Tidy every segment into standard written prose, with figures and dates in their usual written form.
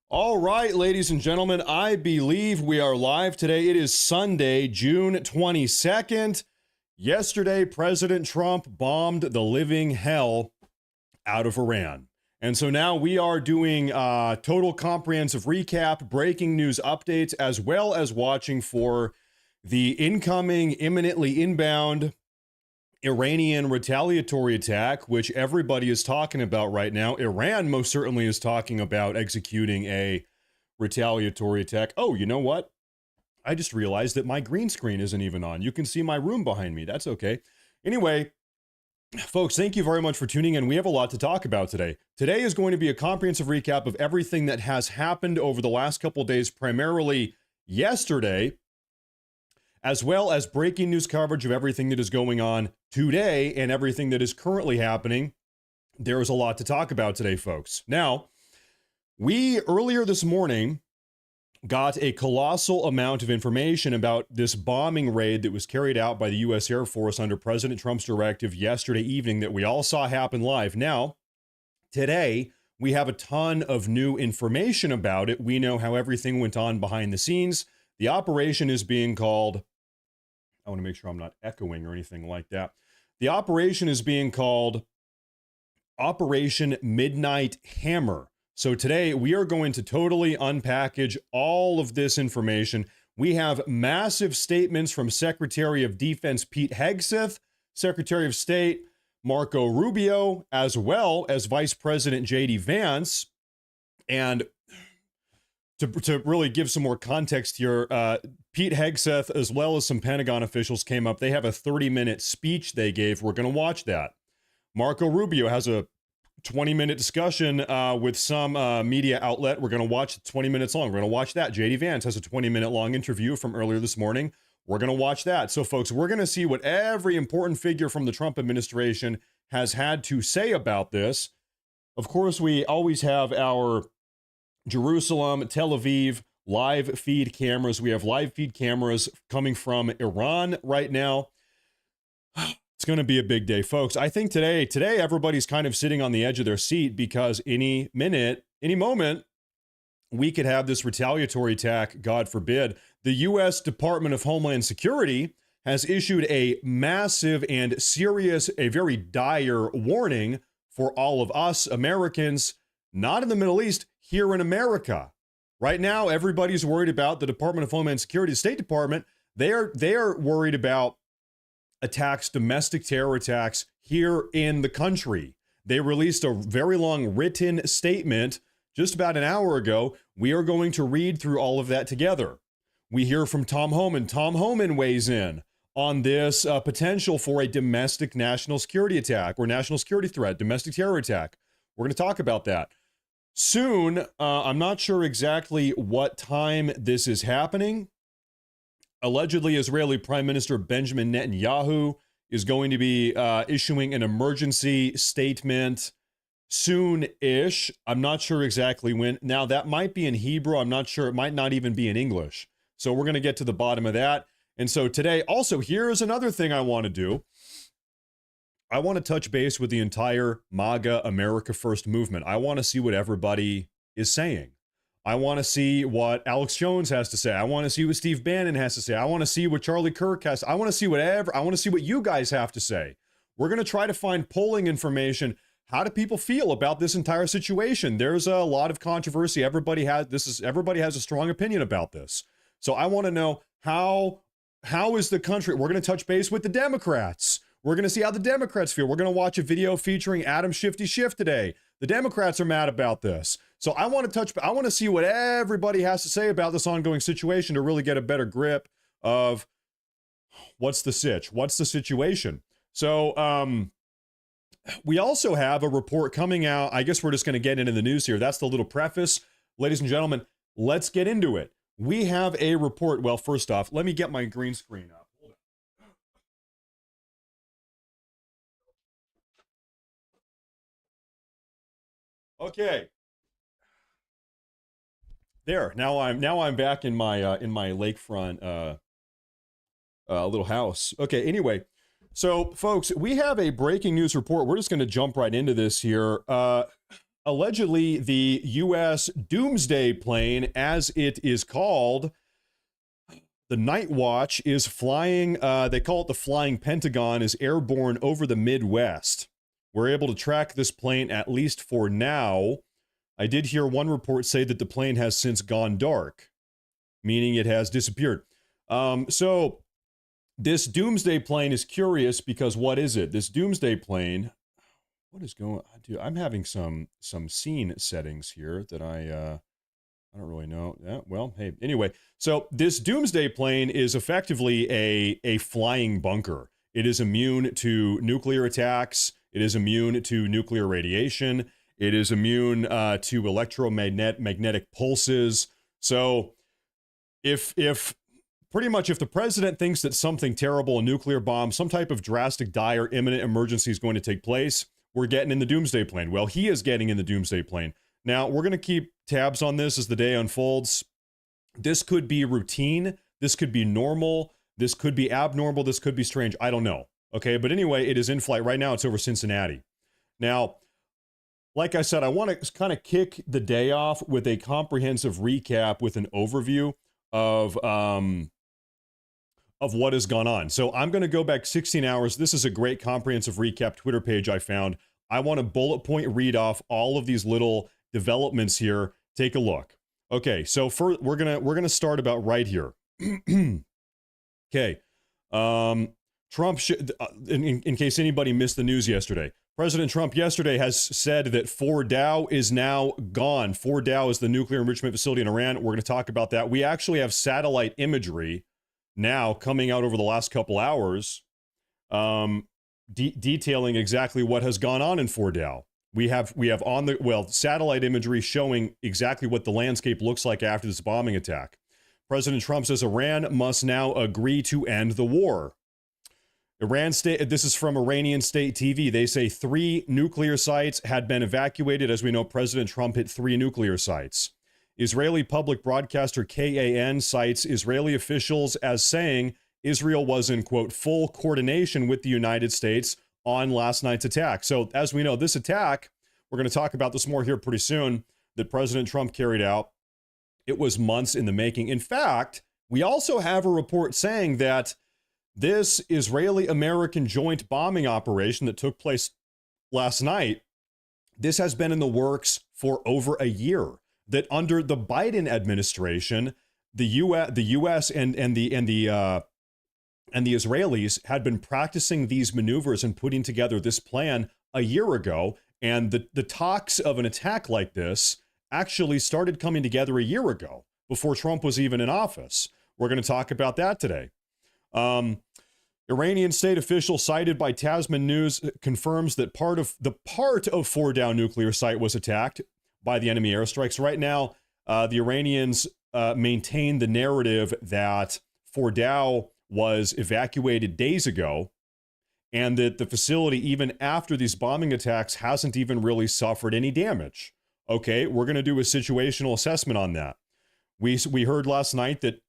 All right, ladies and gentlemen, I believe we are live today. It is Sunday, June 22nd. Yesterday, President Trump bombed the living hell out of Iran. And so now we are doing total comprehensive recap, breaking news updates, as well as watching for the incoming, imminently inbound Iranian retaliatory attack, which everybody is talking about right now. Iran most certainly is talking about executing a retaliatory attack. Oh, you know what? I just realized that my green screen isn't even on. You can see my room behind me. That's okay. Anyway, folks, thank you very much for tuning in. We have a lot to talk about today. Today is going to be a comprehensive recap of everything that has happened over the last couple of days, primarily yesterday, as well as breaking news coverage of everything that is going on today and everything that is currently happening. There is a lot to talk about today, folks. Now, we earlier this morning got a colossal amount of information about this bombing raid that was carried out by the U.S. Air Force under President Trump's directive yesterday evening that we all saw happen live. Now, today, we have a ton of new information about it. We know how everything went on behind the scenes. The operation is being called, I want to make sure I'm not echoing or anything like that. The operation is being called Operation Midnight Hammer. So today we are going to totally unpackage all of this information. We have massive statements from Secretary of Defense Pete Hegseth, Secretary of State Marco Rubio, as well as Vice President J.D. Vance. And to really give some more context here, Pete Hegseth, as well as some Pentagon officials, came up. They have a 30-minute speech they gave. We're going to watch that. Marco Rubio has a 20-minute discussion with some media outlet. We're going to watch it 20 minutes long. We're going to watch that. J.D. Vance has a 20-minute long interview from earlier this morning. We're going to watch that. So, folks, we're going to see what every important figure from the Trump administration has had to say about this. Of course, we always have our Jerusalem, Tel Aviv live feed cameras. We have live feed cameras coming from Iran right now. It's going to be a big day, folks. I think today everybody's kind of sitting on the edge of their seat because any minute, any moment, we could have this retaliatory attack, God forbid. The U.S. Department of Homeland Security has issued a massive and serious, a very dire warning for all of us Americans, not in the Middle East, here in America. Right now, everybody's worried about the Department of Homeland Security, the State Department. They are worried about attacks, domestic terror attacks here in the country. They released a very long written statement just about an hour ago. We are going to read through all of that together. We hear from Tom Homan. Tom Homan weighs in on this potential for a domestic national security attack or national security threat, domestic terror attack. We're going to talk about that soon. I'm not sure exactly what time this is happening. Allegedly, Israeli Prime Minister Benjamin Netanyahu is going to be issuing an emergency statement soon-ish. I'm not sure exactly when. Now, that might be in Hebrew. I'm not sure. It might not even be in English. So we're going to get to the bottom of that. And so today, also, here's another thing I want to do. I want to touch base with the entire MAGA America First movement. I want to see what everybody is saying. I want to see what Alex Jones has to say. I want to see what Steve Bannon has to say. I want to see what Charlie Kirk has. I want to see whatever. I want to see what you guys have to say. We're going to try to find polling information. How do people feel about this entire situation? There's a lot of controversy. Everybody has a strong opinion about this. So I want to know how is the country. We're going to touch base with the Democrats. We're going to see how the Democrats feel. We're going to watch a video featuring Adam Shifty Schiff today. The Democrats are mad about this. So I want to see what everybody has to say about this ongoing situation to really get a better grip of what's the situation. So we also have a report coming out. I guess we're just going to get into the news here. That's the little preface. Ladies and gentlemen, let's get into it. We have a report. Well, first off, let me get my green screen up. Okay. There. Now I'm back in my lakefront little house. Okay, anyway. So folks, we have a breaking news report. We're just going to jump right into this here. allegedly the U.S. Doomsday plane, as it is called, the Night Watch, is flying. They call it the Flying Pentagon, is airborne over the Midwest. We're able to track this plane, at least for now. I did hear one report say that the plane has since gone dark, meaning it has disappeared. So this Doomsday plane is curious because what is it? This Doomsday plane, what is going on? Dude, I'm having some scene settings here that I don't really know. Yeah, well, hey, anyway. So this Doomsday plane is effectively a flying bunker. It is immune to nuclear attacks. It is immune to nuclear radiation. It is immune to electromagnetic pulses. So if pretty much if the president thinks that something terrible, a nuclear bomb, some type of drastic, dire, imminent emergency is going to take place, we're getting in the Doomsday plane. Well, he is getting in the Doomsday plane. Now, we're going to keep tabs on this as the day unfolds. This could be routine. This could be normal. This could be abnormal. This could be strange. I don't know. Okay, but anyway, it is in flight. Right now, it's over Cincinnati. Now, like I said, I want to kind of kick the day off with a comprehensive recap with an overview of what has gone on. So I'm going to go back 16 hours. This is a great comprehensive recap Twitter page I found. I want to bullet point read off all of these little developments here. Take a look. Okay, so we're gonna start about right here. Okay, Trump in case anybody missed the news yesterday, President Trump yesterday has said that Fordow is now gone. Fordow is the nuclear enrichment facility in Iran. We're going to talk about that. We actually have satellite imagery now coming out over the last couple hours, detailing exactly what has gone on in Fordow. We have satellite imagery showing exactly what the landscape looks like after this bombing attack. President Trump says Iran must now agree to end the war. This is from Iranian state TV. They say 3 nuclear sites had been evacuated. As we know, President Trump hit 3 nuclear sites. Israeli public broadcaster KAN cites Israeli officials as saying Israel was in, quote, full coordination with the United States on last night's attack. So as we know, this attack, we're going to talk about this more here pretty soon, that President Trump carried out, it was months in the making. In fact, we also have a report saying that this Israeli-American joint bombing operation that took place last night, this has been in the works for over a year. That under the Biden administration, the U.S. and the Israelis had been practicing these maneuvers and putting together this plan a year ago. And the talks of an attack like this actually started coming together a year ago, before Trump was even in office. We're going to talk about that today. Iranian state official cited by Tasman News confirms that part of Fordow nuclear site was attacked by the enemy airstrikes. Right now, the Iranians maintain the narrative that Fordow was evacuated days ago, and that the facility, even after these bombing attacks, hasn't even really suffered any damage. Okay, we're going to do a situational assessment on that. We heard last night that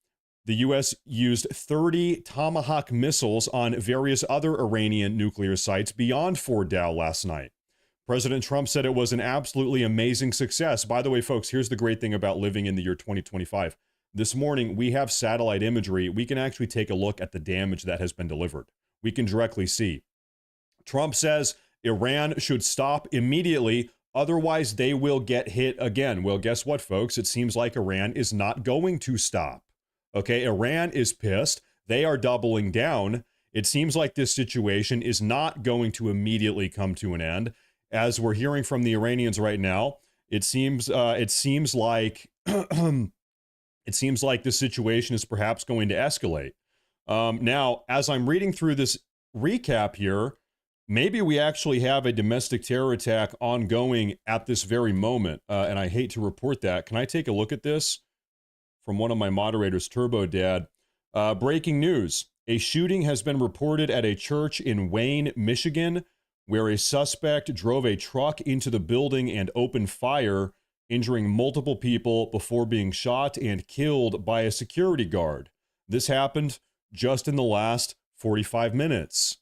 the U.S. used 30 Tomahawk missiles on various other Iranian nuclear sites beyond Fordow last night. President Trump said it was an absolutely amazing success. By the way, folks, here's the great thing about living in the year 2025. This morning, we have satellite imagery. We can actually take a look at the damage that has been delivered. We can directly see. Trump says Iran should stop immediately, otherwise they will get hit again. Well, guess what, folks? It seems like Iran is not going to stop. Okay, Iran is pissed. They are doubling down. It seems like this situation is not going to immediately come to an end. As we're hearing from the Iranians right now, it seems like this situation is perhaps going to escalate. Now, as I'm reading through this recap here, maybe we actually have a domestic terror attack ongoing at this very moment, and I hate to report that. Can I take a look at this from one of my moderators, Turbo Dad? Breaking news. A shooting has been reported at a church in Wayne, Michigan, where a suspect drove a truck into the building and opened fire, injuring multiple people before being shot and killed by a security guard. This happened just in the last 45 minutes.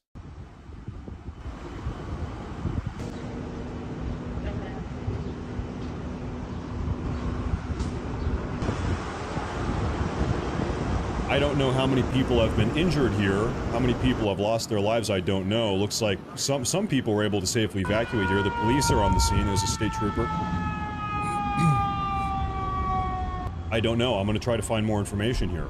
I don't know how many people have been injured here. How many people have lost their lives, I don't know. Looks like some people were able to safely evacuate here. The police are on the scene. There's a state trooper. I don't know. I'm going to try to find more information here.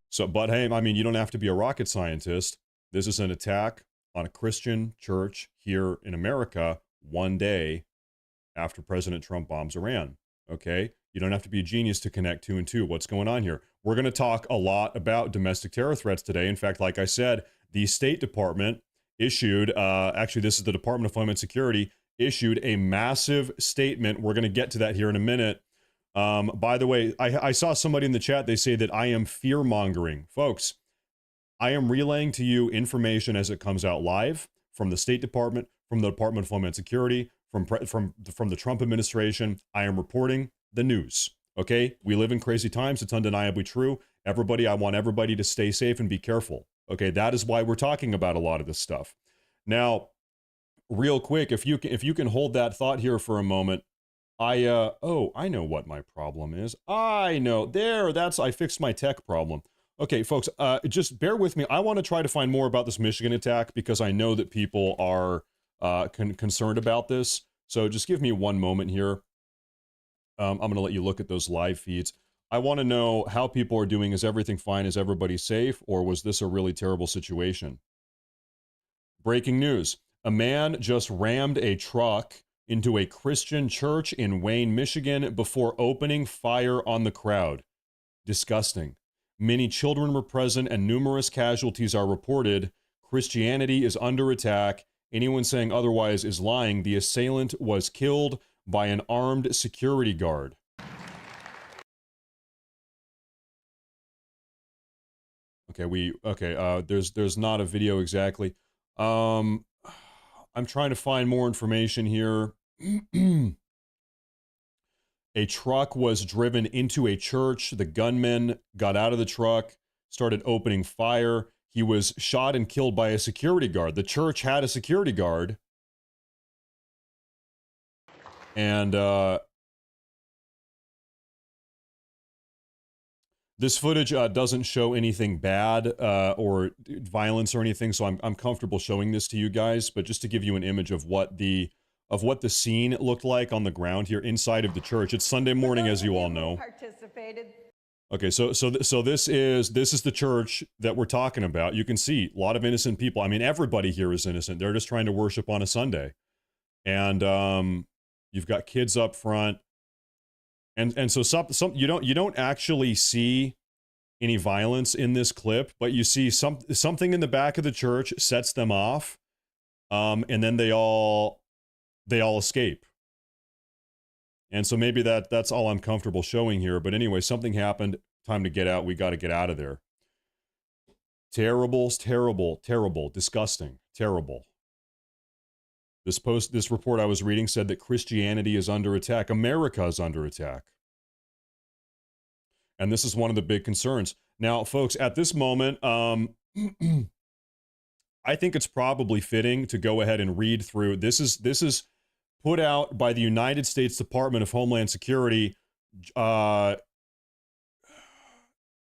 So, but hey, I mean, you don't have to be a rocket scientist. This is an attack on a Christian church here in America one day after President Trump bombs Iran. Okay? You don't have to be a genius to connect two and two. What's going on here? We're going to talk a lot about domestic terror threats today. In fact, like I said, the State Department issued, actually, this is the Department of Homeland Security, issued a massive statement. We're going to get to that here in a minute. By the way, I saw somebody in the chat, they say that I am fear-mongering. Folks, I am relaying to you information as it comes out live from the State Department, from the Department of Homeland Security, from the Trump administration. I am reporting the news, okay? We live in crazy times. It's undeniably true. I want everybody to stay safe and be careful, okay? That is why we're talking about a lot of this stuff. Now, real quick, if you can hold that thought here for a moment, I know what my problem is. I know. I fixed my tech problem. Okay, folks, just bear with me. I want to try to find more about this Michigan attack because I know that people are concerned about this. So just give me one moment here. I'm going to let you look at those live feeds. I want to know how people are doing. Is everything fine? Is everybody safe? Or was this a really terrible situation? Breaking news. A man just rammed a truck into a Christian church in Wayne, Michigan before opening fire on the crowd. Disgusting. Many children were present and numerous casualties are reported. Christianity is under attack. Anyone saying otherwise is lying. The assailant was killed by an armed security guard. There's not a video exactly. I'm trying to find more information here. A truck was driven into a church. The gunman got out of the truck, started opening fire. He was shot and killed by a security guard. The church had a security guard. And this footage doesn't show anything bad or violence or anything, so I'm comfortable showing this to you guys. But just to give you an image of what the scene looked like on the ground here inside of the church. It's Sunday morning, as you all know. Okay, so this is the church that we're talking about. You can see a lot of innocent people. I mean, everybody here is innocent. They're just trying to worship on a Sunday, and you've got kids up front, and so some you don't actually see any violence in this clip, but you see something in the back of the church sets them off, and then they all escape. And so maybe that's all I'm comfortable showing here. But anyway, something happened. Time to get out. We got to get out of there. Terrible, disgusting, terrible. This report I was reading said that Christianity is under attack. America is under attack. And this is one of the big concerns. Now, folks, at this moment, I think it's probably fitting to go ahead and read through. This is put out by the United States Department of Homeland Security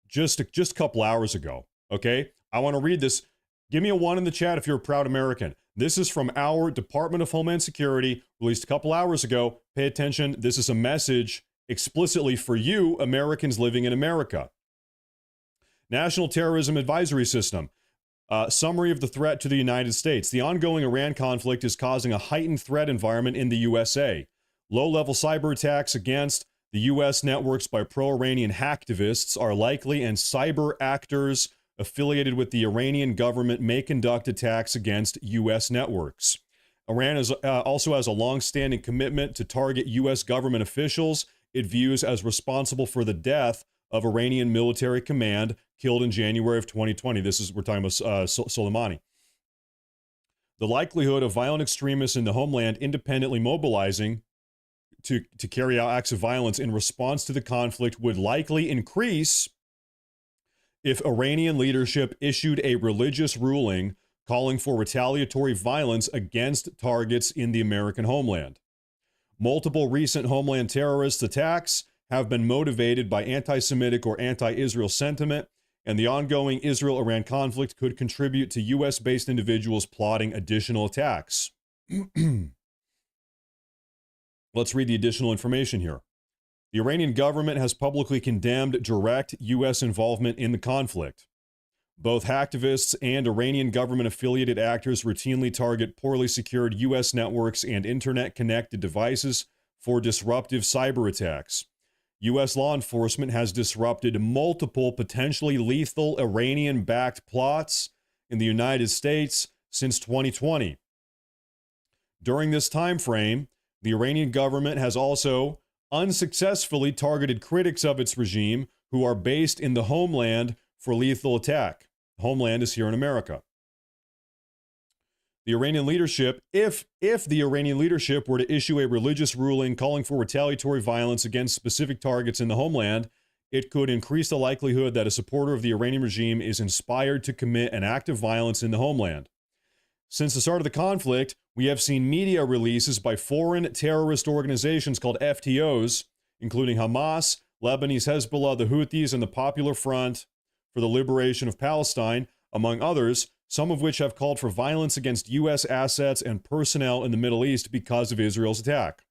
just a couple hours ago, okay? I want to read this. Give me a 1 in the chat if you're a proud American. This is from our Department of Homeland Security, released a couple hours ago. Pay attention. This is a message explicitly for you, Americans living in America. National Terrorism Advisory System. Summary of the threat to the United States. The ongoing Iran conflict is causing a heightened threat environment in the USA. Low-level cyber attacks against the U.S. networks by pro-Iranian hacktivists are likely, and cyber actors affiliated with the Iranian government may conduct attacks against U.S. networks. Iran also has a long-standing commitment to target U.S. government officials it views as responsible for the death of Iranian military command killed in January of 2020. We're talking about Soleimani. The likelihood of violent extremists in the homeland independently mobilizing to carry out acts of violence in response to the conflict would likely increase if Iranian leadership issued a religious ruling calling for retaliatory violence against targets in the American homeland. Multiple recent homeland terrorist attacks have been motivated by anti-Semitic or anti-Israel sentiment, and the ongoing Israel-Iran conflict could contribute to U.S.-based individuals plotting additional attacks. Let's read the additional information here. The Iranian government has publicly condemned direct U.S. involvement in the conflict. Both hacktivists and Iranian government-affiliated actors routinely target poorly secured U.S. networks and internet-connected devices for disruptive cyber attacks. U.S. law enforcement has disrupted multiple potentially lethal Iranian-backed plots in the United States since 2020. During this time frame, the Iranian government has also unsuccessfully targeted critics of its regime who are based in the homeland for lethal attack. Homeland is here in America. The Iranian leadership, if the Iranian leadership were to issue a religious ruling calling for retaliatory violence against specific targets in the homeland, it could increase the likelihood that a supporter of the Iranian regime is inspired to commit an act of violence in the homeland. Since the start of the conflict, we have seen media releases by foreign terrorist organizations called FTOs, including Hamas, Lebanese Hezbollah, the Houthis, and the Popular Front for the Liberation of Palestine, among others, some of which have called for violence against U.S. assets and personnel in the Middle East because of Israel's attack.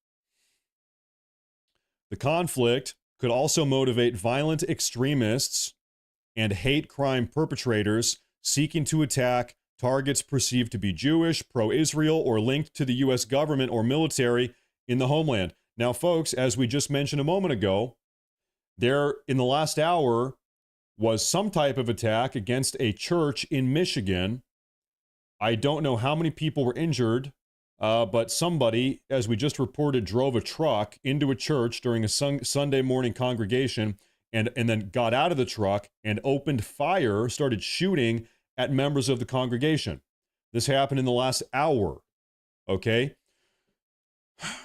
The conflict could also motivate violent extremists and hate crime perpetrators seeking to attack targets perceived to be Jewish, pro-Israel, or linked to the U.S. government or military in the homeland. Now, folks, as we just mentioned a moment ago, there in the last hour was some type of attack against a church in Michigan. I don't know how many people were injured, but somebody, as we just reported, drove a truck into a church during a Sunday morning congregation and then got out of the truck and opened fire, started shooting at members of the congregation. This happened in the last hour, okay?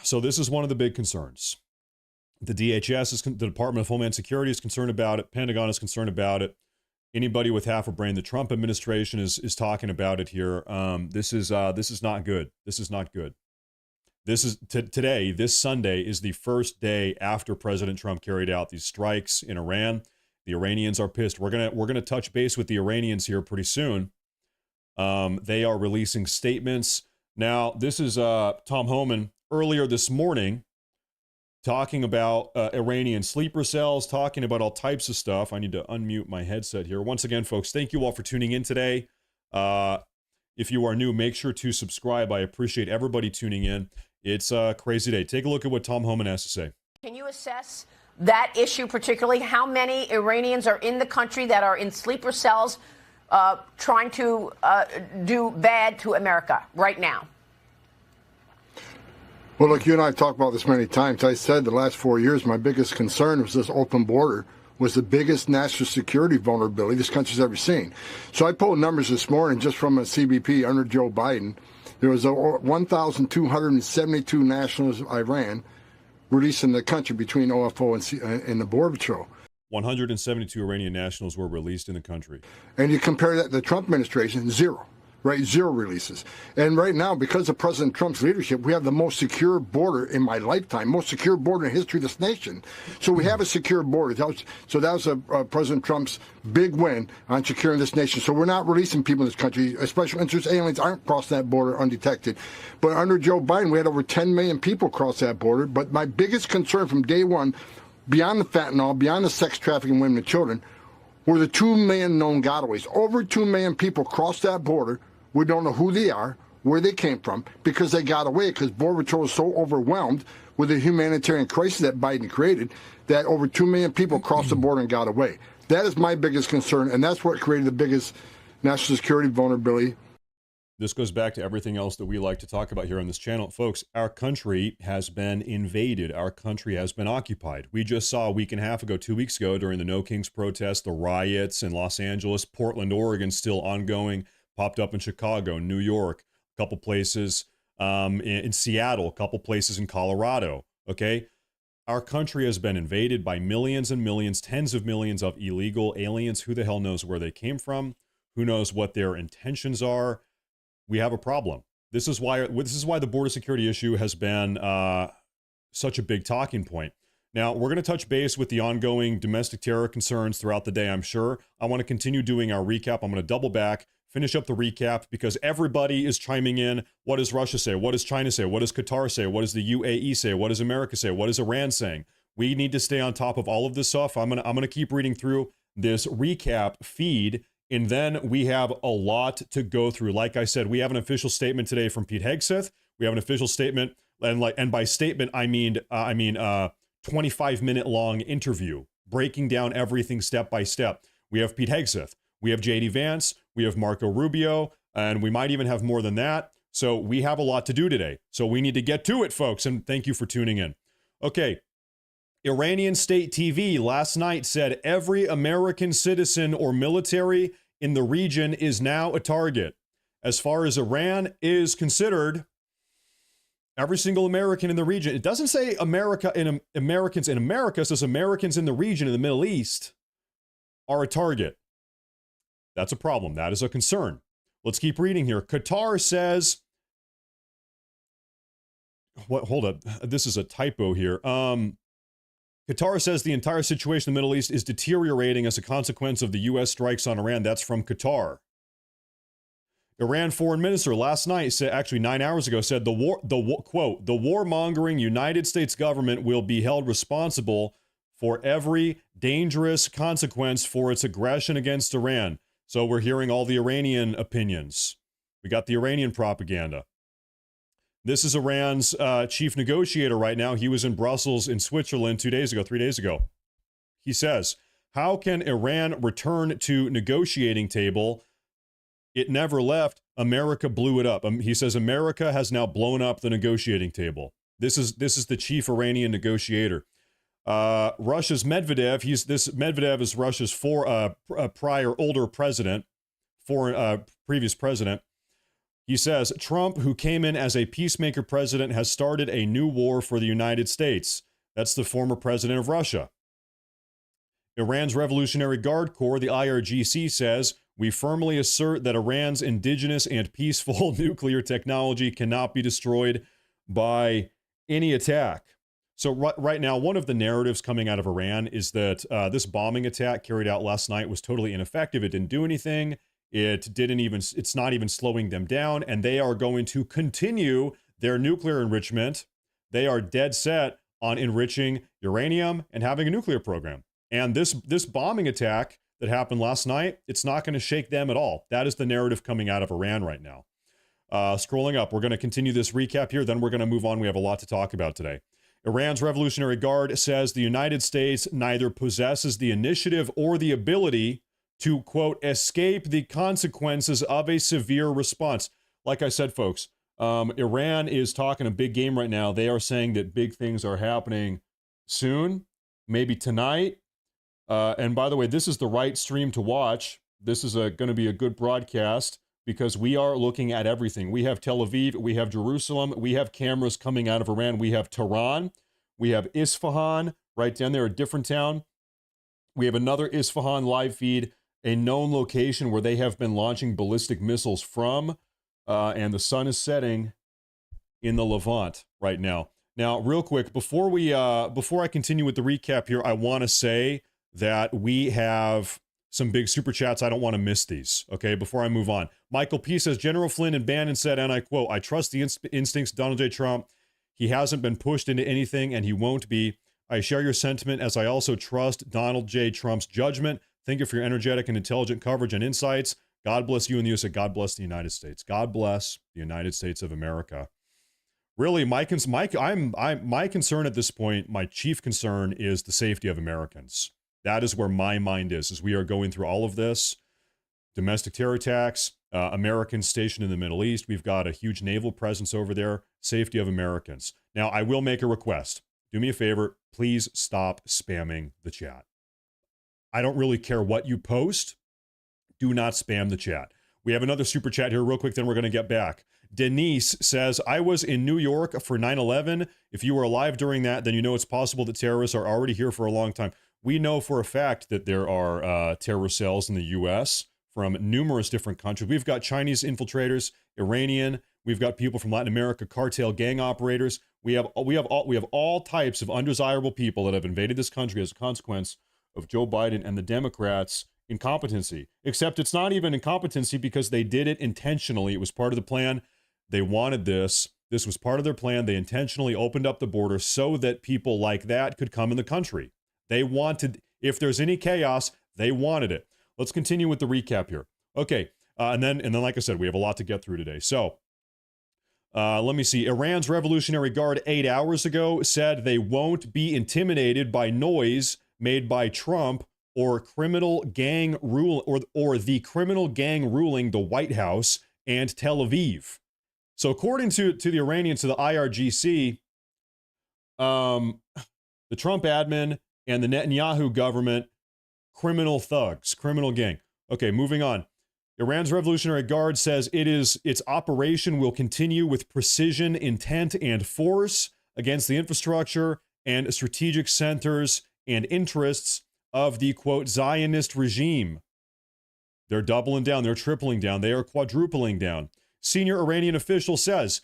So this is one of the big concerns. The DHS, the Department of Homeland Security, is concerned about it. Pentagon is concerned about it. Anybody with half a brain, the Trump administration is talking about it here. This is not good. This is not good. This is today. This Sunday is the first day after President Trump carried out these strikes in Iran. The Iranians are pissed. We're gonna touch base with the Iranians here pretty soon. They are releasing statements now. This is Tom Homan earlier this morning, talking about Iranian sleeper cells, talking about all types of stuff. I need to unmute my headset here. Once again, folks, thank you all for tuning in today. If you are new, make sure to subscribe. I appreciate everybody tuning in. It's a crazy day. Take a look at what Tom Homan has to say. Can you assess that issue, particularly how many Iranians are in the country that are in sleeper cells trying to do bad to America right now? Well, look, you and I talked about this many times. I said the last 4 years, my biggest concern was this open border was the biggest national security vulnerability this country's ever seen. So I pulled numbers this morning just from a CBP under Joe Biden. There was 1,272 nationals of Iran released in the country between OFO and the Border Patrol. 172 Iranian nationals were released in the country. And you compare that to the Trump administration, zero. Right, zero releases. And right now, because of President Trump's leadership, we have the most secure border in my lifetime, most secure border in the history of this nation. So we have a secure border. That was President Trump's big win on securing this nation. So we're not releasing people in this country. Special interest aliens aren't crossing that border undetected. But under Joe Biden, we had over 10 million people cross that border. But my biggest concern from day one, beyond the fentanyl, beyond the sex trafficking women and children, were the 2 million known gotaways. Over 2 million people crossed that border. We don't know who they are, where they came from, because they got away, because Border Patrol was so overwhelmed with the humanitarian crisis that Biden created that over 2 million people crossed the border and got away. That is my biggest concern, and that's what created the biggest national security vulnerability. This goes back to everything else that we like to talk about here on this channel. Folks, our country has been invaded. Our country has been occupied. We just saw a week and a half ago, 2 weeks ago, during the No Kings protest, the riots in Los Angeles, Portland, Oregon, still ongoing. Popped up in Chicago, New York, a couple places in Seattle, a couple places in Colorado, okay? Our country has been invaded by millions and millions, tens of millions of illegal aliens. Who the hell knows where they came from? Who knows what their intentions are? We have a problem. This is why the border security issue has been such a big talking point. Now, we're going to touch base with the ongoing domestic terror concerns throughout the day, I'm sure. I want to continue doing our recap. I'm going to double back, finish up the recap, because everybody is chiming in. What does Russia say? What does China say? What does Qatar say? What does the UAE say? What does America say? What is Iran saying? We need to stay on top of all of this stuff. I'm gonna keep reading through this recap feed, and then we have a lot to go through. Like I said, we have an official statement today from Pete Hegseth. We have an official statement, and by statement I mean 25-minute long interview breaking down everything step by step. We have Pete Hegseth, we have JD Vance, we have Marco Rubio, and we might even have more than that. So we have a lot to do today. So we need to get to it, folks, and thank you for tuning in. Okay, Iranian state TV last night said every American citizen or military in the region is now a target. As far as Iran is considered, every single American in the region. It doesn't say Americans in America. It says Americans in the region in the Middle East are a target. That's a problem. That is a concern. Let's keep reading here. Qatar says, what? Hold up. This is a typo here. Qatar says the entire situation in the Middle East is deteriorating as a consequence of the U.S. strikes on Iran. That's from Qatar. Iran foreign minister last night said, actually 9 hours ago, said quote, the warmongering United States government will be held responsible for every dangerous consequence for its aggression against Iran. So we're hearing all the Iranian opinions. We got the Iranian propaganda. This is Iran's chief negotiator right now. He was in Brussels in Switzerland 3 days ago. He says, how can Iran return to negotiating table? It never left. America blew it up. He says America has now blown up the negotiating table. This is the chief Iranian negotiator. Russia's Medvedev. Medvedev is Russia's older president, previous president. He says Trump, who came in as a peacemaker president, has started a new war for the United States. That's the former president of Russia. Iran's Revolutionary Guard Corps, the IRGC, says, we firmly assert that Iran's indigenous and peaceful nuclear technology cannot be destroyed by any attack. So right now, one of the narratives coming out of Iran is that this bombing attack carried out last night was totally ineffective. It didn't do anything. It's not even slowing them down, and they are going to continue their nuclear enrichment. They are dead set on enriching uranium and having a nuclear program. And this bombing attack that happened last night, it's not going to shake them at all. That is the narrative coming out of Iran right now. Scrolling up, we're going to continue this recap here, then we're going to move on. We have a lot to talk about today. Iran's Revolutionary Guard says the United States neither possesses the initiative or the ability to, quote, escape the consequences of a severe response. Like I said, folks, Iran is talking a big game right now. They are saying that big things are happening soon, maybe tonight. And by the way, this is the right stream to watch. This is going to be a good broadcast because we are looking at everything. We have Tel Aviv, we have Jerusalem, we have cameras coming out of Iran, we have Tehran, we have Isfahan right down there, a different town. We have another Isfahan live feed, a known location where they have been launching ballistic missiles from, and the sun is setting in the Levant right now. Now, real quick, before I continue with the recap here, I want to say that we have some big super chats. I don't want to miss these, okay, before I move on. Michael P. says, General Flynn and Bannon said, and I quote, I trust the instincts of Donald J. Trump. He hasn't been pushed into anything, and he won't be. I share your sentiment, as I also trust Donald J. Trump's judgment. Thank you for your energetic and intelligent coverage and insights. God bless you and the USA. God bless the United States. God bless the United States of America. Really, my concern at this point, my chief concern is the safety of Americans. That is where my mind is, as we are going through all of this. Domestic terror attacks, Americans stationed in the Middle East. We've got a huge naval presence over there. Safety of Americans. Now, I will make a request. Do me a favor. Please stop spamming the chat. I don't really care what you post. Do not spam the chat. We have another super chat here real quick, then we're going to get back. Denise says, I was in New York for 9/11. If you were alive during that, then you know it's possible that terrorists are already here for a long time. We know for a fact that there are terror cells in the U.S. from numerous different countries. We've got Chinese infiltrators, Iranian. We've got people from Latin America, cartel gang operators. We have all types of undesirable people that have invaded this country as a consequence of Joe Biden and the Democrats' incompetency. Except it's not even incompetency because they did it intentionally. It was part of the plan. They wanted this. This was part of their plan. They intentionally opened up the border so that people like that could come in the country. They wanted, if there's any chaos, they wanted it. Let's continue with the recap here. Okay, and then like I said, we have a lot to get through today. So let me see. Iran's Revolutionary Guard 8 hours ago said they won't be intimidated by noise made by Trump or criminal gang rule or the criminal gang ruling the White House and Tel Aviv. So according to the Iranians, to the IRGC, the Trump admin and the Netanyahu government, criminal thugs, criminal gang. Okay, moving on. Iran's Revolutionary Guard says its operation will continue with precision, intent, and force against the infrastructure and strategic centers and interests of the, quote, Zionist regime. They're doubling down. They're tripling down. They are quadrupling down. Senior Iranian official says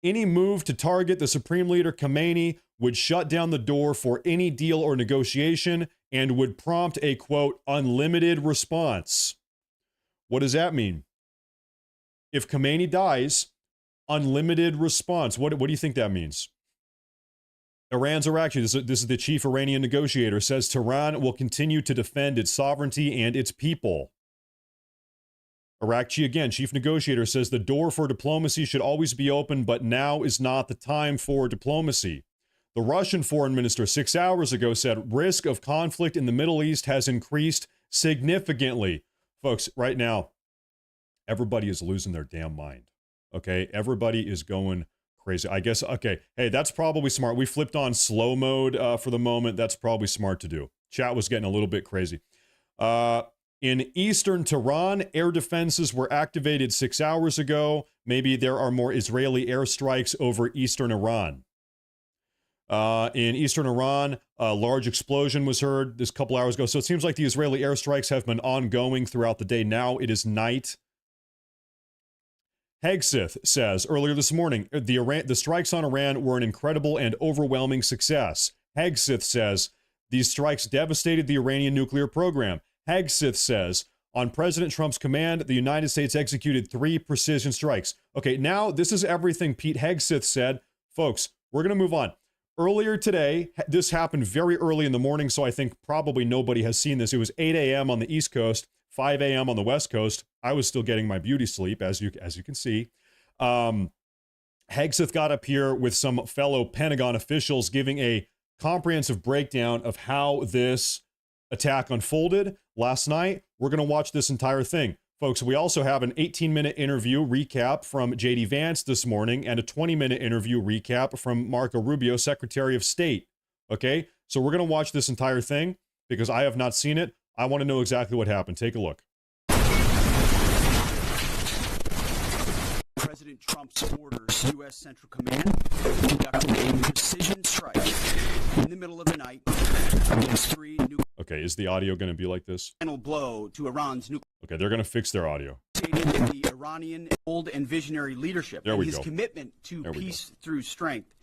any move to target the Supreme Leader Khamenei would shut down the door for any deal or negotiation and would prompt a, quote, unlimited response. What does that mean? If Khamenei dies, unlimited response. What do you think that means? Iran's Araghchi, this is the chief Iranian negotiator, says Tehran will continue to defend its sovereignty and its people. Araghchi, again, chief negotiator, says the door for diplomacy should always be open, but now is not the time for diplomacy. The Russian foreign minister 6 hours ago said risk of conflict in the Middle East has increased significantly. Folks, right now, everybody is losing their damn mind. Okay? Everybody is going crazy. I guess, okay, hey, that's probably smart. We flipped on slow mode for the moment. That's probably smart to do. Chat was getting a little bit crazy. In eastern Tehran, air defenses were activated 6 hours ago. Maybe there are more Israeli airstrikes over eastern Iran. In eastern Iran, a large explosion was heard this couple hours ago. So it seems like the Israeli airstrikes have been ongoing throughout the day. Now it is night. Hegseth says earlier this morning, the strikes on Iran were an incredible and overwhelming success. Hegseth says these strikes devastated the Iranian nuclear program. Hegseth says, on President Trump's command, the United States executed 3 precision strikes. Okay, now this is everything Pete Hegseth said. Folks, we're going to move on. Earlier today, this happened very early in the morning, so I think probably nobody has seen this. It was 8 a.m. on the East Coast, 5 a.m. on the West Coast. I was still getting my beauty sleep, as you can see. Hegseth got up here with some fellow Pentagon officials giving a comprehensive breakdown of how this attack unfolded last night. We're going to watch this entire thing. Folks, we also have an 18-minute interview recap from J.D. Vance this morning and a 20-minute interview recap from Marco Rubio, Secretary of State. Okay? So we're going to watch this entire thing because I have not seen it. I want to know exactly what happened. Take a look. President Trump's orders, U.S. Central Command conducted a precision strike in the middle of the night against 3 nuclear. Okay, is the audio going to be like this? Final blow to Iran's nuclear. Okay, they're going to fix their audio. Stated the Iranian bold and visionary leadership and his commitment to peace through strength.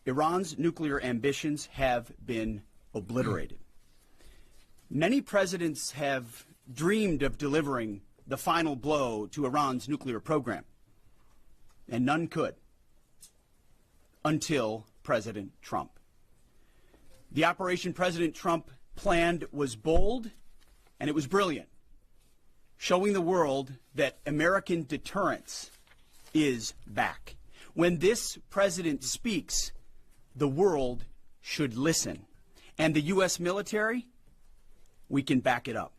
Iran's nuclear ambitions have been obliterated. Many presidents have dreamed of delivering the final blow to Iran's nuclear program, and none could until President Trump. The operation President Trump planned was bold and it was brilliant, showing the world that American deterrence is back. When this president speaks, the world should listen. And the U.S. military, we can back it up.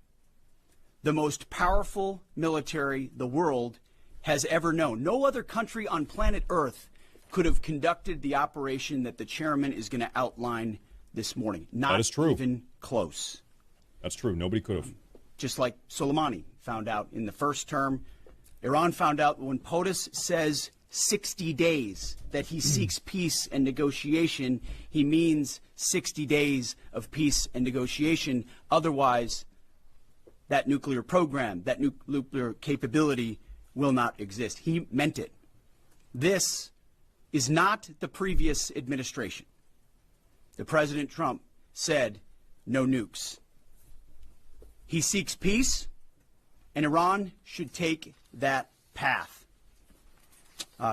The most powerful military the world has ever known. No other country on planet Earth could have conducted the operation that the chairman is going to outline this morning. Not that is true. Even close. That's true. Nobody could have. Just like Soleimani found out in the first term. Iran found out when POTUS says 60 days that he seeks peace and negotiation, he means 60 days of peace and negotiation. Otherwise, that nuclear program, that nuclear capability will not exist. He meant it. This is not the previous administration. The President Trump said no nukes. He seeks peace, and Iran should take that path.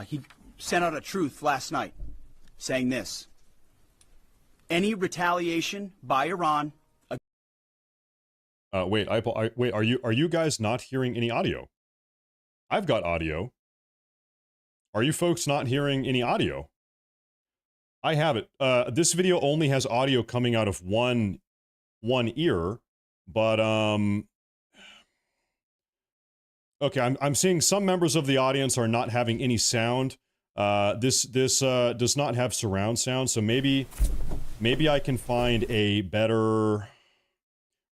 He sent out a truth last night saying this: any retaliation by Iran. Wait, wait. Are you guys not hearing any audio? I've got audio. Are you folks not hearing any audio? I have it. This video only has audio coming out of one ear, but okay. I'm seeing some members of the audience are not having any sound. This does not have surround sound, so maybe I can find a better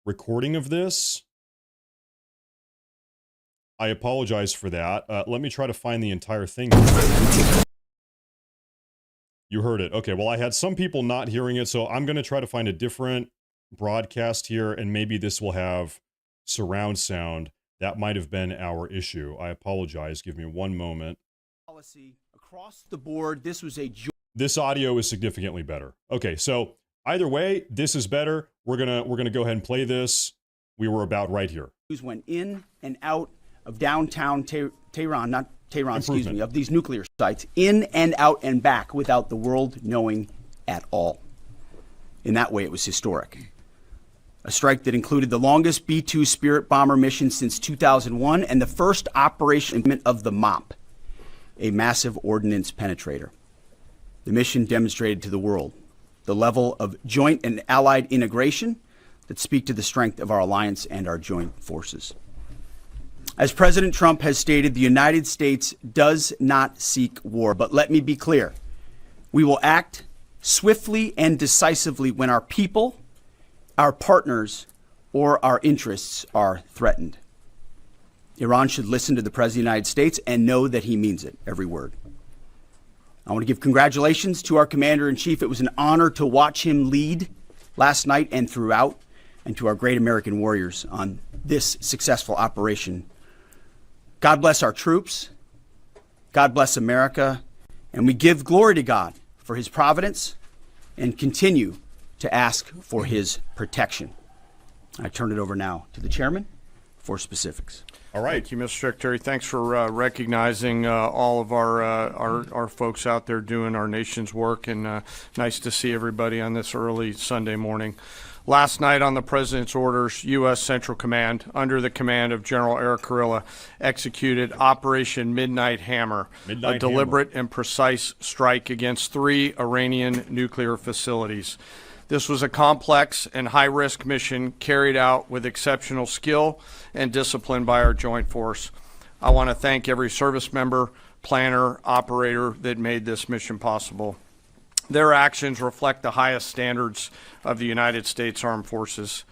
recording of this. I apologize for that. Let me try to find the entire thing. You heard it. Okay, well, I had some people not hearing it, so I'm going to try to find a different broadcast here, and maybe this will have surround sound. That might have been our issue. I apologize. Give me one moment. Policy across the board. This was a. This audio is significantly better. Okay, so either way, this is better. We're gonna go ahead and play this. We were about right here. Went in and out of downtown Tehran, not Tehran, excuse me, of these nuclear sites, in and out and back without the world knowing at all. In that way, it was historic. A strike that included the longest B-2 Spirit bomber mission since 2001 and the first operation of the MOP, a massive ordnance penetrator. The mission demonstrated to the world the level of joint and allied integration that speak to the strength of our alliance and our joint forces. As President Trump has stated, the United States does not seek war, but let me be clear. We will act swiftly and decisively when our people, our partners, or our interests are threatened. Iran should listen to the President of the United States and know that he means it, every word. I want to give congratulations to our Commander-in-Chief. It was an honor to watch him lead last night and throughout, and to our great American warriors on this successful operation. God bless our troops. God bless America. And we give glory to God for his providence and continue to ask for his protection. I turn it over now to the chairman for specifics. All right. Thank you, Mr. Secretary. Thanks for recognizing all of our folks out there doing our nation's work, and nice to see everybody on this early Sunday morning. Last night, on the President's orders, U.S. Central Command, under the command of General Eric Kurilla, executed Operation Midnight Hammer, a deliberate and precise strike against 3 Iranian nuclear facilities. This was a complex and high-risk mission carried out with exceptional skill and discipline by our joint force. I want to thank every service member, planner, operator that made this mission possible. Their actions reflect the highest standards of the United States Armed Forces.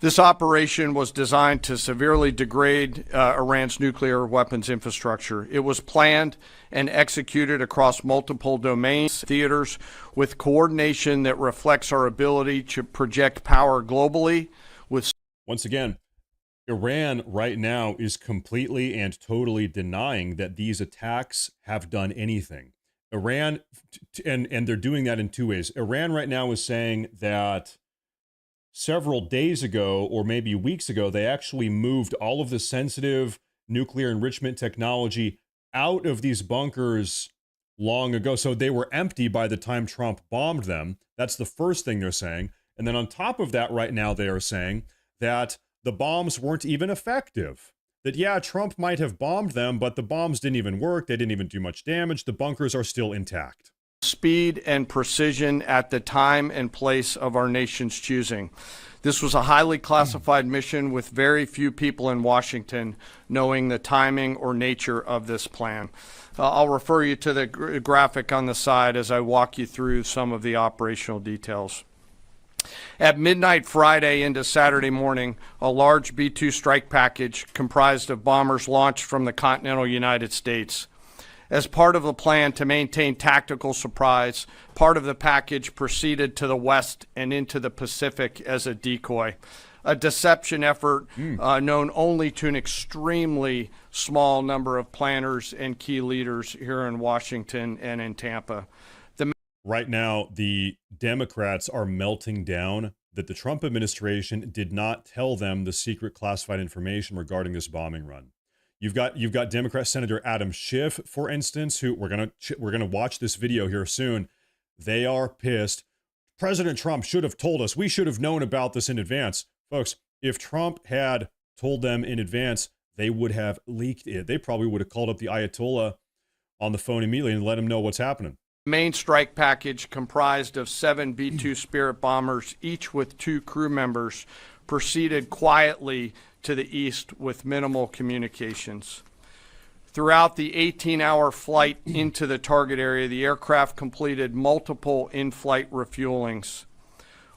This operation was designed to severely degrade Iran's nuclear weapons infrastructure. It was planned and executed across multiple domains, theaters, with coordination that reflects our ability to project power globally. Once again, Iran right now is completely and totally denying that these attacks have done anything. Iran, and they're doing that in 2 ways. Iran right now is saying that several days ago, or maybe weeks ago, they actually moved all of the sensitive nuclear enrichment technology out of these bunkers long ago. So they were empty by the time Trump bombed them. That's the first thing they're saying. And then on top of that, right now, they are saying that the bombs weren't even effective. That, yeah, Trump might have bombed them, but the bombs didn't even work. They didn't even do much damage. The bunkers are still intact. Speed and precision at the time and place of our nation's choosing. This was a highly classified mission with very few people in Washington knowing the timing or nature of this plan. I'll refer you to the graphic on the side as I walk you through some of the operational details. At midnight Friday into Saturday morning, a large B-2 strike package comprised of bombers launched from the continental United States. As part of the plan to maintain tactical surprise, part of the package proceeded to the west and into the Pacific as a decoy, a deception effort known only to an extremely small number of planners and key leaders here in Washington and in Tampa. Right now, the Democrats are melting down that the Trump administration did not tell them the secret classified information regarding this bombing run. You've got Democrat Senator Adam Schiff, for instance, who we're gonna watch this video here soon. They are pissed. President Trump should have told us. We should have known about this in advance. Folks, if Trump had told them in advance, they would have leaked it. They probably would have called up the Ayatollah on the phone immediately and let him know what's happening. Main strike package, comprised of 7 B-2 Spirit bombers, each with 2 crew members, proceeded quietly to the east with minimal communications. Throughout the 18-hour flight into the target area, the aircraft completed multiple in-flight refuelings.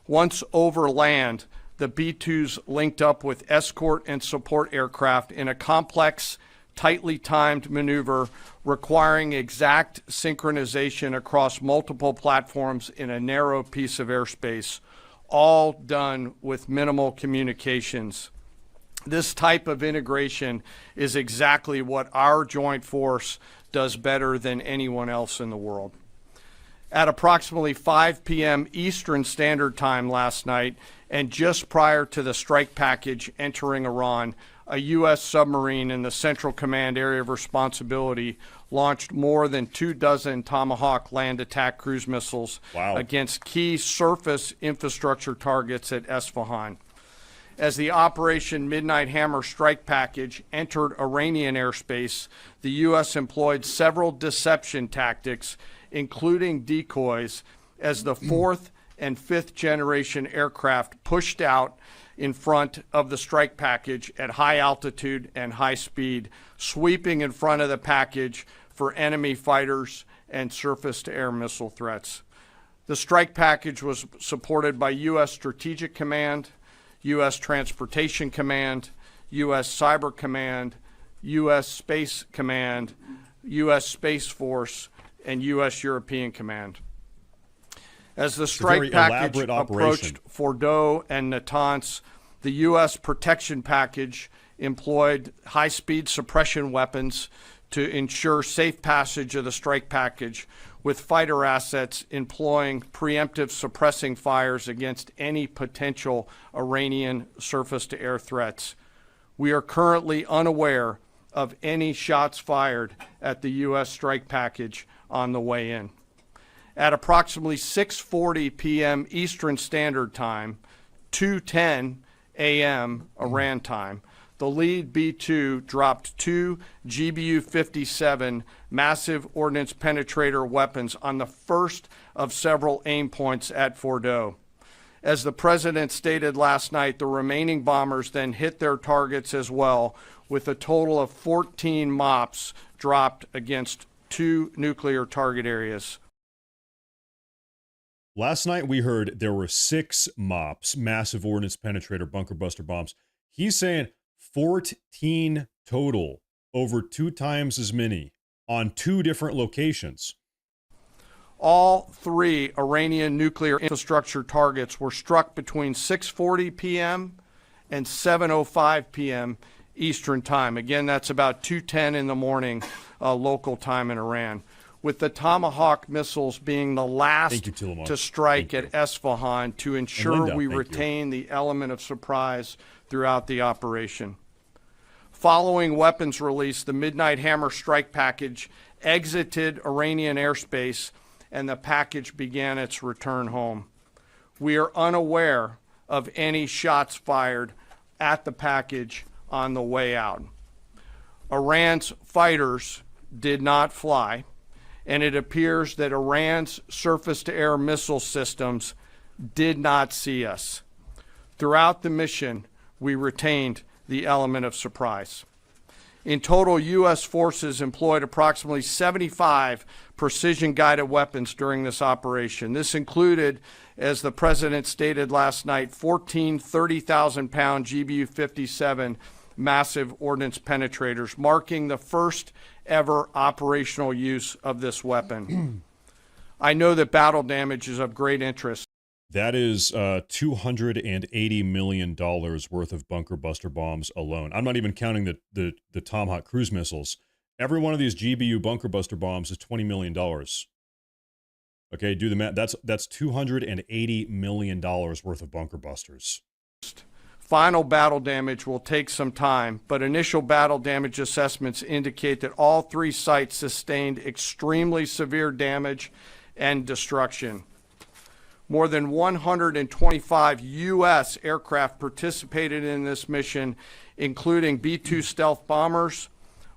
Once over land, the B-2s linked up with escort and support aircraft in a complex, tightly timed maneuver requiring exact synchronization across multiple platforms in a narrow piece of airspace, all done with minimal communications. This type of integration is exactly what our joint force does better than anyone else in the world. At approximately 5 p.m. Eastern Standard Time last night, and just prior to the strike package entering Iran, a U.S. submarine in the Central Command Area of Responsibility launched more than 24 Tomahawk land attack cruise missiles against key surface infrastructure targets at Esfahan. As the Operation Midnight Hammer strike package entered Iranian airspace, the U.S. employed several deception tactics, including decoys, as the 4th and 5th generation aircraft pushed out in front of the strike package at high altitude and high speed, sweeping in front of the package for enemy fighters and surface-to-air missile threats. The strike package was supported by U.S. Strategic Command, U.S. Transportation Command, U.S. Cyber Command, U.S. Space Command, U.S. Space Force, and U.S. European Command. As the strike package approached Fordo and Natanz, the U.S. protection package employed high-speed suppression weapons to ensure safe passage of the strike package, with fighter assets employing preemptive suppressing fires against any potential Iranian surface-to-air threats. We are currently unaware of any shots fired at the U.S. strike package on the way in. At approximately 6:40 p.m. Eastern Standard Time, 2:10 a.m. Iran time, the lead B-2 dropped 2 GBU-57 massive ordnance penetrator weapons on the first of several aim points at Fordo. As the president stated last night, the remaining bombers then hit their targets as well, with a total of 14 MOPs dropped against 2 nuclear target areas. Last night we heard there were 6 MOPs, massive ordnance penetrator bunker buster bombs. He's saying 14 total, over 2 times as many, on 2 different locations. All 3 Iranian nuclear infrastructure targets were struck between 6:40 p.m. and 7:05 p.m. Eastern Time. Again, that's about 2:10 in the morning local time in Iran, with the Tomahawk missiles being the last to strike at Esfahan to ensure we retain the element of surprise throughout the operation. Following weapons release, the Midnight Hammer strike package exited Iranian airspace and the package began its return home. We are unaware of any shots fired at the package on the way out. Iran's fighters did not fly, and it appears that Iran's surface-to-air missile systems did not see us. Throughout the mission, we retained the element of surprise. In total, U.S. forces employed approximately 75 precision-guided weapons during this operation. This included, as the president stated last night, 14 30,000-pound GBU-57 massive ordnance penetrators, marking the first ever operational use of this weapon. I know that battle damage is of great interest. That is $280 million worth of bunker buster bombs alone. I'm not even counting the Tomahawk cruise missiles. Every one of these GBU bunker buster bombs is $20 million. Okay, do the math. That's $280 million worth of bunker busters. Final battle damage will take some time, but initial battle damage assessments indicate that all three sites sustained extremely severe damage and destruction. More than 125 U.S. aircraft participated in this mission, including B-2 stealth bombers,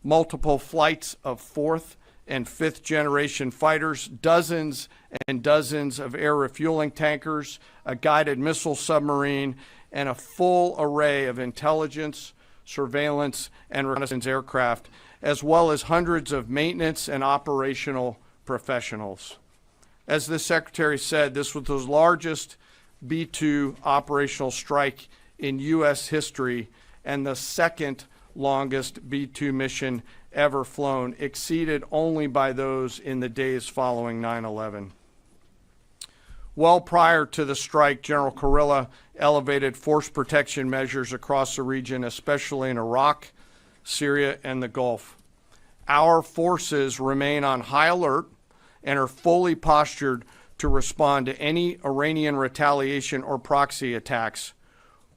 multiple flights of fourth and fifth generation fighters, dozens and dozens of air refueling tankers, a guided missile submarine, and a full array of intelligence, surveillance, and reconnaissance aircraft, as well as hundreds of maintenance and operational professionals. As the Secretary said, this was the largest B-2 operational strike in U.S. history and the second longest B-2 mission ever flown, exceeded only by those in the days following 9/11. Well prior to the strike, General Kurilla elevated force protection measures across the region, especially in Iraq, Syria, and the Gulf. Our forces remain on high alert and are fully postured to respond to any Iranian retaliation or proxy attacks,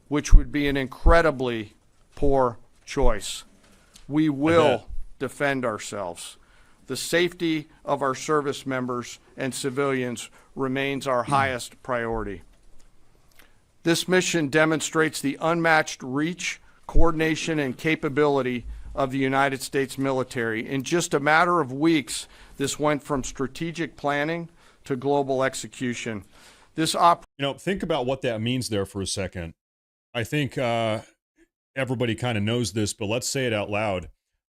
which would be an incredibly poor choice. We will defend ourselves. The safety of our service members and civilians remains our highest priority. This mission demonstrates the unmatched reach, coordination, and capability of the United States military. In just a matter of weeks, this went from strategic planning to global execution. Think about what that means there for a second. I think everybody kind of knows this, but let's say it out loud.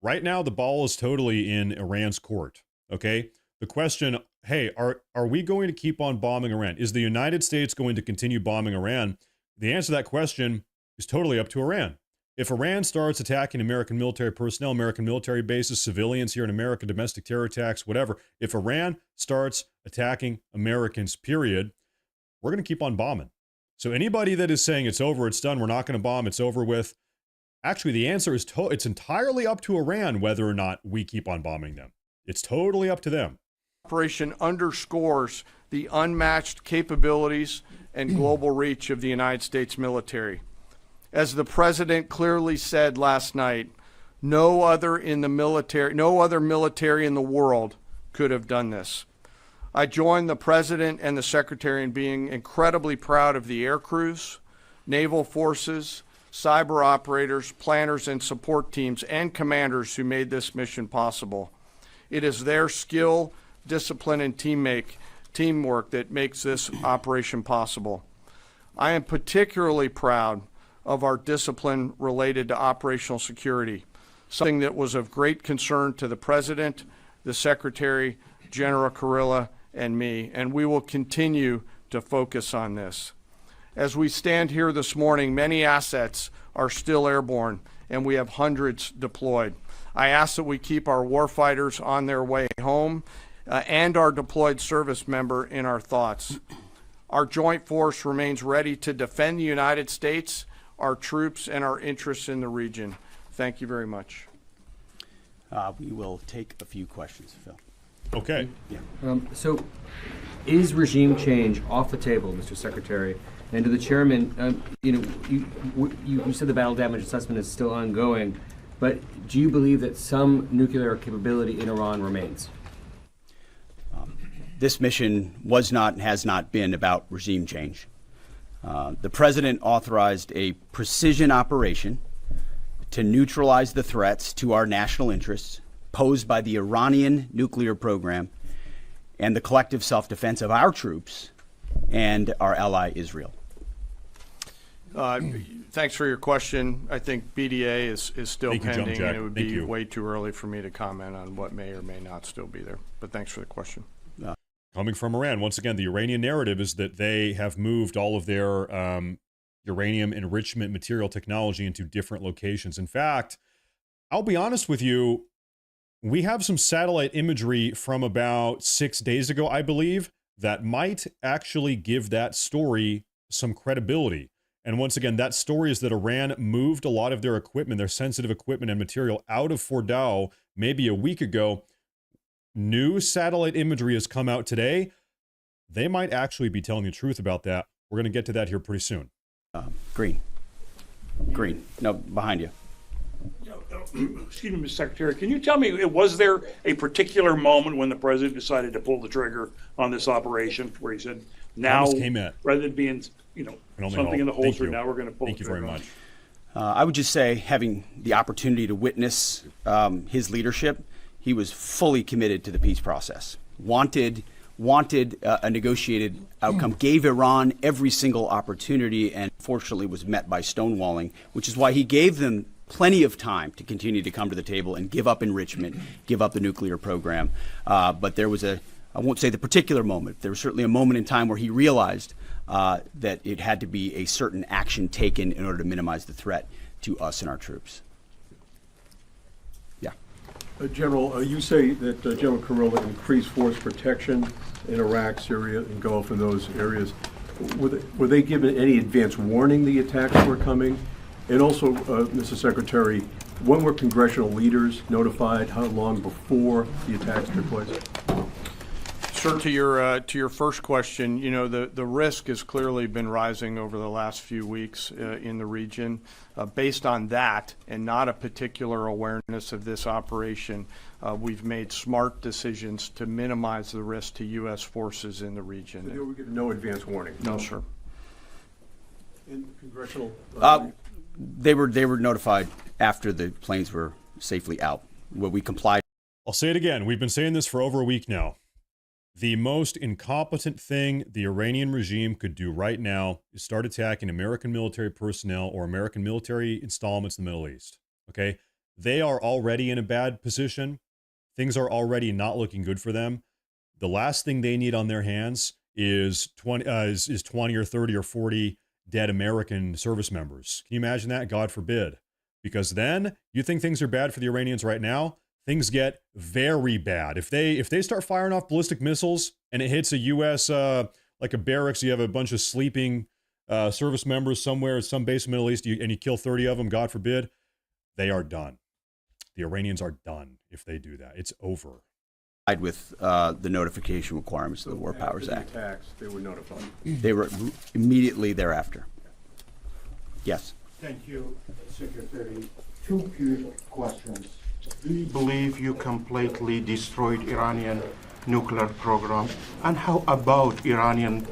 Right now, the ball is totally in Iran's court, okay? The question, hey, are we going to keep on bombing Iran? Is the United States going to continue bombing Iran? The answer to that question is totally up to Iran. If Iran starts attacking American military personnel, American military bases, civilians here in America, domestic terror attacks, whatever, if Iran starts attacking Americans, period, we're going to keep on bombing. So anybody that is saying it's over, it's done, we're not going to bomb, it's over with, actually the answer is it's entirely up to Iran whether or not we keep on bombing them. It's totally up to them. Operation underscores the unmatched capabilities and global reach of the United States military. As the president clearly said last night, no other military in the world could have done this. I join the president and the secretary in being incredibly proud of the air crews, naval forces, cyber operators, planners, and support teams and commanders who made this mission possible. It is their skill, discipline, and teamwork that makes this operation possible. I am particularly proud of our discipline related to operational security, something that was of great concern to the President, the Secretary, General Kurilla, and me, and we will continue to focus on this. As we stand here this morning, many assets are still airborne, and we have hundreds deployed. I ask that we keep our warfighters on their way home and our deployed service member in our thoughts. Our joint force remains ready to defend the United States, our troops, and our interests in the region. Thank you very much. We will take a few questions, Phil. Okay. Yeah. So, is regime change off the table, Mr. Secretary? And to the chairman, you said the battle damage assessment is still ongoing, but do you believe that some nuclear capability in Iran remains? This mission was not and has not been about regime change. The president authorized a precision operation to neutralize the threats to our national interests posed by the Iranian nuclear program and the collective self-defense of our troops and our ally Israel. Thanks for your question. I think BDA is still pending, and it would be way too early for me to comment on what may or may not still be there. But thanks for the question. Coming from Iran, once again, the Iranian narrative is that they have moved all of their uranium enrichment material technology into different locations. In fact, I'll be honest with you, We have some satellite imagery from about 6 days ago, I believe, that might actually give that story some credibility. And once again, that story is that Iran moved a lot of their equipment, their sensitive equipment and material out of Fordow maybe a week ago. New satellite imagery has come out today. They might actually be telling the truth about that. We're going to get to that here pretty soon. Green. No, behind you. Excuse me, Mr. Secretary, can you tell me, was there a particular moment when the president decided to pull the trigger on this operation where he said, now, rather than being, something in the holster, now we're going to pull the trigger? Thank you very much. I would just say, having the opportunity to witness his leadership, he was fully committed to the peace process. Wanted a negotiated outcome, gave Iran every single opportunity, and fortunately was met by stonewalling, which is why he gave them plenty of time to continue to come to the table and give up enrichment, give up the nuclear program. But there was I won't say the particular moment, there was certainly a moment in time where he realized that it had to be a certain action taken in order to minimize the threat to us and our troops. Yeah. General, you say that General Kurilla increased force protection in Iraq, Syria, and Gulf, and those areas. Were they given any advance warning the attacks were coming? And also, Mr. Secretary, when were congressional leaders notified? How long before the attacks took place? Sir, to your first question, the risk has clearly been rising over the last few weeks in the region. Based on that, and not a particular awareness of this operation, we've made smart decisions to minimize the risk to U.S. forces in the region. So they were given no advance warning? No, sir. And congressional? They were notified after the planes were safely out. Well, we complied. I'll say it again. We've been saying this for over a week now. The most incompetent thing the Iranian regime could do right now is start attacking American military personnel or American military installments in the Middle East. Okay? They are already in a bad position. Things are already not looking good for them. The last thing they need on their hands is 20 or 30 or 40 dead American service members. Can you imagine that? God forbid. Because then you think things are bad for the Iranians right now, things get very bad. If they start firing off ballistic missiles and it hits a U.S. Like a barracks, you have a bunch of sleeping service members somewhere at some base in the Middle East, and you kill 30 of them, God forbid, they are done. The Iranians are done if they do that. It's over. With the notification requirements of the War Powers Act. Attacks, they were notified. They were immediately thereafter. Yes. Thank you, Secretary. Two quick questions. Do you believe you completely destroyed Iranian nuclear program? And how about Iranian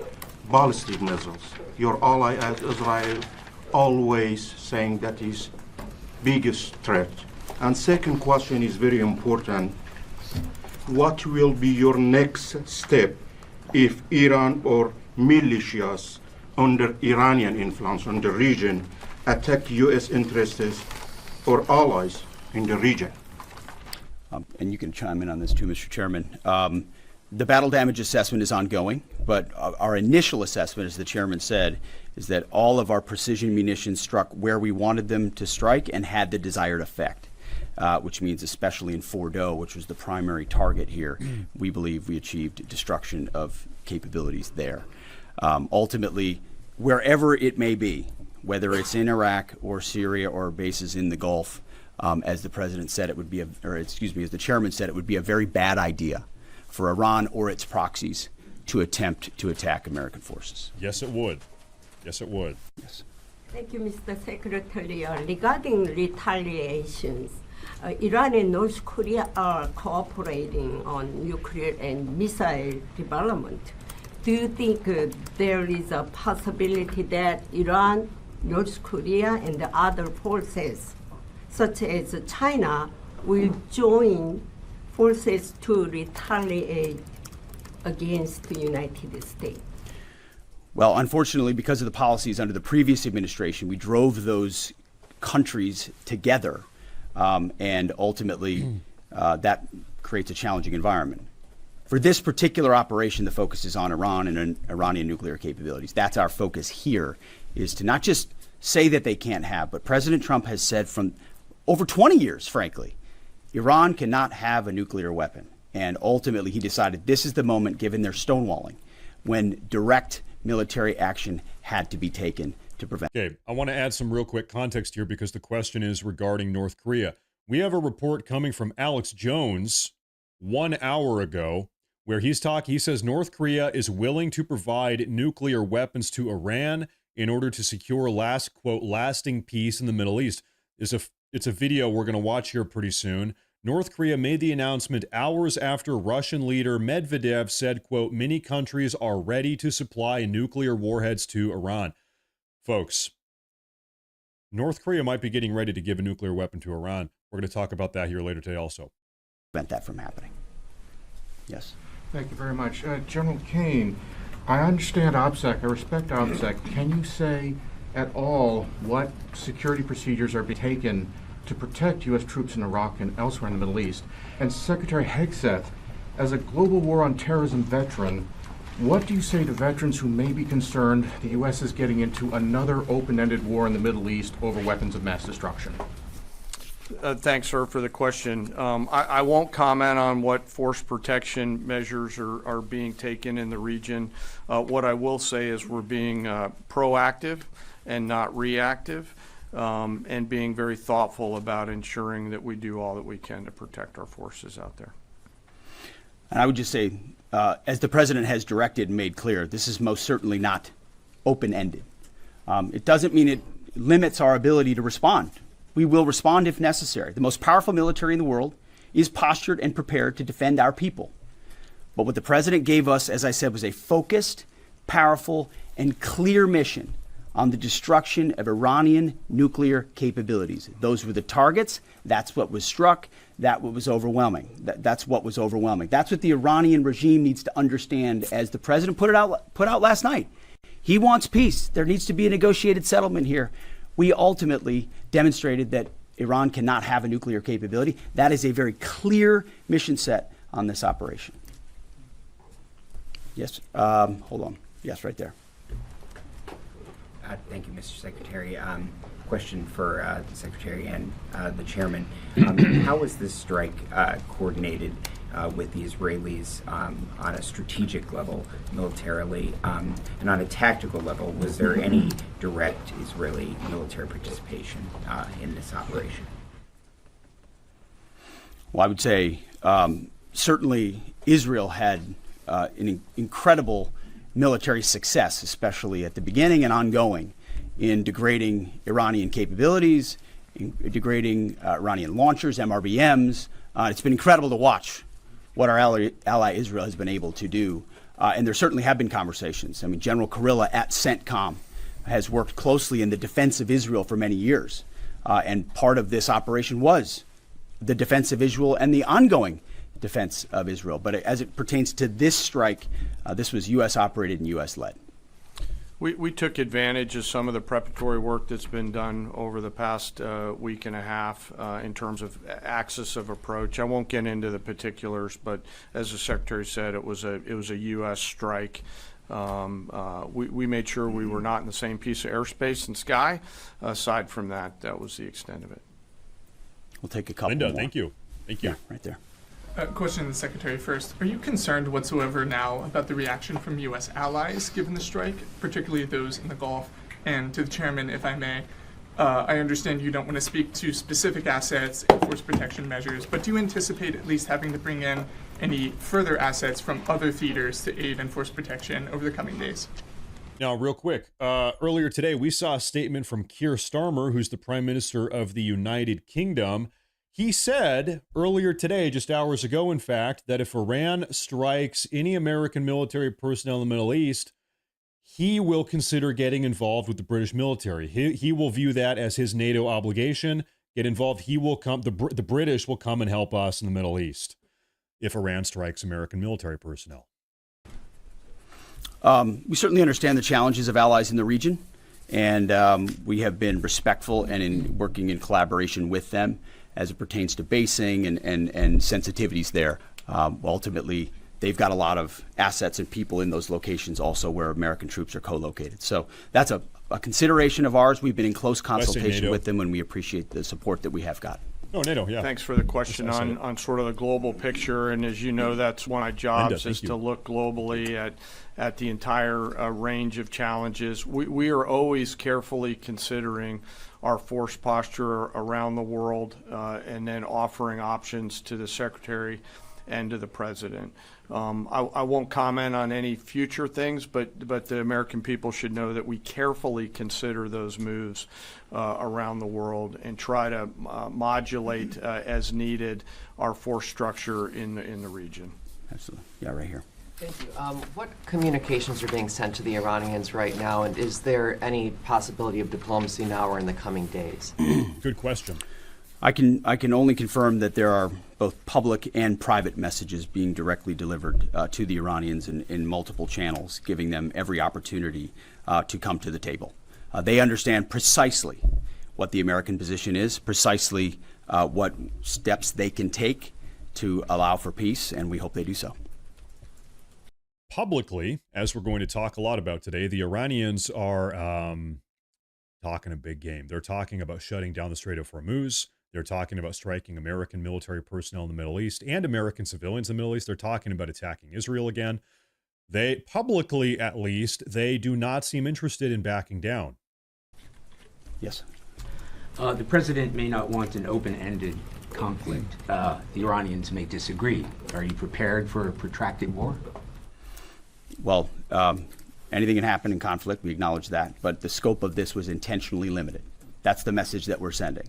ballistic missiles? Your ally Israel always saying that is biggest threat. And second question is very important. What will be your next step if Iran or militias under Iranian influence in the region attack U.S. interests or allies in the region? And you can chime in on this too, Mr. Chairman. The battle damage assessment is ongoing, but our initial assessment, as the chairman said, is that all of our precision munitions struck where we wanted them to strike and had the desired effect. Which means especially in Fordow, which was the primary target here, we believe we achieved destruction of capabilities there. Ultimately, wherever it may be, whether it's in Iraq or Syria or bases in the Gulf, as the president said, as the chairman said, it would be a very bad idea for Iran or its proxies to attempt to attack American forces. Yes, it would. Yes, it would. Yes. Thank you, Mr. Secretary. Regarding retaliations, Iran and North Korea are cooperating on nuclear and missile development. Do you think there is a possibility that Iran, North Korea, and the other forces, such as China, will join forces to retaliate against the United States? Well, unfortunately, because of the policies under the previous administration, we drove those countries together. And ultimately, that creates a challenging environment. For this particular operation, the focus is on Iran and Iranian nuclear capabilities. That's our focus here, is to not just say that they can't have, but President Trump has said from over 20 years, frankly, Iran cannot have a nuclear weapon. And ultimately, he decided this is the moment, given their stonewalling, when direct military action had to be taken to prevent. Okay, I want to add some real quick context here because the question is regarding North Korea. We have a report coming from Alex Jones 1 hour ago where he says North Korea is willing to provide nuclear weapons to Iran in order to secure lasting peace in the Middle East. It's a video we're going to watch here pretty soon. North Korea made the announcement hours after Russian leader Medvedev said, quote, many countries are ready to supply nuclear warheads to Iran. Folks, North Korea might be getting ready to give a nuclear weapon to Iran. We're going to talk about that here later today also. Prevent that from happening. Yes. Thank you very much. General Kane, I understand OPSEC, I respect OPSEC. Can you say at all what security procedures are being taken to protect U.S. troops in Iraq and elsewhere in the Middle East? And Secretary Hegseth, as a global war on terrorism veteran, what do you say to veterans who may be concerned the U.S. is getting into another open-ended war in the Middle East over weapons of mass destruction? Thanks, sir, for the question. I won't comment on what force protection measures are being taken in the region. What I will say is we're being proactive and not reactive, and being very thoughtful about ensuring that we do all that we can to protect our forces out there. And I would just say, as the president has directed and made clear, this is most certainly not open-ended. It doesn't mean it limits our ability to respond. We will respond if necessary. The most powerful military in the world is postured and prepared to defend our people. But what the president gave us, as I said, was a focused, powerful, and clear mission on the destruction of Iranian nuclear capabilities. Those were the targets. That's what was struck. That's what was overwhelming. That's what was overwhelming. That's what the Iranian regime needs to understand, as the president put out last night. He wants peace. There needs to be a negotiated settlement here. We ultimately demonstrated that Iran cannot have a nuclear capability. That is a very clear mission set on this operation. Yes, hold on. Yes, right there. Thank you, Mr. Secretary. Question for the Secretary and the Chairman. How was this strike coordinated with the Israelis on a strategic level, militarily, and on a tactical level? Was there any direct Israeli military participation in this operation? Well, I would say certainly Israel had an incredible military success, especially at the beginning and ongoing, in degrading Iranian capabilities, in degrading Iranian launchers, MRBMs. It's been incredible to watch what our ally Israel has been able to do. And there certainly have been conversations. I mean, General Kurilla at CENTCOM has worked closely in the defense of Israel for many years. And part of this operation was the defense of Israel and the ongoing defense of Israel. But as it pertains to this strike, this was U.S. operated and U.S. led. We took advantage of some of the preparatory work that's been done over the past week and a half in terms of axis of approach. I won't get into the particulars, but as the Secretary said, it was a U.S. strike. We made sure we were not in the same piece of airspace and sky. Aside from that, that was the extent of it. We'll take a couple Linda, more. thank you. Thank you. Yeah, right there. Question to the Secretary first. Are you concerned whatsoever now about the reaction from U.S. allies given the strike, particularly those in the Gulf? And to the Chairman, if I may, I understand you don't want to speak to specific assets and force protection measures, but do you anticipate at least having to bring in any further assets from other theaters to aid in force protection over the coming days? Now, real quick, earlier today, we saw a statement from Keir Starmer, who's the Prime Minister of the United Kingdom. He said earlier today, just hours ago, in fact, that if Iran strikes any American military personnel in the Middle East, he will consider getting involved with the British military. He will view that as his NATO obligation. Get involved. He will come. The British will come and help us in the Middle East if Iran strikes American military personnel. We certainly understand the challenges of allies in the region, and we have been respectful and in working in collaboration with them as it pertains to basing and sensitivities there. Ultimately, they've got a lot of assets and people in those locations also where American troops are co-located. So that's a consideration of ours. We've been in close consultation with them, and we appreciate the support that we have got. Oh, NATO, yeah. Thanks for the question on sort of the global picture. And as you know, that's one of my jobs is to look globally at the entire range of challenges. We are always carefully considering our force posture around the world and then offering options to the Secretary and to the President. I won't comment on any future things, but the American people should know that we carefully consider those moves around the world and try to modulate as needed our force structure in the region. Absolutely. Yeah, right here. Thank you. What communications are being sent to the Iranians right now, and is there any possibility of diplomacy now or in the coming days? Good question. I can only confirm that there are both public and private messages being directly delivered to the Iranians in multiple channels, giving them every opportunity to come to the table. They understand precisely what the American position is, precisely what steps they can take to allow for peace, and we hope they do so. Publicly, as we're going to talk a lot about today, the Iranians are talking a big game. They're talking about shutting down the Strait of Hormuz. They're talking about striking American military personnel in the Middle East and American civilians in the Middle East. They're talking about attacking Israel again. They, publicly at least, they do not seem interested in backing down. Yes. The president may not want an open-ended conflict. The Iranians may disagree. Are you prepared for a protracted war? Well, anything can happen in conflict. We acknowledge that. But the scope of this was intentionally limited. That's the message that we're sending.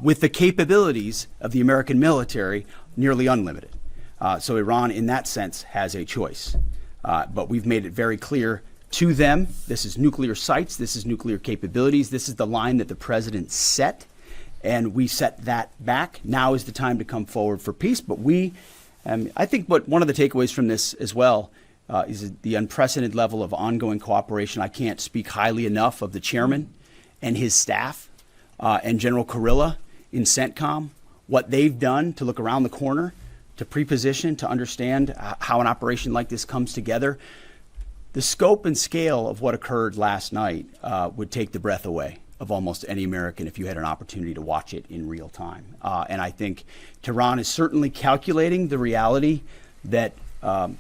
With the capabilities of the American military nearly unlimited. So Iran, in that sense, has a choice. But we've made it very clear to them, this is nuclear sites, this is nuclear capabilities, this is the line that the president set, and we set that back. Now is the time to come forward for peace. But I think one of the takeaways from this as well is the unprecedented level of ongoing cooperation. I can't speak highly enough of the chairman and his staff and General Kurilla in CENTCOM, what they've done to look around the corner, to pre-position, to understand how an operation like this comes together. The scope and scale of what occurred last night would take the breath away of almost any American if you had an opportunity to watch it in real time. And I think Tehran is certainly calculating the reality that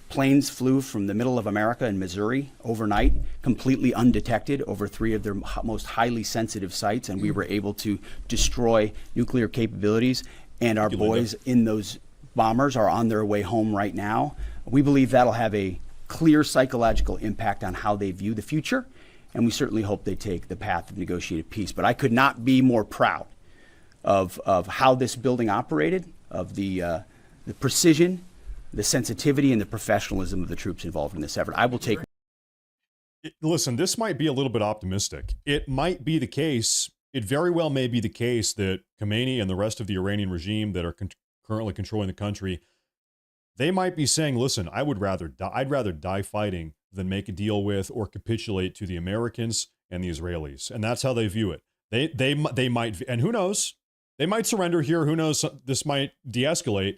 planes flew from the middle of America in Missouri overnight, completely undetected over 3 of their most highly sensitive sites, and we were able to destroy nuclear capabilities. And our boys in those bombers are on their way home right now. We believe that'll have a clear psychological impact on how they view the future, and we certainly hope they take the path of negotiated peace. But I could not be more proud of how this building operated, of the precision, the sensitivity, and the professionalism of the troops involved in this effort. I will take. Listen, this might be a little bit optimistic. It might be the case. It very well may be the case that Khomeini and the rest of the Iranian regime that are currently controlling the country, they might be saying, listen, I'd rather die fighting than make a deal with or capitulate to the Americans and the Israelis. And that's how they view it. They might, and who knows, they might surrender here. Who knows, this might de-escalate.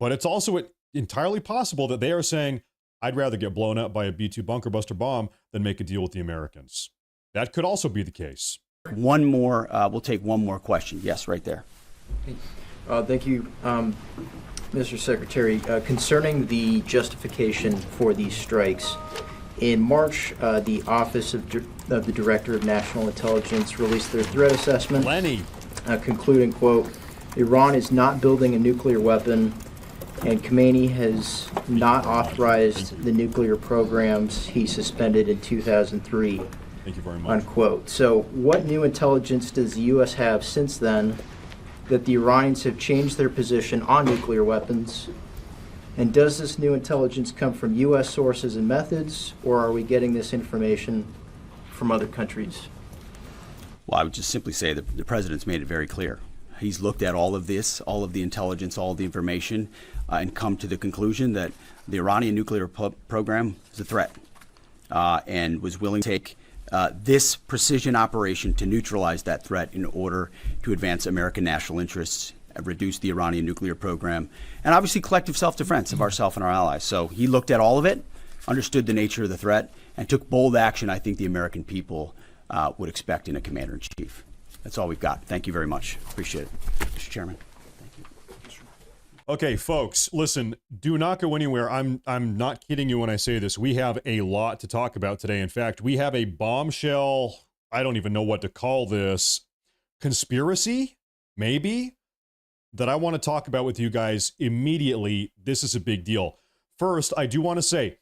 But it's also entirely possible that they are saying, I'd rather get blown up by a B-2 bunker buster bomb than make a deal with the Americans. That could also be the case. One more, we'll take one more question. Yes, right there. Thank you, Mr. Secretary. Concerning the justification for these strikes, in March, the Office of the Director of National Intelligence released their threat assessment, concluding, quote, Iran is not building a nuclear weapon, and Khomeini has not authorized the nuclear programs he suspended in 2003. Thank you very much. Unquote. So what new intelligence does the U.S. have since then that the Iranians have changed their position on nuclear weapons? And does this new intelligence come from U.S. sources and methods, or are we getting this information from other countries? Well, I would just simply say that the president's made it very clear. He's looked at all of this, all of the intelligence, all of the information, and come to the conclusion that the Iranian nuclear program is a threat, and was willing to take this precision operation to neutralize that threat in order to advance American national interests, reduce the Iranian nuclear program, and obviously collective self-defense of ourselves and our allies. So he looked at all of it, understood the nature of the threat, and took bold action I think the American people would expect in a commander-in-chief. That's all we've got. Thank you very much. Appreciate it, Mr. Chairman. Okay, folks, listen, do not go anywhere. I'm not kidding you when I say this. We have a lot to talk about today. In fact, we have a bombshell, I don't even know what to call this, conspiracy, maybe, that I want to talk about with you guys immediately. This is a big deal. First, I do want to say,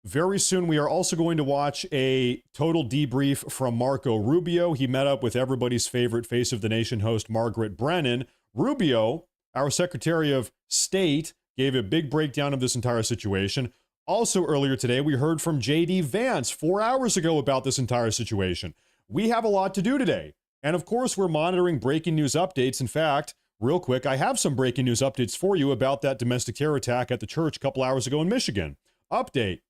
very soon we are also going to watch a total debrief from Marco Rubio. He met up with everybody's favorite Face of the Nation host, Margaret Brennan. Rubio, our Secretary of State, gave a big breakdown of this entire situation. Also earlier today, we heard from J.D. Vance 4 hours ago about this entire situation. We have a lot to do today. And of course, we're monitoring breaking news updates. In fact, real quick, I have some breaking news updates for you about that domestic terror attack at the church a couple hours ago in Michigan. Update.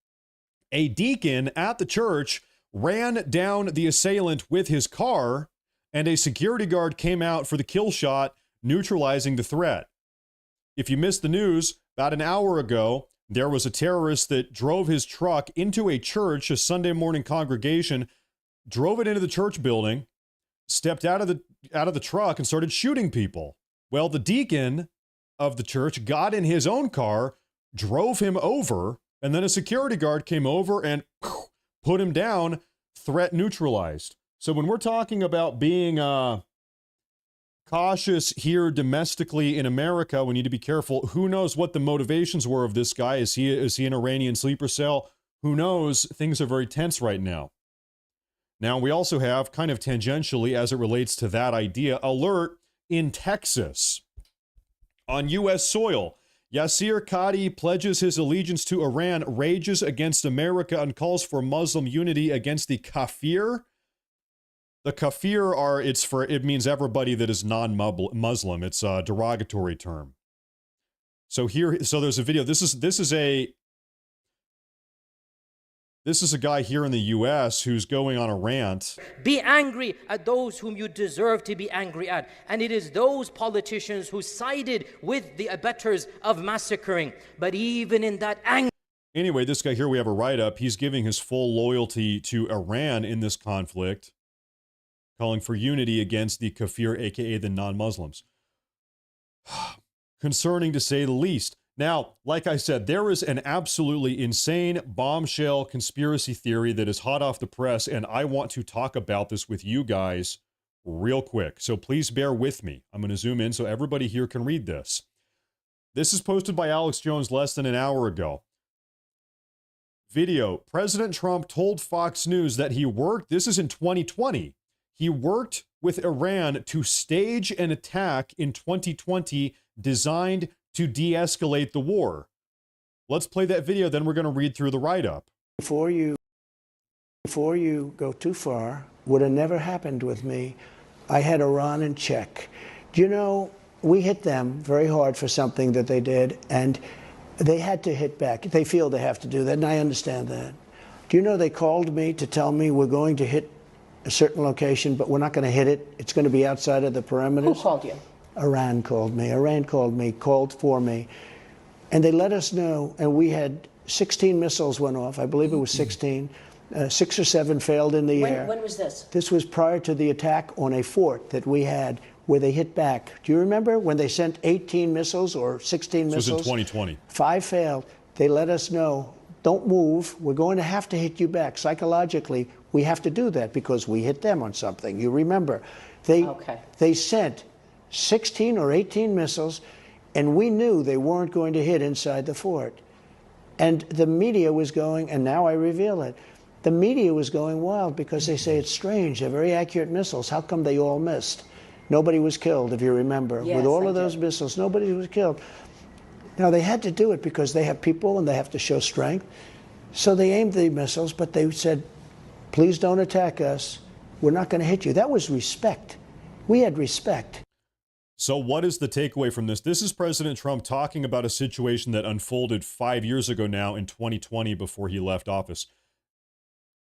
A deacon at the church ran down the assailant with his car, and a security guard came out for the kill shot, neutralizing the threat. If you missed the news, about an hour ago, there was a terrorist that drove his truck into a church, a Sunday morning congregation, drove it into the church building, stepped out of the truck and started shooting people. Well, the deacon of the church got in his own car, drove him over, and then a security guard came over and put him down, threat neutralized. So when we're talking about being cautious here domestically in America, we need to be careful. Who knows what the motivations were of this guy? Is he an Iranian sleeper cell? Who knows? Things are very tense right now. Now, we also have, kind of tangentially as it relates to that idea, alert in Texas. On U.S. soil, Yasir Qadi pledges his allegiance to Iran, rages against America, and calls for Muslim unity against the kafir. The kafir it means everybody that is non-Muslim. It's a derogatory term. So there's a video. This is a guy here in the U.S. who's going on a rant. Be angry at those whom you deserve to be angry at. And it is those politicians who sided with the abettors of massacring. But even in that anger. Anyway, this guy here, we have a write-up. He's giving his full loyalty to Iran in this conflict, calling for unity against the kafir, a.k.a. the non-Muslims. Concerning to say the least. Now, like I said, there is an absolutely insane bombshell conspiracy theory that is hot off the press, and I want to talk about this with you guys real quick. So please bear with me. I'm going to zoom in so everybody here can read this. This is posted by Alex Jones less than an hour ago. Video. President Trump told Fox News that he worked, this is in 2020, he worked with Iran to stage an attack in 2020 designed to de-escalate the war. Let's play that video, then we're going to read through the write-up. Before you go too far, would have never happened with me. I had Iran in check. Do you know, we hit them very hard for something that they did, and they had to hit back. They feel they have to do that, and I understand that. Do you know they called me to tell me we're going to hit a certain location, but we're not going to hit it. It's going to be outside of the perimeters. Who called you? Iran called me, called for me. And they let us know, and we had 16 missiles went off. I believe it was 16. 6 or 7 failed in the air. When was this? This was prior to the attack on a fort that we had where they hit back. Do you remember when they sent 18 missiles or 16 missiles? This was in 2020. 5 failed. They let us know, don't move. We're going to have to hit you back. Psychologically, we have to do that because we hit them on something. You remember. They sent 16 or 18 missiles, and we knew they weren't going to hit inside the fort. And the media was going, and now I reveal it, the media was going wild because they say it's strange. They're very accurate missiles. How come they all missed? Nobody was killed, if you remember. Yes, with all of those missiles, nobody was killed. Now, they had to do it because they have people and they have to show strength. So they aimed the missiles, but they said, please don't attack us. We're not going to hit you. That was respect. We had respect. So what is the takeaway from this? This is President Trump talking about a situation that unfolded 5 years ago now in 2020 before he left office.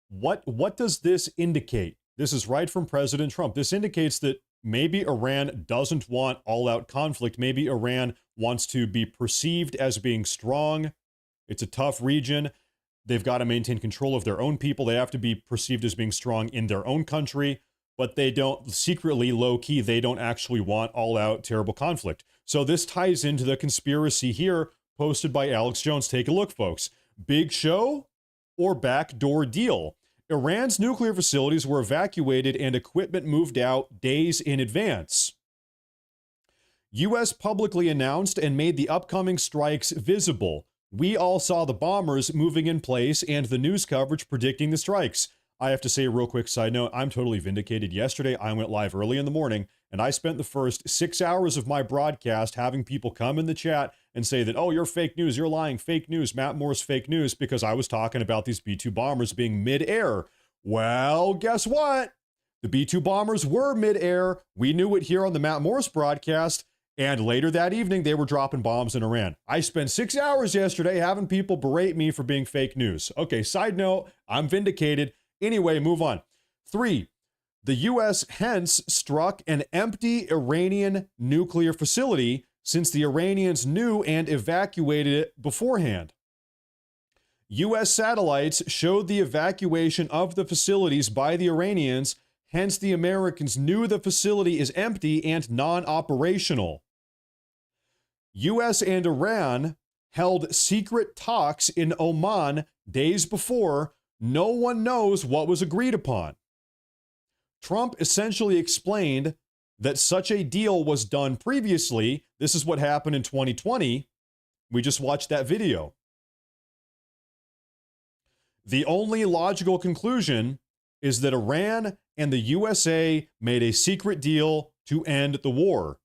What does this indicate? This is right from President Trump. This indicates that maybe Iran doesn't want all-out conflict. Maybe Iran wants to be perceived as being strong. It's a tough region. They've got to maintain control of their own people. They have to be perceived as being strong in their own country. but they don't, secretly, low-key, they don't actually want all-out terrible conflict. So this ties into the conspiracy here posted by Alex Jones. Take a look, folks. Big show or backdoor deal? Iran's nuclear facilities were evacuated and equipment moved out days in advance. U.S. publicly announced and made the upcoming strikes visible. We all saw the bombers moving in place and the news coverage predicting the strikes. I have to say a real quick side note, I'm totally vindicated. Yesterday, I went live early in the morning, and I spent the first 6 hours of my broadcast having people come in the chat and say that, oh, you're fake news, you're lying, fake news, Matt Moore's fake news, because I was talking about these B-2 bombers being mid-air. Well, guess what? The B-2 bombers were mid-air. We knew it here on the Matt Morris broadcast, and later that evening, they were dropping bombs in Iran. I spent 6 hours yesterday having people berate me for being fake news. Okay, side note, I'm vindicated. Anyway, move on. 3, the U.S. hence struck an empty Iranian nuclear facility since the Iranians knew and evacuated it beforehand. U.S. satellites showed the evacuation of the facilities by the Iranians, hence the Americans knew the facility is empty and non-operational. U.S. and Iran held secret talks in Oman days before. No one knows what was agreed upon. Trump essentially explained that such a deal was done previously. This is what happened in 2020. We just watched that video. The only logical conclusion is that Iran and the USA made a secret deal to end the war.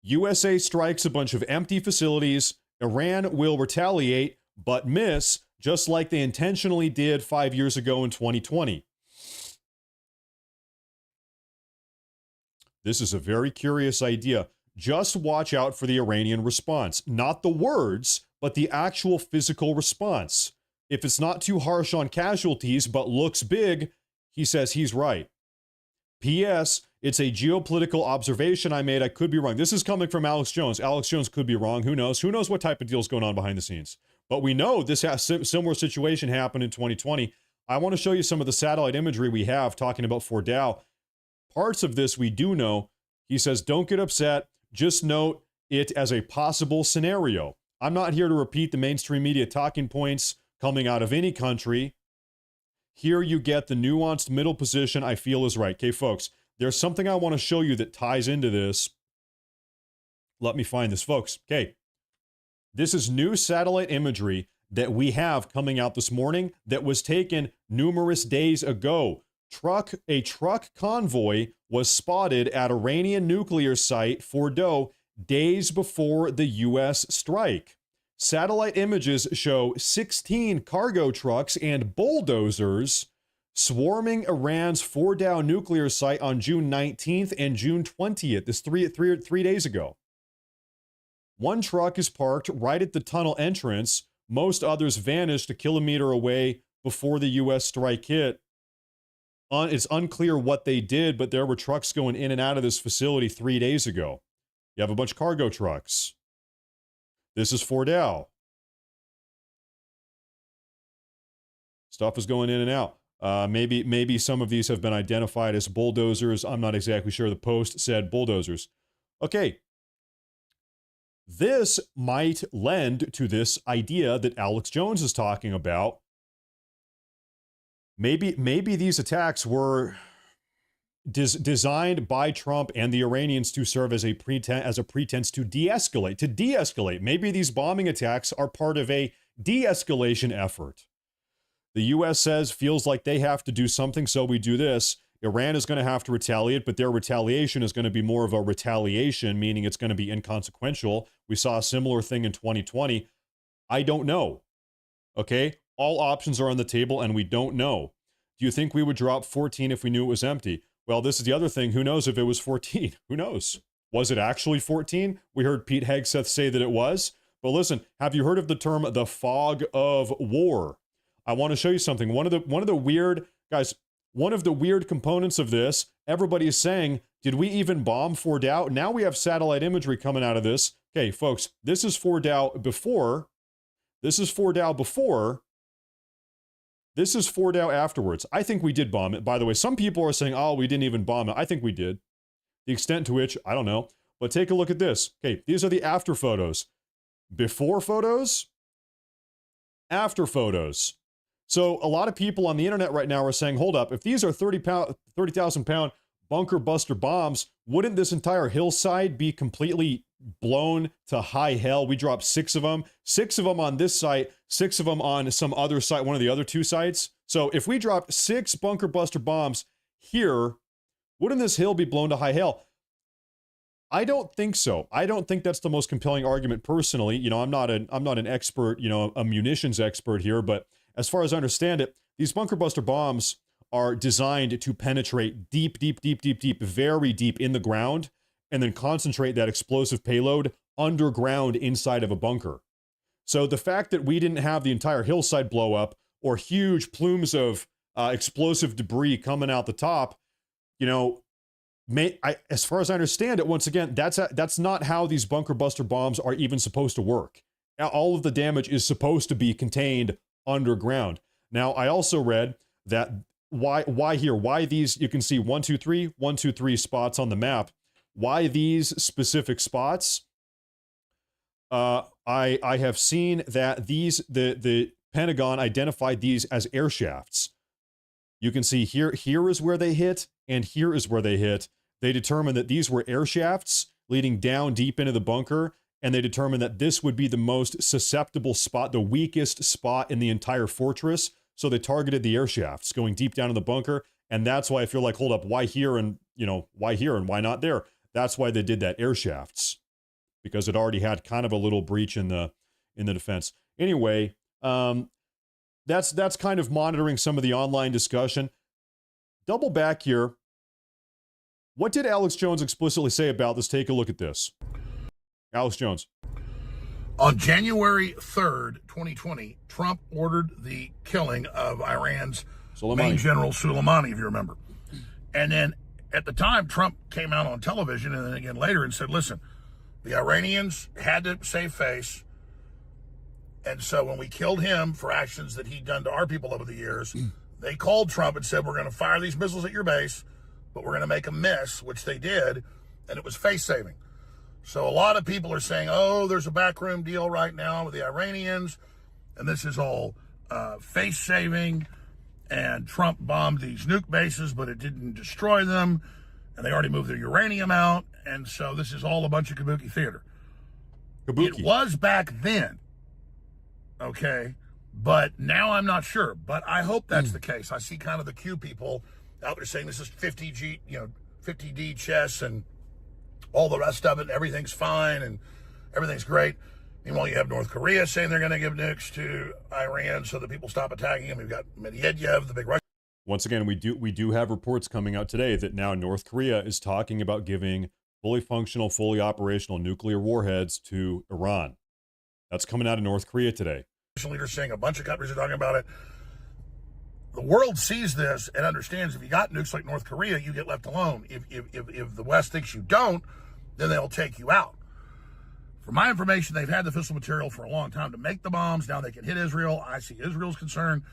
USA strikes a bunch of empty facilities. Iran will retaliate, but miss, just like they intentionally did 5 years ago in 2020. This is a very curious idea. Just watch out for the Iranian response. Not the words, but the actual physical response. If it's not too harsh on casualties, but looks big, he says he's right. P.S. It's a geopolitical observation I made. I could be wrong. This is coming from Alex Jones. Alex Jones could be wrong. Who knows? Who knows what type of deal is going on behind the scenes? But we know this similar situation happened in 2020. I want to show you some of the satellite imagery we have talking about Fordow. Parts of this we do know. He says, don't get upset. Just note it as a possible scenario. I'm not here to repeat the mainstream media talking points coming out of any country. Here you get the nuanced middle position I feel is right. Okay, folks, there's something I want to show you that ties into this. Let me find this, folks. Okay. This is new satellite imagery that we have coming out this morning that was taken numerous days ago. A truck convoy was spotted at Iranian nuclear site Fordow days before the U.S. strike. Satellite images show 16 cargo trucks and bulldozers swarming Iran's Fordow nuclear site on June 19th and June 20th. This three days ago. One truck is parked right at the tunnel entrance. Most others vanished a kilometer away before the U.S. strike hit. It's unclear what they did, but there were trucks going in and out of this facility 3 days ago. You have a bunch of cargo trucks. This is Fordow. Stuff is going in and out. Maybe some of these have been identified as bulldozers. I'm not exactly sure. The Post said bulldozers. Okay. This might lend to this idea that Alex Jones is talking about. Maybe these attacks were designed by Trump and the Iranians to serve as a pretense to de-escalate. Maybe these bombing attacks are part of a de-escalation effort. The U.S. feels like they have to do something, so we do this. Iran is going to have to retaliate, but their retaliation is going to be more of a retaliation, meaning it's going to be inconsequential. We saw a similar thing in 2020. I don't know. Okay? All options are on the table, and we don't know. Do you think we would drop 14 if we knew it was empty? Well, this is the other thing. Who knows if it was 14? Who knows? Was it actually 14? We heard Pete Hegseth say that it was. But listen, have you heard of the term the fog of war? I want to show you something. One of the weird components of this, everybody is saying, did we even bomb Fordow? Now we have satellite imagery coming out of this. Okay, folks, this is Fordow before. This is Fordow before. This is 4 days afterwards. I think we did bomb it. By the way, some people are saying, oh, we didn't even bomb it. I think we did. The extent to which, I don't know. But take a look at this. Okay, these are the after photos. Before photos, after photos. So a lot of people on the internet right now are saying, hold up, if these are 30,000 pound bunker buster bombs, wouldn't this entire hillside be completely blown to high hell? We dropped 6 of them. 6 of them on this site, 6 of them on some other site, one of the other 2 sites. So if we dropped 6 bunker buster bombs here, wouldn't this hill be blown to high hell? I don't think so. I don't think that's the most compelling argument personally. You know, I'm not an expert, you know, a munitions expert here, but as far as I understand it, these bunker buster bombs are designed to penetrate deep, very deep in the ground, and then concentrate that explosive payload underground inside of a bunker. So the fact that we didn't have the entire hillside blow up or huge plumes of explosive debris coming out the top, you know, as far as I understand it, once again, that's not how these bunker buster bombs are even supposed to work. All of the damage is supposed to be contained underground. Now, I also read that why these, you can see 1, 2, 3 spots on the map. Why these specific spots? I have seen that the Pentagon identified these as air shafts. You can see here is where they hit, and here is where they hit. They determined that these were air shafts leading down deep into the bunker, and they determined that this would be the most susceptible spot, the weakest spot in the entire fortress. So they targeted the air shafts going deep down in the bunker, and that's why if you're like, hold up, why here and why not there? That's why they did that, air shafts, because it already had kind of a little breach in the defense. Anyway, that's kind of monitoring some of the online discussion. Double back here. What did Alex Jones explicitly say about this? Take a look at this. Alex Jones. On January 3rd, 2020, Trump ordered the killing of Iran's main general Soleimani, if you remember. And then at the time, Trump came out on television and then again later and said, listen, the Iranians had to save face. And so when we killed him for actions that he'd done to our people over the years, they called Trump and said, we're going to fire these missiles at your base, but we're going to make a miss, which they did, and it was face-saving. So a lot of people are saying, oh, there's a backroom deal right now with the Iranians, and this is all face-saving, and Trump bombed these nuke bases, but it didn't destroy them, and they already moved their uranium out, and so this is all a bunch of kabuki theater. Kabuki. It was back then, okay, but now I'm not sure, but I hope that's the case. I see kind of the Q people out there saying this is 50D chess and all the rest of it, and everything's fine and everything's great. Meanwhile, you have North Korea saying they're going to give nukes to Iran so that people stop attacking them. We've got Medvedev, the big Russian. Once again, we do have reports coming out today that now North Korea is talking about giving fully functional, fully operational nuclear warheads to Iran. That's coming out of North Korea today. Leaders saying a bunch of countries are talking about it. The world sees this and understands if you got nukes like North Korea, you get left alone. If the West thinks you don't, then they'll take you out. From my information, they've had the fissile material for a long time to make the bombs. Now they can hit Israel. I see Israel's concern.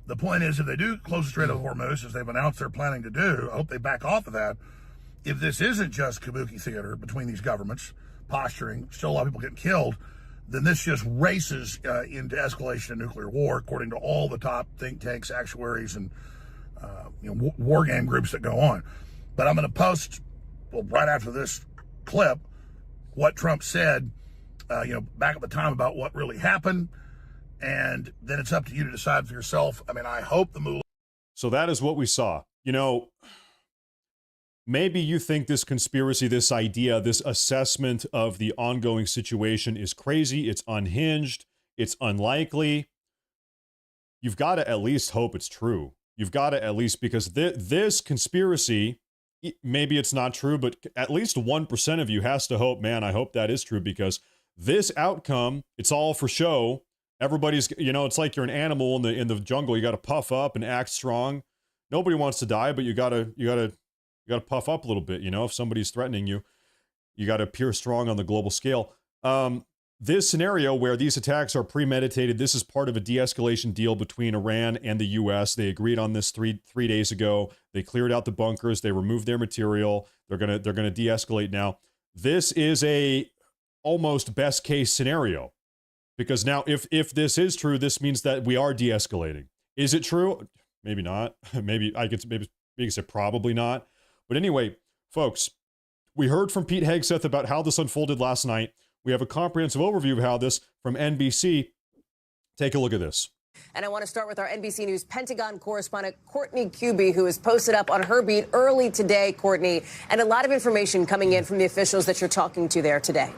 The point is, if they do close the Strait of Hormuz, as they've announced they're planning to do, I hope they back off of that. If this isn't just kabuki theater between these governments, posturing, still a lot of people getting killed, then this just races into escalation of nuclear war, according to all the top think tanks, actuaries, and war game groups that go on. But I'm going to post, right after this clip, what Trump said, back at the time about what really happened, and then it's up to you to decide for yourself. I mean, I hope the move. So that is what we saw. Maybe you think this conspiracy, this idea, this assessment of the ongoing situation is crazy, it's unhinged, it's unlikely. You've got to at least hope it's true. You've got to at least, because this conspiracy, maybe it's not true, but at least 1% of you has to hope, man, I hope that is true, because this outcome, it's all for show. Everybody's, it's like you're an animal in the jungle. You got to puff up and act strong. Nobody wants to die, but you got to puff up a little bit, if somebody's threatening you, you got to appear strong on the global scale. this scenario where these attacks are premeditated, this is part of a de-escalation deal between Iran and the U.S. They agreed on this three days ago. They cleared out the bunkers. They removed their material. They're gonna de-escalate now. This is a almost best case scenario, because now if this is true, this means that we are de-escalating. Is it true? Maybe not. maybe I could say probably not. But anyway, folks, we heard from Pete Hegseth about how this unfolded last night. We have a comprehensive overview of how this from NBC. Take a look at this. And I want to start with our NBC News Pentagon correspondent, Courtney Kuby, who has posted up on her beat early today, Courtney, and a lot of information coming in from the officials that you're talking to there today.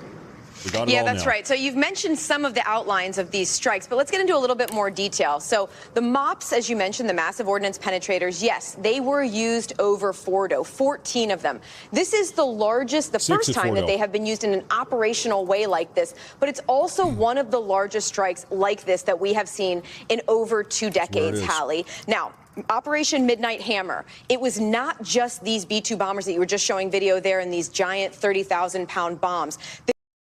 Yeah, that's right. So you've mentioned some of the outlines of these strikes, but let's get into a little bit more detail. So the MOPS, as you mentioned, the massive ordnance penetrators, yes, they were used over Fordo, 14 of them. This is the largest, the first time that they have been used in an operational way like this, but it's also one of the largest strikes like this that we have seen in over 2 decades, Hallie. Now, Operation Midnight Hammer, it was not just these B-2 bombers that you were just showing video there and these giant 30,000-pound bombs.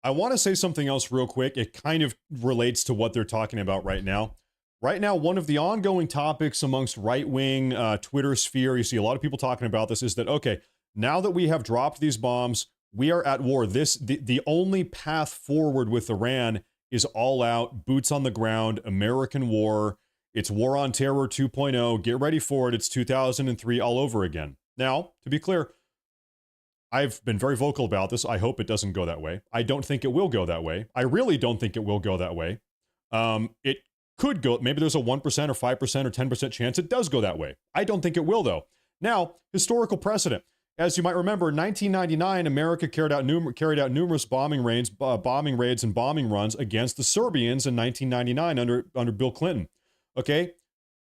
I want to say something else real quick. It kind of relates to what they're talking about right now. Right now, one of the ongoing topics amongst right-wing Twitter sphere, you see a lot of people talking about this, is that, okay, now that we have dropped these bombs, we are at war. The only path forward with Iran is all out, boots on the ground, American war. It's War on Terror 2.0. Get ready for it. It's 2003 all over again. Now, to be clear, I've been very vocal about this. I hope it doesn't go that way. I don't think it will go that way. I really don't think it will go that way. It could go, maybe there's a 1% or 5% or 10% chance it does go that way. I don't think it will, though. Now, historical precedent. As you might remember, in 1999, America carried out numerous bombing raids and bombing runs against the Serbians in 1999 under Bill Clinton. Okay?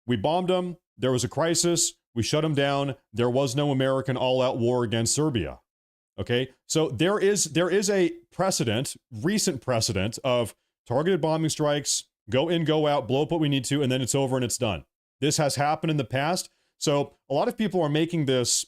We bombed them. There was a crisis. We shut them down. There was no American all-out war against Serbia. Okay, so there is a precedent, recent precedent of targeted bombing strikes, go in, go out, blow up what we need to, and then it's over and it's done. This has happened in the past. So a lot of people are making this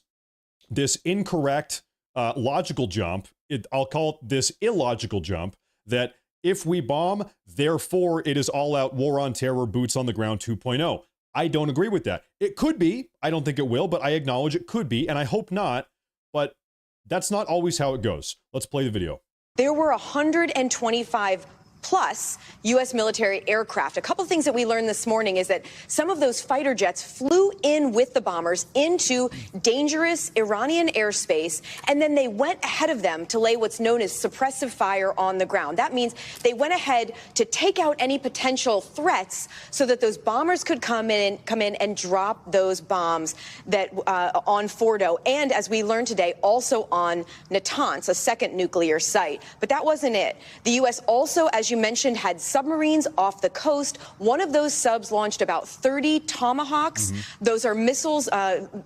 incorrect logical jump. I'll call it this illogical jump, that if we bomb, therefore it is all-out war on terror, boots on the ground 2.0. I don't agree with that. It could be. I don't think it will, but I acknowledge it could be, and I hope not. But that's not always how it goes. Let's play the video. There were 125 plus U.S. military aircraft. A couple of things that we learned this morning is that some of those fighter jets flew in with the bombers into dangerous Iranian airspace, and then they went ahead of them to lay what's known as suppressive fire on the ground. That means they went ahead to take out any potential threats so that those bombers could come in and drop those bombs that on Fordo, and as we learned today, also on Natanz, a second nuclear site. But that wasn't it. The U.S. also, as you mentioned, had submarines off the coast. One of those subs launched about 30 Tomahawks. Those are missiles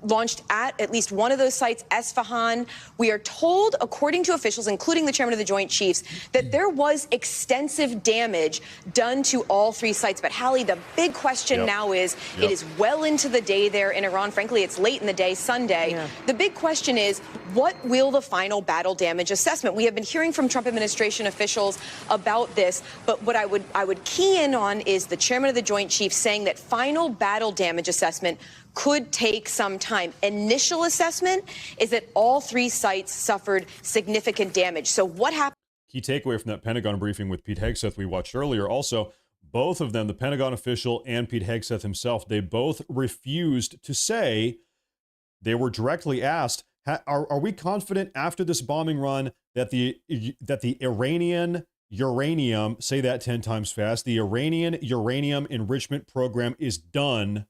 launched at least one of those sites, Esfahan. We are told, according to officials, including the chairman of the Joint Chiefs, that there was extensive damage done to all 3 sites. But, Hallie, the big question now is, it is well into the day there in Iran. Frankly, it's late in the day, Sunday. The big question is, what will the final battle damage assessment? We have been hearing from Trump administration officials about this. But what I would key in on is the chairman of the Joint Chiefs saying that final battle damage assessment could take some time. Initial assessment is that all 3 sites suffered significant damage. So what happened? Key takeaway from that Pentagon briefing with Pete Hegseth we watched earlier. Also, both of them, the Pentagon official and Pete Hegseth himself, they both refused to say. They were directly asked, are we confident after this bombing run that the Iranian uranium, say that 10 times fast, the Iranian uranium enrichment program is done,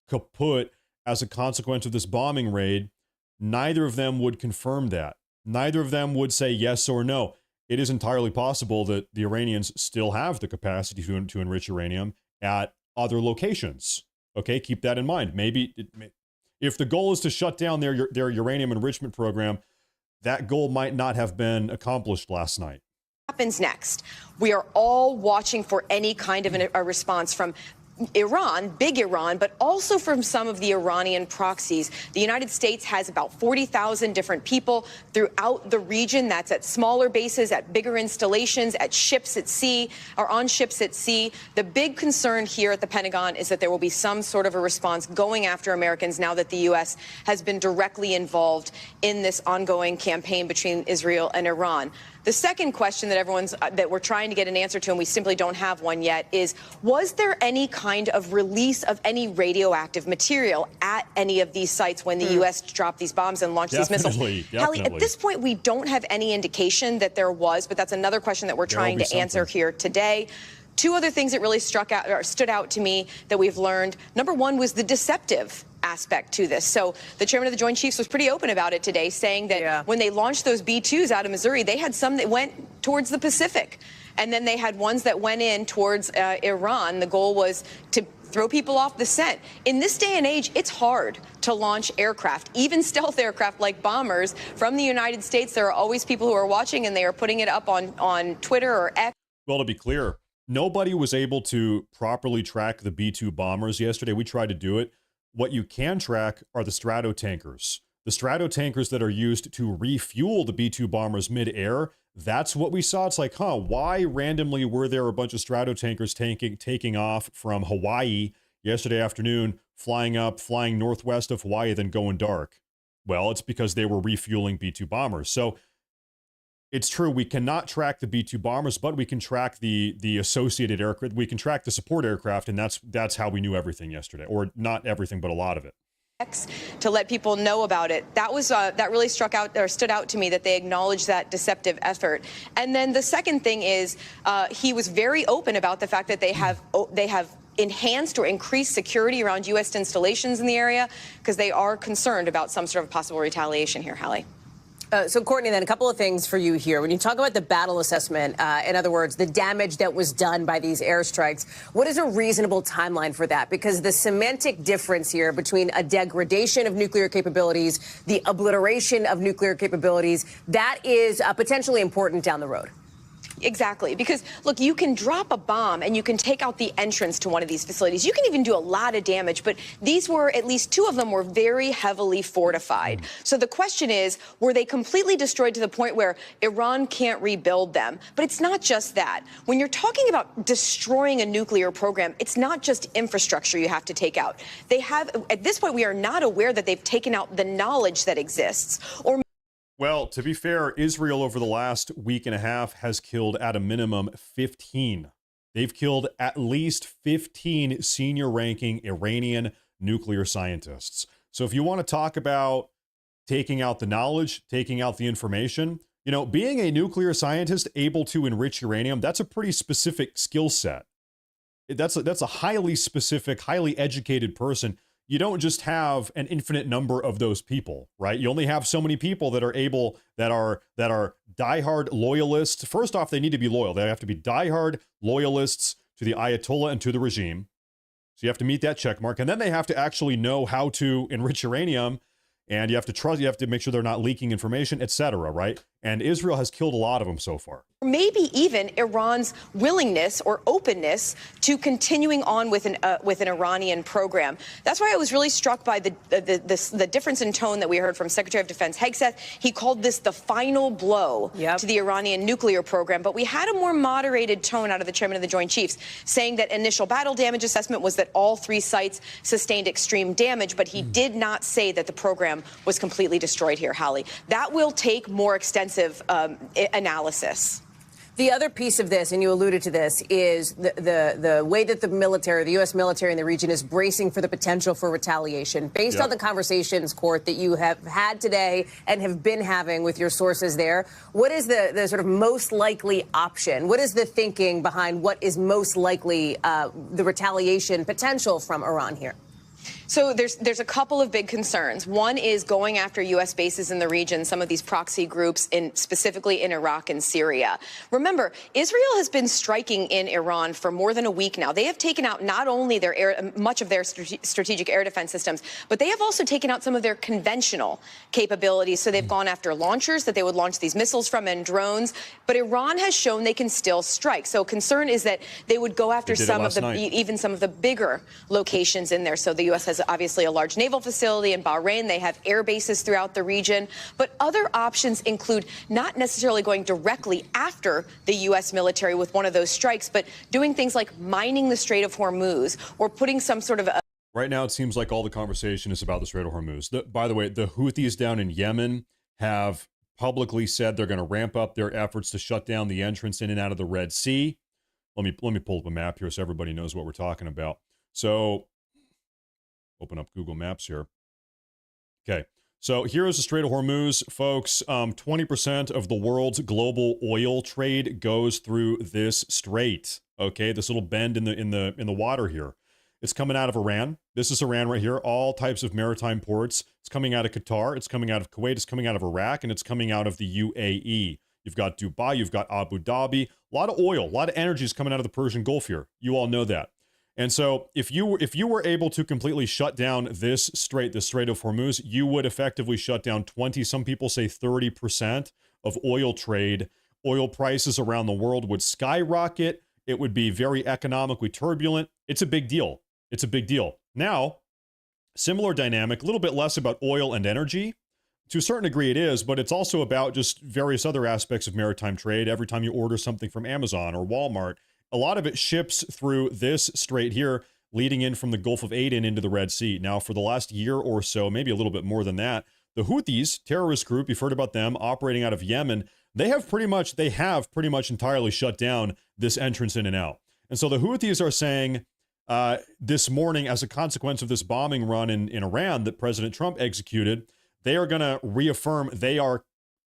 kaput, as a consequence of this bombing raid? Neither of them would confirm that. Neither of them would say yes or no. It is entirely possible that the Iranians still have the capacity to enrich uranium at other locations. Okay, keep that in mind. If the goal is to shut down their uranium enrichment program, that goal might not have been accomplished last night. Happens next? We are all watching for any kind of a response from Iran, big Iran, but also from some of the Iranian proxies. The United States has about 40,000 different people throughout the region. That's at smaller bases, at bigger installations, at ships at sea, or on ships at sea. The big concern here at the Pentagon is that there will be some sort of a response going after Americans now that the U.S. has been directly involved in this ongoing campaign between Israel and Iran. The second question that we're trying to get an answer to, and we simply don't have one yet, is was there any kind of release of any radioactive material at any of these sites when the U.S. dropped these bombs and launched these missiles? Hallie, at this point, we don't have any indication that there was, but that's another question that we're trying to answer here today. Two other things that really stood out to me that we've learned. Number one was the deceptive aspect to this. So the chairman of the Joint Chiefs was pretty open about it today, saying that when they launched those B-2s out of Missouri, they had some that went towards the Pacific. And then they had ones that went in towards Iran. The goal was to throw people off the scent. In this day and age, it's hard to launch aircraft, even stealth aircraft like bombers from the United States. There are always people who are watching, and they are putting it up on Twitter or X. Well, to be clear, nobody was able to properly track the B-2 bombers yesterday. We tried to do it. What you can track are the Stratotankers. The Stratotankers that are used to refuel the B-2 bombers mid-air. That's what we saw. It's like, why randomly were there a bunch of Stratotankers taking off from Hawaii yesterday afternoon, flying northwest of Hawaii, then going dark? Well, it's because they were refueling B-2 bombers. So it's true, we cannot track the B-2 bombers, but we can track the associated aircraft. We can track the support aircraft, and that's how we knew everything yesterday, or not everything, but a lot of it. To let people know about it. That was that really stood out to me, that they acknowledged that deceptive effort. And then the second thing is he was very open about the fact that they have enhanced or increased security around U.S. installations in the area because they are concerned about some sort of possible retaliation here, Hallie. So, Courtney, then a couple of things for you here. When you talk about the battle assessment, in other words, the damage that was done by these airstrikes, what is a reasonable timeline for that? Because the semantic difference here between a degradation of nuclear capabilities, the obliteration of nuclear capabilities, that is potentially important down the road. Exactly. Because, look, you can drop a bomb and you can take out the entrance to one of these facilities. You can even do a lot of damage. But these were, at least two of them were very heavily fortified. So the question is, were they completely destroyed to the point where Iran can't rebuild them? But it's not just that. When you're talking about destroying a nuclear program, it's not just infrastructure you have to take out. They have, at this point, we are not aware that they've taken out the knowledge that exists. Well, to be fair, Israel over the last week and a half has killed at a minimum 15. They've killed at least 15 senior-ranking Iranian nuclear scientists. So if you want to talk about taking out the knowledge, taking out the information, you know, being a nuclear scientist able to enrich uranium, that's a pretty specific skill set. That's a highly specific, highly educated person. You don't just have an infinite number of those people, right? You only have so many people that are able, that are diehard loyalists. First off, they need to be loyal. They have to be diehard loyalists to the Ayatollah and to the regime. So you have to meet that check mark. And then they have to actually know how to enrich uranium. And you have to trust, you have to make sure they're not leaking information, etc., right? And Israel has killed a lot of them so far. Maybe even Iran's willingness or openness to continuing on with an Iranian program. That's why I was really struck by the difference in tone that we heard from Secretary of Defense Hegseth. He called this the final blow to the Iranian nuclear program. But we had a more moderated tone out of the chairman of the Joint Chiefs, saying that initial battle damage assessment was that all three sites sustained extreme damage, but he did not say that the program was completely destroyed here, Hallie. That will take more extensive analysis. The other piece of this, and you alluded to this, is the way that the military, the U.S. military in the region is bracing for the potential for retaliation. Based on the conversations, Court, that you have had today and have been having with your sources there, what is the sort of most likely option? What is the thinking behind what is most likely the retaliation potential from Iran here? So there's a couple of big concerns. One is going after U.S. bases in the region, some of these proxy groups, specifically in Iraq and Syria. Remember, Israel has been striking in Iran for more than a week now. They have taken out not only much of their strategic air defense systems, but they have also taken out some of their conventional capabilities. So they've gone after launchers that they would launch these missiles from and drones. But Iran has shown they can still strike. So concern is that they would go after even some of the bigger locations in there. So the U.S. has obviously a large naval facility in Bahrain. They have air bases throughout the region. But other options include not necessarily going directly after the U.S. military with one of those strikes, but doing things like mining the Strait of Hormuz or putting some sort of Right now, it seems like all the conversation is about the Strait of Hormuz. By the way, the Houthis down in Yemen have publicly said they're going to ramp up their efforts to shut down the entrance in and out of the Red Sea. Let me pull up a map here so everybody knows what we're talking about. So, open up Google Maps here. Okay, so here is the Strait of Hormuz, folks. 20% of the world's global oil trade goes through this strait. Okay, this little bend in the water here. It's coming out of Iran. This is Iran right here. All types of maritime ports. It's coming out of Qatar. It's coming out of Kuwait. It's coming out of Iraq, and it's coming out of the UAE. You've got Dubai. You've got Abu Dhabi. A lot of oil, a lot of energy is coming out of the Persian Gulf here. You all know that. And so if you were able to completely shut down this strait, the Strait of Hormuz, you would effectively shut down 20, some people say 30% of oil trade. Oil prices around the world would skyrocket. It would be very economically turbulent. It's a big deal. It's a big deal. Now, similar dynamic, a little bit less about oil and energy. To a certain degree it is, but it's also about just various other aspects of maritime trade. Every time you order something from Amazon or Walmart, a lot of it ships through this strait here, leading in from the Gulf of Aden into the Red Sea. Now, for the last year or so, maybe a little bit more than that, the Houthis, terrorist group, you've heard about them, operating out of Yemen, they have pretty much entirely shut down this entrance in and out. And so the Houthis are saying this morning, as a consequence of this bombing run in Iran that President Trump executed, they are going to reaffirm they're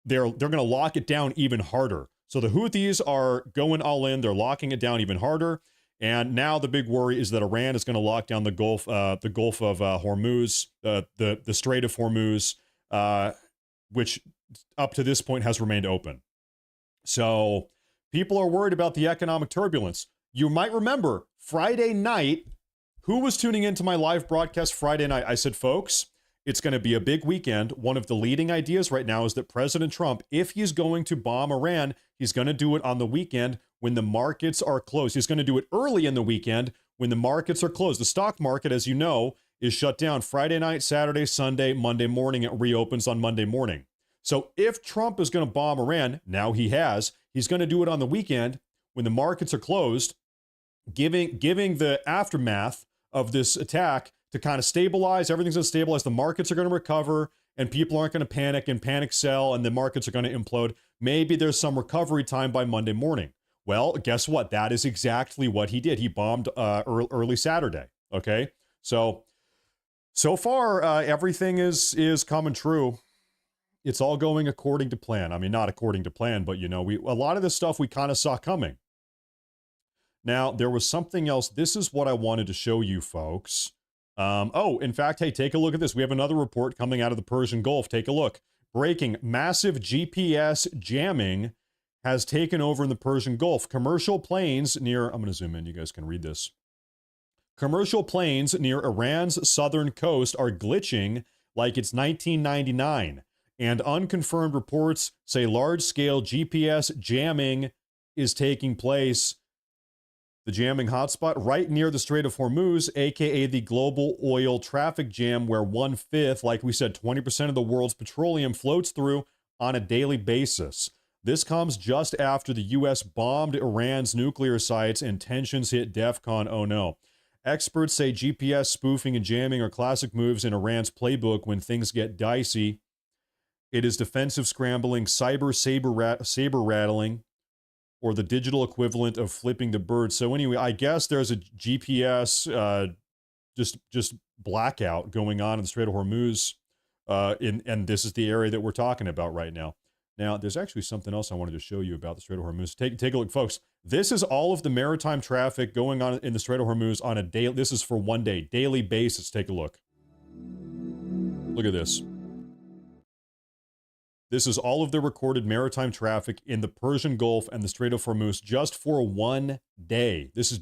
going to lock it down even harder. So the Houthis are going all in. They're locking it down even harder. And now the big worry is that Iran is going to lock down the Gulf of Hormuz, the Strait of Hormuz, which up to this point has remained open. So people are worried about the economic turbulence. You might remember Friday night, who was tuning into my live broadcast Friday night? I said, folks, it's going to be a big weekend. One of the leading ideas right now is that President Trump, if he's going to bomb Iran, he's going to do it on the weekend when the markets are closed. He's going to do it early in the weekend when the markets are closed. The stock market, as you know, is shut down Friday night, Saturday, Sunday, Monday morning. It reopens on Monday morning. So if Trump is going to bomb Iran, now he's going to do it on the weekend when the markets are closed, giving the aftermath of this attack to kind of stabilize. Everything's going to stabilize. The markets are going to recover, and people aren't going to panic sell, and the markets are going to implode. Maybe there's some recovery time by Monday morning. Well, guess what? That is exactly what he did. He bombed early Saturday. Okay, so far everything is coming true. It's all going according to plan. I mean, not according to plan, but a lot of this stuff we kind of saw coming. Now, there was something else. This is what I wanted to show you, folks. In fact, hey, take a look at this. We have another report coming out of the Persian Gulf. Take a look. Breaking: massive GPS jamming has taken over in the Persian Gulf. Commercial planes near, I'm going to zoom in, you guys can read this. Commercial planes near Iran's southern coast are glitching like it's 1999. And unconfirmed reports say large-scale GPS jamming is taking place. The jamming hotspot right near the Strait of Hormuz, aka the global oil traffic jam, where 1/5, like we said, 20% of the world's petroleum floats through on a daily basis. This comes just after the U.S. bombed Iran's nuclear sites and tensions hit DEFCON oh no. Experts say GPS spoofing and jamming are classic moves in Iran's playbook when things get dicey. It is defensive scrambling, saber rattling, or the digital equivalent of flipping the bird. So anyway, I guess there's a GPS just blackout going on in the Strait of Hormuz, and this is the area that we're talking about right now. Now, there's actually something else I wanted to show you about the Strait of Hormuz. Take a look, folks. This is all of the maritime traffic going on in the Strait of Hormuz on a daily. This is for one day, daily basis. Take a look. Look at this. This is all of the recorded maritime traffic in the Persian Gulf and the Strait of Hormuz just for one day. This is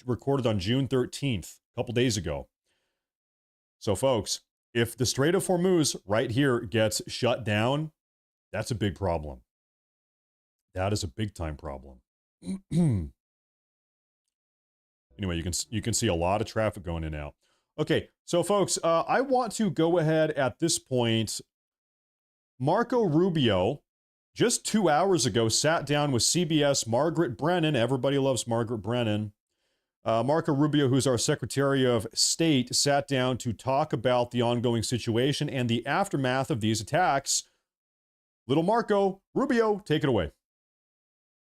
recorded on June 13th, a couple days ago. So, folks, if the Strait of Hormuz right here gets shut down, that's a big problem. That is a big-time problem. Anyway, you can see a lot of traffic going in and out. Okay, so folks, I want to go ahead at this point. Marco Rubio, just 2 hours ago, sat down with CBS Margaret Brennan. Everybody loves Margaret Brennan. Marco Rubio, who's our Secretary of State, sat down to talk about the ongoing situation and the aftermath of these attacks. Little Marco Rubio, take it away.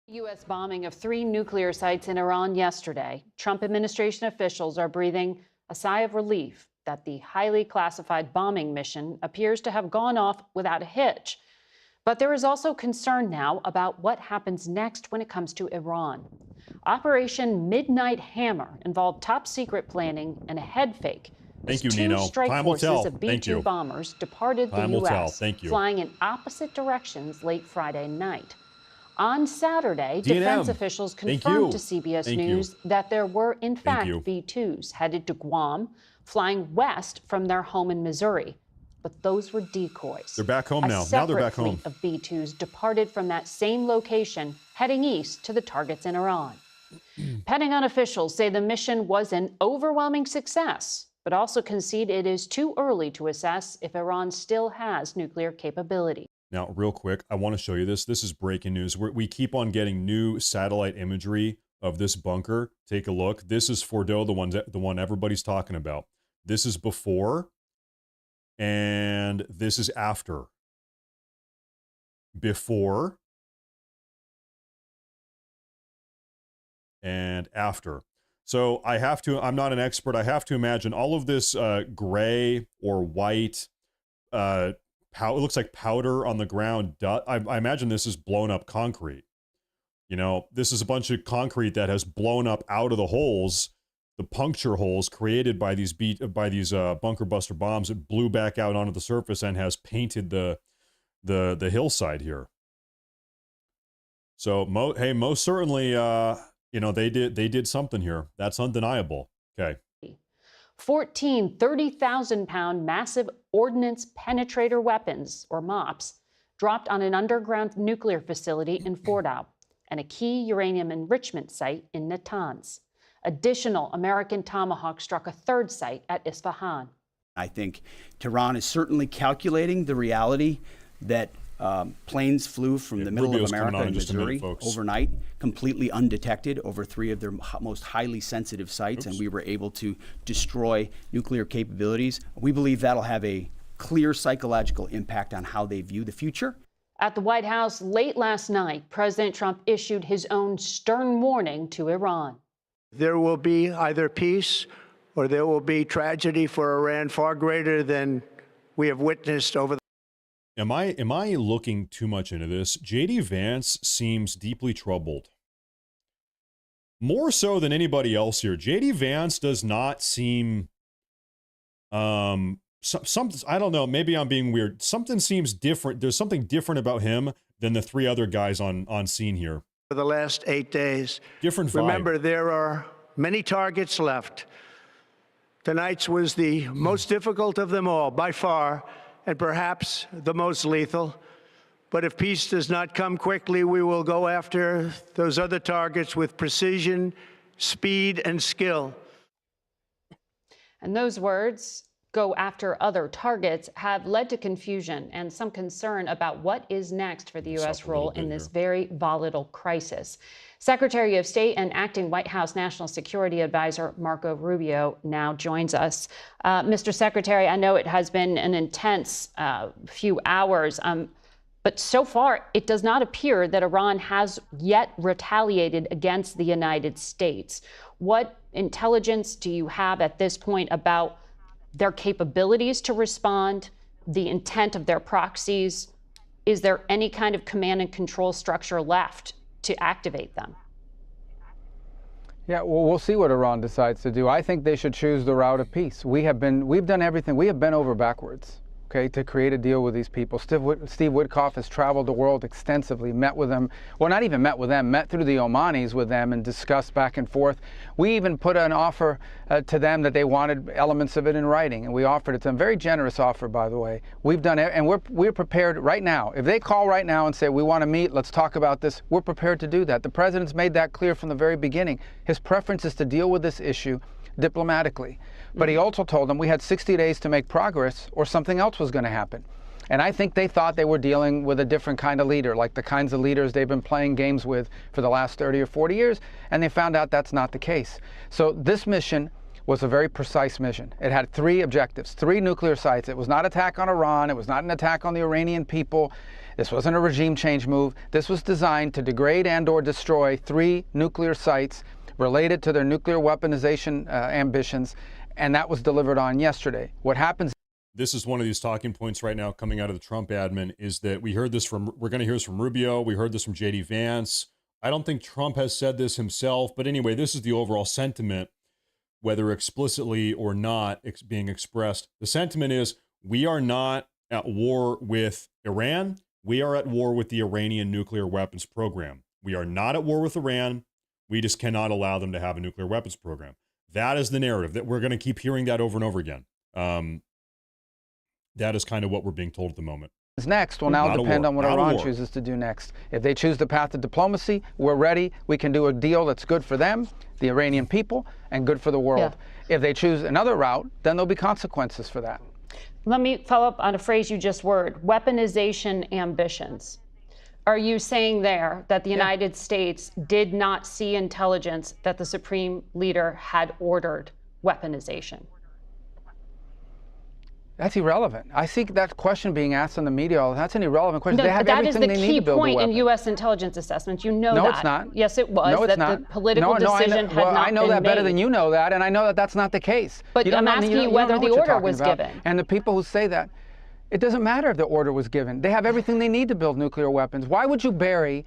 U.S. bombing of 3 nuclear sites in Iran yesterday. Trump administration officials are breathing a sigh of relief that the highly classified bombing mission appears to have gone off without a hitch. But there is also concern now about what happens next when it comes to Iran. Operation Midnight Hammer involved top secret planning and a head fake. Thank you, Two Nino. strike Time will forces tell. of Thank you. B-2 bombers departed Time the will tell. U.S., Thank you. flying in opposite directions late Friday night. On Saturday, D&M. defense officials Thank confirmed you. to CBS Thank you. News that there were, in fact, you. B-2s headed to Guam, flying west from their home in Missouri. But those were decoys. They're back home A now. Now they're back separate home. fleet of B-2s departed from that same location, heading east to the targets in Iran. Pentagon officials say the mission was an overwhelming success, but also concede it is too early to assess if Iran still has nuclear capability. Now, real quick, I want to show you this. This is breaking news. We keep on getting new satellite imagery of this bunker. Take a look. This is Fordo, the one everybody's talking about. This is before, and this is after. Before and after. So I'm not an expert. I have to imagine all of this gray or white, it looks like powder on the ground. I imagine this is blown up concrete. You know, this is a bunch of concrete that has blown up out of the holes, the puncture holes created by these bunker buster bombs. It blew back out onto the surface and has painted the hillside here. So, most certainly, they did something here. That's undeniable. Okay. 14 30,000-pound massive ordnance penetrator weapons, or MOPs, dropped on an underground nuclear facility in Fordow and a key uranium enrichment site in Natanz. Additional American Tomahawk struck a third site at Isfahan. I think Tehran is certainly calculating the reality that planes flew from the middle Rubio's of America and Missouri Missouri overnight, completely undetected over 3 of their most highly sensitive sites, and we were able to destroy nuclear capabilities. We believe that'll have a clear psychological impact on how they view the future. At the White House late last night, President Trump issued his own stern warning to Iran. There will be either peace or there will be tragedy for Iran far greater than we have witnessed over the Am I looking too much into this? J.D. Vance seems deeply troubled. More so than anybody else here. J.D. Vance does not seem I don't know, maybe I'm being weird. Something seems different. There's something different about him than the 3 other guys on scene here. for the last 8 days. Different vibe. Remember, there are many targets left. Tonight's was the most difficult of them all, by far, and perhaps the most lethal. But if peace does not come quickly, we will go after those other targets with precision, speed, and skill. And those words, go after other targets, have led to confusion and some concern about what is next for the U.S. role in this very volatile crisis. Secretary of State and acting White House National Security Advisor Marco Rubio now joins us. Mr. Secretary, I know it has been an intense few hours, but so far it does not appear that Iran has yet retaliated against the United States. What intelligence do you have at this point about their capabilities to respond, the intent of their proxies? Is there any kind of command and control structure left to activate them? Yeah, well, we'll see what Iran decides to do. I think they should choose the route of peace. We've done everything. We have bent over backwards, okay, to create a deal with these people. Steve Witkoff has traveled the world extensively, met with them. Well, not even met with them, met through the Omanis with them and discussed back and forth. We even put an offer to them that they wanted elements of it in writing, and we offered it to them. Very generous offer, by the way. We've done it, and we're prepared right now. If they call right now and say, we want to meet, let's talk about this, we're prepared to do that. The president's made that clear from the very beginning. His preference is to deal with this issue diplomatically. But he also told them we had 60 days to make progress or something else was going to happen. And I think they thought they were dealing with a different kind of leader, like the kinds of leaders they've been playing games with for the last 30 or 40 years, and they found out that's not the case. So this mission was a very precise mission. It had 3 objectives, 3 nuclear sites. It was not attack on Iran. It was not an attack on the Iranian people. This wasn't a regime change move. This was designed to degrade and or destroy 3 nuclear sites related to their nuclear weaponization ambitions, and that was delivered on yesterday. What happens? This is one of these talking points right now coming out of the Trump admin is that we're going to hear this from Rubio. We heard this from J.D. Vance. I don't think Trump has said this himself, but anyway, this is the overall sentiment, whether explicitly or not being expressed. The sentiment is we are not at war with Iran. We are at war with the Iranian nuclear weapons program. We are not at war with Iran. We just cannot allow them to have a nuclear weapons program. That is the narrative that we're going to keep hearing that over and over again. That is kind of what we're being told at the moment. Next will now depend on what Iran chooses to do next. If they choose the path of diplomacy, we're ready. We can do a deal that's good for them, the Iranian people, and good for the world. Yeah. If they choose another route, then there'll be consequences for that. Let me follow up on a phrase you just word, weaponization ambitions. Are you saying there that the United States did not see intelligence that the Supreme Leader had ordered weaponization? That's irrelevant. I see that question being asked in the media. That's an irrelevant question. No, they have that is everything the they need key to build point a weapon. in U.S. intelligence assessments. You know that. No, it's not. Yes, it was. No, it's that not. The political decision had not been made. I know that better than you know that, and I know that that's not the case. But I'm asking you whether the order was given. And the people who say that, it doesn't matter if the order was given. They have everything they need to build nuclear weapons. Why would you bury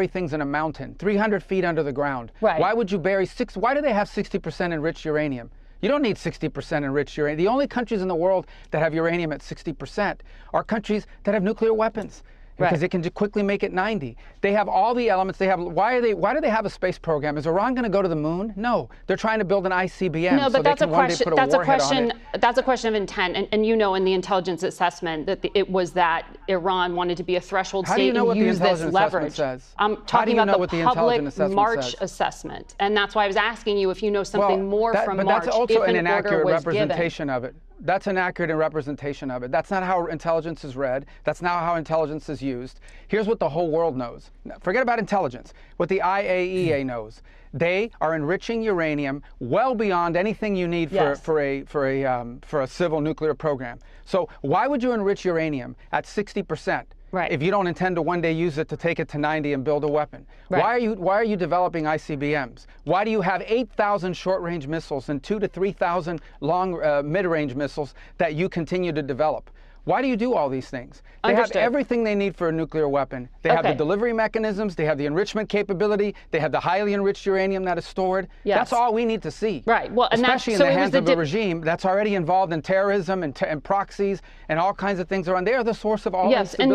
things in a mountain, 300 feet under the ground? Right. Why would you bury why do they have 60% enriched uranium? You don't need 60% enriched uranium. The only countries in the world that have uranium at 60% are countries that have nuclear weapons. Because it can quickly make it 90. They have all the elements. They have. Why do they have a space program? Is Iran going to go to the moon? No, they're trying to build an ICBM. No, but so that's a question. That's a question. That's a question of intent. And you know, in the intelligence assessment, that it was that Iran wanted to be a threshold state and use this leverage. I'm talking about the public March assessment, and that's why I was asking you if you know something more from March. But that's also an inaccurate representation of it. That's an accurate representation of it. That's not how intelligence is read. That's not how intelligence is used. Here's what the whole world knows. Forget about intelligence. What the IAEA knows. They are enriching uranium well beyond anything you need for a civil nuclear program. So why would you enrich uranium at 60%? Right. If you don't intend to one day use it to take it to 90 and build a weapon. Right. Why are you developing ICBMs? Why do you have 8,000 short-range missiles and 2,000 to 3,000 long mid-range missiles that you continue to develop? Why do you do all these things? They have everything they need for a nuclear weapon. They have the delivery mechanisms, they have the enrichment capability, they have the highly enriched uranium that is stored. Yes. That's all we need to see. Right. Well, and especially in the hands of a regime that's already involved in terrorism and proxies and all kinds of things around. They are the source of all instability in the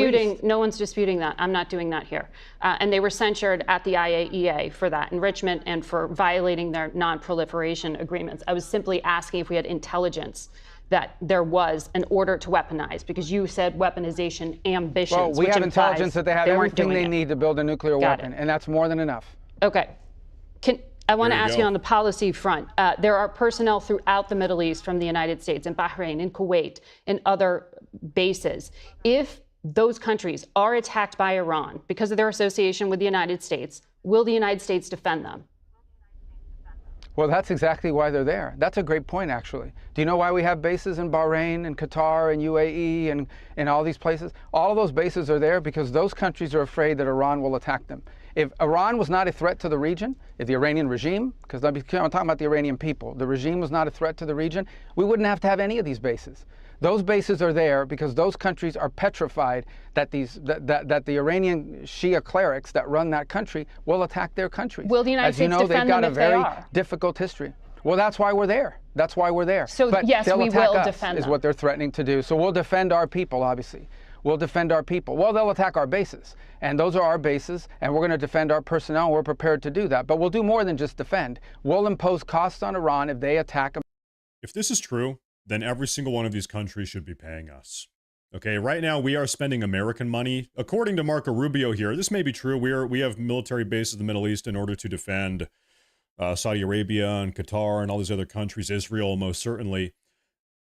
Middle East. No one's disputing that. I'm not doing that here. And they were censured at the IAEA for that enrichment and for violating their non-proliferation agreements. I was simply asking if we had intelligence that there was an order to weaponize, because you said weaponization ambitions. Well, we have intelligence that they have everything they need to build a nuclear weapon, and that's more than enough. Okay. I want to ask you on the policy front. There are personnel throughout the Middle East from the United States, in Bahrain, in Kuwait, and other bases. If those countries are attacked by Iran because of their association with the United States, will the United States defend them? Well, that's exactly why they're there. That's a great point, actually. Do you know why we have bases in Bahrain and Qatar and UAE and all these places? All of those bases are there because those countries are afraid that Iran will attack them. If Iran was not a threat to the region, if the Iranian regime, because I'm talking about the Iranian people, the regime was not a threat to the region, we wouldn't have to have any of these bases. Those bases are there because those countries are petrified that that the Iranian Shia clerics that run that country will attack their countries. Will the United States As you know, they've got defend a them if they very are? difficult history. Well, that's why we're there. That's why we're there. So but yes, they'll we attack will us, defend is them. what they're threatening to do. So we'll defend our people, obviously. We'll defend our people. Well, they'll attack our bases, and those are our bases, and we're going to defend our personnel, and we're prepared to do that. But we'll do more than just defend. We'll impose costs on Iran if they attack. If this is true, then every single one of these countries should be paying us. Okay, right now we are spending American money. According to Marco Rubio here, this may be true. We have military bases in the Middle East in order to defend Saudi Arabia and Qatar and all these other countries, Israel most certainly.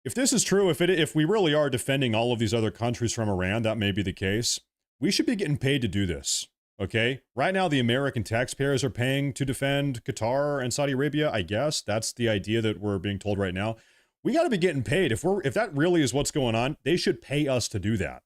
If this is true, if we really are defending all of these other countries from Iran, that may be the case. We should be getting paid to do this, okay? Right now, the American taxpayers are paying to defend Qatar and Saudi Arabia, I guess. That's the idea that we're being told right now. We got to be getting paid. If that really is what's going on, they should pay us to do that.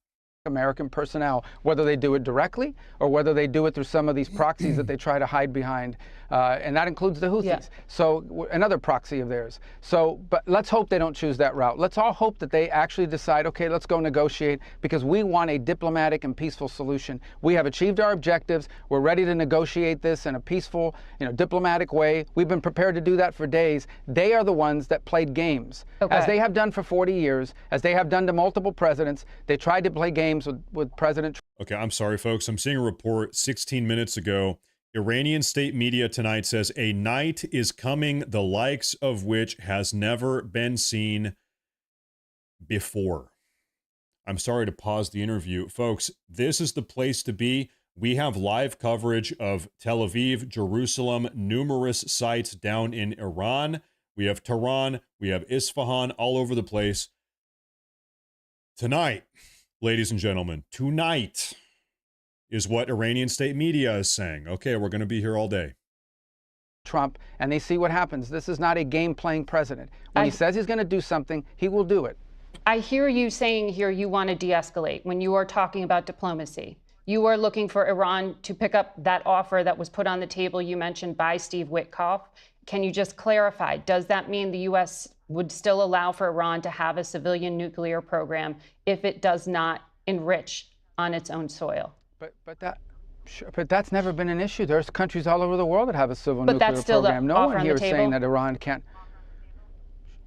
American personnel, whether they do it directly or whether they do it through some of these proxies that they try to hide behind. And that includes the Houthis. Yeah. So another proxy of theirs. So, but let's hope they don't choose that route. Let's all hope that they actually decide, okay, let's go negotiate, because we want a diplomatic and peaceful solution. We have achieved our objectives. We're ready to negotiate this in a peaceful, diplomatic way. We've been prepared to do that for days. They are the ones that played games, as they have done for 40 years, as they have done to multiple presidents. They tried to play games with President Trump. Okay, I'm sorry, folks. I'm seeing a report 16 minutes ago. Iranian state media tonight says a night is coming the likes of which has never been seen before. I'm sorry to pause the interview. Folks, this is the place to be. We have live coverage of Tel Aviv, Jerusalem, numerous sites down in Iran. We have Tehran, we have Isfahan, all over the place. Tonight, ladies and gentlemen, tonight is what Iranian state media is saying. Okay, we're going to be here all day. Trump, and they see what happens. This is not a game-playing president. When he says he's going to do something, he will do it. I hear you saying here you want to de-escalate when you are talking about diplomacy. You are looking for Iran to pick up that offer that was put on the table you mentioned by Steve Witkoff. Can you just clarify, does that mean the U.S. would still allow for Iran to have a civilian nuclear program if it does not enrich on its own soil? But that's never been an issue. There's countries all over the world that have a civil But nuclear that's still program. the No offer one on here the is saying table? that Iran can't.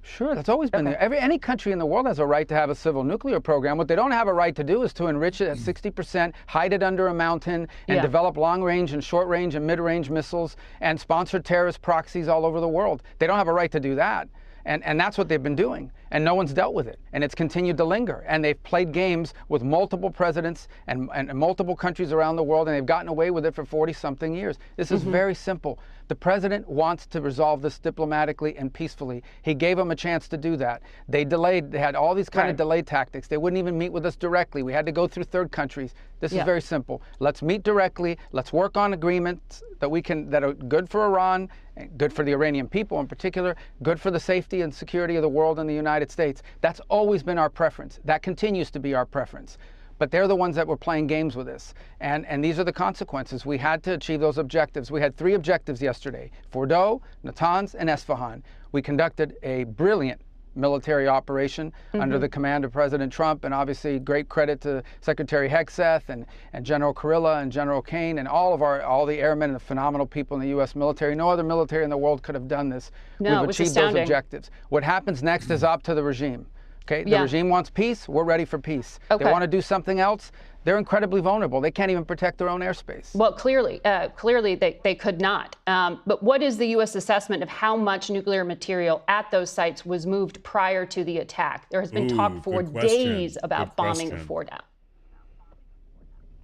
Sure, that's always been there. Any country in the world has a right to have a civil nuclear program. What they don't have a right to do is to enrich it at 60%, hide it under a mountain, and develop long-range and short-range and mid-range missiles and sponsor terrorist proxies all over the world. They don't have a right to do that. And that's what they've been doing. And no one's dealt with it. And it's continued to linger. And they've played games with multiple presidents and multiple countries around the world, and they've gotten away with it for 40-something years. This is very simple. The president wants to resolve this diplomatically and peacefully. He gave them a chance to do that. They delayed. They had all these kind of delay tactics. They wouldn't even meet with us directly. We had to go through third countries. This is very simple. Let's meet directly. Let's work on agreements that are good for Iran, good for the Iranian people in particular, good for the safety and security of the world and the United States. That's always been our preference. That continues to be our preference. But they're the ones that were playing games with us. And these are the consequences. We had to achieve those objectives. We had 3 objectives yesterday: Fordow, Natanz, and Esfahan. We conducted a brilliant military operation under the command of President Trump, and obviously great credit to Secretary Hegseth and General Kurilla and General Kane and all the airmen and the phenomenal people in the U.S. military. No other military in the world could have done this. No, We've achieved those objectives. What happens next is up to the regime. Okay, the regime wants peace. We're ready for peace. They want to do something else. They're incredibly vulnerable. They can't even protect their own airspace. Well, clearly they could not. But what is the U.S. assessment of how much nuclear material at those sites was moved prior to the attack? There has been talk for days about bombing the Fordow.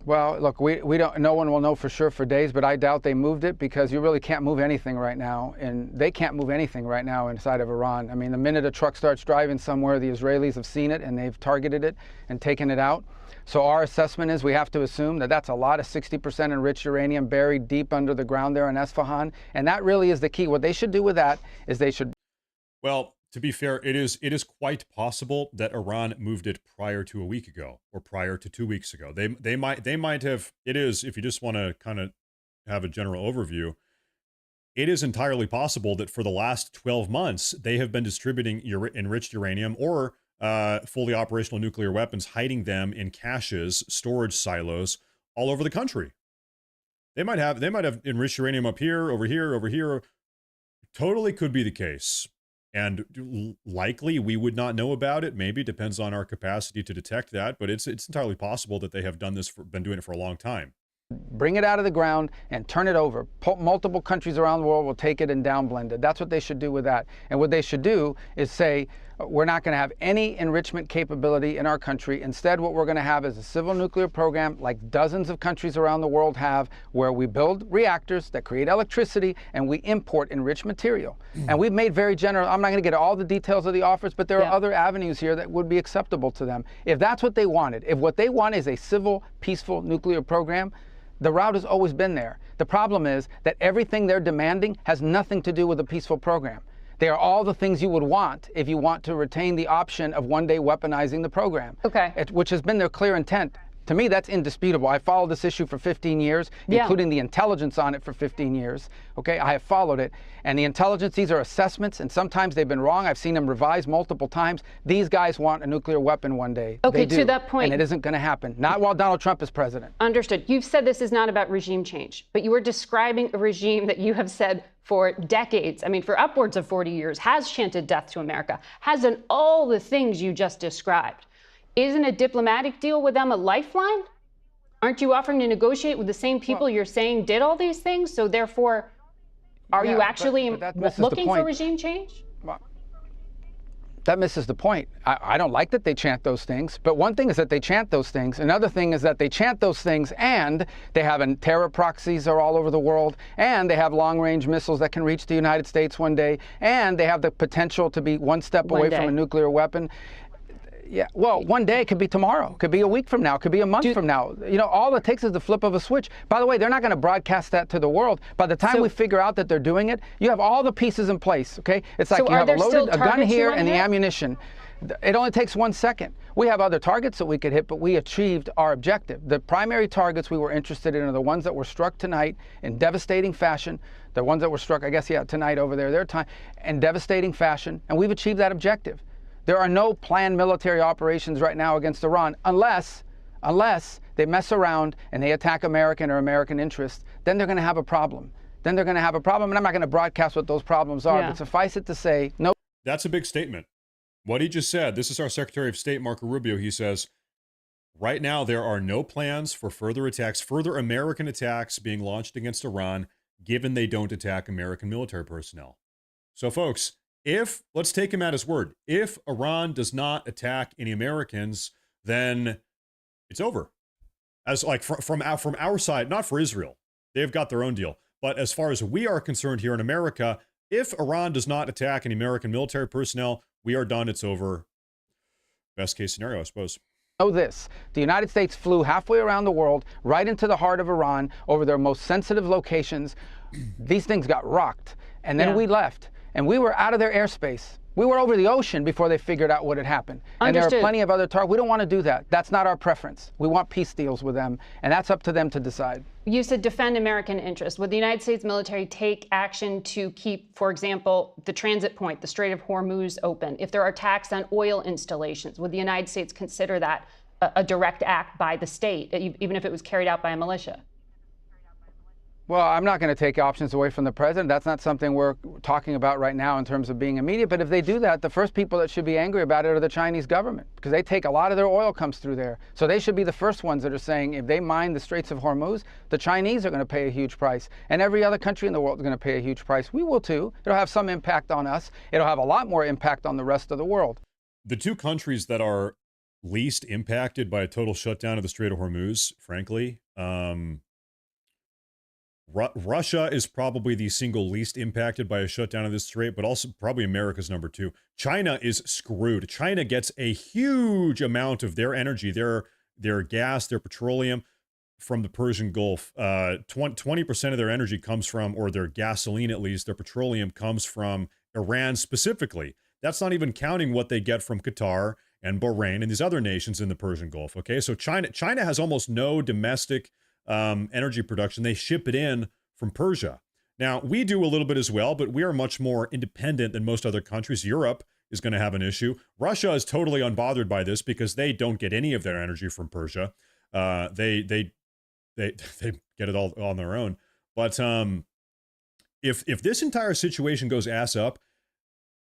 Well, look, we don't. No one will know for sure for days, but I doubt they moved it, because you really can't move anything right now, and they can't move anything right now inside of Iran. I mean, the minute a truck starts driving somewhere, the Israelis have seen it and they've targeted it and taken it out. So our assessment is we have to assume that that's a lot of 60% enriched uranium buried deep under the ground there in Esfahan, and that really is the key. What they should do with that is they should. Well, to be fair, it is quite possible that Iran moved it prior to a week ago or prior to 2 weeks ago. They might have. It is, if you just want to kind of have a general overview, it is entirely possible that for the last 12 months, they have been distributing enriched uranium or fully operational nuclear weapons, hiding them in caches, storage silos all over the country. They might have enriched uranium up here, over here, over here. Totally could be the case. And likely we would not know about it. Maybe depends on our capacity to detect that, but it's entirely possible that they have done this, been doing it for a long time. Bring it out of the ground and turn it over. Multiple countries around the world will take it and downblend it. That's what they should do with that. And what they should do is say, we're not going to have any enrichment capability in our country. Instead, what we're going to have is a civil nuclear program like dozens of countries around the world have, where we build reactors that create electricity and we import enriched material. And we've made very general, I'm not going to get all the details of the offers, but there are other avenues here that would be acceptable to them. If that's what they wanted, if what they want is a civil, peaceful nuclear program, the route has always been there. The problem is that everything they're demanding has nothing to do with a peaceful program. They are all the things you would want if you want to retain the option of one day weaponizing the program, which has been their clear intent. To me, that's indisputable. I followed this issue for 15 years, including the intelligence on it for 15 years. Okay, I have followed it. And the intelligence, these are assessments, and sometimes they've been wrong. I've seen them revised multiple times. These guys want a nuclear weapon one day. Okay, they do, to that point. and it isn't going to happen. Not while Donald Trump is president. Understood. You've said this is not about regime change, but you were describing a regime that you have said for decades, I mean, for upwards of 40 years, has chanted death to America, has done all the things you just described. Isn't a diplomatic deal with them a lifeline? Aren't you offering to negotiate with the same people you're saying did all these things? So therefore, are you actually looking for regime change? Well, that misses the point. I don't like that they chant those things, but one thing is that they chant those things. Another thing is that they chant those things and they have terror proxies are all over the world, and they have long-range missiles that can reach the United States one day, and they have the potential to be one step away from a nuclear weapon. Yeah, well, one day could be tomorrow, could be a week from now, could be a month from now. You know, all it takes is the flip of a switch. By the way, they're not going to broadcast that to the world. By the time we figure out that they're doing it, you have all the pieces in place, okay? It's like you have a gun here and the ammunition. It only takes 1 second. We have other targets that we could hit, but we achieved our objective. The primary targets we were interested in are the ones that were struck tonight in devastating fashion. The ones that were struck, I guess, tonight over there, their time, in devastating fashion, and we've achieved that objective. There are no planned military operations right now against Iran unless they mess around and they attack American or American interests. Then they're going to have a problem. And I'm not going to broadcast what those problems are, but suffice it to say, no. That's a big statement. What he just said, this is our Secretary of State, Marco Rubio. He says, right now there are no plans for further attacks, further American attacks being launched against Iran, given they don't attack American military personnel. So, folks, let's take him at his word. If Iran does not attack any Americans, then it's over. As like from our side, not for Israel. They've got their own deal. But as far as we are concerned here in America, if Iran does not attack any American military personnel, we are done. It's over. Best case scenario, I suppose. Know this, the United States flew halfway around the world, right into the heart of Iran, over their most sensitive locations. These things got rocked. And then we left. And we were out of their airspace. We were over the ocean before they figured out what had happened. And there are plenty of other targets. We don't want to do that. That's not our preference. We want peace deals with them, and that's up to them to decide. You said defend American interests. Would the United States military take action to keep, for example, the transit point, the Strait of Hormuz, open? If there are attacks on oil installations, would the United States consider that a direct act by the state, even if it was carried out by a militia? Well, I'm not going to take options away from the president. That's not something we're talking about right now in terms of being immediate. But if they do that, the first people that should be angry about it are the Chinese government, because they take a lot of their oil comes through there. So they should be the first ones that are saying if they mine the Straits of Hormuz, the Chinese are going to pay a huge price. And every other country in the world is going to pay a huge price. We will too. It'll have some impact on us. It'll have a lot more impact on the rest of the world. The two countries that are least impacted by a total shutdown of the Strait of Hormuz, frankly, Russia is probably the single least impacted by a shutdown of this strait, but also probably America's number two. China is screwed. China gets a huge amount of their energy, their gas, their petroleum from the Persian Gulf. 20% of their energy comes from, or their gasoline at least, their petroleum comes from Iran specifically. That's not even counting what they get from Qatar and Bahrain and these other nations in the Persian Gulf. Okay, so China has almost no domestic energy production. They ship it in from Persia. Now, we do a little bit as well, but we are much more independent than most other countries. Europe is going to have an issue. Russia is totally unbothered by this because they don't get any of their energy from Persia. They get it all on their own. But if this entire situation goes ass up,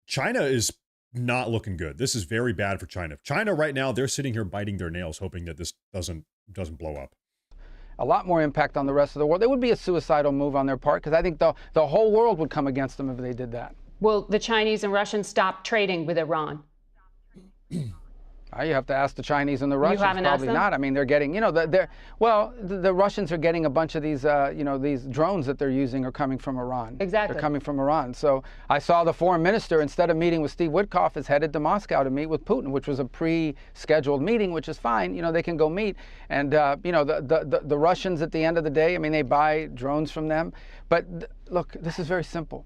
China is not looking good. This is very bad for China. China right now, they're sitting here biting their nails, hoping that this doesn't blow up. A lot more impact on the rest of the world. It would be a suicidal move on their part, because I think the whole world would come against them if they did that. Will the Chinese and Russians stop trading with Iran? You have to ask the Chinese and the Russians. You haven't asked Probably them? not. I mean, they're getting, the Russians are getting a bunch of these, these drones that they're using are coming from Iran. Exactly. They're coming from Iran. So I saw the foreign minister, instead of meeting with Steve Witkoff, is headed to Moscow to meet with Putin, which was a pre-scheduled meeting, which is fine. They can go meet. And, the Russians, at the end of the day, I mean, they buy drones from them. But look, this is very simple.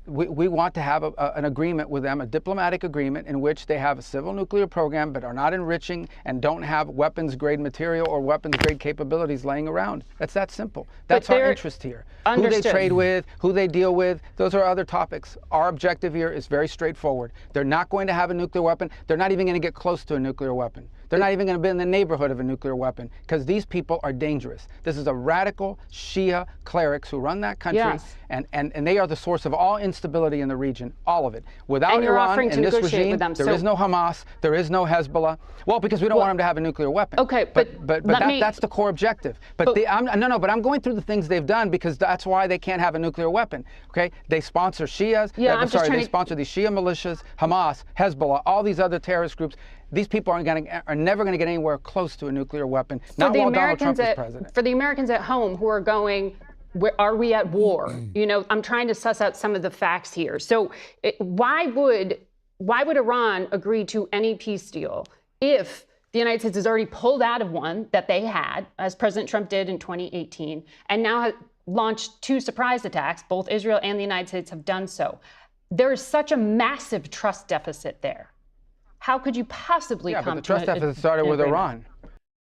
We want to have an agreement with them, a diplomatic agreement in which they have a civil nuclear program but are not enriching and don't have weapons-grade material or weapons-grade capabilities laying around. That's that simple. That's our interest here. Understood. Who they trade with, who they deal with, those are other topics. Our objective here is very straightforward. They're not going to have a nuclear weapon. They're not even going to get close to a nuclear weapon. They're not even going to be in the neighborhood of a nuclear weapon, because these people are dangerous. This is a radical Shia clerics who run that country, Yes. and they are the source of all instability in the region, all of it. Without And you're Iran offering to and this negotiate regime, with them, there so- is no Hamas, there is no Hezbollah. Well, because we don't want them to have a nuclear weapon. Okay, but that's the core objective. But I'm going through the things they've done, because that's why they can't have a nuclear weapon. Okay, they sponsor Shias. Yeah, They sponsor these Shia militias, Hamas, Hezbollah, all these other terrorist groups. These people are never going to get anywhere close to a nuclear weapon. Not while Donald Trump is president. For the Americans at home who are going, are we at war? I'm trying to suss out some of the facts here. So why would Iran agree to any peace deal if the United States has already pulled out of one that they had, as President Trump did in 2018, and now has launched 2 surprise attacks? Both Israel and the United States have done so. There is such a massive trust deficit there. How could you possibly come but the trust deficit started with Iran.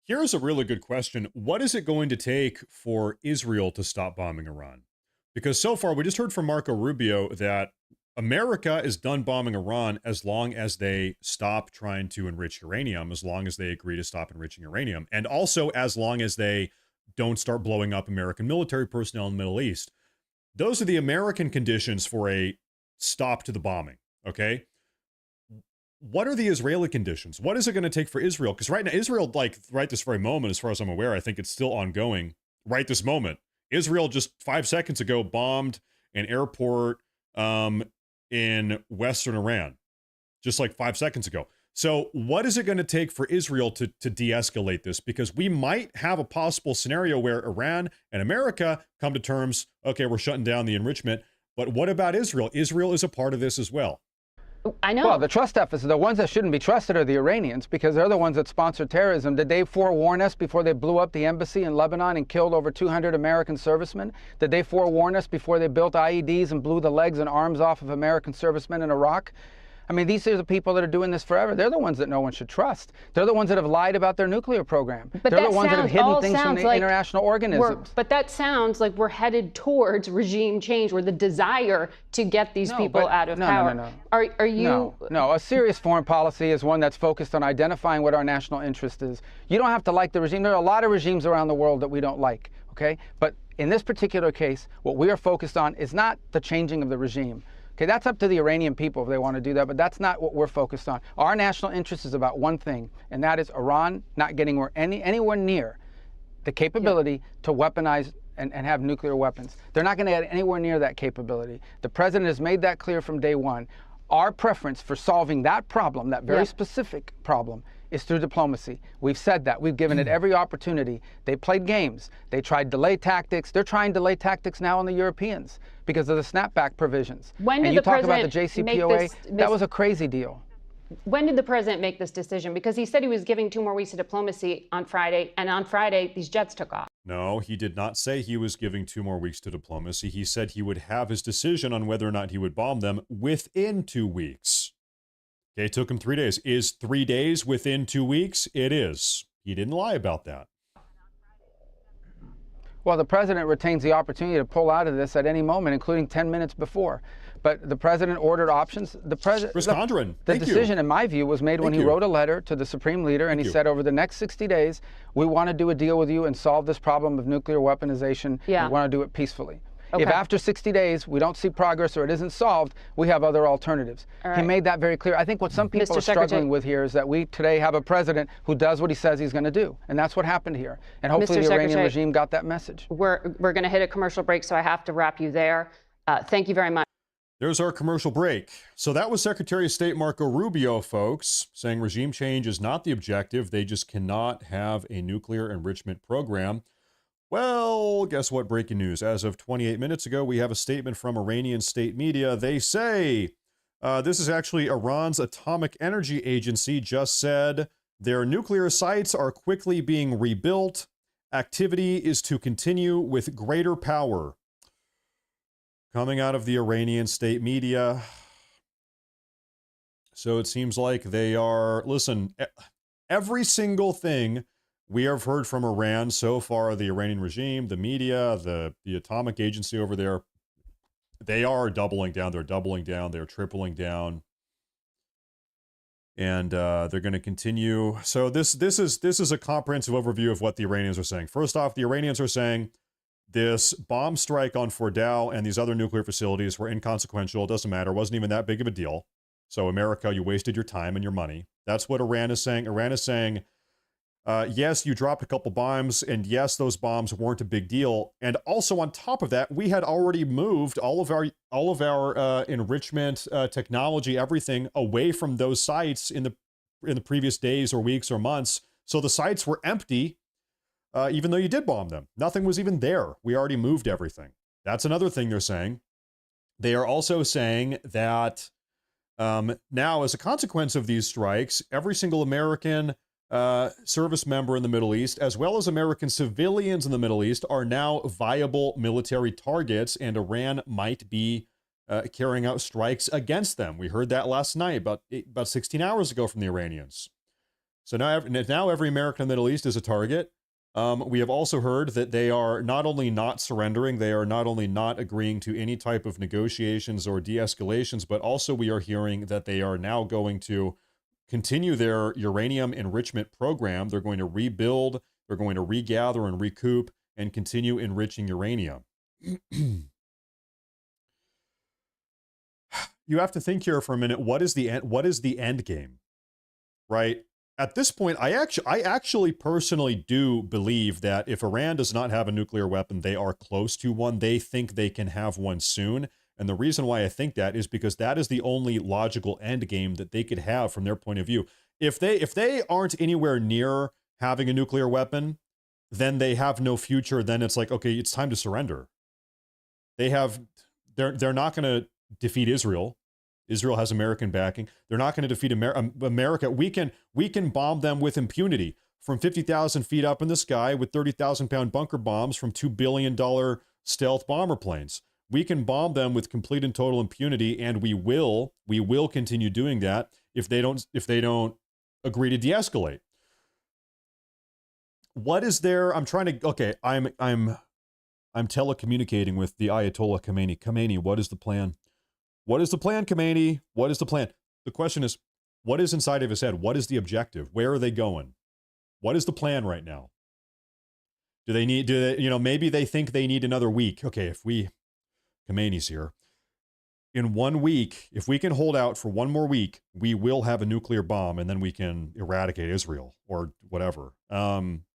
Here's a really good question. What is it going to take for Israel to stop bombing Iran? Because so far, we just heard from Marco Rubio that America is done bombing Iran as long as they stop trying to enrich uranium, as long as they agree to stop enriching uranium, and also as long as they don't start blowing up American military personnel in the Middle East. Those are the American conditions for a stop to the bombing, okay? What are the Israeli conditions? What is it going to take for Israel? Because right now, Israel, right this very moment, as far as I'm aware, I think it's still ongoing right this moment. Israel just 5 seconds ago bombed an airport in Western Iran, just like 5 seconds ago. So what is it going to take for Israel to de-escalate this? Because we might have a possible scenario where Iran and America come to terms, okay, we're shutting down the enrichment. But what about Israel? Israel is a part of this as well. I know. Well, the trust deficit, the ones that shouldn't be trusted are the Iranians, because they're the ones that sponsor terrorism. Did they forewarn us before they blew up the embassy in Lebanon and killed over 200 American servicemen? Did they forewarn us before they built IEDs and blew the legs and arms off of American servicemen in Iraq? I mean, these are the people that are doing this forever. They're the ones that no one should trust. They're the ones that have lied about their nuclear program. But they're the ones that have hidden things from the international organisms. But that sounds like we're headed towards regime change, or the desire to get these people out of power. No. Are you? No, a serious foreign policy is one that's focused on identifying what our national interest is. You don't have to like the regime. There are a lot of regimes around the world that we don't like, okay? But in this particular case, what we are focused on is not the changing of the regime. Okay, that's up to the Iranian people if they want to do that, but that's not what we're focused on. Our national interest is about one thing, and that is Iran not getting anywhere near the capability to weaponize and have nuclear weapons. They're not going to get anywhere near that capability. The president has made that clear from day one. Our preference for solving that problem, that very specific problem, is through diplomacy. We've said that. We've given it every opportunity. They played games. They tried delay tactics. They're trying delay tactics now on the Europeans because of the snapback provisions. When did and you the talk about the president JCPOA, make that was a crazy deal. When did the president make this decision? Because he said he was giving 2 more weeks of diplomacy on Friday, and on Friday, these jets took off. No, he did not say he was giving 2 more weeks to diplomacy. He said he would have his decision on whether or not he would bomb them within 2 weeks. Okay, it took him 3 days. Is 3 days within 2 weeks? It is. He didn't lie about that. Well, the president retains the opportunity to pull out of this at any moment, including 10 minutes before. But the president ordered options. The decision, in my view, was made when he wrote a letter to the supreme leader, and he said, over the next 60 days, we want to do a deal with you and solve this problem of nuclear weaponization. Yeah. We want to do it peacefully. Okay. If after 60 days we don't see progress or it isn't solved, we have other alternatives. Right. He made that very clear. I think what some people are struggling with here is that we today have a president who does what he says he's going to do, and that's what happened here. And hopefully the Iranian regime got that message. We're going to hit a commercial break, so I have to wrap you there. Thank you very much. There's our commercial break. So that was Secretary of State Marco Rubio, folks, saying regime change is not the objective. They just cannot have a nuclear enrichment program. Well, guess what? Breaking news. As of 28 minutes ago, we have a statement from Iranian state media. They say, this is actually Iran's Atomic Energy Agency just said their nuclear sites are quickly being rebuilt. Activity is to continue with greater power. Coming out of the Iranian state media. So it seems like they are, listen, every single thing we have heard from Iran so far, the Iranian regime, the media, the atomic agency over there, they are doubling down. They're doubling down. They're tripling down. And they're going to continue. So this is a comprehensive overview of what the Iranians are saying. First off, the Iranians are saying this bomb strike on Fordow and these other nuclear facilities were inconsequential. It doesn't matter. It wasn't even that big of a deal. So America, you wasted your time and your money. That's what Iran is saying. Iran is saying, yes, you dropped a couple bombs, and yes, those bombs weren't a big deal. And also on top of that, we had already moved all of our enrichment technology, everything away from those sites in the previous days or weeks or months. So the sites were empty. Even though you did bomb them. Nothing was even there. We already moved everything. That's another thing they're saying. They are also saying that now, as a consequence of these strikes, every single American service member in the Middle East, as well as American civilians in the Middle East, are now viable military targets, and Iran might be carrying out strikes against them. We heard that last night, about 16 hours ago from the Iranians. So now every American in the Middle East is a target. We have also heard that they are not only not surrendering, they are not only not agreeing to any type of negotiations or de-escalations, but also we are hearing that they are now going to continue their uranium enrichment program. They're going to rebuild, they're going to regather and recoup, and continue enriching uranium. You have to think here for a minute, what is the end game, right? At this point, I actually personally do believe that if Iran does not have a nuclear weapon, they are close to one. They think they can have one soon. And the reason why I think that is because that is the only logical end game that they could have from their point of view. If they aren't anywhere near having a nuclear weapon, then they have no future. Then it's like, okay, it's time to surrender. They're not going to defeat Israel. Israel has American backing. They're not going to defeat America. We can bomb them with impunity from 50,000 feet up in the sky with 30,000-pound bunker bombs from $2 billion stealth bomber planes. We can bomb them with complete and total impunity, and we will continue doing that if they don't agree to de-escalate. What is there? I'm telecommunicating with the Ayatollah Khamenei. Khamenei, what is the plan? What is the plan, Khamenei? What is the plan? The question is, what is inside of his head? What is the objective? Where are they going? What is the plan right now? Maybe they think they need another week. Okay, Khamenei's here. In 1 week, if we can hold out for one more week, we will have a nuclear bomb and then we can eradicate Israel or whatever.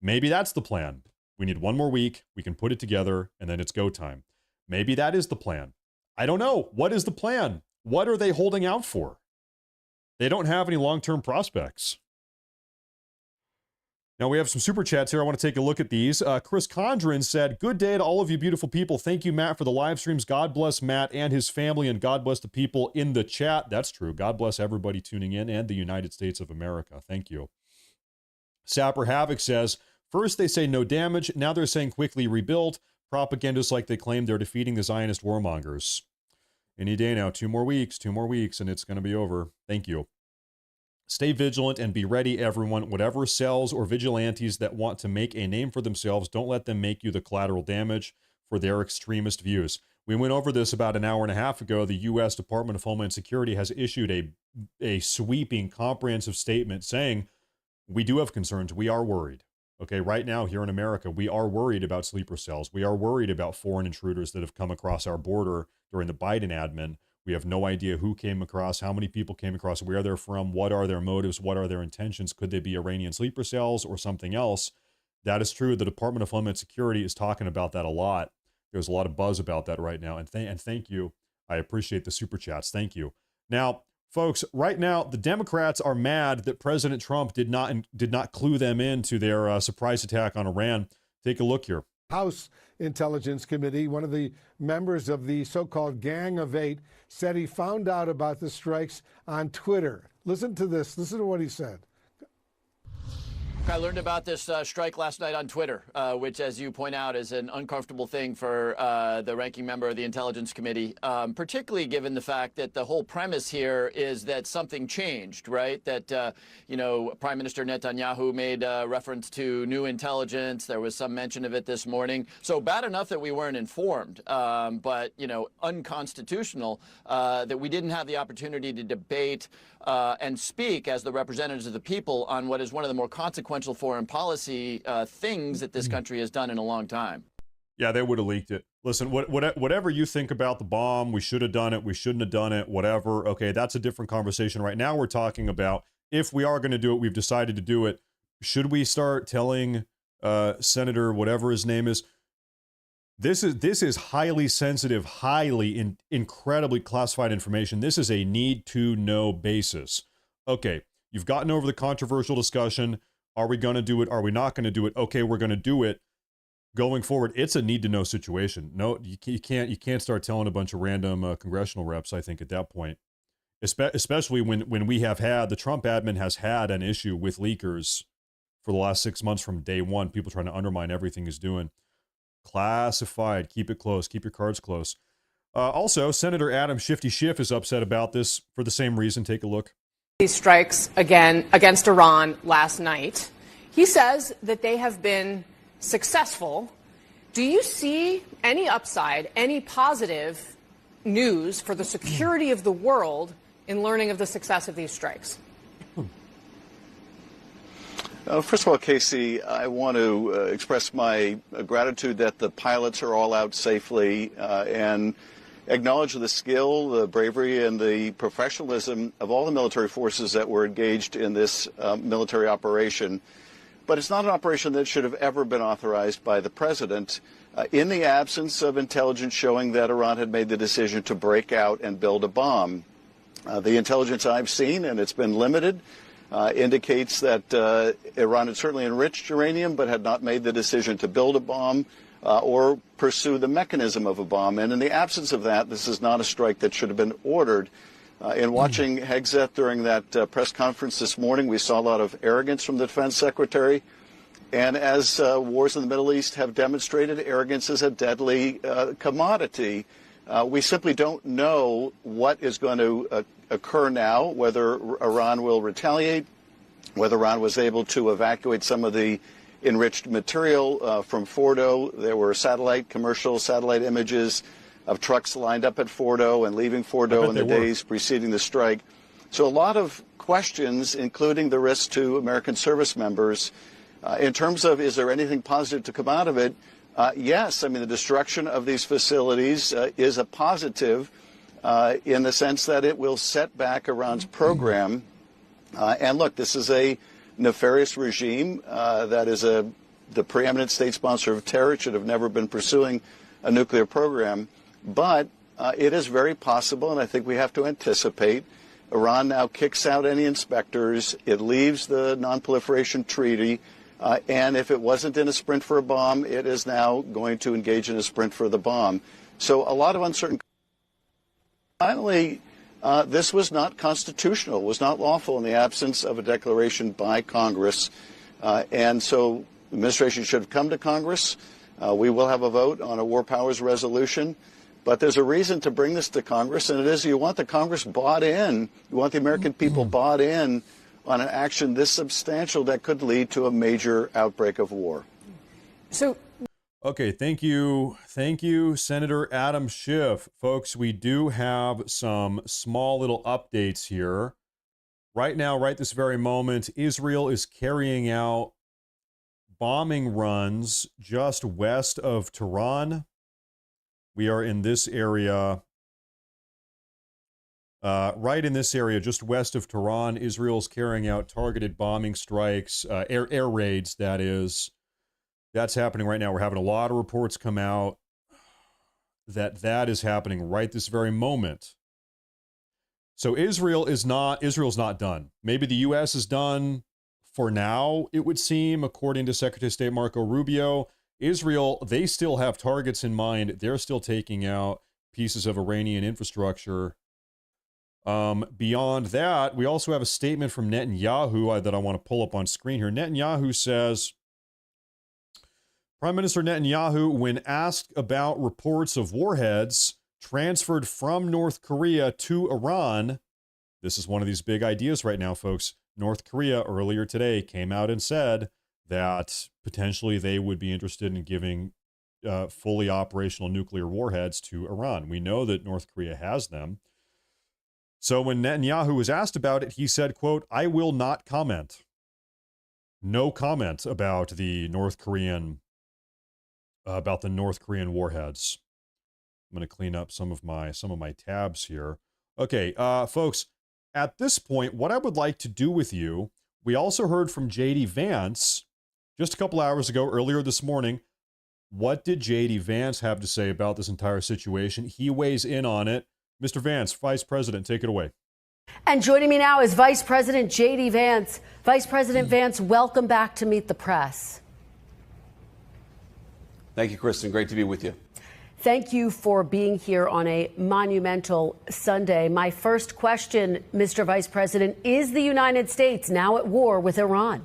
Maybe that's the plan. We need 1 more week. We can put it together and then it's go time. Maybe that is the plan. I don't know. What is the plan? What are they holding out for? They don't have any long-term prospects. Now we have some super chats here. I want to take a look at these. Chris Condren said, "Good day to all of you beautiful people. Thank you, Matt, for the live streams. God bless Matt and his family, and God bless the people in the chat." That's true. God bless everybody tuning in and the United States of America. Thank you. Sapper Havoc says, "First they say no damage. Now they're saying quickly rebuild. Propagandists like they claim they're defeating the Zionist warmongers. Any day now, 2 more weeks, and it's going to be over. Thank you." Stay vigilant and be ready, everyone. Whatever cells or vigilantes that want to make a name for themselves, don't let them make you the collateral damage for their extremist views. We went over this about an hour and a half ago. The U.S. Department of Homeland Security has issued a sweeping, comprehensive statement saying, we do have concerns. We are worried. Okay, right now here in America, we are worried about sleeper cells. We are worried about foreign intruders that have come across our border during the Biden admin. We have no idea who came across, how many people came across, where they're from, what are their motives, what are their intentions. Could they be Iranian sleeper cells or something else? That is true. The Department of Homeland Security is talking about that a lot. There's a lot of buzz about that right now. And thank you. I appreciate the super chats. Thank you. Now, folks, right now, the Democrats are mad that President Trump did not clue them into their surprise attack on Iran. Take a look here. House Intelligence Committee, one of the members of the so-called Gang of Eight, said he found out about the strikes on Twitter. Listen to this. Listen to what he said. I learned about this strike last night on Twitter, which, as you point out, is an uncomfortable thing for the ranking member of the Intelligence Committee, particularly given the fact that the whole premise here is that something changed, right? That, Prime Minister Netanyahu made reference to new intelligence. There was some mention of it this morning. So bad enough that we weren't informed, but, unconstitutional that we didn't have the opportunity to debate and speak as the representatives of the people on what is one of the more consequential foreign policy things that this country has done in a long time. Yeah, they would have leaked it. Listen, whatever you think about the bomb, we should have done it, we shouldn't have done it, whatever. Okay, that's a different conversation. Right now we're talking about if we are going to do it, we've decided to do it. Should we start telling Senator whatever his name is, this is highly sensitive, incredibly classified information. This is a need-to-know basis. Okay, you've gotten over the controversial discussion. Are we going to do it? Are we not going to do it? Okay, we're going to do it. Going forward, it's a need-to-know situation. No, you can't start telling a bunch of random congressional reps, I think, at that point. Especially when we have had, the Trump admin has had an issue with leakers for the last 6 months from day one, people trying to undermine everything he's doing. Classified. Keep it close. Keep your cards close. Also, Senator Adam Shifty Schiff is upset about this for the same reason. Take a look. These strikes again against Iran last night. He says that they have been successful. Do you see any upside, any positive news for the security of the world in learning of the success of these strikes? First of all, Casey, I want to express my gratitude that the pilots are all out safely and acknowledge the skill, the bravery, and the professionalism of all the military forces that were engaged in this military operation. But it's not an operation that should have ever been authorized by the president in the absence of intelligence showing that Iran had made the decision to break out and build a bomb. The intelligence I've seen, and it's been limited, indicates that Iran had certainly enriched uranium but had not made the decision to build a bomb or pursue the mechanism of a bomb. And in the absence of that, this is not a strike that should have been ordered. In watching Hegseth during that press conference this morning, we saw a lot of arrogance from the defense secretary. And as wars in the Middle East have demonstrated, arrogance is a deadly commodity. We simply don't know what is going to occur now, whether Iran will retaliate, whether Iran was able to evacuate some of the enriched material from Fordo. There were commercial satellite images of trucks lined up at Fordo and leaving Fordo in the days preceding the strike. So a lot of questions, including the risk to American service members. In terms of, is there anything positive to come out of it? Yes. I mean, the destruction of these facilities is a positive in the sense that it will set back Iran's program. And look, this is a nefarious regime that is the preeminent state sponsor of terror. It should have never been pursuing a nuclear program. But it is very possible, and I think we have to anticipate, Iran now kicks out any inspectors. It leaves the non-proliferation treaty. And if it wasn't in a sprint for a bomb, it is now going to engage in a sprint for the bomb. So a lot of uncertainty. Finally, this was not constitutional, was not lawful in the absence of a declaration by Congress. And so the administration should have come to Congress. We will have a vote on a war powers resolution. But there's a reason to bring this to Congress, and it is you want the Congress bought in. You want the American people bought in on an action this substantial that could lead to a major outbreak of war. So, okay, thank you, Senator Adam Schiff. Folks, we do have some small little updates here. Right now, right this very moment, Israel is carrying out bombing runs just west of Tehran. We are in this area, right in this area, just west of Tehran. Israel's carrying out targeted bombing strikes, air raids, that is. That's happening right now. We're having a lot of reports come out that is happening right this very moment. So Israel's not done. Maybe the U.S. is done for now, it would seem, according to Secretary of State Marco Rubio. Israel, they still have targets in mind. They're still taking out pieces of Iranian infrastructure. Beyond that, we also have a statement from Netanyahu that I want to pull up on screen here. Netanyahu says, Prime Minister Netanyahu, when asked about reports of warheads transferred from North Korea to Iran, this is one of these big ideas right now, folks. North Korea earlier today came out and said that potentially they would be interested in giving fully operational nuclear warheads to Iran. We know that North Korea has them. So when Netanyahu was asked about it, he said, quote, "I will not comment." No comment about the North Korean warheads. I'm going to clean up some of my tabs here. Okay, folks, at this point, what I would like to do with you, we also heard from J.D. Vance just a couple hours ago, earlier this morning. What did J.D. Vance have to say about this entire situation? He weighs in on it. Mr. Vance, Vice President, take it away. And joining me now is Vice President J.D. Vance. Vice President Vance, welcome back to Meet the Press. Thank you, Kristen. Great to be with you. Thank you for being here on a monumental Sunday. My first question, Mr. Vice President, is the United States now at war with Iran?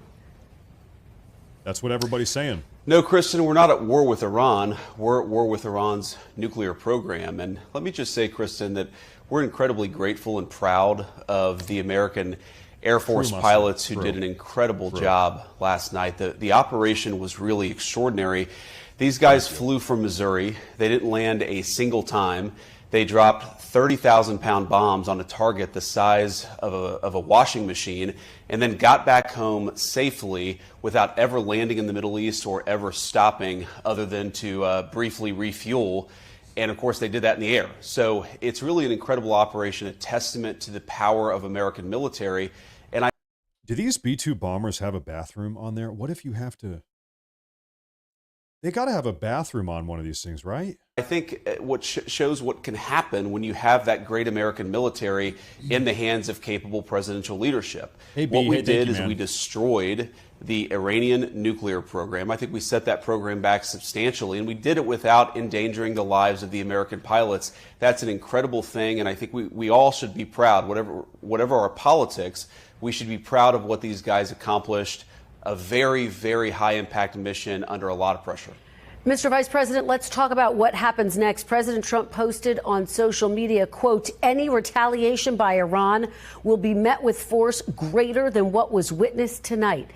That's what everybody's saying. No, Kristen, we're not at war with Iran. We're at war with Iran's nuclear program. And let me just say, Kristen, that we're incredibly grateful and proud of the American Air Force pilots who did an incredible job last night. The operation was really extraordinary. These guys flew from Missouri. They didn't land a single time. They dropped 30,000-pound bombs on a target the size of a washing machine, and then got back home safely without ever landing in the Middle East or ever stopping other than to briefly refuel. And of course, they did that in the air. So it's really an incredible operation, a testament to the power of American military. And do these B-2 bombers have a bathroom on there? What if you have to? They got to have a bathroom on one of these things, right? I think what shows what can happen when you have that great American military in the hands of capable presidential leadership. What we did is we destroyed the Iranian nuclear program. I think we set that program back substantially, and we did it without endangering the lives of the American pilots. That's an incredible thing, and I think we all should be proud. Whatever our politics, we should be proud of what these guys accomplished. A very, very high-impact mission under a lot of pressure. Mr. Vice President, let's talk about what happens next. President Trump posted on social media, quote, "Any retaliation by Iran will be met with force greater than what was witnessed tonight."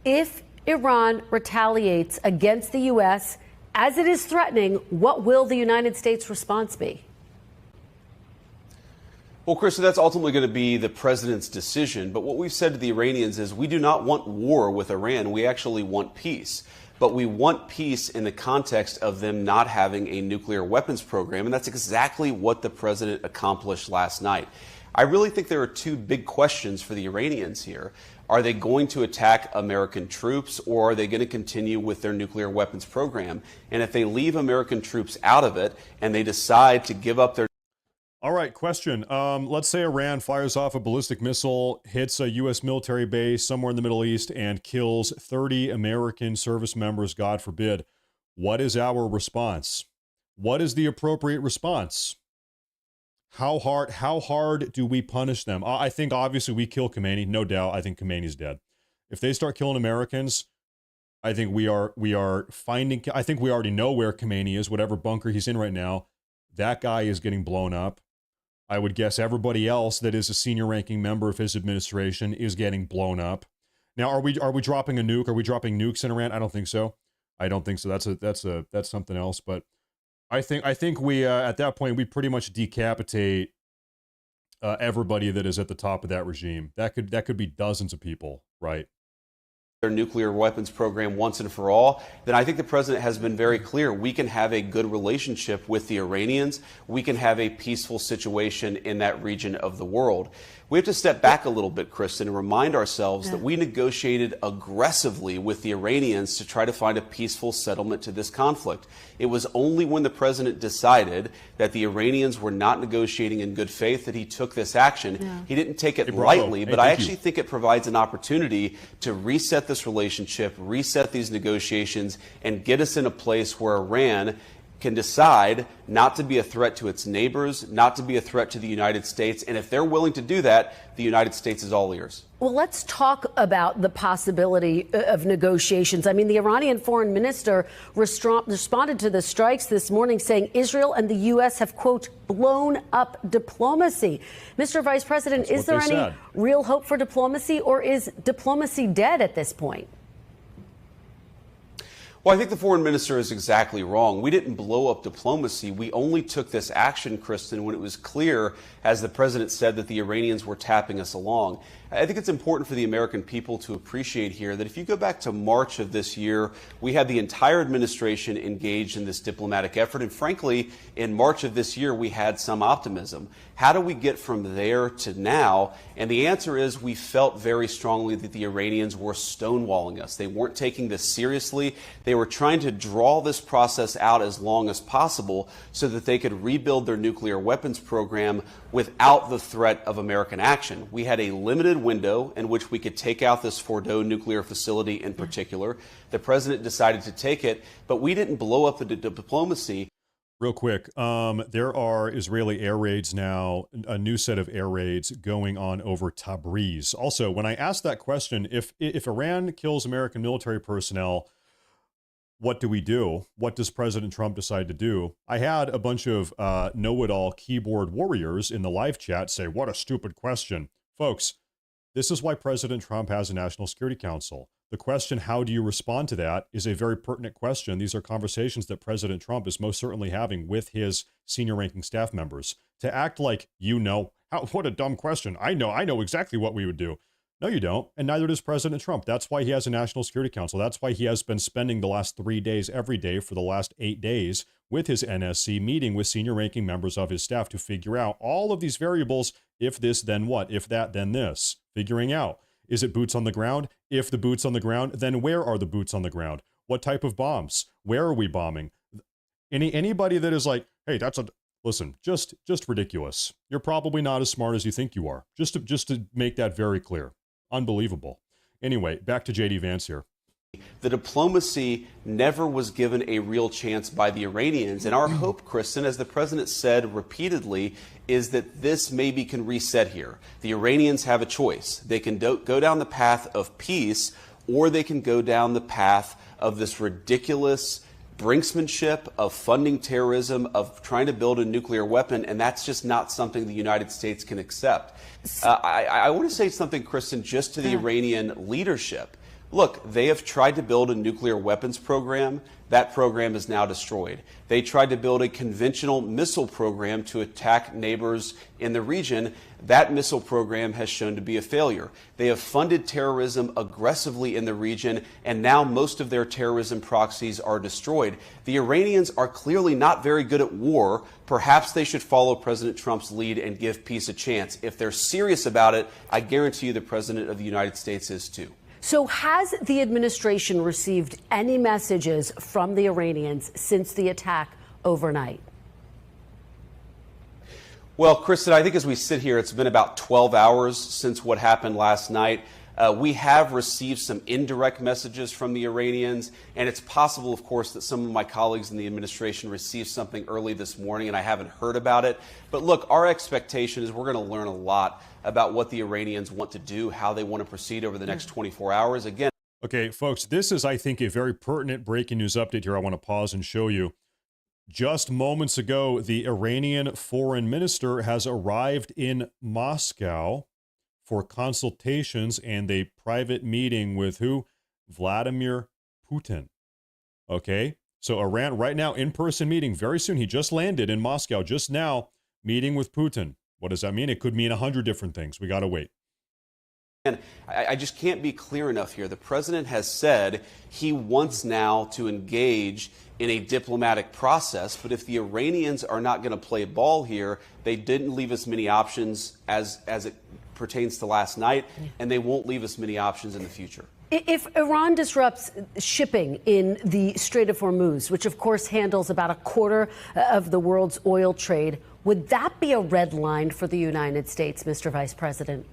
If Iran retaliates against the U.S., as it is threatening, what will the United States response be? Well, Krista, that's ultimately going to be the president's decision. But what we've said to the Iranians is we do not want war with Iran. We actually want peace. But we want peace in the context of them not having a nuclear weapons program. And that's exactly what the president accomplished last night. I really think there are two big questions for the Iranians here. Are they going to attack American troops, or are they going to continue with their nuclear weapons program? And if they leave American troops out of it and they decide to give up their All right, question. Let's say Iran fires off a ballistic missile, hits a U.S. military base somewhere in the Middle East, and kills 30 American service members, God forbid. What is our response? What is the appropriate response? How hard do we punish them? I think obviously we kill Khomeini, no doubt. I think Khomeini's dead. If they start killing Americans, I think we are finding. I think we already know where Khomeini is, whatever bunker he's in right now. That guy is getting blown up. I would guess everybody else that is a senior ranking member of his administration is getting blown up. Now, are we dropping a nuke? Are we dropping nukes in Iran? I don't think so. I don't think so. That's something else. But I think we at that point we pretty much decapitate everybody that is at the top of that regime. That could be dozens of people, right? Their nuclear weapons program once and for all, then I think the president has been very clear. We can have a good relationship with the Iranians. We can have a peaceful situation in that region of the world. We have to step back a little bit, Kristen, and remind ourselves that we negotiated aggressively with the Iranians to try to find a peaceful settlement to this conflict. It was only when the president decided that the Iranians were not negotiating in good faith that he took this action. Yeah. He didn't take it lightly, but I actually think it provides an opportunity to reset this relationship, reset these negotiations, and get us in a place where Iran can decide not to be a threat to its neighbors, not to be a threat to the United States. And if they're willing to do that, the United States is all ears. Well, let's talk about the possibility of negotiations. I mean, the Iranian foreign minister responded to the strikes this morning saying Israel and the U.S. have, quote, blown up diplomacy. Mr. Vice President, is there any real hope for diplomacy, or is diplomacy dead at this point? Well, I think the foreign minister is exactly wrong. We didn't blow up diplomacy. We only took this action, Kristen, when it was clear, as the president said, that the Iranians were tapping us along. I think it's important for the American people to appreciate here that if you go back to March of this year, we had the entire administration engaged in this diplomatic effort. And frankly, in March of this year, we had some optimism. How do we get from there to now? And the answer is we felt very strongly that the Iranians were stonewalling us. They weren't taking this seriously. They were trying to draw this process out as long as possible so that they could rebuild their nuclear weapons program without the threat of American action. We had a limited window in which we could take out this Fordo nuclear facility in particular. The president decided to take it, but we didn't blow up the diplomacy. Real quick, there are Israeli air raids now, a new set of air raids going on over Tabriz. Also, when I asked that question, if Iran kills American military personnel, what do we do? What does President Trump decide to do? I had a bunch of know-it-all keyboard warriors in the live chat say, what a stupid question. Folks, this is why President Trump has a National Security Council. The question, how do you respond to that, is a very pertinent question. These are conversations that President Trump is most certainly having with his senior-ranking staff members. To act like, what a dumb question. I know exactly what we would do. No, you don't, and neither does President Trump. That's why he has a National Security Council. That's why he has been spending the last 3 days every day for the last 8 days with his NSC, meeting with senior-ranking members of his staff to figure out all of these variables. If this, then what? If that, then this. Figuring out. Is it boots on the ground? If the boots on the ground, then where are the boots on the ground? What type of bombs? Where are we bombing? Anybody that is like, hey, listen, just ridiculous. You're probably not as smart as you think you are. Just to make that very clear. Unbelievable. Anyway, back to J.D. Vance here. The diplomacy never was given a real chance by the Iranians. And our hope, Kristen, as the president said repeatedly, is that this maybe can reset here. The Iranians have a choice. They can go down the path of peace, or they can go down the path of this ridiculous brinksmanship, of funding terrorism, of trying to build a nuclear weapon, and that's just not something the United States can accept. I want to say something, Kristen, just to the Iranian leadership. Look, they have tried to build a nuclear weapons program. That program is now destroyed. They tried to build a conventional missile program to attack neighbors in the region. That missile program has shown to be a failure. They have funded terrorism aggressively in the region, and now most of their terrorism proxies are destroyed. The Iranians are clearly not very good at war. Perhaps they should follow President Trump's lead and give peace a chance. If they're serious about it, I guarantee you the President of the United States is too. So has the administration received any messages from the Iranians since the attack overnight? Well, Kristen, I think as we sit here, it's been about 12 hours since what happened last night. We have received some indirect messages from the Iranians, and it's possible, of course, that some of my colleagues in the administration received something early this morning, and I haven't heard about it. But look, our expectation is we're going to learn a lot about what the Iranians want to do, how they want to proceed over the next 24 hours. Again. Okay, folks, this is, I think, a very pertinent breaking news update here. I want to pause and show you. Just moments ago, the Iranian foreign minister has arrived in Moscow for consultations and a private meeting with who? Vladimir Putin. Okay, so Iran right now, in-person meeting very soon. He just landed in Moscow just now, meeting with Putin. What does that mean? It could mean 100 different things. We got to wait. And I just can't be clear enough here. The president has said he wants now to engage in a diplomatic process, but if the Iranians are not going to play ball here, they didn't leave us many options as it pertains to last night, and they won't leave us many options in the future. If Iran disrupts shipping in the Strait of Hormuz, which of course handles about a quarter of the world's oil trade, would that be a red line for the United States, Mr. Vice President?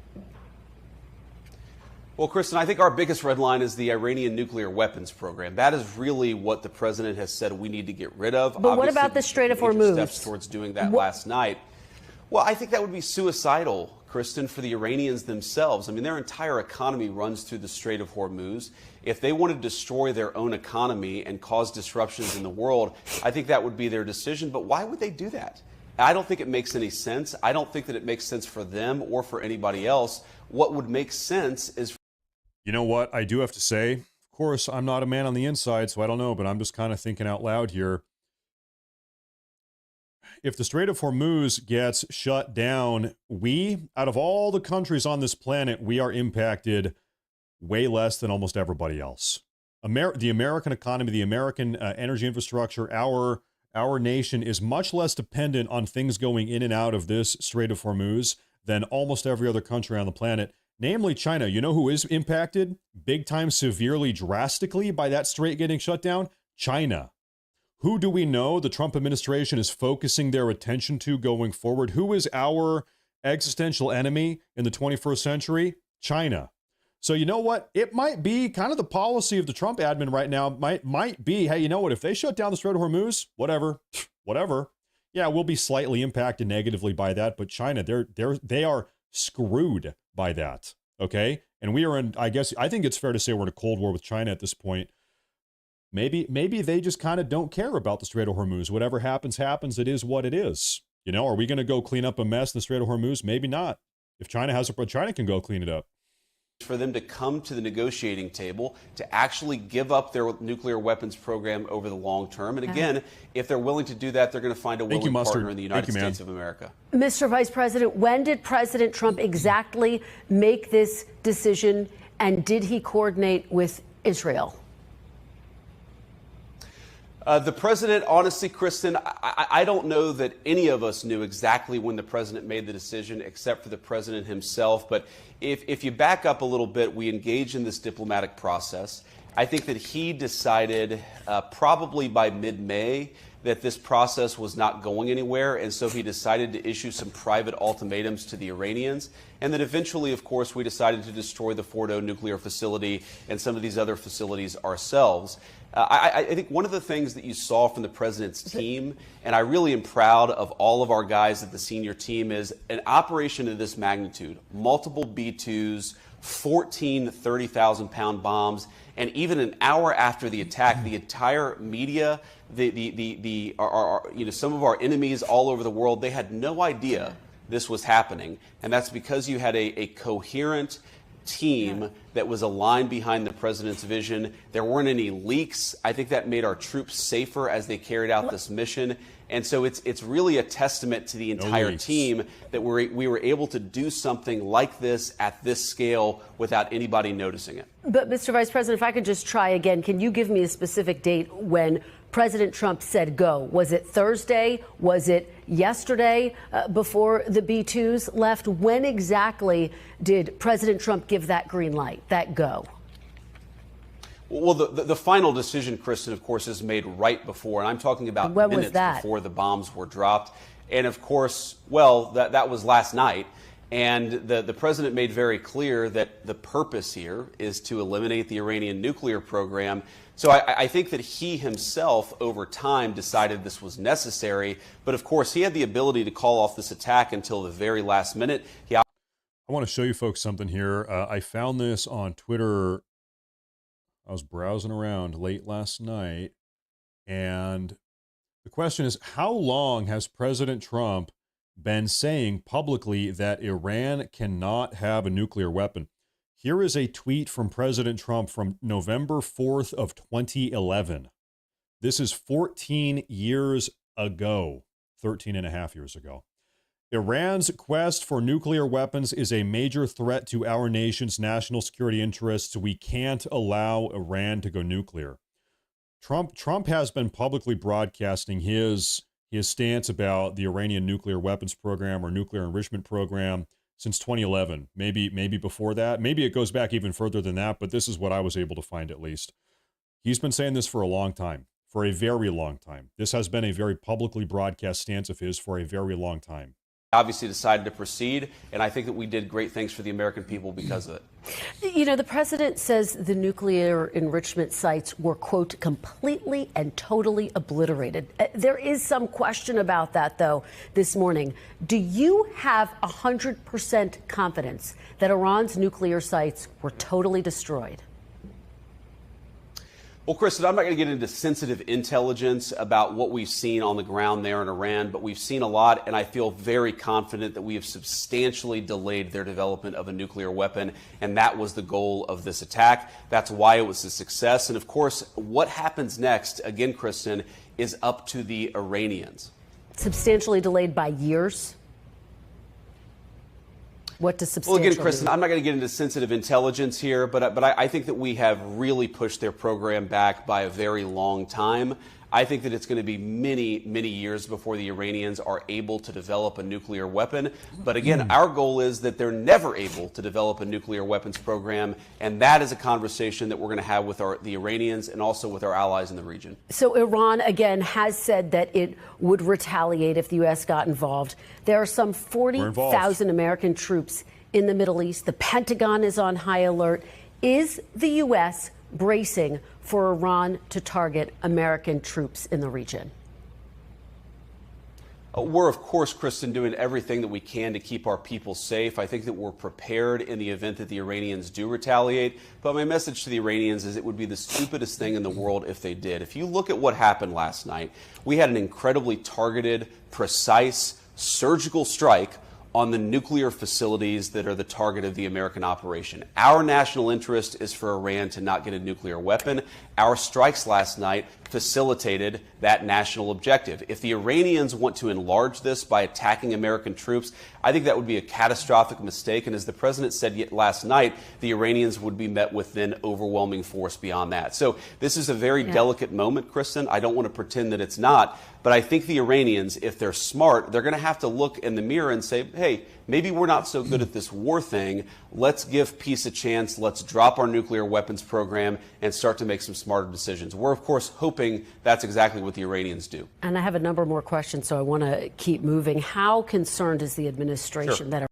Well, Kristen, I think our biggest red line is the Iranian nuclear weapons program. That is really what the president has said we need to get rid of. But what about the Strait of Hormuz? Steps towards doing that last night. Well, I think that would be suicidal, Kristen, for the Iranians themselves. I mean, their entire economy runs through the Strait of Hormuz. If they want to destroy their own economy and cause disruptions in the world, I think that would be their decision. But why would they do that? I don't think it makes any sense. I don't think that it makes sense for them or for anybody else. What would make sense is... You know what? I do have to say, of course, I'm not a man on the inside, so I don't know, but I'm just kind of thinking out loud here. If the Strait of Hormuz gets shut down, out of all the countries on this planet, we are impacted way less than almost everybody else. The American economy, the American energy infrastructure, our nation is much less dependent on things going in and out of this Strait of Hormuz than almost every other country on the planet. Namely China. You know who is impacted big time, severely, drastically by that strait getting shut down? China. Who do we know the Trump administration is focusing their attention to going forward? Who is our existential enemy in the 21st century? China. So you know what? It might be kind of the policy of the Trump admin right now might be, hey, you know what? If they shut down the Strait of Hormuz, whatever. Yeah, we'll be slightly impacted negatively by that, but China, they are screwed by that. Okay? And we are in, I think it's fair to say we're in a Cold War with China at this point. Maybe they just kind of don't care about the Strait of Hormuz. Whatever happens, it is what it is. You know, are we going to go clean up a mess in the Strait of Hormuz? Maybe not. If China has China can go clean it up. For them to come to the negotiating table to actually give up their nuclear weapons program over the long term. And again, if they're willing to do that, they're going to find a willing partner in the United States of America. Mr. Vice President, when did President Trump exactly make this decision, and did he coordinate with Israel? The president, honestly, Kristen, I don't know that any of us knew exactly when the president made the decision, except for the president himself. But if you back up a little bit, we engaged in this diplomatic process. I think that he decided probably by mid-May that this process was not going anywhere, and so he decided to issue some private ultimatums to the Iranians, and then eventually, of course, we decided to destroy the Fordo nuclear facility and some of these other facilities ourselves. I think one of the things that you saw from the president's team, and I really am proud of all of our guys at the senior team, is an operation of this magnitude, multiple B-2s, 14 30,000-pound bombs, and even an hour after the attack, the entire media, some of our enemies all over the world, they had no idea this was happening, and that's because you had a coherent team that was aligned behind the president's vision. There weren't any leaks. I think that made our troops safer as they carried out this mission. And so it's really a testament to the entire team that we were able to do something like this at this scale without anybody noticing it. But, Mr. Vice President, if I could just try again, can you give me a specific date when President Trump said go? Was it Thursday? Was it yesterday before the B-2s left? When exactly did President Trump give that green light, that go? Well, the final decision, Kristen, of course, is made right before, and I'm talking about minutes before the bombs were dropped. And of course, well, that was last night. And the president made very clear that the purpose here is to eliminate the Iranian nuclear program. So I think that he himself, over time, decided this was necessary. But of course, he had the ability to call off this attack until the very last minute. I want to show you folks something here. I found this on Twitter. I was browsing around late last night, and The question is, how long has President Trump been saying publicly that Iran cannot have a nuclear weapon? Here is a tweet from President Trump from November 4th of 2011. This is 14 years ago, 13 and a half years ago. Iran's quest for nuclear weapons is a major threat to our nation's national security interests. We can't allow Iran to go nuclear. Trump has been publicly broadcasting his stance about the Iranian nuclear weapons program or nuclear enrichment program since 2011. Maybe before that. Maybe it goes back even further than that, but this is what I was able to find at least. He's been saying this for a long time, for a very long time. This has been a very publicly broadcast stance of his for a very long time. Obviously decided to proceed, and I think that we did great things for the American people because of it. You know, the president says the nuclear enrichment sites were, quote, completely and totally obliterated. There is some question about that, though, this morning. Do you have 100% confidence that Iran's nuclear sites were totally destroyed? Well, Kristen, I'm not going to get into sensitive intelligence about what we've seen on the ground there in Iran, but we've seen a lot, and I feel very confident that we have substantially delayed their development of a nuclear weapon, and that was the goal of this attack. That's why it was a success. And, of course, what happens next, again, Kristen, is up to the Iranians. Substantially delayed by years? What does substantial Well, again, Kristen, I'm not going to get into sensitive intelligence here, but I think that we have really pushed their program back by a very long time. I think that it's going to be many, many years before the Iranians are able to develop a nuclear weapon. But again, our goal is that they're never able to develop a nuclear weapons program, and that is a conversation that we're going to have with the Iranians and also with our allies in the region. So Iran, again, has said that it would retaliate if the U.S. got involved. There are some 40,000 American troops in the Middle East. The Pentagon is on high alert. Is the U.S. bracing for Iran to target American troops in the region? We're, of course, Kristen, doing everything that we can to keep our people safe. I think that we're prepared in the event that the Iranians do retaliate. But my message to the Iranians is it would be the stupidest thing in the world if they did. If you look at what happened last night, we had an incredibly targeted, precise, surgical strike on the nuclear facilities that are the target of the American operation. Our national interest is for Iran to not get a nuclear weapon. Our strikes last night facilitated that national objective. If the Iranians want to enlarge this by attacking American troops, I think that would be a catastrophic mistake. And as the president said last night, the Iranians would be met with then overwhelming force beyond that. So this is a very delicate moment, Kristen. I don't want to pretend that it's not. But I think the Iranians, if they're smart, they're going to have to look in the mirror and say, hey, maybe we're not so good at this war thing. Let's give peace a chance. Let's drop our nuclear weapons program and start to make some smarter decisions. We're, of course, hoping that's exactly what the Iranians do. And I have a number more questions, so I want to keep moving. How concerned is the administration that...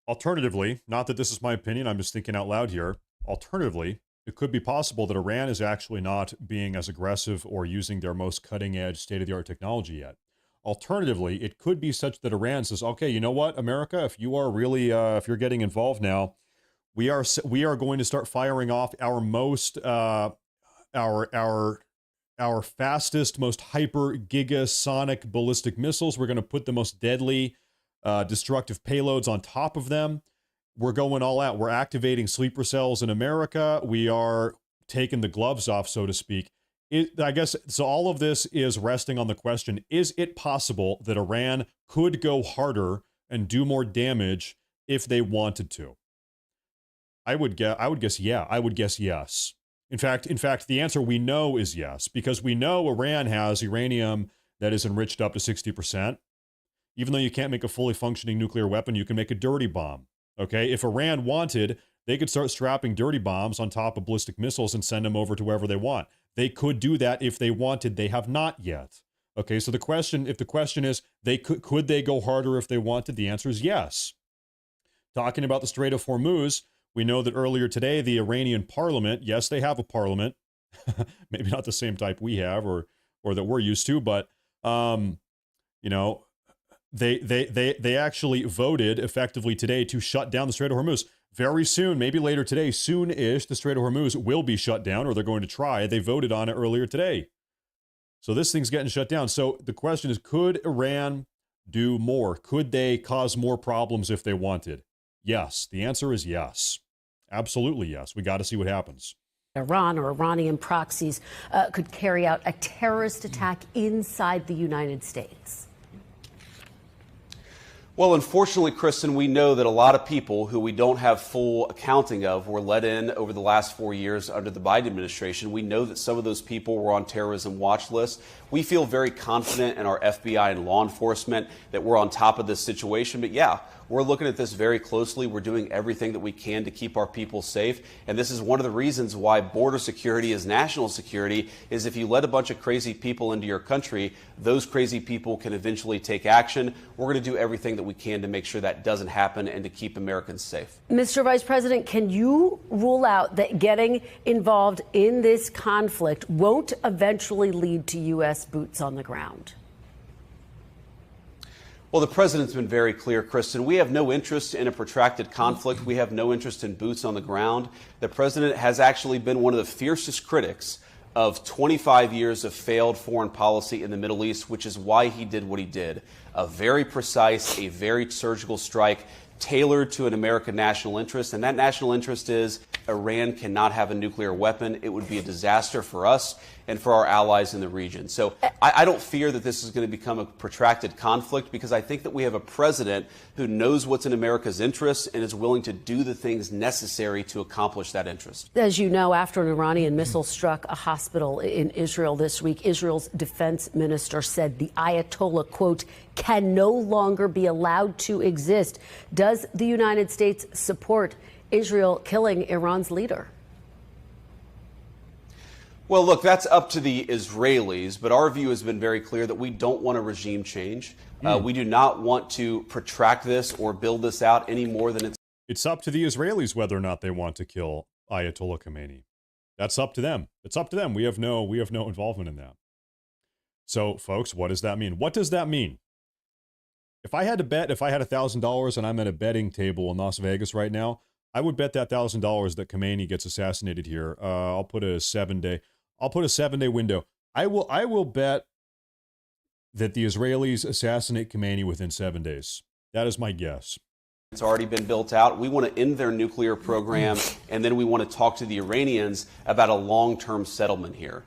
Alternatively, not that this is my opinion, I'm just thinking out loud here. Alternatively, it could be possible that Iran is actually not being as aggressive or using their most cutting-edge, state-of-the-art technology yet. Alternatively, it could be such that Iran says, okay, you know what, America, if you are really, if you're getting involved now, we are going to start firing off our most, our fastest, most hyper gigasonic ballistic missiles. We're going to put the most deadly, destructive payloads on top of them. We're going all out. We're activating sleeper cells in America. We are taking the gloves off, so to speak. I guess, so all of this is resting on the question, is it possible that Iran could go harder and do more damage if they wanted to? I would guess yes. In fact, the answer we know is yes, because we know Iran has uranium that is enriched up to 60%. Even though you can't make a fully functioning nuclear weapon, you can make a dirty bomb. Okay, if Iran wanted, they could start strapping dirty bombs on top of ballistic missiles and send them over to wherever they want. They could do that if they wanted. They have not yet. Okay, so if the question is, could they go harder if they wanted? The answer is yes. Talking about the Strait of Hormuz, we know that earlier today, the Iranian parliament, yes, they have a parliament, maybe not the same type we have or that we're used to, but, you know, they actually voted effectively today to shut down the Strait of Hormuz. Very soon, maybe later today, soon-ish, the Strait of Hormuz will be shut down, or they're going to try. They voted on it earlier today. So this thing's getting shut down. So the question is, could Iran do more? Could they cause more problems if they wanted? Yes. The answer is yes. Absolutely yes. We got to see what happens. Iran or Iranian proxies could carry out a terrorist attack inside the United States. Well, unfortunately, Kristen, we know that a lot of people who we don't have full accounting of were let in over the last 4 years under the Biden administration. We know that some of those people were on terrorism watch lists. We feel very confident in our FBI and law enforcement that we're on top of this situation. But yeah, we're looking at this very closely. We're doing everything that we can to keep our people safe. And this is one of the reasons why border security is national security, is if you let a bunch of crazy people into your country, those crazy people can eventually take action. We're going to do everything that we can to make sure that doesn't happen and to keep Americans safe. Mr. Vice President, can you rule out that getting involved in this conflict won't eventually lead to U.S. boots on the ground? Well, the president's been very clear, Kristen. We have no interest in a protracted conflict. We have no interest in boots on the ground. The president has actually been one of the fiercest critics of 25 years of failed foreign policy in the Middle East, which is why he did what he did. A very precise, a very surgical strike tailored to an American national interest. And that national interest is Iran cannot have a nuclear weapon. It would be a disaster for us and for our allies in the region. So I don't fear that this is going to become a protracted conflict, because I think that we have a president who knows what's in America's interest and is willing to do the things necessary to accomplish that interest. As you know, after an Iranian missile struck a hospital in Israel this week, Israel's defense minister said the Ayatollah, quote, can no longer be allowed to exist. Does the United States support Israel killing Iran's leader? Well, look, that's up to the Israelis, but our view has been very clear that we don't want a regime change. We do not want to protract this or build this out any more than It's up to the Israelis whether or not they want to kill Ayatollah Khamenei. That's up to them. It's up to them. We have no involvement in that. So, folks, what does that mean? What does that mean? If I had to bet, if I had $1,000 and I'm at a betting table in Las Vegas right now, I would bet that $1,000 that Khamenei gets assassinated here. I'll put a 7-day window. I will bet that the Israelis assassinate Khamenei within 7 days. That is my guess. It's already been built out. We want to end their nuclear program, and then we want to talk to the Iranians about a long-term settlement here.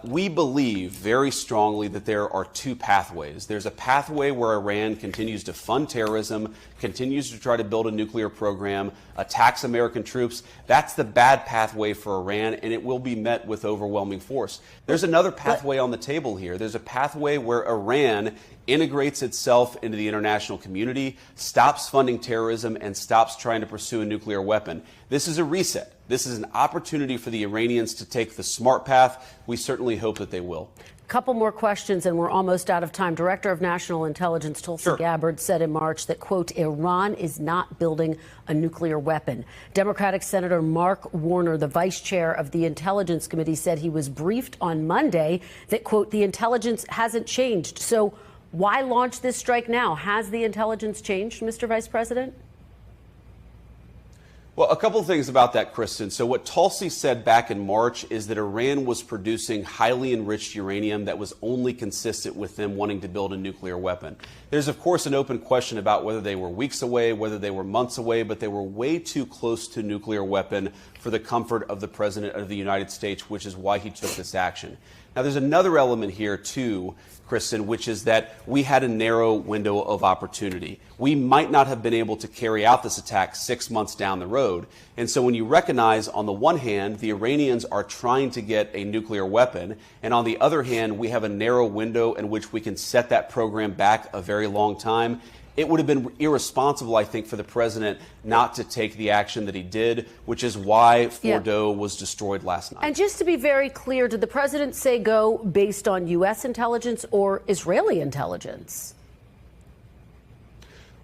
We believe very strongly that there are two pathways. There's a pathway where Iran continues to fund terrorism, continues to try to build a nuclear program, attacks American troops. That's the bad pathway for Iran, and it will be met with overwhelming force. There's another pathway on the table here. There's a pathway where Iran integrates itself into the international community, stops funding terrorism, and stops trying to pursue a nuclear weapon. This is a reset. This is an opportunity for the Iranians to take the smart path. We certainly hope that they will. Couple more questions, and we're almost out of time. Director of National Intelligence Tulsi Gabbard said in March that, quote, Iran is not building a nuclear weapon. Democratic Senator Mark Warner, the vice chair of the Intelligence Committee, said he was briefed on Monday that, quote, the intelligence hasn't changed. So why launch this strike now? Has the intelligence changed, Mr. Vice President? Well, a couple of things about that, Kristen. So what Tulsi said back in March is that Iran was producing highly enriched uranium that was only consistent with them wanting to build a nuclear weapon. There's, of course, an open question about whether they were weeks away, whether they were months away, but they were way too close to a nuclear weapon for the comfort of the President of the United States, which is why he took this action. Now, there's another element here, too, Kristen, which is that we had a narrow window of opportunity. We might not have been able to carry out this attack 6 months down the road. And so when you recognize, on the one hand, the Iranians are trying to get a nuclear weapon, and on the other hand, we have a narrow window in which we can set that program back a very long time, it would have been irresponsible, I think, for the president not to take the action that he did, which is why Fordo was destroyed last night. And just to be very clear, did the president say go based on U.S. intelligence or Israeli intelligence?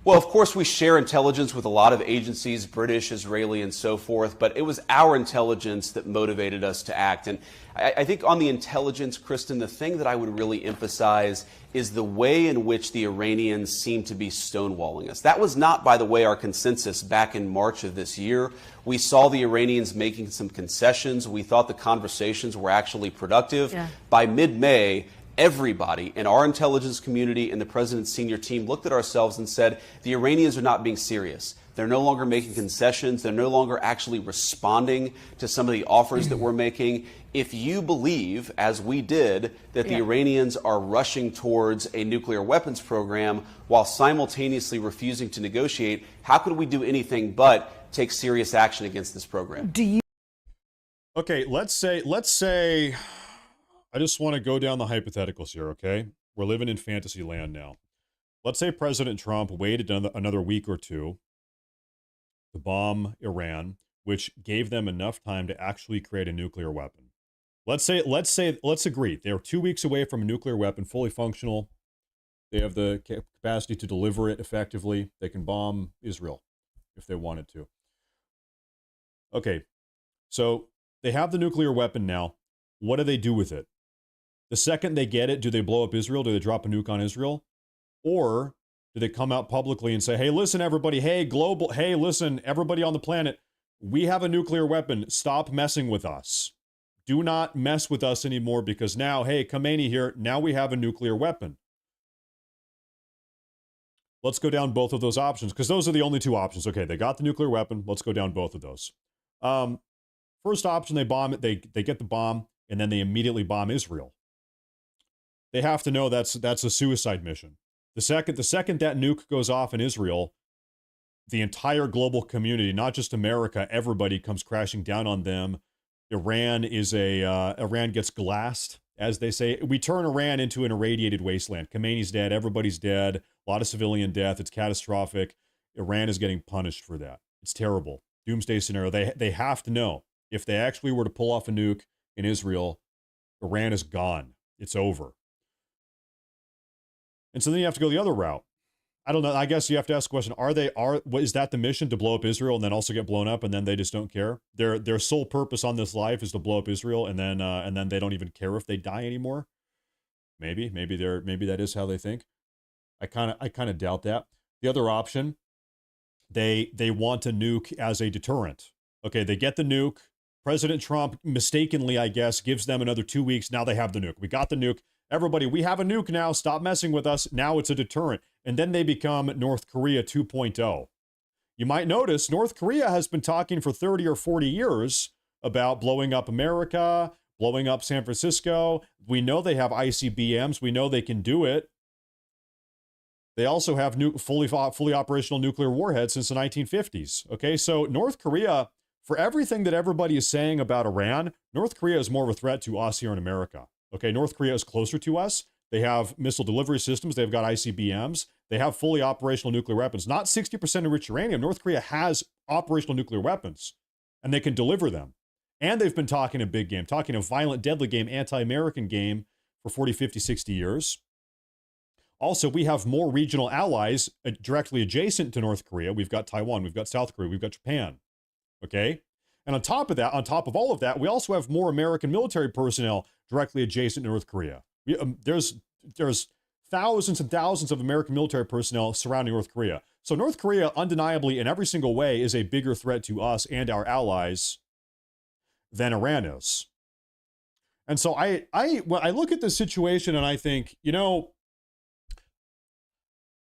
Well, of course, we share intelligence with a lot of agencies, British, Israeli, and so forth, but it was our intelligence that motivated us to act. And I think on the intelligence, Kristen, the thing that I would really emphasize is the way in which the Iranians seem to be stonewalling us. That was not, by the way, our consensus back in March of this year. We saw the Iranians making some concessions. We thought the conversations were actually productive. Yeah. By mid-May, everybody in our intelligence community and the president's senior team looked at ourselves and said, the Iranians are not being serious. They're no longer making concessions. They're no longer actually responding to some of the offers that we're making. If you believe, as we did, that the Iranians are rushing towards a nuclear weapons program while simultaneously refusing to negotiate, how could we do anything but take serious action against this program? Okay, let's say, I just want to go down the hypotheticals here, okay? We're living in fantasy land now. Let's say President Trump waited another week or two to bomb Iran, which gave them enough time to actually create a nuclear weapon. Let's agree. They're 2 weeks away from a nuclear weapon, fully functional. They have the capacity to deliver it effectively. They can bomb Israel if they wanted to. Okay, so they have the nuclear weapon now. What do they do with it? The second they get it, do they blow up Israel? Do they drop a nuke on Israel? Or do they come out publicly and say, hey, listen, everybody, hey, listen, everybody on the planet, we have a nuclear weapon. Stop messing with us. Do not mess with us anymore because now, hey, Khamenei here, now we have a nuclear weapon. Let's go down both of those options because those are the only two options. Okay, they got the nuclear weapon. Let's go down both of those. First option, they bomb it. They get the bomb and then they immediately bomb Israel. They have to know that's a suicide mission. The second that nuke goes off in Israel, the entire global community, not just America, everybody comes crashing down on them. Iran gets glassed, as they say. We turn Iran into an irradiated wasteland. Khamenei's dead. Everybody's dead. A lot of civilian death. It's catastrophic. Iran is getting punished for that. It's terrible. Doomsday scenario. They have to know if they actually were to pull off a nuke in Israel, Iran is gone. It's over. And so then you have to go the other route. I don't know. I guess you have to ask the question, is that the mission, to blow up Israel and then also get blown up and then they just don't care? Their sole purpose on this life is to blow up Israel and then they don't even care if they die anymore? Maybe that is how they think. I kind of doubt that. The other option, they want a nuke as a deterrent. Okay, they get the nuke. President Trump mistakenly, I guess, gives them another 2 weeks. Now they have the nuke. We got the nuke. Everybody, we have a nuke now. Stop messing with us. Now it's a deterrent. And then they become North Korea 2.0. You might notice North Korea has been talking for 30 or 40 years about blowing up America, blowing up San Francisco. We know they have ICBMs. We know they can do it. They also have fully operational nuclear warheads since the 1950s. Okay, so North Korea, for everything that everybody is saying about Iran, North Korea is more of a threat to us here in America. Okay, North Korea is closer to us. They have missile delivery systems. They've got ICBMs. They have fully operational nuclear weapons. Not 60% enriched uranium. North Korea has operational nuclear weapons, and they can deliver them. And they've been talking a big game, talking a violent, deadly game, anti-American game for 40, 50, 60 years. Also, we have more regional allies directly adjacent to North Korea. We've got Taiwan. We've got South Korea. We've got Japan. Okay? And on top of all of that, we also have more American military personnel directly adjacent to North Korea. There's thousands and thousands of American military personnel surrounding North Korea. So North Korea, undeniably, in every single way, is a bigger threat to us and our allies than Iran is. And so I look at this situation and I think,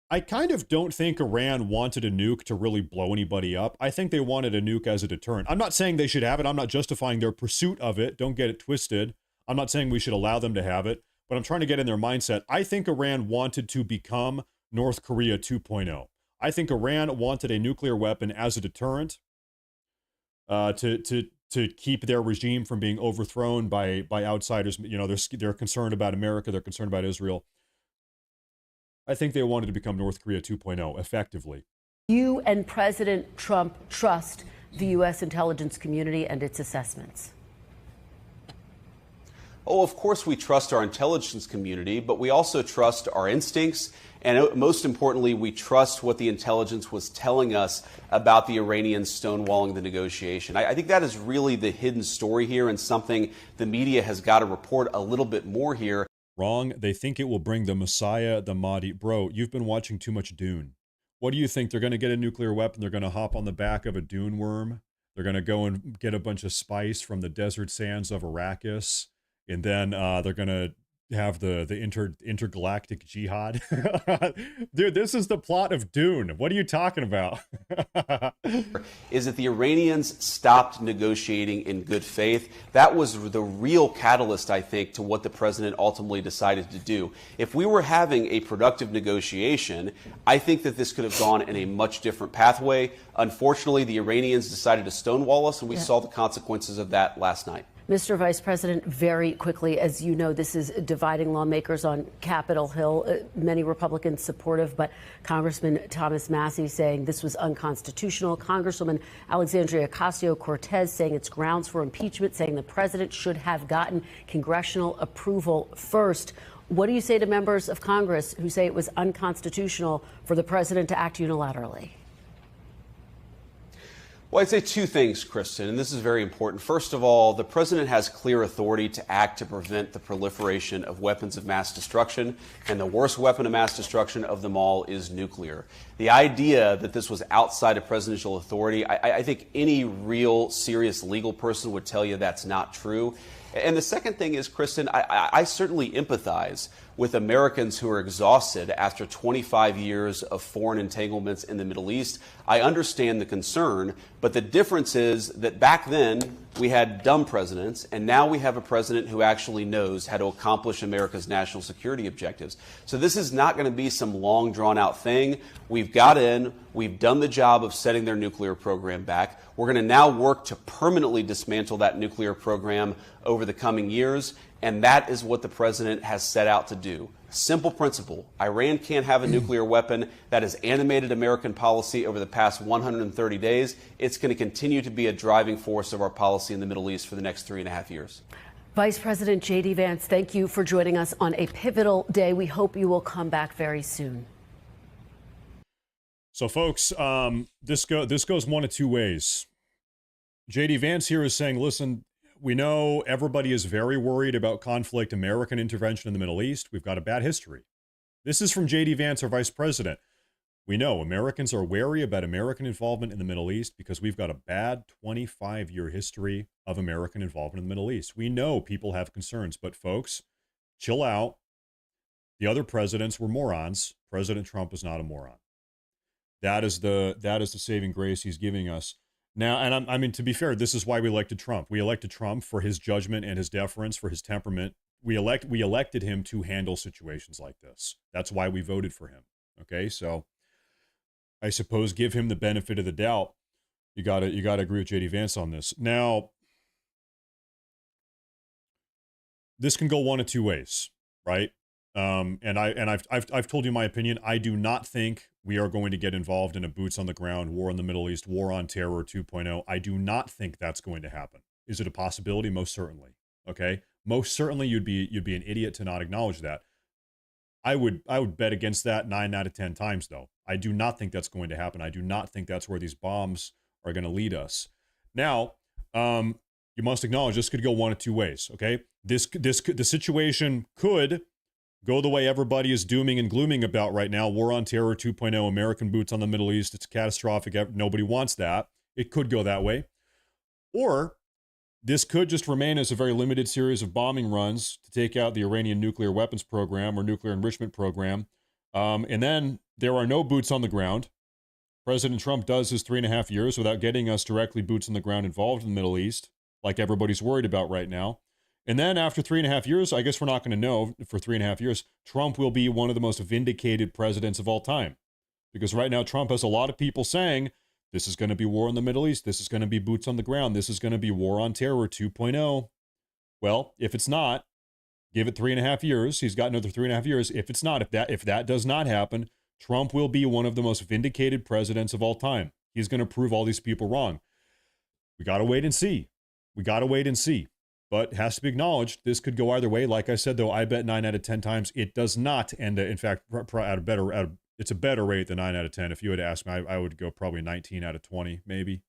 I kind of don't think Iran wanted a nuke to really blow anybody up. I think they wanted a nuke as a deterrent. I'm not saying they should have it. I'm not justifying their pursuit of it. Don't get it twisted. I'm not saying we should allow them to have it, but I'm trying to get in their mindset. I think Iran wanted to become North Korea 2.0. I think Iran wanted a nuclear weapon as a deterrent to keep their regime from being overthrown by outsiders. They're concerned about America. They're concerned about Israel. I think they wanted to become North Korea 2.0, effectively. You and President Trump trust the U.S. intelligence community and its assessments? Oh, of course we trust our intelligence community, but we also trust our instincts. And most importantly, we trust what the intelligence was telling us about the Iranians stonewalling the negotiation. I think that is really the hidden story here, and something the media has got to report a little bit more here. Wrong. They think it will bring the Messiah, the Mahdi. Bro, you've been watching too much Dune. What do you think? They're going to get a nuclear weapon. They're going to hop on the back of a dune worm. They're going to go and get a bunch of spice from the desert sands of Arrakis. And then they're going to have the intergalactic jihad. Dude, this is the plot of Dune. What are you talking about? Is that the Iranians stopped negotiating in good faith. That was the real catalyst, I think, to what the president ultimately decided to do. If we were having a productive negotiation, I think that this could have gone in a much different pathway. Unfortunately, the Iranians decided to stonewall us, and we saw the consequences of that last night. Mr. Vice President, very quickly, as you know, this is dividing lawmakers on Capitol Hill. Many Republicans supportive, but Congressman Thomas Massie saying this was unconstitutional. Congresswoman Alexandria Ocasio-Cortez saying it's grounds for impeachment, saying the president should have gotten congressional approval first. What do you say to members of Congress who say it was unconstitutional for the president to act unilaterally? Well, I'd say two things, Kristen, and this is very important. First of all, the president has clear authority to act to prevent the proliferation of weapons of mass destruction, and the worst weapon of mass destruction of them all is nuclear. The idea that this was outside of presidential authority, I think any real serious legal person would tell you that's not true. And the second thing is, Kristen, I certainly empathize with Americans who are exhausted after 25 years of foreign entanglements in the Middle East. I understand the concern, but the difference is that back then we had dumb presidents, and now we have a president who actually knows how to accomplish America's national security objectives. So this is not going to be some long, drawn-out thing. We've got in, we've done the job of setting their nuclear program back. We're going to now work to permanently dismantle that nuclear program over the coming years, and that is what the president has set out to do. Simple principle. Iran can't have a nuclear weapon. That has animated American policy over the past 130 days. It's going to continue to be a driving force of our policy in the Middle East for the next 3.5 years. Vice President J.D. Vance, thank you for joining us on a pivotal day. We hope you will come back very soon. So, folks, this goes one of two ways. J.D. Vance here is saying, listen, we know everybody is very worried about conflict, American intervention in the Middle East. We've got a bad history. This is from J.D. Vance, our vice president. We know Americans are wary about American involvement in the Middle East because we've got a bad 25-year history of American involvement in the Middle East. We know people have concerns, but folks, chill out. The other presidents were morons. President Trump is not a moron. That is the saving grace he's giving us. Now, and I mean, to be fair, this is why we elected Trump. We elected Trump for his judgment and his deference, for his temperament. We elected him to handle situations like this. That's why we voted for him. Okay, so I suppose give him the benefit of the doubt. You gotta agree with J.D. Vance on this. Now, this can go one of two ways, right? And I've told you my opinion. I do not think we are going to get involved in a boots on the ground war in the Middle East, war on terror 2.0. I do not think that's going to happen. Is it a possibility? Most certainly. Okay, most certainly you'd be an idiot to not acknowledge that. I would bet against that 9 out of 10 times, though. I do not think that's going to happen. I do not think that's where these bombs are going to lead us. Now, you must acknowledge this could go one of two ways. Okay, the situation could go the way everybody is dooming and glooming about right now. War on Terror 2.0, American boots on the Middle East. It's catastrophic. Nobody wants that. It could go that way. Or this could just remain as a very limited series of bombing runs to take out the Iranian nuclear weapons program or nuclear enrichment program. And then there are no boots on the ground. President Trump does his 3.5 years without getting us directly boots on the ground involved in the Middle East, like everybody's worried about right now. And then after 3.5 years, I guess we're not going to know for 3.5 years, Trump will be one of the most vindicated presidents of all time. Because right now, Trump has a lot of people saying, this is going to be war in the Middle East. This is going to be boots on the ground. This is going to be war on terror 2.0. Well, if it's not, give it 3.5 years. He's got another 3.5 years. If it's not, if that does not happen, Trump will be one of the most vindicated presidents of all time. He's going to prove all these people wrong. We got to wait and see. We got to wait and see. But it has to be acknowledged, this could go either way. Like I said, though, I bet 9 out of 10 times it does not. And in fact, it's a better rate than 9 out of 10. If you had asked me, I would go probably 19 out of 20, maybe.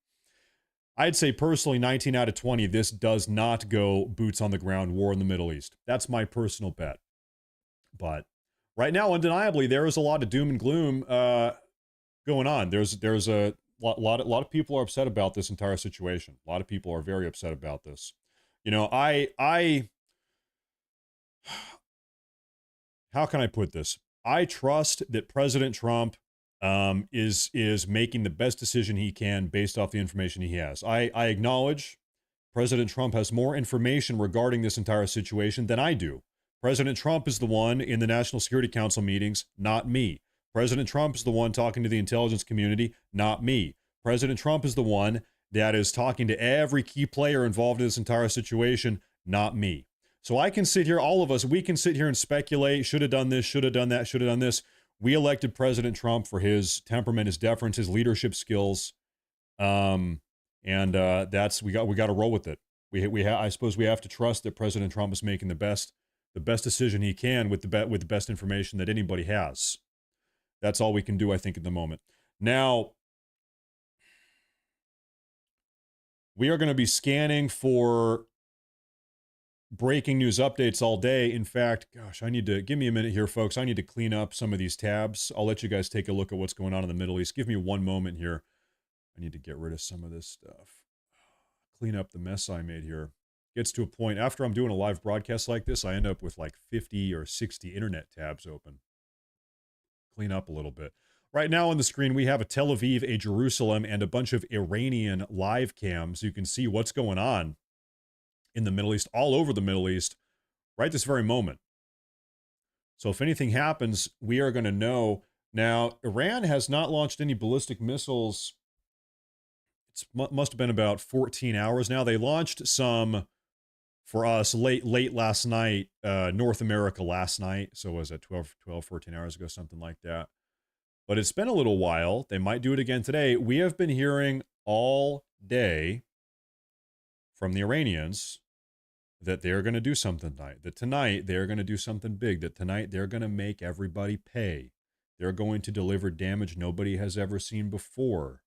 I'd say personally 19 out of 20, this does not go boots on the ground war in the Middle East. That's my personal bet. But right now, undeniably, there is a lot of doom and gloom going on. There's a lot of people are upset about this entire situation. A lot of people are very upset about this. You know, how can I put this? I trust that President Trump is making the best decision he can based off the information he has. I acknowledge President Trump has more information regarding this entire situation than I do. President Trump is the one in the National Security Council meetings, not me. President Trump is the one talking to the intelligence community, not me. President Trump is the one that is talking to every key player involved in this entire situation, not me. So I can sit here, all of us, we can sit here and speculate, should have done this, should have done that, should have done this. We elected President Trump for his temperament, his deference, his leadership skills. That's, we got to roll with it. I suppose we have to trust that President Trump is making the best decision he can with the best information that anybody has. That's all we can do, I think, at the moment. Now, we are going to be scanning for breaking news updates all day. In fact, gosh, give me a minute here, folks. I need to clean up some of these tabs. I'll let you guys take a look at what's going on in the Middle East. Give me one moment here. I need to get rid of some of this stuff. Clean up the mess I made here. Gets to a point, after I'm doing a live broadcast like this, I end up with like 50 or 60 internet tabs open. Clean up a little bit. Right now on the screen, we have a Tel Aviv, a Jerusalem, and a bunch of Iranian live cams. You can see what's going on in the Middle East, all over the Middle East, right this very moment. So if anything happens, we are going to know. Now, Iran has not launched any ballistic missiles. It must have been about 14 hours now. They launched some for us late last night, North America last night. So was it 14 hours ago, something like that. But it's been a little while. They might do it again today. We have been hearing all day from the Iranians that they're going to do something tonight. That tonight they're going to do something big. That tonight they're going to make everybody pay. They're going to deliver damage nobody has ever seen before.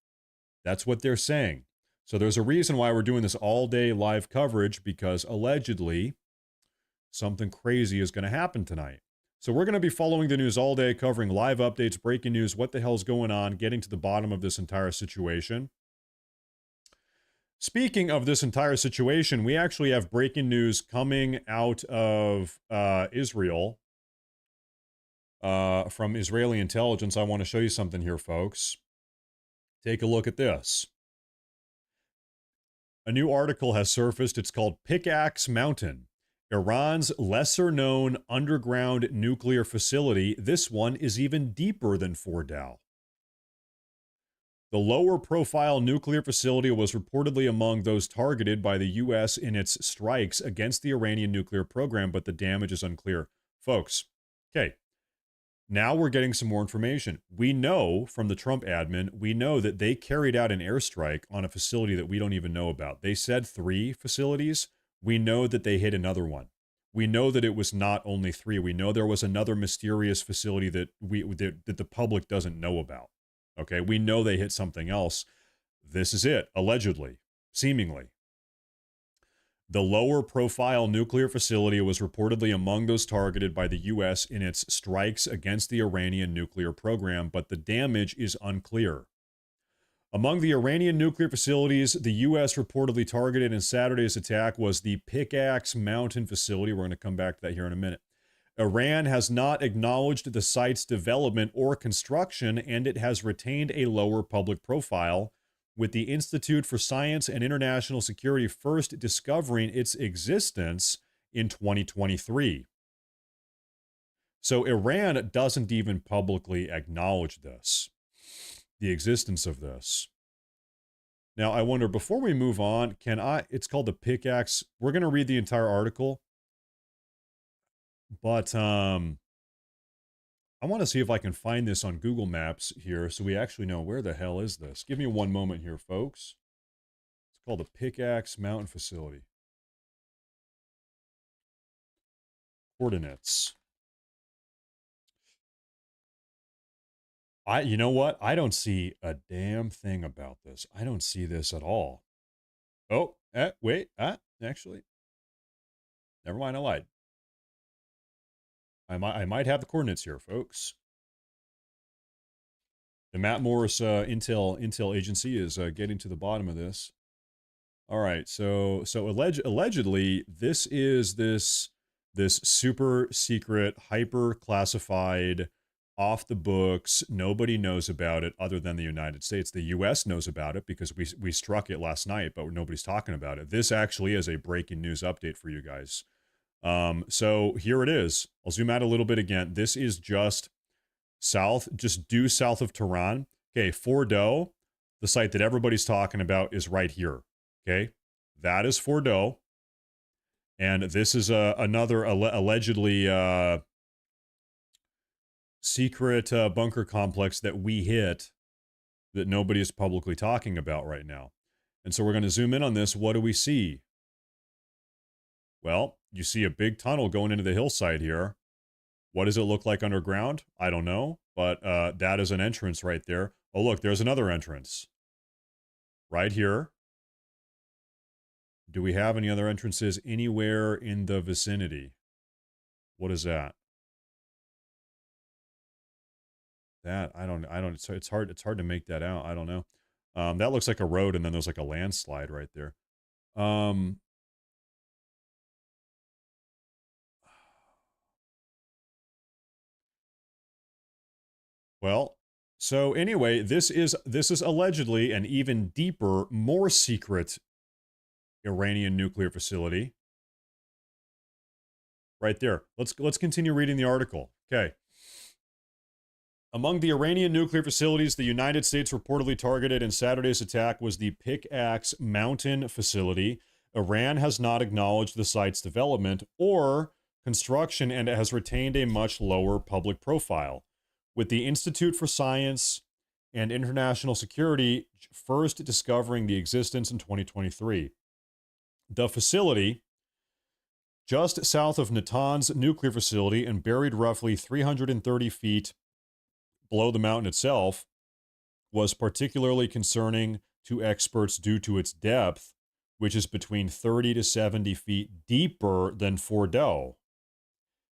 That's what they're saying. So there's a reason why we're doing this all-day live coverage, because allegedly something crazy is going to happen tonight. So we're going to be following the news all day, covering live updates, breaking news, what the hell's going on, getting to the bottom of this entire situation. Speaking of this entire situation, we actually have breaking news coming out of Israel from Israeli intelligence. I want to show you something here, folks. Take a look at this. A new article has surfaced. It's called Pickaxe Mountain, Iran's lesser-known underground nuclear facility. This one is even deeper than Fordow. The lower-profile nuclear facility was reportedly among those targeted by the U.S. in its strikes against the Iranian nuclear program, but the damage is unclear. Folks, okay, now we're getting some more information. We know from the Trump admin, we know that they carried out an airstrike on a facility that we don't even know about. They said 3 facilities. We know that they hit another one. We know that it was not only 3. We know there was another mysterious facility that that the public doesn't know about. Okay, we know they hit something else. This is it, allegedly, seemingly. The lower-profile nuclear facility was reportedly among those targeted by the U.S. in its strikes against the Iranian nuclear program, but the damage is unclear. Among the Iranian nuclear facilities the U.S. reportedly targeted in Saturday's attack was the Pickaxe Mountain facility. We're going to come back to that here in a minute. Iran has not acknowledged the site's development or construction, and it has retained a lower public profile, with the Institute for Science and International Security first discovering its existence in 2023. So Iran doesn't even publicly acknowledge this, the existence of this. Now, I wonder, before we move on, it's called the Pickaxe. We're going to read the entire article, but I want to see if I can find this on Google Maps here so we actually know where the hell is this. Give me one moment here, folks. It's called the Pickaxe Mountain Facility. coordinates. You know what? I don't see a damn thing about this. I don't see this at all. Oh, wait, actually, never mind. I lied. I might have the coordinates here, folks. The Matt Morris Intel agency is getting to the bottom of this. All right, so allegedly this is this super secret, hyper classified, off the books. Nobody knows about it other than the United States. The U.S. knows about it because we struck it last night, but nobody's talking about it. This actually is a breaking news update for you guys. So here it is. I'll zoom out a little bit again. This is just due south of Tehran. Okay, Fordow, the site that everybody's talking about, is right here. Okay, that is Fordow. And this is another allegedly secret bunker complex that we hit that nobody is publicly talking about right now. And so we're going to zoom in on this. What do we see? Well, you see a big tunnel going into the hillside here. What does it look like underground? I don't know, but that is an entrance right there. Oh, look, there's another entrance right here. Do we have any other entrances anywhere in the vicinity? What is that? That I don't. It's hard to make that out. I don't know. That looks like a road, and then there's like a landslide right there. Well, so anyway, this is allegedly an even deeper, more secret Iranian nuclear facility. Right there. Let's continue reading the article. Okay. Among the Iranian nuclear facilities the United States reportedly targeted in Saturday's attack was the Pickaxe Mountain facility. Iran has not acknowledged the site's development or construction and has retained a much lower public profile, with the Institute for Science and International Security first discovering the existence in 2023. The facility, just south of Natanz nuclear facility and buried roughly 330 feet below the mountain itself, was particularly concerning to experts due to its depth, which is between 30 to 70 feet deeper than Fordow.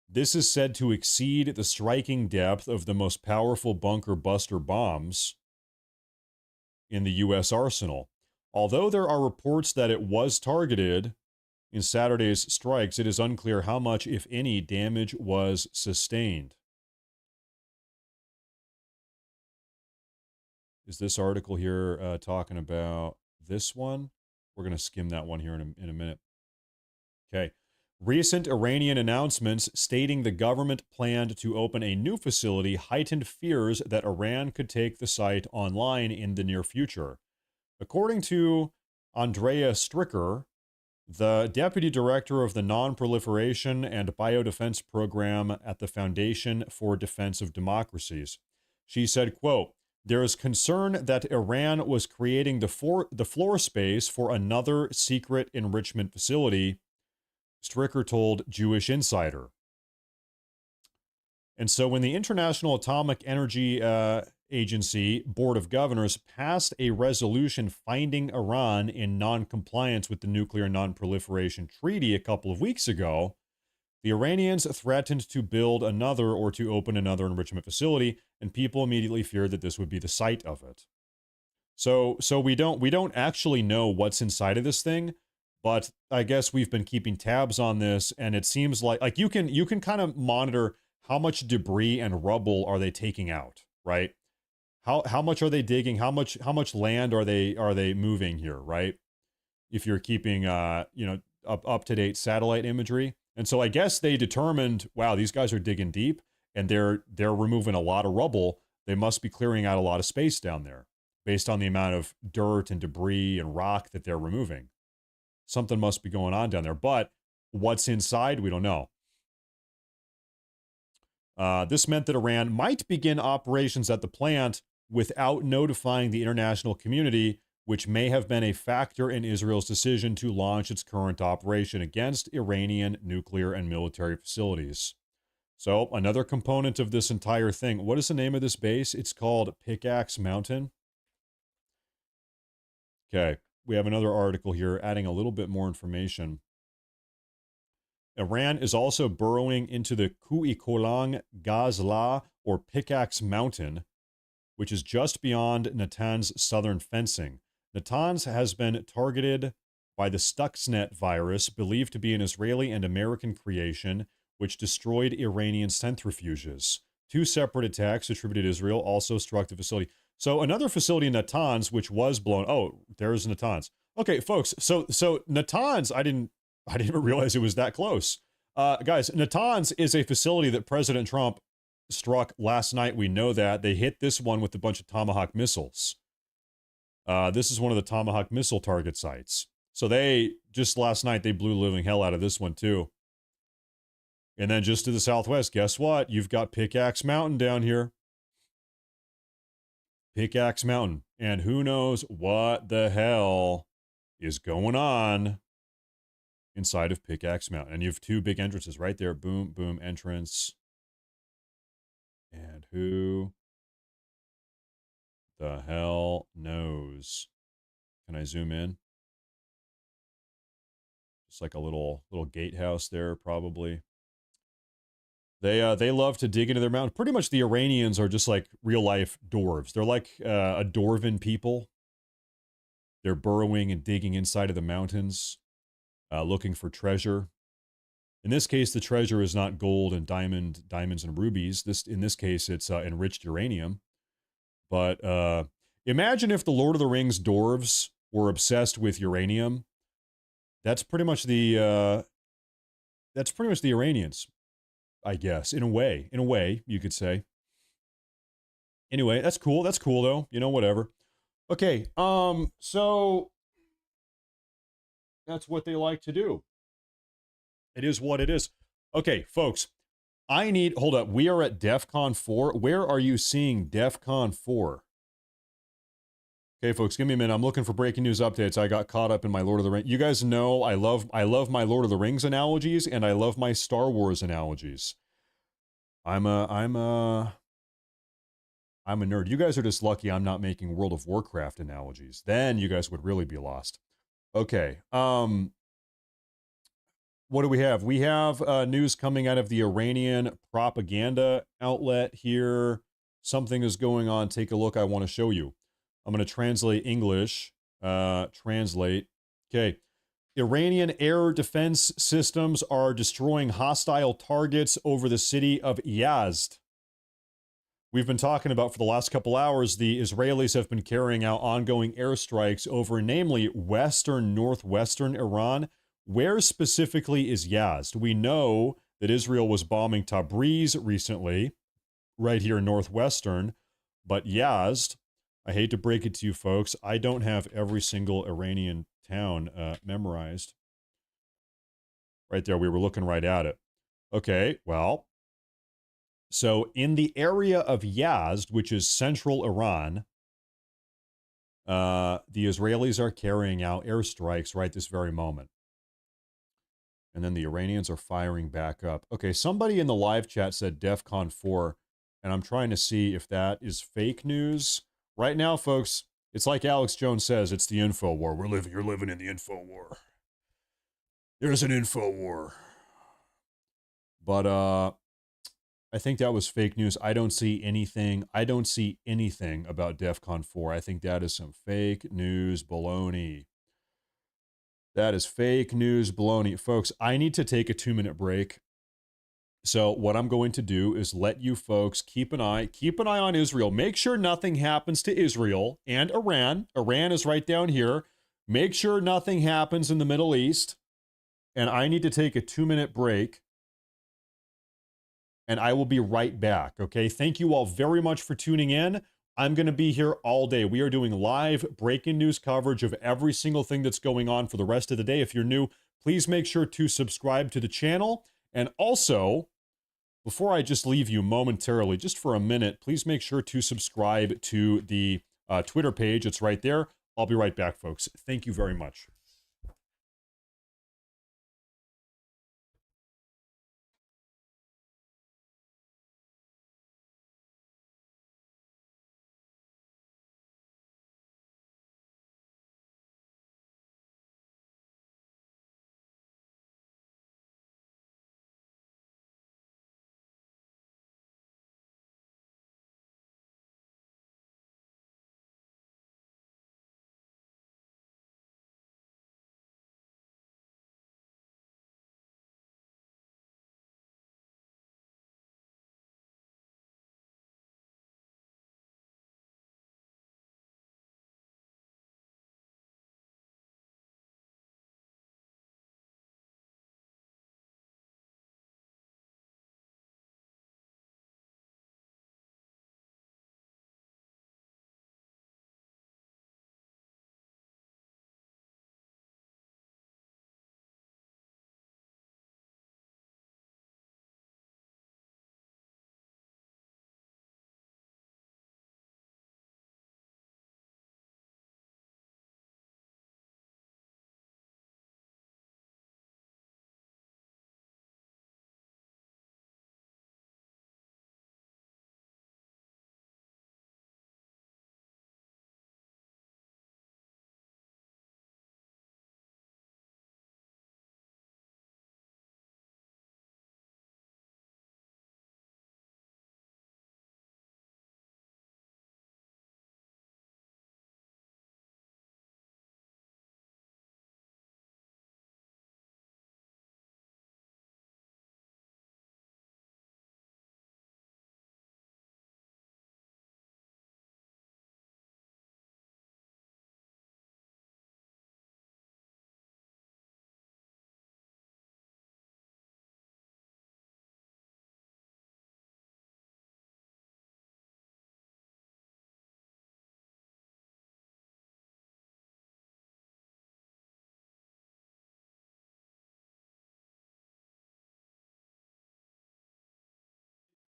This is said to exceed the striking depth of the most powerful bunker buster bombs in the U.S. arsenal. Although there are reports that it was targeted in Saturday's strikes, it is unclear how much, if any, damage was sustained. Is this article here talking about this one? We're going to skim that one here in a minute. Okay. Recent Iranian announcements stating the government planned to open a new facility heightened fears that Iran could take the site online in the near future. According to Andrea Stricker, the deputy director of the Non-Proliferation and Biodefense Program at the Foundation for Defense of Democracies, she said, quote, "There is concern that Iran was creating the floor space for another secret enrichment facility," Stricker told Jewish Insider. And so when the International Atomic Energy Agency Board of Governors passed a resolution finding Iran in non-compliance with the Nuclear Non-Proliferation Treaty a couple of weeks ago, the Iranians threatened to build another or to open another enrichment facility, and people immediately feared that this would be the site of it. So we don't actually know what's inside of this thing, but I guess we've been keeping tabs on this, and it seems like you can kind of monitor how much debris and rubble are they taking out, right? How much are they digging? How much land are they moving here, right? If you're keeping up to date satellite imagery. And so I guess they determined, wow, these guys are digging deep and they're removing a lot of rubble. They must be clearing out a lot of space down there based on the amount of dirt and debris and rock that they're removing. Something must be going on down there, but what's inside, we don't know. This meant that Iran might begin operations at the plant without notifying the international community, which may have been a factor in Israel's decision to launch its current operation against Iranian nuclear and military facilities. So, another component of this entire thing. What is the name of this base? It's called Pickaxe Mountain. Okay, we have another article here adding a little bit more information. Iran is also burrowing into the Kuikolang Gazla, or Pickaxe Mountain, which is just beyond Natanz southern fencing. Natanz has been targeted by the Stuxnet virus, believed to be an Israeli and American creation, which destroyed Iranian centrifuges. 2 separate attacks attributed to Israel also struck the facility. So another facility in Natanz, which was blown. Oh, there's Natanz. Okay, folks. So Natanz, I didn't even realize it was that close. Guys, Natanz is a facility that President Trump struck last night. We know that. They hit this one with a bunch of Tomahawk missiles. This is one of the Tomahawk missile target sites. So they, just last night, they blew the living hell out of this one too. And then just to the southwest, guess what? You've got Pickaxe Mountain down here. Pickaxe Mountain. And who knows what the hell is going on inside of Pickaxe Mountain. And you have 2 big entrances right there. Boom, boom, entrance. And who the hell knows? Can I zoom in? It's like a little gatehouse there, probably. They love to dig into their mountain. Pretty much the Iranians are just like real-life dwarves. They're like a dwarven people. They're burrowing and digging inside of the mountains, looking for treasure. In this case, the treasure is not gold and diamonds and rubies. In this case, it's enriched uranium. But imagine if the Lord of the Rings dwarves were obsessed with uranium. That's pretty much the Iranians, I guess. In a way, you could say. Anyway, that's cool. That's cool though. You know, whatever. Okay. So that's what they like to do. It is what it is. Okay, folks, hold up. We are at DEF CON 4. Where are you seeing DEF CON 4? Okay, folks, give me a minute. I'm looking for breaking news updates. I got caught up in my Lord of the Rings. You guys know I love my Lord of the Rings analogies, and I love my Star Wars analogies. I'm a nerd. You guys are just lucky I'm not making World of Warcraft analogies. Then you guys would really be lost. Okay. What do we have? We have news coming out of the Iranian propaganda outlet here. Something is going on. Take a look. I want to show you. I'm going to translate English. Translate. Okay. Iranian air defense systems are destroying hostile targets over the city of Yazd. We've been talking about for the last couple hours, the Israelis have been carrying out ongoing airstrikes over namely northwestern Iran. Where specifically is Yazd? We know that Israel was bombing Tabriz recently, right here in northwestern, but Yazd, I hate to break it to you folks, I don't have every single Iranian town memorized. Right there, we were looking right at it. Okay, well, so in the area of Yazd, which is central Iran, the Israelis are carrying out airstrikes right this very moment. And then the Iranians are firing back up. Okay, somebody in the live chat said DEF CON 4, and I'm trying to see if that is fake news. Right now, folks, it's like Alex Jones says, it's the info war. You're living in the info war. There's an info war. But I think that was fake news. I don't see anything about DEF CON 4. I think that is some fake news baloney. That is fake news baloney. Folks, I need to take a 2-minute break. So what I'm going to do is let you folks keep an eye on Israel. Make sure nothing happens to Israel and Iran. Iran is right down here. Make sure nothing happens in the Middle East. And I need to take a 2-minute break. And I will be right back, okay? Thank you all very much for tuning in. I'm going to be here all day. We are doing live breaking news coverage of every single thing that's going on for the rest of the day. If you're new, please make sure to subscribe to the channel. And also, before I just leave you momentarily, just for a minute, please make sure to subscribe to the Twitter page. It's right there. I'll be right back, folks. Thank you very much.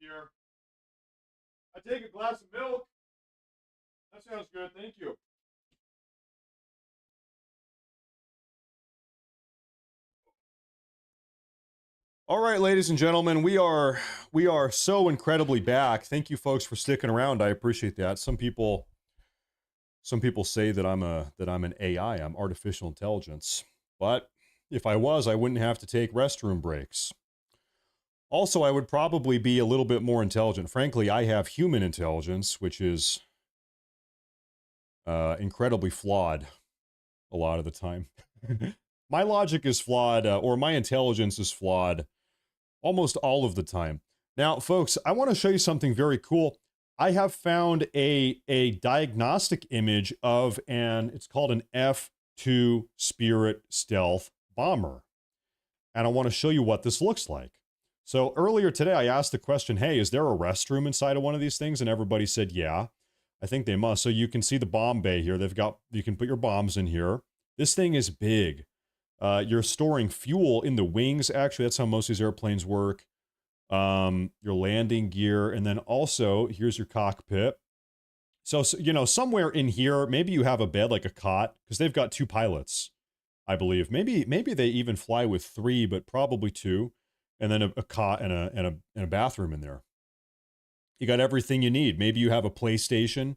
Here. I take a glass of milk. That sounds good. Thank you. All right, ladies and gentlemen, we are so incredibly back. Thank you, folks, for sticking around. I appreciate that. Some people say that I'm an AI. I'm artificial intelligence. But if I was, I wouldn't have to take restroom breaks. Also, I would probably be a little bit more intelligent. Frankly, I have human intelligence, which is incredibly flawed a lot of the time. My logic is flawed, or my intelligence is flawed almost all of the time. Now, folks, I want to show you something very cool. I have found a diagnostic image of it's called an F-2 Spirit stealth bomber. And I want to show you what this looks like. So earlier today, I asked the question, hey, is there a restroom inside of one of these things? And everybody said, yeah, I think they must. So you can see the bomb bay here. You can put your bombs in here. This thing is big. You're storing fuel in the wings. Actually, that's how most of these airplanes work. Your landing gear. And then also, here's your cockpit. So, you know, somewhere in here, maybe you have a bed, like a cot, because they've got 2 pilots, I believe. Maybe they even fly with 3, but probably 2. And then a cot and a bathroom in there. You got everything you need. Maybe you have a PlayStation.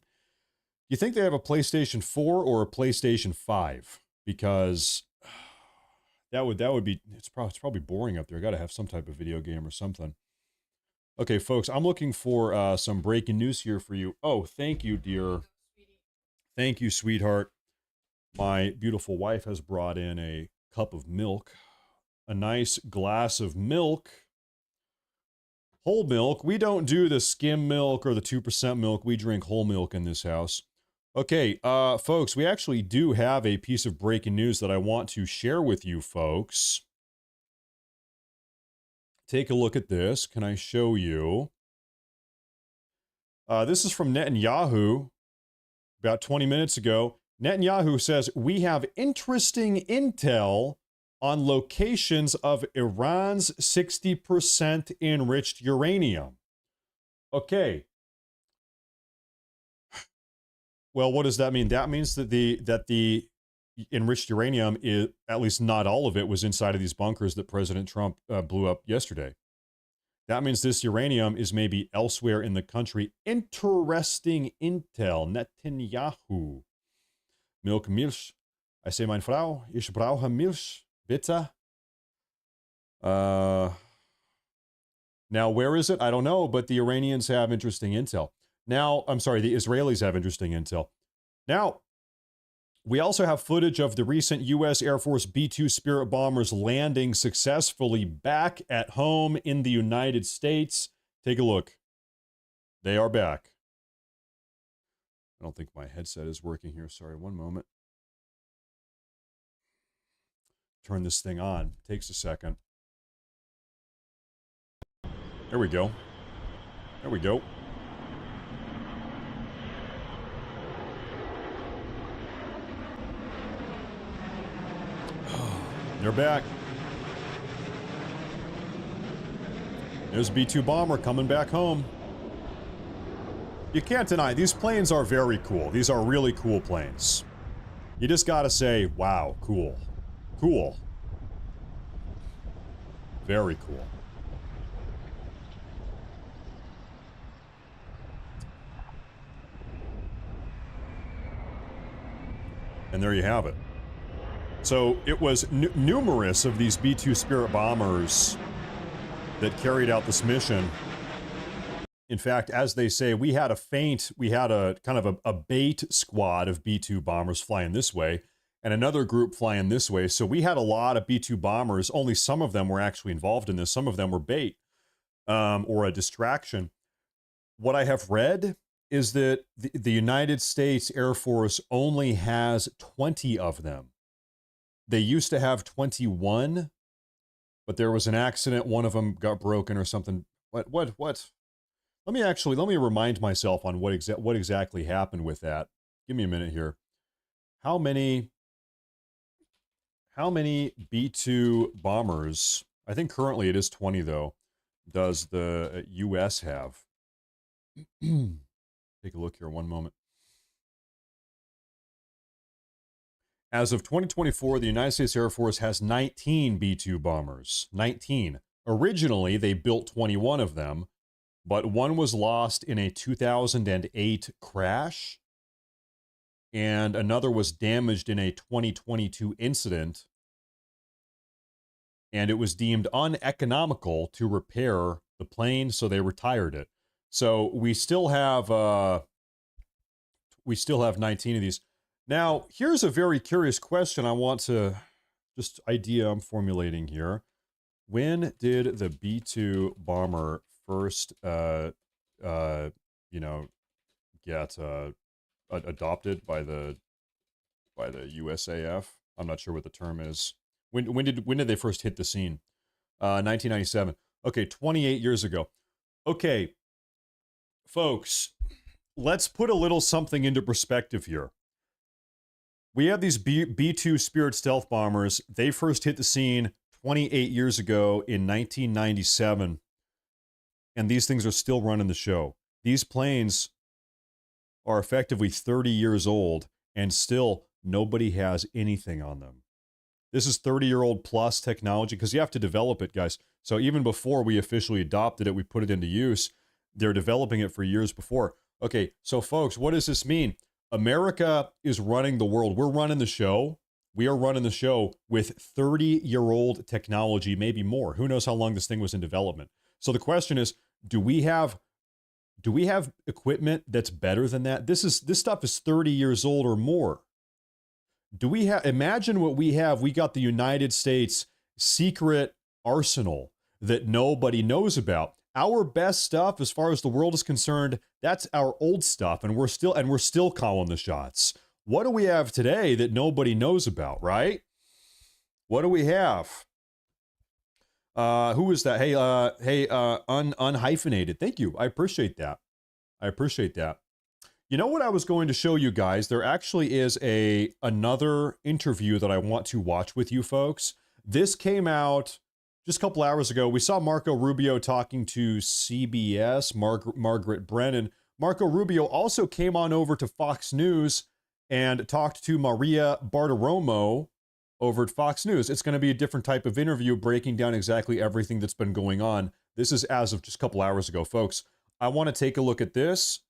You think they have a PlayStation 4 or a PlayStation 5? Because that would be, it's probably boring up there. I got to have some type of video game or something. Okay, folks, I'm looking for some breaking news here for you. Oh, thank you, dear. Thank you, sweetheart. My beautiful wife has brought in a cup of milk. A nice glass of milk. Whole milk. We don't do the skim milk or the 2% milk. We drink whole milk in this house. Okay, folks, we actually do have a piece of breaking news that I want to share with you, folks. Take a look at this. Can I show you? This is from Netanyahu about 20 minutes ago. Netanyahu says, we have interesting intel on locations of Iran's 60% enriched uranium. Okay. Well, what does that mean? That means that the enriched uranium is, at least not all of it, was inside of these bunkers that President Trump blew up yesterday. That means this uranium is maybe elsewhere in the country. Interesting intel. Netanyahu. Milk Milch. I say, mein Frau, ich brauche Milch, bitte. Now, where is it? I don't know, but the Iranians have interesting intel. Now, I'm sorry, the Israelis have interesting intel. Now, we also have footage of the recent U.S. Air Force B-2 Spirit bombers landing successfully back at home in the United States. Take a look. They are back. I don't think my headset is working here. Sorry, one moment. Turn this thing on. Takes a second. There we go. There we go. They're back. There's a B-2 bomber coming back home. You can't deny, these planes are very cool. These are really cool planes. You just gotta say, wow, cool. Cool. Very cool. And there you have it. So it was numerous of these B-2 Spirit bombers that carried out this mission. In fact, as they say, we had a kind of a bait squad of B-2 bombers flying this way and another group flying this way. So we had a lot of B-2 bombers. Only some of them were actually involved in this. Some of them were bait or a distraction. What I have read is that the United States Air Force only has 20 of them. They used to have 21, but there was an accident. One of them got broken or something. What? Let me remind myself on what exactly happened with that. Give me a minute here. How many B-2 bombers, I think currently it is 20 though, does the U.S. have? Take a look here, one moment. As of 2024, the United States Air Force has 19 B-2 bombers. 19. Originally, they built 21 of them, but one was lost in a 2008 crash, and another was damaged in a 2022 incident, and it was deemed uneconomical to repair the plane, so they retired it. So we still have 19 of these. Now, here's a very curious question I want to I'm formulating here. When did the B-2 bomber first, get adopted by the USAF? I'm not sure what the term is. When did they first hit the scene? 1997. Okay, 28 years ago. Okay, folks, let's put a little something into perspective here. We have these B-2 Spirit stealth bombers. They first hit the scene 28 years ago in 1997. And these things are still running the show. These planes are effectively 30 years old, and still nobody has anything on them. This is 30-year-old plus technology, because you have to develop it, guys. So even before we officially adopted it, we put it into use. They're developing it for years before. Okay, so folks, what does this mean? America is running the world. We're running the show. We are running the show with 30-year-old technology, maybe more. Who knows how long this thing was in development? So the question is, do we have equipment that's better than that? This stuff is 30 years old or more. Do we have, imagine what we have. We got the United States secret arsenal that nobody knows about. Our best stuff, as far as the world is concerned, that's our old stuff, and we're still calling the shots. What do we have today that nobody knows about, right? What do we have? Who is that? Hey, unhyphenated. Thank you. I appreciate that. You know what I was going to show you guys? There actually is another interview that I want to watch with you folks. This came out just a couple hours ago. We saw Marco Rubio talking to CBS, Margaret Brennan. Marco Rubio also came on over to Fox News and talked to Maria Bartiromo over at Fox News. It's going to be a different type of interview, breaking down exactly everything that's been going on. This is as of just a couple hours ago, folks. I want to take a look at this.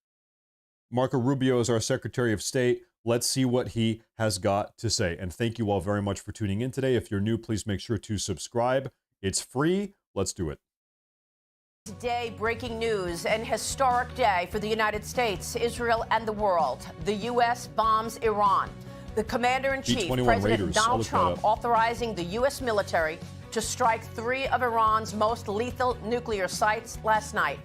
Marco Rubio is our Secretary of State. Let's see what he has got to say. And thank you all very much for tuning in today. If you're new, please make sure to subscribe. It's free. Let's do it. Today, breaking news, an historic day for the United States, Israel, and the world. The U.S. bombs Iran. The commander-in-chief, President Raiders. Donald Trump, authorizing the U.S. military to strike 3 of Iran's most lethal nuclear sites last night.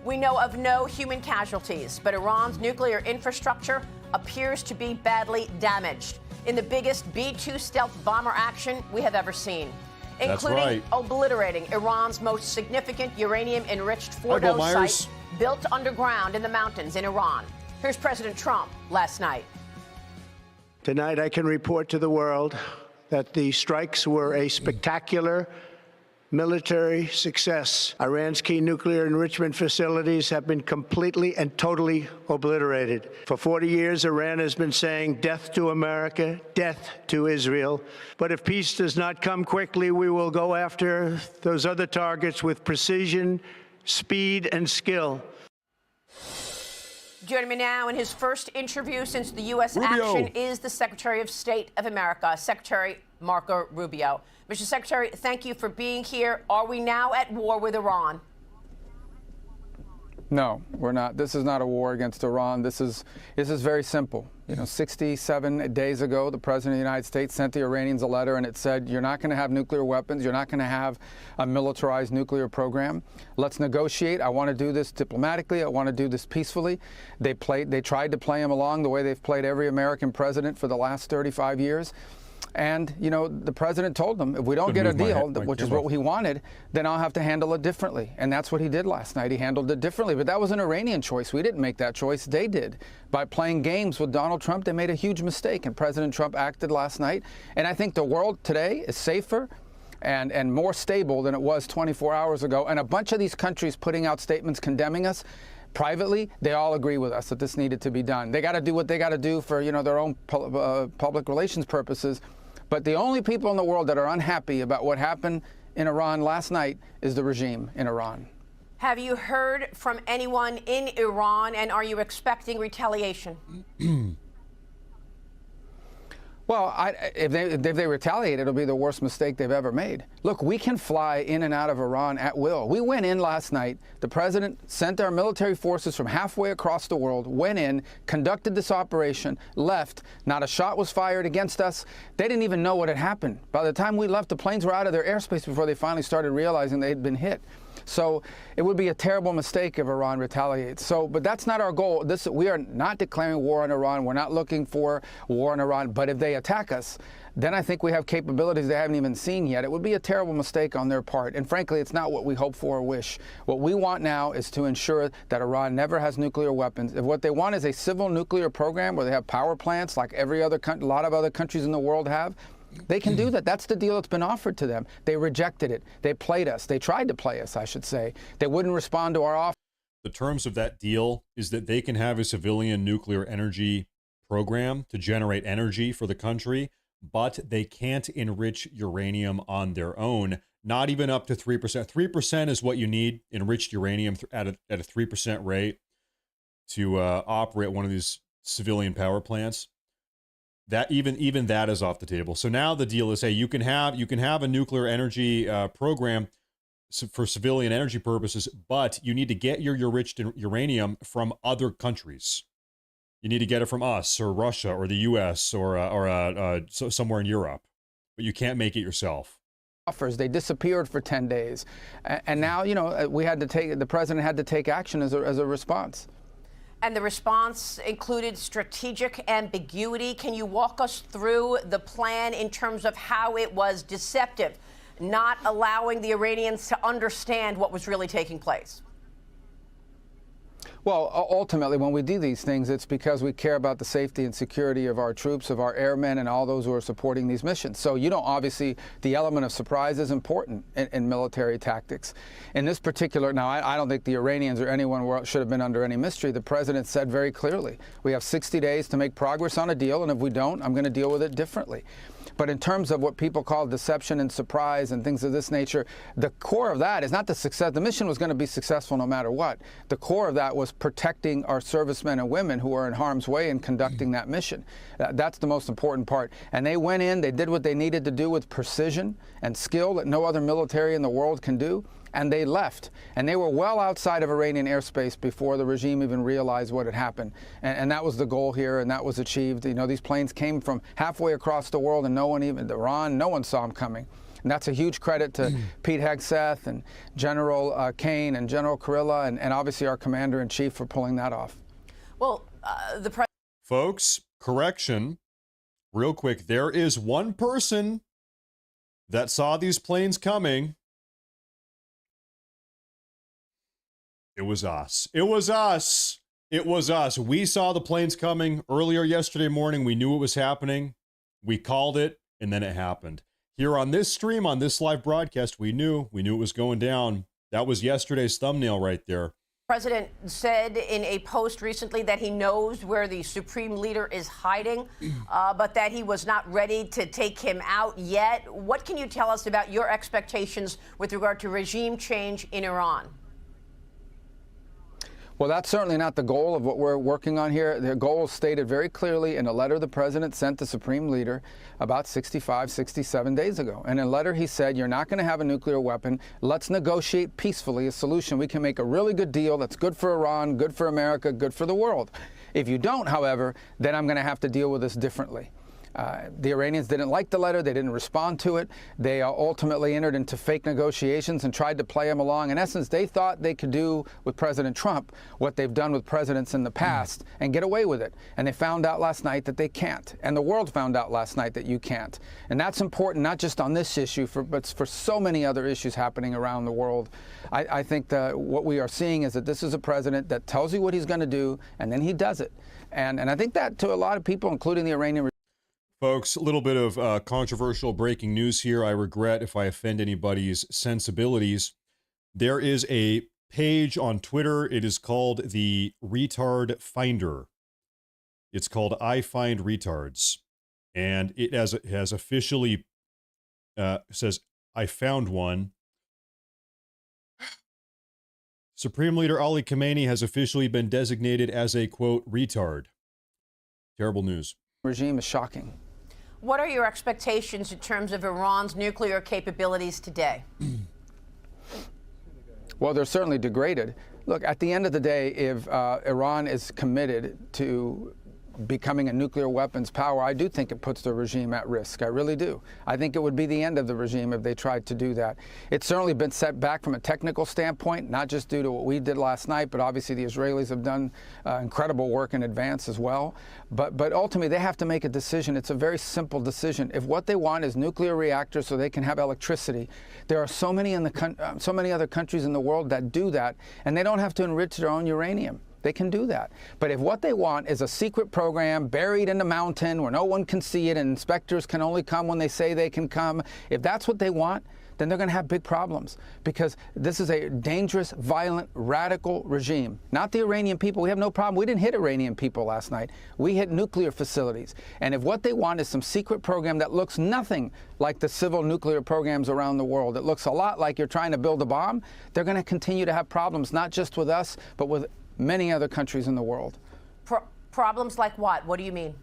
We know of no human casualties, but Iran's nuclear infrastructure appears to be badly damaged in the biggest B-2 stealth bomber action we have ever seen, including obliterating Iran's most significant uranium-enriched Fordo site built underground in the mountains in Iran. Here's President Trump last night. Tonight, I can report to the world that the strikes were a spectacular military success. Iran's key nuclear enrichment facilities have been completely and totally obliterated. For 40 years, Iran has been saying death to America, death to Israel. But if peace does not come quickly, we will go after those other targets with precision, speed, and skill. Joining me now in his first interview since the U.S. action is the Secretary of State of America, Secretary Marco Rubio. Mr. Secretary, thank you for being here. Are we now at war with Iran? No, we're not. This is not a war against Iran. This is very simple. 67 days ago, the President of the United States sent the Iranians a letter, and it said, you're not going to have nuclear weapons. You're not going to have a militarized nuclear program. Let's negotiate. I want to do this diplomatically. I want to do this peacefully. They tried to play him along the way they've played every American president for the last 35 years. And, the president told them, if we don't get a deal, which is what he wanted, then I'll have to handle it differently. And that's what he did last night. He handled it differently. But that was an Iranian choice. We didn't make that choice. They did. By playing games with Donald Trump, they made a huge mistake. And President Trump acted last night. And I think the world today is safer and more stable than it was 24 hours ago. And a bunch of these countries putting out statements condemning us, privately, they all agree with us that this needed to be done. They got to do what they got to do for, their own public relations purposes. But the only people in the world that are unhappy about what happened in Iran last night is the regime in Iran. Have you heard from anyone in Iran, and are you expecting retaliation? Well, if they retaliate, it'll be the worst mistake they've ever made. Look, we can fly in and out of Iran at will. We went in last night. The president sent our military forces from halfway across the world, went in, conducted this operation, left. Not a shot was fired against us. They didn't even know what had happened. By the time we left, the planes were out of their airspace before they finally started realizing they'd been hit. So it would be a terrible mistake if Iran retaliates. But that's not our goal. We are not declaring war on Iran. We're not looking for war on Iran. But if they attack us, then I think we have capabilities they haven't even seen yet. It would be a terrible mistake on their part. And frankly, it's not what we hope for or wish. What we want now is to ensure that Iran never has nuclear weapons. If what they want is a civil nuclear program where they have power plants like a lot of other countries in the world have, they can do that. That's the deal that's been offered to them. They rejected it. They played us. They tried to play us, I should say. They wouldn't respond to our offer. The terms of that deal is that they can have a civilian nuclear energy program to generate energy for the country, but they can't enrich uranium on their own, not even up to 3%. 3% is what you need, enriched uranium at a 3% rate to operate one of these civilian power plants. That even that is off the table. So now the deal is, hey, you can have a nuclear energy program for civilian energy purposes, but you need to get your enriched uranium from other countries. You need to get it from us or Russia or the U.S. or somewhere in Europe, but you can't make it yourself. Offers. They disappeared for 10 days, and now the president had to take action as a response. And the response included strategic ambiguity. Can you walk us through the plan in terms of how it was deceptive, not allowing the Iranians to understand what was really taking place? Well, ultimately, when we do these things, it's because we care about the safety and security of our troops, of our airmen, and all those who are supporting these missions. So, obviously, the element of surprise is important in military tactics. In this particular, now, I don't think the Iranians or anyone should have been under any mystery. The president said very clearly, we have 60 days to make progress on a deal, and if we don't, I'm going to deal with it differently. But in terms of what people call deception and surprise and things of this nature, the core of that is not the success. The mission was going to be successful no matter what. The core of that was protecting our servicemen and women who are in harm's way and conducting that mission. That's the most important part. And they went in, they did what they needed to do with precision and skill that no other military in the world can do. And they left. And they were well outside of Iranian airspace before the regime even realized what had happened. And that was the goal here, and that was achieved. These planes came from halfway across the world, and no one saw them coming. And that's a huge credit to Pete Hegseth and General Kane and General Kurilla and obviously our commander-in-chief for pulling that off. Well, Folks, correction, real quick. There is one person that saw these planes coming. It was us. It was us. It was us. We saw the planes coming earlier yesterday morning. We knew it was happening. We called it, and then it happened. Here on this stream, on this live broadcast, we knew it was going down. That was yesterday's thumbnail right there. The president said in a post recently that he knows where the supreme leader is hiding, but that he was not ready to take him out yet. What can you tell us about your expectations with regard to regime change in Iran? Well, that's certainly not the goal of what we're working on here. The goal is stated very clearly in a letter the president sent the Supreme Leader about 65, 67 days ago. And in a letter he said, you're not going to have a nuclear weapon. Let's negotiate peacefully a solution. We can make a really good deal that's good for Iran, good for America, good for the world. If you don't, however, then I'm going to have to deal with this differently. The Iranians didn't like the letter. They didn't respond to it. They ultimately entered into fake negotiations and tried to play him along. In essence, they thought they could do with President Trump what they've done with presidents in the past and get away with it. And they found out last night that they can't. And the world found out last night that you can't. And that's important, not just on this issue, but for so many other issues happening around the world. I think that what we are seeing is that this is a president that tells you what he's going to do, and then he does it. And I think that to a lot of people, including the Iranian Folks, a little bit of controversial breaking news here. I regret if I offend anybody's sensibilities. There is a page on Twitter. It is called the Retard Finder. It's called I Find Retards. And it has officially says, I found one. Supreme Leader Ali Khamenei has officially been designated as a, quote, retard. Terrible news. Regime is shocking. What are your expectations in terms of Iran's nuclear capabilities today? Well, they're certainly degraded. Look, at the end of the day, if Iran is committed to becoming a nuclear weapons power, I do think it puts the regime at risk. I really do. I think it would be the end of the regime if they tried to do that. It's certainly been set back from a technical standpoint, not just due to what we did last night, but obviously the Israelis have done incredible work in advance as well. But ultimately, they have to make a decision. It's a very simple decision. If what they want is nuclear reactors so they can have electricity, there are so many other countries in the world that do that, and they don't have to enrich their own uranium. They can do that. But if what they want is a secret program buried in the mountain where no one can see it and inspectors can only come when they say they can come, if that's what they want, then they're going to have big problems, because this is a dangerous, violent, radical regime. Not the Iranian people. We have no problem. We didn't hit Iranian people last night. We hit nuclear facilities. And if what they want is some secret program that looks nothing like the civil nuclear programs around the world, it looks a lot like you're trying to build a bomb, they're going to continue to have problems, not just with us, but with many other countries in the world. Problems like what? What do you mean?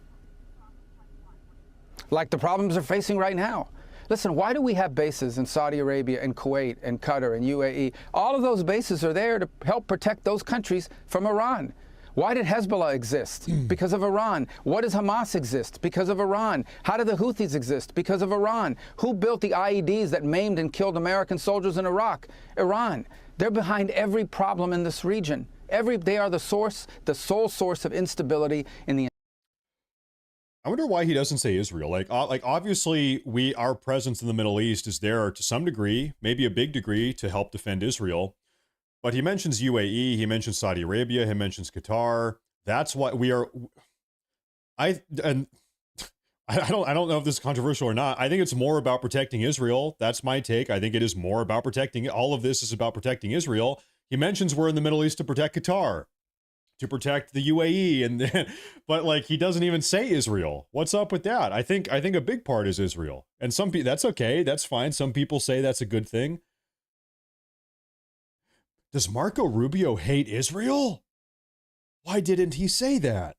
Like the problems they're facing right now. Listen, why do we have bases in Saudi Arabia and Kuwait and Qatar and UAE? All of those bases are there to help protect those countries from Iran. Why did Hezbollah exist? Because of Iran. What does Hamas exist? Because of Iran. How do the Houthis exist? Because of Iran. Who built the IEDs that maimed and killed American soldiers in Iraq? Iran. They're behind every problem in this region. They are the sole source of instability in the. I wonder why he doesn't say Israel. Like obviously our presence in the Middle East is there to some degree, maybe a big degree, to help defend Israel. But he mentions UAE, he mentions Saudi Arabia, he mentions Qatar. That's why we are. I don't know if this is controversial or not. I think it's more about protecting Israel. That's my take. I think it is more about protecting. All of this is about protecting Israel. He mentions we're in the Middle East to protect Qatar, to protect the UAE, and then, but like he doesn't even say Israel. What's up with that? I think a big part is Israel, and some people, that's okay, that's fine. Some people say that's a good thing. Does Marco Rubio hate Israel? Why didn't he say that?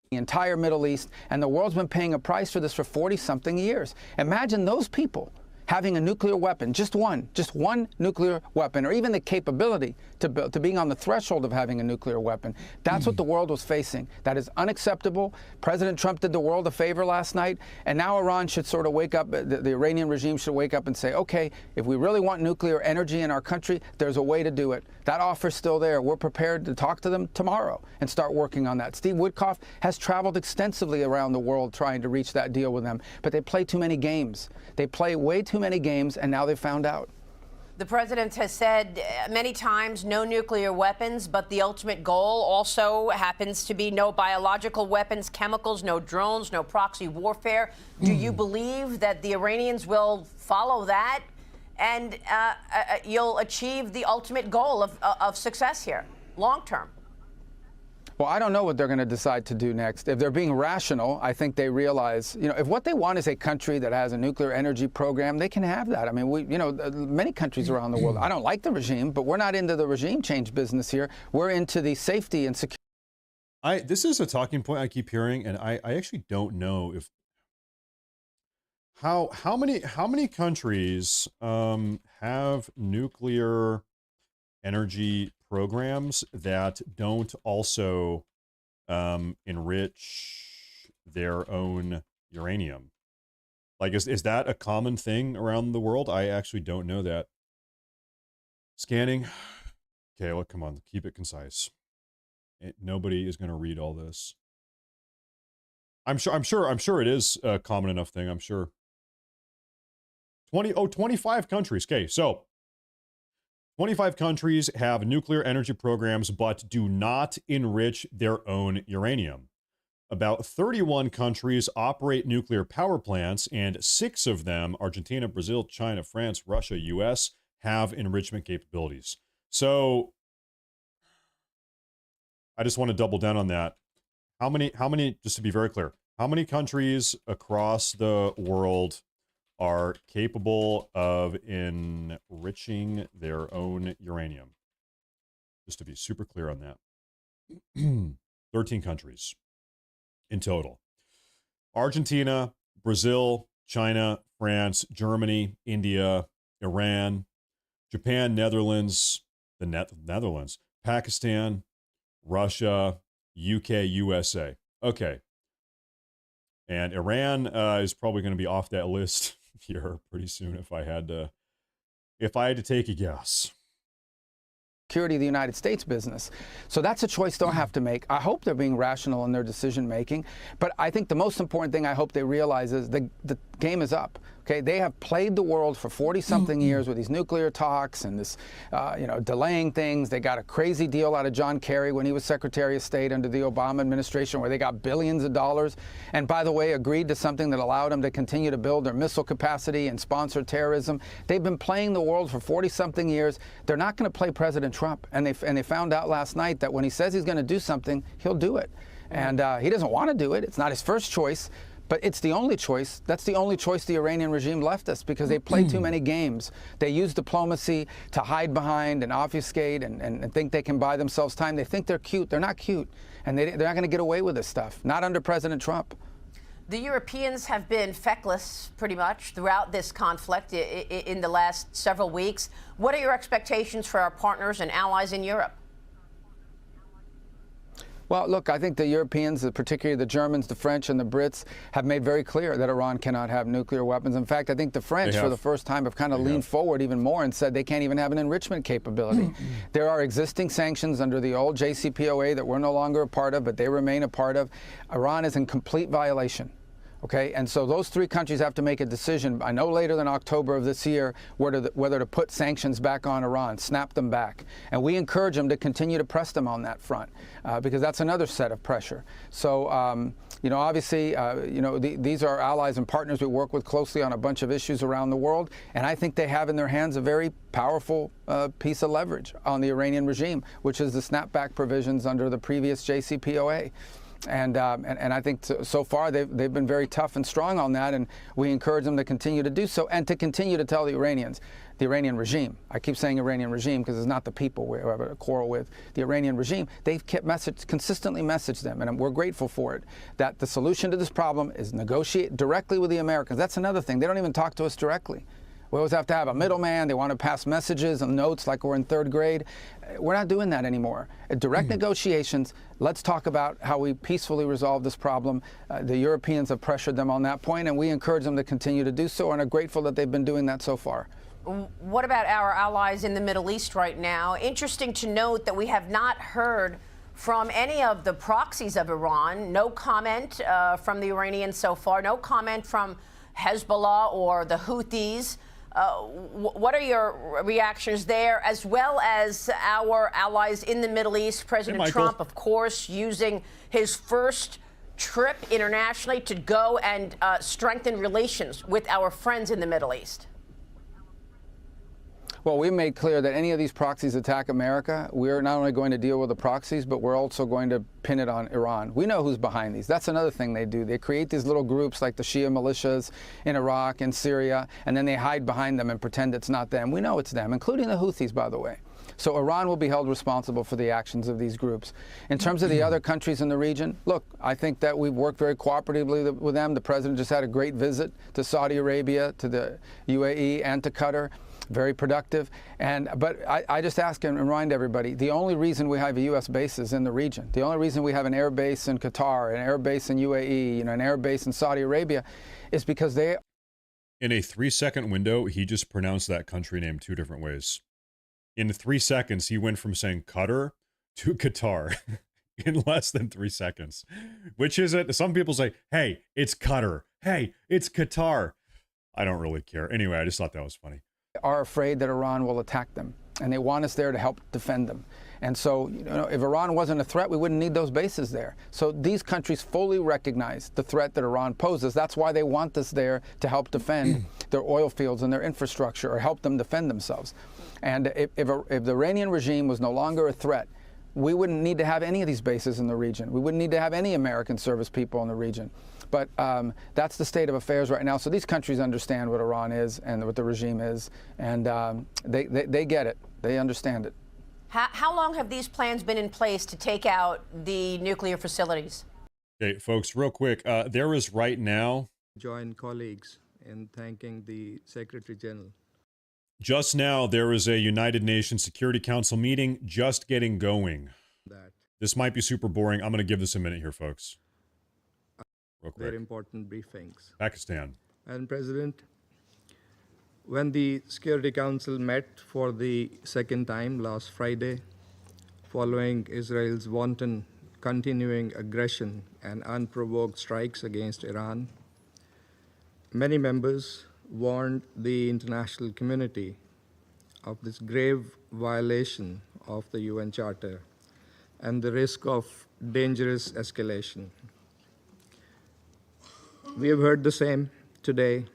The entire Middle East, and the world's been paying a price for this for 40-something years. Imagine those people having a nuclear weapon, just one nuclear weapon, or even the capability to being on the threshold of having a nuclear weapon. That's what the world was facing. That is unacceptable. President Trump did the world a favor last night, and now Iran should sort of wake up, the Iranian regime should wake up and say, okay, if we really want nuclear energy in our country, there's a way to do it. That offer's still there. We're prepared to talk to them tomorrow and start working on that. Steve Witkoff has traveled extensively around the world trying to reach that deal with them, but they play too many games. They play way too many games, and now they found out. The president has said many times no nuclear weapons, but the ultimate goal also happens to be no biological weapons, chemicals, no drones, no proxy warfare. Do you believe that the Iranians will follow that and you'll achieve the ultimate goal of success here, long term? Well, I don't know what they're going to decide to do next. If they're being rational, I think they realize, if what they want is a country that has a nuclear energy program, they can have that. I mean, many countries around the world, I don't like the regime, but we're not into the regime change business here. We're into the safety and security. This is a talking point I keep hearing, and I actually don't know if how many countries have nuclear energy programs that don't also enrich their own uranium. Like, is that a common thing around the world? I actually don't know that. Scanning. Okay, well, come on, keep it concise. Nobody is going to read all this. I'm sure it is a common enough thing. I'm sure. 25 countries. Okay, so 25 countries have nuclear energy programs but do not enrich their own uranium. About 31 countries operate nuclear power plants, and 6 of them, Argentina, Brazil, China, France, Russia, US, have enrichment capabilities. So I just want to double down on that. How many, just to be very clear, how many countries across the world are capable of enriching their own uranium? Just to be super clear on that. 13 countries in total. Argentina, Brazil, China, France, Germany, India, Iran, Japan, Netherlands, Netherlands, Pakistan, Russia, UK, USA. Okay. And Iran is probably going to be off that list here pretty soon if I had to take a guess. Security of the United States business. So that's a choice they'll have to make. I hope they're being rational in their decision making, but I think the most important thing I hope they realize is the game is up. Okay, they have played the world for 40-something years with these nuclear talks and this, delaying things. They got a crazy deal out of John Kerry when he was Secretary of State under the Obama administration, where they got billions of dollars, and by the way, agreed to something that allowed them to continue to build their missile capacity and sponsor terrorism. They've been playing the world for 40-something years. They're not going to play President Trump, and they found out last night that when he says he's going to do something, he'll do it, and he doesn't want to do it. It's not his first choice. But it's the only choice. That's the only choice the Iranian regime left us, because they play too many games. They use diplomacy to hide behind and obfuscate and think they can buy themselves time. They think they're cute. They're not cute. And they're not going to get away with this stuff. Not under President Trump. The Europeans have been feckless pretty much throughout this conflict in the last several weeks. What are your expectations for our partners and allies in Europe? Well, look, I think the Europeans, particularly the Germans, the French, and the Brits, have made very clear that Iran cannot have nuclear weapons. In fact, I think the French, for the first time, have kind of leaned forward even more and said they can't even have an enrichment capability. There are existing sanctions under the old JCPOA that we're no longer a part of, but they remain a part of. Iran is in complete violation Okay, and so those three countries have to make a decision by no later than October of this year whether to put sanctions back on Iran, snap them back. And we encourage them to continue to press them on that front because that's another set of pressure. So, you know, obviously, these are allies and partners we work with closely on a bunch of issues around the world. And I think they have in their hands a very powerful piece of leverage on the Iranian regime, which is the snapback provisions under the previous JCPOA. And I think so far they've been very tough and strong on that, and we encourage them to continue to do so and to continue to tell the Iranians, the Iranian regime, I keep saying Iranian regime because it's not the people we have a quarrel with, the Iranian regime, they've consistently messaged them, and we're grateful for it, that the solution to this problem is negotiate directly with the Americans. That's another thing. They don't even talk to us directly. We always have to have a middleman. They want to pass messages and notes like we're in third grade. We're not doing that anymore. Direct negotiations, let's talk about how we peacefully resolve this problem. The Europeans have pressured them on that point, and we encourage them to continue to do so and are grateful that they've been doing that so far. What about our allies in the Middle East right now? Interesting to note that we have not heard from any of the proxies of Iran. No comment from the Iranians so far. No comment from Hezbollah or the Houthis. What are your reactions there, as well as our allies in the Middle East? President Trump, of course, using his first trip internationally to go and strengthen relations with our friends in the Middle East. Well, we made clear that any of these proxies attack America, we're not only going to deal with the proxies, but we're also going to pin it on Iran. We know who's behind these. That's another thing they do. They create these little groups like the Shia militias in Iraq and Syria, and then they hide behind them and pretend it's not them. We know it's them, including the Houthis, by the way. So Iran will be held responsible for the actions of these groups. In terms of the other countries in the region, look, I think that we've worked very cooperatively with them. The president just had a great visit to Saudi Arabia, to the UAE, and to Qatar. Very productive. But I just ask and remind everybody, the only reason we have U.S. bases in the region, the only reason we have an air base in Qatar, an air base in UAE, an air base in Saudi Arabia, is because they... In a 3-second window, he just pronounced that country name 2 different ways. In 3 seconds, he went from saying Qatar to Qatar in less than 3 seconds. Which is it? Some people say, hey, it's Qatar. Hey, it's Qatar. I don't really care. Anyway, I just thought that was funny. Are afraid that Iran will attack them, and they want us there to help defend them. And so, if Iran wasn't a threat, we wouldn't need those bases there. So these countries fully recognize the threat that Iran poses. That's why they want us there to help defend their oil fields and their infrastructure, or help them defend themselves. And if the Iranian regime was no longer a threat, we wouldn't need to have any of these bases in the region. We wouldn't need to have any American service people in the region. But that's the state of affairs right now. So these countries understand what Iran is and what the regime is, and they get it. They understand it. How long have these plans been in place to take out the nuclear facilities? Okay, folks, real quick. There is right now... Join colleagues in thanking the Secretary General. Just now, there is a United Nations Security Council meeting just getting going. This might be super boring. I'm going to give this a minute here, folks. Real quick. Very important briefings. Pakistan. And President, when the Security Council met for the second time last Friday, following Israel's wanton continuing aggression and unprovoked strikes against Iran, many members warned the international community of this grave violation of the UN Charter and the risk of dangerous escalation. We have heard the same today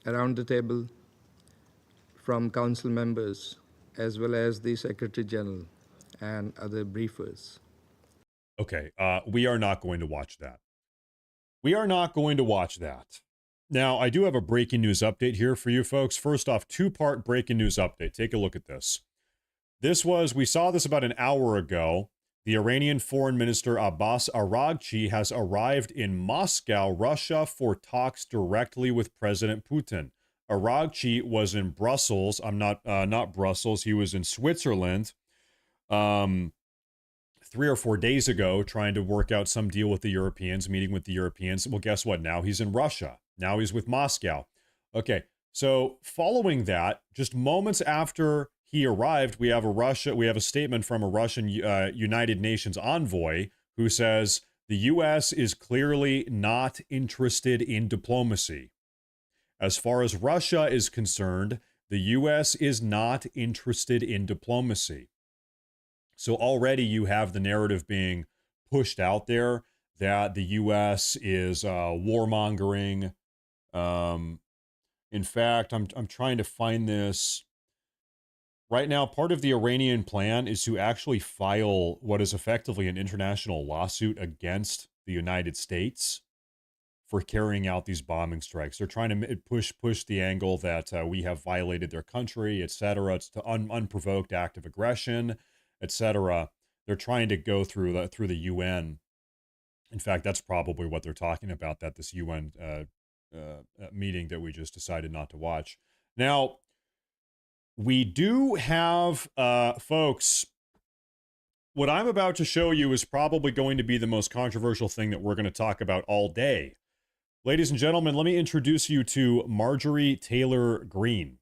around the table from Council members, as well as the Secretary General and other briefers. Okay, we are not going to watch that. We are not going to watch that. Now, I do have a breaking news update here for you folks. First off, 2-part breaking news update. Take a look at this. We saw this about an hour ago. The Iranian Foreign Minister Abbas Araghchi has arrived in Moscow, Russia, for talks directly with President Putin. Araghchi was in Brussels. Not Brussels. He was in Switzerland 3 or 4 days ago, trying to work out some deal with the Europeans, meeting with the Europeans. Well, guess what? Now he's in Russia. Now he's with Moscow. Okay, so following that, just moments after he arrived, we have a statement from a Russian United Nations envoy who says The U.S. is clearly not interested in diplomacy. As far as Russia is concerned, the U.S. is not interested in diplomacy. So already you have the narrative being pushed out there that the U.S. is warmongering. In fact, I'm trying to find this. Right now, part of the Iranian plan is to actually file what is effectively an international lawsuit against the United States for carrying out these bombing strikes. They're trying to push the angle that we have violated their country, etc. It's to unprovoked act of aggression, etc. They're trying to go through the UN. In fact, that's probably what they're talking about, that this UN meeting that we just decided not to watch. Now, we do have, folks, what I'm about to show you is probably going to be the most controversial thing that we're going to talk about all day. Ladies and gentlemen, let me introduce you to Marjorie Taylor Greene.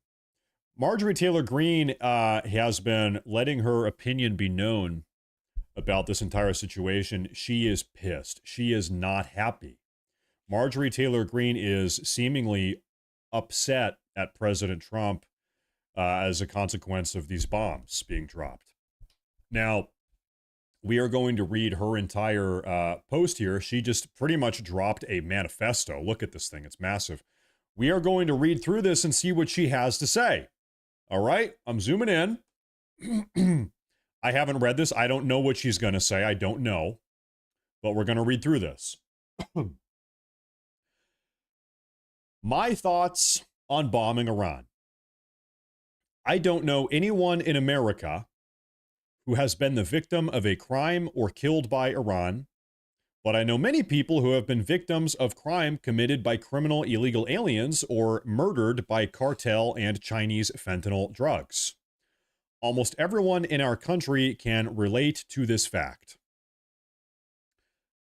Marjorie Taylor Greene has been letting her opinion be known about this entire situation. She is pissed. She is not happy. Marjorie Taylor Greene is seemingly upset at President Trump as a consequence of these bombs being dropped. Now, we are going to read her entire post here. She just pretty much dropped a manifesto. Look at this thing. It's massive. We are going to read through this and see what she has to say. All right? I'm zooming in. I haven't read this. I don't know what she's going to say. I don't know. But we're going to read through this. My thoughts on bombing Iran. I don't know anyone in America who has been the victim of a crime or killed by Iran, but I know many people who have been victims of crime committed by criminal illegal aliens or murdered by cartel and Chinese fentanyl drugs. Almost everyone in our country can relate to this fact.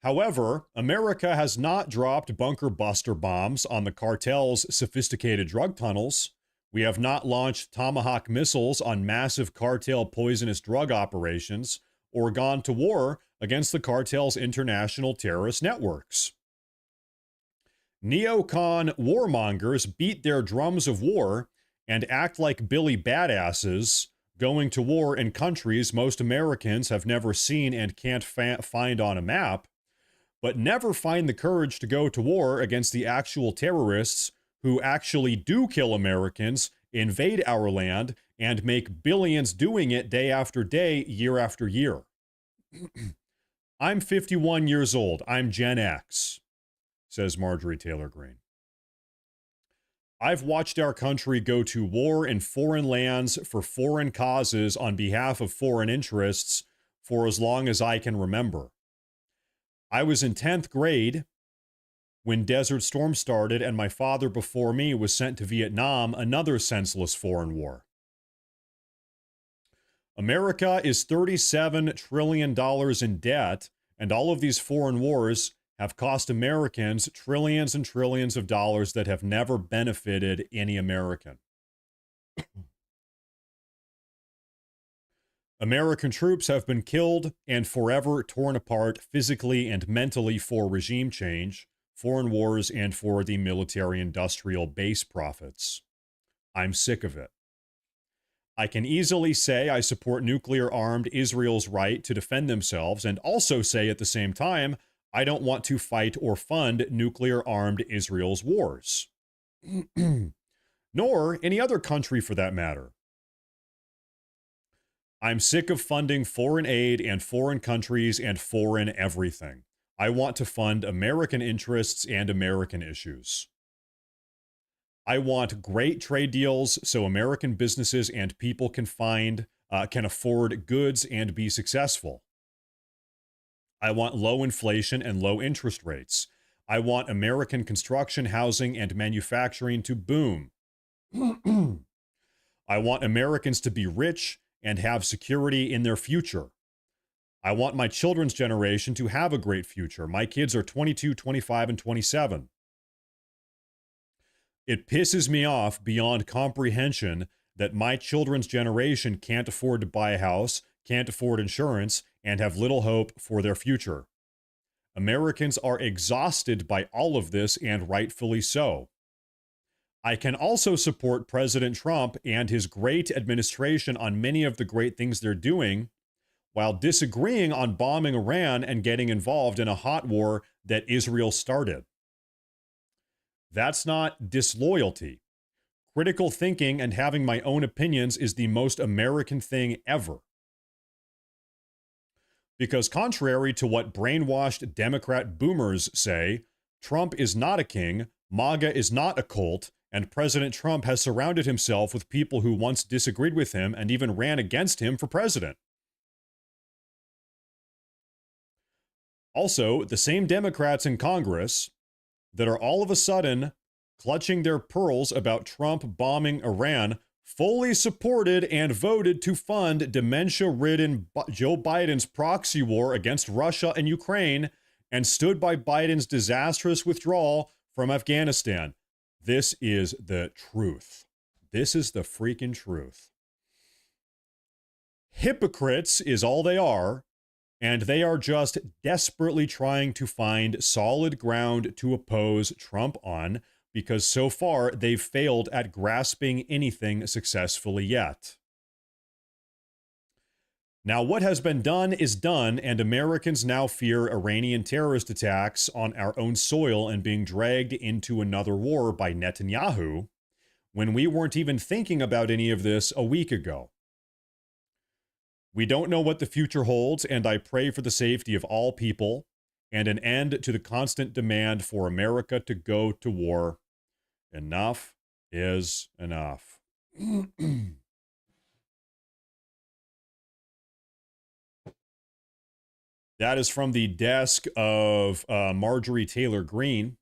However, America has not dropped bunker buster bombs on the cartel's sophisticated drug tunnels. We have not launched Tomahawk missiles on massive cartel poisonous drug operations or gone to war against the cartel's international terrorist networks. Neocon warmongers beat their drums of war and act like Billy badasses going to war in countries most Americans have never seen and can't find on a map, but never find the courage to go to war against the actual terrorists who actually do kill Americans, invade our land, and make billions doing it day after day, year after year. I'm 51 years old. I'm Gen X, says Marjorie Taylor Greene. I've watched our country go to war in foreign lands for foreign causes on behalf of foreign interests for as long as I can remember. I was in 10th grade when Desert Storm started, and my father before me was sent to Vietnam, another senseless foreign war. America is $37 trillion in debt, and all of these foreign wars have cost Americans trillions and trillions of dollars that have never benefited any American. American troops have been killed and forever torn apart physically and mentally for regime change, foreign wars, and for the military-industrial base profits. I'm sick of it. I can easily say I support nuclear-armed Israel's right to defend themselves and also say at the same time I don't want to fight or fund nuclear-armed Israel's wars. Nor any other country for that matter. I'm sick of funding foreign aid and foreign countries and foreign everything. I want to fund American interests and American issues. I want great trade deals so American businesses and people can afford goods and be successful. I want low inflation and low interest rates. I want American construction, housing, and manufacturing to boom. I want Americans to be rich and have security in their future. I want my children's generation to have a great future. My kids are 22, 25, and 27. It pisses me off beyond comprehension that my children's generation can't afford to buy a house, can't afford insurance, and have little hope for their future. Americans are exhausted by all of this, and rightfully so. I can also support President Trump and his great administration on many of the great things they're doing, while disagreeing on bombing Iran and getting involved in a hot war that Israel started. That's not disloyalty. Critical thinking and having my own opinions is the most American thing ever. Because contrary to what brainwashed Democrat boomers say, Trump is not a king, MAGA is not a cult, and President Trump has surrounded himself with people who once disagreed with him and even ran against him for president. Also, the same Democrats in Congress that are all of a sudden clutching their pearls about Trump bombing Iran fully supported and voted to fund dementia-ridden Joe Biden's proxy war against Russia and Ukraine and stood by Biden's disastrous withdrawal from Afghanistan. This is the truth. This is the freaking truth. Hypocrites is all they are, and they are just desperately trying to find solid ground to oppose Trump on, because so far they've failed at grasping anything successfully yet. Now, what has been done is done, and Americans now fear Iranian terrorist attacks on our own soil and being dragged into another war by Netanyahu, when we weren't even thinking about any of this a week ago. We don't know what the future holds, and I pray for the safety of all people and an end to the constant demand for America to go to war. Enough is enough. That is from the desk of Marjorie Taylor Greene,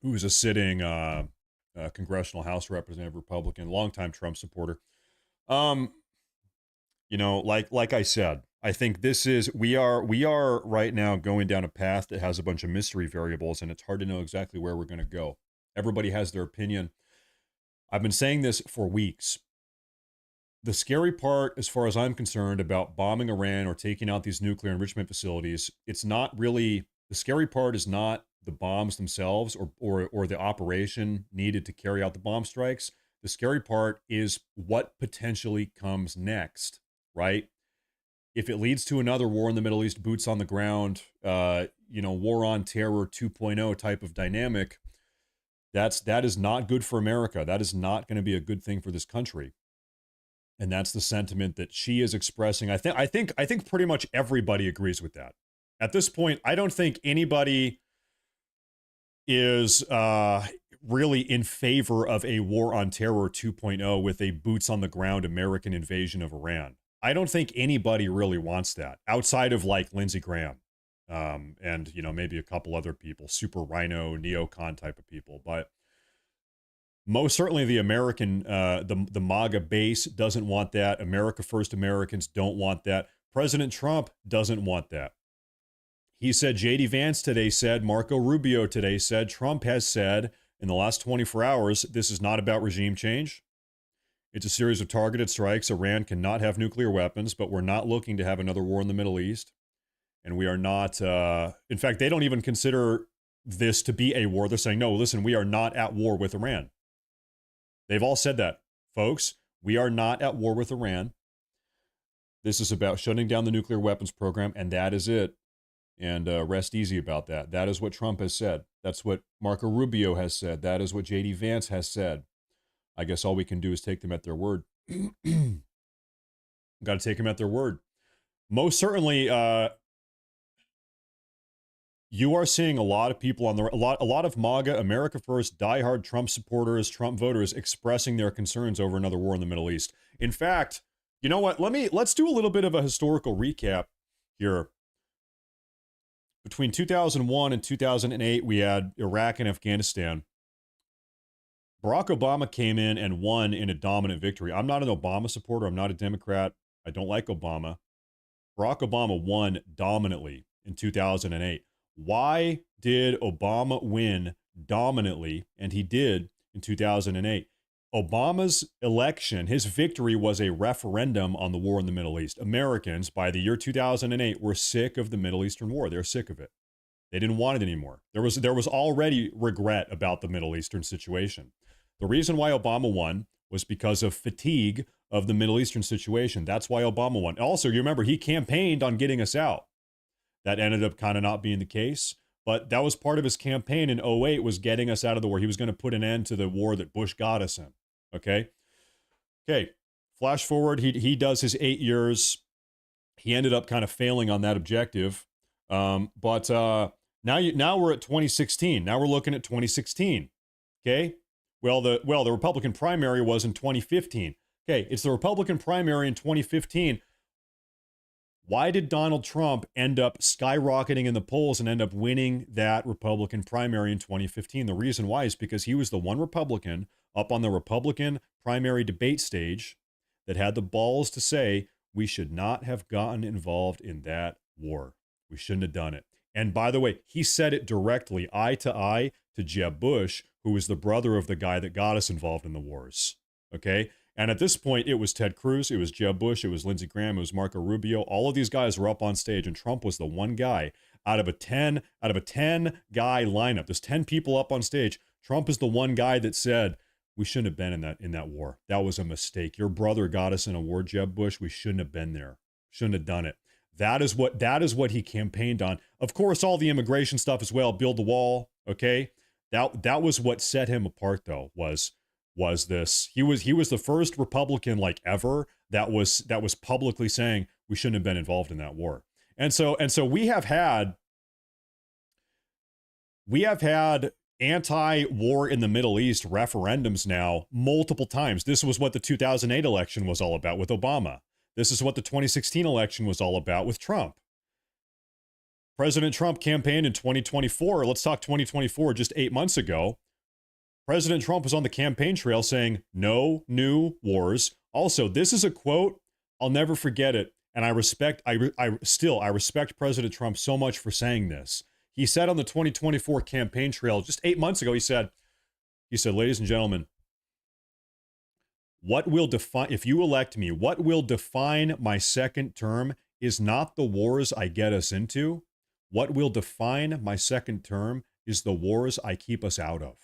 who is a sitting congressional House representative Republican, longtime Trump supporter. You know, like I said, I think this is we are right now going down a path that has a bunch of mystery variables, and it's hard to know exactly where we're going to go. Everybody has their opinion. I've been saying this for weeks. The scary part, as far as I'm concerned, about bombing Iran or taking out these nuclear enrichment facilities, it's not really, the scary part is not the bombs themselves or the operation needed to carry out the bomb strikes. The scary part is what potentially comes next, right? If it leads to another war in the Middle East, boots on the ground, war on terror 2.0 type of dynamic, that is not good for America. That is not going to be a good thing for this country. And that's the sentiment that she is expressing. I think pretty much everybody agrees with that. At this point, I don't think anybody is really in favor of a war on terror 2.0 with a boots on the ground American invasion of Iran. I don't think anybody really wants that outside of like Lindsey Graham and maybe a couple other people, super rhino, neocon type of people. But most certainly the American, the MAGA base doesn't want that. America First Americans don't want that. President Trump doesn't want that. He said, J.D. Vance today said, Marco Rubio today said, Trump has said in the last 24 hours, this is not about regime change. It's a series of targeted strikes. Iran cannot have nuclear weapons, but we're not looking to have another war in the Middle East. And we are not, in fact, they don't even consider this to be a war. They're saying, no, listen, we are not at war with Iran. They've all said that, folks. We are not at war with Iran. This is about shutting down the nuclear weapons program, and that is it. And rest easy about that. That is what Trump has said. That's what Marco Rubio has said. That is what J.D. Vance has said. I guess all we can do is take them at their word. Got to take them at their word. Most certainly, you are seeing a lot of people on a lot of MAGA, America First, diehard Trump supporters, Trump voters expressing their concerns over another war in the Middle East. In fact, you know what? Let's do a little bit of a historical recap here. Between 2001 and 2008, we had Iraq and Afghanistan. Barack Obama came in and won in a dominant victory. I'm not an Obama supporter. I'm not a Democrat. I don't like Obama. Barack Obama won dominantly in 2008. Why did Obama win dominantly? And he did in 2008. Obama's election, his victory was a referendum on the war in the Middle East. Americans, by the year 2008, were sick of the Middle Eastern war. They're sick of it. They didn't want it anymore. There was already regret about the Middle Eastern situation. The reason why Obama won was because of fatigue of the Middle Eastern situation. That's why Obama won. Also, you remember, he campaigned on getting us out. That ended up kind of not being the case. But that was part of his campaign in 2008, was getting us out of the war. He was going to put an end to the war that Bush got us in. Okay. Flash forward. He does his 8 years. He ended up kind of failing on that objective. But now we're at 2016. Now we're looking at 2016. Okay. Well, the Republican primary was in 2015. Okay. It's the Republican primary in 2015. Why did Donald Trump end up skyrocketing in the polls and end up winning that Republican primary in 2015? The reason why is because he was the one Republican up on the Republican primary debate stage that had the balls to say, we should not have gotten involved in that war. We shouldn't have done it. And by the way, he said it directly, eye to Jeb Bush, who was the brother of the guy that got us involved in the wars. Okay? And at this point, it was Ted Cruz, it was Jeb Bush, it was Lindsey Graham, it was Marco Rubio. All of these guys were up on stage, and Trump was the one guy out of a 10 guy lineup. There's 10 people up on stage. Trump is the one guy that said, we shouldn't have been in that war. That was a mistake. Your brother got us in a war, Jeb Bush. We shouldn't have been there. Shouldn't have done it. That is what he campaigned on. Of course, all the immigration stuff as well, build the wall. Okay, that was what set him apart, though. Was this? He was the first Republican like ever that was publicly saying we shouldn't have been involved in that war. And so we have had anti-war in the Middle East referendums now multiple times. This was what the 2008 election was all about with Obama. This is what the 2016 election was all about with Trump. President Trump campaigned in 2024. Let's talk 2024, just 8 months ago. President Trump was on the campaign trail saying, no new wars. Also, this is a quote, I'll never forget it. And I respect President Trump so much for saying this. He said on the 2024 campaign trail just 8 months ago, he said, ladies and gentlemen, if you elect me, what will define my second term is not the wars I get us into. What will define my second term is the wars I keep us out of.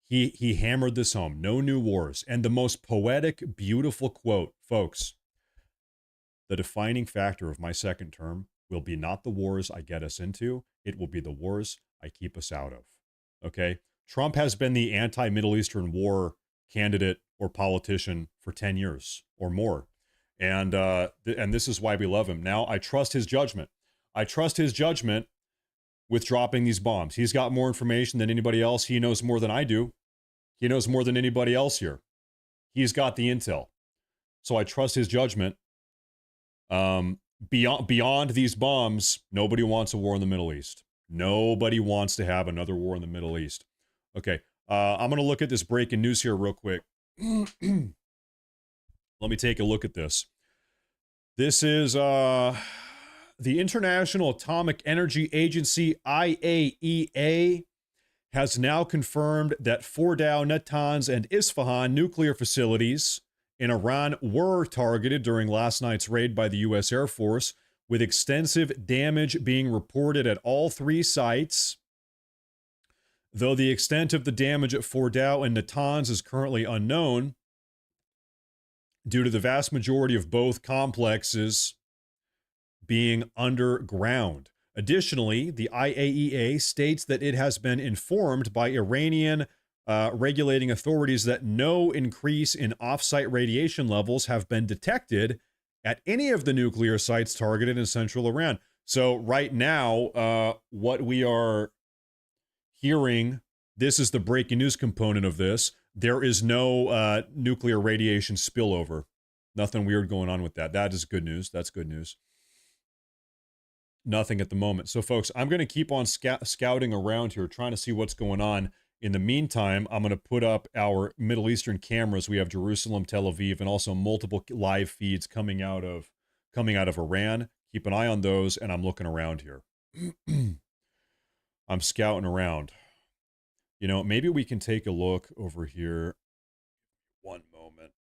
He hammered this home. No new wars. And the most poetic, beautiful quote, folks, the defining factor of my second term will be not the wars I get us into. It will be the wars I keep us out of. Okay? Trump has been the anti-Middle Eastern war candidate or politician for 10 years or more. And this is why we love him. Now, I trust his judgment. I trust his judgment with dropping these bombs. He's got more information than anybody else. He knows more than I do. He knows more than anybody else here. He's got the intel. So I trust his judgment. Beyond these bombs, nobody wants a war in the Middle East. Nobody wants to have another war in the Middle East. Okay, I'm going to look at this breaking news here real quick. Let me take a look at this. This is the International Atomic Energy Agency, IAEA, has now confirmed that Fordow, Natanz, and Isfahan nuclear facilities in Iran were targeted during last night's raid by the U.S. Air Force, with extensive damage being reported at all three sites. Though the extent of the damage at Fordow and Natanz is currently unknown, due to the vast majority of both complexes being underground. Additionally, the IAEA states that it has been informed by Iranian regulating authorities that no increase in off-site radiation levels have been detected at any of the nuclear sites targeted in central Iran. So right now, what we are hearing, this is the breaking news component of this, there is no nuclear radiation spillover. Nothing weird going on with that. That is good news. That's good news. Nothing at the moment. So, folks, I'm going to keep on scouting around here, trying to see what's going on. In the meantime, I'm going to put up our Middle Eastern cameras. We have Jerusalem, Tel Aviv, and also multiple live feeds coming out of Iran. Keep an eye on those, and I'm looking around here. I'm scouting around. You know, maybe we can take a look over here. one moment.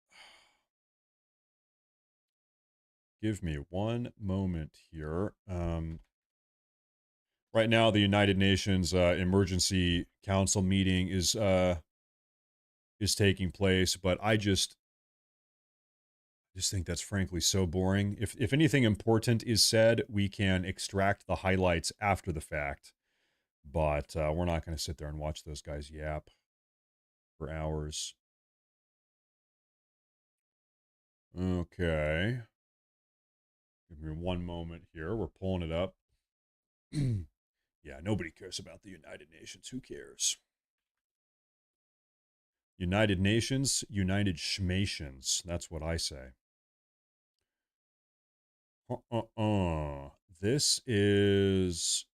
Give me one moment here. Right now, the United Nations Emergency Council meeting is taking place, but I just think that's frankly so boring. If anything important is said, we can extract the highlights after the fact, but we're not going to sit there and watch those guys yap for hours. Okay. Give me one moment here. We're pulling it up. Yeah, nobody cares about the United Nations. Who cares? United Nations, United Schmations. That's what I say. This is...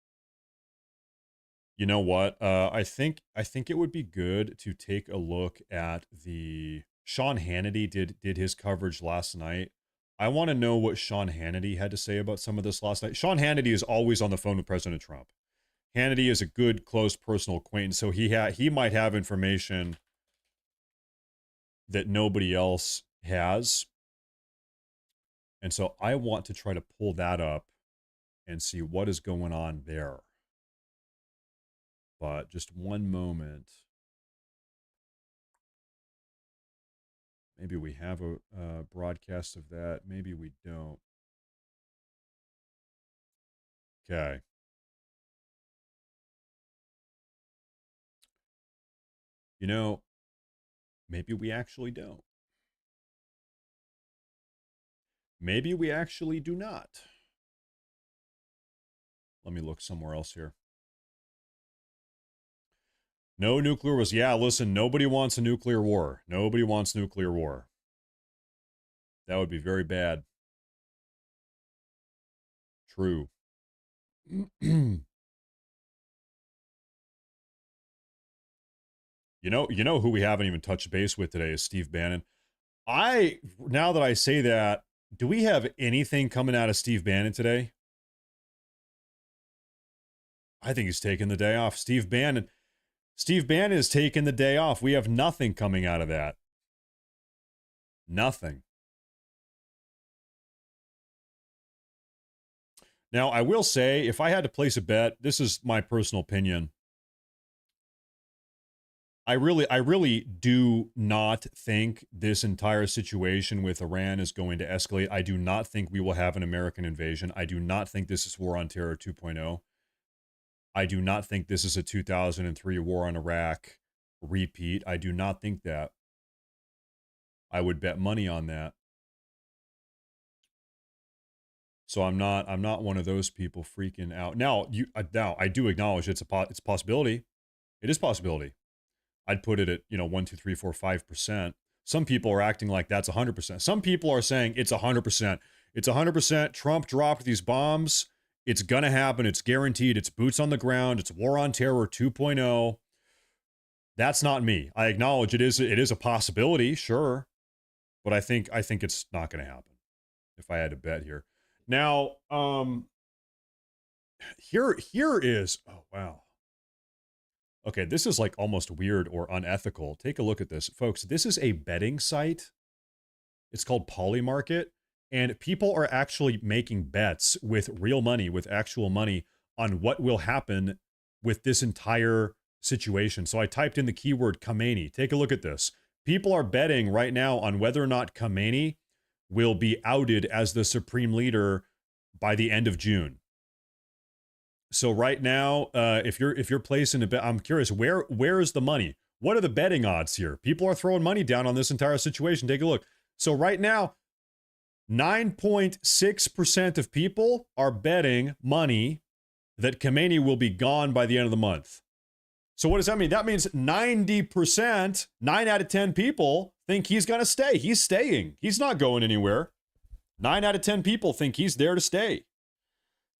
You know what? I think it would be good to take a look at the... Sean Hannity did his coverage last night. I want to know what Sean Hannity had to say about some of this last night. Sean Hannity is always on the phone with President Trump. Hannity is a good, close personal acquaintance, so he might have information that nobody else has. And so I want to try to pull that up and see what is going on there. But just one moment. Maybe we have a broadcast of that. Maybe we don't. Okay. You know, maybe we actually don't. Maybe we actually do not. Let me look somewhere else here. No nuclear was, yeah, listen, nobody wants a nuclear war. Nobody wants nuclear war. That would be very bad. True. You know who we haven't even touched base with today is Steve Bannon. Now that I say that, do we have anything coming out of Steve Bannon today? I think he's taking the day off. Steve Bannon is taking the day off. We have nothing coming out of that. Nothing. Now, I will say, if I had to place a bet, this is my personal opinion. I really do not think this entire situation with Iran is going to escalate. I do not think we will have an American invasion. I do not think this is War on Terror 2.0. I do not think this is a 2003 war on Iraq repeat. I do not think that. I would bet money on that. So I'm not one of those people freaking out. Now, I do acknowledge it's a possibility. It is a possibility. I'd put it at, 1, 2, 3, 4, 5%. Some people are acting like that's 100%. Some people are saying it's 100%. It's 100%. Trump dropped these bombs. It's going to happen. It's guaranteed. It's boots on the ground. It's War on Terror 2.0. That's not me. I acknowledge it is a possibility, sure. But I think it's not going to happen if I had to bet here. Now, here is, oh, wow. Okay, this is like almost weird or unethical. Take a look at this. Folks, this is a betting site. It's called Polymarket. And people are actually making bets with real money, with actual money, on what will happen with this entire situation. So I typed in the keyword Khamenei. Take a look at this. People are betting right now on whether or not Khamenei will be outed as the supreme leader by the end of June. So right now, if you're placing a bet, I'm curious, where is the money? What are the betting odds here? People are throwing money down on this entire situation. Take a look. So right now, 9.6% of people are betting money that Khamenei will be gone by the end of the month. So what does that mean? That means 90%, 9 out of 10 people think he's going to stay. He's staying. He's not going anywhere. 9 out of 10 people think he's there to stay.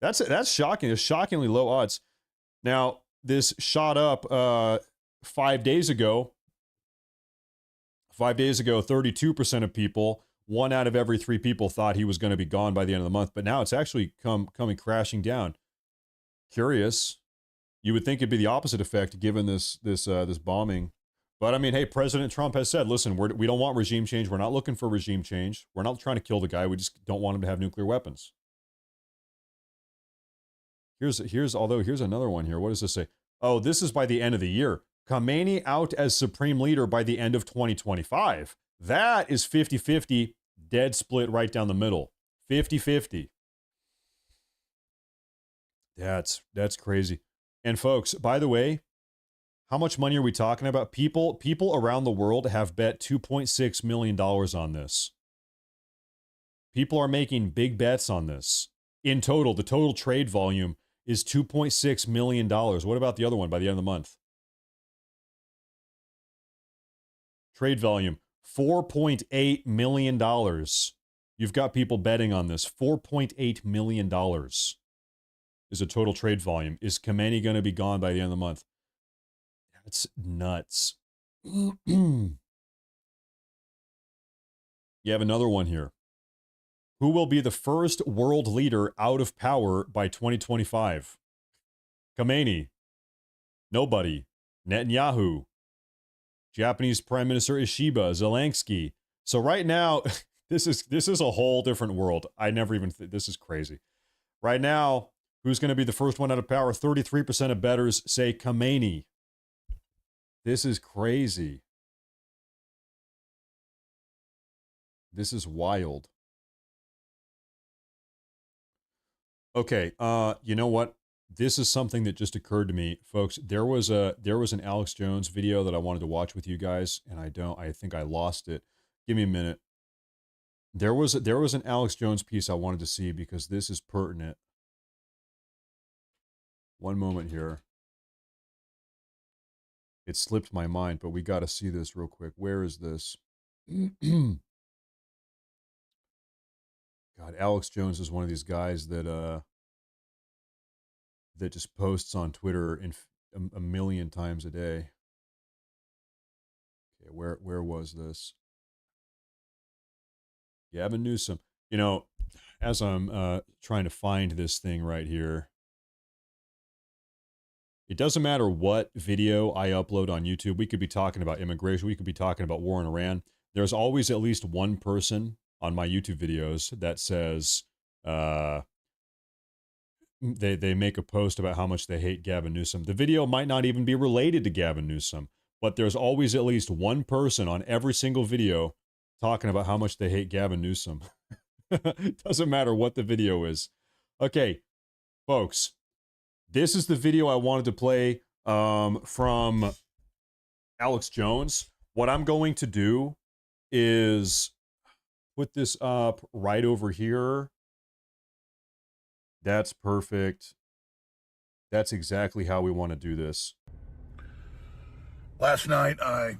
That's shocking. It's shockingly low odds. Now, this shot up 5 days ago. 5 days ago, 32% of people, 1 out of every 3 people thought he was going to be gone by the end of the month. But now it's actually coming crashing down. Curious. You would think it'd be the opposite effect given this bombing But I mean, hey, President Trump has said, listen, we don't want regime change. We're not looking for regime change. We're not trying to kill the guy. We just don't want him to have nuclear weapons. Here's another one here. What does this say? Oh, this is by the end of the year. Khamenei out as supreme leader by the end of 2025. That is 50-50, dead split right down the middle. 50-50. That's crazy. And folks, by the way, how much money are we talking about? People around the world have bet $2.6 million on this. People are making big bets on this. In total, the total trade volume is $2.6 million. What about the other one by the end of the month? Trade volume, $4.8 million. You've got people betting on this. $4.8 million is a total trade volume. Is Khamenei going to be gone by the end of the month? That's nuts. You have another one here. Who will be the first world leader out of power by 2025? Khamenei. Nobody. Netanyahu. Japanese Prime Minister Ishiba. Zelensky. So right now, this is a whole different world. I never even this is crazy. Right now, who's going to be the first one out of power? 33% of bettors say Khamenei. This is crazy. This is wild. Okay, you know what? This is something that just occurred to me, folks. There was an Alex Jones video that I wanted to watch with you guys, and I think I lost it. Give me a minute. There was an Alex Jones piece I wanted to see because this is pertinent. One moment here. It slipped my mind, but we got to see this real quick. Where is this? God, Alex Jones is one of these guys that just posts on Twitter a million times a day. Okay, where was this? Gavin Newsom. You know, as I'm trying to find this thing right here, it doesn't matter what video I upload on YouTube. We could be talking about immigration. We could be talking about war in Iran. There's always at least one person on my YouTube videos that says they make a post about how much they hate Gavin Newsom. The video might not even be related to Gavin Newsom, but there's always at least one person on every single video talking about how much they hate Gavin Newsom. Doesn't matter what the video is. Okay, folks. This is the video I wanted to play from Alex Jones. What I'm going to do is put this up right over here. That's perfect. That's exactly how we want to do this. Last night, I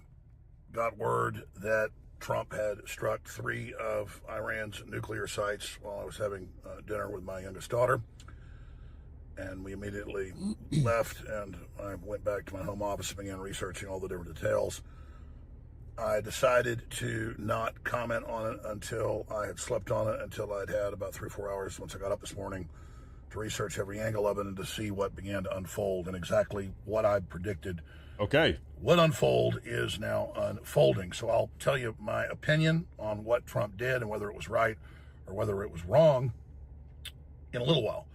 got word that Trump had struck 3 of Iran's nuclear sites while I was having dinner with my youngest daughter. And we immediately left, and I went back to my home office and began researching all the different details. I decided to not comment on it until I had slept on it, until I'd had about 3 or 4 hours once I got up this morning to research every angle of it and to see what began to unfold and exactly what I predicted. Okay. What unfold is now unfolding. So I'll tell you my opinion on what Trump did and whether it was right or whether it was wrong in a little while.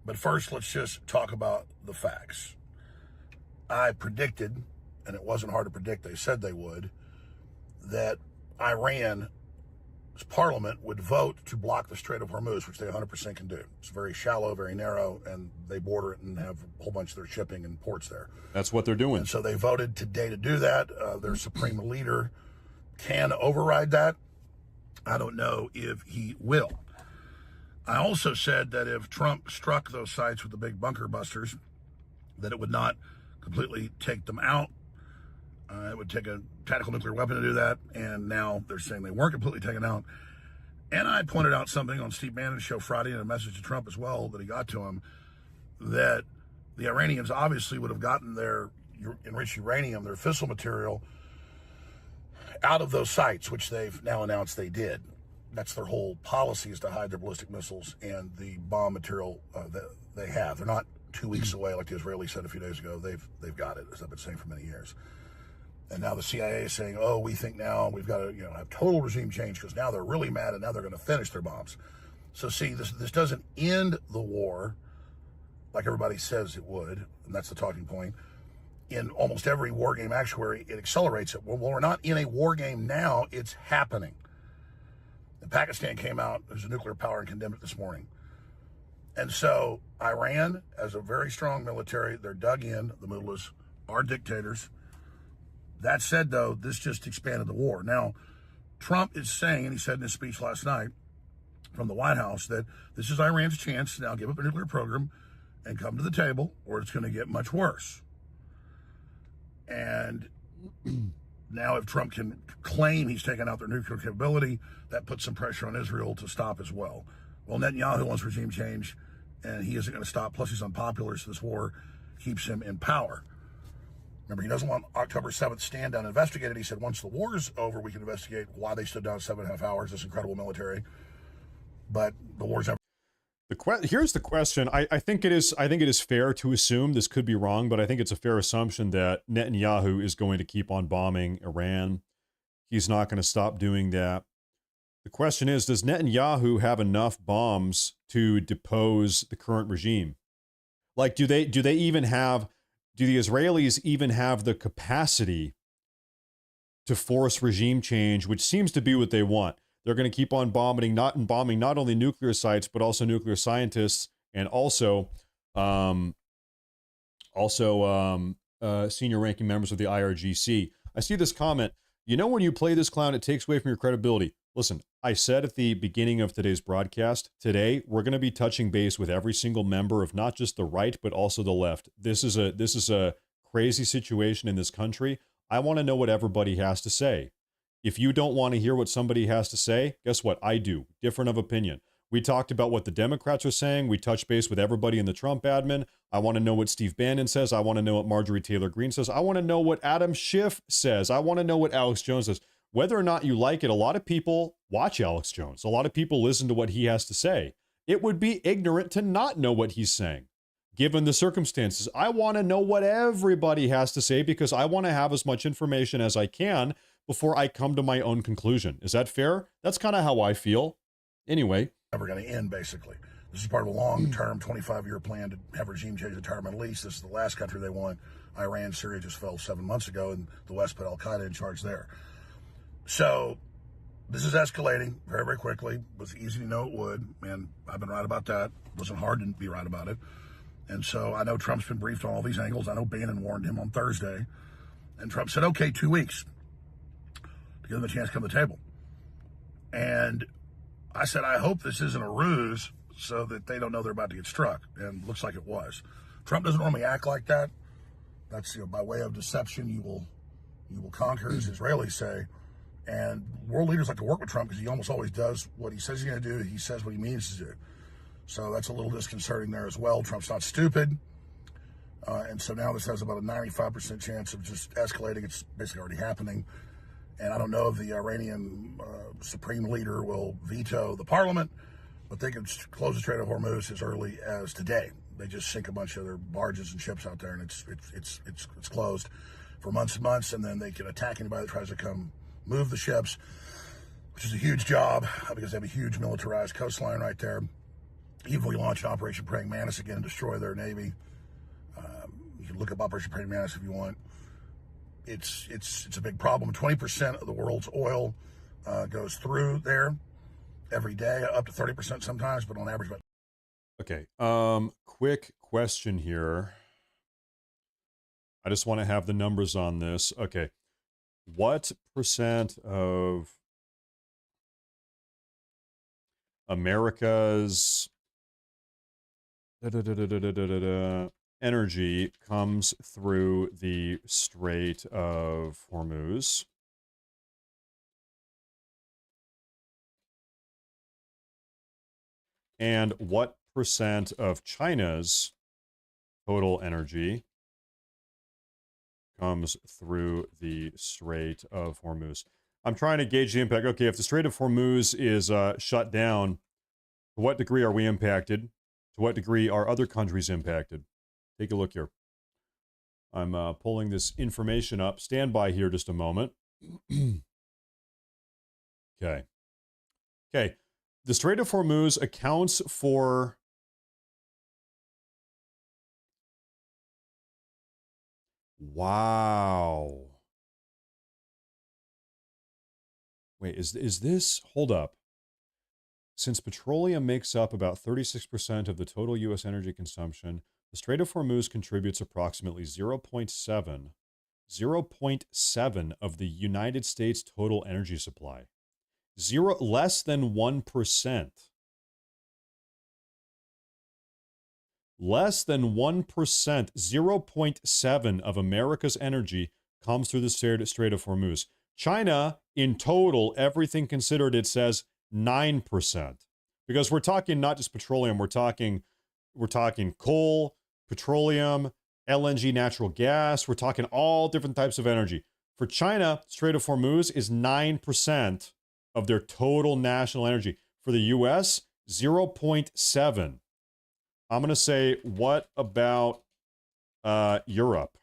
But first, let's just talk about the facts. I predicted, and it wasn't hard to predict, they said they would, that Iran's parliament would vote to block the Strait of Hormuz, which they 100% can do. It's very shallow, very narrow, and they border it and have a whole bunch of their shipping and ports there. That's what they're doing. And so they voted today to do that. Their supreme leader can override that. I don't know if he will. I also said that if Trump struck those sites with the big bunker busters, that it would not completely take them out. It would take a tactical nuclear weapon to do that, and now they're saying they weren't completely taken out. And I pointed out something on Steve Bannon's show Friday, and a message to Trump as well that he got to him, that the Iranians obviously would have gotten their enriched uranium, their fissile material, out of those sites, which they've now announced they did. That's their whole policy, is to hide their ballistic missiles and the bomb material that they have. They're not 2 weeks away, like the Israelis said a few days ago. They've got it, as I've been saying for many years. And now the CIA is saying, oh, we think now we've got to have total regime change because now they're really mad and now they're going to finish their bombs. So see, this doesn't end the war like everybody says it would, and that's the talking point. In almost every war game actuary, it accelerates it. Well, we're not in a war game now, it's happening. And Pakistan came out as a nuclear power and condemned it this morning. And so Iran has a very strong military. They're dug in. The mullahs are dictators. That said, though, this just expanded the war. Now, Trump is saying, and he said in his speech last night from the White House, that this is Iran's chance to now give up a nuclear program and come to the table, or it's going to get much worse. And now if Trump can claim he's taken out their nuclear capability, that puts some pressure on Israel to stop as well. Well, Netanyahu wants regime change, and he isn't going to stop. Plus, he's unpopular, so this war keeps him in power. Remember, he doesn't want October 7th stand down and investigate it. He said once the war is over, we can investigate why they stood down 7.5 hours, this incredible military. But the war's never. Here's the question. I think it is fair to assume, this could be wrong, but I think it's a fair assumption that Netanyahu is going to keep on bombing Iran. He's not going to stop doing that. The question is, does Netanyahu have enough bombs to depose the current regime? Like, do the Israelis even have the capacity to force regime change, which seems to be what they want? They're going to keep on bombing not only nuclear sites, but also nuclear scientists and also senior ranking members of the IRGC. I see this comment. When you play this clown, it takes away from your credibility. Listen, I said at the beginning of today's broadcast, today we're going to be touching base with every single member of not just the right, but also the left. This is a crazy situation in this country. I want to know what everybody has to say. If you don't want to hear what somebody has to say, guess what? I do. Different of opinion. We talked about what the Democrats are saying. We touched base with everybody in the Trump admin. I want to know what Steve Bannon says. I want to know what Marjorie Taylor Greene says. I want to know what Adam Schiff says. I want to know what Alex Jones says. Whether or not you like it, a lot of people watch Alex Jones. A lot of people listen to what he has to say. It would be ignorant to not know what he's saying, given the circumstances. I want to know what everybody has to say because I want to have as much information as I can before I come to my own conclusion. Is that fair? That's kind of how I feel. Anyway. Never going to end, basically. This is part of a long-term 25-year plan to have regime change the entire Middle East. This is the last country they want. Iran, Syria just fell 7 months ago, and the West put al-Qaeda in charge there. So this is escalating very, very quickly. It was easy to know it would, and I've been right about that. It wasn't hard to be right about it. And so I know Trump's been briefed on all these angles. I know Bannon warned him on Thursday. And Trump said, okay, 2 weeks to give them a chance to come to the table. And I said, I hope this isn't a ruse so that they don't know they're about to get struck. And it looks like it was. Trump doesn't normally act like that. That's, by way of deception, you will conquer, as Israelis say. And world leaders like to work with Trump because he almost always does what he says he's going to do. He says what he means to do. So that's a little disconcerting there as well. Trump's not stupid. And so now this has about a 95% chance of just escalating. It's basically already happening. And I don't know if the Iranian supreme leader will veto the parliament, but they could close the Strait of Hormuz as early as today. They just sink a bunch of their barges and ships out there, and it's closed for months and months. And then they can attack anybody that tries to come move the ships, which is a huge job because they have a huge militarized coastline right there. Even if we launch an Operation Praying Mantis again and destroy their navy, you can look up Operation Praying Mantis if you want. It's a big problem. 20% of the world's oil goes through there every day, up to 30% sometimes, but on average about. Okay. Quick question here. I just want to have the numbers on this. Okay. What percent of America's energy comes through the Strait of Hormuz? And what percent of China's total energy comes through the Strait of Hormuz? I'm trying to gauge the impact. Okay, if the Strait of Hormuz is shut down, to what degree are we impacted? To what degree are other countries impacted? Take a look here. I'm pulling this information up. Stand by here just a moment. Okay. Okay. The Strait of Hormuz accounts for wow. Wait, is this, hold up. Since petroleum makes up about 36% of the total U.S. energy consumption, the Strait of Hormuz contributes approximately 0.7 of the United States total energy supply. Less than 1%. Less than 1%, 0.7 of America's energy comes through the Strait of Hormuz. China, in total, everything considered, it says 9%. Because we're talking not just petroleum, we're talking coal, petroleum, LNG, natural gas. We're talking all different types of energy. For China, Strait of Hormuz is 9% of their total national energy. For the U.S., 0.7. I'm going to say, what about Europe?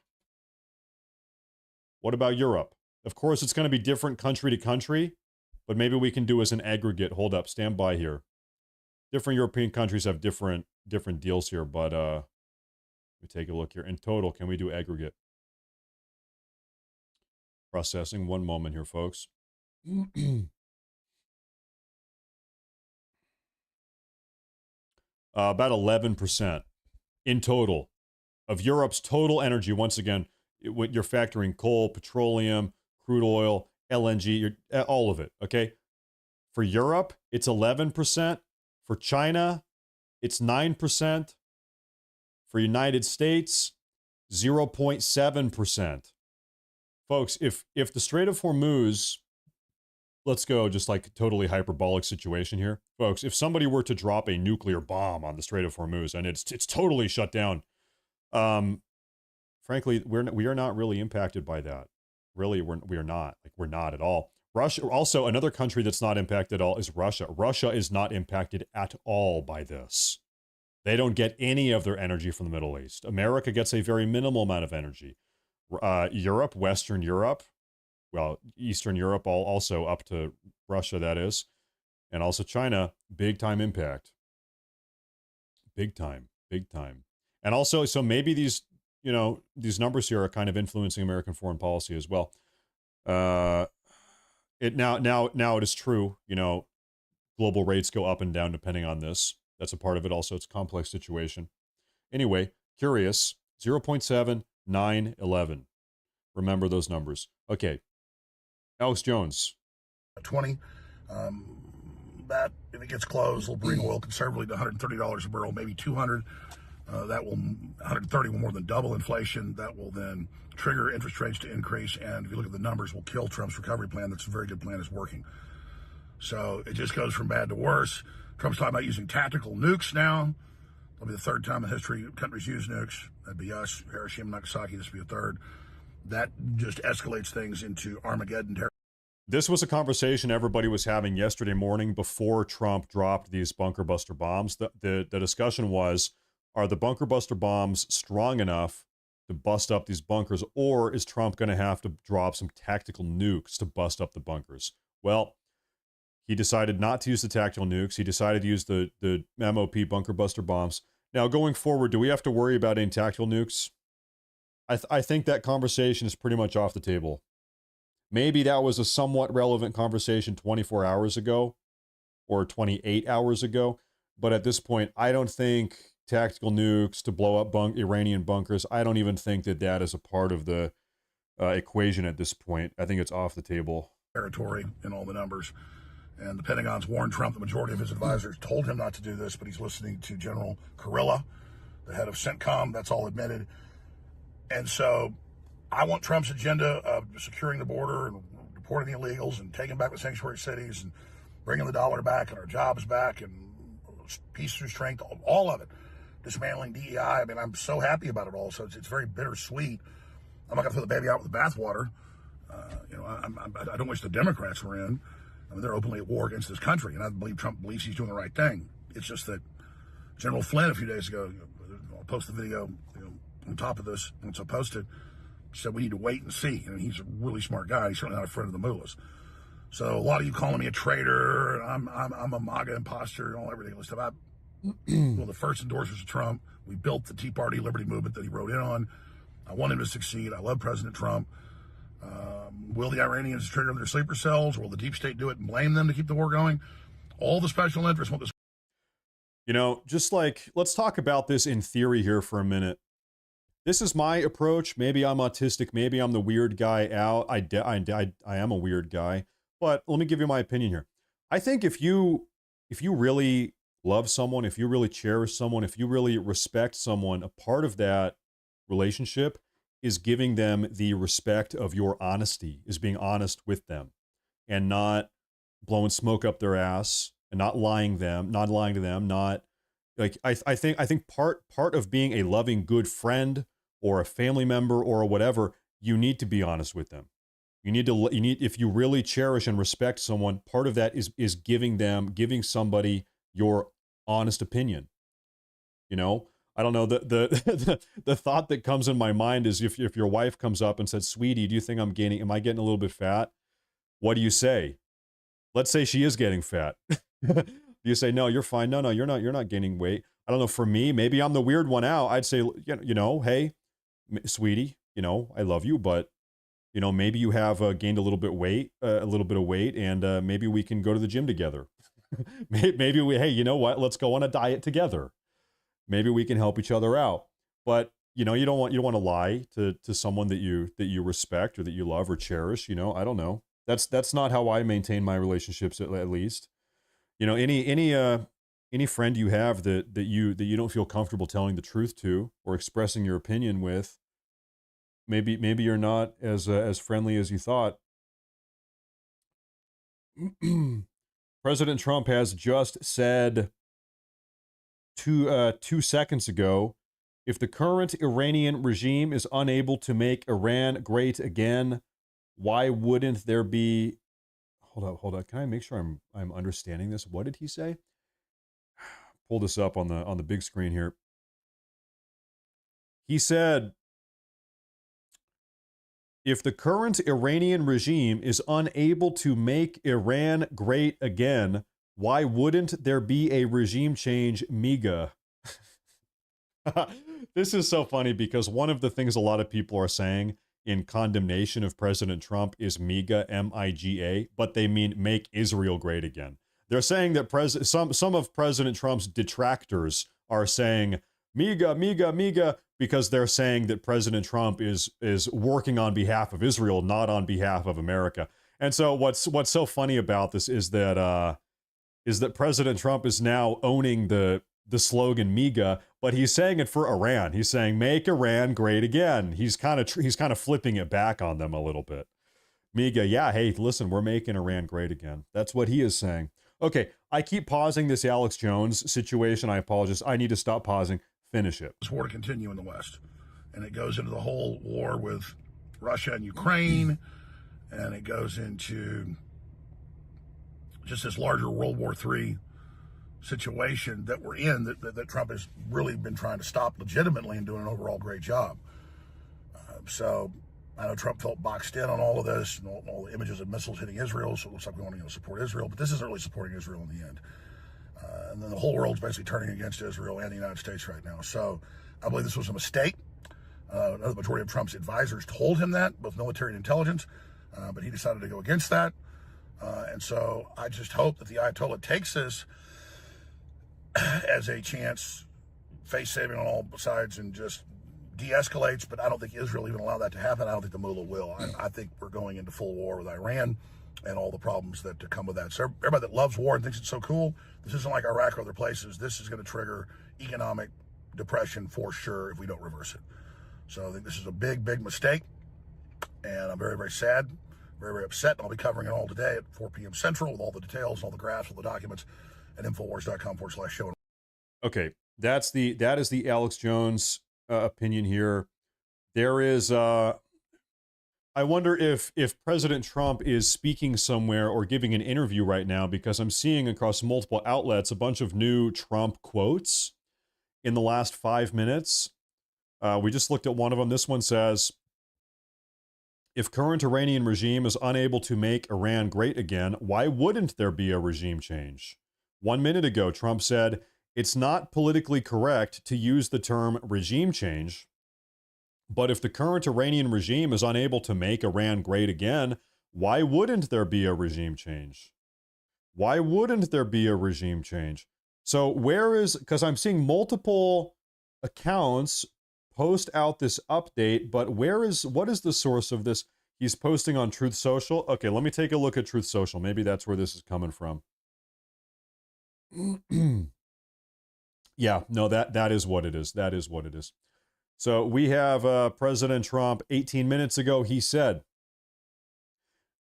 What about Europe? Of course, it's going to be different country to country, but maybe we can do as an aggregate. Hold up, stand by here. Different European countries have different deals here, but let me take a look here. In total, can we do aggregate? Processing. One moment here, folks. About 11% in total of Europe's total energy. Once again, you're factoring coal, petroleum, crude oil, LNG, all of it, okay? For Europe, it's 11%. For China, it's 9%. For United States, 0.7%. Folks, if the Strait of Hormuz, let's go just like totally hyperbolic situation here. Folks, if somebody were to drop a nuclear bomb on the Strait of Hormuz and it's totally shut down, frankly, we are not really impacted by that. Really, we are not. Like, we're not at all. Russia, also another country that's not impacted at all is Russia. Russia is not impacted at all by this. They don't get any of their energy from the Middle East. America gets a very minimal amount of energy. Europe, Western Europe, well, Eastern Europe, also up to Russia, that is, and also China, big time impact. Big time. And also, so maybe these numbers here are kind of influencing American foreign policy as well. Now it is true, global rates go up and down depending on this. That's a part of it also. It's a complex situation. Anyway, curious, 0.7, 9, 11. Remember those numbers. Okay. Alex Jones. 20. That, if it gets closed, will bring oil conservatively to $130 a barrel, maybe 200. That will, 130 will more than double inflation. That will then trigger interest rates to increase. And if you look at the numbers, will kill Trump's recovery plan. That's a very good plan. It's working. So it just goes from bad to worse. Trump's talking about using tactical nukes now. That'll be the third time in history countries use nukes. That'd be us, Hiroshima, Nagasaki. This will be a third. That just escalates things into Armageddon territory. This was a conversation everybody was having yesterday morning before Trump dropped these bunker buster bombs. The discussion was, are the bunker buster bombs strong enough to bust up these bunkers, or is Trump going to have to drop some tactical nukes to bust up the bunkers? Well, he decided not to use the tactical nukes. He decided to use the MOP bunker buster bombs. Now, going forward, do we have to worry about any tactical nukes? I think that conversation is pretty much off the table. Maybe that was a somewhat relevant conversation 24 hours ago or 28 hours ago. But at this point, I don't think tactical nukes to blow up Iranian bunkers, I don't even think that is a part of the equation at this point. I think it's off the table. Territory in all the numbers. And the Pentagon's warned Trump. The majority of his advisors told him not to do this, but he's listening to General Kurilla, the head of CENTCOM. That's all admitted. And so I want Trump's agenda of securing the border and deporting the illegals and taking back the sanctuary cities and bringing the dollar back and our jobs back and peace through strength, all of it. Dismantling DEI. I mean, I'm so happy about it all. So it's very bittersweet. I'm not going to throw the baby out with the bathwater. I don't wish the Democrats were in. I mean, they're openly at war against this country, and I believe Trump believes he's doing the right thing. It's just that General Flynn a few days ago, I'll post the video, on top of this, and so posted, said we need to wait and see. And he's a really smart guy. He's certainly not a friend of the mullahs. So a lot of you calling me a traitor, I'm a MAGA imposter, and all that ridiculous stuff. One of the first endorsers of Trump. We built the Tea Party Liberty movement that he wrote in on. I want him to succeed. I love President Trump. Will the Iranians trigger their sleeper cells? Will the deep state do it and blame them to keep the war going? All the special interests want this. You know, just like, let's talk about this in theory here for a minute. This is my approach. Maybe I'm autistic. Maybe I'm the weird guy out. I am a weird guy. But let me give you my opinion here. I think if you really love someone, if you really cherish someone, if you really respect someone, a part of that relationship is giving them the respect of your honesty, is being honest with them and not blowing smoke up their ass and not lying to them, not like, I think part of being a loving, good friend or a family member or whatever, you need to be honest with them. You need, if you really cherish and respect someone, part of that is giving somebody your honest opinion. You know, I don't know, the thought that comes in my mind is if your wife comes up and said, "Sweetie, do you think am I getting a little bit fat?" What do you say? Let's say she is getting fat. Do you say, "No, you're fine. No, you're not gaining weight"? I don't know. For me, maybe I'm the weird one out. I'd say, you know, "Hey, sweetie, you know, I love you, but you know, maybe you have gained a little bit of weight, and maybe we can go to the gym together. Maybe hey, you know what? Let's go on a diet together. Maybe we can help each other out." But you know, you don't want to lie to someone that you respect or that you love or cherish. You know, I don't know. That's not how I maintain my relationships, at least. You know, any friend you have that you don't feel comfortable telling the truth to or expressing your opinion with, maybe you're not as friendly as you thought. President Trump has just said 2 seconds ago, if the current Iranian regime is unable to make Iran great again, why wouldn't there be? Hold on. Can I make sure I'm understanding this? What did he say? Pull this up on the big screen here. He said, if the current Iranian regime is unable to make Iran great again, why wouldn't there be a regime change, MIGA? This is so funny because one of the things a lot of people are saying in condemnation of President Trump is MIGA, M-I-G-A, but they mean make Israel great again. They're saying that some of President Trump's detractors are saying MIGA, MIGA, MIGA, because they're saying that President Trump is working on behalf of Israel, not on behalf of America. And so what's so funny about this is that President Trump is now owning the slogan MIGA, but he's saying it for Iran. He's saying make Iran great again. He's kind of flipping it back on them a little bit. MIGA, yeah, hey, listen, we're making Iran great again. That's what he is saying. Okay, I keep pausing this Alex Jones situation. I apologize. I need to stop pausing. Finish it. This war to continue in the West, and it goes into the whole war with Russia and Ukraine, and it goes into just this larger World War III situation that we're in that Trump has really been trying to stop legitimately and doing an overall great job. So I know Trump felt boxed in on all of this and all the images of missiles hitting Israel, so it looks like we want to support Israel, but this isn't really supporting Israel in the end. And then the whole world's basically turning against Israel and the United States right now. So I believe this was a mistake. The majority of Trump's advisors told him that, both military and intelligence, but he decided to go against that. And so I just hope that the Ayatollah takes this as a chance, face-saving on all sides, and just de-escalates. But I don't think Israel will even allow that to happen. I don't think the mullah will. I think we're going into full war with Iran and all the problems that come with that. So everybody that loves war and thinks it's so cool, this isn't like Iraq or other places. This is going to trigger economic depression for sure if we don't reverse it. So I think this is a big, big mistake, and I'm very, very sad, very, very upset. And I'll be covering it all today at 4 p.m. Central with all the details, all the graphs, all the documents at Infowars.com/show. Okay, that is the Alex Jones opinion here. There is I wonder if President Trump is speaking somewhere or giving an interview right now, because I'm seeing across multiple outlets a bunch of new Trump quotes in the last 5 minutes. We just looked at one of them. This one says, if current Iranian regime is unable to make Iran great again, why wouldn't there be a regime change? 1 minute ago, Trump said, it's not politically correct to use the term regime change, but if the current Iranian regime is unable to make Iran great again, why wouldn't there be a regime change? Why wouldn't there be a regime change? So where is, because I'm seeing multiple accounts post out this update, but what is the source of this? He's posting on Truth Social. Okay, let me take a look at Truth Social. Maybe that's where this is coming from. Yeah, no, that is what it is. That is what it is. So we have President Trump 18 minutes ago. He said,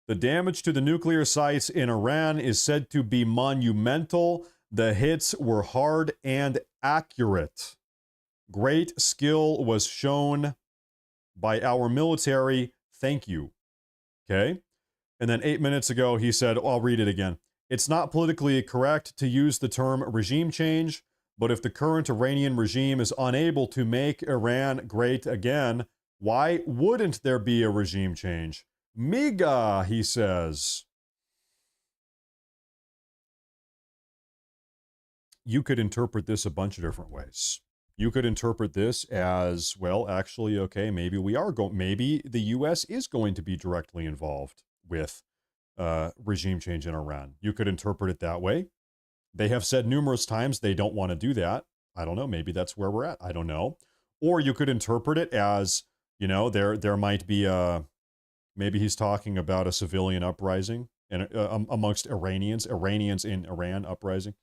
the damage to the nuclear sites in Iran is said to be monumental. The hits were hard and accurate. Great skill was shown by our military. Thank you. Okay. And then 8 minutes ago, he said, I'll read it again. It's not politically correct to use the term regime change, but if the current Iranian regime is unable to make Iran great again, why wouldn't there be a regime change? Miga, he says. You could interpret this a bunch of different ways. You could interpret this as, well, actually, okay, maybe maybe the U.S. is going to be directly involved with regime change in Iran. You could interpret it that way. They have said numerous times they don't want to do that. I don't know. Maybe that's where we're at. I don't know. Or you could interpret it as, you know, there might be maybe he's talking about a civilian uprising and amongst Iranians in Iran uprising.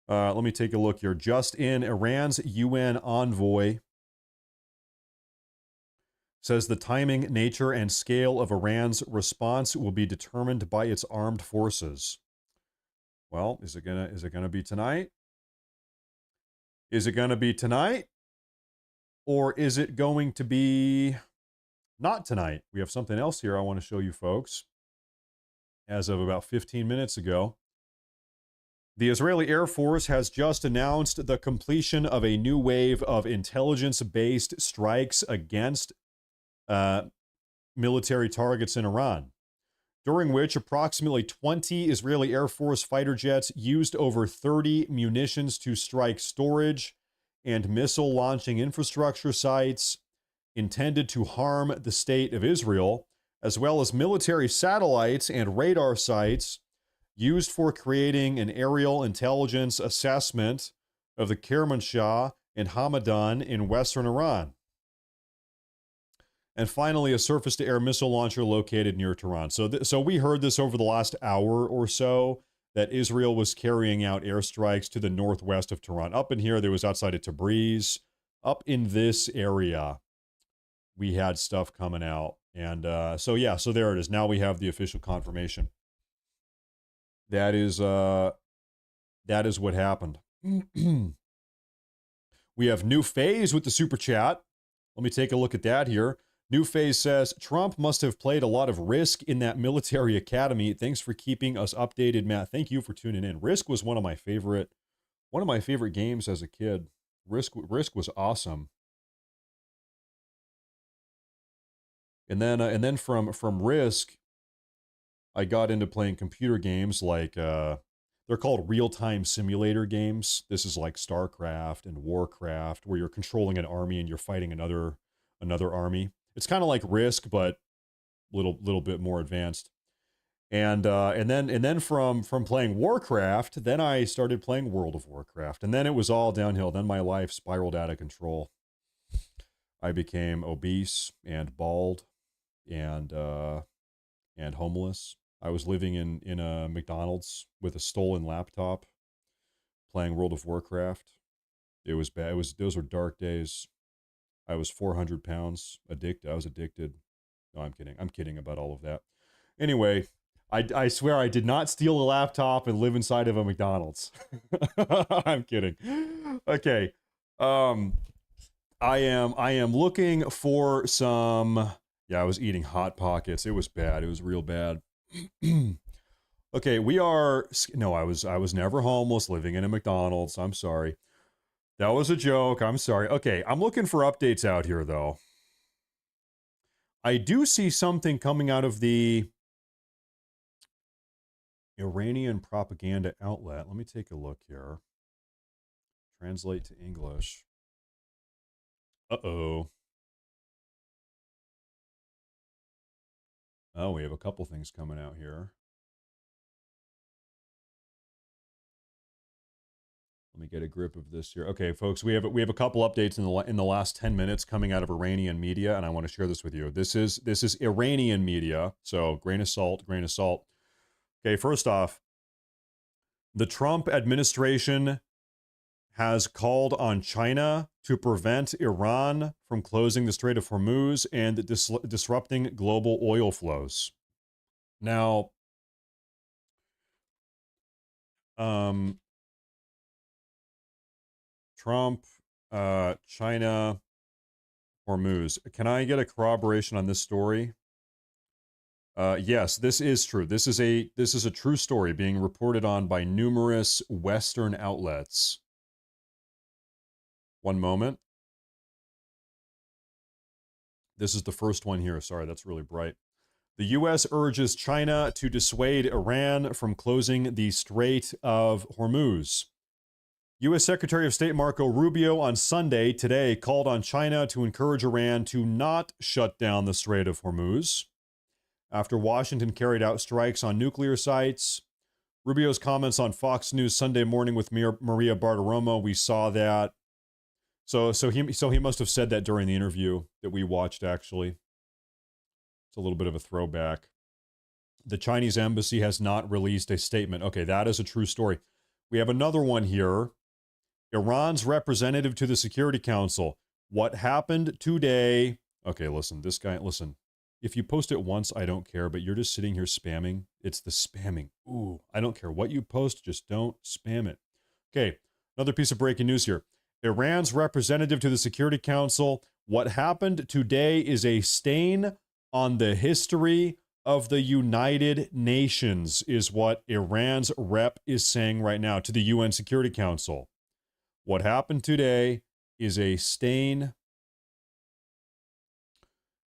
Let me take a look here. Just in, Iran's UN envoy says the timing, nature, and scale of Iran's response will be determined by its armed forces. Well, is it gonna be tonight? Is it gonna be tonight? Or is it going to be not tonight? We have something else here I want to show you folks. As of about 15 minutes ago, the Israeli Air Force has just announced the completion of a new wave of intelligence-based strikes against military targets in Iran, during which approximately 20 Israeli Air Force fighter jets used over 30 munitions to strike storage and missile launching infrastructure sites intended to harm the state of Israel, as well as military satellites and radar sites used for creating an aerial intelligence assessment of the Kermanshah and Hamadan in western Iran. And finally, a surface-to-air missile launcher located near Tehran. So we heard this over the last hour or so, that Israel was carrying out airstrikes to the northwest of Tehran. Up in here, there was outside of Tabriz. Up in this area, we had stuff coming out. And so there it is. Now we have the official confirmation. That is what happened. We have New Phase with the super chat. Let me take a look at that here. New Phase says, Trump must have played a lot of Risk in that military academy. Thanks for keeping us updated, Matt. Thank you for tuning in. Risk was one of my favorite games as a kid. Risk was awesome. And then from Risk, I got into playing computer games like they're called real-time simulator games. This is like StarCraft and Warcraft, where you're controlling an army and you're fighting another army. It's kind of like Risk, but little bit more advanced. And then from playing Warcraft, then I started playing World of Warcraft, and then it was all downhill. Then my life spiraled out of control. I became obese and bald and homeless. I was living in a McDonald's with a stolen laptop, playing World of Warcraft. It was bad. Those were dark days. I was 400 pounds addicted. I was addicted. No, I'm kidding. I'm kidding about all of that. Anyway, I swear I did not steal a laptop and live inside of a McDonald's. I'm kidding. Okay. I am looking for some. Yeah, I was eating Hot Pockets. It was bad. It was real bad. Okay, I was never homeless living in a McDonald's. I'm sorry. That was a joke. I'm sorry. Okay, I'm looking for updates out here, though. I do see something coming out of the Iranian propaganda outlet. Let me take a look here. Translate to English. Uh-oh. Oh, we have a couple things coming out here. Let me get a grip of this here. Okay, folks, we have a couple updates in the last 10 minutes coming out of Iranian media, and I want to share this with you. This is Iranian media, so grain of salt, grain of salt. Okay, first off, the Trump administration has called on China to prevent Iran from closing the Strait of Hormuz and disrupting global oil flows. Now, Trump, China, Hormuz. Can I get a corroboration on this story? Yes, this is true. This is a true story being reported on by numerous Western outlets. One moment. This is the first one here. Sorry, that's really bright. The U.S. urges China to dissuade Iran from closing the Strait of Hormuz. U.S. Secretary of State Marco Rubio on Sunday, today, called on China to encourage Iran to not shut down the Strait of Hormuz. After Washington carried out strikes on nuclear sites, Rubio's comments on Fox News Sunday morning with Maria Bartiromo, we saw that. So he must have said that during the interview that we watched, actually. It's a little bit of a throwback. The Chinese embassy has not released a statement. Okay, that is a true story. We have another one here. Iran's representative to the Security Council. What happened today? Okay, listen, this guy, listen. If you post it once, I don't care, but you're just sitting here spamming. It's the spamming. Ooh, I don't care what you post, just don't spam it. Okay, another piece of breaking news here. Iran's representative to the Security Council. What happened today is a stain on the history of the United Nations, is what Iran's rep is saying right now to the UN Security Council. What happened today is a stain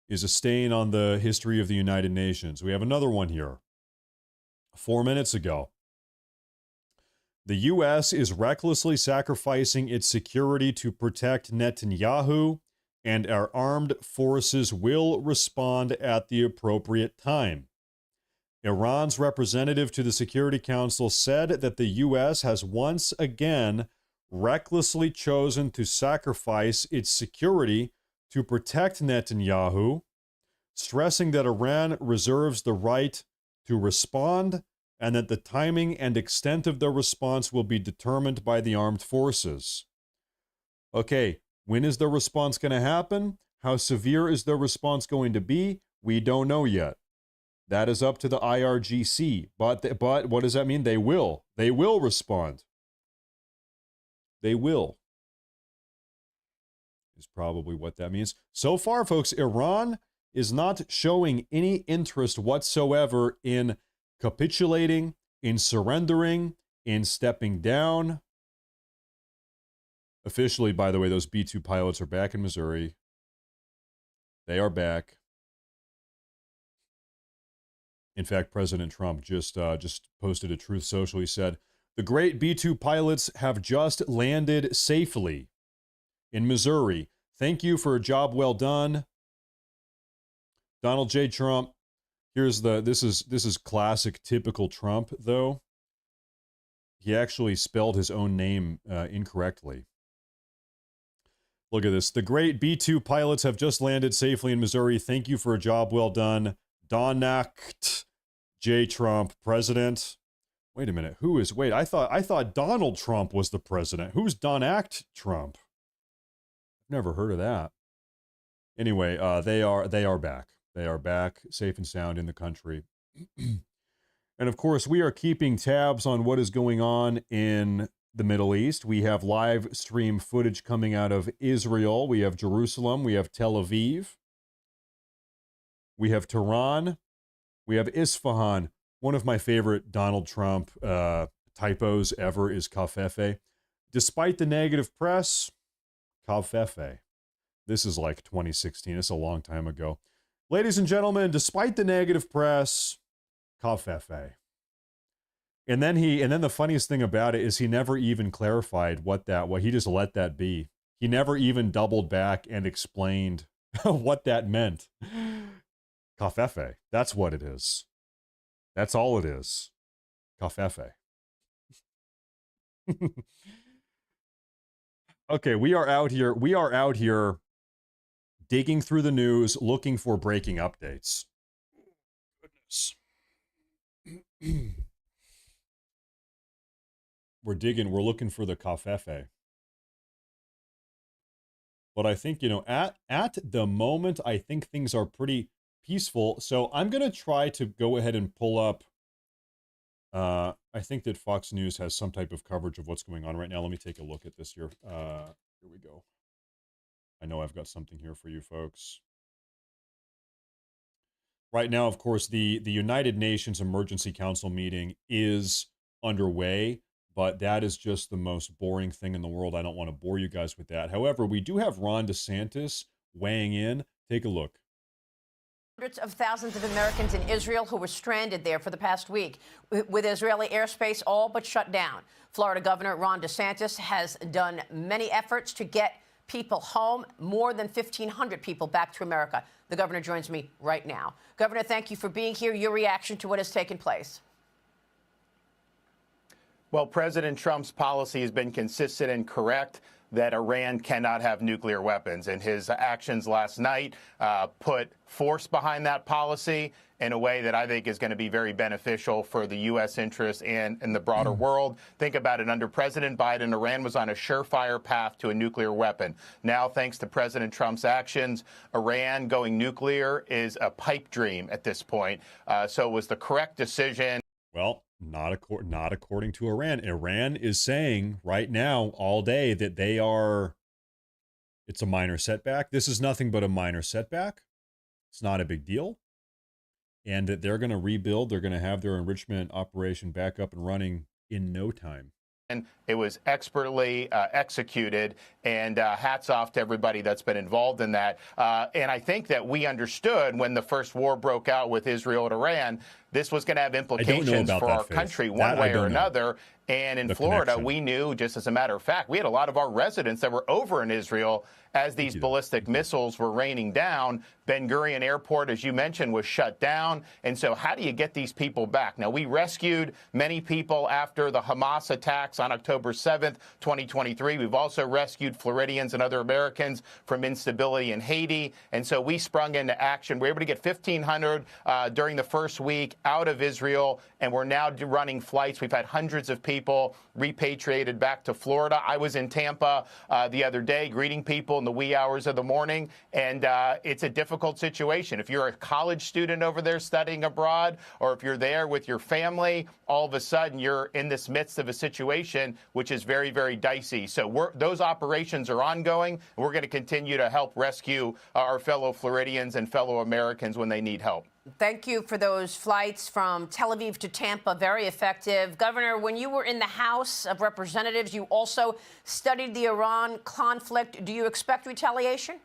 on the history of the United Nations. We have another one here. 4 minutes ago. The U.S. is recklessly sacrificing its security to protect Netanyahu, and our armed forces will respond at the appropriate time. Iran's representative to the Security Council said that the U.S. has once again recklessly chosen to sacrifice its security to protect Netanyahu, stressing that Iran reserves the right to respond and that the timing and extent of the response will be determined by the armed forces. Okay, when is the response going to happen? How severe is the response going to be? We don't know yet. That is up to the IRGC. But what does that mean? They will. They will respond. They will. Is probably what that means. So far, folks, Iran is not showing any interest whatsoever in capitulating, in surrendering, in stepping down. Officially, by the way, those B-2 pilots are back in Missouri. They are back. In fact, President Trump just posted a Truth Social. He said, "The great B-2 pilots have just landed safely in Missouri. Thank you for a job well done." Donald J. Trump. This is classic, typical Trump, though. He actually spelled his own name incorrectly. Look at this. "The great B-2 pilots have just landed safely in Missouri. Thank you for a job well done. Donald J. Trump, President." Wait a minute. I thought Donald Trump was the president. Who's Donald Trump? I've never heard of that. Anyway, they are back. They are back, safe and sound in the country. And of course, we are keeping tabs on what is going on in the Middle East. We have live stream footage coming out of Israel. We have Jerusalem. We have Tel Aviv. We have Tehran. We have Isfahan. One of my favorite Donald Trump typos ever is kafefe. Despite the negative press, Kavfefe. This is like 2016. It's a long time ago. Ladies and gentlemen, despite the negative press, Kavfefe. And then the funniest thing about it is he never even clarified what he just let that be. He never even doubled back and explained what that meant. Kavfefe. That's what it is. That's all it is. Kavfefe. Okay, we are out here digging through the news, looking for breaking updates. Goodness. We're looking for the Kavfefe. But I think, at the moment, I think things are pretty peaceful. So I'm going to try to go ahead and pull up. I think that Fox News has some type of coverage of what's going on right now. Let me take a look at this here. Here we go. I know I've got something here for you folks. Right now, of course, the United Nations Emergency Council meeting is underway, but that is just the most boring thing in the world. I don't want to bore you guys with that. However, we do have Ron DeSantis weighing in. Take a look. Hundreds of thousands of Americans in Israel who were stranded there for the past week, with Israeli airspace all but shut down. Florida Governor Ron DeSantis has done many efforts to get people home, more than 1,500 people back to America. The governor joins me right now. Governor, thank you for being here. Your reaction to what has taken place. Well, President Trump's policy has been consistent and correct that Iran cannot have nuclear weapons. And his actions last night put force behind that policy in a way that I think is going to be very beneficial for the U.S. interests and in the broader world. Think about it. Under President Biden, Iran was on a surefire path to a nuclear weapon. Now, thanks to President Trump's actions, Iran going nuclear is a pipe dream at this point. So it was the correct decision. Well, not according to Iran. Iran is saying right now, all day, that it's a minor setback. This is nothing but a minor setback. It's not a big deal. And that they're going to rebuild. They're going to have their enrichment operation back up and running in no time. It was expertly executed, and hats off to everybody that's been involved in that. And I think that we understood when the first war broke out with Israel and Iran, this was going to have implications for our country one way or another. And in Florida, we knew, just as a matter of fact, we had a lot of our residents that were over in Israel as these ballistic missiles were raining down. Ben Gurion Airport, as you mentioned, was shut down. And so how do you get these people back? Now, we rescued many people after the Hamas attacks on October 7th, 2023. We've also rescued Floridians and other Americans from instability in Haiti. And so we sprung into action. We were able to get 1,500 during the first week out of Israel, and we're now running flights. We've had hundreds of people repatriated back to Florida. I was in Tampa the other day greeting people in the wee hours of the morning, and it's a difficult situation. If you're a college student over there studying abroad, or if you're there with your family, all of a sudden you're in this midst of a situation which is very, very dicey. So those operations are ongoing. We're going to continue to help rescue our fellow Floridians and fellow Americans when they need help. Thank you for those flights from Tel Aviv to Tampa. Very effective. Governor, when you were in the House of Representatives, you also studied the Iran conflict. Do you expect retaliation?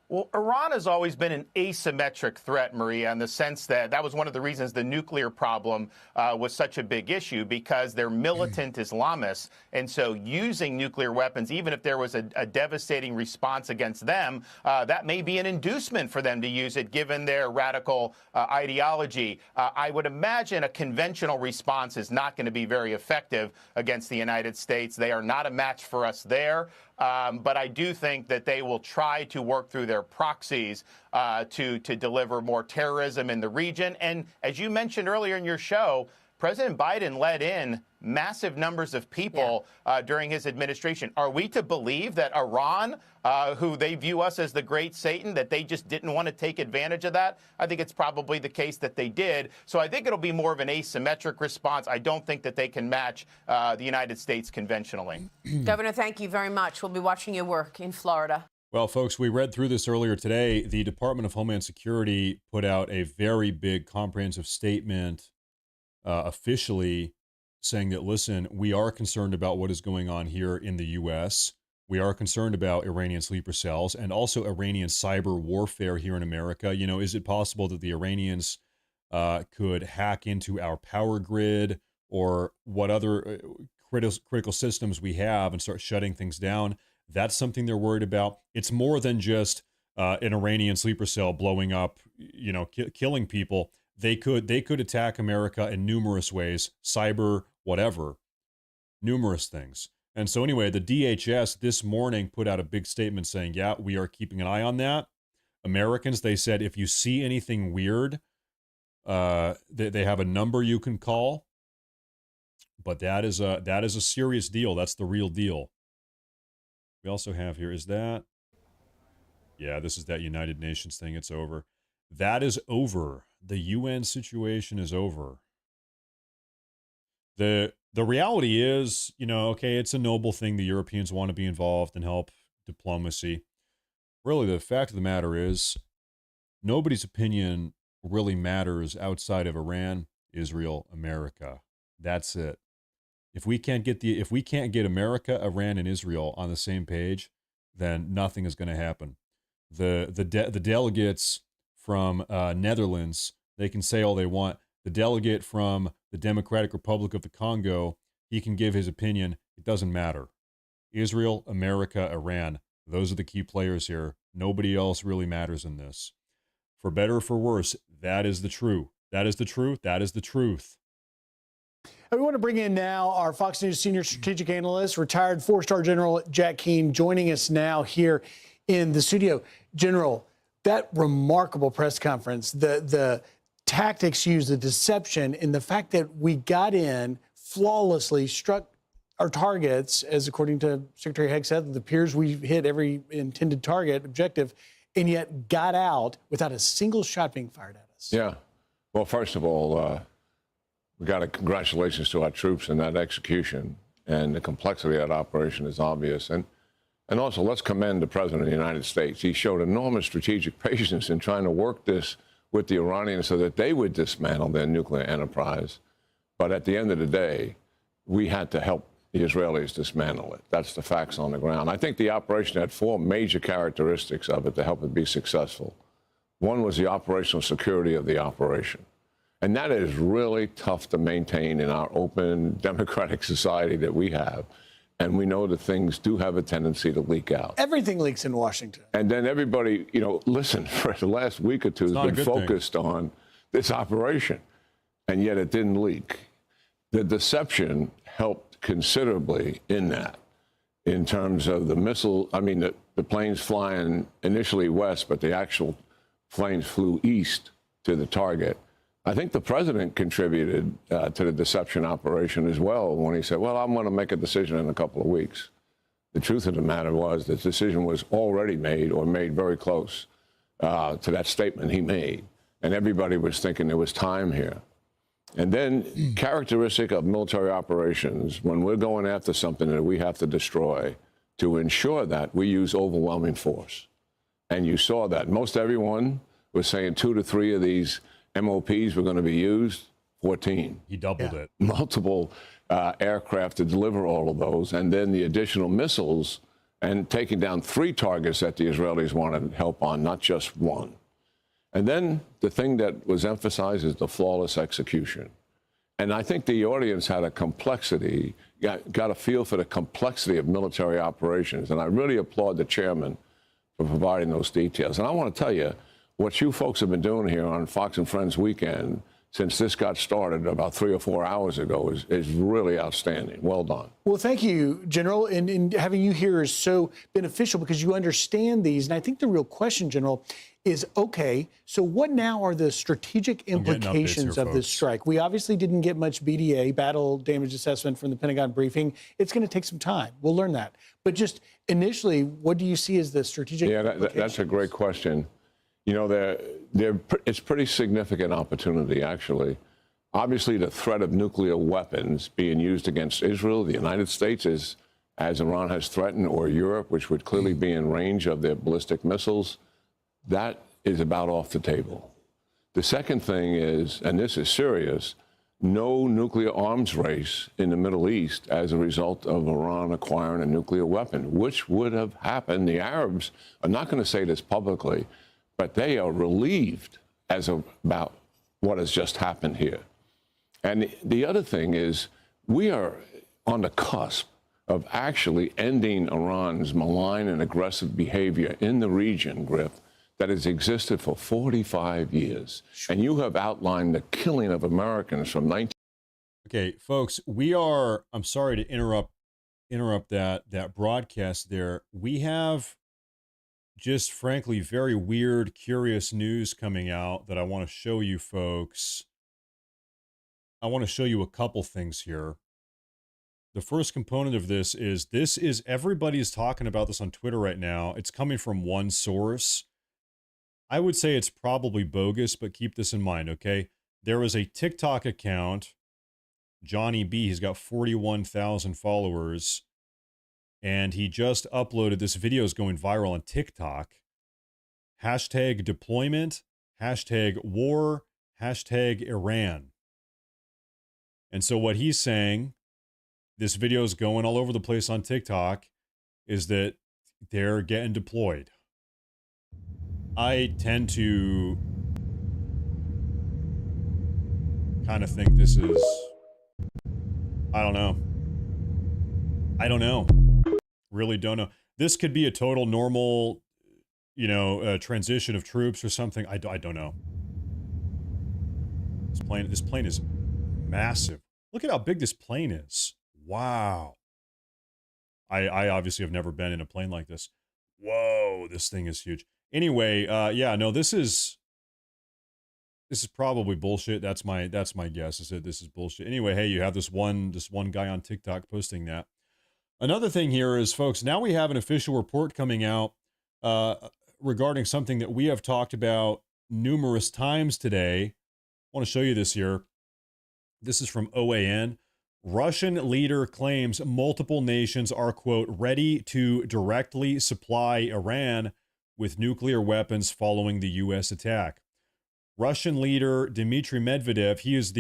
Well, Iran has always been an asymmetric threat, Maria, in the sense that that was one of the reasons the nuclear problem was such a big issue, because they're militant Islamists. And so using nuclear weapons, even if there was a devastating response against them, that may be an inducement for them to use it, given their radical ideology. I would imagine a conventional response is not going to be very effective against the United States. They are not a match for us there. But I do think that they will try to work through their proxies to deliver more terrorism in the region. And as you mentioned earlier in your show, President Biden let in massive numbers of people during his administration. Are we to believe that Iran, who they view us as the great Satan, that they just didn't want to take advantage of that? I think it's probably the case that they did. So I think it'll be more of an asymmetric response. I don't think that they can match the United States conventionally. Governor, thank you very much. We'll be watching your work in Florida. Well, folks, we read through this earlier today. The Department of Homeland Security put out a very big comprehensive statement officially saying that, listen, we are concerned about what is going on here in the U.S. We are concerned about Iranian sleeper cells and also Iranian cyber warfare here in America. You know, is it possible that the Iranians could hack into our power grid or what other critical systems we have and start shutting things down? That's something they're worried about. It's more than just an Iranian sleeper cell blowing up, you know, killing people. They could attack America in numerous ways, cyber, whatever, numerous things. And so anyway, the DHS this morning put out a big statement saying, yeah, we are keeping an eye on that. Americans, they said, if you see anything weird, they have a number you can call. But that is a serious deal. That's the real deal. We also have here, is that? Yeah, this is that United Nations thing. It's over. That is over. The UN situation is over. The reality is, you know, okay, it's a noble thing. The Europeans want to be involved and help diplomacy. Really, the fact of the matter is, nobody's opinion really matters outside of Iran, Israel, America. That's it. If we can't get America, Iran, and Israel on the same page, then nothing is going to happen. The delegates from Netherlands, they can say all they want. The delegate from the Democratic Republic of the Congo, he can give his opinion. It doesn't matter. Israel, America, Iran, those are the key players here. Nobody else really matters in this. For better or for worse, that is the truth. That is the truth. That is the truth. And we want to bring in now our Fox News senior strategic analyst, retired four-star General Jack Keane, joining us now here in the studio. General, that remarkable press conference, the tactics used, the deception, and the fact that we got in flawlessly, struck our targets, as according to Secretary Haig said, it appears we hit every intended target objective, and yet got out without a single shot being fired at us. Yeah. Well, first of all, we got congratulations to our troops in that execution, and the complexity of that operation is obvious. And also, let's commend the President of the United States. He showed enormous strategic patience in trying to work this with the Iranians so that they would dismantle their nuclear enterprise. But at the end of the day, we had to help the Israelis dismantle it. That's the facts on the ground. I think the operation had four major characteristics of it to help it be successful. One was the operational security of the operation. And that is really tough to maintain in our open, democratic society that we have. And we know that things do have a tendency to leak out. Everything leaks in Washington. And then everybody, you know, listen, for the last week or two has been focused on this operation, and yet it didn't leak. The deception helped considerably in that, in terms of the missile. I mean, the planes flying initially west, but the actual planes flew east to the target. I think the president contributed to the deception operation as well when he said, well, I'm going to make a decision in a couple of weeks. The truth of the matter was the decision was already made or made very close to that statement he made. And everybody was thinking there was time here. And then characteristic of military operations, when we're going after something that we have to destroy, to ensure that we use overwhelming force. And you saw that. Most everyone was saying 2 to 3 of these MOPs were going to be used, 14. He doubled it. Multiple aircraft to deliver all of those, and then the additional missiles, and taking down 3 targets that the Israelis wanted help on, not just one. And then the thing that was emphasized is the flawless execution. And I think the audience had a complexity, got a feel for the complexity of military operations. And I really applaud the chairman for providing those details. And I want to tell you, what you folks have been doing here on Fox and Friends Weekend since this got started about 3 or 4 hours ago is really outstanding. Well done. Well, thank you, General. And having you here is so beneficial because you understand these. And I think the real question, General, is, okay, so what now are the strategic implications of this strike? We obviously didn't get much BDA, battle damage assessment, from the Pentagon briefing. It's going to take some time. We'll learn that. But just initially, what do you see as the strategic implications? That's a great question. You know, it's pretty significant opportunity, actually. Obviously, the threat of nuclear weapons being used against Israel, the United States, as Iran has threatened, or Europe, which would clearly be in range of their ballistic missiles, that is about off the table. The second thing is, and this is serious, no nuclear arms race in the Middle East as a result of Iran acquiring a nuclear weapon, which would have happened. The Arabs are not going to say this publicly, but they are relieved about what has just happened here. And the other thing is, we are on the cusp of actually ending Iran's malign and aggressive behavior in the region, Griff, that has existed for 45 years. And you have outlined the killing of Americans from 19... Okay, folks, I'm sorry to interrupt that broadcast there. We have just frankly very weird, curious news coming out that I want to show you folks. I want to show you a couple things here. The first component of this is everybody's talking about this on Twitter right now. It's coming from one source. I would say it's probably bogus, but keep this in mind, okay? There is a TikTok account, Johnny B. He's got 41,000 followers, and he just uploaded this video is going viral on TikTok. Hashtag deployment, hashtag war, hashtag Iran. And so what he's saying, this video is going all over the place on TikTok, is that they're getting deployed. I tend to kind of think this is, I don't know. Really don't know. This could be a total normal, transition of troops or something. I don't know. This plane is massive. Look at how big this plane is. Wow. I obviously have never been in a plane like this. Whoa, this thing is huge. Anyway, this is probably bullshit. That's my guess, is that this is bullshit. Anyway, hey, you have this one guy on TikTok posting that. Another thing here is, folks, now we have an official report coming out regarding something that we have talked about numerous times today. I want to show you this here. This is from OAN. Russian leader claims multiple nations are, quote, ready to directly supply Iran with nuclear weapons following the U.S. attack. Russian leader Dmitry Medvedev, he is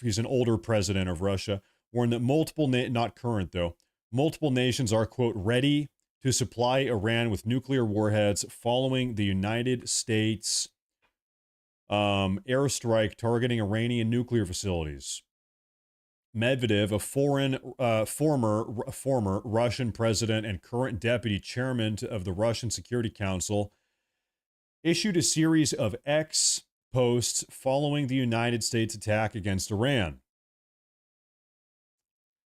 he's an older president of Russia, warned that not current though, multiple nations are, quote, ready to supply Iran with nuclear warheads following the United States airstrike targeting Iranian nuclear facilities. Medvedev, a former Russian president and current deputy chairman of the Russian Security Council, issued a series of X posts following the United States attack against Iran.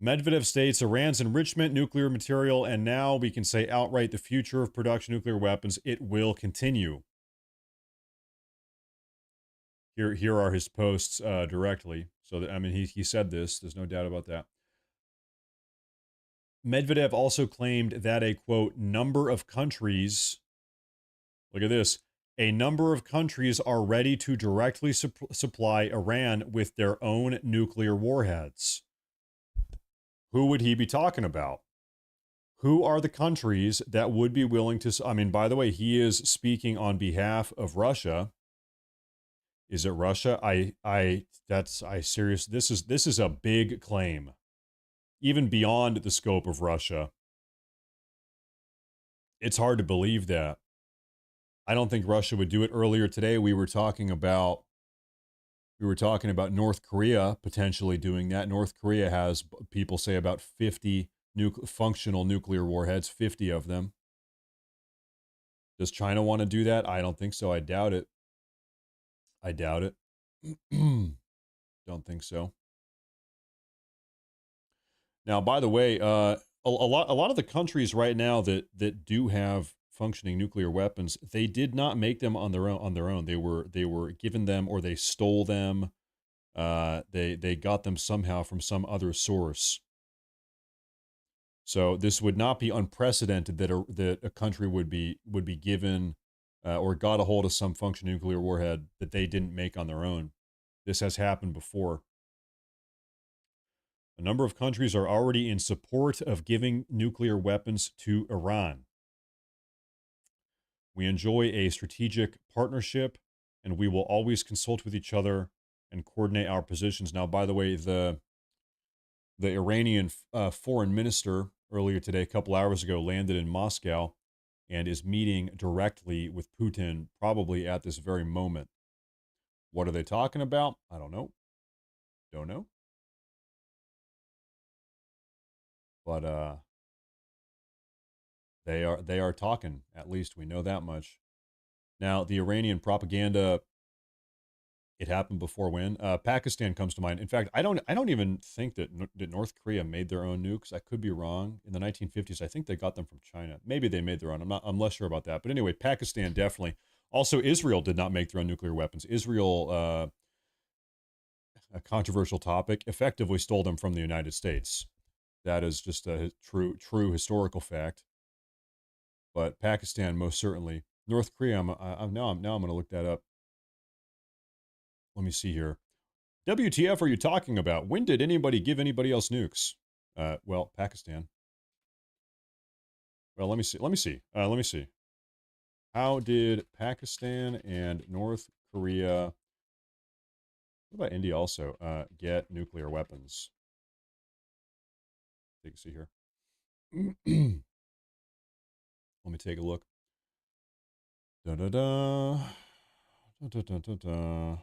Medvedev states Iran's enrichment nuclear material, and now we can say outright the future of production nuclear weapons, it will continue. Here are his posts directly. So, he said this. There's no doubt about that. Medvedev also claimed that a, quote, number of countries, look at this, a number of countries are ready to directly supply Iran with their own nuclear warheads. Who would he be talking about? Who are the countries that would be willing to, by the way, he is speaking on behalf of Russia. Is it Russia? This is a big claim, even beyond the scope of Russia. It's hard to believe that. I don't think Russia would do it. Earlier today, we were talking about North Korea potentially doing that. North Korea has, people say, about 50 functional nuclear warheads, 50 of them. Does China want to do that? I don't think so. I doubt it. Don't think so. Now, by the way, a lot of the countries right now that do have functioning nuclear weapons, they did not make them on their own. They were given them, or they stole them. They got them somehow from some other source. So this would not be unprecedented that a country would be given or got a hold of some functioning nuclear warhead that they didn't make on their own. This has happened before. A number of countries are already in support of giving nuclear weapons to Iran. We enjoy a strategic partnership, and we will always consult with each other and coordinate our positions. Now, by the way, the Iranian foreign minister earlier today, a couple hours ago, landed in Moscow and is meeting directly with Putin probably at this very moment. What are they talking about? I don't know. Don't know. But they are talking. At least we know that much. Now, the Iranian propaganda, it happened before when? Pakistan comes to mind. In fact, I don't even think that North Korea made their own nukes. I could be wrong. In the 1950s, I think they got them from China. Maybe they made their own. I'm less sure about that. But anyway, Pakistan definitely. Also, Israel did not make their own nuclear weapons. Israel, a controversial topic, effectively stole them from the United States. That is just a true historical fact. But Pakistan, most certainly. North Korea, now I'm going to look that up. Let me see here. WTF are you talking about? When did anybody give anybody else nukes? Well, Pakistan. Well, let me see. How did Pakistan and North Korea, what about India also, get nuclear weapons? You can see here. Let me take a look. Da-da-da. Da-da-da-da-da.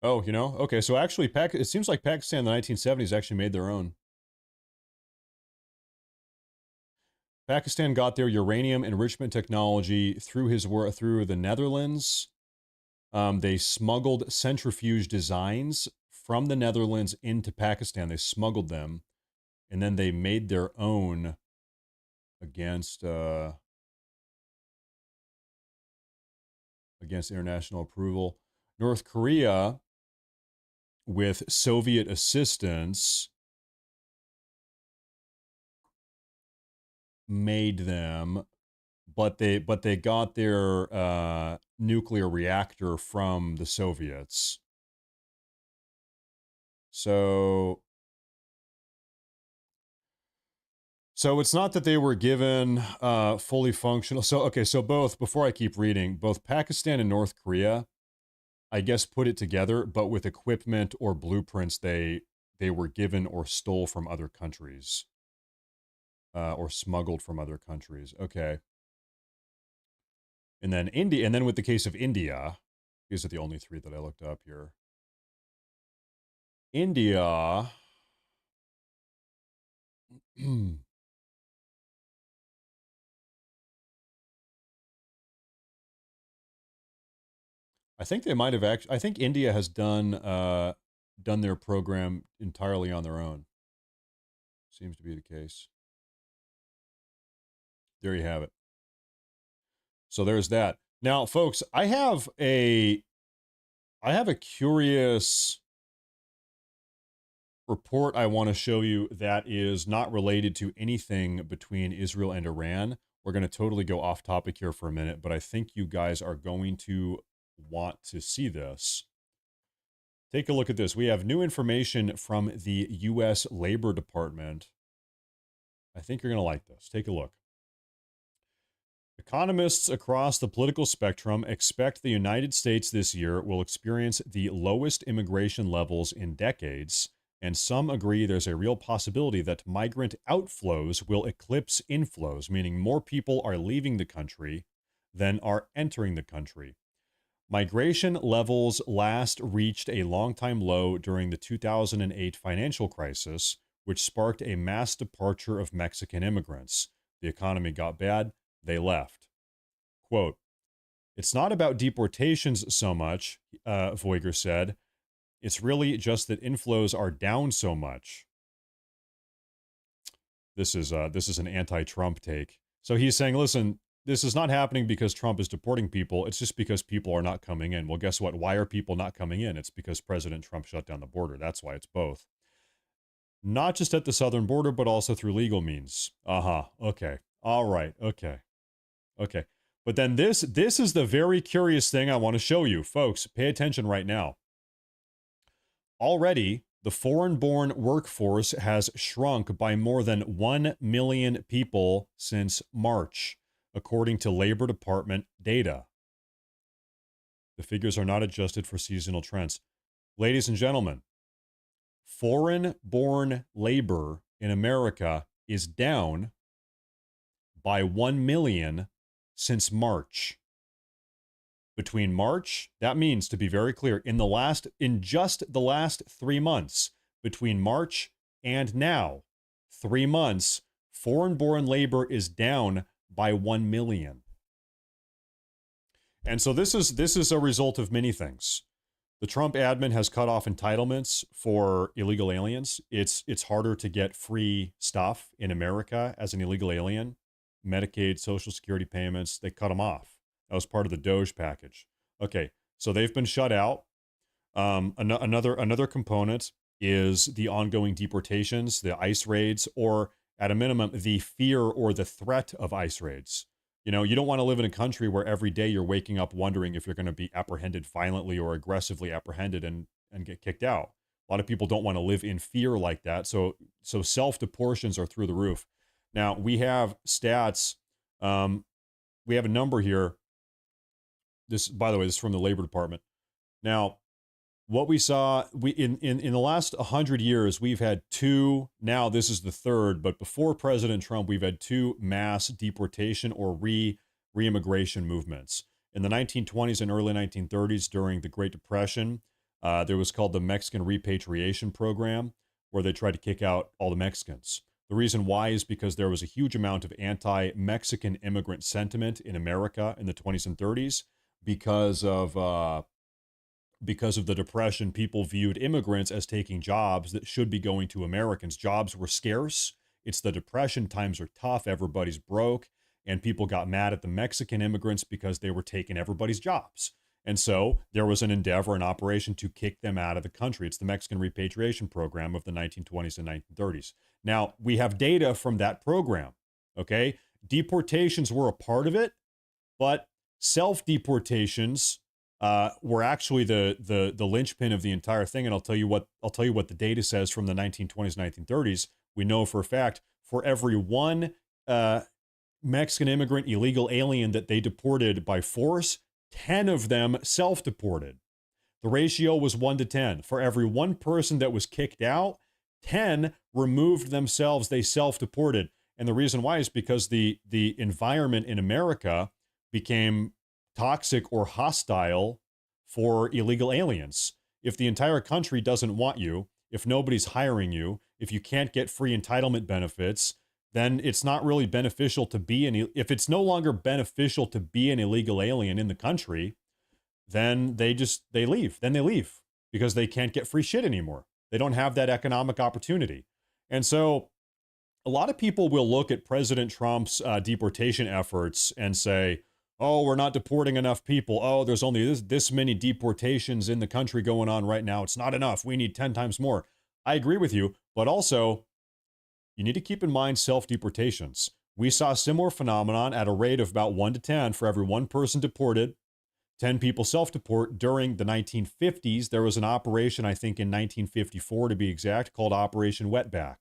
Oh, okay, so actually, it seems like Pakistan in the 1970s actually made their own. Pakistan got their uranium enrichment technology through the Netherlands. They smuggled centrifuge designs from the Netherlands into Pakistan. They smuggled them, and then they made their own against international approval. North Korea, with Soviet assistance, made them, but they got their nuclear reactor from the Soviets. So it's not that they were given fully functional. So both, before I keep reading, both Pakistan and North Korea, I guess, put it together, but with equipment or blueprints they were given or stole from other countries. Or smuggled from other countries. Okay. And then India, and then with the case of India, these are the only three that I looked up here. India. I think they might have actually. I think India has done their program entirely on their own. Seems to be the case. There you have it. So there's that. Now, folks, I have a curious report I want to show you that is not related to anything between Israel and Iran. We're going to totally go off topic here for a minute, but I think you guys are going to want to see this. Take a look at this. We have new information from the U.S. Labor Department. I think you're going to like this. Take a look. Economists across the political spectrum expect the United States this year will experience the lowest immigration levels in decades, and some agree there's a real possibility that migrant outflows will eclipse inflows, meaning more people are leaving the country than are entering the country. Migration levels last reached a long-time low during the 2008 financial crisis, which sparked a mass departure of Mexican immigrants. The economy got bad. They left. Quote, "It's not about deportations so much," Voiger said. "It's really just that inflows are down so much." This is an anti-Trump take. So he's saying, listen, this is not happening because Trump is deporting people. It's just because people are not coming in. Well, guess what? Why are people not coming in? It's because President Trump shut down the border. That's why. It's both. Not just at the southern border, but also through legal means. Okay. All right. Okay. But then this is the very curious thing I want to show you. Folks, pay attention right now. Already, the foreign-born workforce has shrunk by more than 1 million people since March, according to Labor Department data. The figures are not adjusted for seasonal trends. Ladies and gentlemen, foreign-born labor in America is down by 1 million since March. Between March, that means, to be very clear, in just the last 3 months, between March and now, 3 months, foreign-born labor is down by 1 million. And so this is a result of many things. The Trump admin has cut off entitlements for illegal aliens. It's harder to get free stuff in America as an illegal alien. Medicaid, Social Security payments, they cut them off. That was part of the DOJ package. Okay, so they've been shut out. Another component is the ongoing deportations, the ICE raids, or at a minimum, the fear or the threat of ICE raids. You know, you don't want to live in a country where every day you're waking up wondering if you're going to be apprehended violently or aggressively apprehended and get kicked out. A lot of people don't want to live in fear like that. So self-deportations are through the roof. Now, we have stats. We have a number here. This, by the way, this is from the Labor Department. Now, what we saw, in the last 100 years, we've had 2, now this is the 3rd, but before President Trump, we've had 2 mass deportation or re-immigration movements. In the 1920s and early 1930s, during the Great Depression, there was called the Mexican Repatriation Program, where they tried to kick out all the Mexicans. The reason why is because there was a huge amount of anti-Mexican immigrant sentiment in America in the 20s and 30s because of the Depression. People viewed immigrants as taking jobs that should be going to Americans. Jobs were scarce. It's the Depression. Times are tough. Everybody's broke. And people got mad at the Mexican immigrants because they were taking everybody's jobs. And so there was an endeavor, an operation to kick them out of the country. It's the Mexican Repatriation Program of the 1920s and 1930s. Now, we have data from that program, okay? Deportations were a part of it, but self-deportations were actually the linchpin of the entire thing. And I'll tell you what the data says from the 1920s, 1930s. We know for a fact, for every one Mexican immigrant illegal alien that they deported by force, 10 of them self-deported. The ratio was 1 to 10. For every one person that was kicked out, 10 removed themselves. They self-deported. And the reason why is because the environment in America became toxic or hostile for illegal aliens. If the entire country doesn't want you, if nobody's hiring you, if you can't get free entitlement benefits, then it's not really beneficial to be if it's no longer beneficial to be an illegal alien in the country, then they leave. Then they leave because they can't get free shit anymore. They don't have that economic opportunity. And so a lot of people will look at President Trump's deportation efforts and say, oh, we're not deporting enough people. Oh, there's only this many deportations in the country going on right now. It's not enough. We need 10 times more. I agree with you, but also you need to keep in mind self-deportations. We saw a similar phenomenon at a rate of about 1 to 10 for every one person deported, 10 people self-deport. During the 1950s, there was an operation, I think in 1954 to be exact, called Operation Wetback.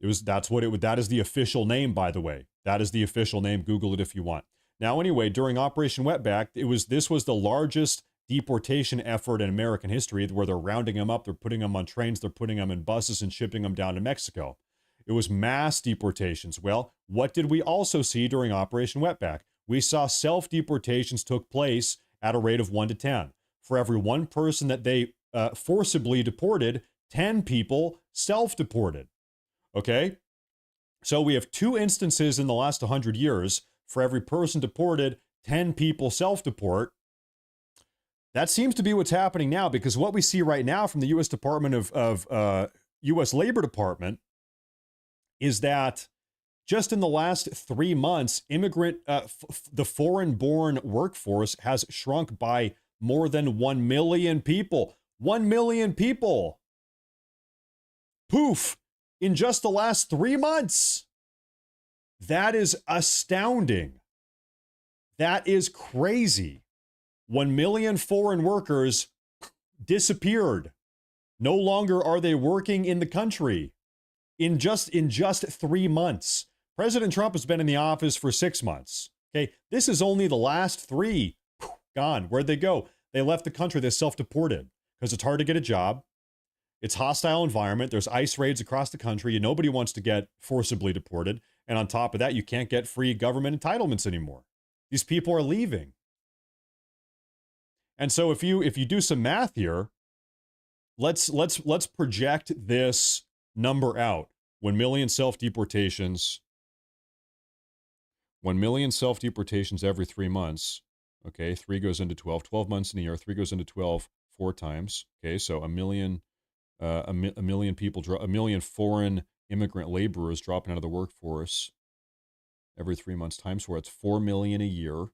That is the official name, by the way. That is the official name. Google it if you want. Now, anyway, during Operation Wetback, this was the largest deportation effort in American history, where they're rounding them up, they're putting them on trains, they're putting them in buses and shipping them down to Mexico. It was mass deportations. Well, what did we also see during Operation Wetback? We saw self-deportations took place at a rate of 1 to 10. For every one person that they forcibly deported, 10 people self-deported. Okay? So we have 2 instances in the last 100 years. For every person deported, 10 people self-deport. That seems to be what's happening now, because what we see right now from the U.S. Department of U.S. Labor Department is that just in the last 3 months, the foreign-born workforce has shrunk by more than 1 million people. 1 million people. Poof. In just the last 3 months. That is astounding. That is crazy. 1 million foreign workers disappeared. No longer are they working in the country in just 3 months. President Trump has been in the office for 6 months. Okay, this is only the last 3 gone. Where'd they go? They left the country. They self-deported because it's hard to get a job. It's hostile environment. There's ICE raids across the country, and nobody wants to get forcibly deported. And on top of that, you can't get free government entitlements anymore. These people are leaving. And so if you do some math here, let's project this number out. 1 million self-deportations. 1 million self-deportations every 3 months. Okay, 3 goes into 12. 12 months in a year. 3 goes into 12 4 times. Okay, so a million people, a million foreign immigrant laborers dropping out of the workforce every 3 months times 4. It's 4 million a year.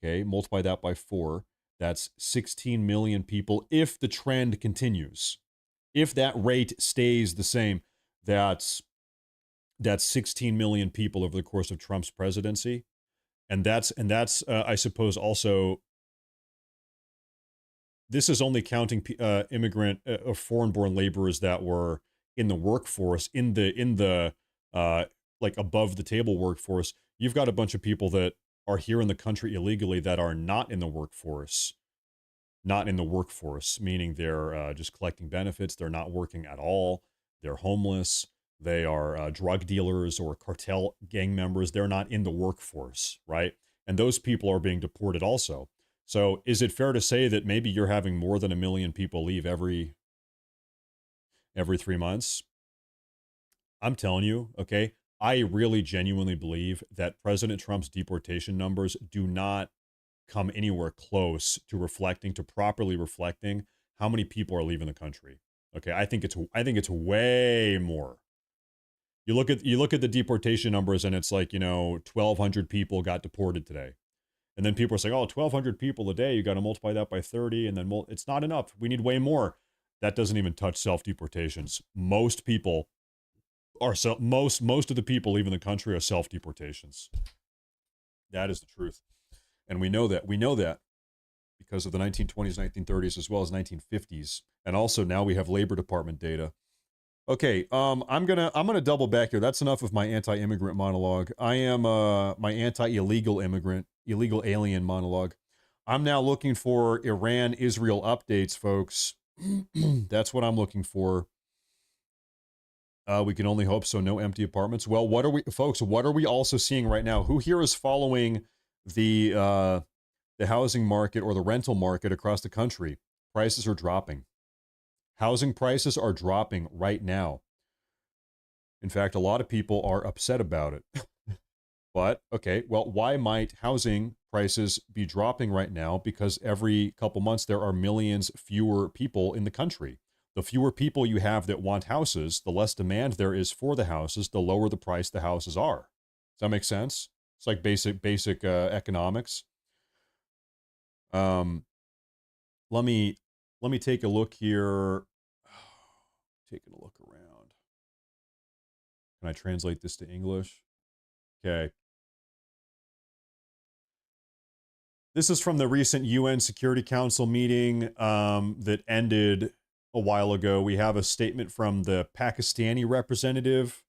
Okay, multiply that by 4. That's 16 million people if the trend continues. If that rate stays the same, that's 16 million people over the course of Trump's presidency. And that's I suppose also, this is only counting immigrant or foreign-born laborers that were in the workforce, in the like above the table workforce. You've got a bunch of people that are here in the country illegally that are not in the workforce. Not in the workforce, meaning they're just collecting benefits. They're not working at all. They're homeless. They are drug dealers or cartel gang members. They're not in the workforce, right? And those people are being deported also. So is it fair to say that maybe you're having more than 1 million people leave every 3 months? I'm telling you, okay, I really genuinely believe that President Trump's deportation numbers do not come anywhere close to properly reflecting how many people are leaving the country. Okay, I think it's way more. You look at the deportation numbers and it's like, 1,200 people got deported today. And then people are saying, 1,200 people a day, you got to multiply that by 30, and then it's not enough. We need way more. That doesn't even touch self-deportations. Most of the people leaving the country are self-deportations. That is the truth. And we know that because of the 1920s, 1930s, as well as 1950s. And also now we have Labor Department data. Okay, I'm gonna double back here. That's enough of my anti-immigrant monologue. I am my anti-illegal alien monologue. I'm now looking for Iran-Israel updates, folks. That's what I'm looking for. We can only hope so. No empty apartments. Well, what are we also seeing right now? Who here is following the housing market or the rental market across the country? Prices are dropping. Housing prices are dropping right now. In fact, a lot of people are upset about it. But, okay, well, why might housing prices be dropping right now? Because every couple months there are millions fewer people in the country. The fewer people you have that want houses, the less demand there is for the houses, the lower the price the houses are. Does that make sense? It's like basic economics. Let me take a look here. Taking a look around. Can I translate this to English? Okay. This is from the recent UN Security Council meeting that ended a while ago. We have a statement from the Pakistani representative.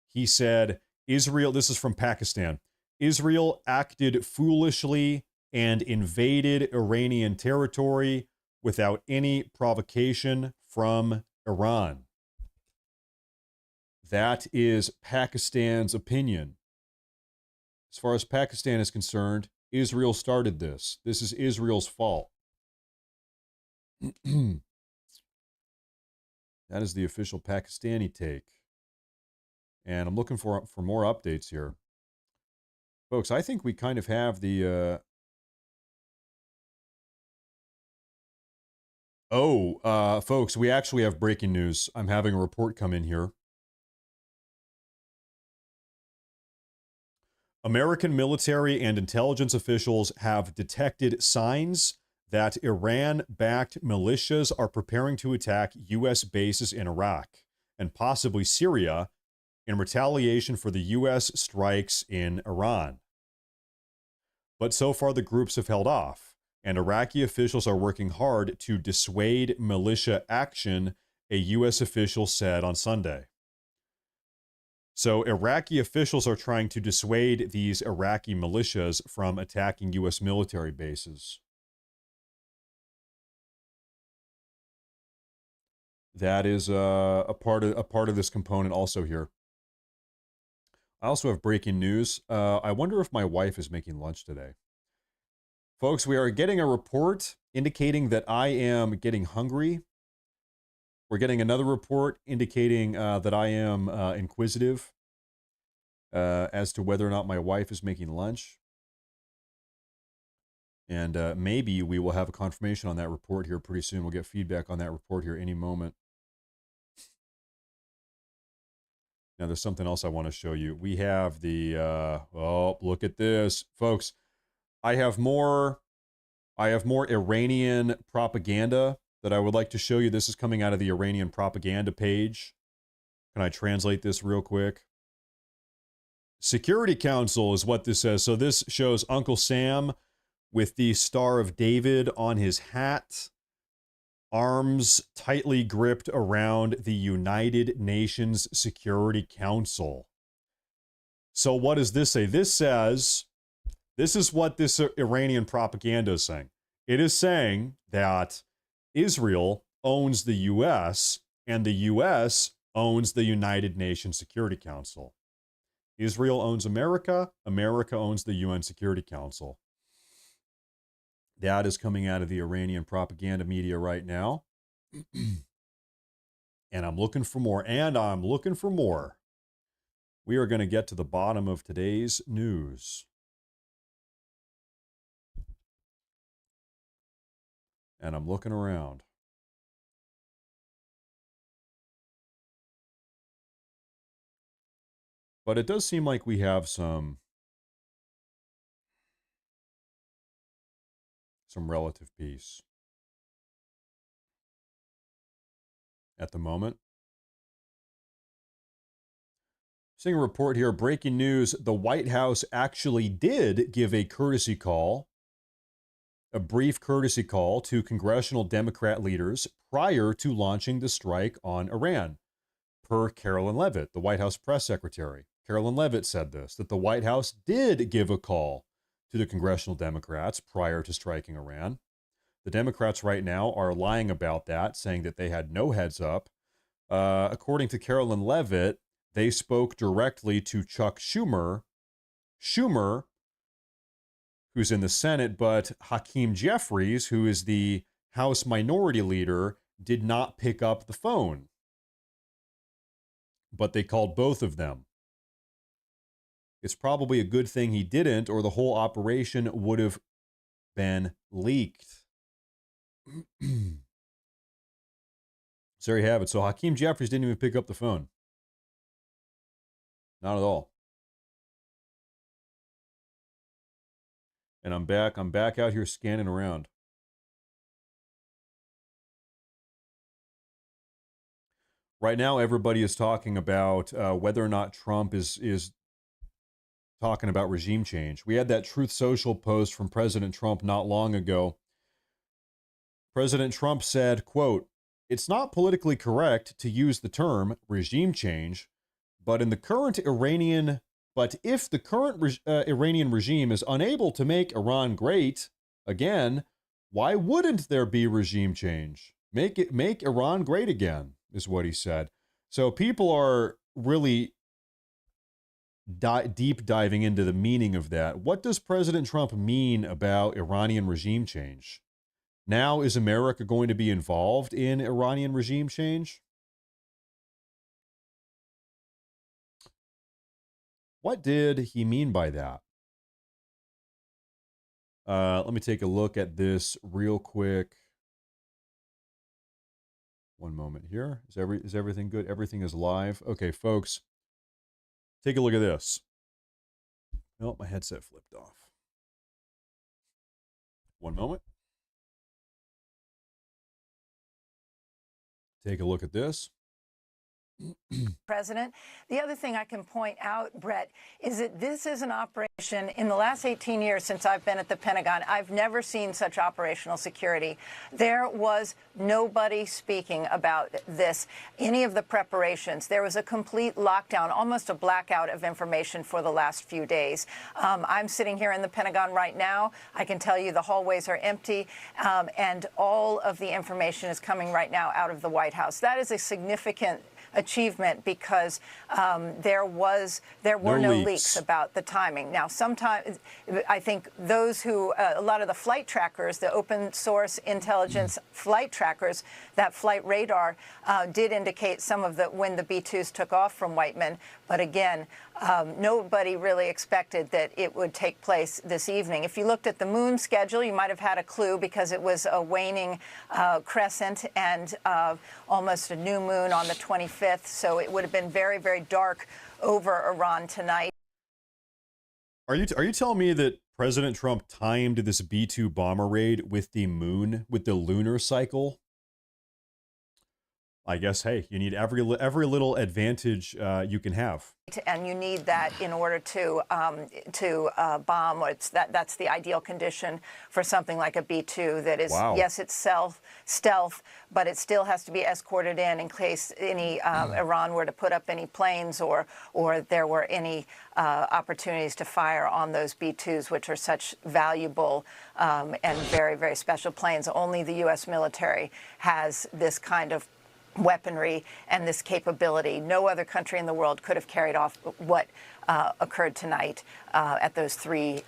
He said, Israel, this is from Pakistan, Israel acted foolishly and invaded Iranian territory without any provocation from Iran. That is Pakistan's opinion. As far as Pakistan is concerned, Israel started this. This is Israel's fault. That is the official Pakistani take. And I'm looking for more updates here. Folks, I think we kind of have the... folks, we actually have breaking news. I'm having a report come in here. American military and intelligence officials have detected signs that Iran-backed militias are preparing to attack U.S. bases in Iraq and possibly Syria in retaliation for the U.S. strikes in Iran. But so far the groups have held off, and Iraqi officials are working hard to dissuade militia action, a U.S. official said on Sunday. So Iraqi officials are trying to dissuade these Iraqi militias from attacking U.S. military bases. That is a part of this component also here. I also have breaking news. I wonder if my wife is making lunch today. Folks, we are getting a report indicating that I am getting hungry. We're getting another report indicating that I am inquisitive as to whether or not my wife is making lunch. And maybe we will have a confirmation on that report here pretty soon. We'll get feedback on that report here any moment. Now, there's something else I want to show you. We have the, oh, look at this. Folks, I have more Iranian propaganda that I would like to show you. This is coming out of the Iranian propaganda page. Can I translate this real quick? Security Council is what this says. So this shows Uncle Sam with the Star of David on his hat, arms tightly gripped around the United Nations Security Council. So what does this say? This says, this is what this Iranian propaganda is saying. It is saying that Israel owns the U.S. and the U.S. owns the United Nations Security Council. Israel owns America. America owns the UN Security Council. That is coming out of the Iranian propaganda media right now. And I'm looking for more. We are going to get to the bottom of today's news. And I'm looking around. But it does seem like we have some relative peace at the moment. Seeing a report here, breaking news, the White House actually did give a courtesy call, a brief courtesy call to congressional Democrat leaders prior to launching the strike on Iran, per Carolyn Leavitt, the White House press secretary. Carolyn Leavitt said this, that the White House did give a call to the congressional Democrats prior to striking Iran. The Democrats right now are lying about that, saying that they had no heads up. According to Carolyn Leavitt, they spoke directly to Chuck Schumer, who's in the Senate, but Hakeem Jeffries, who is the House Minority Leader, did not pick up the phone. But they called both of them. It's probably a good thing he didn't, or the whole operation would have been leaked. So there you have it. So Hakeem Jeffries didn't even pick up the phone. Not at all. And I'm back out here scanning around. Right now, everybody is talking about whether or not Trump is talking about regime change. We had that Truth Social post from President Trump not long ago. President Trump said, quote, "It's not politically correct to use the term regime change, but if the current Iranian regime is unable to make Iran great again, why wouldn't there be regime change? Make Iran great again," is what he said. So people are really deep diving into the meaning of that. What does President Trump mean about Iranian regime change? Now, is America going to be involved in Iranian regime change? What did he mean by that? Let me take a look at this real quick. One moment here. Is everything good? Everything is live. Okay, folks, take a look at this. Oh, my headset flipped off. One moment. Take a look at this. President. The other thing I can point out, Brett, is that this is an operation in the last 18 years since I've been at the Pentagon. I've never seen such operational security. There was nobody speaking about this, any of the preparations. There was a complete lockdown, almost a blackout of information for the last few days. I'm sitting here in the Pentagon right now. I can tell you the hallways are empty, and all of the information is coming right now out of the White House. That is a significant achievement because there were no leaks about the timing. Now, sometimes I think those who a lot of the flight trackers, the open source intelligence flight trackers, that flight radar did indicate some of the when the B-2s took off from Whiteman. But again, nobody really expected that it would take place this evening. If you looked at the moon schedule, you might have had a clue because it was a waning crescent and almost a new moon on the 25th. So it would have been very, very dark over Iran tonight. Are you telling me that President Trump timed this B-2 bomber raid with the moon, with the lunar cycle? I guess, hey, you need every little advantage you can have. And you need that in order to bomb. Or that's the ideal condition for something like a B-2 that is, yes, it's stealth, but it still has to be escorted in case any Iran were to put up any planes or there were any opportunities to fire on those B-2s, which are such valuable and very, very special planes. Only the U.S. military has this kind of weaponry and this capability. No other country in the world could have carried off what occurred tonight at those 3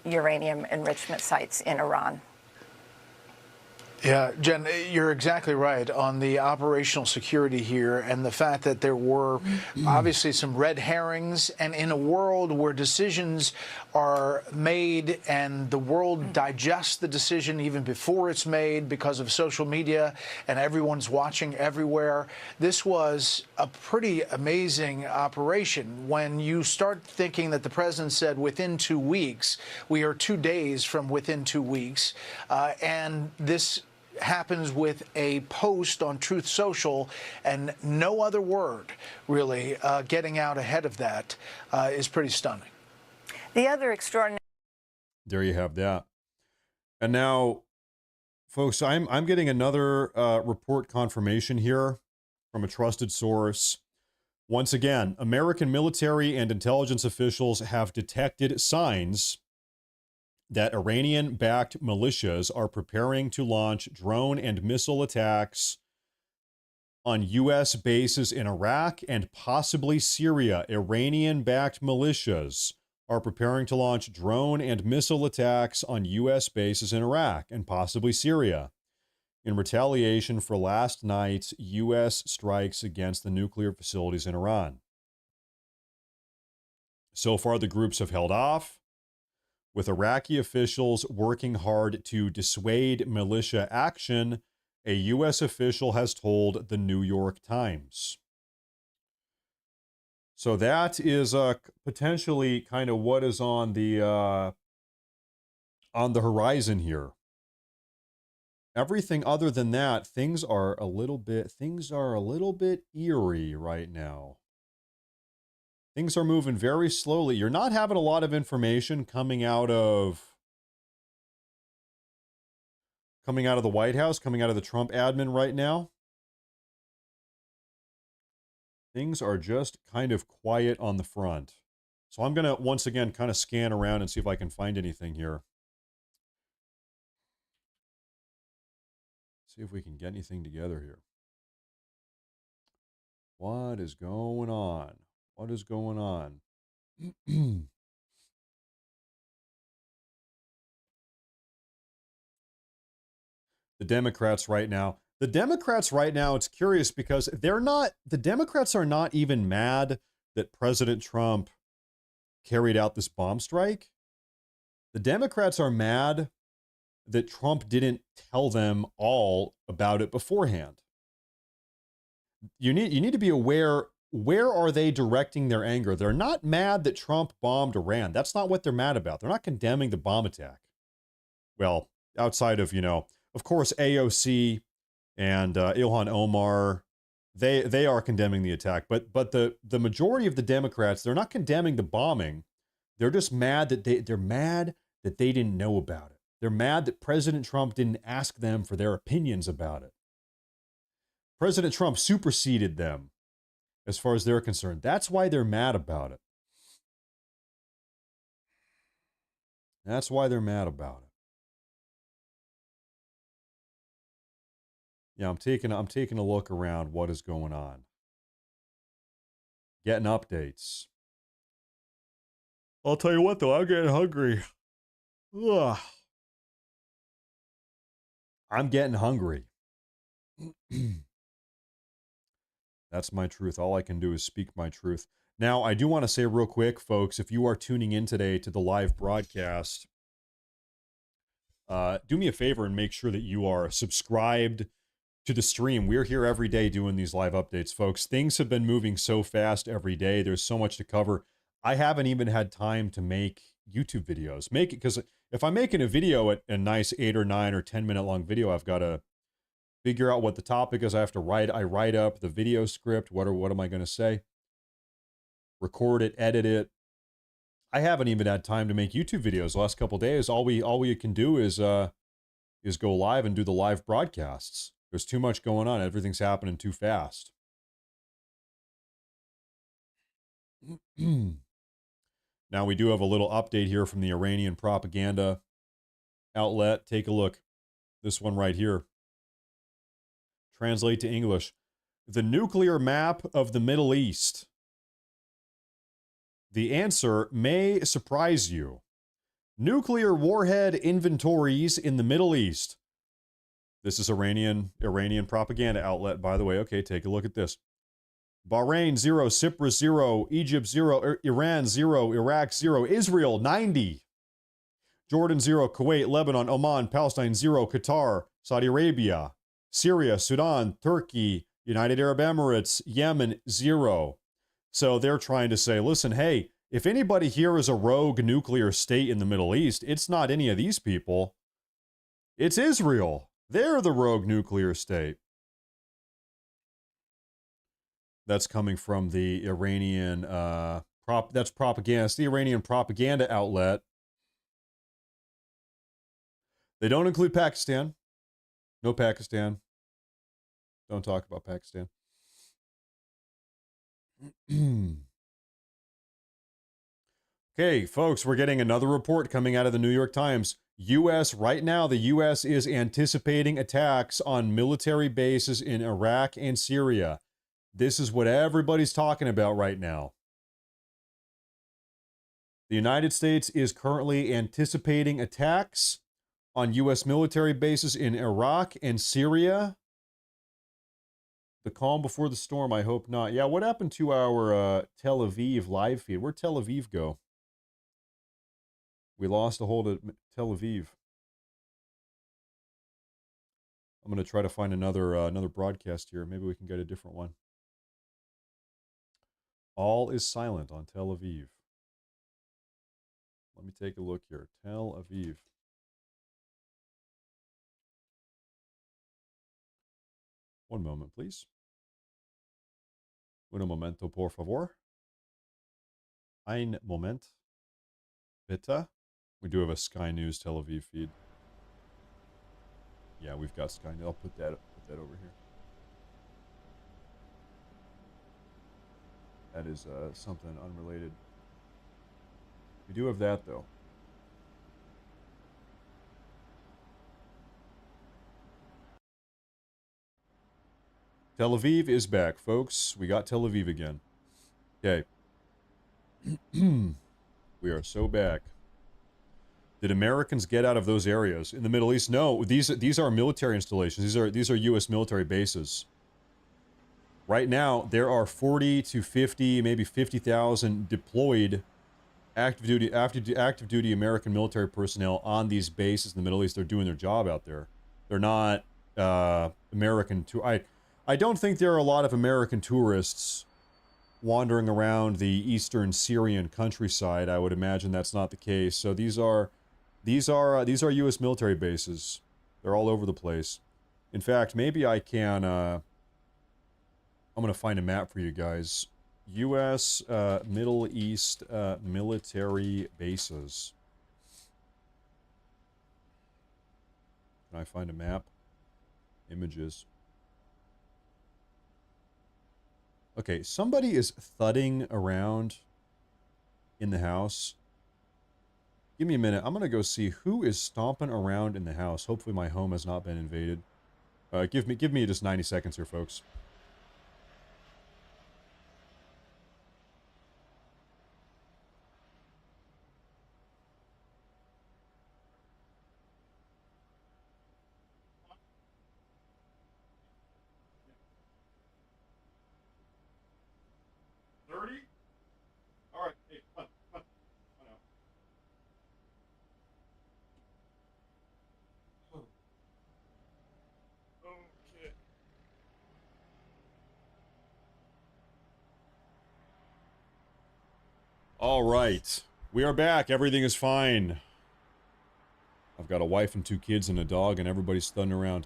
uranium enrichment sites in Iran. Yeah, Jen, you're exactly right on the operational security here and the fact that there were obviously some red herrings. And in a world where decisions are made and the world digests the decision even before it's made because of social media and everyone's watching everywhere, this was a pretty amazing operation. When you start thinking that the president said within 2 weeks, we are 2 days from within 2 weeks, and this happens with a post on Truth Social and no other word really getting out ahead of that is pretty stunning. The other extraordinary. There you have that. And now, folks, I'm getting another report confirmation here from a trusted source. Once again, American military and intelligence officials have detected signs that Iranian-backed militias are preparing to launch drone and missile attacks on U.S. bases in Iraq and possibly Syria. Iranian-backed militias are preparing to launch drone and missile attacks on U.S. bases in Iraq and possibly Syria in retaliation for last night's U.S. strikes against the nuclear facilities in Iran. So far, the groups have held off, with Iraqi officials working hard to dissuade militia action, a U.S. official has told the New York Times. So that is potentially kind of what is on the horizon here. Everything other than that, things are a little bit eerie right now. Things are moving very slowly. You're not having a lot of information coming out of the White House, coming out of the Trump admin right now. Things are just kind of quiet on the front. So I'm going to once again kind of scan around and see if I can find anything here. See if we can get anything together here. What is going on? What is going on? The Democrats right now, it's curious because the Democrats are not even mad that President Trump carried out this bomb strike. The Democrats are mad that Trump didn't tell them all about it beforehand. You need to be aware. Where are they directing their anger? They're not mad that Trump bombed Iran. That's not what they're mad about. They're not condemning the bomb attack. Well, outside of, of course, AOC and Ilhan Omar, They are condemning the attack, but the majority of the Democrats, they're not condemning the bombing. They're just mad that they're mad that they didn't know about it. They're mad that President Trump didn't ask them for their opinions about it. President Trump superseded them as far as they're concerned. That's why they're mad about it. That's why they're mad about it. Yeah, I'm taking a look around what is going on. Getting updates. I'll tell you what though, I'm getting hungry. Ugh. I'm getting hungry. That's my truth. All I can do is speak my truth. Now, I do want to say real quick, folks, if you are tuning in today to the live broadcast, do me a favor and make sure that you are subscribed to the stream. We're here every day doing these live updates, folks. Things have been moving so fast every day. There's so much to cover. I haven't even had time to make YouTube videos. Because if I'm making a video, a nice 8 or 9 or 10 minute long video, I've got to figure out what the topic is. I write up the video script. What am I going to say? Record it, edit it. I haven't even had time to make YouTube videos the last couple of days. All we can do is go live and do the live broadcasts. There's too much going on. Everything's happening too fast. Now we do have a little update here from the Iranian propaganda outlet. Take a look. This one right here. Translate to English. The nuclear map of the Middle East. The answer may surprise you. Nuclear warhead inventories in the Middle East. This is Iranian propaganda outlet, by the way. Okay, take a look at this. Bahrain 0, Cyprus 0, Egypt 0, Iran 0, Iraq 0, Israel 90, Jordan 0, Kuwait, Lebanon, Oman, Palestine 0, Qatar, Saudi Arabia, Syria, Sudan, Turkey, United Arab Emirates, Yemen 0. So they're trying to say, listen, hey, if anybody here is a rogue nuclear state in the Middle East, it's not any of these people. It's Israel. They're the rogue nuclear state. That's coming from the Iranian that's propaganda. It's the Iranian propaganda outlet. They don't include Pakistan. No Pakistan. Don't talk about Pakistan. Okay, folks, we're getting another report coming out of the New York Times. Right now, the U.S. is anticipating attacks on military bases in Iraq and Syria. This is what everybody's talking about right now. The United States is currently anticipating attacks on U.S. military bases in Iraq and Syria. The calm before the storm, I hope not. Yeah, what happened to our Tel Aviv live feed? Where'd Tel Aviv go? We lost a hold of Tel Aviv. I'm going to try to find another broadcast here. Maybe we can get a different one. All is silent on Tel Aviv. Let me take a look here. Tel Aviv. One moment, please. Un momento, por favor. Ein moment. Bitte. We do have a Sky News Tel Aviv feed. Yeah, we've got Sky News. I'll put that over here. That is something unrelated. We do have that, though. Tel Aviv is back, folks. We got Tel Aviv again. Okay. We are so back. Did Americans get out of those areas in the Middle East? No, these are military installations. These are U.S. military bases. Right now, there are 40 to 50, maybe 50,000 deployed active duty American military personnel on these bases in the Middle East. They're doing their job out there. They're not American. I don't think there are a lot of American tourists wandering around the eastern Syrian countryside. I would imagine that's not the case. So these are U.S. military bases. They're all over the place. In fact, maybe I can. I'm going to find a map for you guys. U.S. Middle East military bases. Can I find a map? Images. Okay, somebody is thudding around in the house. Give me a minute. I'm going to go see who is stomping around in the house. Hopefully my home has not been invaded. Give me just 90 seconds here, folks. All right. We are back. Everything is fine. I've got a wife and 2 kids and a dog, and everybody's thudding around.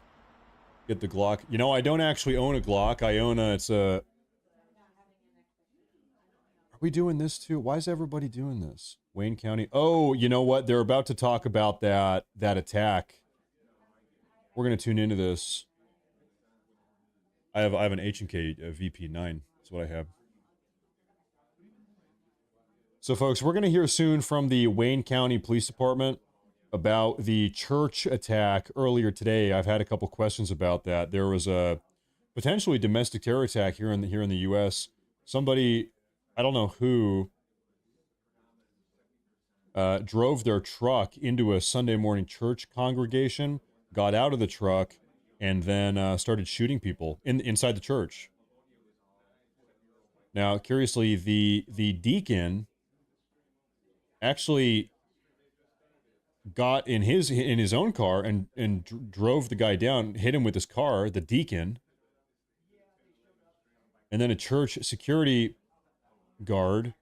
Get the Glock. You know, I don't actually own a Glock. I own a... It's a... Are we doing this too? Why is everybody doing this? Wayne County. Oh, you know what? They're about to talk about that attack. We're going to tune into this. I have an H&K VP9. That's what I have. So, folks, we're going to hear soon from the Wayne County Police Department about the church attack earlier today. I've had a couple questions about that. There was a potentially domestic terror attack here in the U.S. Somebody, I don't know who, drove their truck into a Sunday morning church congregation, got out of the truck, and then started shooting people inside the church. Now, curiously, the deacon actually got in his own car and drove the guy down, hit him with his car, the deacon, and then a church security guard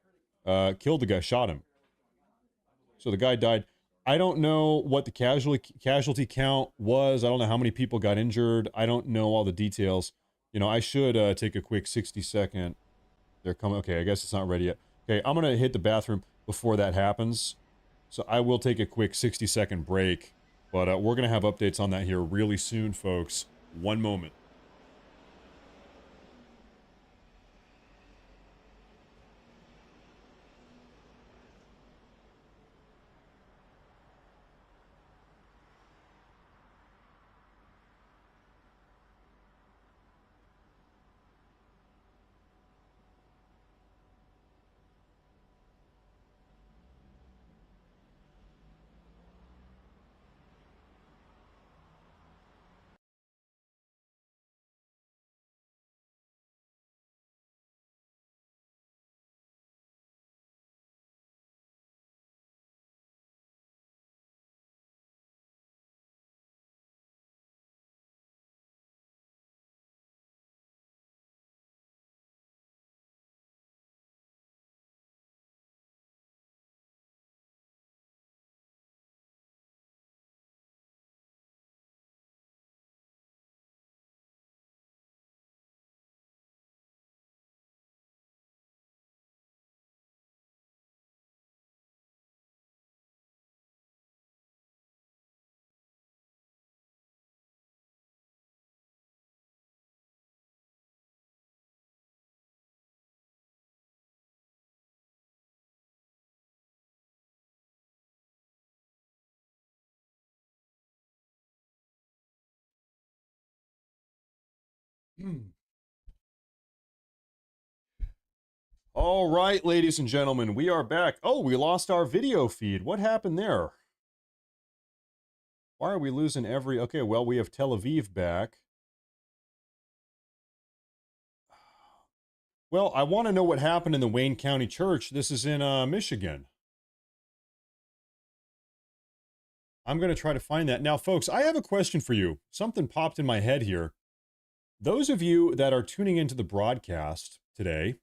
killed the guy, shot him. So the guy died. I don't know what the casualty count was. I don't know how many people got injured. I don't know all the details. You know, I should take a quick 60-second. They're coming. Okay, I guess it's not ready yet. Okay, I'm going to hit the bathroom before that happens. So I will take a quick 60-second break. But we're going to have updates on that here really soon, folks. One moment. All right, ladies and gentlemen, we are back. Oh, we lost our video feed. What happened there? Why are we losing every... Okay, well, we have Tel Aviv back. Well, I want to know what happened in the Wayne County Church. This is in Michigan. I'm going to try to find that. Now, folks, I have a question for you. Something popped in my head here. Those of you that are tuning into the broadcast today,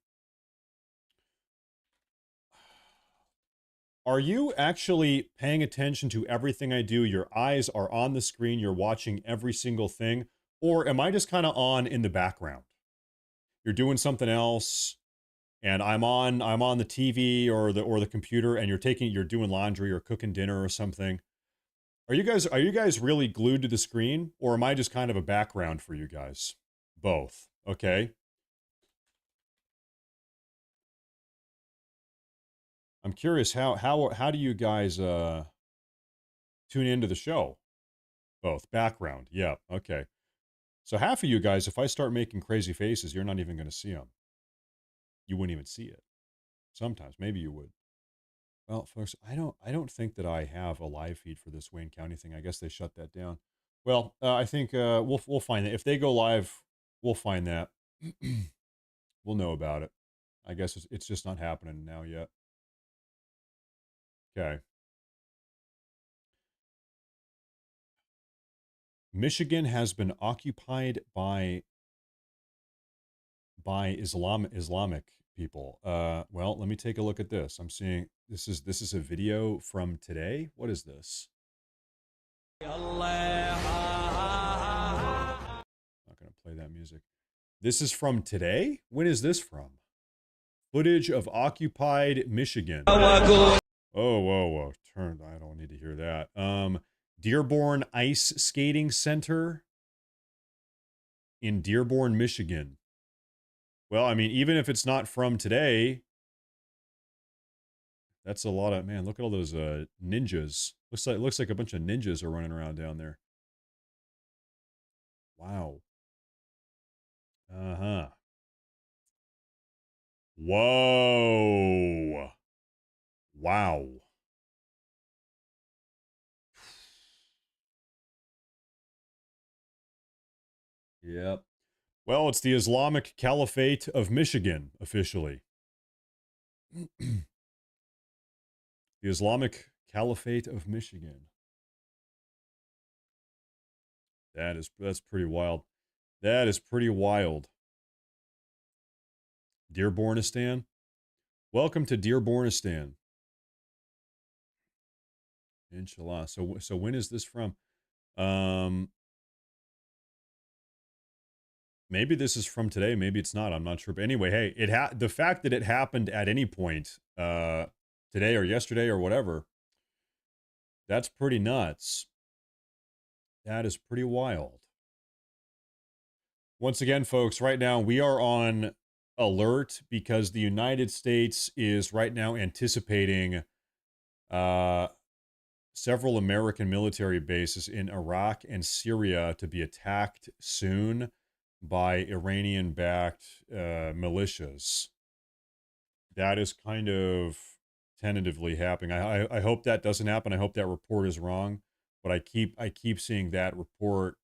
are you actually paying attention to everything I do? Your eyes are on the screen. You're watching every single thing. Or am I just kind of on in the background? you're doing something else, and I'm on the TV or the computer, and you're doing laundry or cooking dinner or something. Are you guys really glued to the screen, or am I just kind of a background for you guys? Both. Okay. I'm curious how do you guys tune into the show? Both. Background. Yeah. Okay. So half of you guys, if I start making crazy faces, you're not even going to see them. You wouldn't even see it. Sometimes, maybe you would. Well, folks, I don't think that I have a live feed for this Wayne County thing. I guess they shut that down. Well, I think we'll find that if they go live, we'll find that. We'll know about it. I guess it's just not happening now yet. Okay. Michigan has been occupied by Islamic people. Well, let me take a look at this. I'm seeing this is a video from today. What is this? Not going to play that music. This is from today? When is this from? Footage of occupied Michigan. Oh, whoa. I don't need to hear that. Dearborn Ice Skating Center in Dearborn, Michigan. Well, I mean, even if it's not from today, that's a lot of, man, look at all those ninjas. Looks like a bunch of ninjas are running around down there. Wow. Uh-huh. Whoa. Wow. Yep. Well, it's the Islamic Caliphate of Michigan, officially. The Islamic Caliphate of Michigan. That's pretty wild. That is pretty wild. Dearbornistan. Welcome to Dearbornistan. Inshallah. So when is this from? Maybe this is from today. Maybe it's not. I'm not sure. But anyway, hey, the fact that it happened at any point today or yesterday or whatever, that's pretty nuts. That is pretty wild. Once again, folks, right now we are on alert because the United States is right now anticipating several American military bases in Iraq and Syria to be attacked soon by Iranian-backed militias. That is kind of tentatively happening. I hope that doesn't happen. I hope that report is wrong, but I keep seeing that report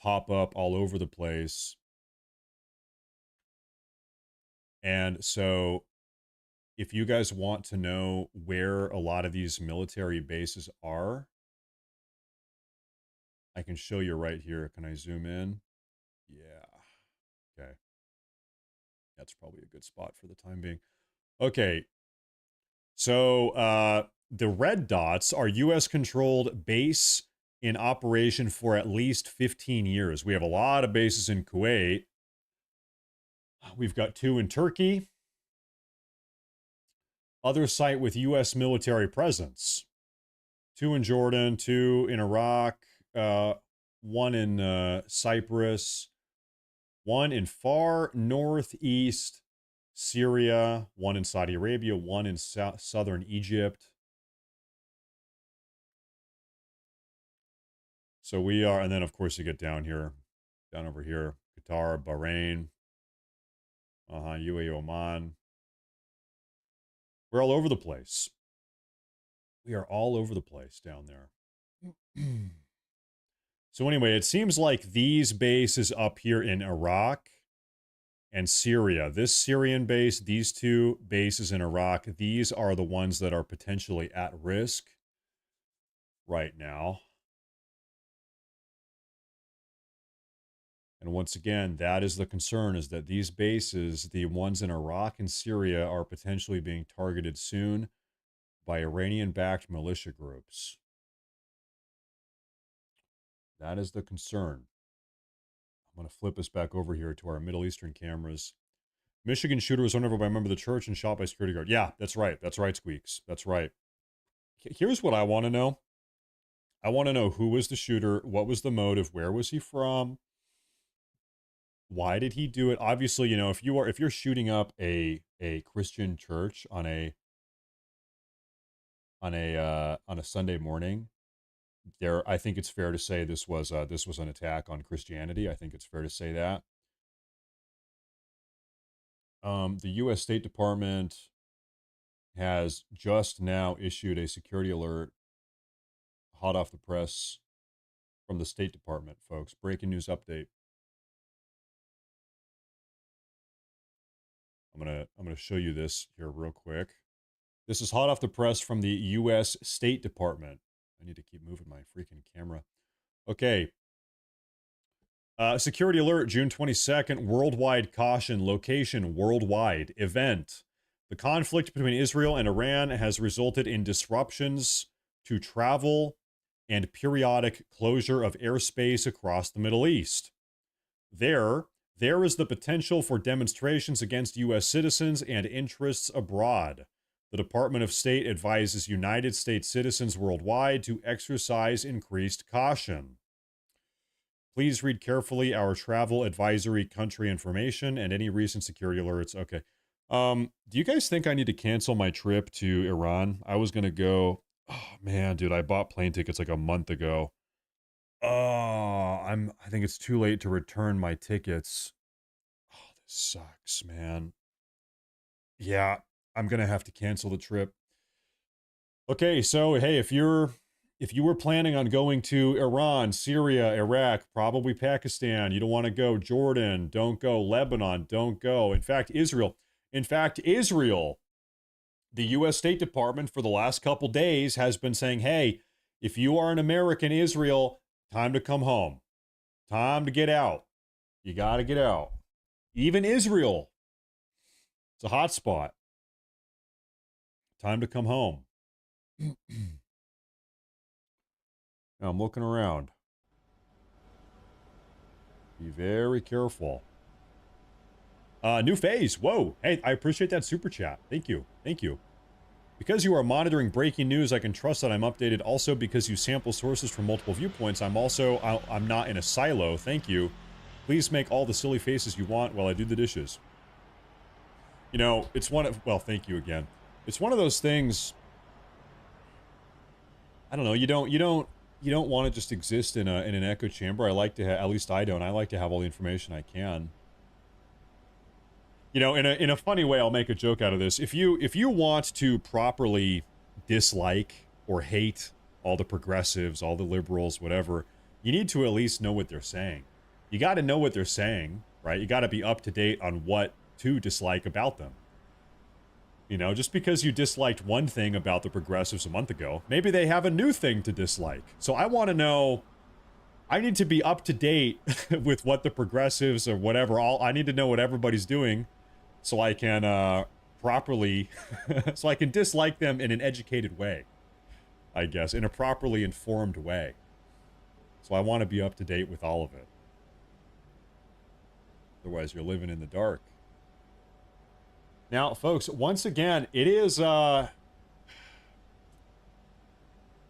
pop up all over the place. And so if you guys want to know where a lot of these military bases are, I can show you right here. Can I zoom in? Yeah. Okay. That's probably a good spot for the time being. Okay. So the red dots are U.S.-controlled base in operation for at least 15 years. We have a lot of bases in Kuwait. We've got 2 in Turkey. Other site with U.S. military presence. 2 in Jordan, 2 in Iraq, 1 in Cyprus, 1 in far northeast Syria, 1 in Saudi Arabia, 1 in southern Egypt. So we are, and then of course you get down over here, Qatar, Bahrain, UAE, Oman. We're all over the place. We are all over the place down there. So anyway, it seems like these bases up here in Iraq and Syria, this Syrian base, these 2 bases in Iraq, these are the ones that are potentially at risk right now. And once again, that is the concern, is that these bases, the ones in Iraq and Syria, are potentially being targeted soon by Iranian-backed militia groups. That is the concern. I'm going to flip us back over here to our Middle Eastern cameras. Michigan shooter was run over by a member of the church and shot by security guard. Yeah, that's right. That's right, Squeaks. That's right. Here's what I want to know. I want to know who was the shooter, what was the motive, where was he from, why did he do it? Obviously, you know, if you're shooting up a Christian church on a Sunday morning, I think it's fair to say this was an attack on Christianity. I think it's fair to say that. The U.S. State Department has just now issued a security alert, hot off the press from the State Department, folks. Breaking news update. I'm gonna show you this here real quick. This is hot off the press from the U.S. State Department. I need to keep moving my freaking camera. Okay. Security alert, June 22nd, worldwide caution, location worldwide, event. The conflict between Israel and Iran has resulted in disruptions to travel and periodic closure of airspace across the Middle East. There is the potential for demonstrations against U.S. citizens and interests abroad. The Department of State advises United States citizens worldwide to exercise increased caution. Please read carefully our travel advisory, country information, and any recent security alerts. Okay. Do you guys think I need to cancel my trip to Iran? I was going to go. Oh, man, dude, I bought plane tickets like a month ago. I think it's too late to return my tickets. Oh, this sucks, man. Yeah, I'm going to have to cancel the trip. Okay, so, hey, if you were planning on going to Iran, Syria, Iraq, probably Pakistan, you don't want to go Jordan, don't go Lebanon, don't go. In fact, Israel, the U.S. State Department for the last couple days has been saying, hey, if you are an American Israel, time to come home. Time to get out. You got to get out. Even Israel. It's a hot spot. Time to come home. Now I'm looking around. Be very careful. New phase. Whoa. Hey, I appreciate that super chat. Thank you. Thank you. Because you are monitoring breaking news, I can trust that I'm updated. Also, because you sample sources from multiple viewpoints, I'm not in a silo. Thank you. Please make all the silly faces you want while I do the dishes. You know, it's well, thank you again. It's one of those things. I don't know. You don't want to just exist in an echo chamber. I like to at least I don't. I like to have all the information I can. You know, in a funny way, I'll make a joke out of this. If you want to properly dislike or hate all the progressives, all the liberals, whatever, you need to at least know what they're saying. You got to know what they're saying, right? You got to be up to date on what to dislike about them. You know, just because you disliked one thing about the progressives a month ago, maybe they have a new thing to dislike. So I want to know, I need to be up to date with what the progressives or whatever, I need to know what everybody's doing so I can properly, so I can dislike them in an educated way, I guess, in a properly informed way. So I want to be up to date with all of it. Otherwise, you're living in the dark. Now, folks, once again, it is, we're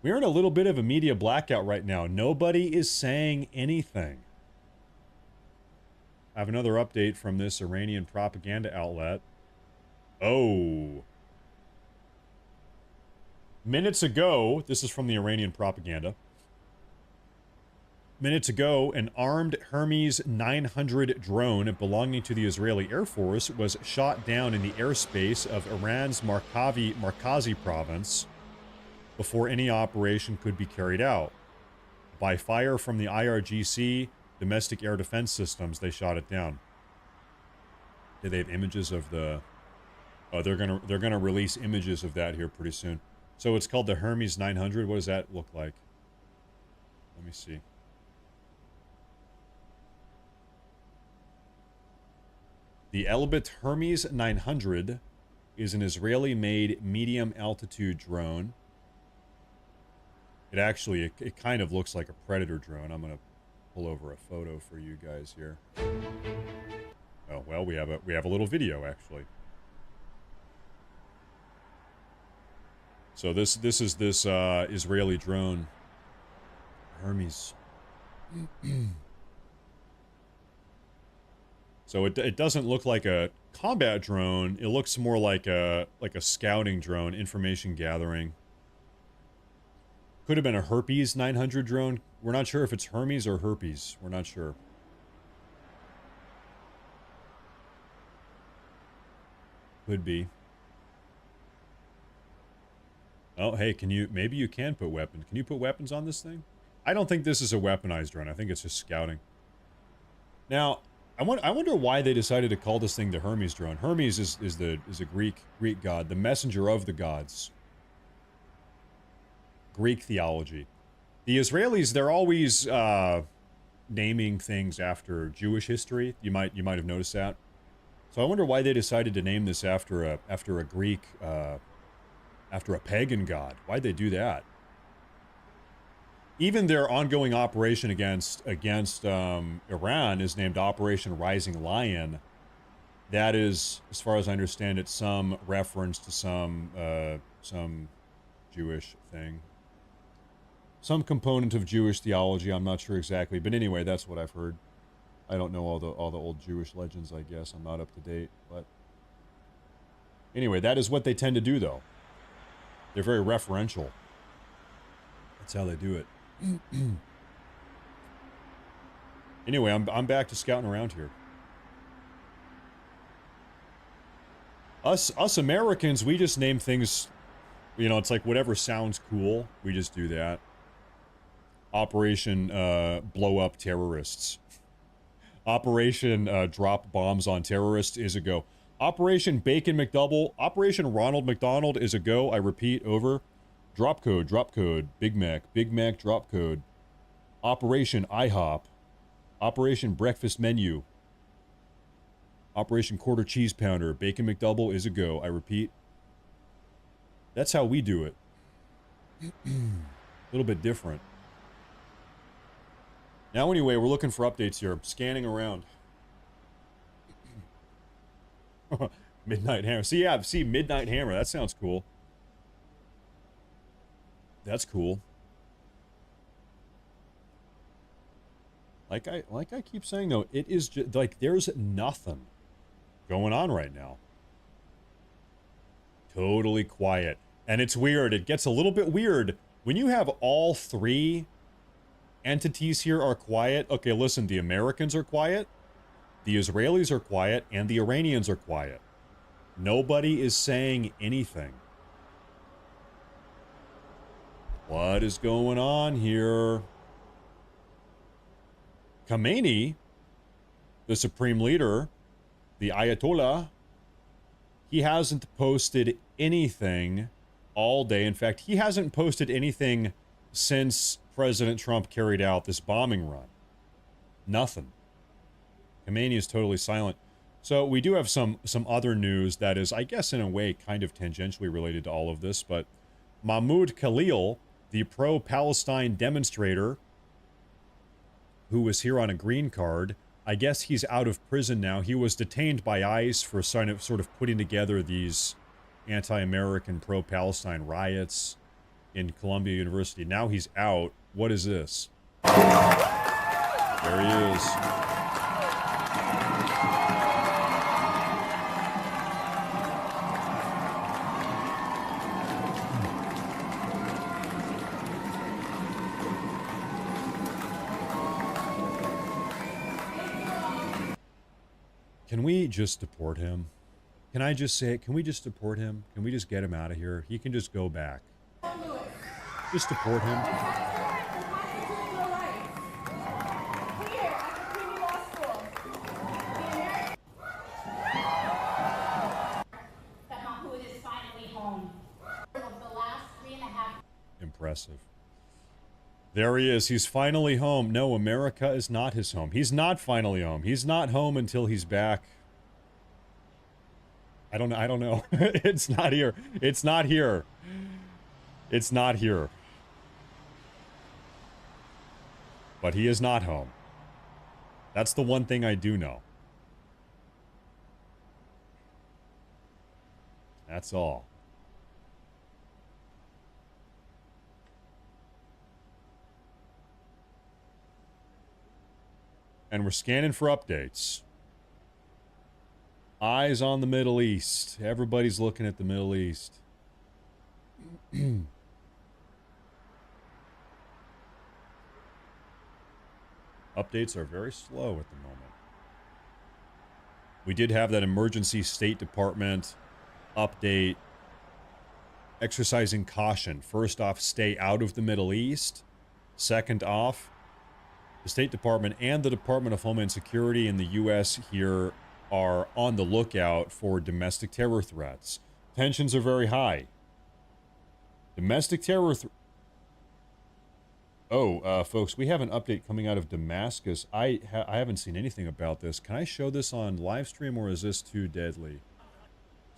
in a little bit of a media blackout right now. Nobody is saying anything. I have another update from this Iranian propaganda outlet. Oh. Minutes ago, this is from the Iranian propaganda. Minutes ago, an armed Hermes 900 drone belonging to the Israeli Air Force was shot down in the airspace of Iran's Markazi province before any operation could be carried out. By fire from the IRGC domestic air defense systems, they shot it down. Did they have images of the... Oh, they're gonna release images of that here pretty soon. So it's called the Hermes 900. What does that look like? Let me see. The Elbit Hermes 900 is an Israeli-made medium-altitude drone. It actually, it kind of looks like a Predator drone. I'm going to pull over a photo for you guys here. Oh well, we have a little video actually. So this is this Israeli drone, Hermes. So it doesn't look like a combat drone. It looks more like a scouting drone, information gathering. Could have been a Herpes 900 drone. We're not sure if it's Hermes or Herpes. We're not sure. Could be. Oh, hey, maybe you can put weapons. Can you put weapons on this thing? I don't think this is a weaponized drone. I think it's just scouting. Now, I wonder why they decided to call this thing the Hermes drone. Hermes is a Greek god, the messenger of the gods. Greek theology. The Israelis, they're always naming things after Jewish history. You might have noticed that. So I wonder why they decided to name this after a Greek after a pagan god. Why'd they do that? Even their ongoing operation against Iran is named Operation Rising Lion. That is, as far as I understand it, some reference to some Jewish thing. Some component of Jewish theology, I'm not sure exactly. But anyway, that's what I've heard. I don't know all the old Jewish legends, I guess. I'm not up to date. But anyway, that is what they tend to do, though. They're very referential. That's how they do it. Anyway, I'm back to scouting around here. Us Americans, we just name things, you know, it's like whatever sounds cool, we just do that. Operation blow up terrorists. Operation drop bombs on terrorists is a go. Operation Bacon McDouble, Operation Ronald McDonald is a go. I repeat, over. Drop code, Big Mac drop code. Operation IHOP. Operation Breakfast Menu. Operation Quarter Cheese Pounder, Bacon McDouble is a go. I repeat. That's how we do it. A little bit different. Now anyway, we're looking for updates here. Scanning around. Midnight Hammer. See, Midnight Hammer. That sounds cool. That's cool. Like I keep saying though, it is just like there's nothing going on right now. Totally quiet. And it's weird. It gets a little bit weird when you have all three entities here are quiet. Okay, listen, the Americans are quiet, the Israelis are quiet, and the Iranians are quiet. Nobody is saying anything. What is going on here? Khamenei, the supreme leader, the Ayatollah, he hasn't posted anything all day. In fact, he hasn't posted anything since President Trump carried out this bombing run. Nothing. Khamenei is totally silent. So we do have some other news that is, I guess, in a way, kind of tangentially related to all of this. But Mahmoud Khalil, the pro-Palestine demonstrator who was here on a green card, I guess he's out of prison now. He was detained by ICE for sort of putting together these anti-American pro-Palestine riots in Columbia University. Now he's out. What is this? There he is. Can we just deport him? Can I just say it? Can we just deport him? Can we just get him out of here? He can just go back. Just deport him. Impressive. There he is. He's finally home. No, America is not his home. He's not finally home. He's not home until he's back. I don't know. It's not here. It's not here. It's not here. But he is not home. That's the one thing I do know. That's all. And we're scanning for updates. Eyes on the Middle East. Everybody's looking at the Middle East. Updates are very slow at the moment. We did have that emergency State Department update exercising caution. First off, stay out of the Middle East. Second off, the State Department and the Department of Homeland Security in the U.S. here are on the lookout for domestic terror threats. Tensions are very high. Domestic terror folks, we have an update coming out of Damascus. I haven't seen anything about this. Can I show this on live stream, or is this too deadly?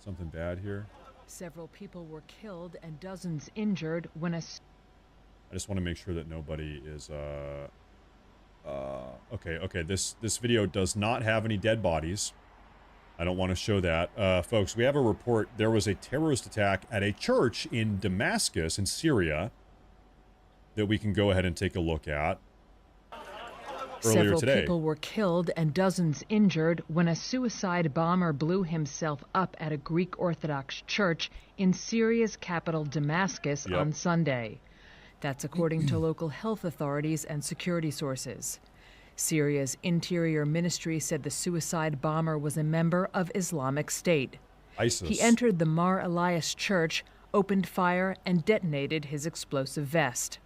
Something bad here? Several people were killed and dozens injured when a... I just want to make sure that nobody is, okay, this video does not have any dead bodies. I don't want to show that. Folks, we have a report. There was a terrorist attack at a church in Damascus in Syria that we can go ahead and take a look at earlier Several today. people were killed and dozens injured when a suicide bomber blew himself up at a Greek Orthodox church in Syria's capital Damascus on Sunday. That's according to local health authorities and security sources. Syria's interior ministry said the suicide bomber was a member of Islamic State. ISIS. He entered the Mar Elias church, opened fire, and detonated his explosive vest.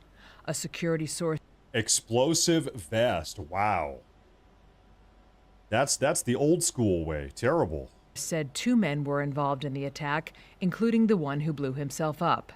A security source... Explosive vest. Wow. That's the old school way. Terrible. ...said 2 men were involved in the attack, including the one who blew himself up.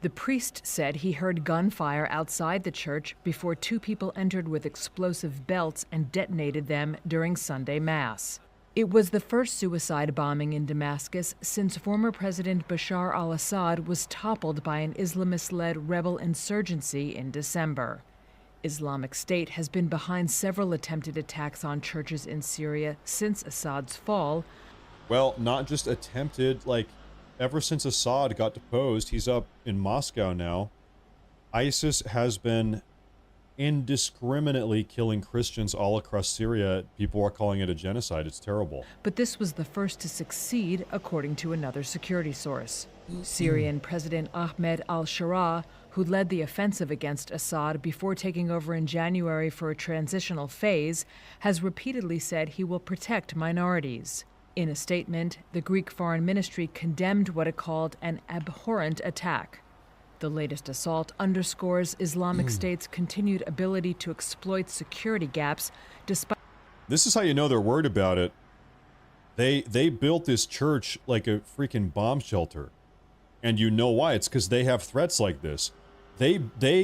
The priest said he heard gunfire outside the church before 2 people entered with explosive belts and detonated them during Sunday Mass. It was the first suicide bombing in Damascus since former President Bashar al-Assad was toppled by an Islamist-led rebel insurgency in December. Islamic State has been behind several attempted attacks on churches in Syria since Assad's fall. Well, not just attempted, like, ever since Assad got deposed, he's up in Moscow now. ISIS has been indiscriminately killing Christians all across Syria. People are calling it a genocide. It's terrible. But this was the first to succeed, according to another security source. Syrian President Ahmed al-Sharaa, who led the offensive against Assad before taking over in January for a transitional phase, has repeatedly said he will protect minorities. In a statement, the Greek Foreign Ministry condemned what it called an abhorrent attack. The latest assault underscores Islamic State's continued ability to exploit security gaps despite... This is how you know they're worried about it. They built this church like a freaking bomb shelter. And you know why? It's because they have threats like this. They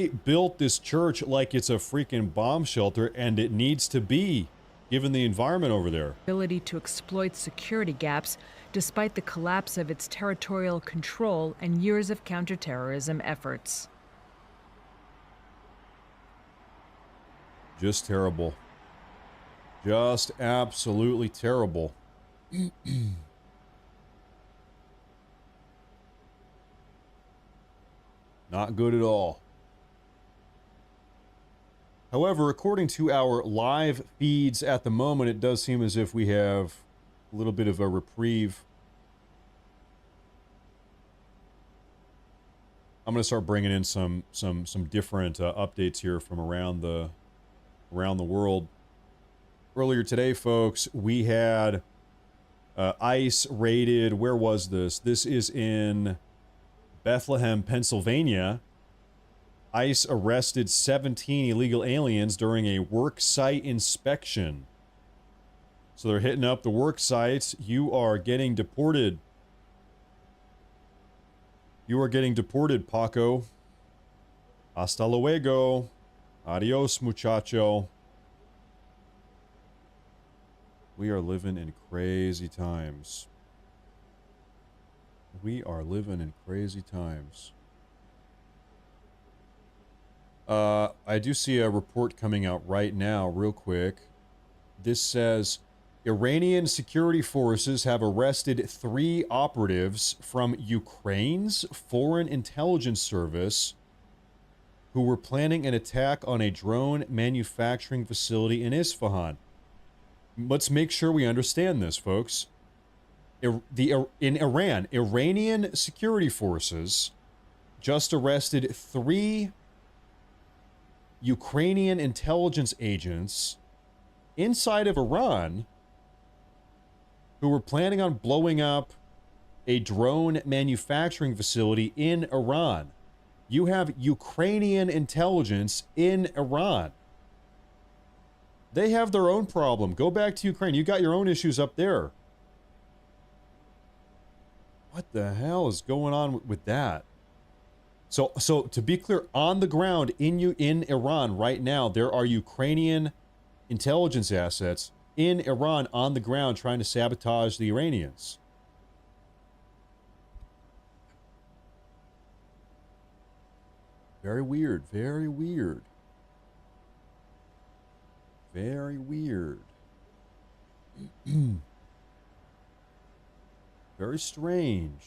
built this church like it's a freaking bomb shelter, and it needs to be, given the environment over there. Ability to exploit security gaps despite the collapse of its territorial control and years of counterterrorism efforts. Just terrible. Just absolutely terrible. Not good at all. However, according to our live feeds at the moment, it does seem as if we have a little bit of a reprieve. I'm going to start bringing in some different updates here from around the world. Earlier today, folks, we had ICE raided. Where was this? This is in Bethlehem, Pennsylvania. ICE arrested 17 illegal aliens during a work site inspection. So they're hitting up the work sites. You are getting deported. You are getting deported, Paco. Hasta luego. Adios, muchacho. We are living in crazy times. We are living in crazy times. I do see a report coming out right now, real quick. This says Iranian security forces have arrested 3 operatives from Ukraine's foreign intelligence service who were planning an attack on a drone manufacturing facility in Isfahan. Let's make sure we understand this, folks. In Iran, Iranian security forces just arrested 3 Ukrainian intelligence agents inside of Iran who were planning on blowing up a drone manufacturing facility in Iran. You have Ukrainian intelligence in Iran. They have their own problem. Go back to Ukraine. You got your own issues up there. What the hell is going on with that? So to be clear, on the ground in Iran right now, there are Ukrainian intelligence assets in Iran on the ground trying to sabotage the Iranians. Very weird. Very weird. Very weird. Very strange.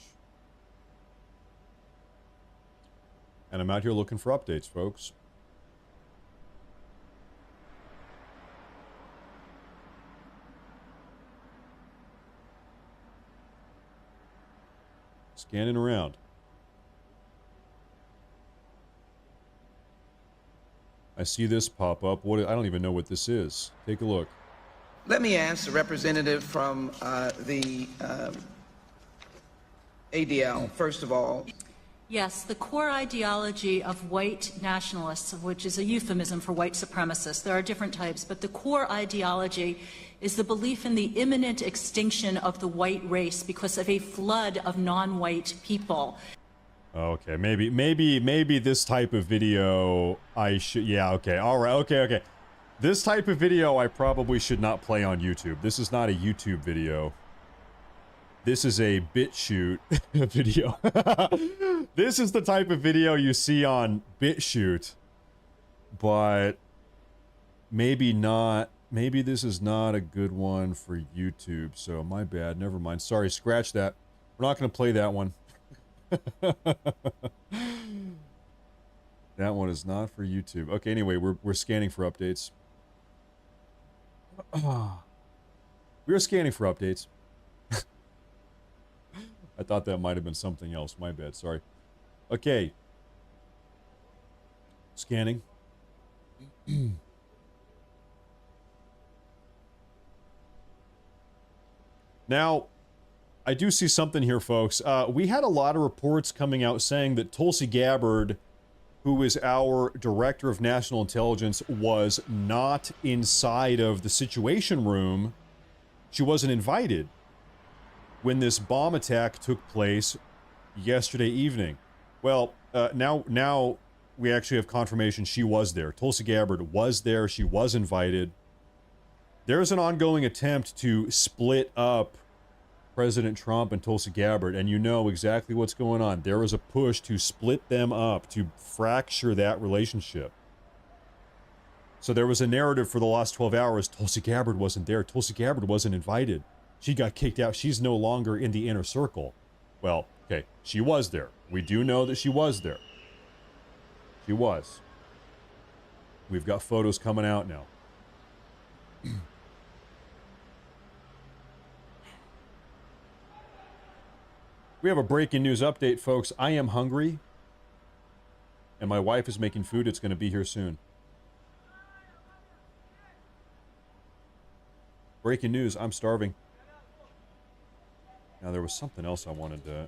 And I'm out here looking for updates, folks. Scanning around. I see this pop up. I don't even know what this is. Take a look. Let me ask the representative from the ADL, first of all. Yes, the core ideology of white nationalists, which is a euphemism for white supremacists, there are different types, but the core ideology is the belief in the imminent extinction of the white race because of a flood of non-white people. Okay, maybe this type of video I should, yeah, okay, all right, okay. This type of video I probably should not play on YouTube. This is not a YouTube video. This is a BitChute video. This is the type of video you see on BitChute, but maybe not. Maybe this is not a good one for YouTube, so my bad. Never mind. Sorry, scratch that. We're not going to play that one. That one is not for YouTube. Okay, anyway, we're scanning for updates. We're scanning for updates. I thought that might have been something else. My bad. Sorry. Okay. Scanning. Now, I do see something here, folks. We had a lot of reports coming out saying that Tulsi Gabbard, who is our Director of National Intelligence, was not inside of the Situation Room. She wasn't invited when this bomb attack took place yesterday evening. Well, now we actually have confirmation she was there. Tulsi Gabbard was there. She was invited. There's an ongoing attempt to split up President Trump and Tulsi Gabbard, and you know exactly what's going on. There is a push to split them up, to fracture that relationship. So there was a narrative for the last 12 hours. Tulsi Gabbard wasn't there. Tulsi Gabbard wasn't invited. She got kicked out. She's no longer in the inner circle. Well, okay, she was there. We do know that she was there. She was. We've got photos coming out now. We have a breaking news update, folks. I am hungry, and my wife is making food. It's going to be here soon. Breaking news, I'm starving. Now, there was something else I wanted to...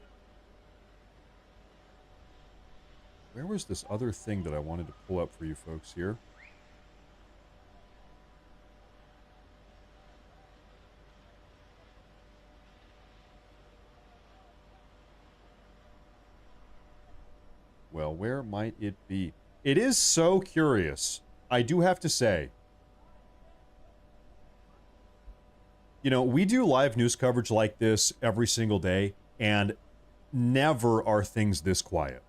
Where was this other thing that I wanted to pull up for you folks here? Well, where might it be? It is so curious, I do have to say. You know, we do live news coverage like this every single day, and never are things this quiet.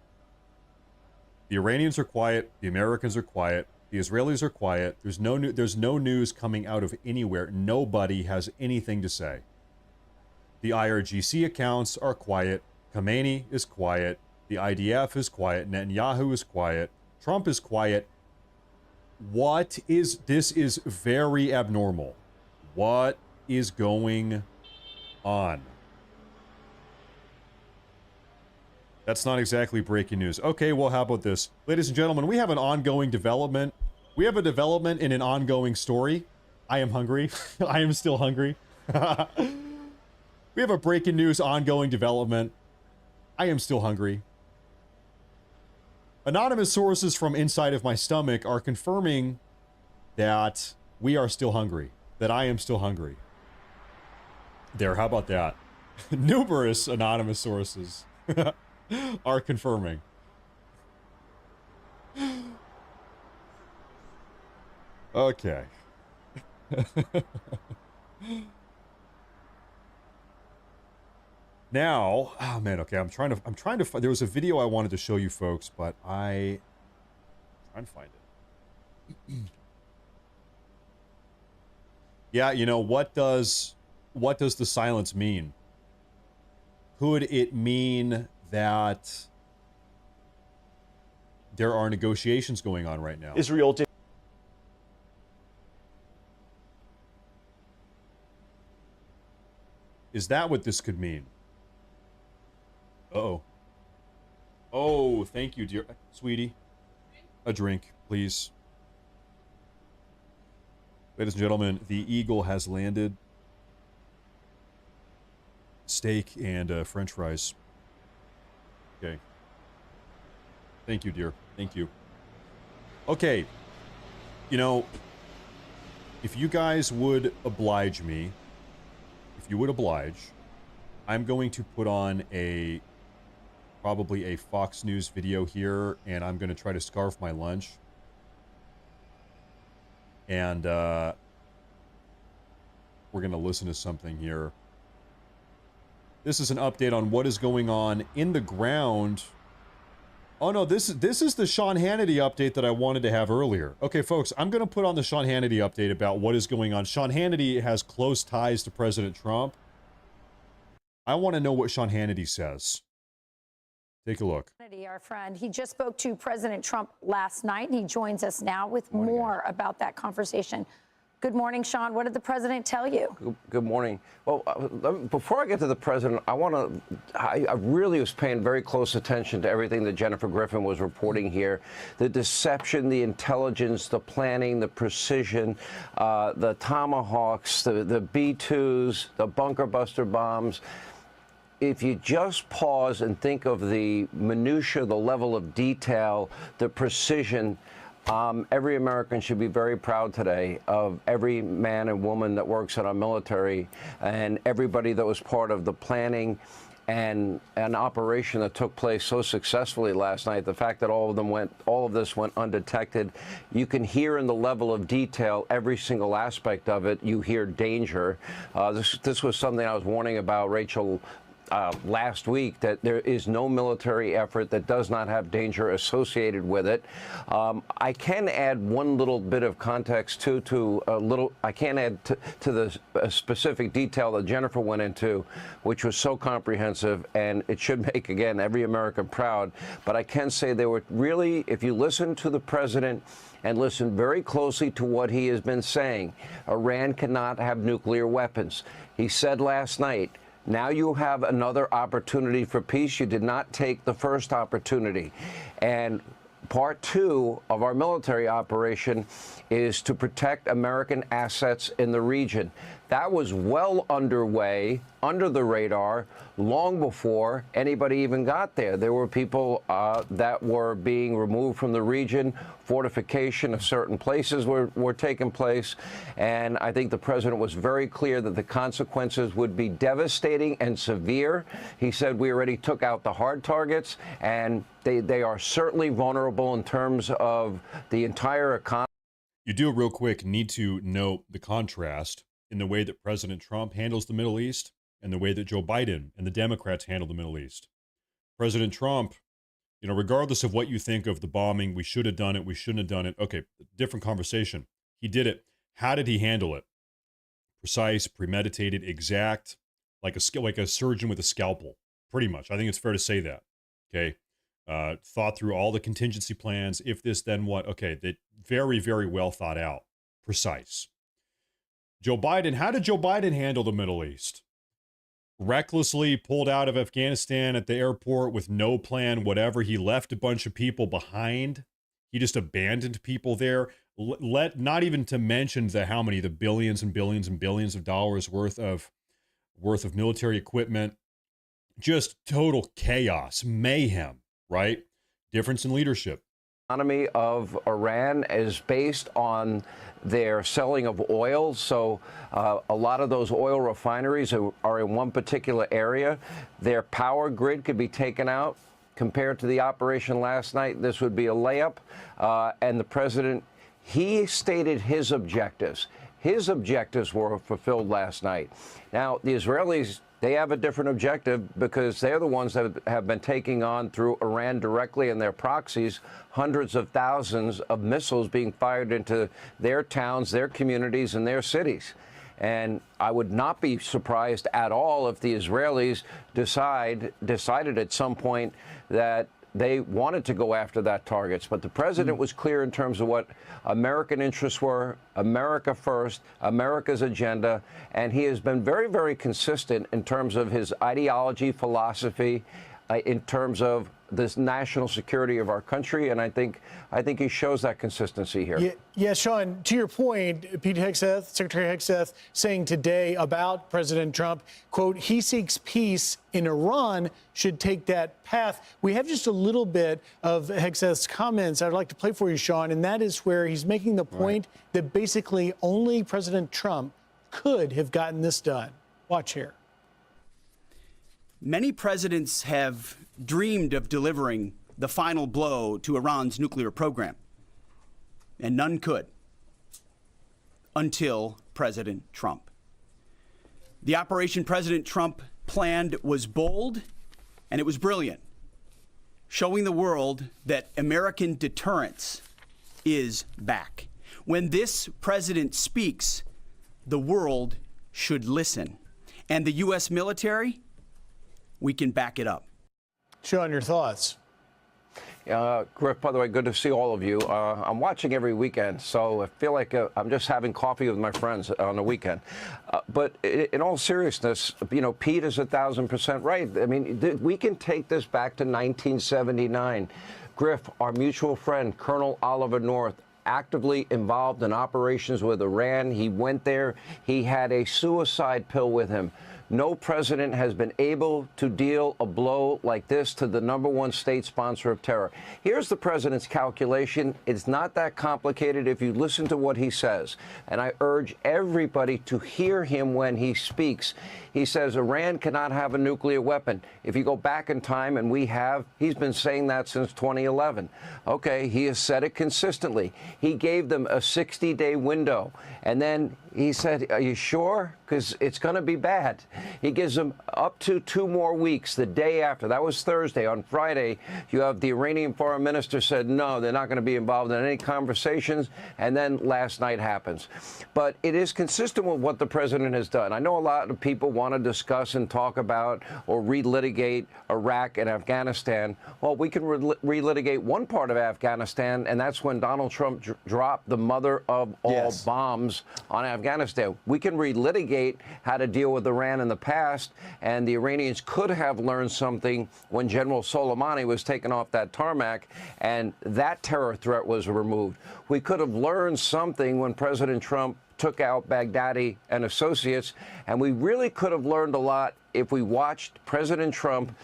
The Iranians are quiet, the Americans are quiet, The Israelis are quiet. There's no news coming out of anywhere. Nobody has anything to say. The IRGC accounts are quiet. Khamenei is quiet. The IDF is quiet. Netanyahu is quiet. Trump is quiet. This is very abnormal. What is going on? That's not exactly breaking news. Okay, well, how about this? Ladies and gentlemen, we have an ongoing development. We have a development in an ongoing story. I am hungry. I am still hungry. We have a breaking news ongoing development. I am still hungry. Anonymous sources from inside of my stomach are confirming that we are still hungry. That I am still hungry. There, how about that? Numerous anonymous sources are confirming. Okay. Now, oh man, okay, I'm trying to find, there was a video I wanted to show you folks, but I'm trying to find it. Yeah, you know, what does the silence mean? Could it mean that there are negotiations going on right now? Israel did. Is that what this could mean? Uh-oh. Oh, thank you, dear sweetie. A drink, please. Ladies and gentlemen, the Eagle has landed. Steak and French fries. Okay. Thank you, dear. Thank you. Okay. You know, if you guys would oblige me, if you would oblige, I'm going to put on probably a Fox News video here, and I'm going to try to scarf my lunch. And we're going to listen to something here. This is an update on what is going on in the ground. Oh no, this is the Sean Hannity update that I wanted to have earlier. Okay, folks, I'm going to put on the Sean Hannity update about what is going on. Sean Hannity has close ties to President Trump. I want to know what Sean Hannity says. Take a look. Our friend, he just spoke to President Trump last night. He joins us now with more about that conversation. Good morning, Sean. What did the president tell you? Good morning. Well, before I get to the president, I really was paying very close attention to everything that Jennifer Griffin was reporting here. The deception, the intelligence, the planning, the precision, the Tomahawks, the B-2s, the bunker buster bombs. If you just pause and think of the minutia, the level of detail, the precision, every American should be very proud today of every man and woman that works in our military and everybody that was part of the planning and an operation that took place so successfully last night. The fact that all of this went undetected. You can hear in the level of detail every single aspect of it. You hear danger. This was something I was warning about, Rachel, last week, that there is no military effort that does not have danger associated with it. I can add one little bit of context I can add to the specific detail that Jennifer went into, which was so comprehensive, and it should make, again, every American proud. But I can say they were really, if you listen to the president and listen very closely to what he has been saying, Iran cannot have nuclear weapons. He said last night, now you have another opportunity for peace. You did not take the first opportunity. And part two of our military operation is to protect American assets in the region. That was well underway, under the radar, long before anybody even got there. There were people that were being removed from the region. Fortification of certain places were taking place. And I think the president was very clear that the consequences would be devastating and severe. He said we already took out the hard targets, and they are certainly vulnerable in terms of the entire economy. You do real quick need to note the contrast in the way that President Trump handles the Middle East and the way that Joe Biden and the Democrats handle the Middle East. President Trump You know, regardless of what you think of the bombing, we should have done it, we shouldn't have done it. Okay, different conversation. He did it. How did he handle it? Precise, premeditated, exact, like a surgeon with a scalpel, pretty much. I think it's fair to say that. Okay, thought through all the contingency plans. If this, then what? Okay, that very, very well thought out, precise. Joe Biden. How did Joe Biden handle the Middle East? Recklessly pulled out of Afghanistan at the airport with no plan, whatever. He left a bunch of people behind. He just abandoned people there. Not even to mention the billions and billions and billions of dollars worth of military equipment. Just total chaos, mayhem, right? Difference in leadership. The economy of Iran is based on their selling of oil. So a lot of those oil refineries are in one particular area. Their power grid could be taken out. Compared to the operation last night, this would be a layup. And the president, he stated his objectives. His objectives were fulfilled last night. Now, the Israelis, they have a different objective because they're the ones that have been taking on through Iran directly and their proxies hundreds of thousands of missiles being fired into their towns, their communities, and their cities. And I would not be surprised at all if the Israelis decided at some point that they wanted to go after that targets. But the president was clear in terms of what American interests were, America first, America's agenda. And he has been very, very consistent in terms of his ideology, philosophy, in terms of this national security of our country. And I think he shows that consistency here. Yeah, Sean, to your point, Pete Hegseth, Secretary Hegseth, saying today about President Trump, quote, he seeks peace in Iran, should take that path. We have just a little bit of Hegseth's comments I'd like to play for you, Sean, and that is where he's making the point that basically only President Trump could have gotten this done. Watch here. Many presidents have dreamed of delivering the final blow to Iran's nuclear program, and none could until President Trump. The operation President Trump planned was bold and it was brilliant, showing the world that American deterrence is back. When this president speaks, the world should listen. And the U.S. military, we can back it up. Sean, your thoughts? Griff, by the way, good to see all of you. I'm watching every weekend, so I feel like I'm just having coffee with my friends on the weekend. But in all seriousness, you know, Pete is 1,000% right. I mean, we can take this back to 1979. Griff, our mutual friend, Colonel Oliver North, actively involved in operations with Iran. He went there. He had a suicide pill with him. No president has been able to deal a blow like this to the #1 state sponsor of terror. Here's the president's calculation. It's not that complicated if you listen to what he says. And I urge everybody to hear him when he speaks. He says Iran cannot have a nuclear weapon. If you go back in time, and we have, he's been saying that since 2011. Okay, he has said it consistently. He gave them a 60-day window. And then he said, are you sure? Because it's going to be bad. He gives them up to 2 more weeks. The day after, that was Thursday. On Friday, you have the Iranian foreign minister said, no, they're not going to be involved in any conversations. And then last night happens. But it is consistent with what the president has done. I know a lot of people want to discuss and talk about or relitigate Iraq and Afghanistan. Well, we can relitigate one part of Afghanistan, and that's when Donald Trump dropped the mother of all bombs on Afghanistan. We can relitigate how to deal with Iran in the past, and the Iranians could have learned something when General Soleimani was taken off that tarmac and that terror threat was removed. We could have learned something when President Trump took out Baghdadi and associates, and we really could have learned a lot if we watched President Trump.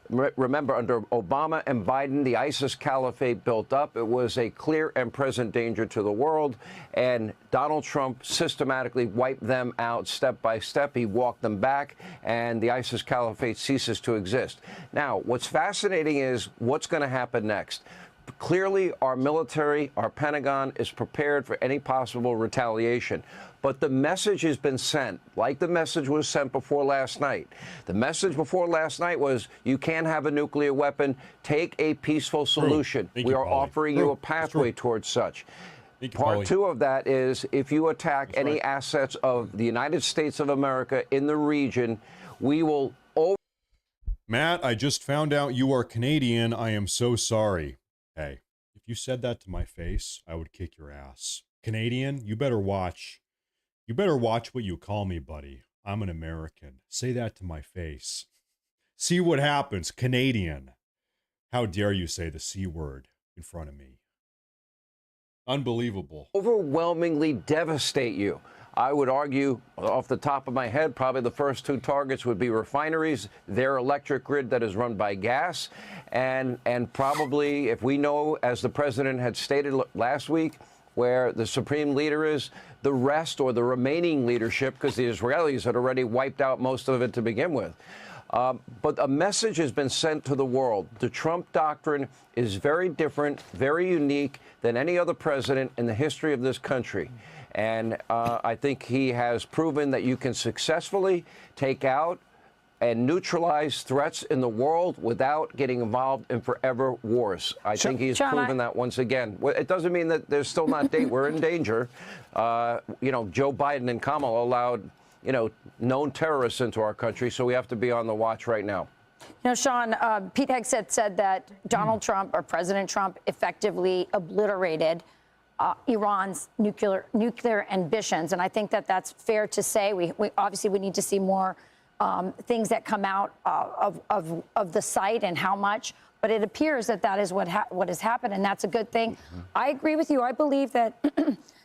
Remember, under Obama and Biden, the ISIS caliphate built up. It was a clear and present danger to the world, and Donald Trump systematically wiped them out step by step. He walked them back, and the ISIS caliphate ceases to exist. Now, what's fascinating is what's going to happen next. Clearly, our military, our Pentagon, is prepared for any possible retaliation. But the message has been sent, like the message was sent before last night. The message before last night was you can't have a nuclear weapon. Take a peaceful solution. We are offering you a pathway towards such. Part two of that is if you attack any assets of the United States of America in the region, we will Matt, I just found out you are Canadian. I am so sorry. Hey, if you said that to my face, I would kick your ass. Canadian, you better watch. You better watch what you call me, buddy. I'm an American. Say that to my face. See what happens, Canadian. How dare you say the C word in front of me? Unbelievable. Overwhelmingly devastate you. I would argue, off the top of my head, probably the first two targets would be refineries, their electric grid that is run by gas, and probably, if we know, as the president had stated last week, where the supreme leader is, the rest or the remaining leadership, because the Israelis had already wiped out most of it to begin with. But a message has been sent to the world. The Trump doctrine is very different, very unique than any other president in the history of this country. And I think he has proven that you can successfully take out and neutralize threats in the world without getting involved in forever wars. I think he's proven that once again. It doesn't mean that there's still not we're in danger. You know, Joe Biden and Kamala allowed, you know, known terrorists into our country, so we have to be on the watch right now. You know, Sean, Pete Hegseth said that Donald Trump, or President Trump, effectively obliterated Iran's nuclear ambitions, and I think that that's fair to say. We obviously we need to see more things that come out of the site and how much, but it appears that that is what has happened, and that's a good thing. I agree with you. I believe that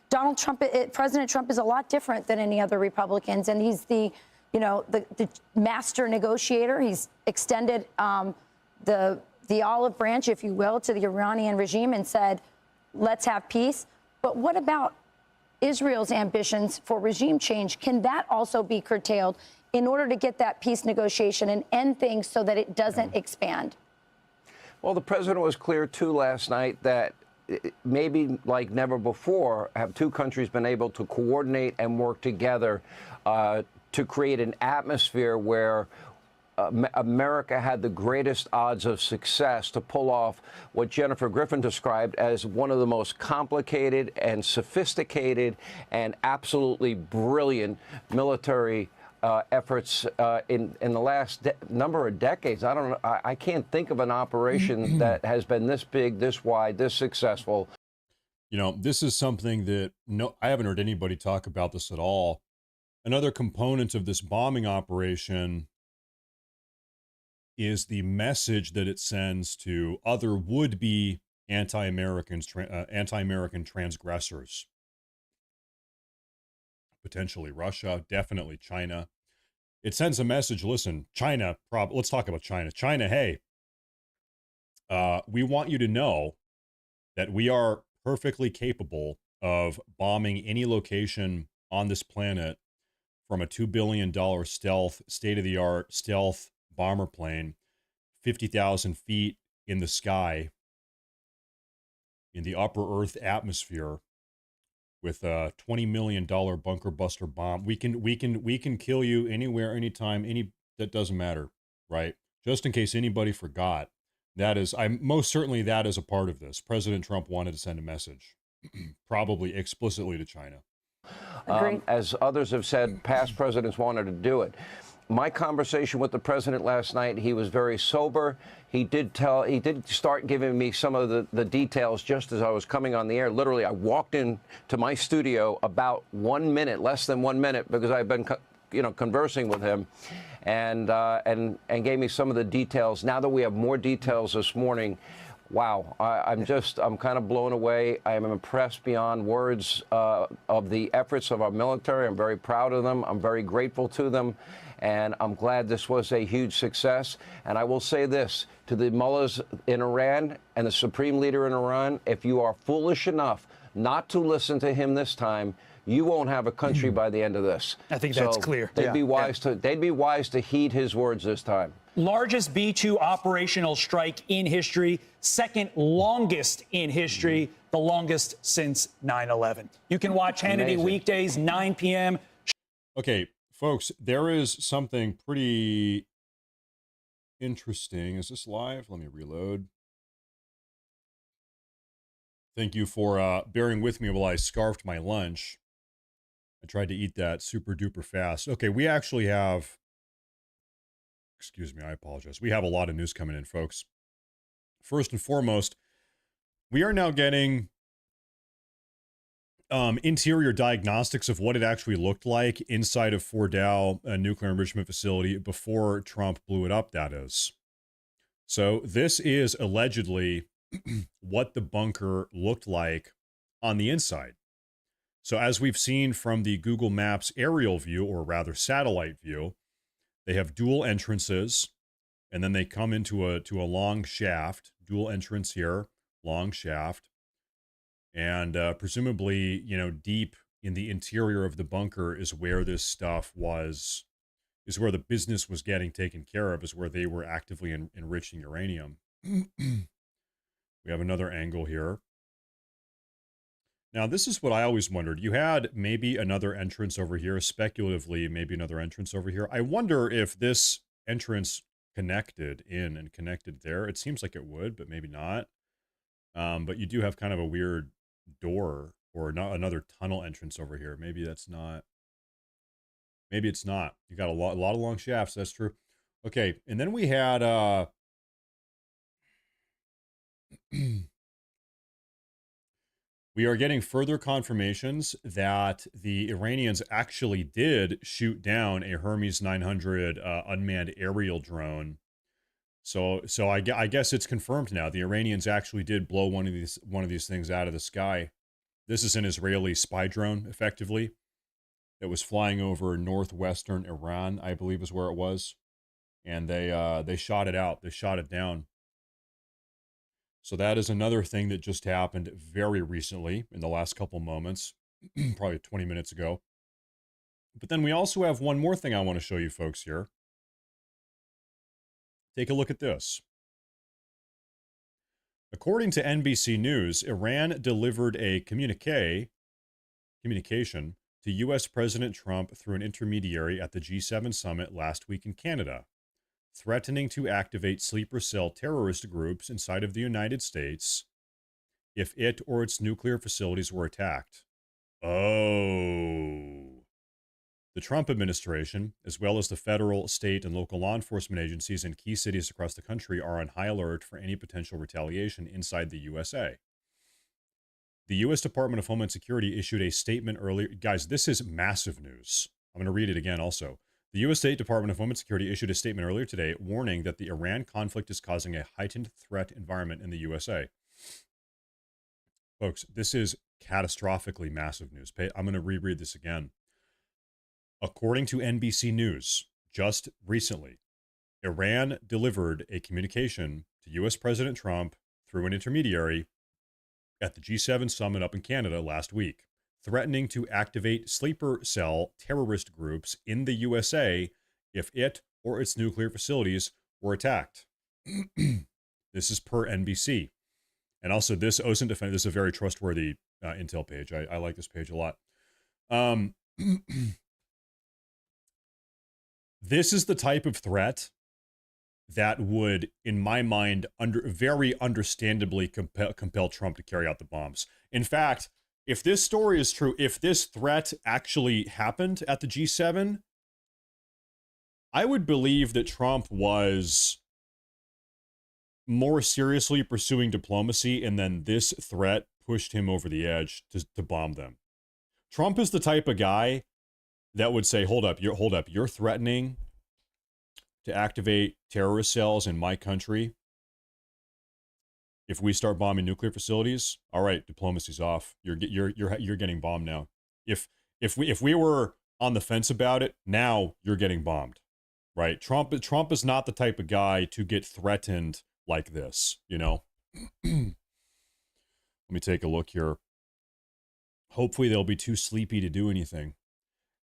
Donald Trump, President Trump, is a lot different than any other Republicans, and he's the master negotiator. He's extended the olive branch, if you will, to the Iranian regime and said, let's have peace. But what about Israel's ambitions for regime change? Can that also be curtailed in order to get that peace negotiation and end things so that it doesn't expand? Well, the president was clear, too, last night that maybe like never before have two countries been able to coordinate and work together to create an atmosphere where America had the greatest odds of success to pull off what Jennifer Griffin described as one of the most complicated and sophisticated and absolutely brilliant military efforts in the last number of decades. I don't know. I can't think of an operation that has been this big, this wide, this successful. You know, this is something that I haven't heard anybody talk about this at all. Another component of this bombing operation is the message that it sends to other would-be anti-American transgressors. Potentially Russia, definitely China. It sends a message, listen, China, let's talk about China. China, hey, we want you to know that we are perfectly capable of bombing any location on this planet from a $2 billion stealth, state-of-the-art stealth bomber plane, 50,000 feet in the sky, in the upper Earth atmosphere, with a $20 million bunker buster bomb. We can kill you anywhere, anytime, that doesn't matter, right? Just in case anybody forgot, that is a part of this. President Trump wanted to send a message, probably explicitly to China. As others have said, past presidents wanted to do it. My conversation with the president last night, he was very sober. He did start giving me some of the details just as I was coming on the air. Literally, I walked into my studio about 1 minute, less than 1 minute, because I've been, conversing with him, and gave me some of the details. Now that we have more details this morning, wow, I'm kind of blown away. I am impressed beyond words of the efforts of our military. I'm very proud of them. I'm very grateful to them. And I'm glad this was a huge success. And I will say this to the mullahs in Iran and the supreme leader in Iran: if you are foolish enough not to listen to him this time, you won't have a country by the end of this. I think that's clear. They'd be wise to heed his words this time. Largest B-2 operational strike in history, second longest in history, the longest since 9/11. You can watch Hannity weekdays, 9 p.m. Okay, folks, there is something pretty interesting. Is this live? Let me reload. Thank you for bearing with me while I scarfed my lunch. I tried to eat that super duper fast. Okay, we actually have, excuse me, I apologize. We have a lot of news coming in, folks. First and foremost, we are now getting interior diagnostics of what it actually looked like inside of Fordow, a nuclear enrichment facility, before Trump blew it up, that is. So this is allegedly what the bunker looked like on the inside. So as we've seen from the Google Maps aerial view, or rather satellite view, they have dual entrances, and then they come into a long shaft, dual entrance here, long shaft, and presumably, you know, deep in the interior of the bunker is where this stuff was, is where the business was getting taken care of, is where they were actively enriching uranium. We have another angle here. Now, this is what I always wondered. You had maybe another entrance over here, speculatively, maybe another entrance over here. I wonder if this entrance connected in and connected there. It seems like it would, but maybe not. But you do have kind of a weird door, or not another tunnel entrance over here. Maybe that's not. Maybe it's not. You got a lot of long shafts. That's true. Okay, and then we had we are getting further confirmations that the Iranians actually did shoot down a Hermes 900 unmanned aerial drone. So I guess it's confirmed now. The Iranians actually did blow one of these things out of the sky. This is an Israeli spy drone, effectively, that was flying over northwestern Iran, I believe is where it was, and they shot it out. They shot it down. So that is another thing that just happened very recently in the last couple moments, probably 20 minutes ago. But then we also have one more thing I want to show you folks here. Take a look at this. According to NBC News, Iran delivered a communication to U.S. President Trump through an intermediary at the G7 summit last week in Canada, threatening to activate sleeper cell terrorist groups inside of the United States if it or its nuclear facilities were attacked. Oh. The Trump administration, as well as the federal, state, and local law enforcement agencies in key cities across the country, are on high alert for any potential retaliation inside the USA. The U.S. Department of Homeland Security issued a statement earlier. Guys, this is massive news. I'm going to read it again also. The U.S. State Department of Homeland Security issued a statement earlier today warning that the Iran conflict is causing a heightened threat environment in the USA. Folks, this is catastrophically massive news. I'm going to reread this again. According to NBC News, just recently, Iran delivered a communication to U.S. President Trump through an intermediary at the G7 summit up in Canada last week, threatening to activate sleeper cell terrorist groups in the USA if it or its nuclear facilities were attacked. This is per NBC. And also, this OSINT Defense, this is a very trustworthy intel page. I like this page a lot. This is the type of threat that would, in my mind, very understandably compel Trump to carry out the bombs. In fact, if this story is true, if this threat actually happened at the G7, I would believe that Trump was more seriously pursuing diplomacy, and then this threat pushed him over the edge to bomb them. Trump is the type of guy that would say, hold up, you're threatening to activate terrorist cells in my country. If we start bombing nuclear facilities, all right, diplomacy's off. You're getting bombed now. If we were on the fence about it, now you're getting bombed, right? Trump is not the type of guy to get threatened like this, you know. Let me take a look here. Hopefully they'll be too sleepy to do anything.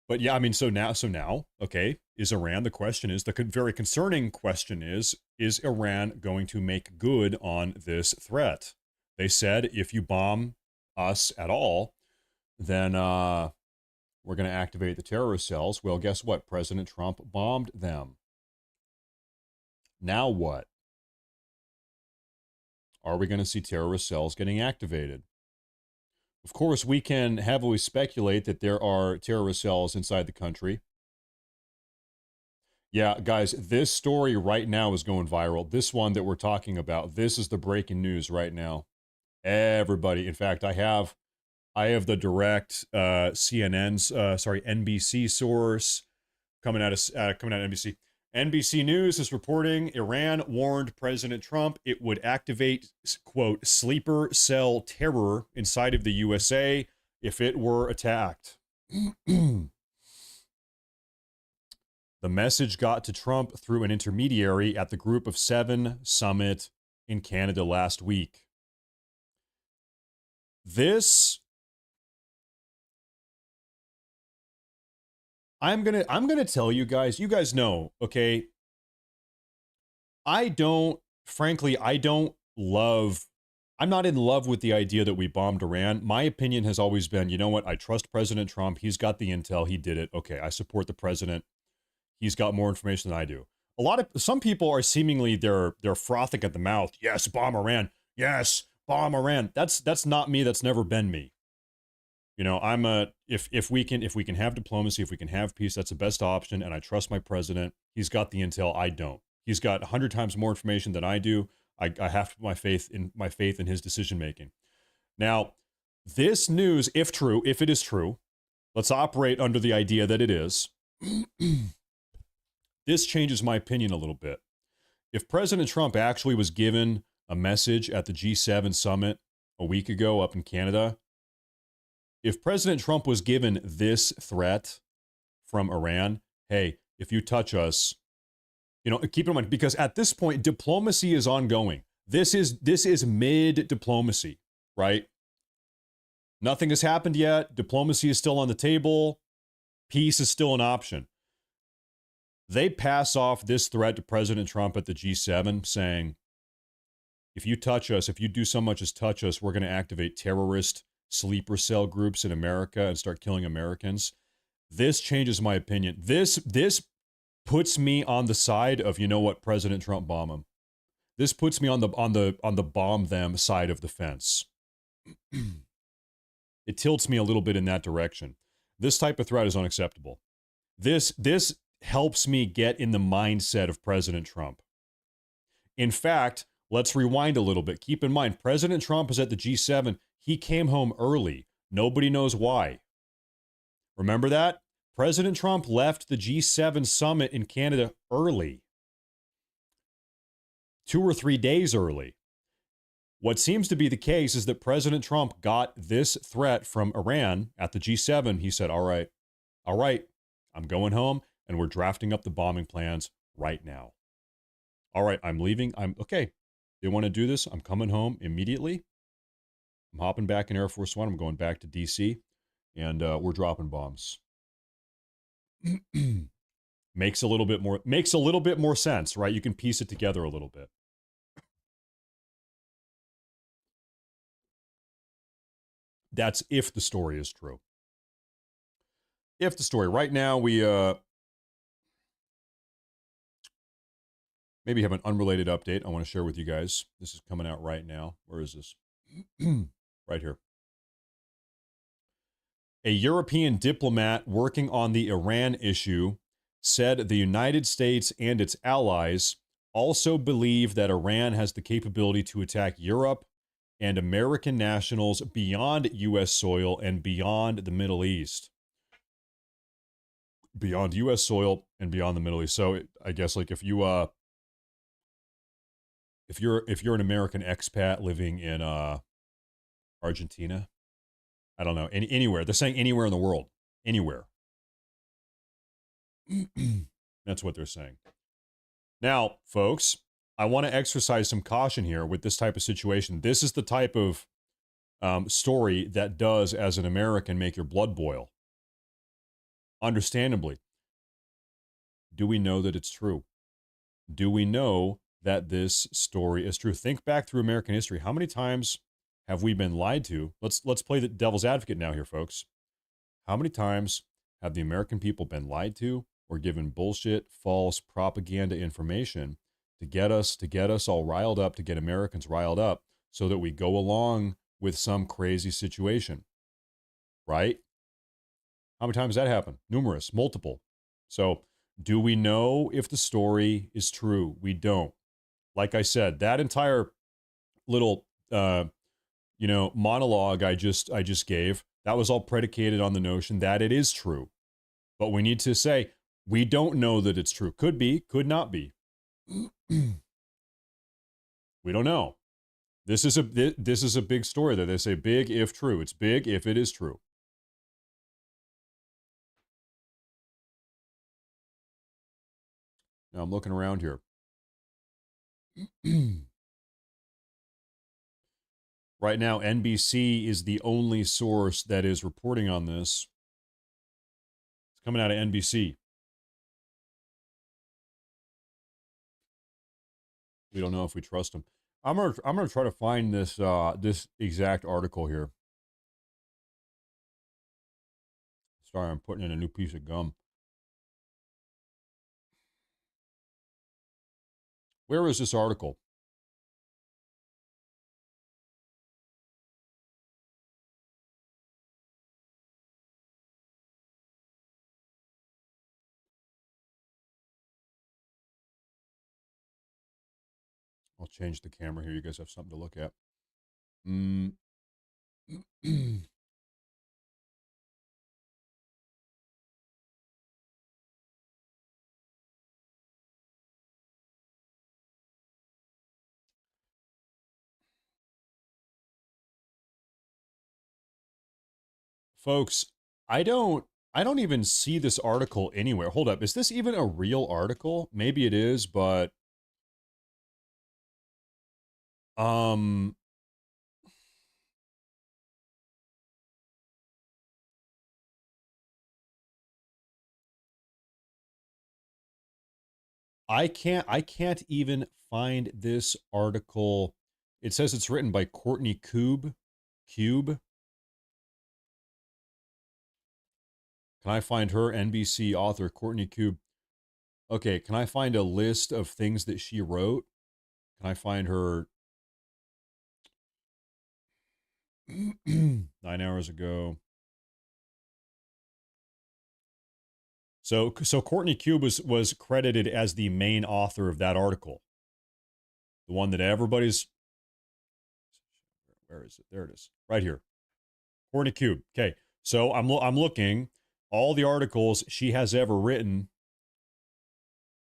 But yeah, I mean, so now, okay, is Iran, the question is, the very concerning question is Iran going to make good on this threat? They said, if you bomb us at all, then we're going to activate the terrorist cells. Well, guess what? President Trump bombed them. Now what? Are we going to see terrorist cells getting activated? Of course, we can heavily speculate that there are terrorist cells inside the country. Yeah, guys, this story right now is going viral. This one that we're talking about, this is the breaking news right now. Everybody, in fact, I have the direct NBC source coming out of NBC. NBC News is reporting Iran warned President Trump it would activate, quote, sleeper cell terror inside of the USA if it were attacked. The message got to Trump through an intermediary at the Group of Seven summit in Canada last week. I'm gonna tell you guys know, okay, I'm not in love with the idea that we bombed Iran. My opinion has always been, you know what, I trust President Trump. He's got the intel. He did it. Okay, I support the president. He's got more information than I do. Some people are seemingly, they're frothing at the mouth. Yes, bomb Iran. Yes, bomb Iran. That's not me. That's never been me. You know, if we can have diplomacy, if we can have peace, that's the best option. And I trust my president. He's got the intel. I don't. He's got 100 times more information than I do. I have to put my faith in his decision making. Now, this news, if it is true, let's operate under the idea that it is. This changes my opinion a little bit. If President Trump actually was given a message at the G7 summit a week ago up in Canada, if President Trump was given this threat from Iran, hey, if you touch us, you know, keep in mind, because at this point, diplomacy is ongoing. This is mid-diplomacy, right? Nothing has happened yet. Diplomacy is still on the table. Peace is still an option. They pass off this threat to President Trump at the G7 saying, if you touch us, if you do so much as touch us, we're going to activate terrorist sleeper cell groups in America and start killing Americans. This changes my opinion. This puts me on the side of, you know what, President Trump, bomb him. This puts me on the bomb them side of the fence. It tilts me a little bit in that direction. This type of threat is unacceptable. This helps me get in the mindset of President Trump. In fact, let's rewind a little bit. Keep in mind, President Trump is at the G7. He came home early. Nobody knows why. Remember that? President Trump left the G7 summit in Canada early. 2 or 3 days early. What seems to be the case is that President Trump got this threat from Iran at the G7. He said, all right, I'm going home and we're drafting up the bombing plans right now. All right, I'm leaving. Okay. They want to do this. I'm coming home immediately. I'm hopping back in Air Force One. I'm going back to DC and we're dropping bombs. Makes a little bit more sense, right? You can piece it together a little bit. That's if the story is true. If the story, right now we maybe have an unrelated update I want to share with you guys. This is coming out right now. Where is this? Right here. A European diplomat working on the Iran issue said the United States and its allies also believe that Iran has the capability to attack Europe and American nationals beyond U.S. soil and beyond the Middle East. Beyond U.S. soil and beyond the Middle East. So I guess like if you're an American expat living in Argentina, I don't know, anywhere. They're saying anywhere in the world. Anywhere. That's what they're saying. Now, folks, I want to exercise some caution here with this type of situation. This is the type of story that does, as an American, make your blood boil. Understandably. Do we know that it's true? Do we know that this story is true? Think back through American history. How many times have we been lied to? Let's play the devil's advocate now here, folks. How many times have the American people been lied to or given bullshit, false propaganda information to get us all riled up, to get Americans riled up, so that we go along with some crazy situation? Right? How many times that happened? Numerous, multiple. So, do we know if the story is true? We don't. Like I said, that entire little monologue I just gave, that was all predicated on the notion that it is true. But we need to say we don't know that it's true. Could be, could not be. We don't know. This is a big story that they say big if true. It's big if it is true. Now I'm looking around here. Right now, NBC is the only source that is reporting on this. It's coming out of NBC. We don't know if we trust them. I'm gonna try to find this this exact article here. Sorry, I'm putting in a new piece of gum. Where is this article? I'll change the camera here. You guys have something to look at. Folks, I don't even see this article anywhere. Hold up. Is this even a real article? Maybe it is, but I can't even find this article. It says it's written by Courtney Cube. Can I find her? NBC author Courtney Cube. Okay, can I find a list of things that she wrote? Can I find her 9 hours ago? So Courtney Cube was credited as the main author of that article. The one that everybody's... Where is it? There it is. Right here. Courtney Cube. Okay. So I'm looking. All the articles she has ever written.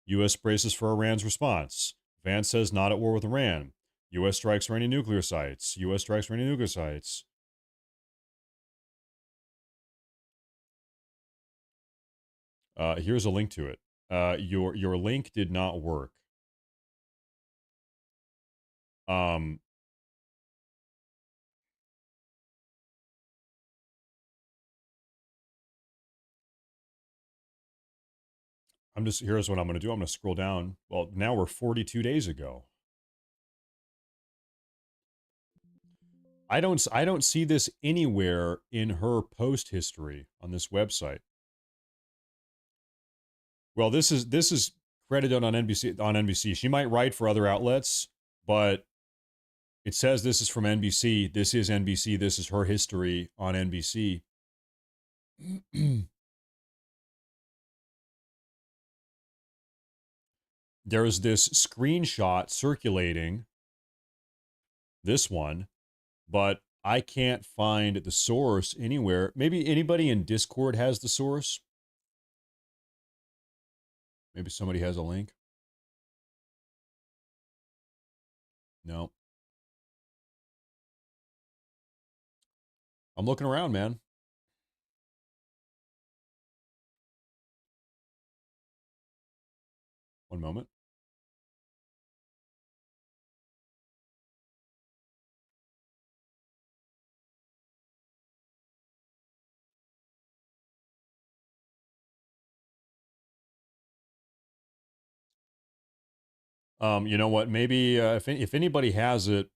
U.S. braces for Iran's response. Vance says not at war with Iran. U.S. strikes Iranian nuclear sites. U.S. strikes Iranian nuclear sites. Here's a link to it. Your link did not work. Here's what I'm going to do. I'm going to scroll down. Well, now we're 42 days ago. I don't see this anywhere in her post history on this website. Well, this is credited on NBC. She might write for other outlets, but it says this is from NBC. This is NBC. This is her history on NBC. There's this screenshot circulating, this one, but I can't find the source anywhere. Maybe anybody in Discord has the source. Maybe somebody has a link. No. I'm looking around, man. One moment. You know what? Maybe if anybody has it,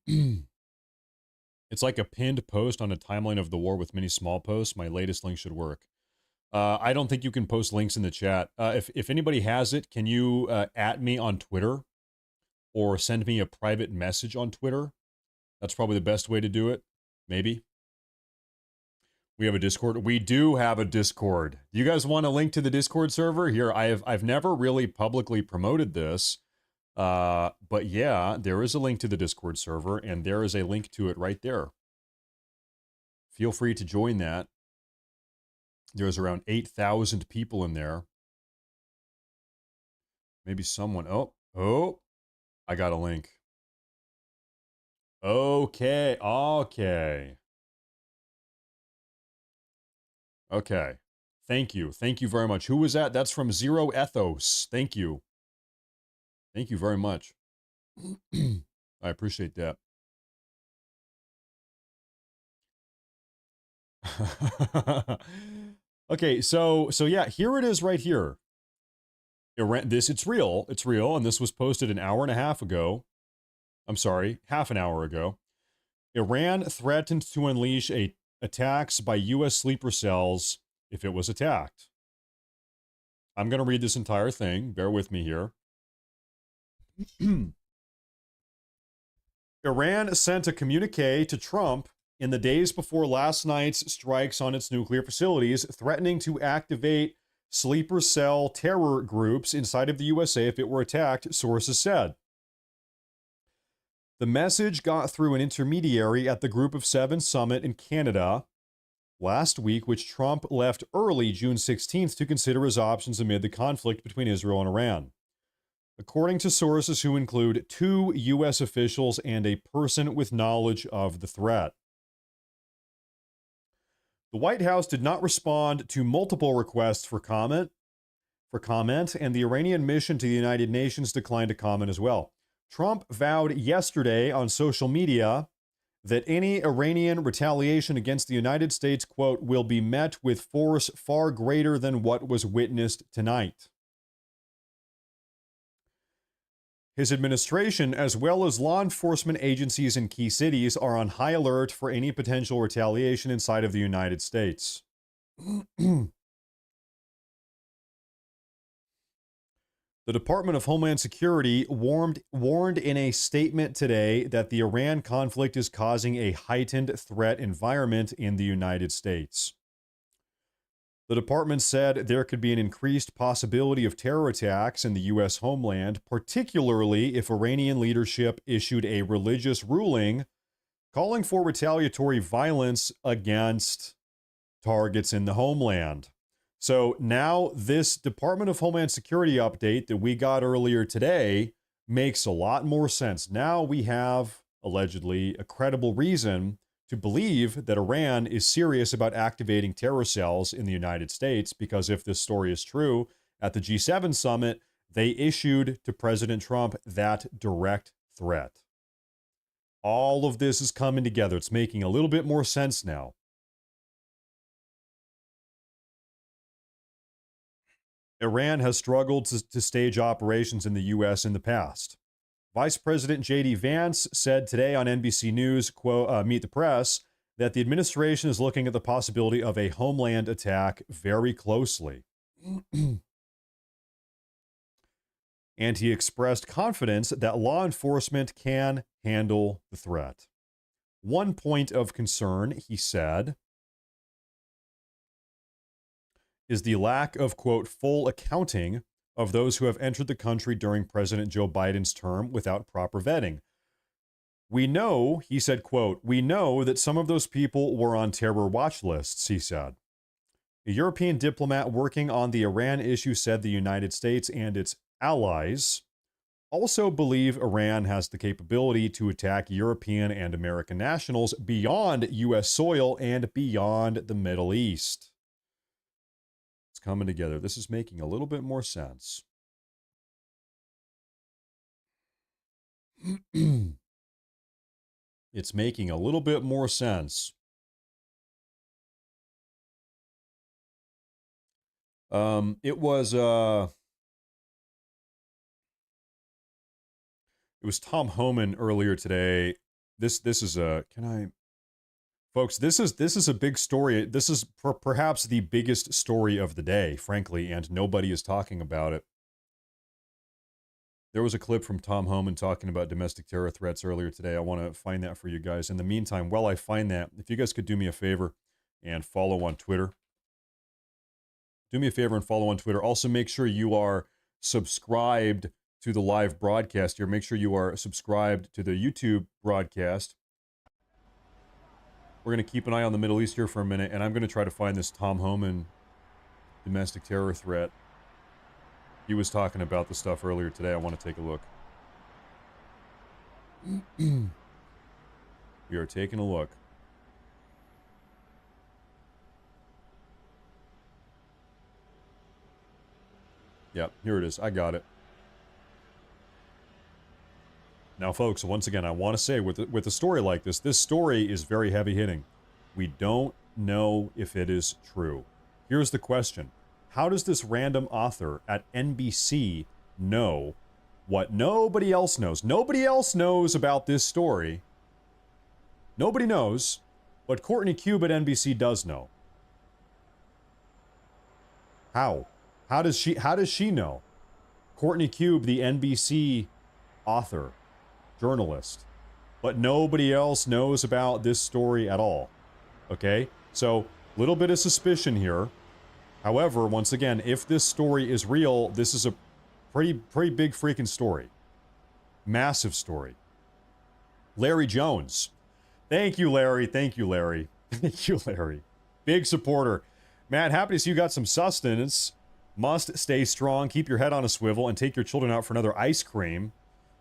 it's like a pinned post on a timeline of the war with many small posts. My latest link should work. I don't think you can post links in the chat. If anybody has it, can you at me on Twitter or send me a private message on Twitter? That's probably the best way to do it. Maybe. We have a Discord. We do have a Discord. Do you guys want a link to the Discord server? Here, I've never really publicly promoted this. But yeah, there is a link to the Discord server, and there is a link to it right there. Feel free to join that. There's around 8,000 people in there. Maybe someone... Oh, I got a link. Okay. Thank you. Thank you very much. Who was that? That's from Zero Ethos. Thank you. Thank you very much. I appreciate that. Okay, so yeah, here it is right here. It's real, and this was posted an hour and a half ago. I'm sorry, half an hour ago. Iran threatened to unleash attacks by U.S. sleeper cells if it was attacked. I'm going to read this entire thing. Bear with me here. Iran sent a communique to Trump in the days before last night's strikes on its nuclear facilities, threatening to activate sleeper cell terror groups inside of the USA if it were attacked, sources said. The message got through an intermediary at the Group of Seven summit in Canada last week, which Trump left early June 16th to consider his options amid the conflict between Israel and Iran. According to sources who include 2 U.S. officials and a person with knowledge of the threat. The White House did not respond to multiple requests for comment, and the Iranian mission to the United Nations declined to comment as well. Trump vowed yesterday on social media that any Iranian retaliation against the United States, quote, will be met with force far greater than what was witnessed tonight. His administration, as well as law enforcement agencies in key cities, are on high alert for any potential retaliation inside of the United States. The Department of Homeland Security warned in a statement today that the Iran conflict is causing a heightened threat environment in the United States. The department said there could be an increased possibility of terror attacks in the U.S. homeland, particularly if Iranian leadership issued a religious ruling calling for retaliatory violence against targets in the homeland. So now this Department of Homeland Security update that we got earlier today makes a lot more sense. Now we have, allegedly, a credible reason to believe that Iran is serious about activating terror cells in the United States, because if this story is true, at the G7 summit, they issued to President Trump that direct threat. All of this is coming together. It's making a little bit more sense now. Iran has struggled to stage operations in the U.S. in the past. Vice President J.D. Vance said today on NBC News, quote, Meet the Press, that the administration is looking at the possibility of a homeland attack very closely. And he expressed confidence that law enforcement can handle the threat. One point of concern, he said, is the lack of, quote, full accounting of those who have entered the country during President Joe Biden's term without proper vetting. We know, he said, quote, we know that some of those people were on terror watch lists, he said. A European diplomat working on the Iran issue said the United States and its allies also believe Iran has the capability to attack European and American nationals beyond U.S. soil and beyond the Middle East. It's coming together. This is making a little bit more sense. It's making a little bit more sense. It was It was Tom Homan earlier today. This is a, folks, this is a big story. This is perhaps the biggest story of the day, frankly, and nobody is talking about it. There was a clip from Tom Homan talking about domestic terror threats earlier today. I want to find that for you guys. In the meantime, while I find that, if you guys could do me a favor and follow on Twitter. Do me a favor and follow on Twitter. Also, make sure you are subscribed to the live broadcast here. Make sure you are subscribed to the YouTube broadcast. We're going to keep an eye on the Middle East here for a minute, and I'm going to try to find this Tom Homan domestic terror threat. He was talking about the stuff earlier today. I want to take a look. We are taking a look. Yep, here it is. I got it. Now, folks, once again, I want to say with a story like this story is very heavy-hitting. We don't know if it is true. Here's the question. How does this random author at NBC know what nobody else knows? Nobody else knows about this story. Nobody knows, but Courtney Cube at NBC does know. How? How does she know? Courtney Cube, the NBC author, journalist, but nobody else knows about this story at all. Okay? So, little bit of suspicion here. However, once again, if this story is real, this is a pretty big freaking story. Massive story. Larry Jones. Thank you, Larry. Thank you, Larry. Thank you, Larry. Big supporter. Matt, happy to see you got some sustenance. Must stay strong, keep your head on a swivel, and take your children out for another ice cream.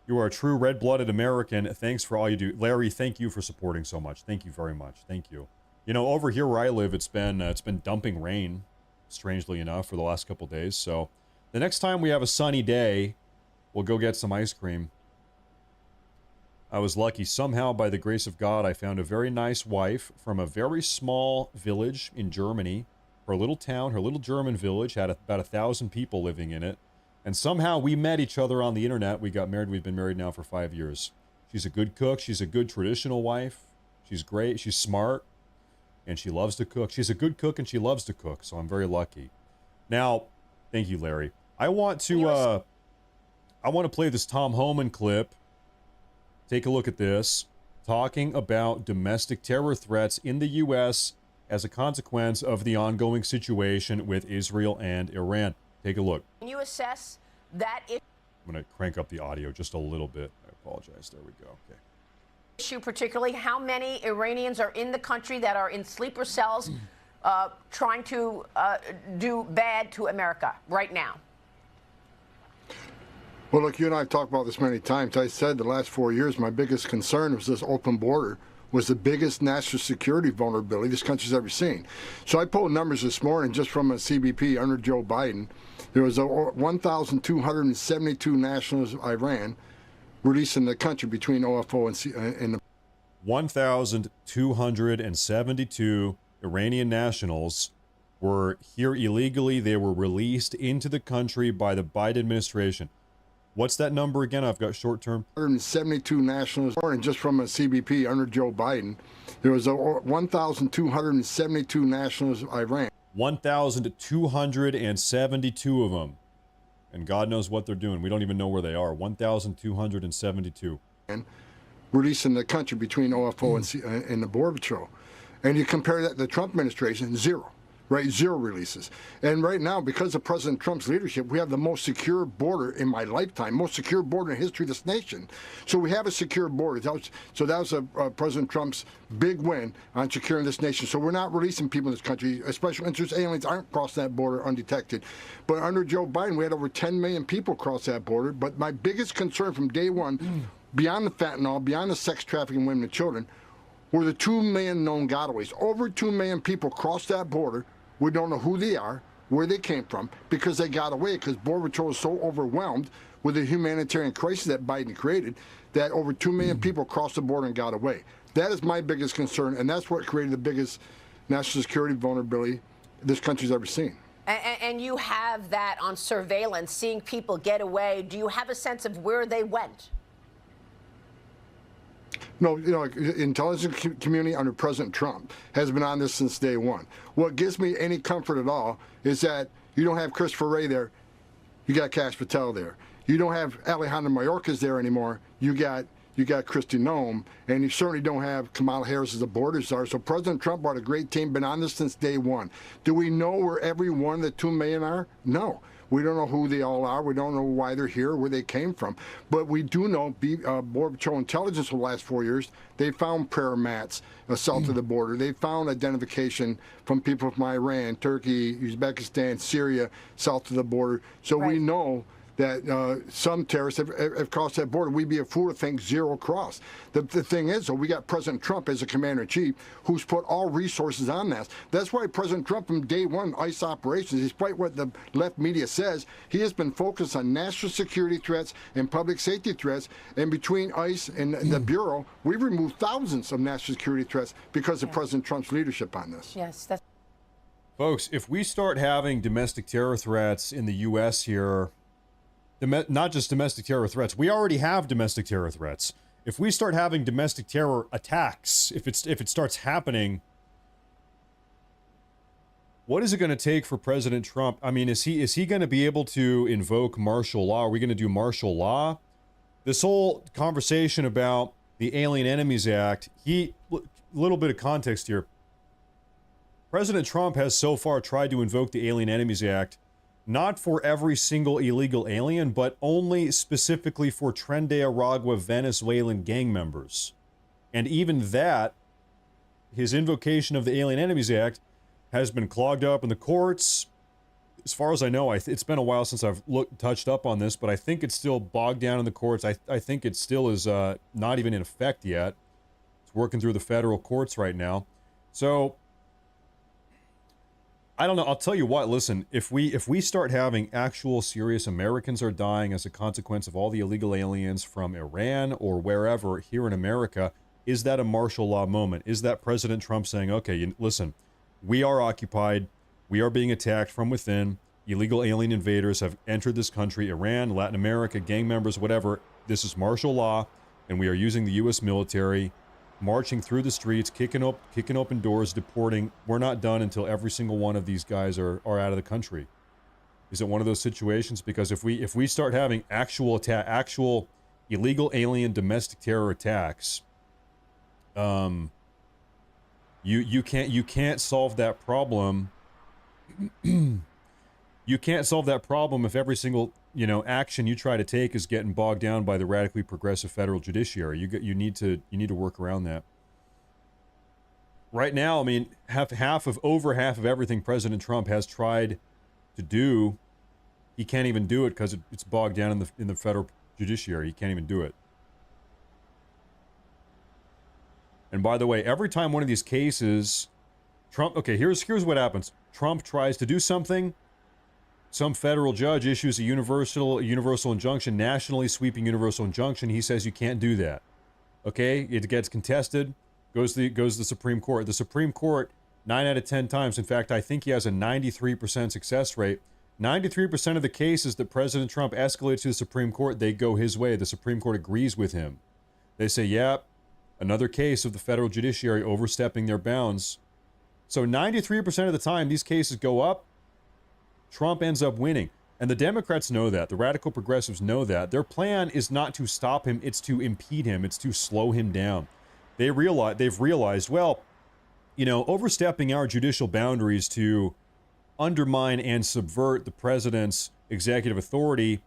You are a true red-blooded American. Thanks for all you do. Larry, thank you for supporting so much. Thank you very much. Thank you. You know, over here where I live, it's been dumping rain, strangely enough, for the last couple days. So the next time we have a sunny day, we'll go get some ice cream. I was lucky. Somehow, by the grace of God, I found a very nice wife from a very small village in Germany. Her little town, her little German village, had about 1,000 people living in it. And somehow we met each other on the internet. We got married. We've been married now for 5 years. She's a good cook. She's a good traditional wife. She's great. She's smart. And she loves to cook. She's a good cook and she loves to cook. So I'm very lucky. Now, thank you, Larry. I want to play this Tom Homan clip. Take a look at this. Talking about domestic terror threats in the U.S. as a consequence of the ongoing situation with Israel and Iran. Take a look. Can you assess that issue? I'm going to crank up the audio just a little bit. I apologize. There we go. Okay. Issue particularly, how many Iranians are in the country that are in sleeper cells trying to do bad to America right now? Well, look, you and I have talked about this many times. I said the last 4 years, my biggest concern was this open border was the biggest national security vulnerability this country's ever seen. So I pulled numbers this morning just from a CBP under Joe Biden. There was 1,272 nationals of Iran released in the country between OFO and the 1,272 Iranian nationals were here illegally. They were released into the country by the Biden administration. What's that number again? I've got short term. 172 nationals, and just from a CBP under Joe Biden, there was 1,272 nationals of Iran. 1,272 of them. And God knows what they're doing. We don't even know where they are. 1,272. And released in the country between OFO and the Border Patrol. And you compare that to the Trump administration, zero. Right, zero releases. And right now, because of President Trump's leadership, we have the most secure border in my lifetime, most secure border in the history of this nation. So we have a secure border. That was President Trump's big win on securing this nation. So we're not releasing people in this country. Special interest aliens aren't crossing that border undetected. But under Joe Biden, we had over 10 million people cross that border. But my biggest concern from day one, beyond the fentanyl, beyond the sex trafficking women and children, were the 2 million known gotaways. Over 2 million people crossed that border. We don't know who they are, where they came from, because they got away, because Border Patrol is so overwhelmed with the humanitarian crisis that Biden created that over 2 million people crossed the border and got away. That is my biggest concern, and that's what created the biggest national security vulnerability this country's ever seen. And you have that on surveillance, seeing people get away. Do you have a sense of where they went? No, intelligence community under President Trump has been on this since day one. What gives me any comfort at all is that you don't have Christopher Wray there, you got Kash Patel there. You don't have Alejandro Mayorkas there anymore, you got Kristi Noem, and you certainly don't have Kamala Harris as a border czar. So President Trump brought a great team, been on this since day one. Do we know where every one of the 2 million are? No. We don't know who they all are. We don't know why they're here, where they came from. But we do know Border Patrol Intelligence for the last 4 years, they found prayer mats south of the border. They found identification from people from Iran, Turkey, Uzbekistan, Syria, south of the border. So we know that some terrorists have crossed that border. We'd be a fool to think zero cross. The thing is, though, we got President Trump as a commander-in-chief who's put all resources on this. That's why President Trump from day one, ICE operations, despite what the left media says, he has been focused on national security threats and public safety threats. And between ICE and the Bureau, we've removed thousands of national security threats because of President Trump's leadership on this. Yes, that's... Folks, if we start having domestic terror threats in the U.S. here, not just domestic terror threats. We already have domestic terror threats. If we start having domestic terror attacks, if it starts happening, what is it going to take for President Trump? I mean, is he going to be able to invoke martial law? Are we going to do martial law? This whole conversation about the Alien Enemies Act, a little bit of context here. President Trump has so far tried to invoke the Alien Enemies Act not for every single illegal alien, but only specifically for Tren Aragua Venezuelan gang members. And even that, his invocation of the Alien Enemies Act has been clogged up in the courts. As far as I know, it's been a while since I've touched up on this, but I think it's still bogged down in the courts. I think it still is not even in effect yet. It's working through the federal courts right now. So I don't know. I'll tell you what, listen, if we start having actual serious Americans are dying as a consequence of all the illegal aliens from Iran or wherever here in America, is that a martial law moment? Is that President Trump saying, okay, listen, we are occupied, we are being attacked from within, illegal alien invaders have entered this country, Iran, Latin America, gang members, whatever, this is martial law, and we are using the U.S. military, marching through the streets, kicking open doors, deporting. We're not done until every single one of these guys are out of the country. Is it one of those situations? Because if we start having actual illegal alien domestic terror attacks, you can't solve that problem. You can't solve that problem if every single action you try to take is getting bogged down by the radically progressive federal judiciary. You need to work around that. Right now, I mean, over half of everything President Trump has tried to do, he can't even do it because it's bogged down in the federal judiciary. He can't even do it. And by the way, every time one of these cases, Trump, okay, here's what happens. Trump tries to do something. Some federal judge issues a universal injunction, nationally sweeping universal injunction. He says you can't do that. Okay, it gets contested, goes to the Supreme Court. The Supreme Court, 9 out of 10 times, in fact, I think he has a 93% success rate. 93% of the cases that President Trump escalates to the Supreme Court, they go his way. The Supreme Court agrees with him. They say, yeah, another case of the federal judiciary overstepping their bounds. So 93% of the time, these cases go up. Trump ends up winning. And the Democrats know that. The radical progressives know that. Their plan is not to stop him, it's to impede him, it's to slow him down. They've realized, well, overstepping our judicial boundaries to undermine and subvert the president's executive authority,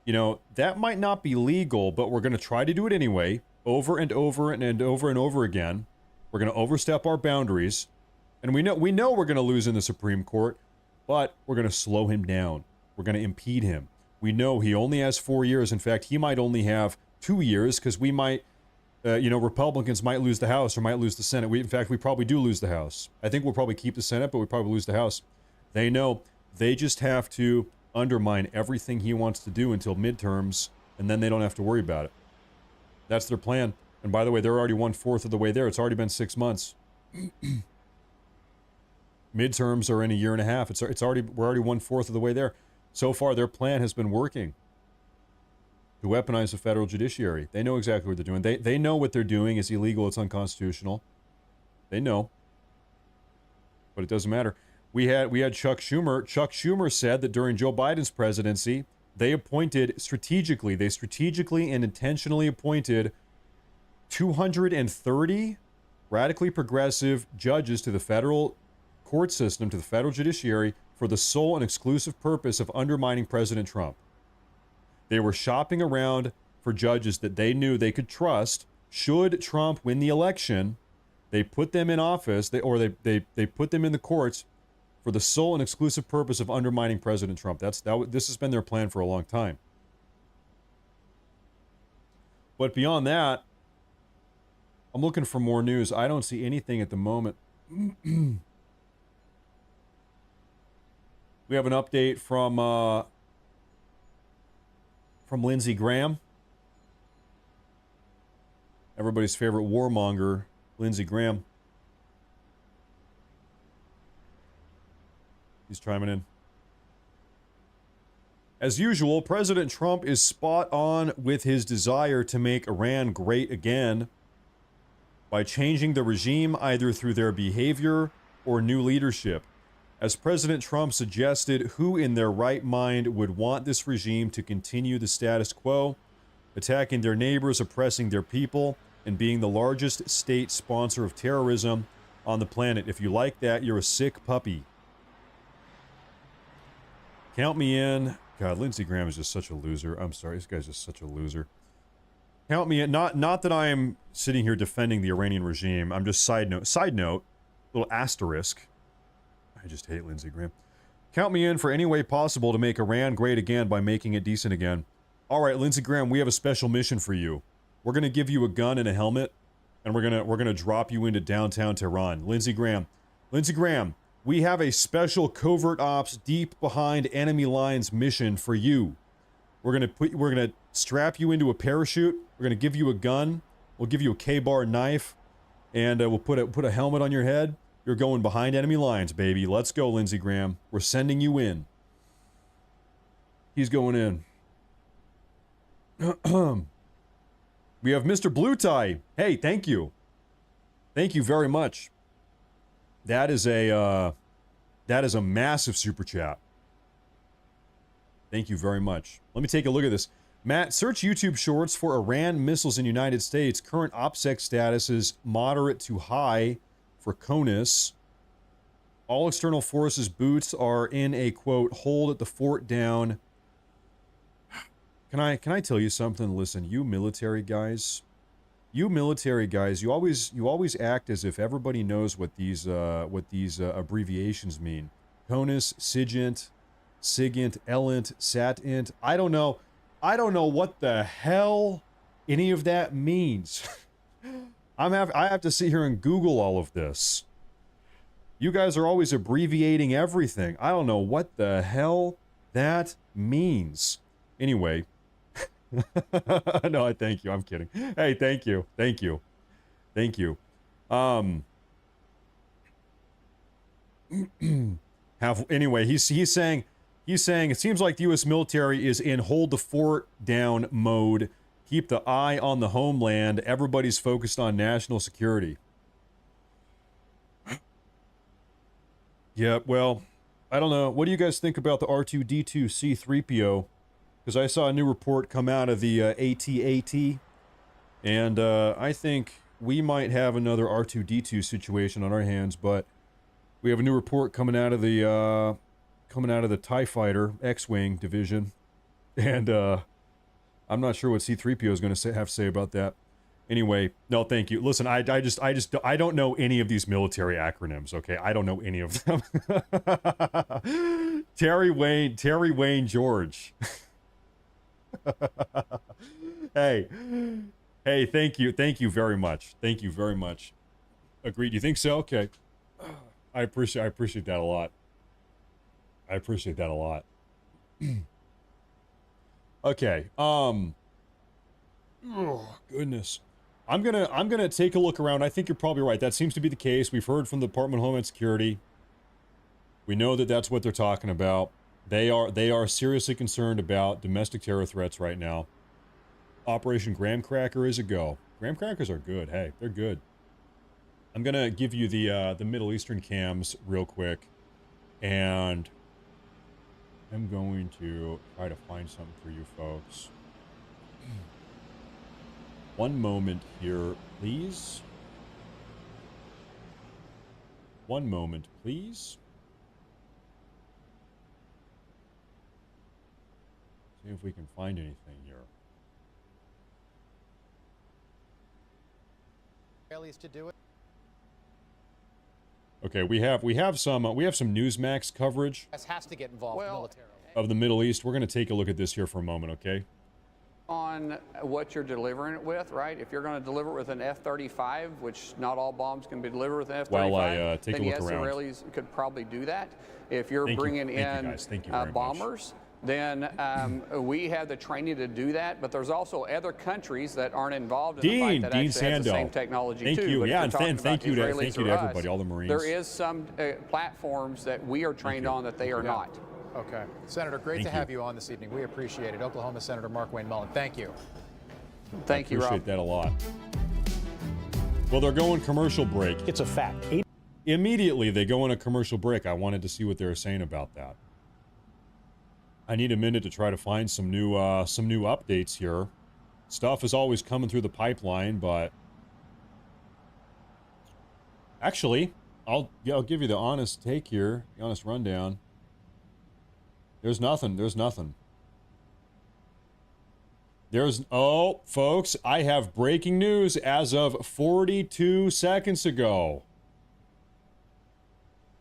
that might not be legal, but we're going to try to do it anyway, over and over and over and over again. We're going to overstep our boundaries. And we know we're going to lose in the Supreme Court, but we're going to slow him down. We're going to impede him. We know he only has 4 years. In fact, he might only have 2 years because we might, Republicans might lose the House or might lose the Senate. In fact, we probably do lose the House. I think we'll probably keep the Senate, but we probably lose the House. They know they just have to undermine everything he wants to do until midterms, and then they don't have to worry about it. That's their plan. And by the way, they're already 1/4 of the way there. It's already been 6 months. Midterms are in a year and a half. We're already 1/4 of the way there. So far, their plan has been working to weaponize the federal judiciary. They know exactly what they're doing. They know what they're doing is illegal. It's unconstitutional. They know. But it doesn't matter. We had Chuck Schumer. Chuck Schumer said that during Joe Biden's presidency, they strategically and intentionally appointed 230 radically progressive judges to the federal court system, to the federal judiciary, for the sole and exclusive purpose of undermining President Trump. They were shopping around for judges that they knew they could trust. Should Trump win the election, they put them in office, they put them in the courts for the sole and exclusive purpose of undermining President Trump. This has been their plan for a long time. But beyond that, I'm looking for more news. I don't see anything at the moment. We have an update from Lindsey Graham, everybody's favorite warmonger, Lindsey Graham. He's chiming in. As usual, President Trump is spot on with his desire to make Iran great again by changing the regime either through their behavior or new leadership. As President Trump suggested, who in their right mind would want this regime to continue the status quo, attacking their neighbors, oppressing their people, and being the largest state sponsor of terrorism on the planet? If you like that, you're a sick puppy. Count me in. God, Lindsey Graham is just such a loser. I'm sorry, this guy's just such a loser. Count me in. Not that I am sitting here defending the Iranian regime. I'm just side note, little asterisk. I just hate Lindsey Graham. Count me in for any way possible to make Iran great again by making it decent again. All right, Lindsey Graham, we have a special mission for you. We're going to give you a gun and a helmet, and we're going to drop you into downtown Tehran. Lindsey Graham, we have a special covert ops deep behind enemy lines mission for you. We're going to strap you into a parachute. We're going to give you a gun. We'll give you a K-bar knife, and we'll put a helmet on your head. You're going behind enemy lines, baby. Let's go, Lindsey Graham. We're sending you in. He's going in. We have Mr. Blue Tie. Hey, thank you. Thank you very much. That is a massive super chat. Thank you very much. Let me take a look at this. Matt, search YouTube shorts for Iran missiles in United States. Current OPSEC status is moderate to high for CONUS. All external forces boots are in a, quote, hold at the fort down. Can I tell you something? Listen, you military guys, you always act as if everybody knows what these abbreviations mean. CONUS, SIGINT, ELINT, SATINT. I don't know what the hell any of that means. I have to sit here and Google all of this. You guys are always abbreviating everything. I don't know what the hell that means. Anyway. No, thank you. I'm kidding. Hey, thank you. Anyway, he's saying it seems like the U.S. military is in hold the fort down mode. Keep the eye on the homeland. Everybody's focused on national security. Yeah, well, I don't know. What do you guys think about the R2-D2 C-3PO? Because I saw a new report come out of the AT-AT, and I think we might have another R2-D2 situation on our hands. But we have a new report coming out of the TIE Fighter X-Wing division, and I'm not sure what C-3PO is going to have to say about that. Anyway, no, thank you. Listen, I don't know any of these military acronyms. Okay, I don't know any of them. Terry Wayne George. Hey, thank you very much. Agreed. You think so? Okay. I appreciate that a lot. Okay. Oh goodness. I'm gonna take a look around. I think you're probably right. That seems to be the case. We've heard from the Department of Homeland Security. We know that that's what they're talking about. They are seriously concerned about domestic terror threats right now. Operation Graham Cracker is a go. Graham Crackers are good. Hey, they're good. I'm going to give you the Middle Eastern cams real quick. And I'm going to try to find something for you folks. One moment here, please. One moment, please. See if we can find anything here. To do it. Okay, we have some Newsmax coverage Has to get involved militarily. of the Middle East. We're going to take a look at this here for a moment, okay? On what you're delivering it with, right? If you're going to deliver it with an F-35, which not all bombs can be delivered with an F-35, While I take a then look yes, around. Israelis could probably do that. If you're Thank you. bringing Thank you, in guys. Thank you very much. bombers, then we have the training to do that. But there's also other countries that aren't involved in the fight that Dean actually has the Sando. same technology Thank too. you. But if Yeah, you're and talking thank about you to Israelis thank you to or everybody, us, all the Marines. There is some platforms that we are trained on that they are not. Okay. Senator, great to have you on this evening. We appreciate it. Oklahoma Senator Mark Wayne Mullen, thank you. Thank you, Rob. Appreciate that a lot. Well, they're going commercial break. It's a fact. Immediately, they go on a commercial break. I wanted to see what they were saying about that. I need a minute to try to find some new updates here. Stuff is always coming through the pipeline, but actually, I'll give you the honest take here, the honest rundown. There's nothing. Oh, folks, I have breaking news as of 42 seconds ago.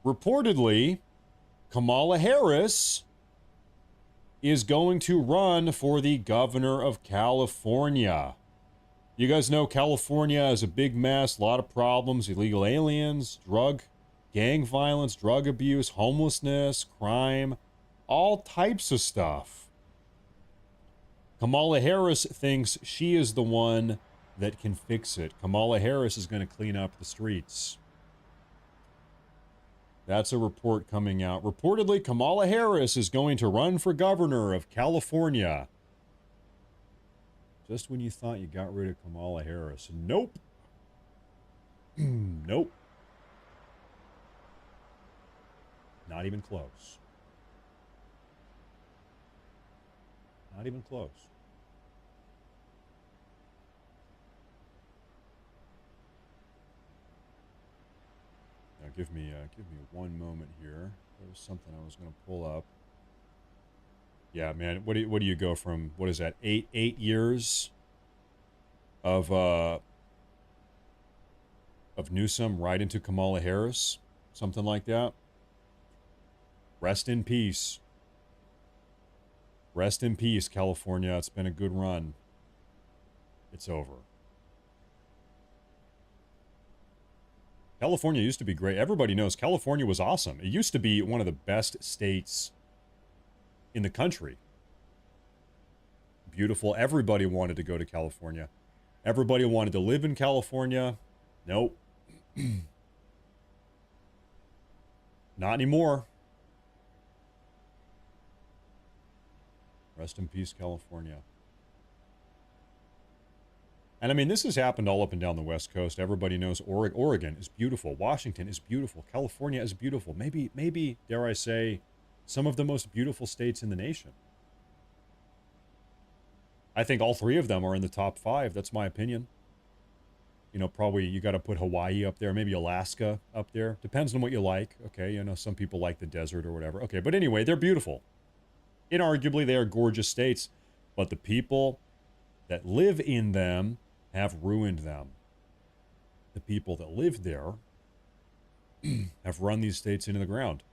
Reportedly, Kamala Harris is going to run for the governor of California. You guys know California is a big mess, a lot of problems, illegal aliens, gang violence, drug abuse, homelessness, crime, all types of stuff. Kamala Harris thinks she is the one that can fix it. Kamala Harris is going to clean up the streets. That's a report coming out. Reportedly, Kamala Harris is going to run for governor of California. Just when you thought you got rid of Kamala Harris. Nope. Nope. Not even close. Not even close. Now give me 1 moment here. There was something I was going to pull up. Yeah, man. What do you go from? What is that? 8 years of Newsom right into Kamala Harris, something like that. Rest in peace. Rest in peace, California. It's been a good run. It's over. California used to be great. Everybody knows California was awesome. It used to be one of the best states in the country. Beautiful. Everybody wanted to go to California. Everybody wanted to live in California. Nope. Not anymore. Rest in peace, California. And I mean, this has happened all up and down the West Coast. Everybody knows Oregon is beautiful. Washington is beautiful. California is beautiful. Maybe, dare I say, some of the most beautiful states in the nation. I think all three of them are in the top 5. That's my opinion. You know, probably you got to put Hawaii up there, maybe Alaska up there. Depends on what you like. Okay, you know, some people like the desert or whatever. Okay, but anyway, they're beautiful. Inarguably, they are gorgeous states, but the people that live in them have ruined them. The people that live there have run these states into the ground.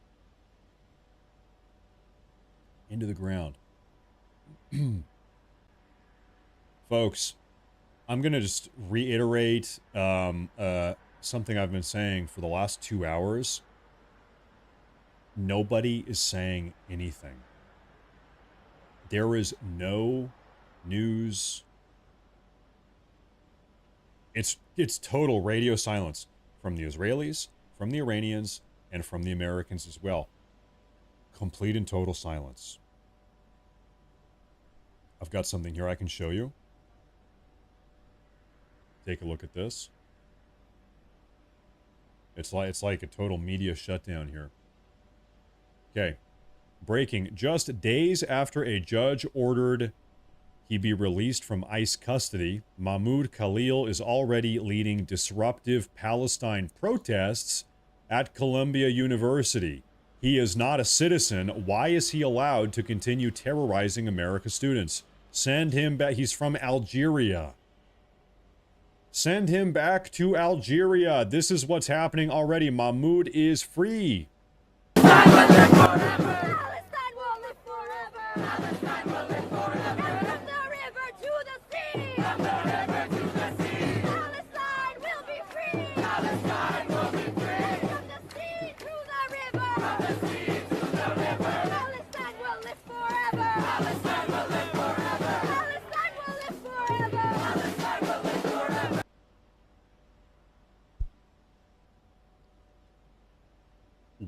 Into the ground. Folks, I'm going to just reiterate something I've been saying for the last 2 hours. Nobody is saying anything. There is no news. It's total radio silence from the Israelis, from the Iranians, and from the Americans as well. Complete and total silence. I've got something here I can show you. Take a look at this. It's like a total media shutdown here. Okay. Breaking. Just days after a judge ordered he be released from ICE custody, Mahmoud Khalil is already leading disruptive Palestine protests at Columbia University. He is not a citizen. Why is he allowed to continue terrorizing America's students? Send him back. He's from Algeria. Send him back to Algeria. This is what's happening already. Mahmoud is free.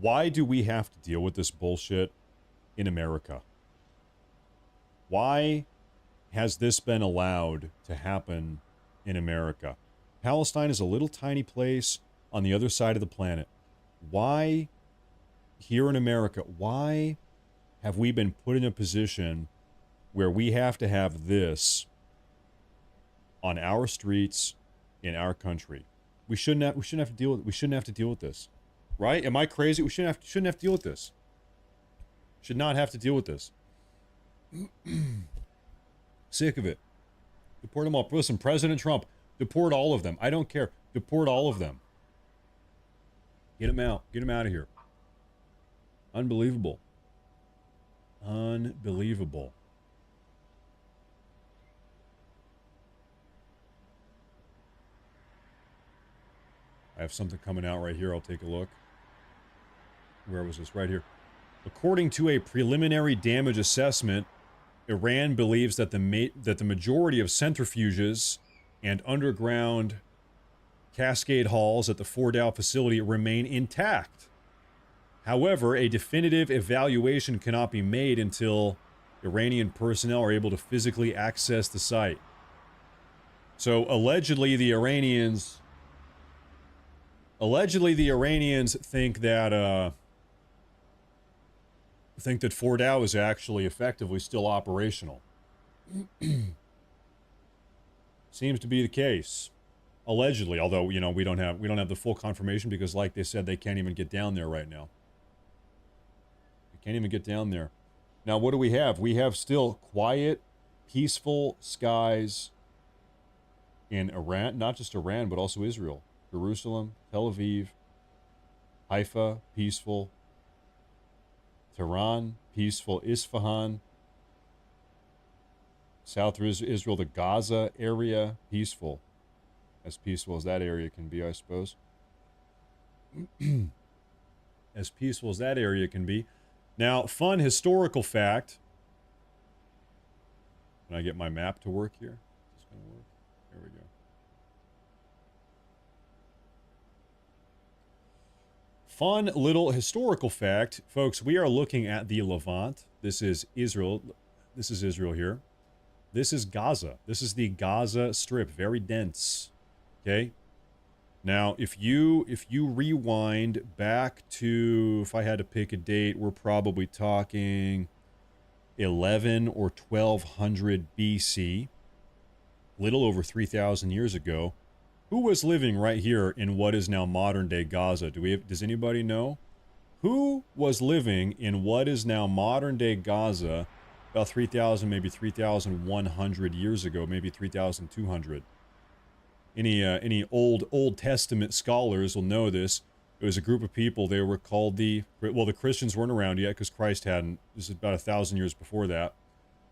Why do we have to deal with this bullshit in America? Why has this been allowed to happen in America? Palestine is a little tiny place on the other side of the planet. Why, here in America, why have we been put in a position where we have to have this on our streets in our country? We shouldn't have to deal with this. Right? Am I crazy? We shouldn't have to deal with this. Should not have to deal with this. Sick of it. Deport them all. Listen, President Trump, deport all of them. I don't care. Deport all of them. Get them out. Get them out of here. Unbelievable. Unbelievable. I have something coming out right here. I'll take a look. Where was this? Right here. According to a preliminary damage assessment, Iran believes that the majority of centrifuges and underground cascade halls at the Fordow facility remain intact. However, a definitive evaluation cannot be made until Iranian personnel are able to physically access the site. So allegedly the Iranians think that Fordow is actually effectively still operational. Seems to be the case. Allegedly, although, you know, we don't have the full confirmation because, like they said, they can't even get down there right now. They can't even get down there. Now, what do we have? We have still quiet, peaceful skies in Iran, not just Iran, but also Israel. Jerusalem, Tel Aviv, Haifa, peaceful. Tehran, peaceful. Isfahan, South Israel, the Gaza area, peaceful. As peaceful as that area can be, I suppose. As peaceful as that area can be. Now, fun historical fact. Can I get my map to work here? Is this going to work? There we go. Fun little historical fact. Folks, we are looking at the Levant. This is Israel. This is Israel here. This is Gaza. This is the Gaza Strip. Very dense. Okay? Now, if you rewind back to, if I had to pick a date, we're probably talking 11 or 1200 BC. Little over 3,000 years ago. Who was living right here in what is now modern-day Gaza? Does anybody know? Who was living in what is now modern-day Gaza about 3,000, maybe 3,100 years ago, maybe 3,200? Any Old Testament scholars will know this. It was a group of people. They were called the Christians weren't around yet because Christ hadn't. This is about 1,000 years before that.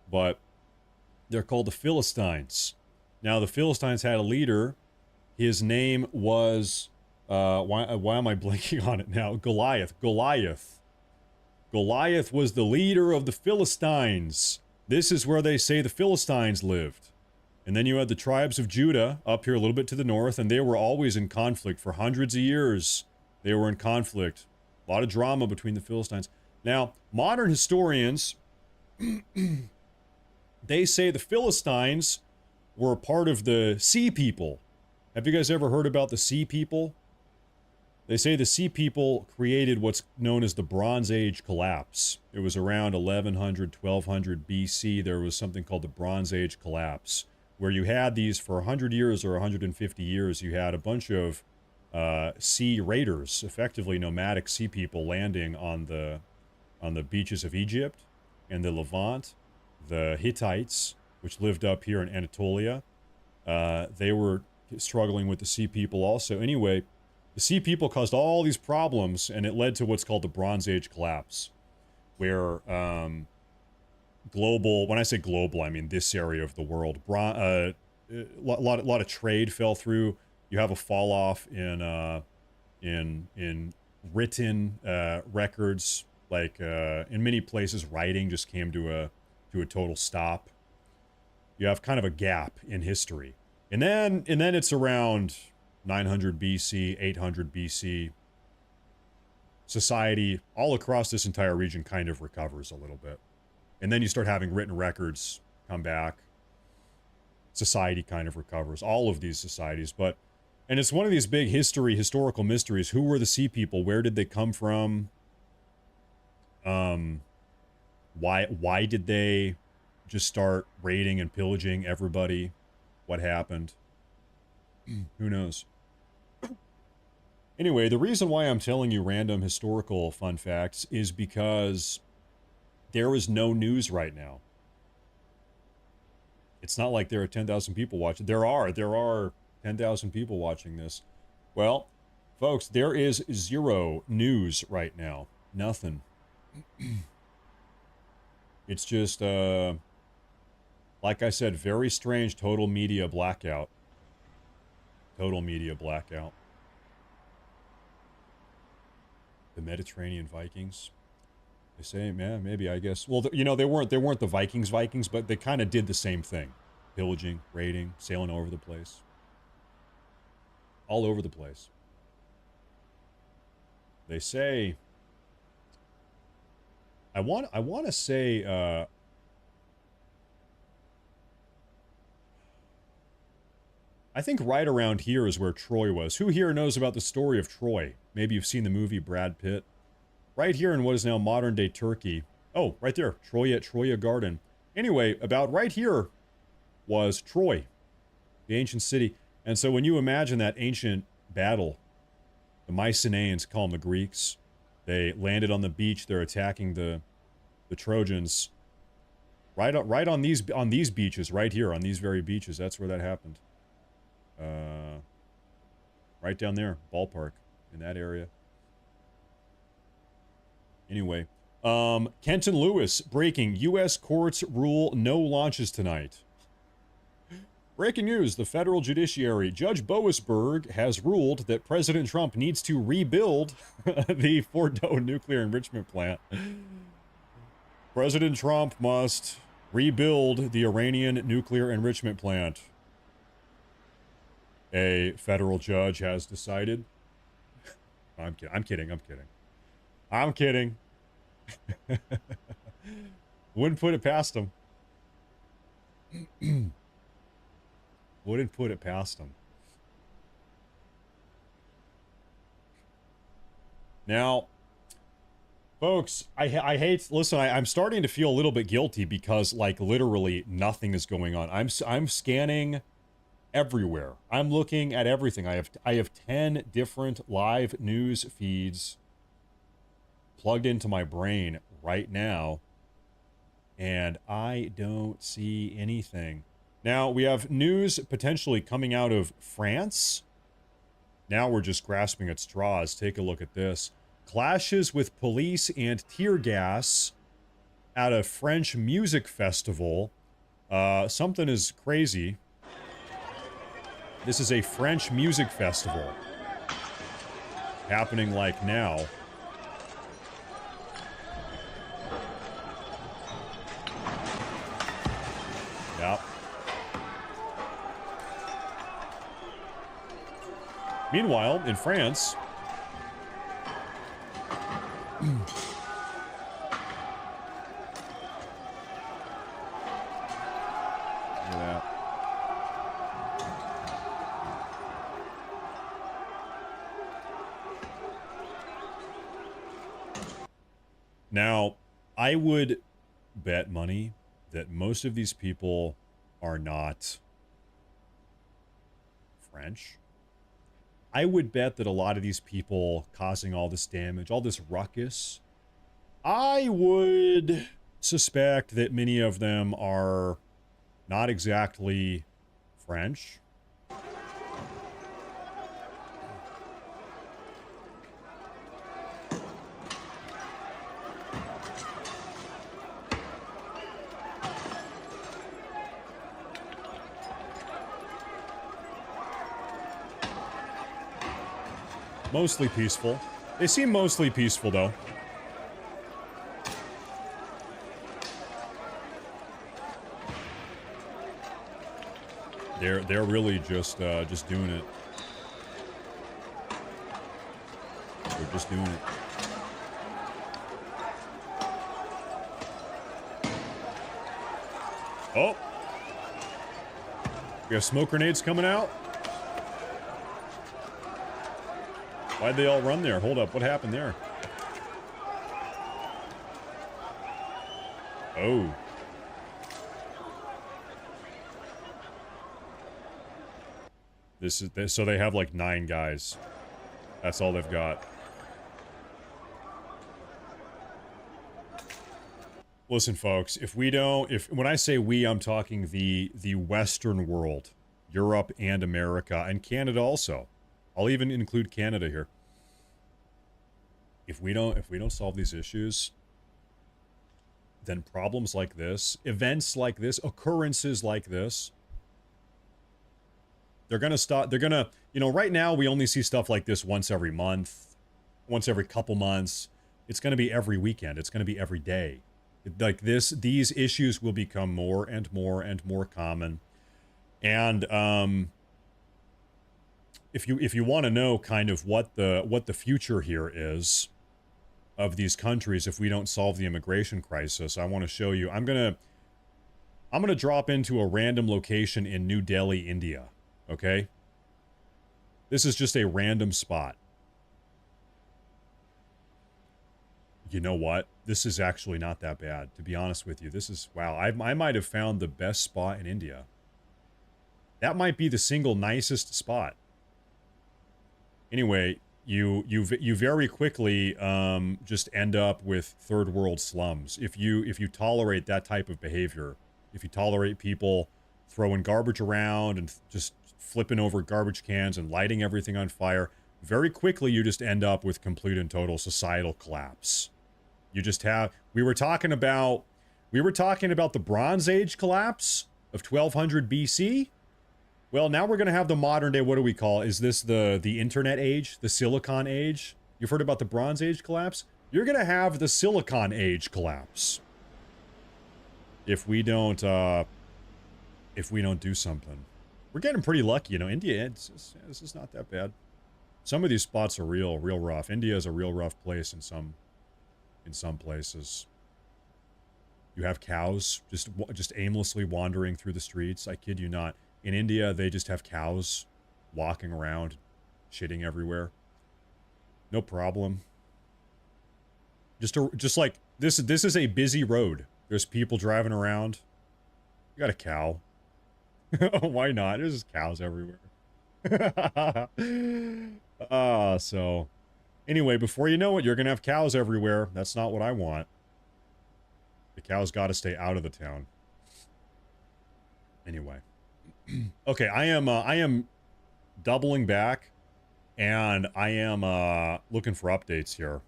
But they're called the Philistines. Now, the Philistines had a leader. His name was, why am I blanking on it now? Goliath. Goliath was the leader of the Philistines. This is where they say the Philistines lived. And then you had the tribes of Judah up here a little bit to the north, and they were always in conflict for hundreds of years. They were in conflict. A lot of drama between the Philistines. Now, modern historians, they say the Philistines were part of the Sea People. Have you guys ever heard about the Sea People? They say the Sea People created what's known as the Bronze Age collapse. It was around 1100, 1200 BC. There was something called the Bronze Age collapse, where you had these for 100 years or 150 years. You had a bunch of sea raiders, effectively nomadic sea people, landing on the beaches of Egypt and the Levant. The Hittites, which lived up here in Anatolia, they were struggling with the Sea People also. Anyway, the Sea People caused all these problems, and it led to what's called the Bronze Age collapse, where global, when I say global, I mean this area of the world, a lot of trade fell through. You have a fall off in written records, like in many places, writing just came to a total stop. You have kind of a gap in history, and then it's around 900 BC, 800 BC. Society all across this entire region kind of recovers a little bit. And then you start having written records come back. Society kind of recovers. All of these societies. And it's one of these big historical mysteries. Who were the Sea People? Where did they come from? Why did they just start raiding and pillaging everybody? What happened? Who knows? Anyway, the reason why I'm telling you random historical fun facts is because there is no news right now. It's not like there are 10,000 people watching. There are 10,000 people watching this. Well, folks, there is zero news right now. Nothing. It's just, like I said, very strange total media blackout. Total media blackout. The Mediterranean Vikings. They say, man, maybe, I guess. Well, you know, they weren't the Vikings, but they kind of did the same thing. Pillaging, raiding, sailing all over the place. All over the place. They say, I want to say, I think right around here is where Troy was. Who here knows about the story of Troy? Maybe you've seen the movie Brad Pitt. Right here in what is now modern-day Turkey. Oh, right there. Troy at Troya Garden. Anyway, about right here was Troy, the ancient city. And so when you imagine that ancient battle, the Mycenaeans, call them the Greeks, they landed on the beach. They're attacking the Trojans. Right on these beaches, right here, on these very beaches. That's where that happened. Right down there, ballpark, in that area. Anyway, Kenton Lewis, breaking, U.S. courts rule no launches tonight. Breaking news, the federal judiciary, Judge Boasberg, has ruled that President Trump needs to rebuild the Fordo nuclear enrichment plant. President Trump must rebuild the Iranian nuclear enrichment plant. A federal judge has decided. I'm kidding. Wouldn't put it past him. Wouldn't put it past him. Now, folks, I hate. Listen, I'm starting to feel a little bit guilty because, like, literally nothing is going on. I'm scanning everywhere. I'm looking at everything. I have 10 different live news feeds plugged into my brain right now, and I don't see anything. Now, we have news potentially coming out of France. Now we're just grasping at straws. Take a look at this. Clashes with police and tear gas at a French music festival. Something is crazy. This is a French music festival happening like now. Yep. Meanwhile, in France, Now, I would bet money that most of these people are not French. I would bet that a lot of these people causing all this damage, all this ruckus, I would suspect that many of them are not exactly French. Mostly peaceful. They seem mostly peaceful, though. They're really just doing it. They're just doing it. Oh, we have smoke grenades coming out. Why'd they all run there? Hold up, what happened there? Oh. So they have like 9 guys. That's all they've got. Listen, folks, when I say we, I'm talking the Western world, Europe and America, and Canada also. I'll even include Canada here. If we don't solve these issues, then problems like this, events like this, occurrences like this, they're gonna stop. They're gonna, right now we only see stuff like this once every month, once every couple months. It's gonna be every weekend. It's gonna be every day. Like this, these issues will become more and more and more common. And if you want to know kind of what the future here is of these countries if we don't solve the immigration crisis, I want to show you. I'm gonna drop into a random location in New Delhi, India. Okay? This is just a random spot. You know what? This is actually not that bad, to be honest with you. This is, wow, I might have found the best spot in India. That might be the single nicest spot. Anyway, you very quickly just end up with third world slums if you tolerate that type of behavior. If you tolerate people throwing garbage around and just flipping over garbage cans and lighting everything on fire, very quickly you just end up with complete and total societal collapse. You just have, we were talking about the Bronze Age collapse of 1200 BC. Well, now we're going to have the modern day, what do we call it? Is this the internet age, the silicon age? You've heard about the Bronze Age collapse? You're going to have the silicon age collapse. If we don't do something. We're getting pretty lucky, India, this is not that bad. Some of these spots are real rough. India is a real rough place in some places. You have cows just aimlessly wandering through the streets. I kid you not. In India, they just have cows walking around, shitting everywhere. No problem. Just like this is a busy road. There's people driving around. You got a cow. Why not? There's just cows everywhere. So anyway, before you know it, you're gonna have cows everywhere. That's not what I want. The cows got to stay out of the town. Anyway. Okay, I am doubling back, and I am looking for updates here.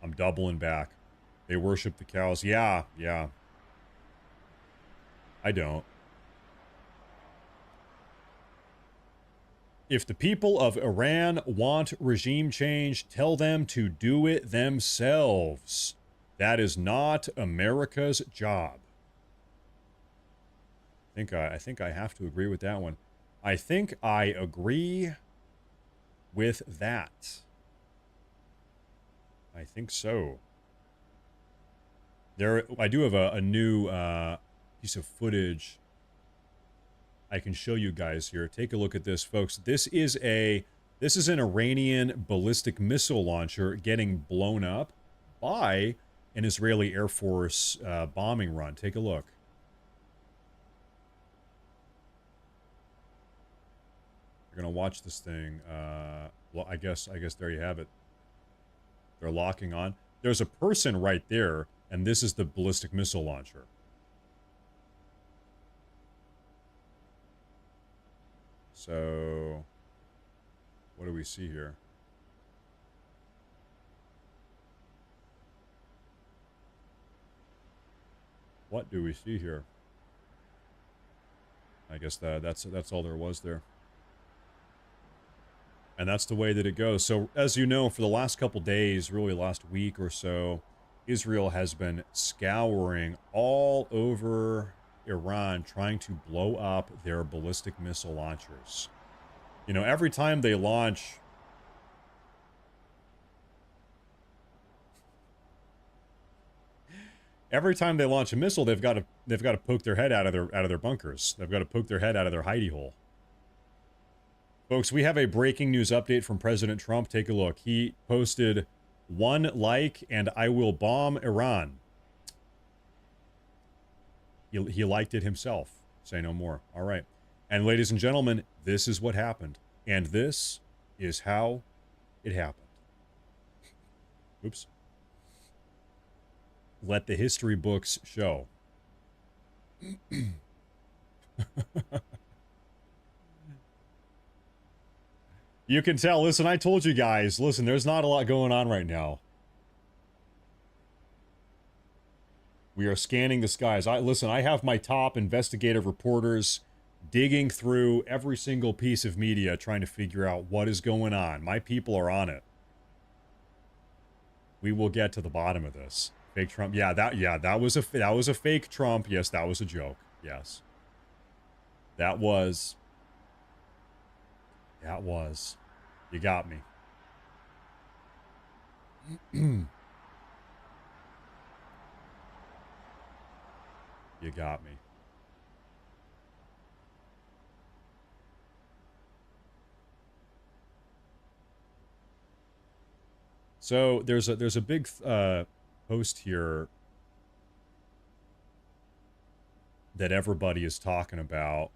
I'm doubling back. They worship the cows. Yeah. I don't. If the people of Iran want regime change, tell them to do it themselves. That is not America's job. I think I have to agree with that one. I think I agree with that. I think so. I do have a new piece of footage I can show you guys here. Take a look at this, folks. This is a This is an Iranian ballistic missile launcher getting blown up by an Israeli Air Force bombing run. Take a look. You're gonna watch this thing. Well, I guess there you have it. They're locking on. There's a person right there, and this is the ballistic missile launcher. So, what do we see here? What do we see here? I guess that's all there was there. And that's the way that it goes. So, as you know, for the last couple days, really last week or so, Israel has been scouring all over Iran trying to blow up their ballistic missile launchers. You know, every time they launch a missile, they've got to poke their head out of their bunkers. They've got to poke their head out of their hidey hole. Folks, we have a breaking news update from President Trump. Take a look. He posted 1 like and I will bomb Iran. He liked it himself. Say no more. All right. And ladies and gentlemen, this is what happened. And this is how it happened. Oops. Let the history books show. You can tell. Listen, I told you guys. Listen, there's not a lot going on right now. We are scanning the skies. Listen, I have my top investigative reporters digging through every single piece of media trying to figure out what is going on. My people are on it. We will get to the bottom of this. Fake Trump. That was a fake Trump. Yes, that was a joke. Yes. That was. You got me. You got me. So there's a big post here that everybody is talking about.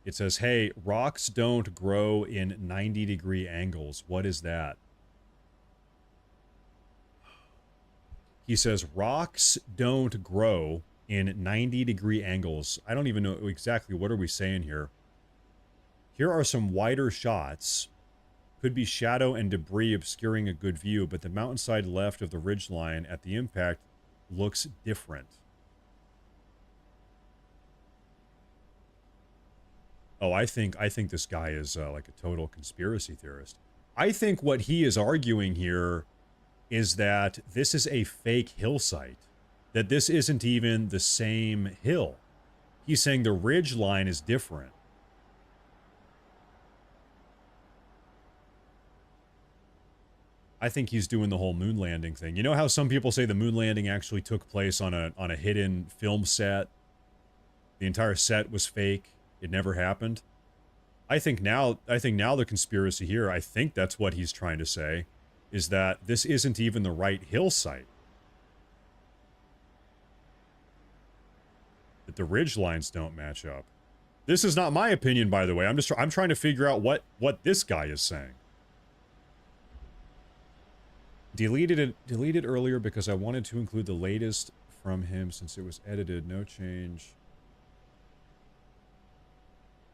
It says, hey, rocks don't grow in 90-degree angles. What is that? He says, rocks don't grow in 90-degree angles. I don't even know exactly what are we saying here. Here are some wider shots. Could be shadow and debris obscuring a good view, but the mountainside left of the ridgeline at the impact looks different. Oh, I think this guy is like a total conspiracy theorist. I think what he is arguing here is that this is a fake hill site, that this isn't even the same hill. He's saying the ridge line is different. I think he's doing the whole moon landing thing. You know how some people say the moon landing actually took place on a hidden film set? The entire set was fake. It never happened. I think now the conspiracy here, I think that's what he's trying to say, is that this isn't even the right hill site. That the ridge lines don't match up. This is not my opinion, by the way. I'm trying to figure out what this guy is saying. Deleted earlier because I wanted to include the latest from him since it was edited. No change.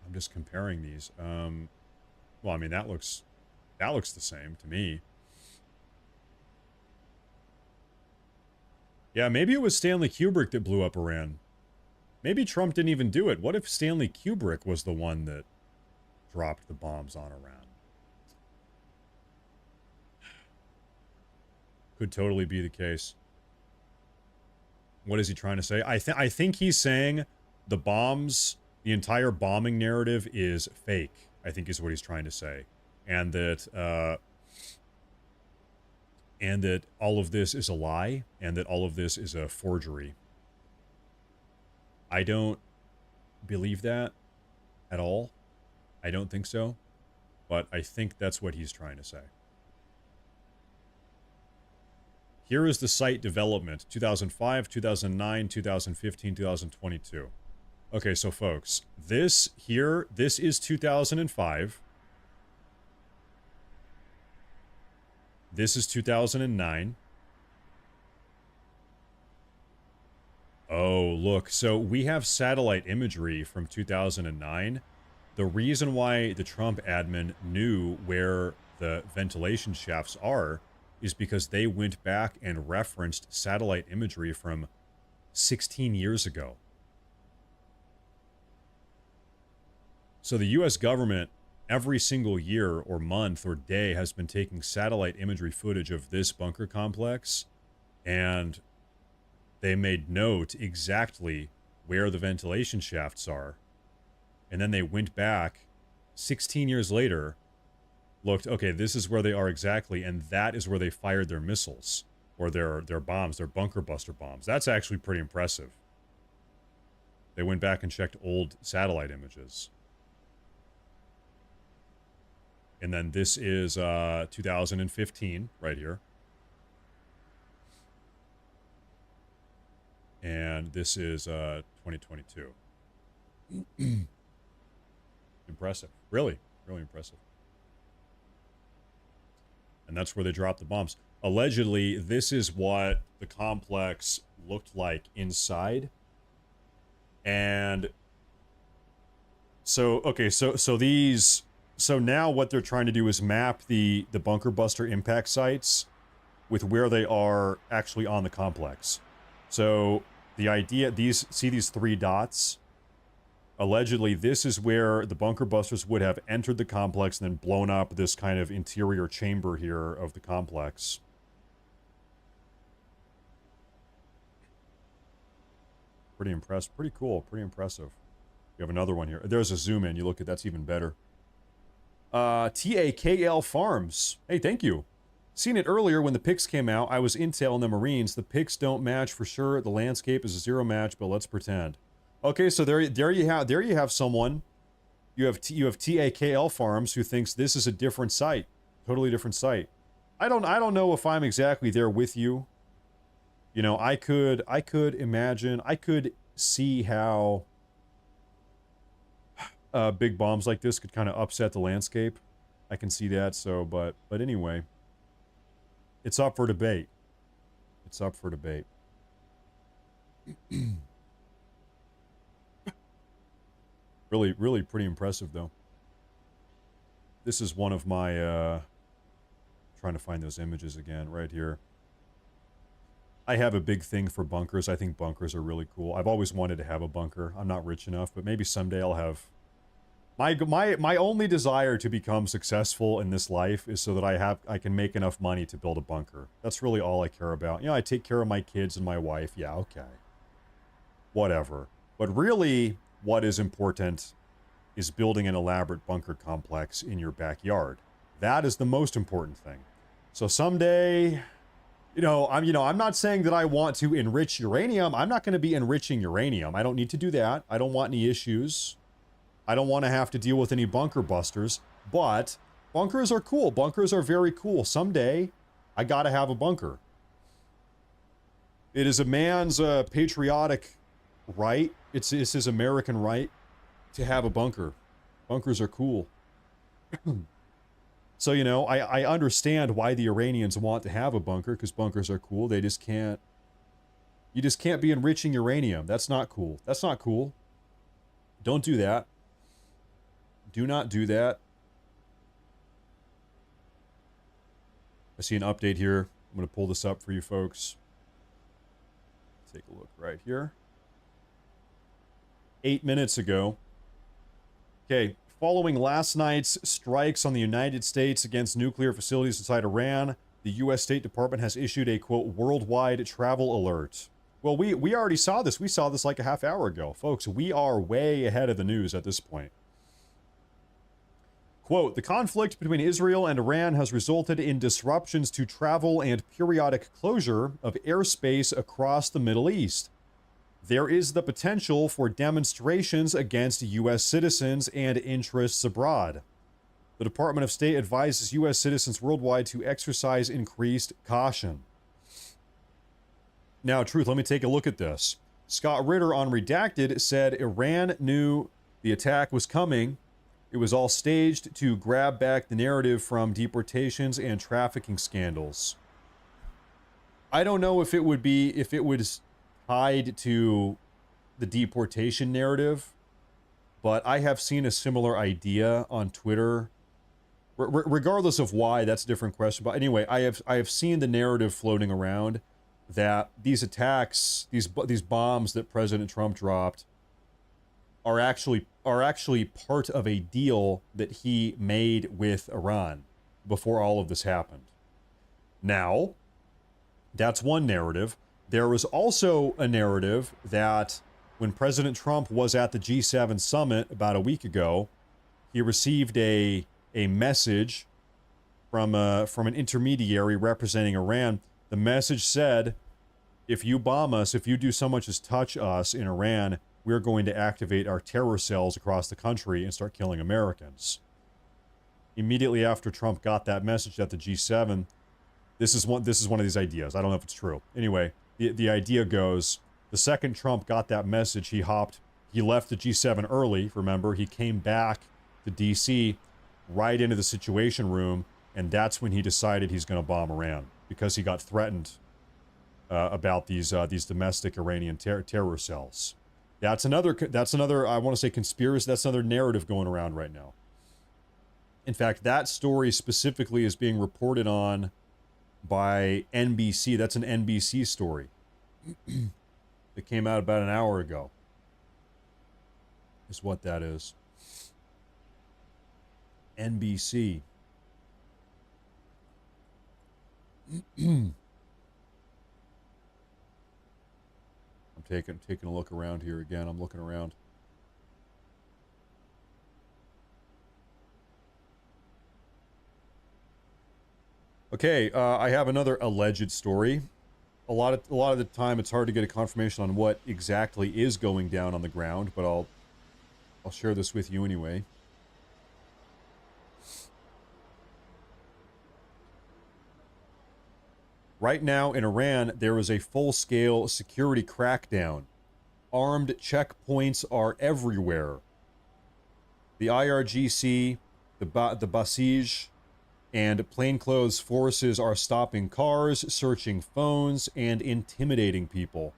I'm just comparing these. Well, I mean, that looks the same to me. Yeah, maybe it was Stanley Kubrick that blew up Iran. Maybe Trump didn't even do it. What if Stanley Kubrick was the one that dropped the bombs on Iran? Could totally be the case. What is he trying to say? I think he's saying the bombs, the entire bombing narrative is fake, I think is what he's trying to say. And that all of this is a lie, and that all of this is a forgery. I don't believe that at all. I don't think so. but I think that's what he's trying to say. Here is the site development, 2005, 2009, 2015, 2022. Okay, so folks, this is 2005. This is 2009. Oh, look, so we have satellite imagery from 2009. The reason why the Trump admin knew where the ventilation shafts are is because they went back and referenced satellite imagery from 16 years ago. So the US government, every single year or month or day, has been taking satellite imagery footage of this bunker complex, and they made note exactly where the ventilation shafts are. And then they went back 16 years later, looked, okay, this is where they are exactly, and that is where they fired their missiles, or their bombs, their bunker buster bombs. That's actually pretty impressive. They went back and checked old satellite images. And then this is 2015, right here. And this is 2022. Impressive. Really, really impressive. And that's where they dropped the bombs. Allegedly, this is what the complex looked like inside. And so, okay, so now what they're trying to do is map the bunker buster impact sites with where they are actually on the complex. So the idea, see these three dots? Allegedly, this is where the bunker busters would have entered the complex and then blown up this kind of interior chamber here of the complex. Pretty impressed. Pretty cool. Pretty impressive. You have another one here. There's a zoom in. You look at that's even better. TAKL Farms. Hey, thank you. Seen it earlier when the pics came out. I was intel in the Marines. The pics don't match for sure. The landscape is a zero match, but let's pretend. Okay, so there you have someone. You have TAKL Farms who thinks this is a different site, totally different site. I don't know if I'm exactly there with you. You know, I could imagine, I could see how big bombs like this could kind of upset the landscape. I can see that. So, but anyway, it's up for debate. It's up for debate. Really pretty impressive, though. This is one of my, trying to find those images again, right here. I have a big thing for bunkers. I think bunkers are really cool. I've always wanted to have a bunker. I'm not rich enough, but maybe someday I'll have... My only desire to become successful in this life is so that I can make enough money to build a bunker. That's really all I care about. You know, I take care of my kids and my wife. Yeah, okay. Whatever. But really... what is important is building an elaborate bunker complex in your backyard. That is the most important thing. So someday, I'm not saying that I want to enrich uranium. I'm not going to be enriching uranium. I don't need to do that. I don't want any issues. I don't want to have to deal with any bunker busters. But bunkers are cool. Bunkers are very cool. Someday, I got to have a bunker. It is a man's patriotic right. It's his American right to have a bunker. Bunkers are cool. So, I understand why the Iranians want to have a bunker, because bunkers are cool. They just can't... You just can't be enriching uranium. That's not cool. That's not cool. Don't do that. Do not do that. I see an update here. I'm going to pull this up for you folks. Take a look right here. 8 minutes ago. Okay, following last night's strikes on the United States against nuclear facilities inside Iran, the U.S. State Department has issued a, quote, worldwide travel alert. Well, we already saw this. We saw this like a half hour ago. Folks, we are way ahead of the news at this point. Quote, the conflict between Israel and Iran has resulted in disruptions to travel and periodic closure of airspace across the Middle East. There is the potential for demonstrations against U.S. citizens and interests abroad. The Department of State advises U.S. citizens worldwide to exercise increased caution. Now, Truth, let me take a look at this. Scott Ritter on Redacted said Iran knew the attack was coming. It was all staged to grab back the narrative from deportations and trafficking scandals. I don't know if it was tied to the deportation narrative, but I have seen a similar idea on Twitter. Regardless of why, that's a different question. But anyway, I have seen the narrative floating around that these attacks, these bombs that President Trump dropped, are actually part of a deal that he made with Iran before all of this happened. Now, that's one narrative. There was also a narrative that when President Trump was at the G7 summit about a week ago, he received a message from an intermediary representing Iran. The message said, if you bomb us, if you do so much as touch us in Iran, we're going to activate our terror cells across the country and start killing Americans. Immediately after Trump got that message at the G7, this is one of these ideas. I don't know if it's true. Anyway, the idea goes, the second Trump got that message, he left the G7 early, remember, he came back to DC right into the Situation Room, and that's when he decided he's going to bomb Iran, because he got threatened about these domestic Iranian terror cells. That's another, I want to say conspiracy, that's another narrative going around right now. In fact, that story specifically is being reported on by NBC. That's an NBC story. It came out about an hour ago. Is what that is. NBC. I'm taking a look around here again. I'm looking around. Okay, I have another alleged story. A lot of the time, it's hard to get a confirmation on what exactly is going down on the ground, but I'll share this with you anyway. Right now in Iran, there is a full-scale security crackdown. Armed checkpoints are everywhere. The IRGC, the Basij, and plainclothes forces are stopping cars, searching phones, and intimidating people.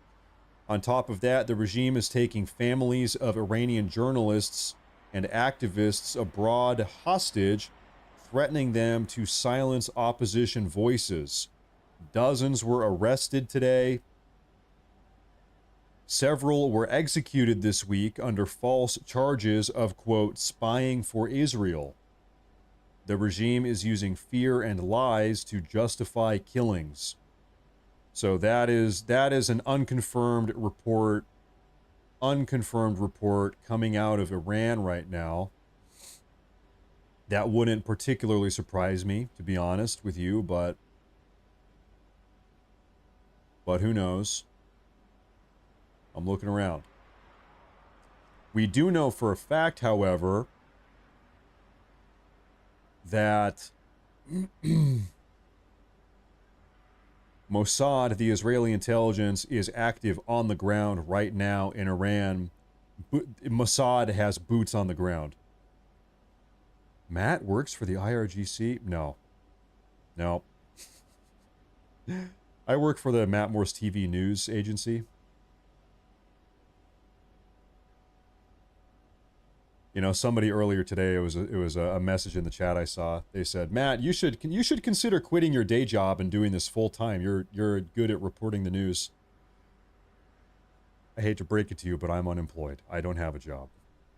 On top of that, the regime is taking families of Iranian journalists and activists abroad hostage, threatening them to silence opposition voices. Dozens were arrested today. Several were executed this week under false charges of, quote, spying for Israel. The regime is using fear and lies to justify killings. So that is an unconfirmed report coming out of Iran right now. That wouldn't particularly surprise me, to be honest with you, but who knows? I'm looking around. We do know for a fact, however, that Mossad, the Israeli intelligence, is active on the ground right now in Iran. Mossad has boots on the ground. Matt works for the IRGC? No. I work for the Matt Morse TV news agency. You know, somebody earlier today, it was a message in the chat I saw. They said, Matt, you should consider quitting your day job and doing this full time. You're good at reporting the news. I hate to break it to you, but I'm unemployed. I don't have a job.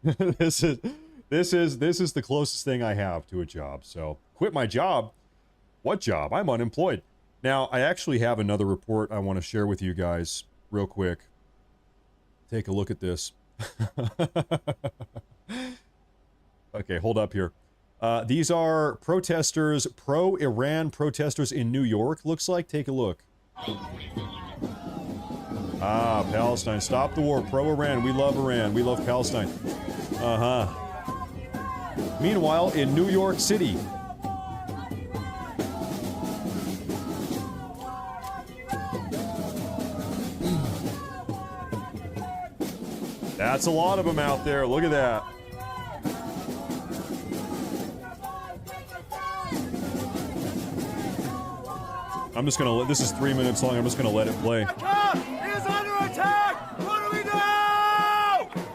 This is the closest thing I have to a job. So quit my job. What job? I'm unemployed. Now, I actually have another report I want to share with you guys real quick. Take a look at this. Okay, hold up here. These are protesters, pro-Iran protesters in New York, looks like. Take a look. Ah, Palestine. Stop the war. Pro-Iran. We love Iran. We love Palestine. Uh-huh. Meanwhile, in New York City, that's a lot of them out there. Look at that. I'm just gonna let, this is 3 minutes long, I'm just gonna let it play. Is under attack! What do we do?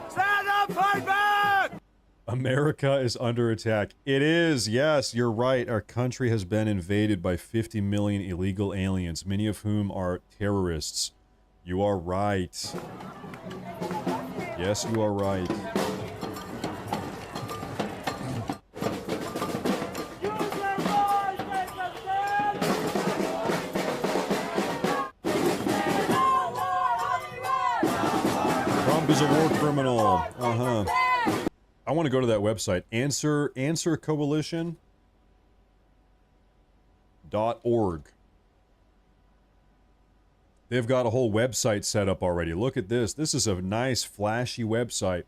Stand up, fight back! America is under attack. It is, yes, you're right. Our country has been invaded by 50 million illegal aliens, many of whom are terrorists. You are right. Yes, you are right. Trump is a war criminal. Uh-huh. I want to go to that website. answercoalition.org. They've got a whole website set up already. Look at this. This is a nice, flashy website.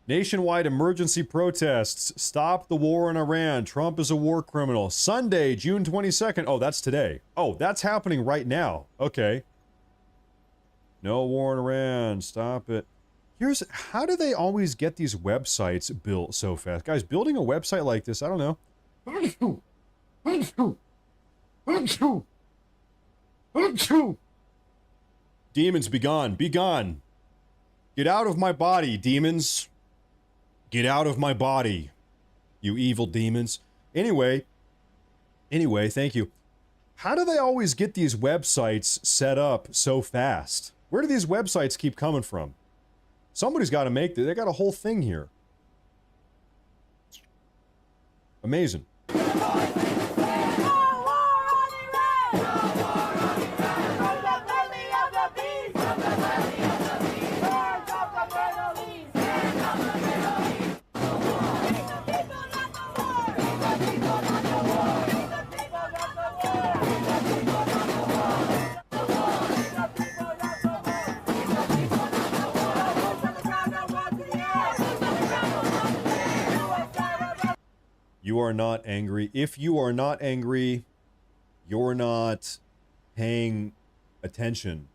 Nationwide emergency protests. Stop the war in Iran. Trump is a war criminal. Sunday, June 22nd. Oh, that's today. Oh, that's happening right now. Okay. No war in Iran. Stop it. Here's, how do they always get these websites built so fast? Guys, building a website like this, I don't know. Demons, be gone. Be gone. Get out of my body, demons. Get out of my body, you evil demons. Anyway, thank you. How do they always get these websites set up so fast? Where do these websites keep coming from? Somebody's got to make this. They got a whole thing here. Amazing. You are not angry. If you are not angry, you're not paying attention.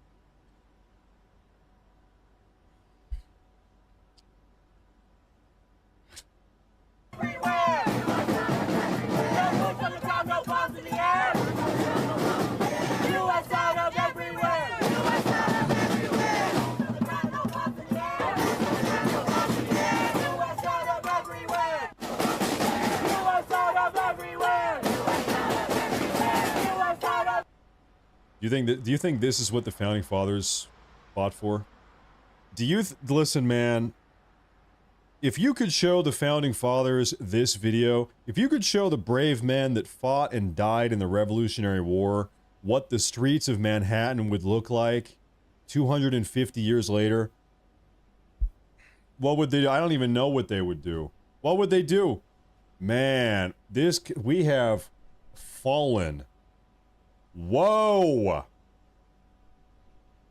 Do you think this is what the founding fathers fought for? Do you listen, man? If you could show the founding fathers this video, if you could show the brave men that fought and died in the Revolutionary War what the streets of Manhattan would look like 250 years later, what would they do? I don't even know what they would do. What would they do? Man, we have fallen. Whoa!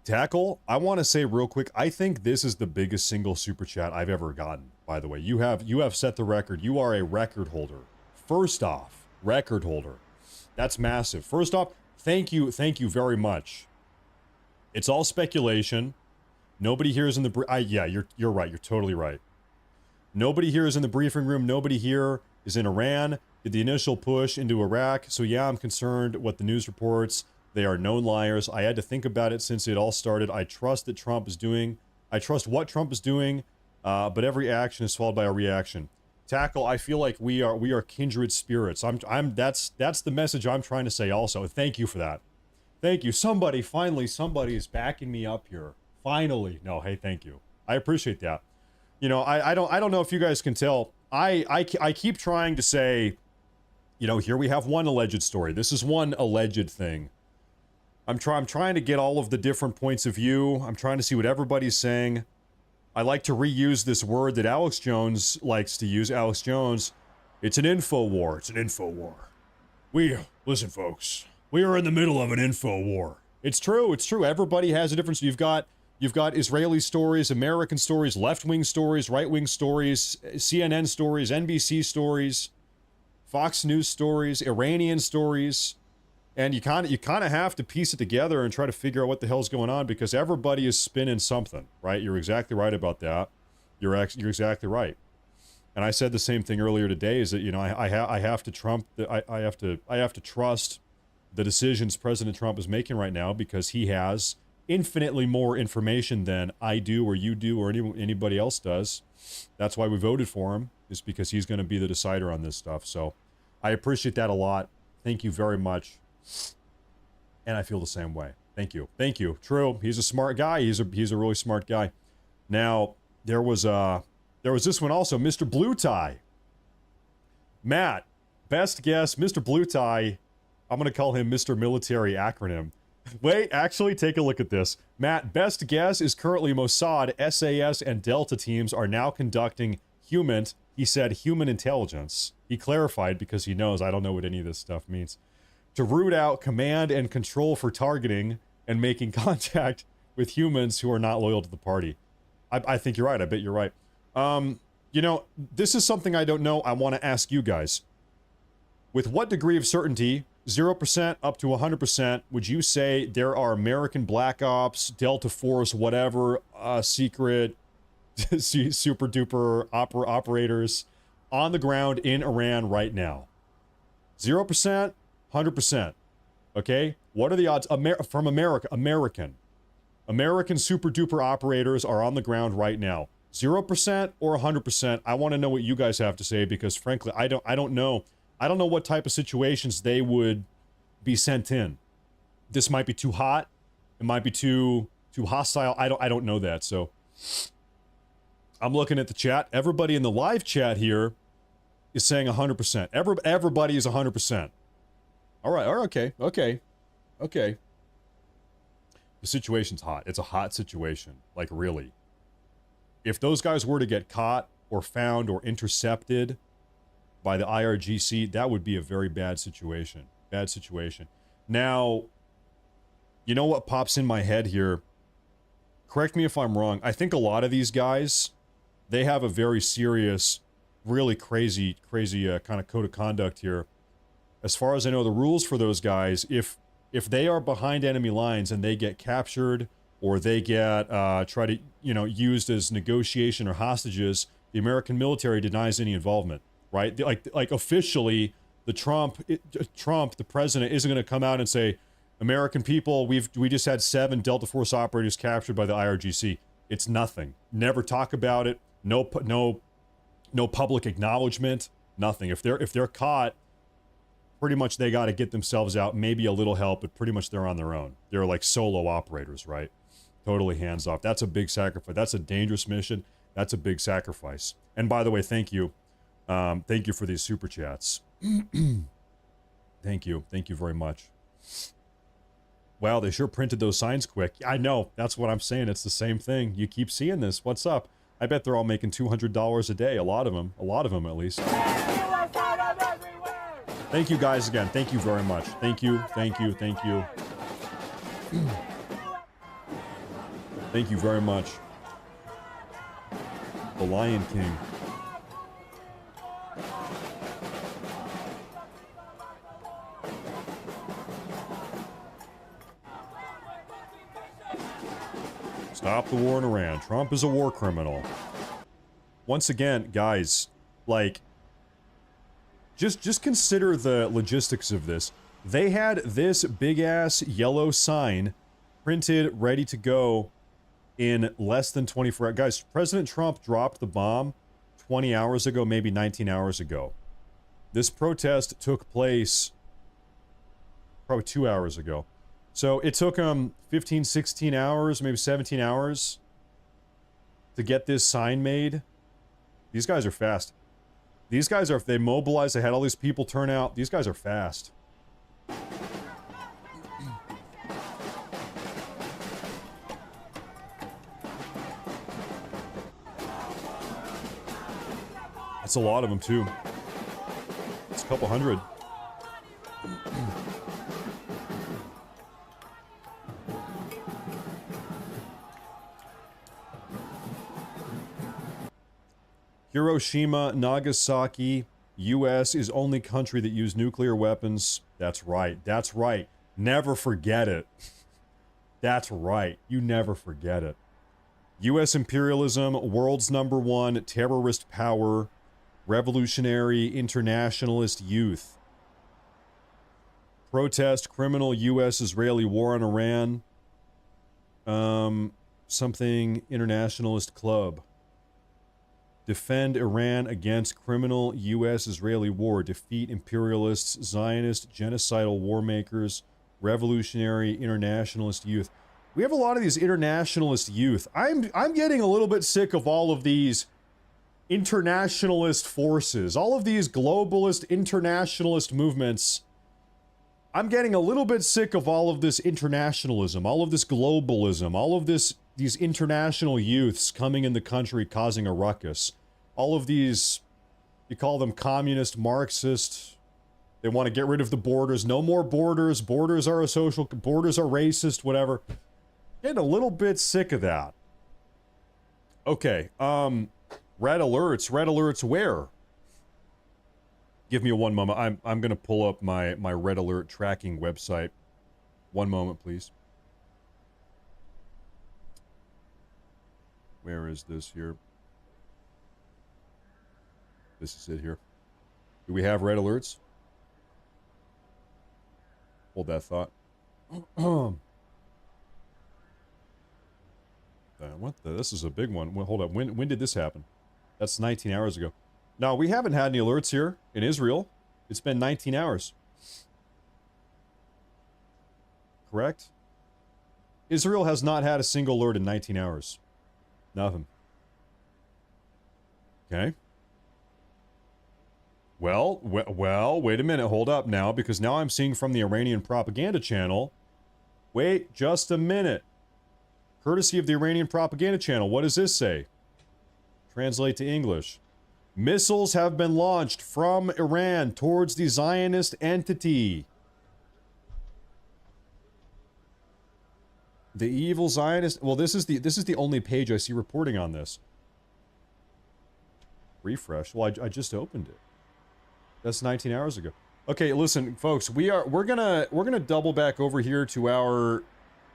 Tackle, I want to say real quick, I think this is the biggest single super chat I've ever gotten, by the way. You have set the record. You are a record holder. First off, record holder. That's massive. First off, thank you very much. It's all speculation. Nobody here is in the yeah, you're right. You're totally right. Nobody here is in the briefing room. Nobody here is in Iran. Did the initial push into Iraq. So yeah, I'm concerned what the news reports. They are known liars. I had to think about it since it all started. I trust that Trump is doing. I trust what Trump is doing, but every action is followed by a reaction. Tackle, I feel like we are kindred spirits. That's the message I'm trying to say also. Thank you for that. Thank you. Somebody is backing me up here. Finally. No, hey, thank you. I appreciate that. You know, I don't know if you guys can tell. I keep trying to say, you know, here we have one alleged story. This is one alleged thing. I'm trying to get all of the different points of view. I'm trying to see what everybody's saying. I like to reuse this word that Alex Jones likes to use. Alex Jones, it's an info war. It's an info war. Listen, folks, we are in the middle of an info war. It's true. It's true. Everybody has a difference. You've got You've got Israeli stories, American stories, left-wing stories, right-wing stories, CNN stories, NBC stories, Fox News stories, Iranian stories, and you kind of have to piece it together and try to figure out what the hell's going on, because everybody is spinning something, right? You're exactly right about that. You're exactly right. And I said the same thing earlier today, is that, you know, I have to trust the decisions President Trump is making right now, because he has infinitely more information than I do or you do or anybody else does. That's why we voted for him, is because he's going to be the decider on this stuff. So I appreciate that a lot. Thank you very much. And I feel the same way. Thank you. Thank you. True. He's a smart guy. He's a really smart guy. Now, there was this one also, Mr. Blue Tie. Matt, best guess, Mr. Blue Tie. I'm going to call him Mr. Military Acronym. Wait, actually, take a look at this. Matt, best guess is currently Mossad, SAS, and Delta teams are now conducting he said human intelligence. He clarified, because he knows I don't know what any of this stuff means, to root out command and control for targeting and making contact with humans who are not loyal to the party. I think you're right. I bet you're right. You know, this is something I don't know. I want to ask you guys. With what degree of certainty, 0% up to 100%, would you say there are American Black Ops, Delta Force, whatever, secret, super duper operators on the ground in Iran right now? 0%, 100%. Okay? What are the odds? From America, American super duper operators are on the ground right now. 0% or 100%? I want to know what you guys have to say, because frankly, I don't know. I don't know what type of situations they would be sent in. This might be too hot. It might be too hostile. I don't know that. So I'm looking at the chat. Everybody in the live chat here is saying 100%. Everybody is 100%. All right. Okay. The situation's hot. It's a hot situation. Like, really. If those guys were to get caught or found or intercepted by the IRGC, that would be a very bad situation. Bad situation. Now, you know what pops in my head here? Correct me if I'm wrong. I think a lot of these guys, they have a very serious, really crazy kind of code of conduct here. As far as I know, the rules for those guys, if they are behind enemy lines and they get captured or they get used as negotiation or hostages, the American military denies any involvement. Right? Like officially, the the president, isn't going to come out and say, American people, we just had 7 Delta Force operators captured by the IRGC. It's nothing. Never talk about it. No public acknowledgement. Nothing. If they're caught, pretty much they got to get themselves out. Maybe a little help, but pretty much they're on their own. They're like solo operators, right? Totally hands off. That's a big sacrifice. That's a dangerous mission. That's a big sacrifice. And by the way, thank you. Thank you for these super chats. Thank you. Thank you very much. Wow, they sure printed those signs quick. I know. That's what I'm saying. It's the same thing. You keep seeing this. What's up? I bet they're all making $200 a day. A lot of them at least. Thank you guys again. Thank you very much. Thank you. Thank you. Thank you. Thank you very much. The Lion King. Stop the war in Iran. Trump is a war criminal. Once again, guys, like, just consider the logistics of this. They had this big-ass yellow sign printed, ready to go in less than 24 hours. Guys, President Trump dropped the bomb 20 hours ago, maybe 19 hours ago. This protest took place probably 2 hours ago. So it took them 15, 16 hours, maybe 17 hours to get this sign made. These guys are fast. These guys are, if they mobilized, they had all these people turn out. These guys are fast. That's a lot of them, too. It's a couple hundred. Hiroshima, Nagasaki, U.S. is only country that used nuclear weapons. That's right. That's right. Never forget it. That's right. You never forget it. U.S. imperialism, world's #1 terrorist power, revolutionary internationalist youth. Protest criminal U.S.-Israeli war on Iran. Something internationalist club. Defend Iran against criminal U.S.-Israeli war. Defeat imperialists, Zionist, genocidal war makers, revolutionary internationalist youth. We have a lot of these internationalist youth. I'm getting a little bit sick of all of these internationalist forces, all of these globalist internationalist movements. I'm getting a little bit sick of all of this internationalism, all of this globalism, all of these international youths coming in the country causing a ruckus. All of these, you call them communist, Marxist. They want to get rid of the borders. No more borders. Borders are borders are racist, whatever. Getting a little bit sick of that. Okay, red alerts where? Give me one moment. I'm gonna pull up my red alert tracking website. One moment, please. Where is this here? This is it here. Do we have red alerts? Hold that thought. What the? This is a big one. Well, hold up. When did this happen? That's 19 hours ago. No, we haven't had any alerts here in Israel. It's been 19 hours. Correct? Israel has not had a single alert in 19 hours. Nothing. Okay. Well, wait a minute. Hold up now, because now I'm seeing from the Iranian propaganda channel. Wait just a minute. Courtesy of the Iranian propaganda channel, what does this say? Translate to English. Missiles have been launched from Iran towards the Zionist entity. The evil Zionist... Well, this is the only page I see reporting on this. Refresh. Well, I just opened it. That's 19 hours ago. Okay, listen, folks, we're gonna double back over here to our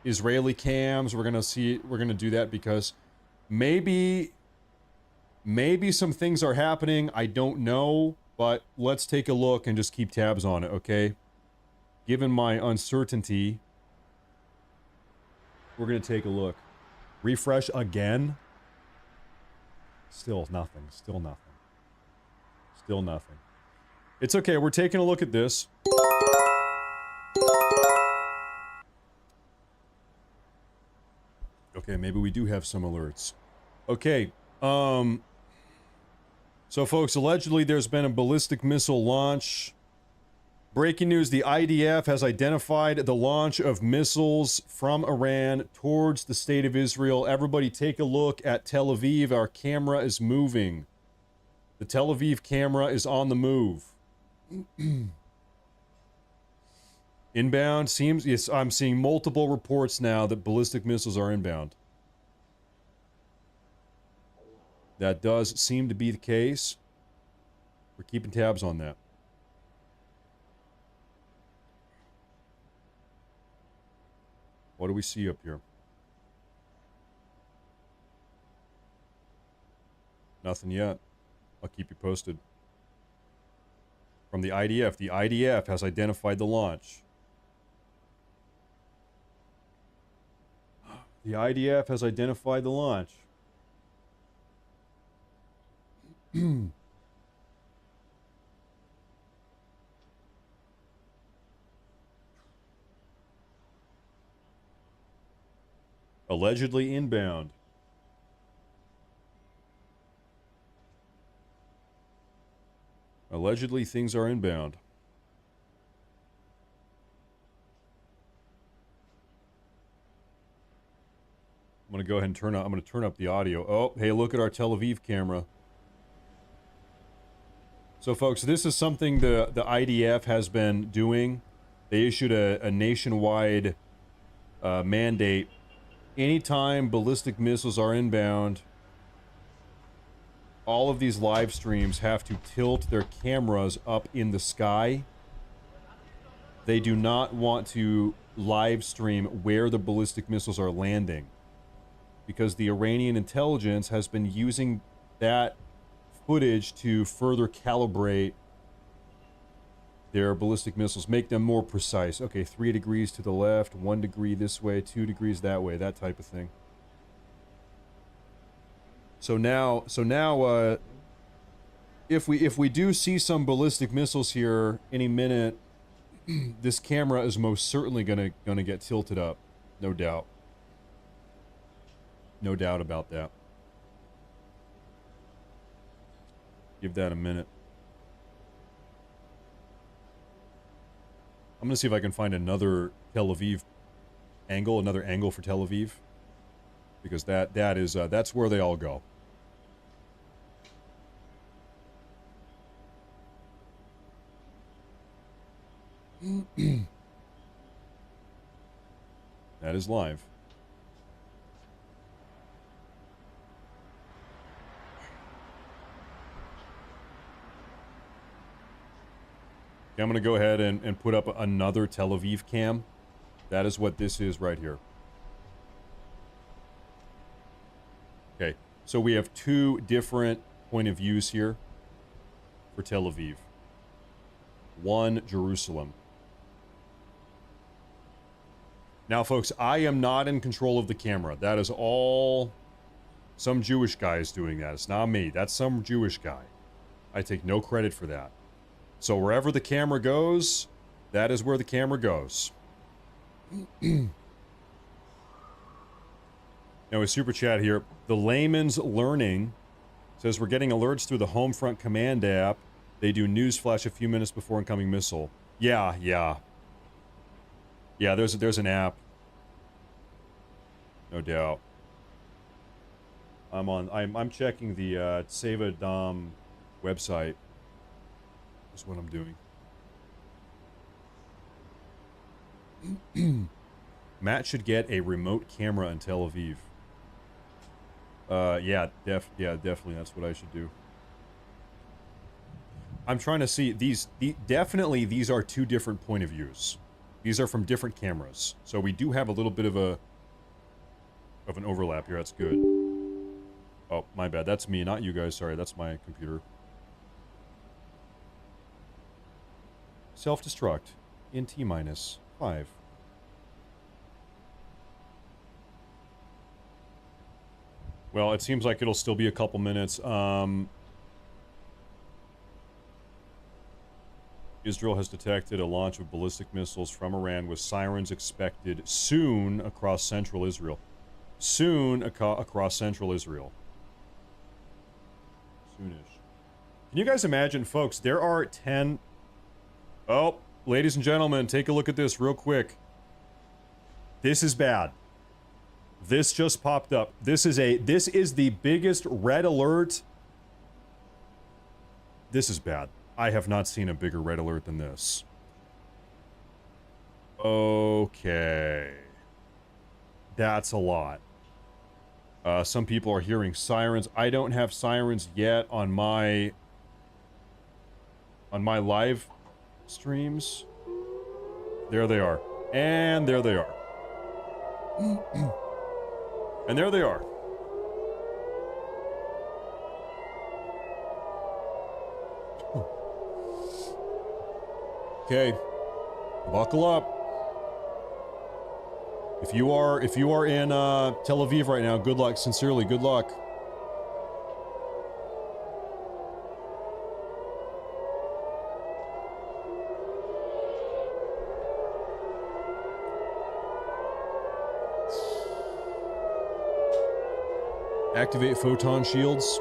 Israeli cams. We're gonna do that because maybe some things are happening. I don't know, but let's take a look and just keep tabs on it, okay? Given my uncertainty, we're gonna take a look. Refresh again. Still nothing. Still nothing. Still nothing. It's okay, we're taking a look at this. Okay, maybe we do have some alerts. Okay, so folks, allegedly there's been a ballistic missile launch. Breaking news, the IDF has identified the launch of missiles from Iran towards the state of Israel. Everybody take a look at Tel Aviv. Our camera is moving. The Tel Aviv camera is on the move. Inbound seems... Yes, I'm seeing multiple reports now that ballistic missiles are inbound. That does seem to be the case. We're keeping tabs on that. What do we see up here? Nothing yet. I'll keep you posted. From the IDF has identified the launch. The IDF has identified the launch. Allegedly inbound. Allegedly things are inbound. I'm going to go ahead and turn up the audio. Oh, hey, look at our Tel Aviv camera. So folks, this is something the IDF has been doing. They issued a nationwide mandate. Anytime ballistic missiles are inbound, all of these live streams have to tilt their cameras up in the sky. They do not want to live stream where the ballistic missiles are landing, because the Iranian intelligence has been using that footage to further calibrate their ballistic missiles, make them more precise. Okay, 3 degrees to the left, 1 degree this way, 2 degrees that way, that type of thing. So now, if we do see some ballistic missiles here any minute, this camera is most certainly gonna get tilted up, no doubt. No doubt about that. Give that a minute. I'm gonna see if I can find another Tel Aviv angle, another angle for Tel Aviv, because that's where they all go. That is live. Okay, I'm going to go ahead and put up another Tel Aviv cam. That is what this is right here. Okay, so we have 2 different point of views here for Tel Aviv. 1 Jerusalem. Now, folks, I am not in control of the camera. That is all some Jewish guy is doing that. It's not me. That's some Jewish guy. I take no credit for that. So wherever the camera goes, that is where the camera goes. Now, a super chat here. The Layman's Learning says we're getting alerts through the Homefront Command app. They do news flash a few minutes before incoming missile. Yeah, there's an app. No doubt. I'm checking the Tseva Dom website. That's what I'm doing. Matt should get a remote camera in Tel Aviv. Yeah, definitely that's what I should do. I'm trying to see definitely these are 2 different point of views. These are from different cameras. So we do have a little bit of an overlap here. That's good. Oh, my bad. That's me, not you guys. Sorry, that's my computer. Self-destruct in T-5. Well, it seems like it'll still be a couple minutes. Israel has detected a launch of ballistic missiles from Iran with sirens expected soon across central Israel. Soon across central Israel. Soonish. Can you guys imagine, folks, there are 10... Oh, ladies and gentlemen, take a look at this real quick. This is bad. This just popped up. This is the biggest red alert. This is bad. I have not seen a bigger red alert than this. Okay. That's a lot. Some people are hearing sirens. I don't have sirens yet on my live streams. There they are. And there they are. And there they are. Okay, buckle up. If you are in Tel Aviv right now, good luck. Sincerely, good luck. Activate photon shields.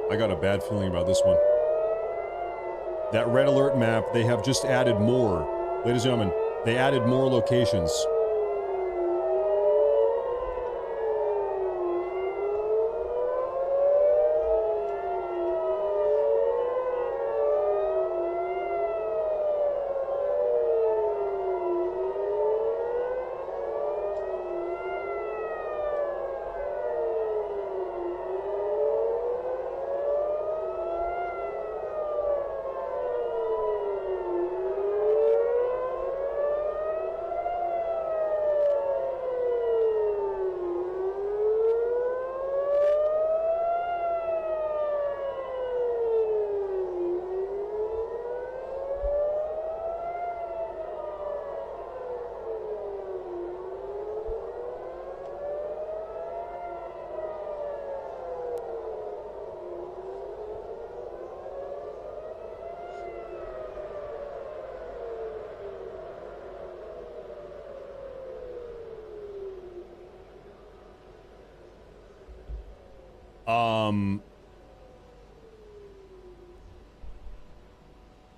I got a bad feeling about this one. That red alert map, they have just added more. Ladies and gentlemen, they added more locations.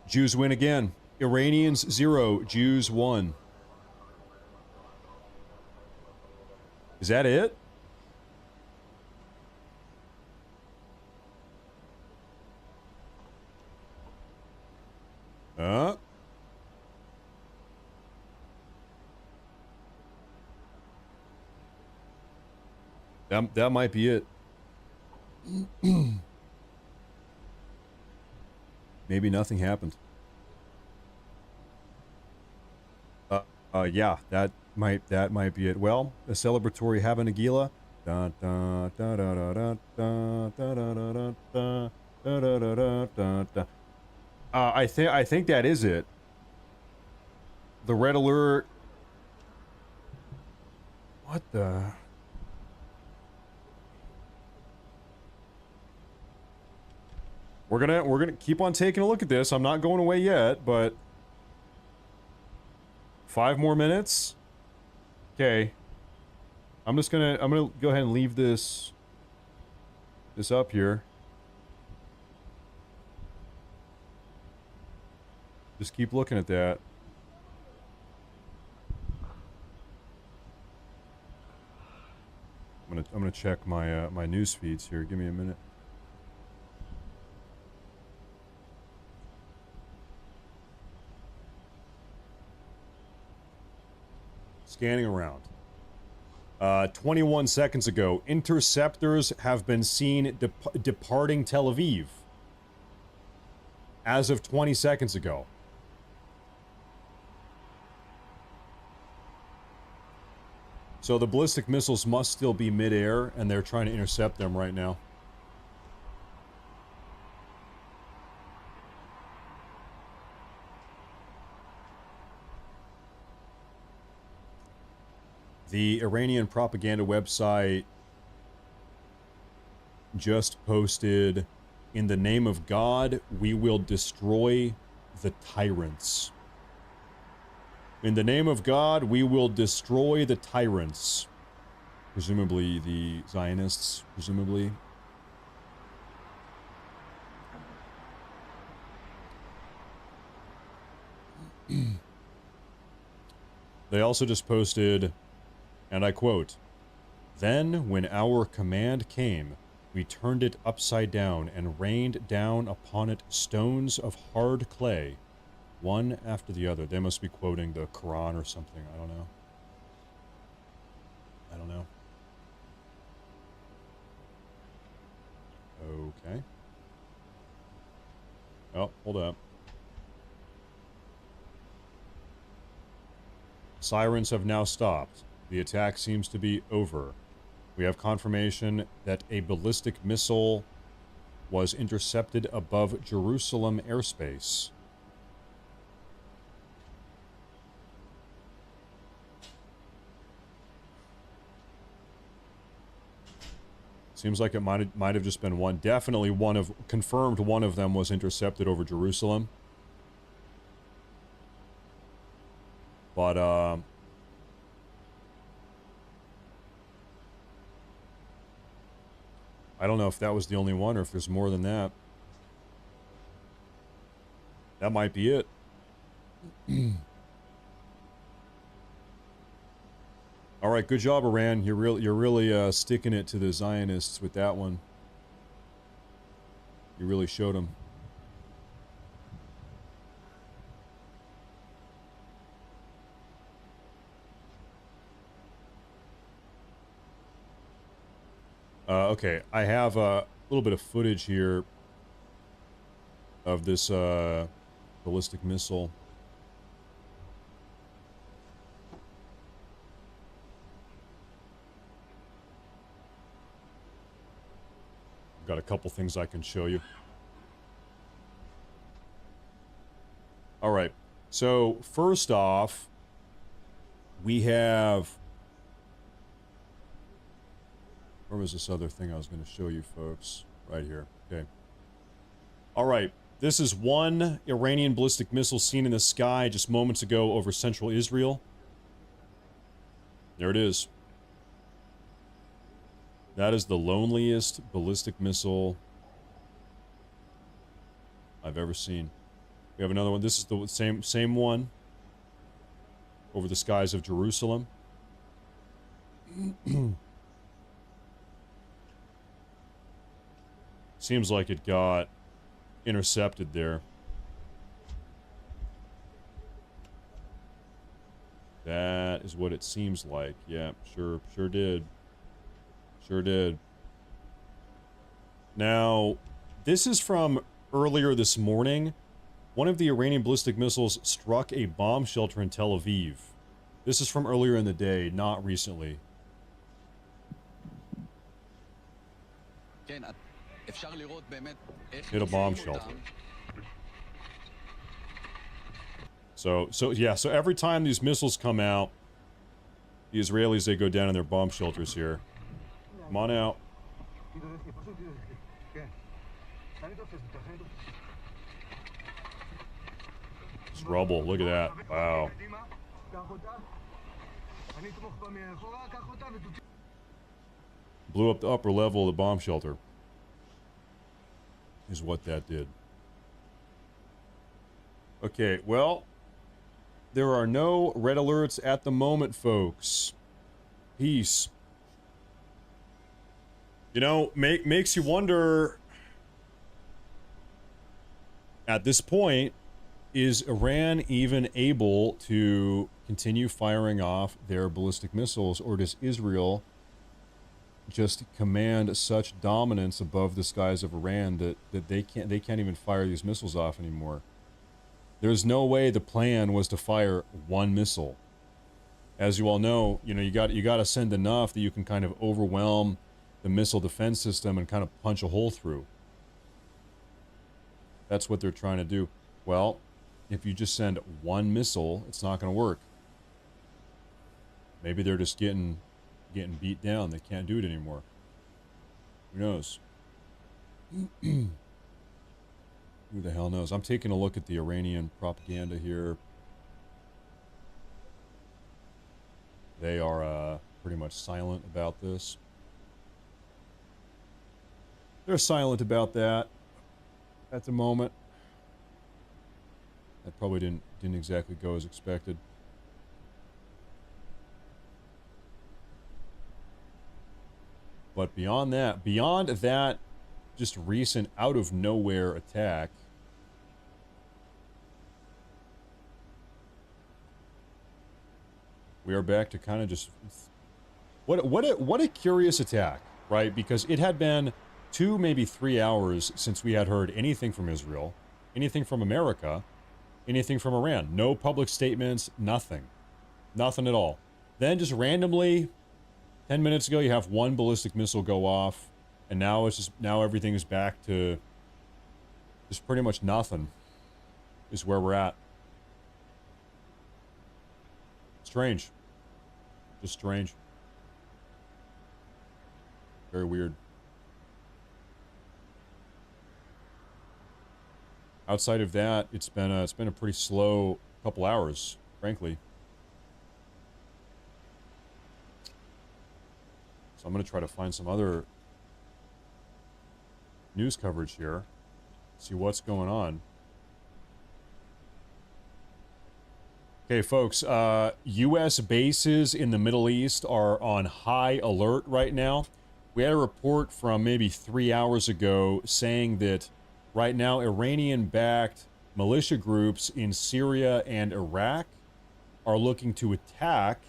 Jews win again. Iranians 0, Jews 1. Is that it? That might be it. Maybe nothing happened. Yeah, that might be it. Well, a celebratory Hava Nagila. Da da da da da da da da da da da da da da. I think that is it. The red alert. What the? We're gonna keep on taking a look at this. I'm not going away yet, but 5 more minutes. Okay. I'm gonna go ahead and leave this up here. Just keep looking at that. I'm gonna check my my news feeds here. Give me a minute. Scanning around. 21 seconds ago, interceptors have been seen departing Tel Aviv. As of 20 seconds ago. So the ballistic missiles must still be mid-air, and they're trying to intercept them right now. The Iranian propaganda website just posted, "In the name of God, we will destroy the tyrants." In the name of God, we will destroy the tyrants. Presumably the Zionists, presumably. They also just posted, and I quote, "Then, when our command came, we turned it upside down and rained down upon it stones of hard clay, one after the other." They must be quoting the Quran or something. I don't know. Okay. Oh, hold up. Sirens have now stopped. The attack seems to be over. We have confirmation that a ballistic missile was intercepted above Jerusalem airspace. Seems like it might have just been one. Definitely confirmed one of them was intercepted over Jerusalem. But, I don't know if that was the only one or if there's more than that. That might be it. All right, good job, Iran. You're really sticking it to the Zionists with that one. You really showed them. Okay, I have a little bit of footage here of this ballistic missile. Got a couple things I can show you. All right, so first off, we have... Where was this other thing I was going to show you, folks? Right here. Okay. All right. This is one Iranian ballistic missile seen in the sky just moments ago over central Israel. There it is. That is the loneliest ballistic missile I've ever seen. We have another one. This is the same one over the skies of Jerusalem. Seems like it got intercepted there. That is what it seems like. Yeah, sure did. Sure did. Now, this is from earlier this morning. One of the Iranian ballistic missiles struck a bomb shelter in Tel Aviv. This is from earlier in the day, not recently. Hit a bomb shelter. So every time these missiles come out, the Israelis, they go down in their bomb shelters here. Come on out. It's rubble. Look at that. Wow. Blew up the upper level of the bomb shelter. Is what that did. Okay, well, there are no red alerts at the moment, folks. Peace. You know, makes you wonder, at this point, is Iran even able to continue firing off their ballistic missiles, or does Israel just command such dominance above the skies of Iran that they can't even fire these missiles off anymore? There's no way the plan was to fire one missile. As you all know, you got to send enough that you can kind of overwhelm the missile defense system and kind of punch a hole through. That's what they're trying to do. Well, if you just send one missile, it's not going to work. Maybe they're just getting beat down. They can't do it anymore. Who knows? Who the hell knows? I'm taking a look at the Iranian propaganda here. They are pretty much silent about this. They're silent about that at the moment. That probably didn't exactly go as expected. But beyond that just recent out of nowhere attack, we are back to kind of just what a curious attack, right? Because it had been 2, maybe 3 hours since we had heard anything from Israel, anything from America, anything from Iran. No public statements, nothing at all. Then just randomly 10 minutes ago, you have one ballistic missile go off, and now everything is back to just pretty much nothing is where we're at. Strange. Just strange. Very weird. Outside of that, it's been a pretty slow couple hours, frankly. So I'm going to try to find some other news coverage here, see what's going on. Okay, folks, U.S. bases in the Middle East are on high alert right now. We had a report from maybe 3 hours ago saying that right now Iranian-backed militia groups in Syria and Iraq are looking to attack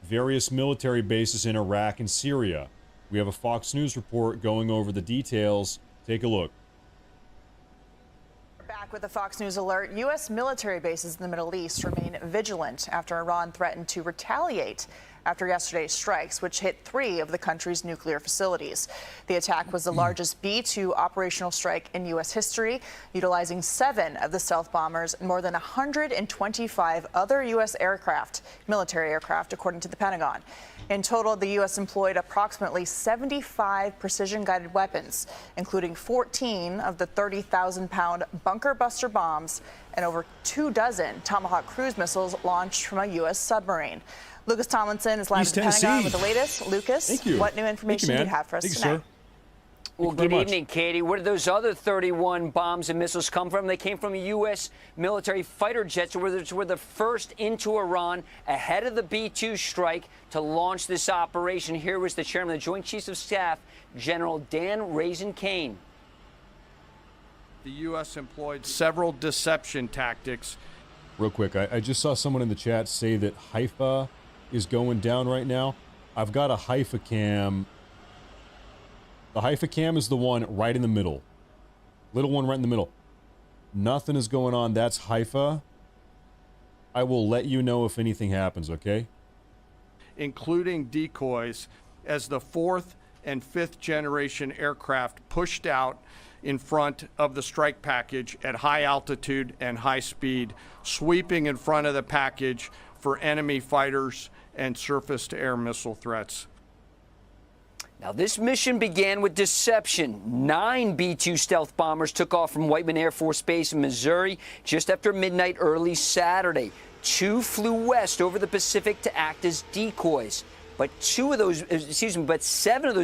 various military bases in Iraq and Syria. We have a Fox News report going over the details. Take a look. Back with the Fox News alert, U.S. military bases in the Middle East remain vigilant after Iran threatened to retaliate after yesterday's strikes, which hit 3 of the country's nuclear facilities. The attack was the largest B-2 operational strike in U.S. history, utilizing 7 of the stealth bombers and more than 125 other U.S. military aircraft, according to the Pentagon. In total, the U.S. employed approximately 75 precision-guided weapons, including 14 of the 30,000-pound bunker buster bombs and over 24 Tomahawk cruise missiles launched from a U.S. submarine. Lucas Tomlinson is live East at the Pentagon Tennessee. with the latest. Lucas, Thank you. what new information do you have for us tonight? Sir. Well, Thank you good very much. evening, Katie. Where did those other 31 bombs and missiles come from? They came from U.S. military fighter jets, which were the first into Iran ahead of the B-2 strike to launch this operation. Here was the chairman of the Joint Chiefs of Staff, General Dan Raisin-Kane. The U.S. employed several deception tactics. Real quick, I just saw someone in the chat say that Haifa is going down right now. I've got a Haifa cam. The Haifa cam is the one right in the middle. Little one right in the middle. Nothing is going on. That's Haifa. I will let you know if anything happens, okay? Including decoys, as the 4th and 5th generation aircraft pushed out in front of the strike package at high altitude and high speed, sweeping in front of the package for enemy fighters and surface-to-air missile threats. Now, this mission began with deception. 9 B-2 stealth bombers took off from Whiteman Air Force Base in Missouri just after midnight early Saturday. 2 flew west over the Pacific to act as decoys. But 7 of those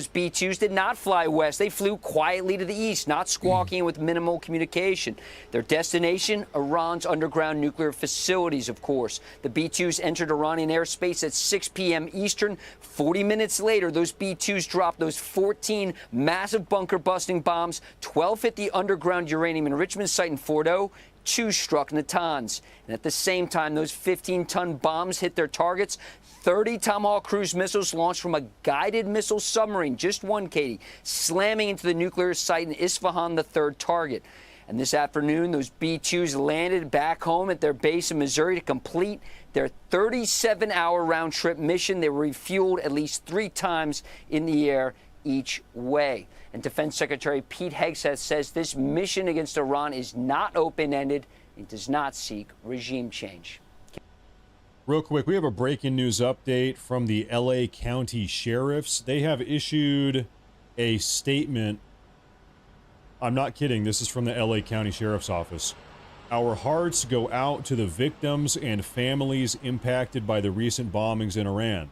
B-2s did not fly west. They flew quietly to the east, not squawking with minimal communication. Their destination, Iran's underground nuclear facilities, of course. The B-2s entered Iranian airspace at 6 p.m. Eastern. 40 minutes later, those B-2s dropped those 14 massive bunker-busting bombs, 12 hit the underground uranium enrichment site in Fordo, 2 struck Natanz. And at the same time, those 15-ton bombs hit their targets. 30 Tomahawk cruise missiles launched from a guided missile submarine, just one, Katie, slamming into the nuclear site in Isfahan, the 3rd target. And this afternoon, those B-2s landed back home at their base in Missouri to complete their 37-hour round-trip mission. They were refueled at least 3 times in the air each way. And Defense Secretary Pete Hegseth says this mission against Iran is not open-ended and does not seek regime change. Real quick, we have a breaking news update from the LA County Sheriffs. They have issued a statement. I'm not kidding. This is from the LA County Sheriff's Office. Our hearts go out to the victims and families impacted by the recent bombings in Iran.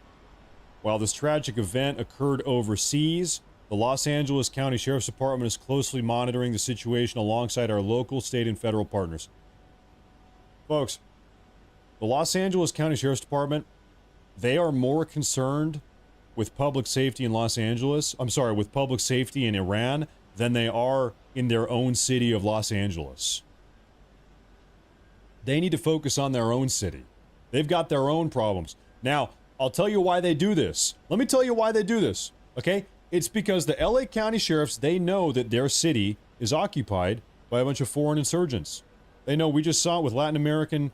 While this tragic event occurred overseas, the Los Angeles County Sheriff's Department is closely monitoring the situation alongside our local, state, and federal partners. Folks, the Los Angeles County Sheriff's Department, they are more concerned with public safety in with public safety in Iran than they are in their own city of Los Angeles. They need to focus on their own city. They've got their own problems. Now, I'll tell you why they do this. Let me tell you why they do this, okay? It's because the LA County Sheriffs, they know that their city is occupied by a bunch of foreign insurgents. They know, we just saw it with Latin American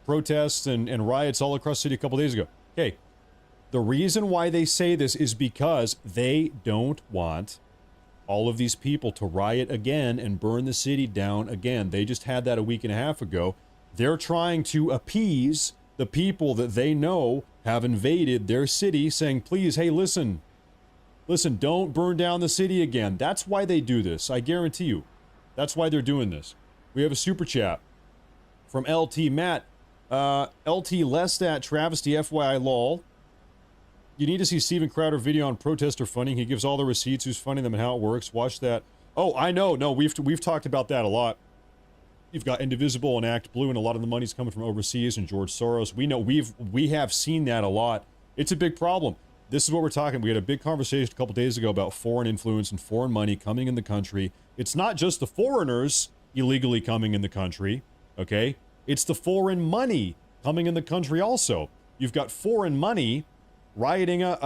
protests and riots all across the city a couple days ago. Okay, the reason why they say this is because they don't want all of these people to riot again and burn the city down again. They just had that a week and a half ago. They're trying to appease the people that they know have invaded their city, saying, please, hey, listen, don't burn down the city again. That's why they do this. I guarantee you. That's why they're doing this. We have a super chat from LT Matt. LT Lestat Travesty FYI lol. You need to see Steven Crowder video on protester funding. He gives all the receipts, who's funding them, and how it works. Watch that. Oh, I know. No, we've talked about that a lot. You've got Indivisible and Act Blue, and a lot of the money's coming from overseas and George Soros. We know we have seen that a lot. It's a big problem. This is what we're talking. We had a big conversation a couple days ago about foreign influence and foreign money coming in the country. It's not just the foreigners illegally coming in the country, okay? It's the foreign money coming in the country also. You've got foreign money riling up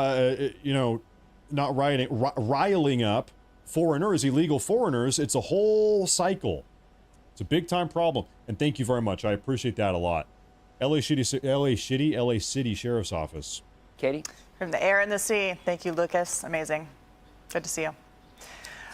foreigners, illegal foreigners. It's a whole cycle. It's a big time problem. And thank you very much. I appreciate that a lot. LA City Sheriff's Office. Katie? From the air and the sea. Thank you, Lucas. Amazing. Good to see you.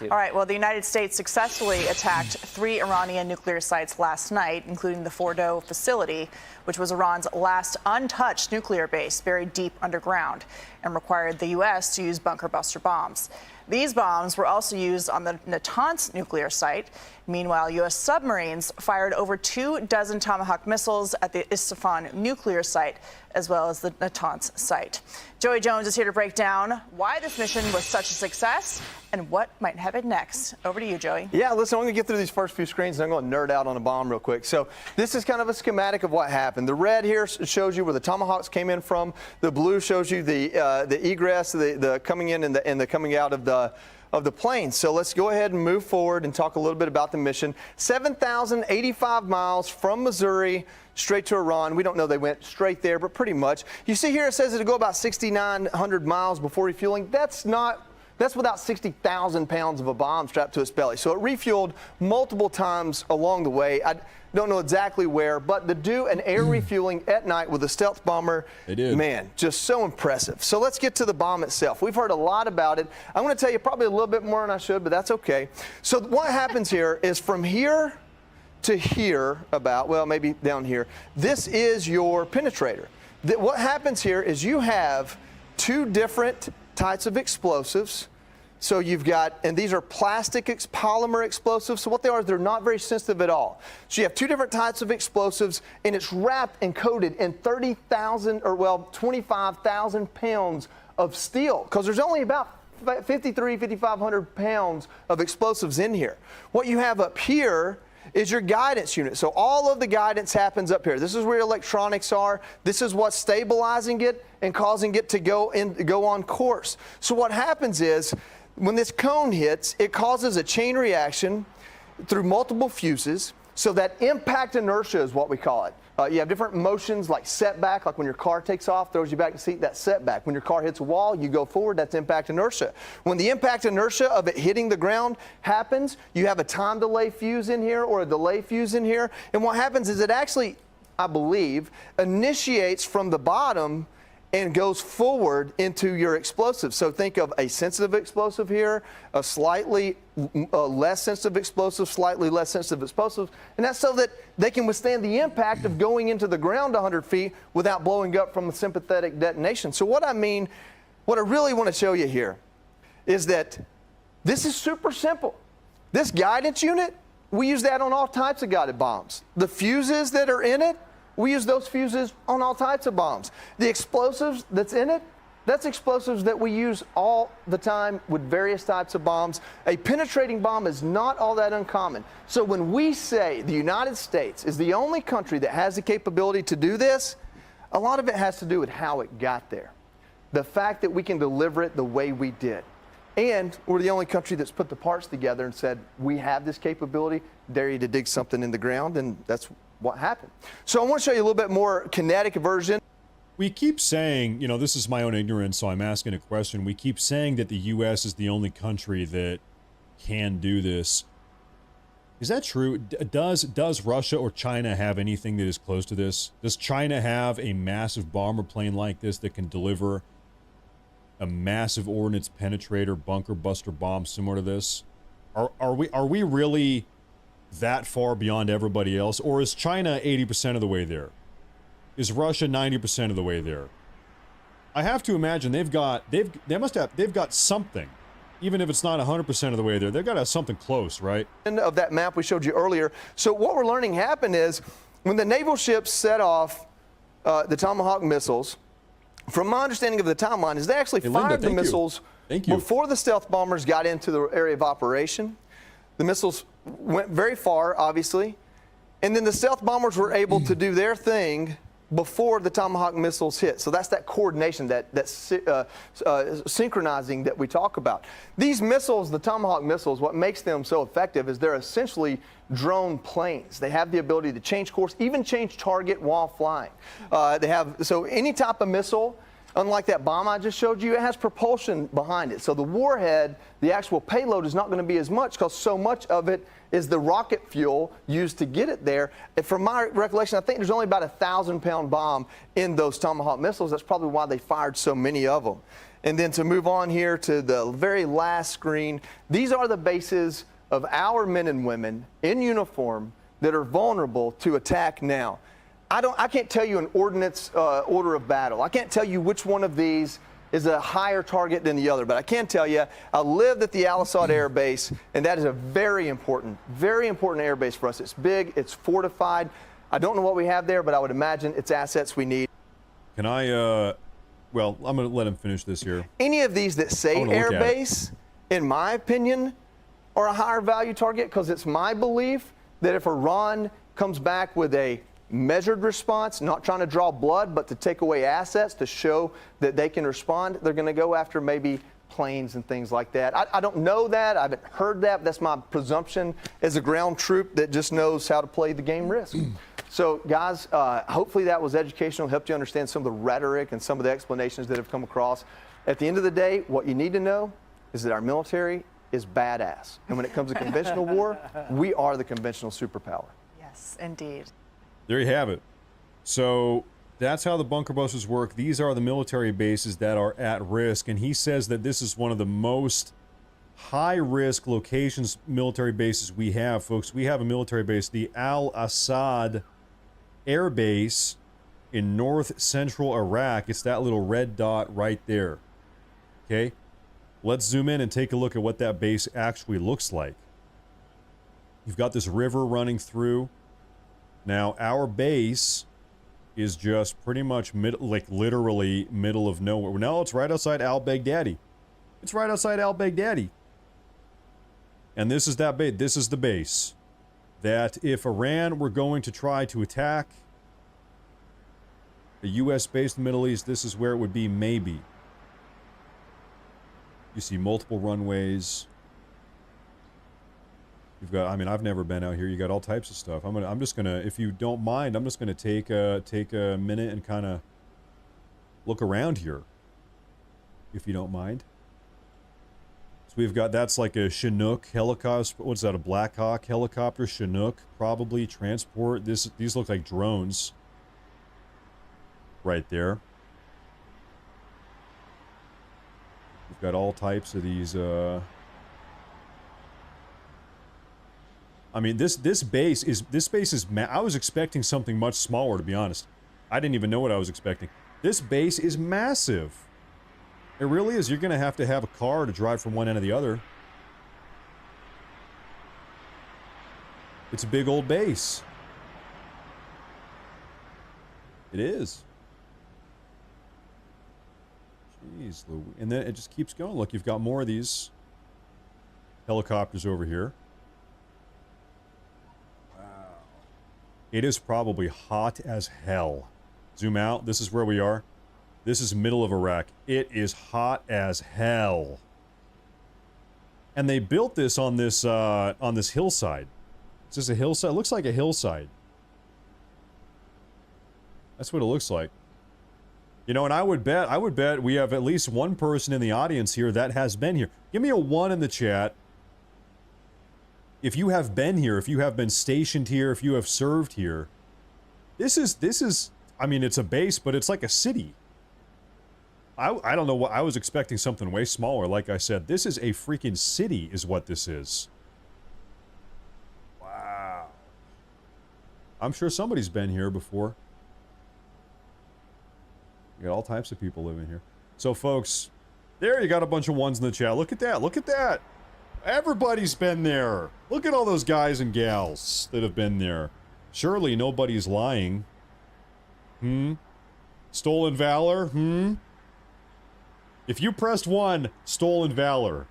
All right, well, the United States successfully attacked 3 Iranian nuclear sites last night, including the Fordo facility, which was Iran's last untouched nuclear base buried deep underground and required the U.S. to use bunker buster bombs. These bombs were also used on the Natanz nuclear site. Meanwhile, U.S. submarines fired over 24 Tomahawk missiles at the Isfahan nuclear site, as well as the Natanz site. Joey Jones is here to break down why this mission was such a success and what might happen next. Over to you, Joey. Yeah, listen, I'm going to get through these first few screens, and I'm going to nerd out on a bomb real quick. So this is kind of a schematic of what happened. The red here shows you where the Tomahawks came in from. The blue shows you the egress, the coming in and the coming out of the plane. So let's go ahead and move forward and talk a little bit about the mission. 7,085 miles from Missouri straight to Iran. We don't know they went straight there, but pretty much. You see here it says it'll go about 6,900 miles before refueling. That's without 60,000 pounds of a bomb strapped to its belly. So it refueled multiple times along the way. I don't know exactly where, but to do an air refueling at night with a stealth bomber, man, just so impressive. So let's get to the bomb itself. We've heard a lot about it. I'm going to tell you probably a little bit more than I should, but that's okay. So what happens here is from here to here about, well, maybe down here, this is your penetrator. What happens here is you have two different types of explosives. So you've got, and these are plastic polymer explosives. So what they are is they're not very sensitive at all. So you have two different types of explosives, and it's wrapped and coated in 25,000 pounds of steel, because there's only about 5,500 pounds of explosives in here. What you have up here is your guidance unit. So all of the guidance happens up here. This is where your electronics are. This is what's stabilizing it and causing it to go on course. So what happens is when this cone hits, it causes a chain reaction through multiple fuses. So that impact inertia is what we call it. You have different motions like setback, like when your car takes off, throws you back in the seat, that's setback. When your car hits a wall, you go forward, that's impact inertia. When the impact inertia of it hitting the ground happens, you have a time delay fuse in here or a delay fuse in here. And what happens is it actually, I believe, initiates from the bottom and goes forward into your explosive. So think of a sensitive explosive here, a slightly less sensitive explosive, slightly less sensitive explosive, and that's so that they can withstand the impact of going into the ground 100 feet without blowing up from a sympathetic detonation. So what I really want to show you here is that this is super simple. This guidance unit, we use that on all types of guided bombs. The fuses that are in it, we use those fuses on all types of bombs. The explosives that's in it, that's explosives that we use all the time with various types of bombs. A penetrating bomb is not all that uncommon. So when we say the United States is the only country that has the capability to do this, a lot of it has to do with how it got there. The fact that we can deliver it the way we did. And we're the only country that's put the parts together and said, we have this capability, dare you to dig something in the ground, and that's what happened. So I want to show you a little bit more kinetic version. We keep saying, this is my own ignorance, so I'm asking a question. We keep saying that the U.S. is the only country that can do this. Is that true? Does Russia or China have anything that is close to this? Does China have a massive bomber plane like this that can deliver a massive ordnance penetrator bunker buster bomb similar to this? Are we really that far beyond everybody else, or is China 80% of the way there? Is Russia 90% of the way there? I have to imagine they've got something, even if it's not 100% of the way there. They've got to have something close, right? Of that map we showed you earlier. So what we're learning happened is when the naval ships set off the Tomahawk missiles, from my understanding of the timeline, is they actually fired the missiles before the stealth bombers got into the area of operation. The missiles went very far, obviously, and then the stealth bombers were able to do their thing before the Tomahawk missiles hit. So that's that coordination, that synchronizing that we talk about. These missiles, the Tomahawk missiles, what makes them so effective is they're essentially drone planes. They have the ability to change course, even change target while flying. So any type of missile, unlike that bomb I just showed you, it has propulsion behind it. So the warhead, the actual payload, is not going to be as much because so much of it is the rocket fuel used to get it there. And from my recollection, I think there's only about a 1,000-pound bomb in those Tomahawk missiles. That's probably why they fired so many of them. And then to move on here to the very last screen, these are the bases of our men and women in uniform that are vulnerable to attack now. I can't tell you an ordnance order of battle. I can't tell you which one of these is a higher target than the other. But I can tell you, I lived at the Al Asad Air Base, and that is a very important air base for us. It's big, it's fortified. I don't know what we have there, but I would imagine it's assets we need. Can I, well, I'm going to let him finish this here. Any of these that say air base, in my opinion, are a higher value target, because it's my belief that if Iran comes back with a measured response, not trying to draw blood, but to take away assets to show that they can respond, they're going to go after maybe planes and things like that. I don't know that. I haven't heard that. But that's my presumption as a ground troop that just knows how to play the game risk. So, guys, hopefully that was educational, helped you understand some of the rhetoric and some of the explanations that have come across. At the end of the day, what you need to know is that our military is badass. And when it comes to conventional war, we are the conventional superpower. Yes, indeed. There you have it. So that's how the bunker busters work. These are the military bases that are at risk. And he says that this is one of the most high-risk locations, military bases we have, folks. We have a military base, the Al Asad Air Base in north central Iraq. It's that little red dot right there. Okay? Let's zoom in and take a look at what that base actually looks like. You've got this river running through. Now, our base is just pretty much literally middle of nowhere. No, it's right outside al-Baghdadi. It's right outside al-Baghdadi. And this is that base. This is the base that if Iran were going to try to attack a U.S. base in the Middle East, this is where it would be, maybe. You see multiple runways. You've got, I mean, I've never been out here. You got all types of stuff. I'm just gonna, if you don't mind, I'm just gonna take a minute and kind of look around here, if you don't mind. So we've got, that's like a Chinook helicopter. What's that? A Black Hawk helicopter? Chinook, probably transport. These look like drones. Right there. We've got all types of these. I mean, this base is I was expecting something much smaller, to be honest. I didn't even know what I was expecting. This base is massive. It really is. You're going to have a car to drive from one end to the other. It's a big old base. It is. Jeez, and then it just keeps going. Look, you've got more of these helicopters over here. Wow. It is probably hot as hell. Zoom out. This is where we are. This is middle of Iraq. It is hot as hell. And they built this on this hillside. Is this a hillside? It looks like a hillside. That's what it looks like. You know, and I would bet we have at least one person in the audience here that has been here. Give me a 1 in the chat if you have been here, if you have been stationed here, if you have served here. This is, I mean, it's a base, but it's like a city. I don't know what, I was expecting something way smaller. Like I said, this is a freaking city is what this is. Wow. I'm sure somebody's been here before. You got all types of people living here. So, folks, there you got a bunch of 1s in the chat. Look at that. Look at that. Everybody's been there. Look at all those guys and gals that have been there. Surely nobody's lying. Stolen valor? If you pressed 1, stolen valor.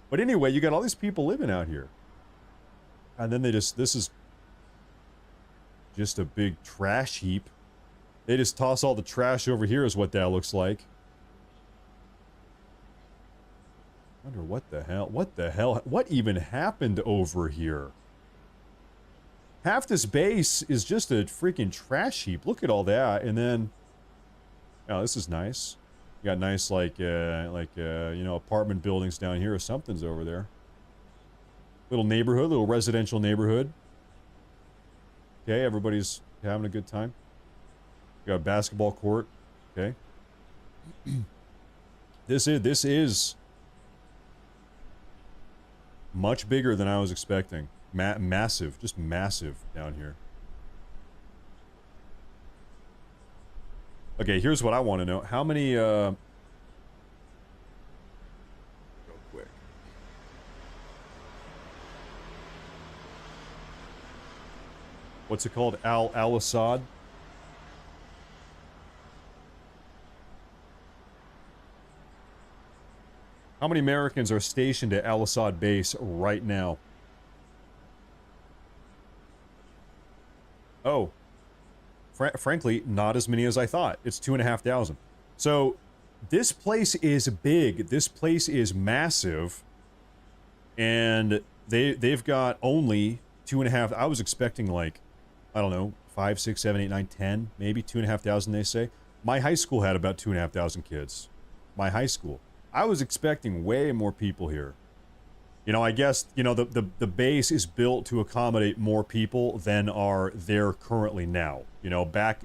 But anyway, you got all these people living out here. And then this is just a big trash heap. They just toss all the trash over here is what that looks like. I wonder what the hell, what even happened over here? Half this base is just a freaking trash heap. Look at all that, and then, oh, this is nice. You got nice, like, you know, apartment buildings down here or something's over there. Little neighborhood, little residential neighborhood. Okay, everybody's having a good time. You got a basketball court. Okay. This is much bigger than I was expecting. Massive, just massive down here. Okay, here's what I want to know. How many, real quick. What's it called? Al-Assad? How many Americans are stationed at Al-Assad base right now? Oh. Frankly, not as many as I thought. It's 2,500. So, this place is big. This place is massive. And they've got only 2.5. I was expecting like, I don't know, 5, 6, 7, 8, 9, 10, maybe 2,500, they say. My high school had about 2,500 kids. My high school. I was expecting way more people here. You know, I guess, you know, the base is built to accommodate more people than are there currently now. You know, back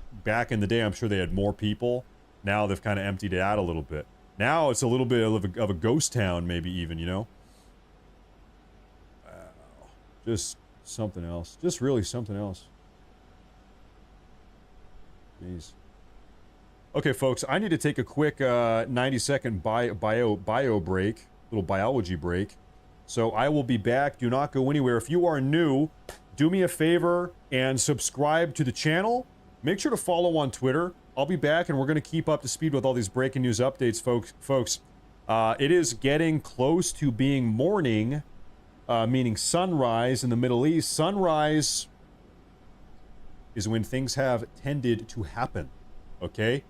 in the day, I'm sure they had more people. Now they've kind of emptied it out a little bit. Now it's a little bit of a ghost town, maybe even, you know? Wow. Just something else. Just really something else. Jeez. Okay, folks, I need to take a quick 90-second bio break, little biology break. So I will be back. Do not go anywhere. If you are new, do me a favor and subscribe to the channel. Make sure to follow on Twitter. I'll be back, and we're going to keep up to speed with all these breaking news updates, folks. It is getting close to being morning, meaning sunrise in the Middle East. Sunrise is when things have tended to happen, okay?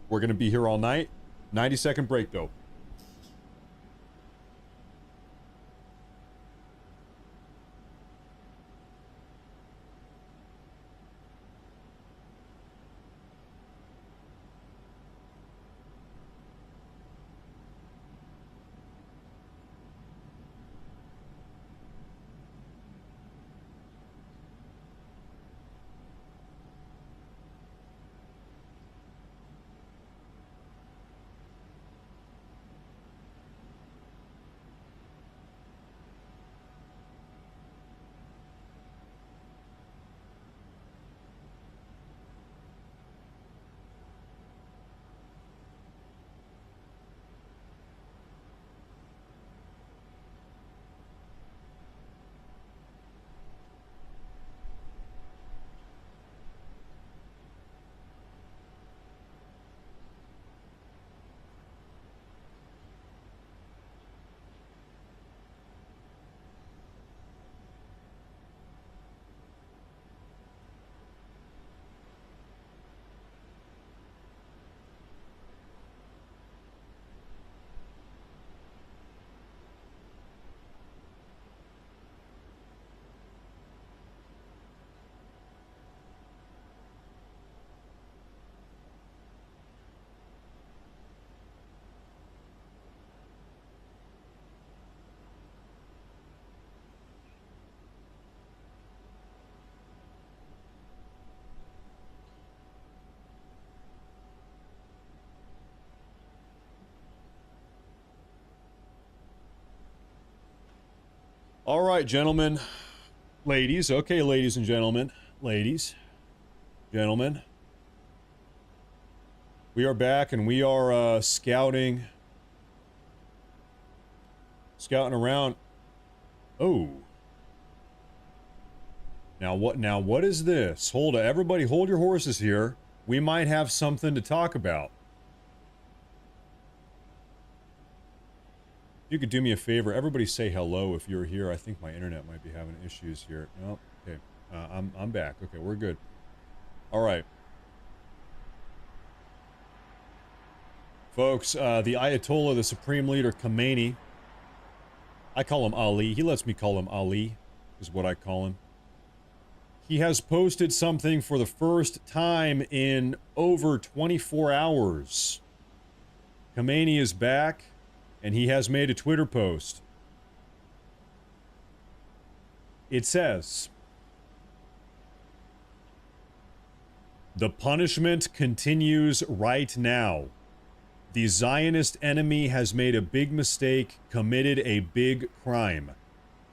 We're going to be here all night. 90-second break, though. All right, gentlemen, ladies. Okay, ladies and gentlemen, ladies, gentlemen. We are back, and we are scouting around. Oh. Now what is this? Everybody hold your horses here. We might have something to talk about. If you could do me a favor, everybody say hello if you're here. I think my internet might be having issues here. Oh, okay. I'm back. Okay, we're good. All right. Folks, the Ayatollah, the Supreme Leader Khamenei, I call him Ali. He lets me call him Ali, is what I call him. He has posted something for the first time in over 24 hours. Khamenei is back, and he has made a Twitter post. It says, "The punishment continues right now. The Zionist enemy has made a big mistake, committed a big crime.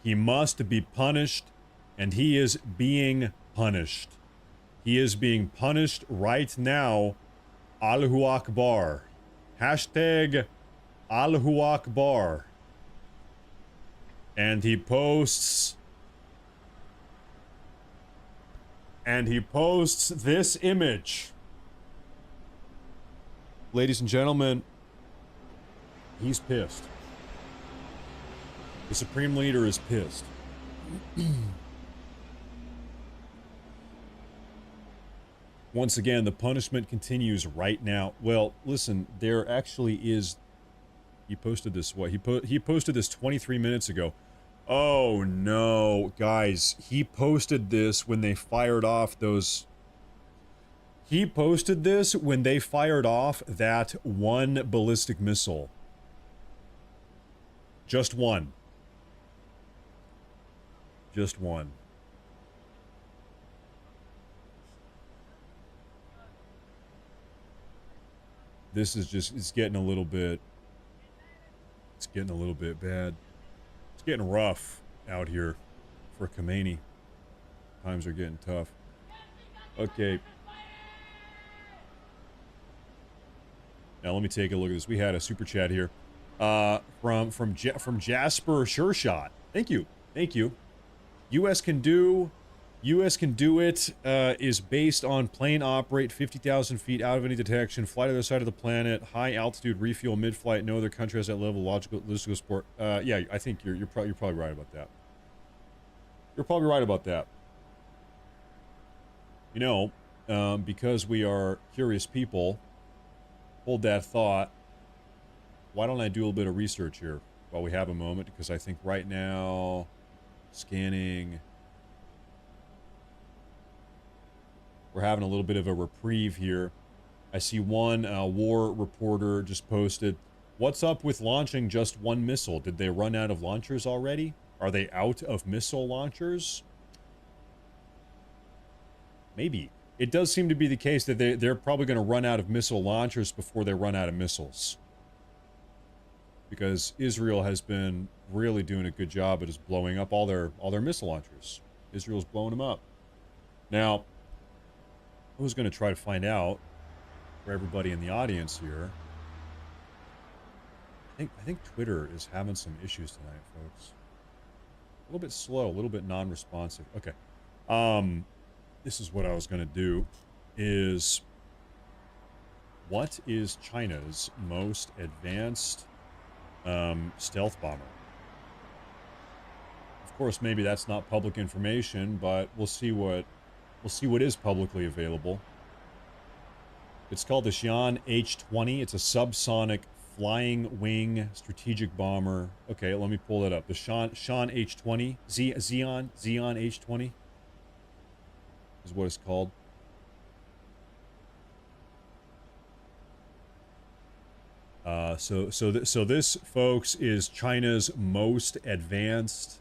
He must be punished, and he is being punished. He is being punished right now Allahu Akbar. Hashtag Allahu Akbar. And he posts this image. Ladies and gentlemen, he's pissed. The Supreme Leader is pissed. Once again, the punishment continues right now. Well, listen, there actually is... He posted this, what? He posted this 23 minutes ago. Oh, no. Guys, he posted this when they fired off those... He posted this when they fired off that one ballistic missile. Just one. Just one. This is just, it's getting a little bit bad. It's getting rough out here for Khomeini. Times are getting tough. Okay. Now let me take a look at this. We had a super chat here from Jasper Shershot. Thank you. U.S. can do it is based on plane operate 50,000 feet out of any detection, fly to the other side of the planet, high altitude, refuel mid-flight. No other country has that level of logistical support. Yeah, I think you're probably right about that. You're probably right about that. You know, because we are curious people, hold that thought. Why don't I do a little bit of research here while we have a moment? Because I think right now, scanning... We're having a little bit of a reprieve here. I see one war reporter just posted, what's up with launching just one missile? Did they run out of launchers already? Are they out of missile launchers? Maybe. It does seem to be the case that they're probably going to run out of missile launchers before they run out of missiles. Because Israel has been really doing a good job at just blowing up all their missile launchers. Israel's blowing them up. Now, I was going to try to find out for everybody in the audience here. I think Twitter is having some issues tonight, folks. A little bit slow, a little bit non-responsive. Okay. This is what I was going to do is, what is China's most advanced stealth bomber? Of course, maybe that's not public information, but we'll see what is publicly available. It's called the Xi'an H-20. It's a subsonic flying wing strategic bomber. Okay, let me pull that up. The Xi'an H-20, Xi'an H-20 is what it's called. So this, folks, is China's most advanced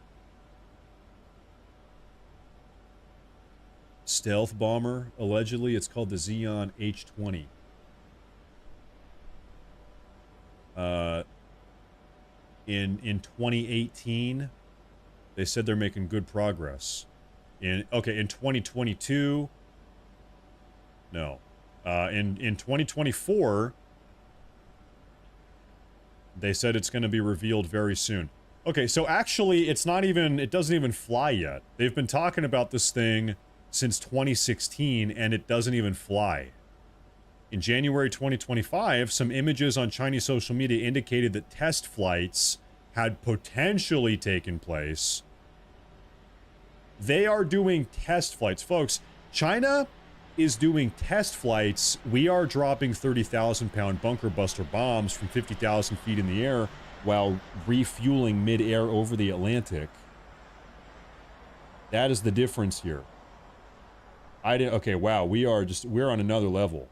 stealth bomber. Allegedly, it's called the Xi'an H-20. In 2018, they said they're making good progress. In 2022, no. In 2024, they said it's going to be revealed very soon. Okay, so actually, it doesn't even fly yet. They've been talking about this thing since 2016, and it doesn't even fly. In January 2025, some images on Chinese social media indicated that test flights had potentially taken place. They are doing test flights. Folks, China is doing test flights. We are dropping 30,000-pound bunker buster bombs from 50,000 feet in the air while refueling mid-air over the Atlantic. That is the difference here. Okay, wow, we're on another level.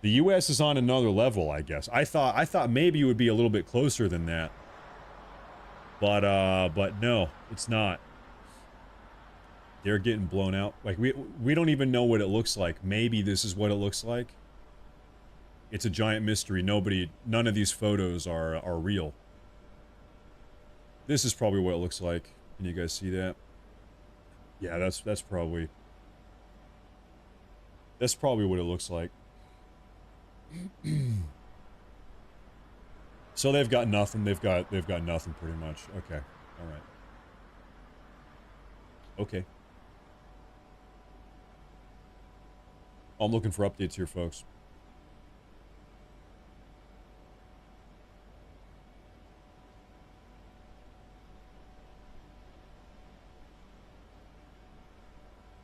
The U.S. is on another level, I guess. I thought maybe it would be a little bit closer than that. But no, it's not. They're getting blown out. Like, we don't even know what it looks like. Maybe this is what it looks like. It's a giant mystery. None of these photos are real. This is probably what it looks like. Can you guys see that? Yeah, that's probably what it looks like. So they've got nothing. They've got nothing pretty much. Okay. All right. Okay. I'm looking for updates here, folks.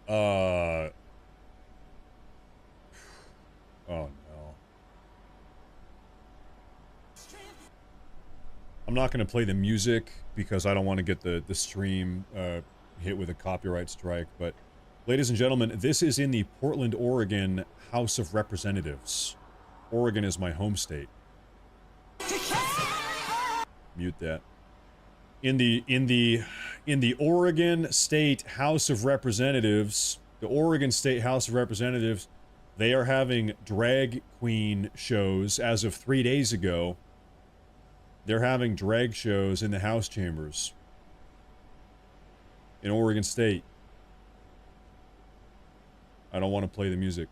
Oh no. I'm not going to play the music because I don't want to get the stream hit with a copyright strike, but ladies and gentlemen, this is in the Portland, Oregon House of Representatives. Oregon is my home state. Mute that. In the Oregon State House of Representatives, the Oregon State House of Representatives, they are having drag queen shows as of 3 days ago. They're having drag shows in the House chambers in Oregon State. I don't want to play the music.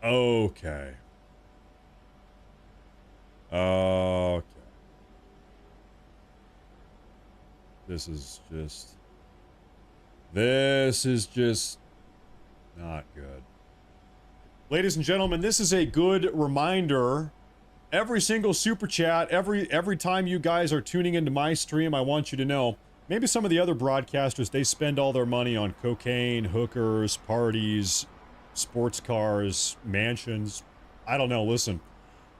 Okay. Okay. This is just not good. Ladies and gentlemen, this is a good reminder. Every single super chat, every time you guys are tuning into my stream, I want you to know, maybe some of the other broadcasters, they spend all their money on cocaine, hookers, parties, sports cars, mansions. I don't know. Listen,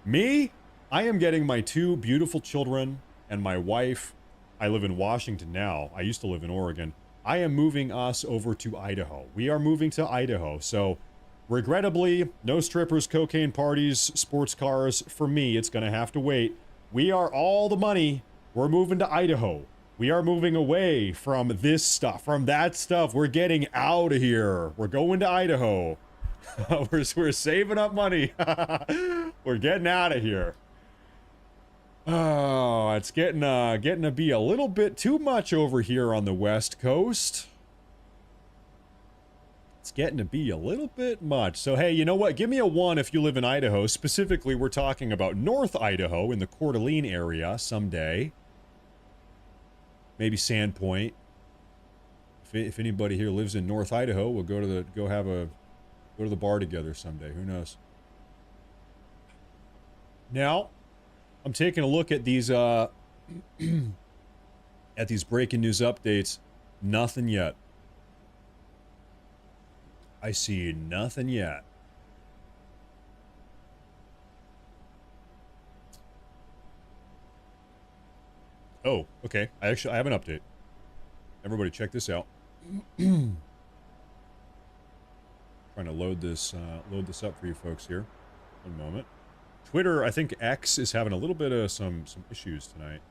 me, I am getting my 2 beautiful children and my wife. I live in Washington now. I used to live in Oregon. I am moving us over to Idaho. We are moving to Idaho. So, regrettably, no strippers, cocaine parties, sports cars. For me, it's going to have to wait. We are all the money. We're moving to Idaho. We are moving away from this stuff, from that stuff. We're getting out of here. We're going to Idaho. We're saving up money. We're getting out of here. Oh, it's getting to be a little bit too much over here on the West Coast. It's getting to be a little bit much. So, hey, you know what? Give me a 1 if you live in Idaho. Specifically, we're talking about North Idaho in the Coeur d'Alene area someday. Maybe Sandpoint. If anybody here lives in North Idaho, we'll go to the bar together someday. Who knows? Now, I'm taking a look at these at these breaking news updates. Nothing yet. I see nothing yet. Oh, okay. I have an update. Everybody check this out. Trying to load this up for you folks here. One moment. Twitter, I think X is having a little bit of some issues tonight.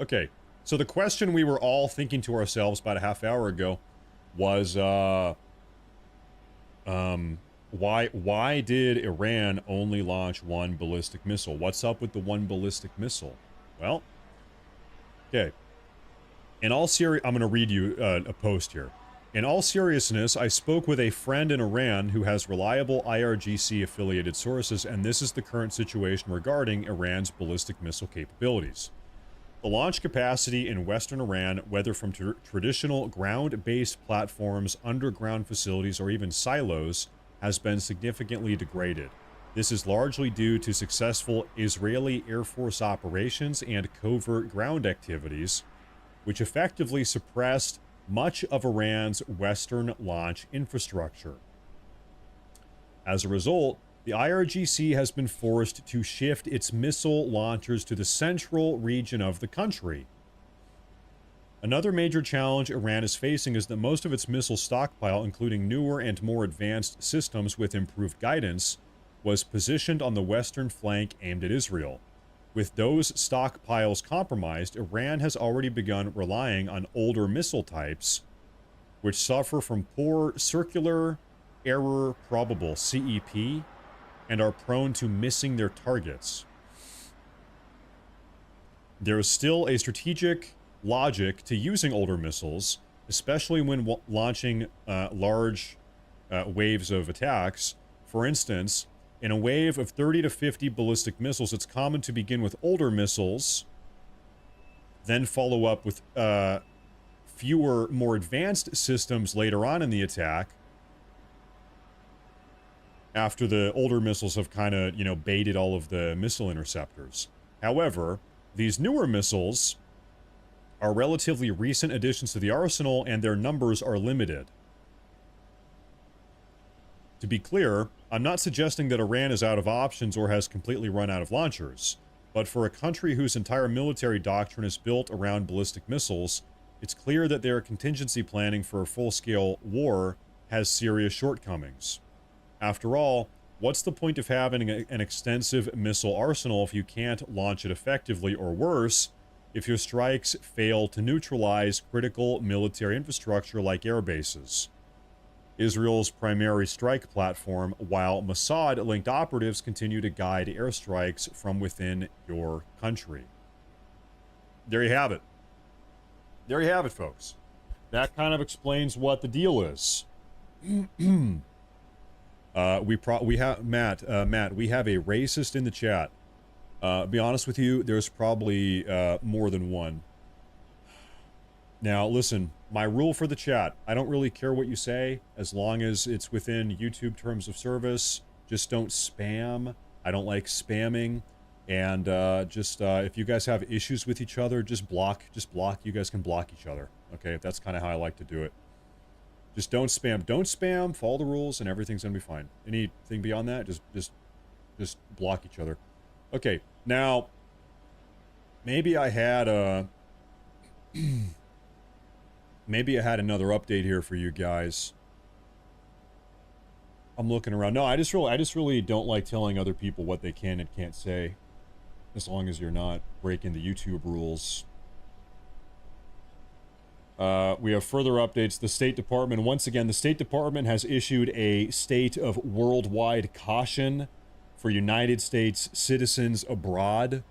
Okay. So the question we were all thinking to ourselves about a half hour ago was why did Iran only launch 1 ballistic missile? What's up with the 1 ballistic missile? Well, okay. In all I'm going to read you a post here. In all seriousness, I spoke with a friend in Iran who has reliable IRGC-affiliated sources, and this is the current situation regarding Iran's ballistic missile capabilities. The launch capacity in western Iran, whether from traditional ground-based platforms, underground facilities, or even silos, has been significantly degraded. This is largely due to successful Israeli Air Force operations and covert ground activities, which effectively suppressed much of Iran's western launch infrastructure. As a result, the IRGC has been forced to shift its missile launchers to the central region of the country. Another major challenge Iran is facing is that most of its missile stockpile, including newer and more advanced systems with improved guidance, was positioned on the western flank aimed at Israel. With those stockpiles compromised, Iran has already begun relying on older missile types, which suffer from poor circular error probable CEP and are prone to missing their targets. There is still a strategic logic to using older missiles, especially when launching large waves of attacks. For instance, in a wave of 30 to 50 ballistic missiles, it's common to begin with older missiles, then follow up with fewer, more advanced systems later on in the attack, after the older missiles have kind of, you know, baited all of the missile interceptors. However, these newer missiles are relatively recent additions to the arsenal, and their numbers are limited. To be clear, I'm not suggesting that Iran is out of options or has completely run out of launchers, but for a country whose entire military doctrine is built around ballistic missiles, it's clear that their contingency planning for a full-scale war has serious shortcomings. After all, what's the point of having an extensive missile arsenal if you can't launch it effectively, or worse, if your strikes fail to neutralize critical military infrastructure like air bases? Israel's primary strike platform, while Mossad-linked operatives continue to guide airstrikes from within your country. There you have it. There you have it, folks. That kind of explains what the deal is. we have Matt, we have a racist in the chat. Be honest with you, there's probably more than one. Now, listen, my rule for the chat, I don't really care what you say, as long as it's within YouTube terms of service. Just don't spam. I don't like spamming. And if you guys have issues with each other, just block. You guys can block each other. Okay, that's kind of how I like to do it. Just don't spam. Don't spam, follow the rules, and everything's going to be fine. Anything beyond that, just block each other. Okay, now, maybe I had a... maybe I had another update here for you guys. I'm looking around. No, I just really don't like telling other people what they can and can't say, as long as you're not breaking the YouTube rules. We have further updates. The State Department, once again, the State Department has issued a state of worldwide caution for United States citizens abroad.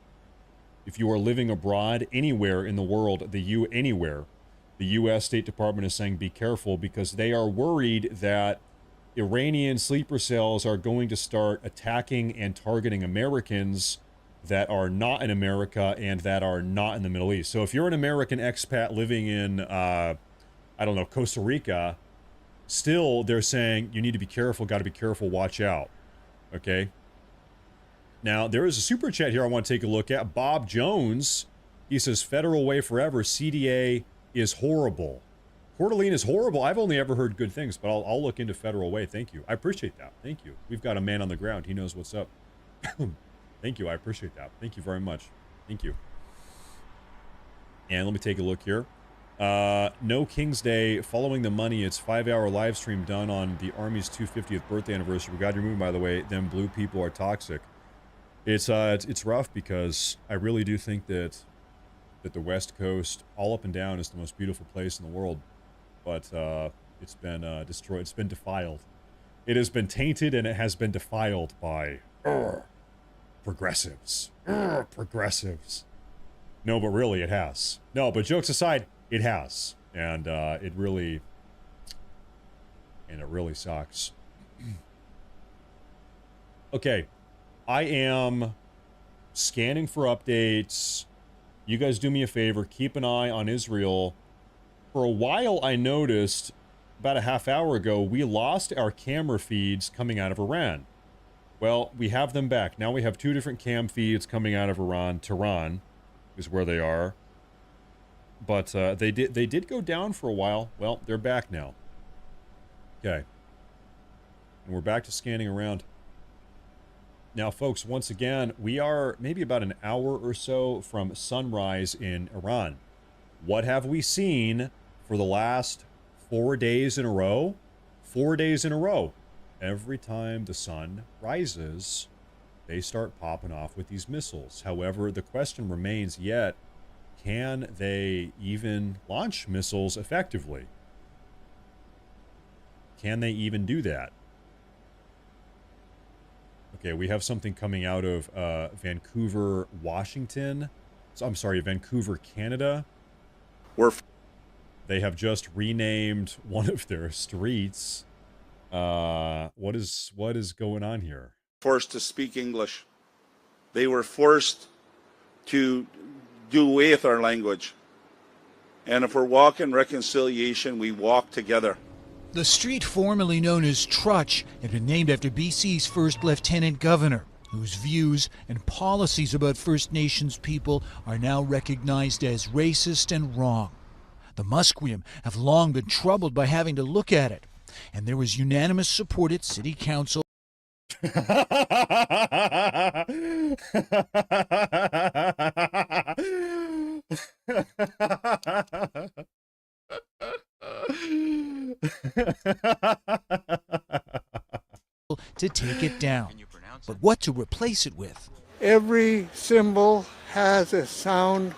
If you are living abroad anywhere in the world, anywhere, the U.S. State Department is saying be careful, because they are worried that Iranian sleeper cells are going to start attacking and targeting Americans that are not in America and that are not in the Middle East. So if you're an American expat living in, I don't know, Costa Rica, still they're saying you need to be careful, got to be careful, watch out. Okay? Now, there is a super chat here I want to take a look at. Bob Jones, he says, Federal Way forever, CDA is horrible. Coeur d'Alene is horrible. I've only ever heard good things, but I'll look into Federal Way. Thank you. I appreciate that. Thank you. We've got a man on the ground. He knows what's up. Thank you. I appreciate that. Thank you very much. Thank you. And let me take a look here. No King's Day, following the money. It's 5-hour live stream done on the Army's 250th birthday anniversary. We got your movie, by the way. Them blue people are toxic. It's rough, because I really do think that the West Coast, all up and down, is the most beautiful place in the world. But it's been destroyed. It's been defiled. It has been tainted, and it has been defiled by progressives. Progressives. No, but really, it has. No, but jokes aside, it has. And it really sucks. Okay. I am scanning for updates. You guys do me a favor. Keep an eye on Israel. For a while, I noticed, about a half hour ago, we lost our camera feeds coming out of Iran. Well, we have them back. Now we have 2 different cam feeds coming out of Iran. Tehran is where they are. But they did go down for a while. Well, they're back now. Okay. And we're back to scanning around. Now, folks, once again, we are maybe about an hour or so from sunrise in Iran. What have we seen for the last 4 days in a row? 4 days in a row. Every time the sun rises, they start popping off with these missiles. However, the question remains yet, can they even launch missiles effectively? Can they even do that? Okay, we have something coming out of Vancouver, Washington. So, I'm sorry, Vancouver, Canada. They have just renamed one of their streets. What is going on here? Forced to speak English. They were forced to do away with our language. And if we're walking reconciliation, we walk together. The street formerly known as Trutch had been named after BC's first lieutenant governor, whose views and policies about First Nations people are now recognized as racist and wrong. The Musqueam have long been troubled by having to look at it, and there was unanimous support at City Council. To take it down, but what to replace it with? Every symbol has a sound,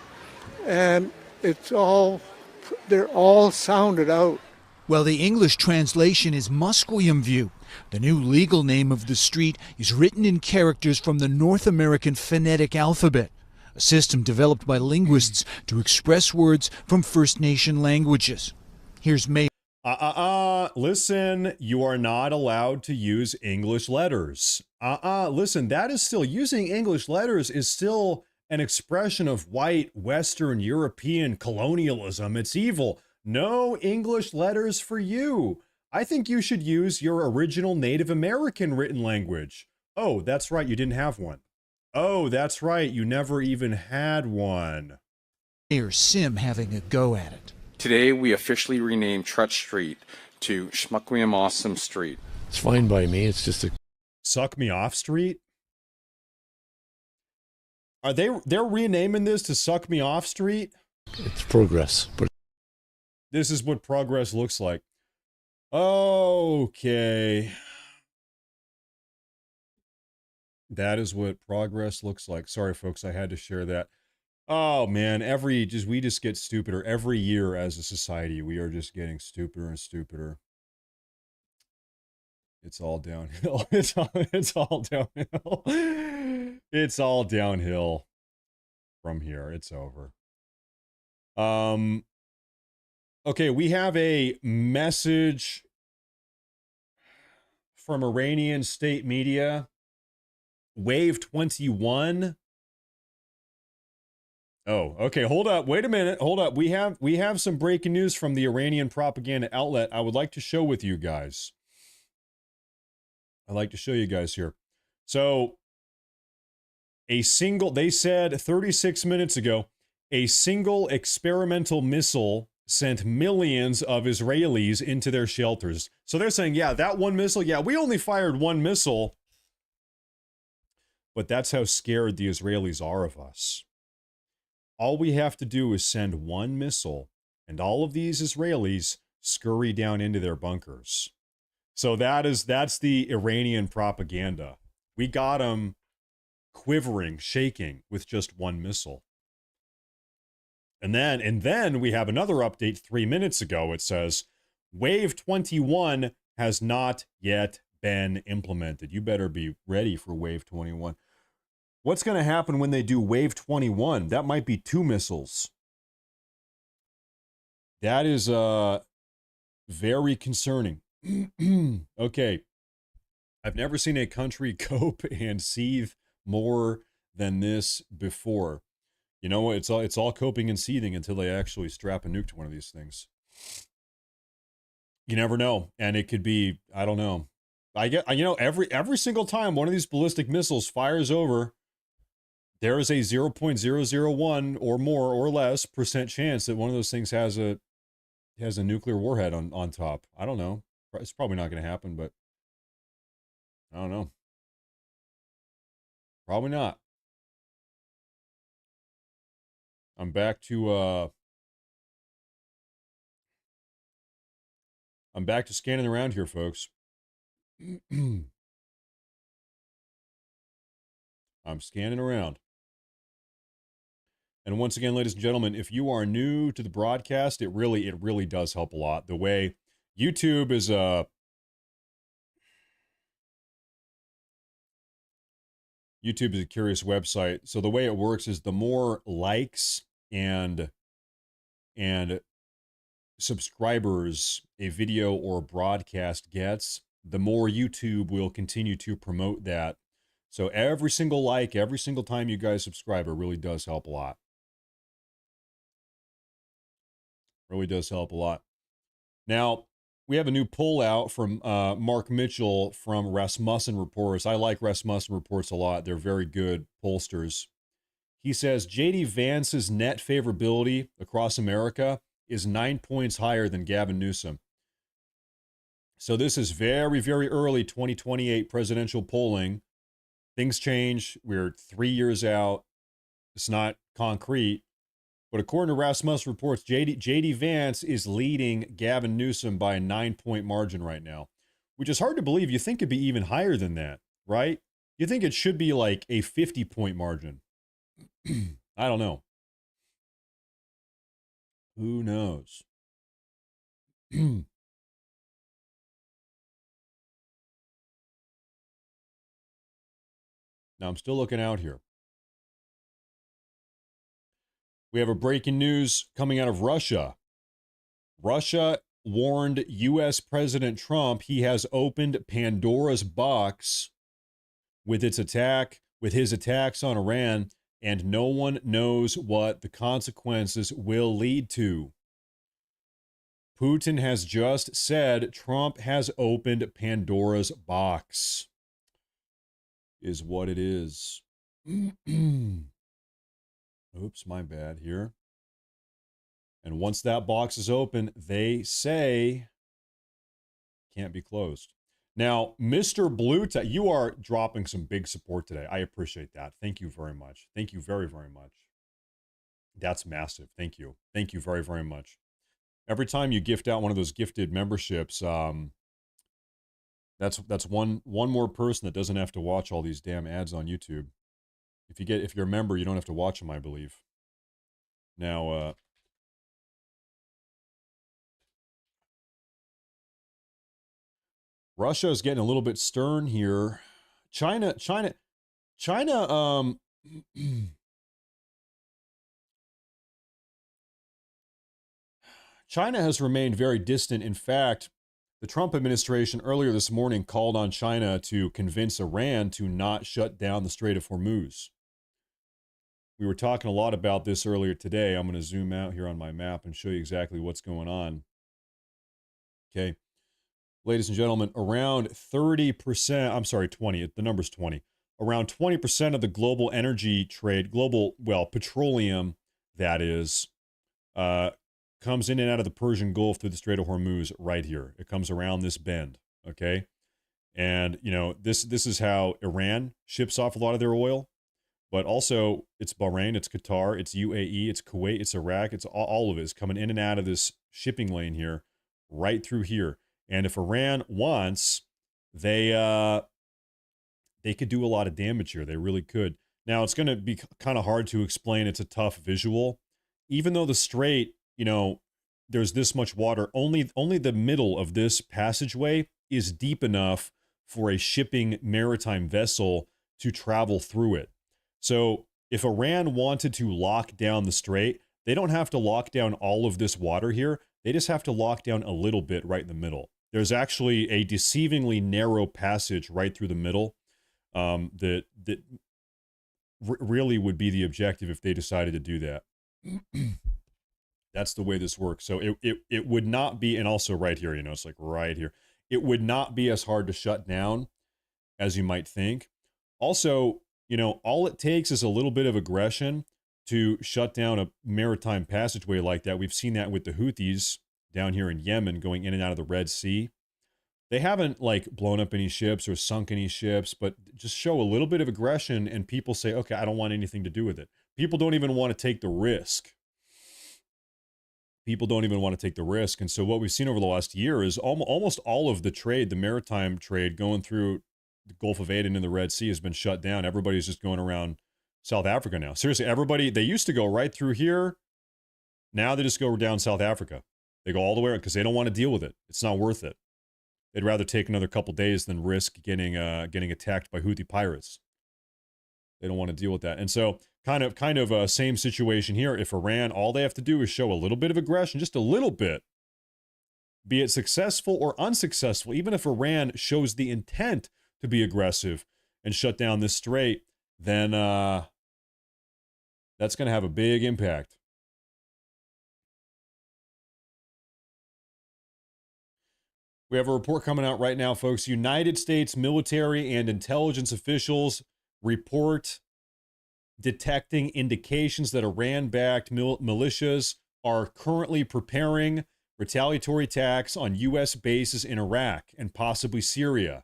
and they're all sounded out. Well, the English translation is Musqueam View. The new legal name of the street is written in characters from the North American phonetic alphabet, a system developed by linguists to express words from First Nation languages. Here's May. Listen, you are not allowed to use English letters. Listen, that is still, using English letters is still an expression of white, Western, European colonialism. It's evil. No English letters for you. I think you should use your original Native American written language. Oh, that's right, you didn't have one. Oh, that's right, you never even had one. Mayor Sim having a go at it. Today, we officially renamed Trutch Street to Shmukwim Awesome Street. It's fine by me. It's just a Suck Me Off Street. Are they're renaming this to Suck Me Off Street? It's progress, but this is what progress looks like. Okay. That is what progress looks like. Sorry, folks, I had to share that. Oh man, we just get stupider every year as a society. We are just getting stupider and stupider. It's all downhill. It's all downhill. It's all downhill from here. It's over. Okay, we have a message from Iranian state media. Wave 21. Oh, okay. Hold up. Wait a minute. Hold up. We have some breaking news from the Iranian propaganda outlet I would like to show with you guys. I'd like to show you guys here. So, they said 36 minutes ago, a single experimental missile sent millions of Israelis into their shelters. So they're saying, yeah, that one missile, yeah, we only fired one missile. But that's how scared the Israelis are of us. All we have to do is send one missile, and all of these Israelis scurry down into their bunkers. So that's the Iranian propaganda. We got them quivering, shaking with just one missile. And then we have another update 3 minutes ago. It says, Wave 21 has not yet been implemented. You better be ready for Wave 21. What's going to happen when they do Wave 21? That might be 2 missiles. That is very concerning. Okay. I've never seen a country cope and seethe more than this before. You know, it's all coping and seething until they actually strap a nuke to one of these things. You never know, and it could be, I don't know. Every single time one of these ballistic missiles fires over, there is a 0.001 or more or less % chance that one of those things has a nuclear warhead on top. I don't know. It's probably not going to happen, but I don't know. Probably not. I'm back to scanning around here, folks. I'm scanning around. And once again, ladies and gentlemen, if you are new to the broadcast, it really does help a lot. The way YouTube is YouTube is a curious website. So the way it works is the more likes and subscribers a video or a broadcast gets, the more YouTube will continue to promote that. So every single like, every single time you guys subscribe, it really does help a lot. Really does help a lot. Now, we have a new poll out from Mark Mitchell from Rasmussen Reports. I like Rasmussen Reports a lot. They're very good pollsters. He says J.D. Vance's net favorability across America is 9 points higher than Gavin Newsom. So this is very, very early 2028 presidential polling. Things change. We're 3 years out. It's not concrete. But according to Rasmussen Reports, J.D. Vance is leading Gavin Newsom by a 9-point margin right now, which is hard to believe. You think it'd be even higher than that, right? You think it should be like a 50-point margin. I don't know. Who knows? Now, I'm still looking out here. We have a breaking news coming out of Russia. Russia warned U.S. President Trump he has opened Pandora's box with his attacks on Iran, and no one knows what the consequences will lead to. Putin has just said Trump has opened Pandora's box, is what it is. Oops, my bad here. And once that box is open, they say can't be closed. Now, Mr. Blue, you are dropping some big support today. I appreciate that. Thank you very much. Thank you very, very much. That's massive. Thank you. Thank you very, very much. Every time you gift out one of those gifted memberships, that's one more person that doesn't have to watch all these damn ads on YouTube. If you're a member, you don't have to watch them, I believe. Now, Russia is getting a little bit stern here. China has remained very distant. In fact, the Trump administration earlier this morning called on China to convince Iran to not shut down the Strait of Hormuz. We were talking a lot about this earlier today. I'm going to zoom out here on my map and show you exactly what's going on. Okay. Ladies and gentlemen, around 30%, I'm sorry, 20, the number's 20. Around 20% of the global energy trade, petroleum, that is, comes in and out of the Persian Gulf through the Strait of Hormuz right here. It comes around this bend, okay? And, this is how Iran ships off a lot of their oil. But also, it's Bahrain, it's Qatar, it's UAE, it's Kuwait, it's Iraq, it's all of it is coming in and out of this shipping lane here, right through here. And if Iran wants, they could do a lot of damage here. They really could. Now, it's going to be kind of hard to explain. It's a tough visual. Even though the strait, there's this much water, only the middle of this passageway is deep enough for a shipping maritime vessel to travel through it. So if Iran wanted to lock down the strait, they don't have to lock down all of this water here. They just have to lock down a little bit right in the middle. There's actually a deceivingly narrow passage right through the middle that really would be the objective if they decided to do that. That's the way this works. So it would not be, and also right here, it's like right here. It would not be as hard to shut down as you might think. Also, all it takes is a little bit of aggression to shut down a maritime passageway like that. We've seen that with the Houthis down here in Yemen going in and out of the Red Sea. They haven't blown up any ships or sunk any ships, but just show a little bit of aggression and people say, okay, I don't want anything to do with it. People don't even want to take the risk. And so what we've seen over the last year is almost all of the trade, the maritime trade going through the Gulf of Aden and the Red Sea has been shut down. Everybody's just going around South Africa now. Seriously, everybody, they used to go right through here. Now they just go down South Africa. They go all the way around because they don't want to deal with it. It's not worth it. They'd rather take another couple days than risk getting attacked by Houthi pirates. They don't want to deal with that. And so kind of same situation here. If Iran, all they have to do is show a little bit of aggression, just a little bit, be it successful or unsuccessful, even if Iran shows the intent to be aggressive and shut down this strait, then that's going to have a big impact. We have a report coming out right now, folks. United States military and intelligence officials report detecting indications that Iran-backed militias are currently preparing retaliatory attacks on U.S. bases in Iraq and possibly Syria.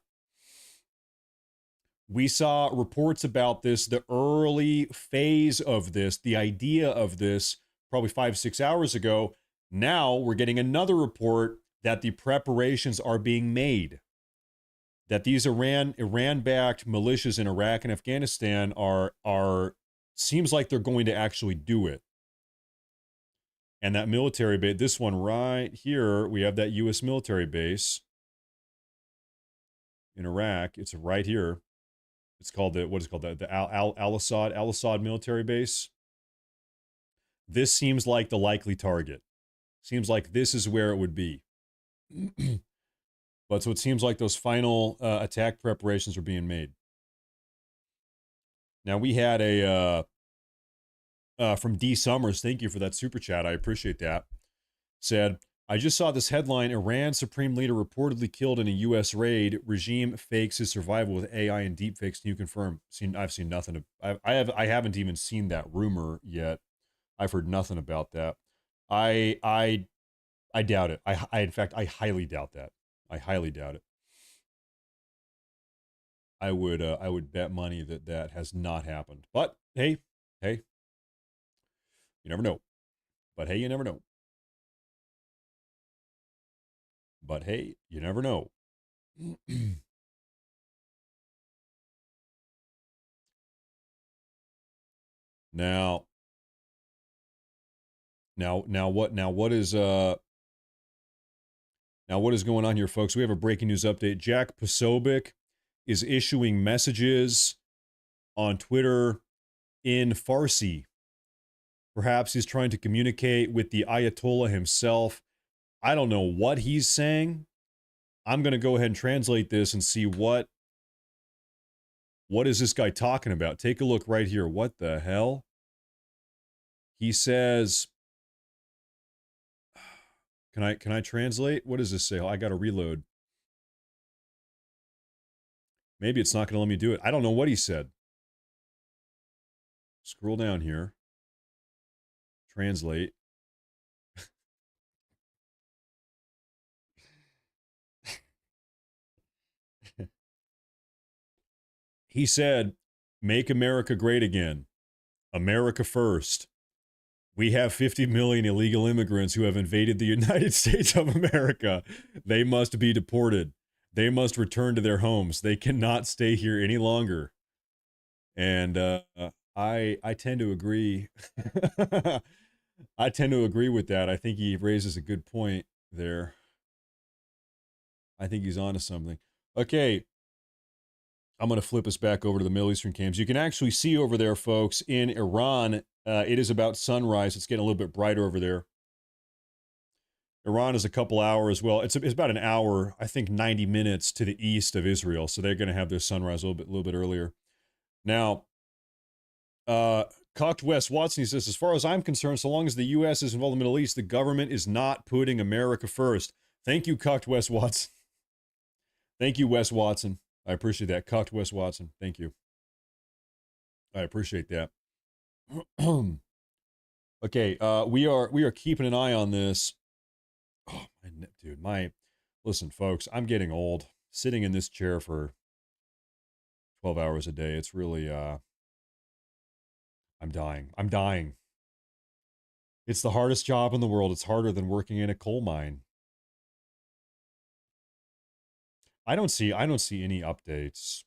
We saw reports about this, the early phase of this, the idea of this, probably 5-6 hours ago. Now we're getting another report that the preparations are being made, that these Iran-backed militias in Iraq and Afghanistan are seems like they're going to actually do it. And that military base, this one right here, we have that U.S. military base in Iraq. It's right here. It's called the Al-Assad military base. This seems like the likely target. Seems like this is where it would be. But so it seems like those final attack preparations are being made. Now we had a from D Summers, thank you for that super chat. I appreciate that. Said, I just saw this headline: Iran supreme leader reportedly killed in a U.S. raid. Regime fakes his survival with AI and deepfakes. Can you confirm? I've seen nothing. I haven't even seen that rumor yet. I've heard nothing about that. I doubt it. In fact, I highly doubt that. I highly doubt it. I would bet money that that has not happened. But hey, you never know. But hey, you never know. But hey, you never know. Now what is going on here, folks? We have a breaking news update. Jack Posobiec is issuing messages on Twitter in Farsi. Perhaps he's trying to communicate with the Ayatollah himself. I don't know what he's saying. I'm going to go ahead and translate this and see what is this guy talking about. Take a look right here. What the hell? He says, can I translate? What does this say? I got to reload. Maybe it's not going to let me do it. I don't know what he said. Scroll down here. Translate. He said, make America great again. America first. We have 50 million illegal immigrants who have invaded the United States of America. They must be deported. They must return to their homes. They cannot stay here any longer. And I tend to agree. I tend to agree with that. I think he raises a good point there. I think he's onto something. Okay. I'm going to flip us back over to the Middle Eastern cams. You can actually see over there, folks, in Iran, it is about sunrise. It's getting a little bit brighter over there. Iran is a couple hours. Well, it's about an hour, I think 90 minutes to the east of Israel. So they're going to have their sunrise a little bit earlier. Now, Cocked West Watson, he says, as far as I'm concerned, so long as the U.S. is involved in the Middle East, the government is not putting America first. Thank you, Cocked West Watson. Thank you, Wes Watson. I appreciate that. Cocked Wes Watson. Thank you. I appreciate that. Okay, we are keeping an eye on this. Oh, listen, folks, I'm getting old. Sitting in this chair for 12 hours a day, it's really, I'm dying. I'm dying. It's the hardest job in the world. It's harder than working in a coal mine. I don't see any updates.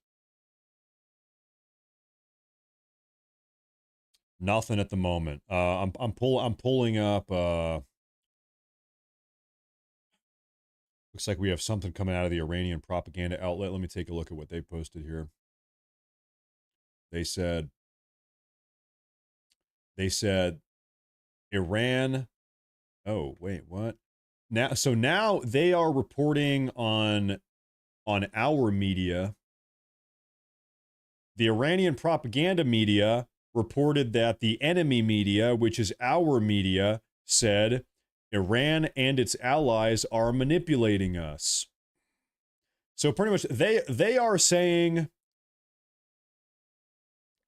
Nothing at the moment. I'm pulling up. Looks like we have something coming out of the Iranian propaganda outlet. Let me take a look at what they posted here. They said Iran. Oh wait, what? now they are reporting on our media. The Iranian propaganda media reported that the enemy media, which is our media, said Iran and its allies are manipulating us. So pretty much they are saying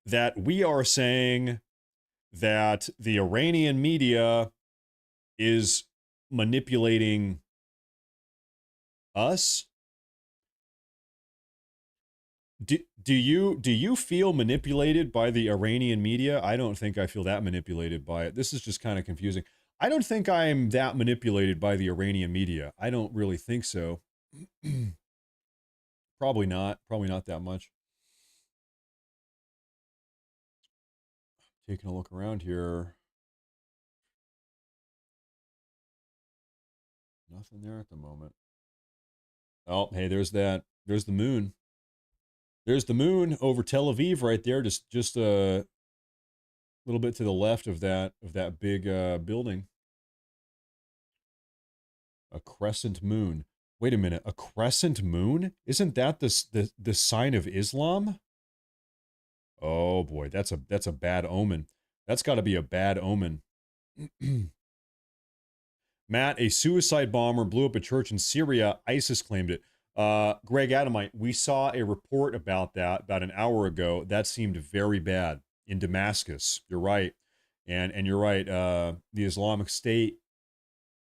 that we are saying that the Iranian media is manipulating us. Do you feel manipulated by the Iranian media? I don't think I feel that manipulated by it. This is just kind of confusing. I don't think I'm that manipulated by the Iranian media. I don't really think so. Probably not that much. Taking a look around here. Nothing there at the moment. Oh, hey, there's the moon. There's the moon over Tel Aviv right there, just a little bit to the left of that big building. A crescent moon. Wait a minute, a crescent moon? Isn't that the sign of Islam? Oh boy, that's a bad omen. That's got to be a bad omen. Matt, a suicide bomber blew up a church in Syria. ISIS claimed it. Greg Adamite, we saw a report about that about an hour ago. That seemed very bad in Damascus. You're right. And you're right. The Islamic State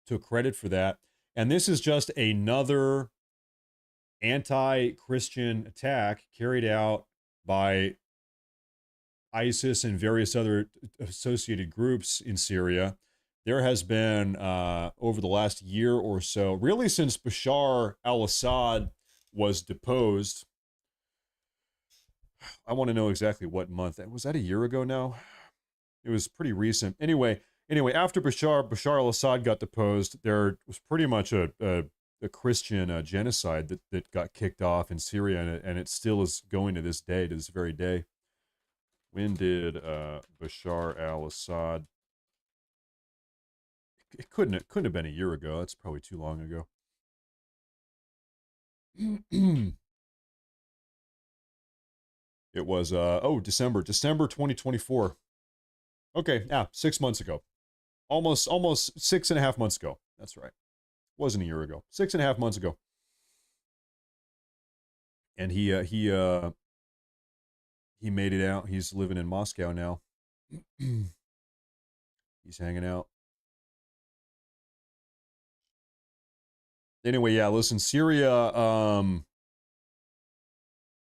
took credit for that. And this is just another anti-Christian attack carried out by ISIS and various other associated groups in Syria. There has been, over the last year or so, really since Bashar al-Assad was deposed. I want to know exactly what month. Was that a year ago now? It was pretty recent. Anyway, after Bashar al-Assad got deposed, there was pretty much a Christian genocide that got kicked off in Syria, and it still is going to this day, to this very day. When did Bashar al-Assad... It couldn't have been a year ago. That's probably too long ago. It was December 2024. Okay, 6 months ago. Almost 6.5 months ago. That's right. Wasn't a year ago. 6.5 months ago. And he made it out. He's living in Moscow now. He's hanging out. Anyway, yeah, listen, Syria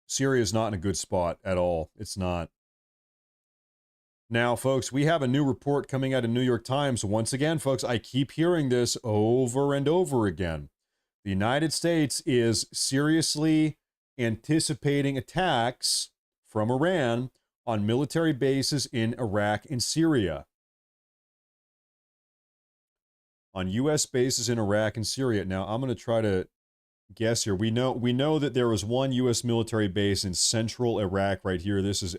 is not in a good spot at all. It's not. Now, folks, we have a new report coming out of New York Times. Once again, folks, I keep hearing this over and over again. The United States is seriously anticipating attacks from Iran on military bases in Iraq and Syria. On U.S. bases in Iraq and Syria. Now, I'm going to try to guess here. We know that there was one U.S. military base in central Iraq right here. This is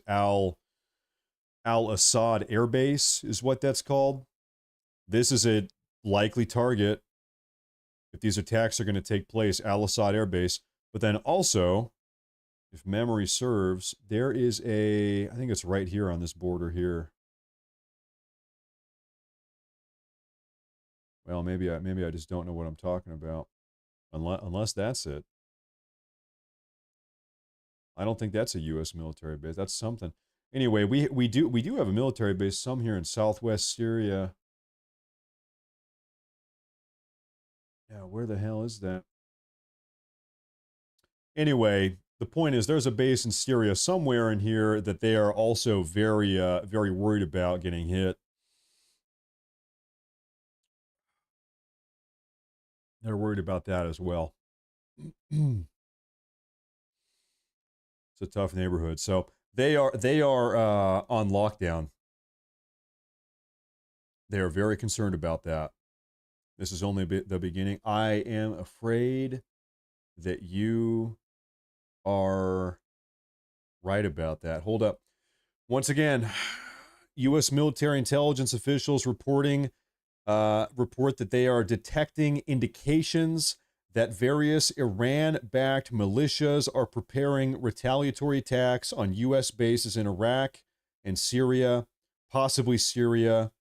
Al-Assad Air Base is what that's called. This is a likely target if these attacks are going to take place, Al-Assad Air Base. But then also, if memory serves, there is I think it's right here on this border here. Well, maybe I just don't know what I'm talking about. Unless that's it. I don't think that's a U.S. military base. That's something. Anyway, we do have a military base, some here in southwest Syria. Yeah, where the hell is that? Anyway, the point is there's a base in Syria somewhere in here that they are also very very worried about getting hit. They're worried about that as well. It's a tough neighborhood. So they are on lockdown. They are very concerned about that. This is only the beginning. I am afraid that you are right about that. Hold up. Once again, U.S. military intelligence officials reporting report that they are detecting indications that various Iran-backed militias are preparing retaliatory attacks on U.S. bases in Iraq and Syria, possibly Syria,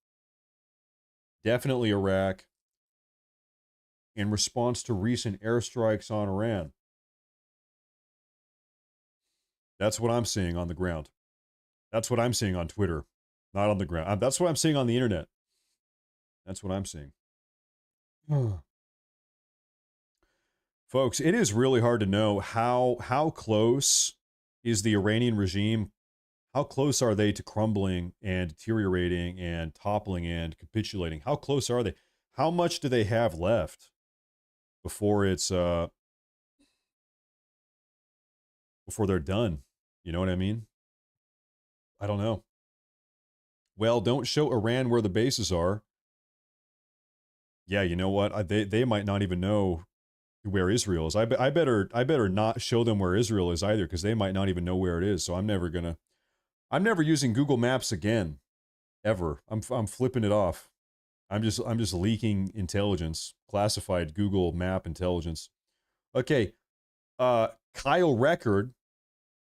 definitely Iraq, in response to recent airstrikes on Iran. That's what I'm seeing on the ground. That's what I'm seeing on Twitter, not on the ground. That's what I'm seeing on the internet. That's what I'm seeing. Folks, it is really hard to know how close is the Iranian regime, how close are they to crumbling and deteriorating and toppling and capitulating? How close are they? How much do they have left before it's before they're done? You know what I mean? I don't know. Well, don't show Iran where the bases are. Yeah, you know what? They might not even know where Israel is. I better not show them where Israel is either, because they might not even know where it is. So I'm never using Google Maps again, ever. I'm flipping it off. I'm just leaking intelligence, classified Google Map intelligence. Okay, Kyle Record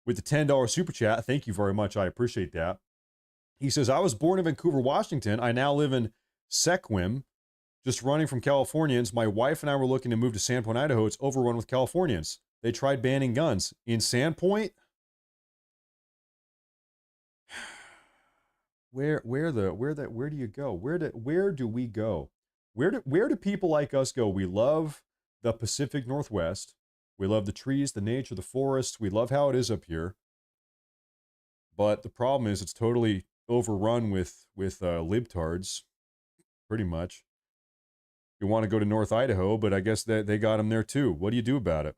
with the $10 super chat. Thank you very much. I appreciate that. He says, I was born in Vancouver, Washington. I now live in Sequim, just running from Californians. My wife and I were looking to move to Sandpoint, Idaho. It's overrun with Californians. They tried banning guns. In Sandpoint? Where do you go? Where do we go? Where do people like us go? We love the Pacific Northwest. We love the trees, the nature, the forests. We love how it is up here. But the problem is it's totally overrun with libtards, pretty much. You want to go to North Idaho, but I guess they got them there too. What do you do about it?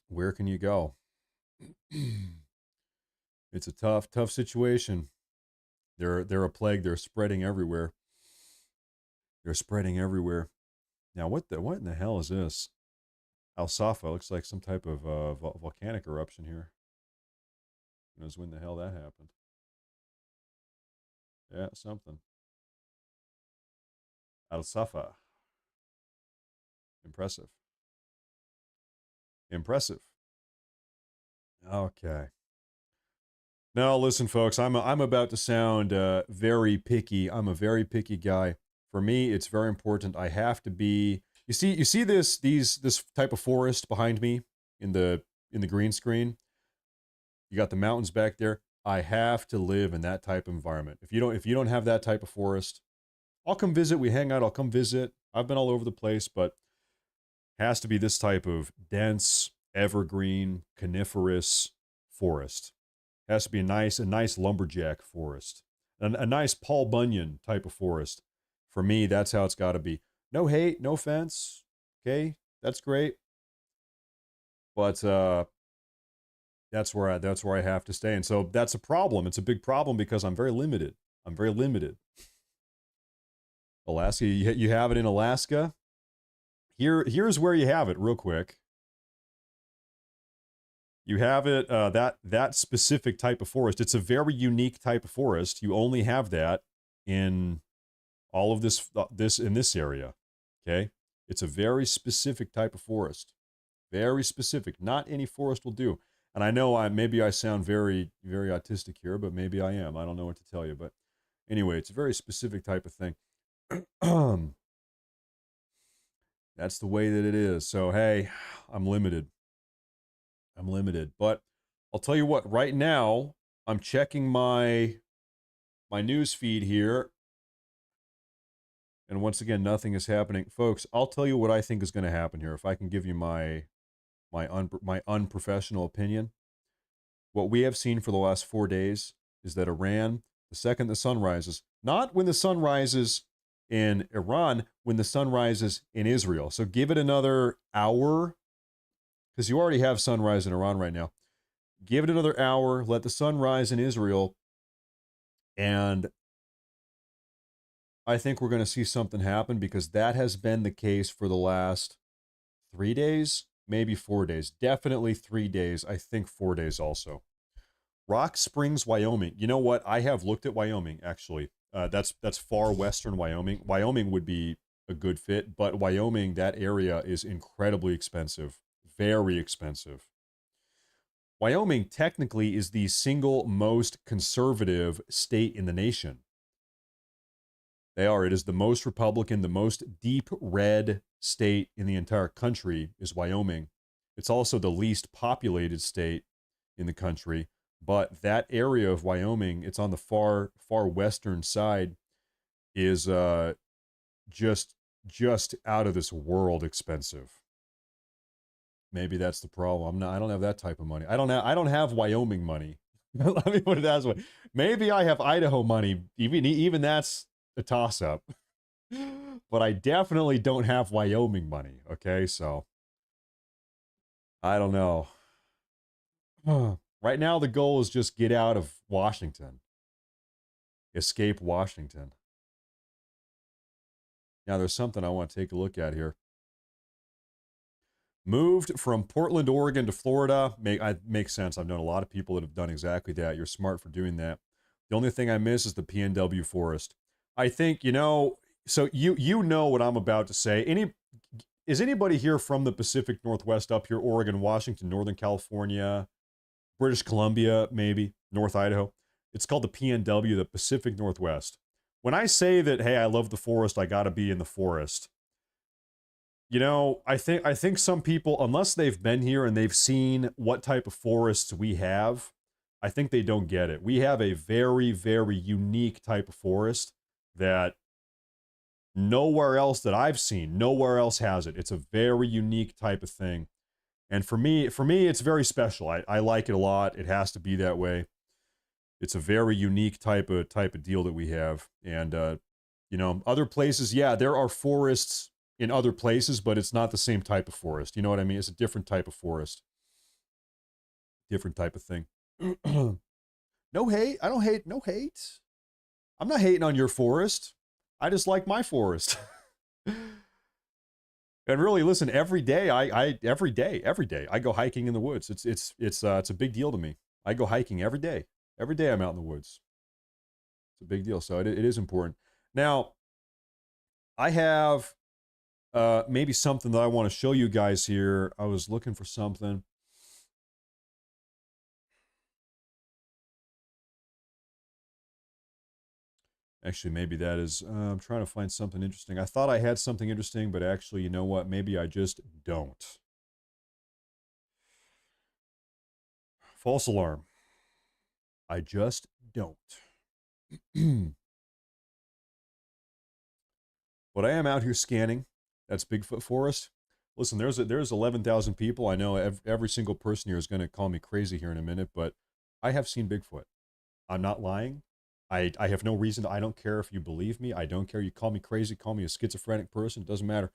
Where can you go? It's a tough situation. They're a plague. They're spreading everywhere. They're spreading everywhere. Now, what in the hell is this? Al-Safa looks like some type of volcanic eruption here. Who knows when the hell that happened? Yeah, something. Al-Safa. Impressive. Impressive. Okay. Now, listen, folks, I'm about to sound very picky. I'm a very picky guy. For me, it's very important. I have to be. You see this type of forest behind me in the green screen. You got the mountains back there. I have to live in that type of environment. If you don't have that type of forest, I'll come visit. We hang out. I'll come visit. I've been all over the place, but it has to be this type of dense, evergreen, coniferous forest. It has to be a nice lumberjack forest, a nice Paul Bunyan type of forest. For me, that's how it's got to be. No hate, no offense. Okay, that's great, but that's where I have to stay, and so that's a problem. It's a big problem because I'm very limited. Alaska, you have it in Alaska. Here's where you have it, real quick. You have it that specific type of forest. It's a very unique type of forest. You only have that in all of this in this area. Okay, it's a very specific type of forest. Very specific. Not any forest will do. And I know maybe I sound very, very autistic here, but maybe I am. I don't know what to tell you. But anyway, it's a very specific type of thing. That's the way that it is. So, hey, I'm limited. But I'll tell you what, right now, I'm checking my news feed here. And once again, nothing is happening. Folks, I'll tell you what I think is going to happen here. If I can give you my unprofessional opinion. What we have seen for the last 4 days is that Iran, the second the sun rises, not when the sun rises in Iran, when the sun rises in Israel. So give it another hour, because you already have sunrise in Iran right now. Give it another hour, let the sun rise in Israel, and I think we're going to see something happen, because that has been the case for the last 3 days. Maybe 4 days. Definitely 3 days. I think 4 days also. Rock Springs, Wyoming. You know what? I have looked at Wyoming, actually. That's far western Wyoming. Wyoming would be a good fit, but Wyoming, that area is incredibly expensive, very expensive. Wyoming technically is the single most conservative state in the nation. They are. It is the most Republican, the most deep red state in the entire country is Wyoming. It's also the least populated state in the country, but that area of Wyoming, it's on the far western side, is just out of this world expensive. Maybe that's the problem. I don't have that type of money. I don't have Wyoming money. Let me put it that way. Maybe I have Idaho money. Even that's a toss up. But I definitely don't have Wyoming money. Okay, so I don't know. Right now the goal is just get out of Washington. Escape Washington. Now there's something I want to take a look at here. Moved from Portland, Oregon to Florida. Makes sense. I've known a lot of people that have done exactly that. You're smart for doing that. The only thing I miss is the PNW forest. I think, so you know what I'm about to say. Is anybody here from the Pacific Northwest up here? Oregon, Washington, Northern California, British Columbia, maybe, North Idaho. It's called the PNW, the Pacific Northwest. When I say that, hey, I love the forest, I gotta be in the forest. I think some people, unless they've been here and they've seen what type of forests we have, I think they don't get it. We have a very, very unique type of forest that nowhere else that I've seen, nowhere else has it. It's a very unique type of thing. And for me, it's very special. I like it a lot. It has to be that way. It's a very unique type of deal that we have. And, other places, yeah, there are forests in other places, but it's not the same type of forest. You know what I mean? It's a different type of forest. Different type of thing. No hate. I don't hate. No hate. I'm not hating on your forest. I just like my forest. And really, listen, every day, every day, I go hiking in the woods. It's a big deal to me. I go hiking every day. Every day I'm out in the woods. It's a big deal. So it is important. Now, I have maybe something that I want to show you guys here. I was looking for something. Actually, maybe that is, I'm trying to find something interesting. I thought I had something interesting, but actually, you know what? Maybe I just don't. False alarm. I just don't. But I am out here scanning. That's Bigfoot Forest. Listen, there's 11,000 people. I know every single person here is going to call me crazy here in a minute, but I have seen Bigfoot. I'm not lying. I have no reason to, I don't care if you believe me. I don't care. You call me crazy, call me a schizophrenic person. It doesn't matter.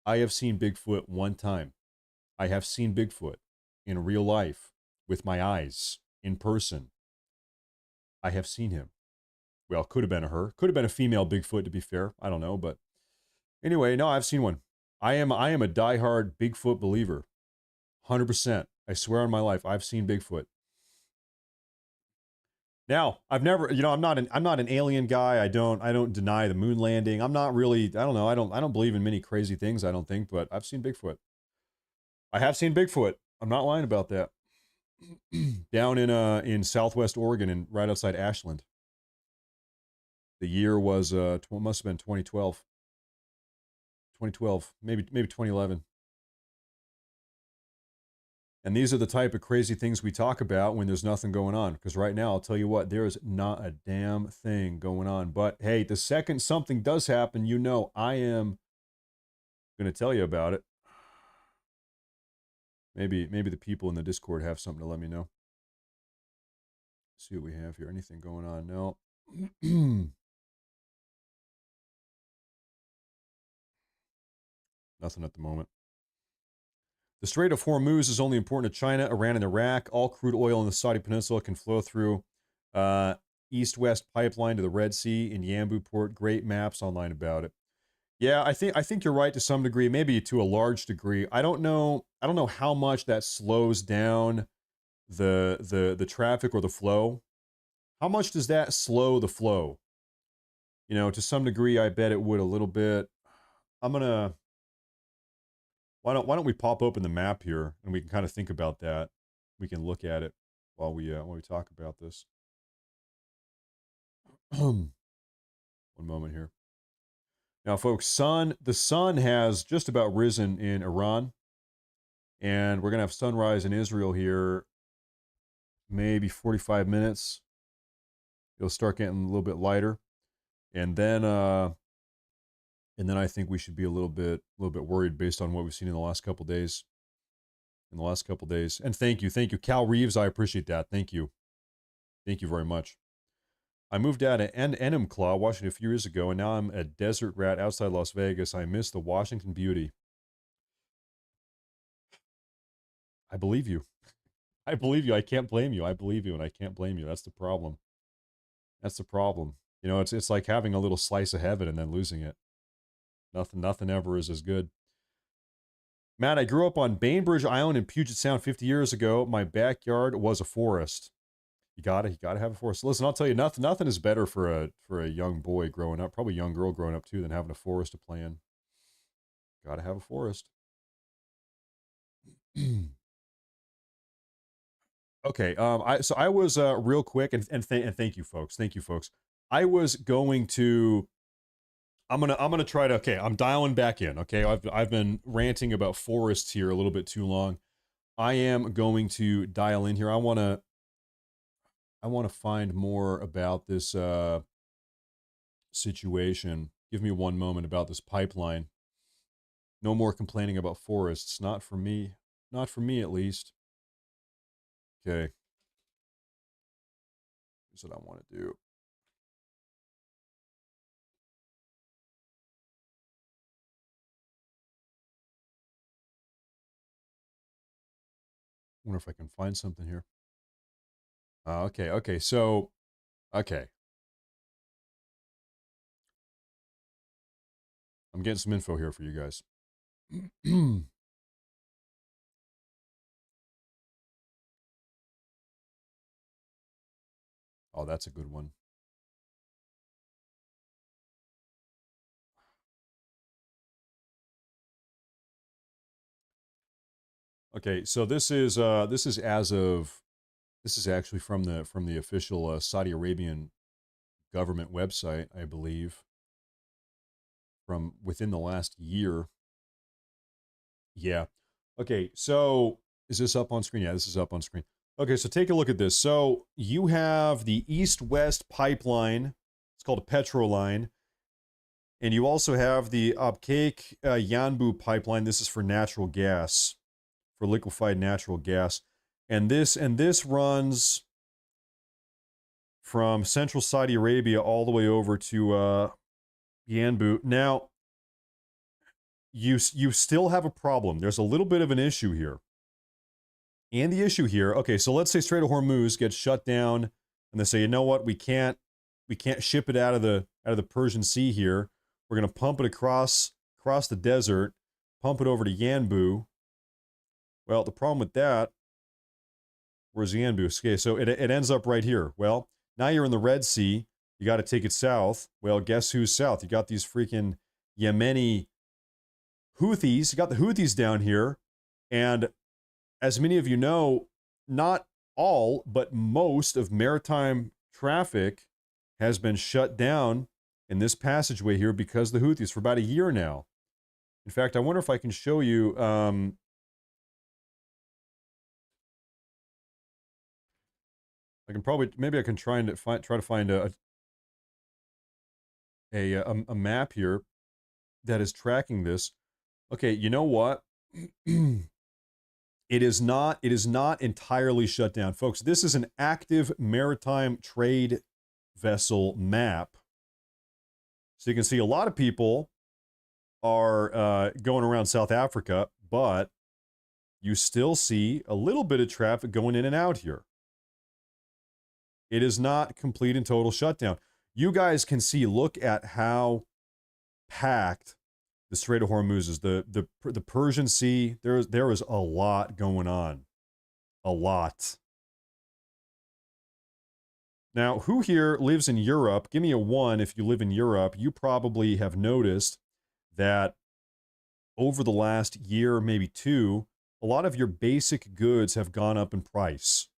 I have seen Bigfoot one time. I have seen Bigfoot in real life with my eyes in person. I have seen him. Well, could have been a her. Could have been a female Bigfoot, to be fair. I don't know. But anyway, no, I've seen one. I am a diehard Bigfoot believer. 100%. I swear on my life, I've seen Bigfoot. Now, I've never, I'm not an alien guy. I don't deny the moon landing. I'm not really, I don't know. I don't believe in many crazy things, I don't think, but I've seen Bigfoot. I have seen Bigfoot. I'm not lying about that. Down in Southwest Oregon and right outside Ashland. The year was must have been 2012. 2012, maybe 2011. And these are the type of crazy things we talk about when there's nothing going on. Because right now, I'll tell you what, there is not a damn thing going on. But hey, the second something does happen, I am going to tell you about it. Maybe the people in the Discord have something to let me know. Let's see what we have here. Anything going on? No. Nothing at the moment. The Strait of Hormuz is only important to China, Iran, and Iraq. All crude oil in the Saudi Peninsula can flow through east-west pipeline to the Red Sea in Yanbu Port. Great maps online about it. Yeah, I think you're right to some degree, maybe to a large degree. I don't know how much that slows down the traffic or the flow. How much does that slow the flow? You know, to some degree, I bet it would a little bit. I'm gonna. Why don't we pop open the map here and we can kind of think about that. We can look at it while we talk about this. One moment here. Now, folks, the sun has just about risen in Iran, and we're gonna have sunrise in Israel here. Maybe 45 minutes. It'll start getting a little bit lighter, and then I think we should be a little bit worried based on what we've seen in the last couple days. And thank you, Cal Reeves. I appreciate that. Thank you very much. I moved out of Enumclaw, Washington, a few years ago, and now I'm a desert rat outside Las Vegas. I miss the Washington beauty. I believe you. I believe you. I can't blame you. I believe you, and I can't blame you. That's the problem. You know, it's like having a little slice of heaven and then losing it. Nothing ever is as good. Matt, I grew up on Bainbridge Island in Puget Sound 50 years ago. My backyard was a forest. You gotta have a forest. Listen, I'll tell you, nothing is better for a young boy growing up, probably a young girl growing up too, than having a forest to play in. Gotta have a forest. Okay, I was real quick, and thank you folks. I was going to. I'm gonna try to. Okay, I'm dialing back in. Okay, I've been ranting about forests here a little bit too long. I am going to dial in here. I want to find more about this situation. Give me one moment about this pipeline. No more complaining about forests. Not for me. Not for me, at least. Okay. Here's what I want to do. I wonder if I can find something here. Okay, so, okay. I'm getting some info here for you guys. Oh, that's a good one. Okay, so this is actually from the official Saudi Arabian government website, I believe, from within the last year. Yeah. Okay, so is this up on screen? Yeah, this is up on screen. Okay, so take a look at this. So you have the East-West pipeline. It's called a Petroline. And you also have the Abqaiq Yanbu pipeline. This is for natural gas, for liquefied natural gas. And this runs from central Saudi Arabia all the way over to Yanbu. Now, you still have a problem. There's a little bit of an issue here. And the issue here, okay, so let's say Strait of Hormuz gets shut down, and they say, you know what, we can't ship it out of the Persian Sea here. We're gonna pump it across the desert, pump it over to Yanbu. Well, the problem with that, where's Yanbu? Okay, so it ends up right here. Well, now you're in the Red Sea. You got to take it south. Well, guess who's south? You got these freaking Yemeni Houthis. You got the Houthis down here, and as many of you know, not all, but most of maritime traffic has been shut down in this passageway here because of the Houthis for about a year now. In fact, I wonder if I can show you. I can probably, maybe I can try to find a map here that is tracking this. Okay, you know what? It is not entirely shut down, folks. This is an active maritime trade vessel map. So you can see a lot of people are going around South Africa, but you still see a little bit of traffic going in and out here. It is not complete and total shutdown. You guys can see, look at how packed the Strait of Hormuz is. The Persian Sea, there is a lot going on. A lot. Now, who here lives in Europe? Give me a 1 if you live in Europe. You probably have noticed that over the last year, maybe 2, a lot of your basic goods have gone up in price.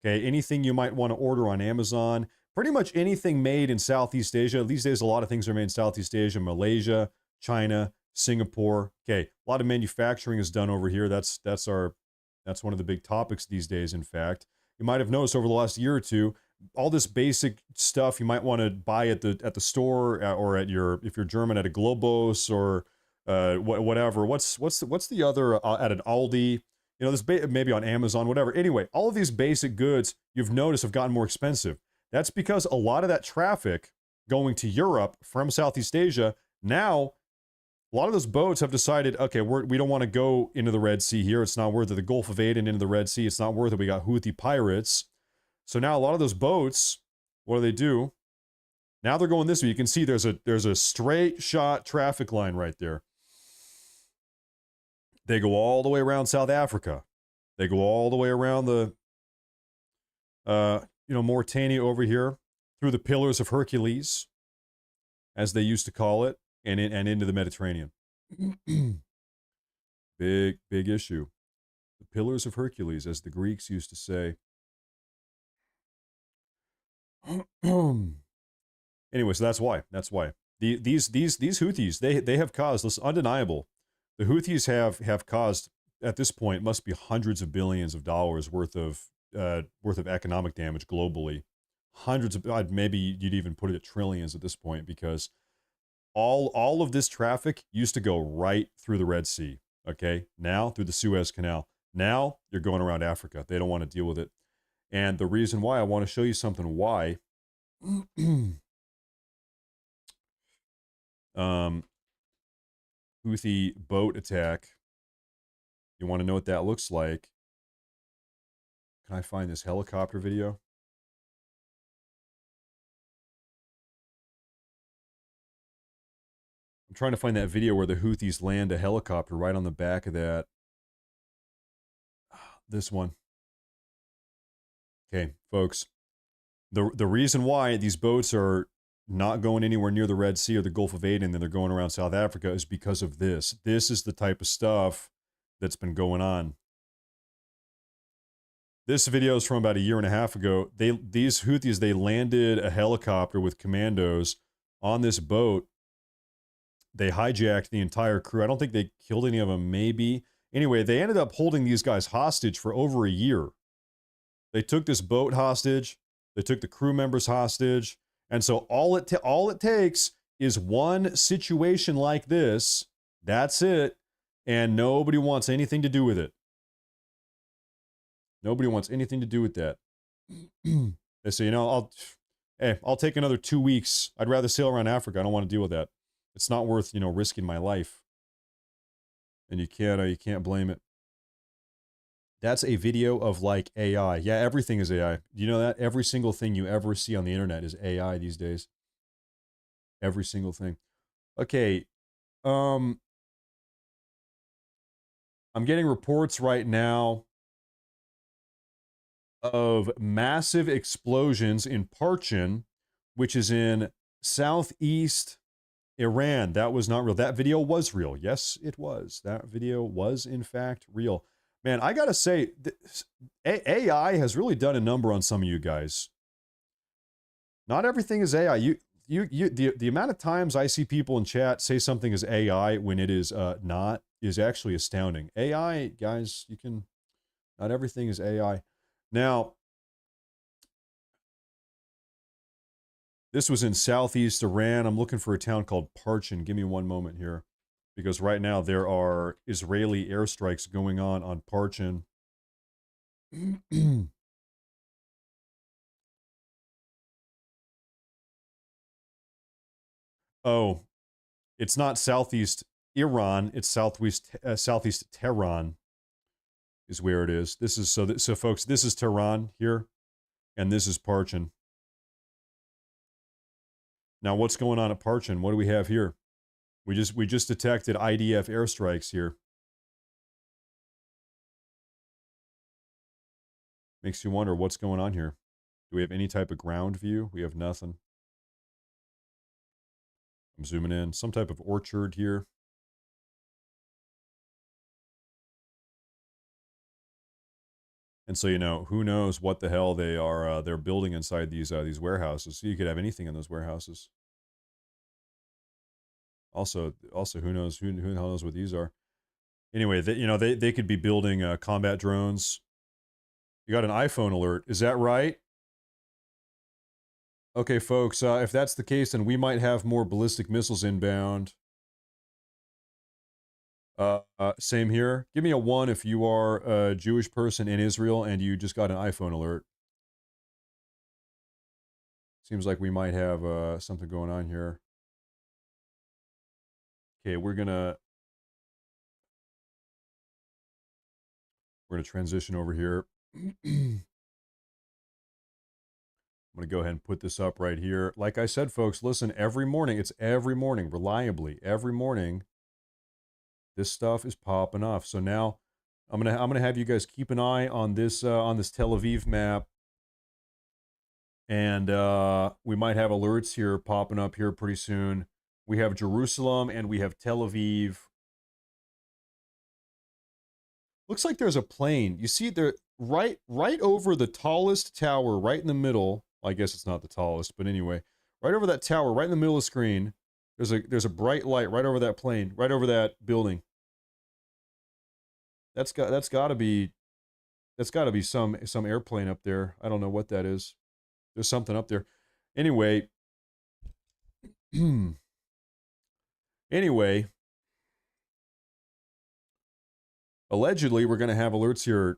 Okay, anything you might want to order on Amazon, pretty much anything made in Southeast Asia. These days, a lot of things are made in Southeast Asia, Malaysia, China, Singapore. Okay, a lot of manufacturing is done over here. That's one of the big topics these days, in fact. You might have noticed over the last year or two, all this basic stuff you might want to buy at the store or at if you're German, at a Globos or whatever. What's the other at an Aldi? You know, this maybe on Amazon, whatever. Anyway, all of these basic goods you've noticed have gotten more expensive. That's because a lot of that traffic going to Europe from Southeast Asia, now a lot of those boats have decided, okay, we don't want to go into the Red Sea here. It's not worth it. The Gulf of Aden into the Red Sea, it's not worth it. We got Houthi pirates. So now a lot of those boats, what do? Now they're going this way. You can see there's a straight shot traffic line right there. They go all the way around South Africa. They go all the way around the, Mauritania over here, through the Pillars of Hercules, as they used to call it, and into the Mediterranean. Big issue. The Pillars of Hercules, as the Greeks used to say. Anyway, so that's why. These Houthis, they have caused, this is undeniable. The Houthis have caused, at this point, must be hundreds of billions of dollars worth of economic damage globally. Hundreds of, maybe you'd even put it at trillions at this point, because all of this traffic used to go right through the Red Sea. Okay, now through the Suez Canal. Now you're going around Africa. They don't want to deal with it. And the reason why, I want to show you something why. Houthi boat attack. You want to know what that looks like? Can I find this helicopter video? I'm trying to find that video where the Houthis land a helicopter right on the back of that. This one. Okay, folks. The reason why these boats are not going anywhere near the Red Sea or the Gulf of Aden, and they're going around South Africa, is because of this. This is the type of stuff that's been going on. This video is from about 1.5 years ago. These Houthis, they landed a helicopter with commandos on this boat. They hijacked the entire crew. I don't think they killed any of them, maybe. Anyway, they ended up holding these guys hostage for over a year. They took this boat hostage. They took the crew members hostage. And so all it takes is one situation like this. That's it. And nobody wants anything to do with it. Nobody wants anything to do with that. They say, I'll take another 2 weeks. I'd rather sail around Africa. I don't want to deal with that. It's not worth, risking my life. And you can't blame it. That's a video of like AI. Yeah, everything is AI. Do you know that? Every single thing you ever see on the internet is AI these days. Every single thing. Okay. I'm getting reports right now of massive explosions in Parchin, which is in southeast Iran. That was not real. That video was real. Yes, it was. That video was, in fact, real. Man, I gotta say, AI has really done a number on some of you guys. Not everything is AI. The amount of times I see people in chat say something is AI when it is not is actually astounding. AI, guys, not everything is AI. Now, this was in southeast Iran. I'm looking for a town called Parchin. Give me one moment here. Because right now there are Israeli airstrikes going on Parchin. Oh, it's not southeast Iran. It's southeast Tehran is where it is. This is so folks. This is Tehran here, and this is Parchin. Now, what's going on at Parchin? What do we have here? We just detected IDF airstrikes here. Makes you wonder what's going on here. Do we have any type of ground view? We have nothing. I'm zooming in. Some type of orchard here. And so, you know, who knows what the hell they are they're building inside these warehouses. So you could have anything in those warehouses. Also, who knows who the hell knows what these are. Anyway, they could be building combat drones. You got an iPhone alert. Is that right? Okay, folks, if that's the case, then we might have more ballistic missiles inbound. Same here. Give me a 1 if you are a Jewish person in Israel and you just got an iPhone alert. Seems like we might have something going on here. Okay, we're gonna transition over here. I'm going to go ahead and put this up right here. Like I said, folks, listen, every morning, reliably, every morning, this stuff is popping off. So now I'm going to have you guys keep an eye on this Tel Aviv map. And we might have alerts here popping up here pretty soon. We have Jerusalem and we have Tel Aviv. Looks like there's a plane. You see there right over the tallest tower, right in the middle. I guess it's not the tallest, but anyway, right over that tower, right in the middle of the screen, there's a bright light right over that plane, right over that building. That's got to be some airplane up there. I don't know what that is. There's something up there. Anyway, allegedly we're going to have alerts here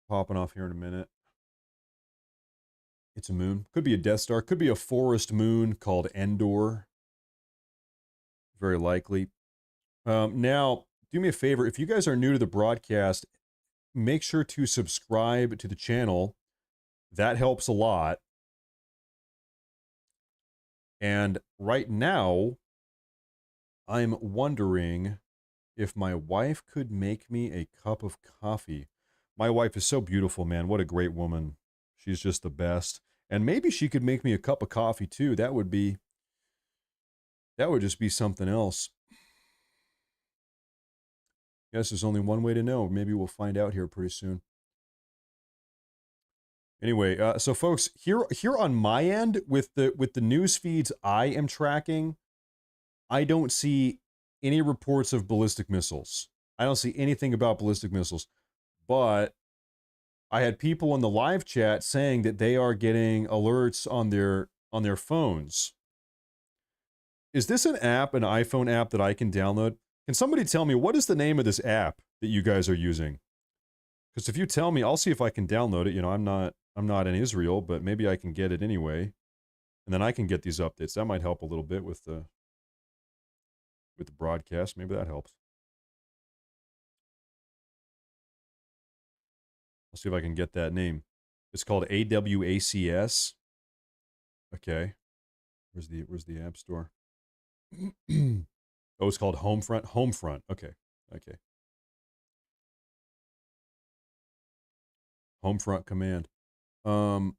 popping off here in a minute. It's a moon. Could be a Death Star. Could be a forest moon called Endor. Very likely. Now, do me a favor. If you guys are new to the broadcast, make sure to subscribe to the channel. That helps a lot. And right now, I'm wondering if my wife could make me a cup of coffee. My wife is so beautiful, man. What a great woman. She's just the best. And maybe she could make me a cup of coffee too. That would just be something else. Guess there's only one way to know. Maybe we'll find out here pretty soon. Anyway, so folks, here on my end with the news feeds I am tracking, I don't see any reports of ballistic missiles. I don't see anything about ballistic missiles. But I had people in the live chat saying that they are getting alerts on their phones. Is this an iPhone app that I can download? Can somebody tell me what is the name of this app that you guys are using? Because if you tell me, I'll see if I can download it. You know, I'm not in Israel, but maybe I can get it anyway. And then I can get these updates. That might help a little bit with the broadcast. Maybe that helps. Let's see if I can get that name. It's called AWACS. Okay. Where's the app store? Oh, it's called Homefront. Homefront. Okay. Okay. Homefront command. Did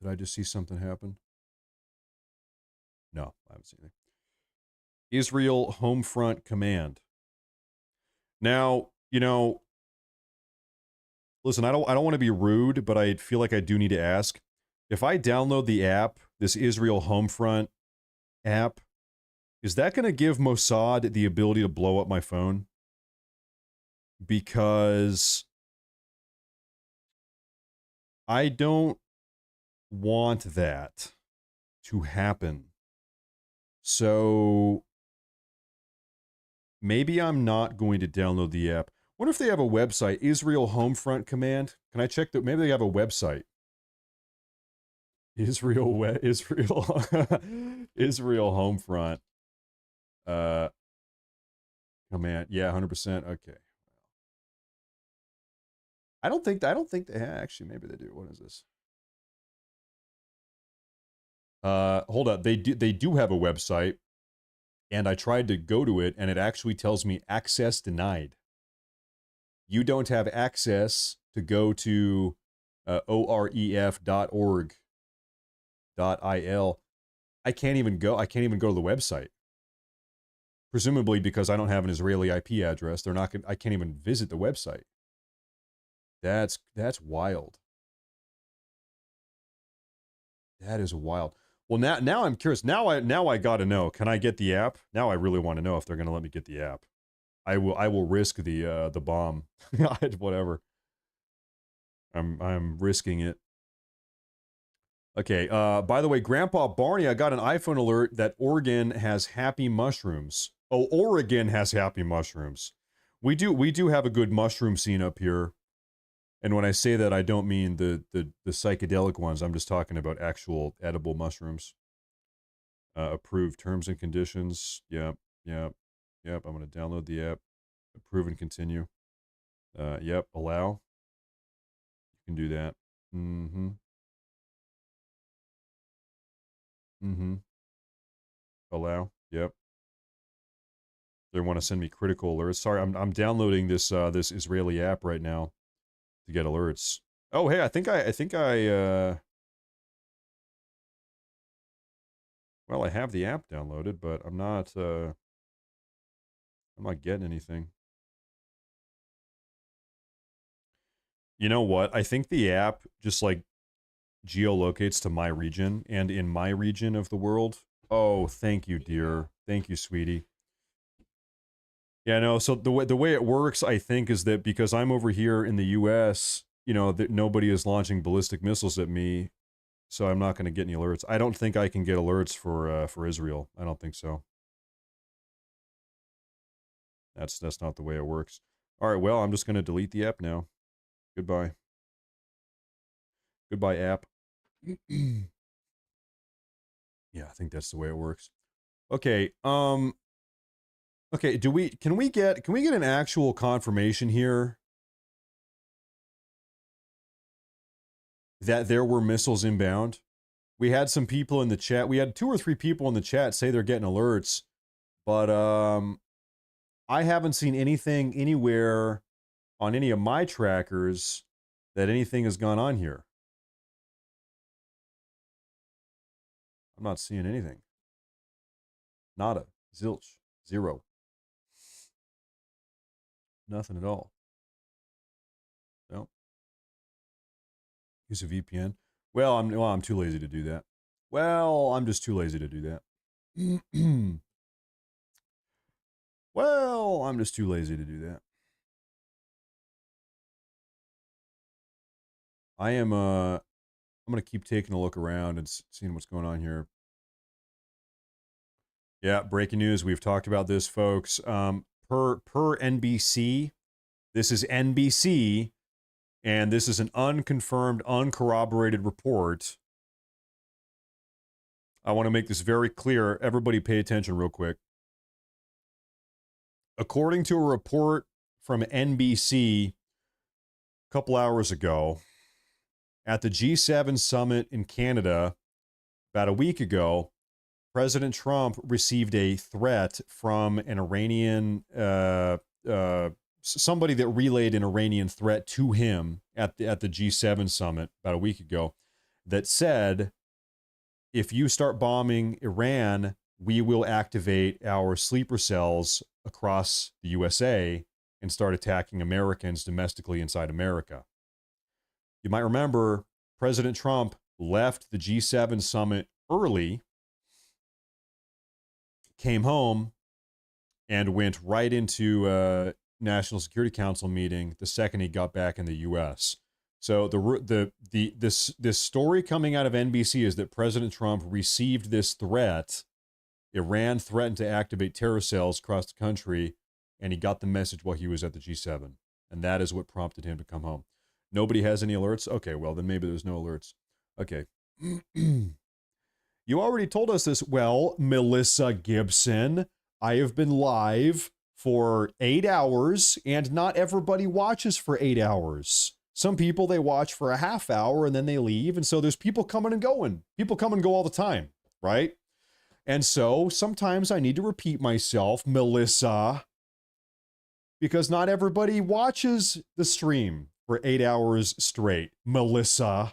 I just see something happen? No, I haven't seen anything. Israel Homefront command. Now, you know, listen, I don't want to be rude, but I feel like I do need to ask. If I download the app, this Israel Homefront app, is that going to give Mossad the ability to blow up my phone? Because I don't want that to happen. So maybe I'm not going to download the app. What if they have a website, Israel Homefront command? Can I check that? Maybe they have a website. Israel Homefront command. Yeah, 100%. Okay. I don't think they actually, maybe they do. What is this? Hold up. They do have a website, and I tried to go to it, and it actually tells me access denied. You don't have access to go to oref.org.il. I can't even go to the website. Presumably because I don't have an Israeli IP address, I can't even visit the website. That's wild. That is wild. Well, now I'm curious. Now I got to know. Can I get the app? Now I really want to know if they're going to let me get the app. I will risk the bomb. Whatever. I'm risking it. Okay. By the way, Grandpa Barney, I got an iPhone alert that Oregon has happy mushrooms. Oh, Oregon has happy mushrooms. We do have a good mushroom scene up here. And when I say that, I don't mean the psychedelic ones. I'm just talking about actual edible mushrooms. Approved terms and conditions. Yep. I'm going to download the app. Approve and continue. Yep. Allow. You can do that. Allow. Yep. They want to send me critical alerts. Sorry, I'm downloading this Israeli app right now to get alerts. Oh, hey, I think I well, I have the app downloaded, but I'm not getting anything. You know what? I think the app just like geolocates to my region, and in my region of the world. Oh, thank you, dear. Thank you, sweetie. Yeah, no, so the way it works, I think, is that because I'm over here in the US, you know, that nobody is launching ballistic missiles at me, so I'm not going to get any alerts. I don't think I can get alerts for Israel. I don't think so. That's not the way it works. All right, well, I'm just going to delete the app now. Goodbye. Goodbye, app. Yeah, I think that's the way it works. Okay, okay, can we get an actual confirmation here that there were missiles inbound? We had some people in the chat. We had 2 or 3 people in the chat say they're getting alerts, but I haven't seen anything anywhere on any of my trackers that anything has gone on here. I'm not seeing anything. Nada. Zilch. Zero. Nothing at all. No. Use a VPN. Well, I'm too lazy to do that. Well, I'm just too lazy to do that. Well, I'm just too lazy to do that. I'm going to keep taking a look around and seeing what's going on here. Yeah, breaking news. We've talked about this, folks. Per NBC, this is NBC, and this is an unconfirmed, uncorroborated report. I want to make this very clear. Everybody pay attention real quick. According to a report from NBC a couple hours ago, at the G7 summit in Canada about a week ago, President Trump received a threat from an Iranian, somebody that relayed an Iranian threat to him at the G7 summit about a week ago that said, if you start bombing Iran, we will activate our sleeper cells across the USA and start attacking Americans domestically inside America. You might remember President Trump left the G7 summit early, came home, and went right into a National Security Council meeting the second he got back in the U.S. So this story coming out of NBC is that President Trump received this threat. Iran threatened to activate terror cells across the country, and he got the message while he was at the G7. And that is what prompted him to come home. Nobody has any alerts? Okay, well, then maybe there's no alerts. Okay. You already told us this. Well, Melissa Gibson, I have been live for 8 hours, and not everybody watches for 8 hours. Some people, they watch for a half hour, and then they leave. And so there's people coming and going. People come and go all the time, right? And so sometimes I need to repeat myself, Melissa, because not everybody watches the stream for 8 hours straight. Melissa.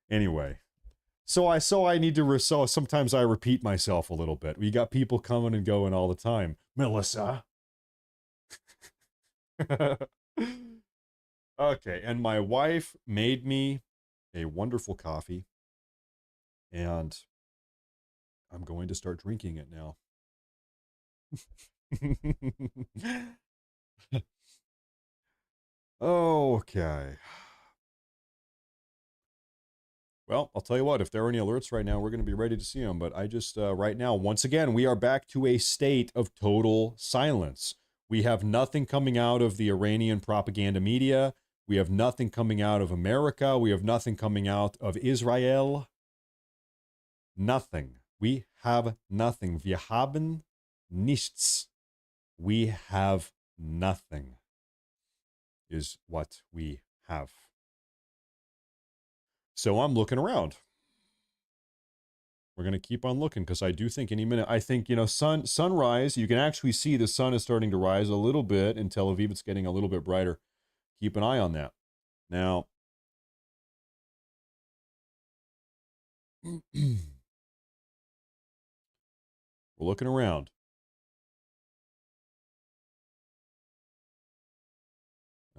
Anyway. So I need to, so sometimes I repeat myself a little bit. We got people coming and going all the time. Melissa. Okay, and my wife made me a wonderful coffee, and I'm going to start drinking it now. Okay. Well, I'll tell you what, if there are any alerts right now, we're going to be ready to see them. But I just, right now, once again, we are back to a state of total silence. We have nothing coming out of the Iranian propaganda media. We have nothing coming out of America. We have nothing coming out of Israel. Nothing. We have nothing. Wir haben nichts. We have nothing is what we have. So I'm looking around. We're going to keep on looking because I do think any minute, I think, sunrise, you can actually see the sun is starting to rise a little bit in Tel Aviv. It's getting a little bit brighter. Keep an eye on that. Now, we're looking around.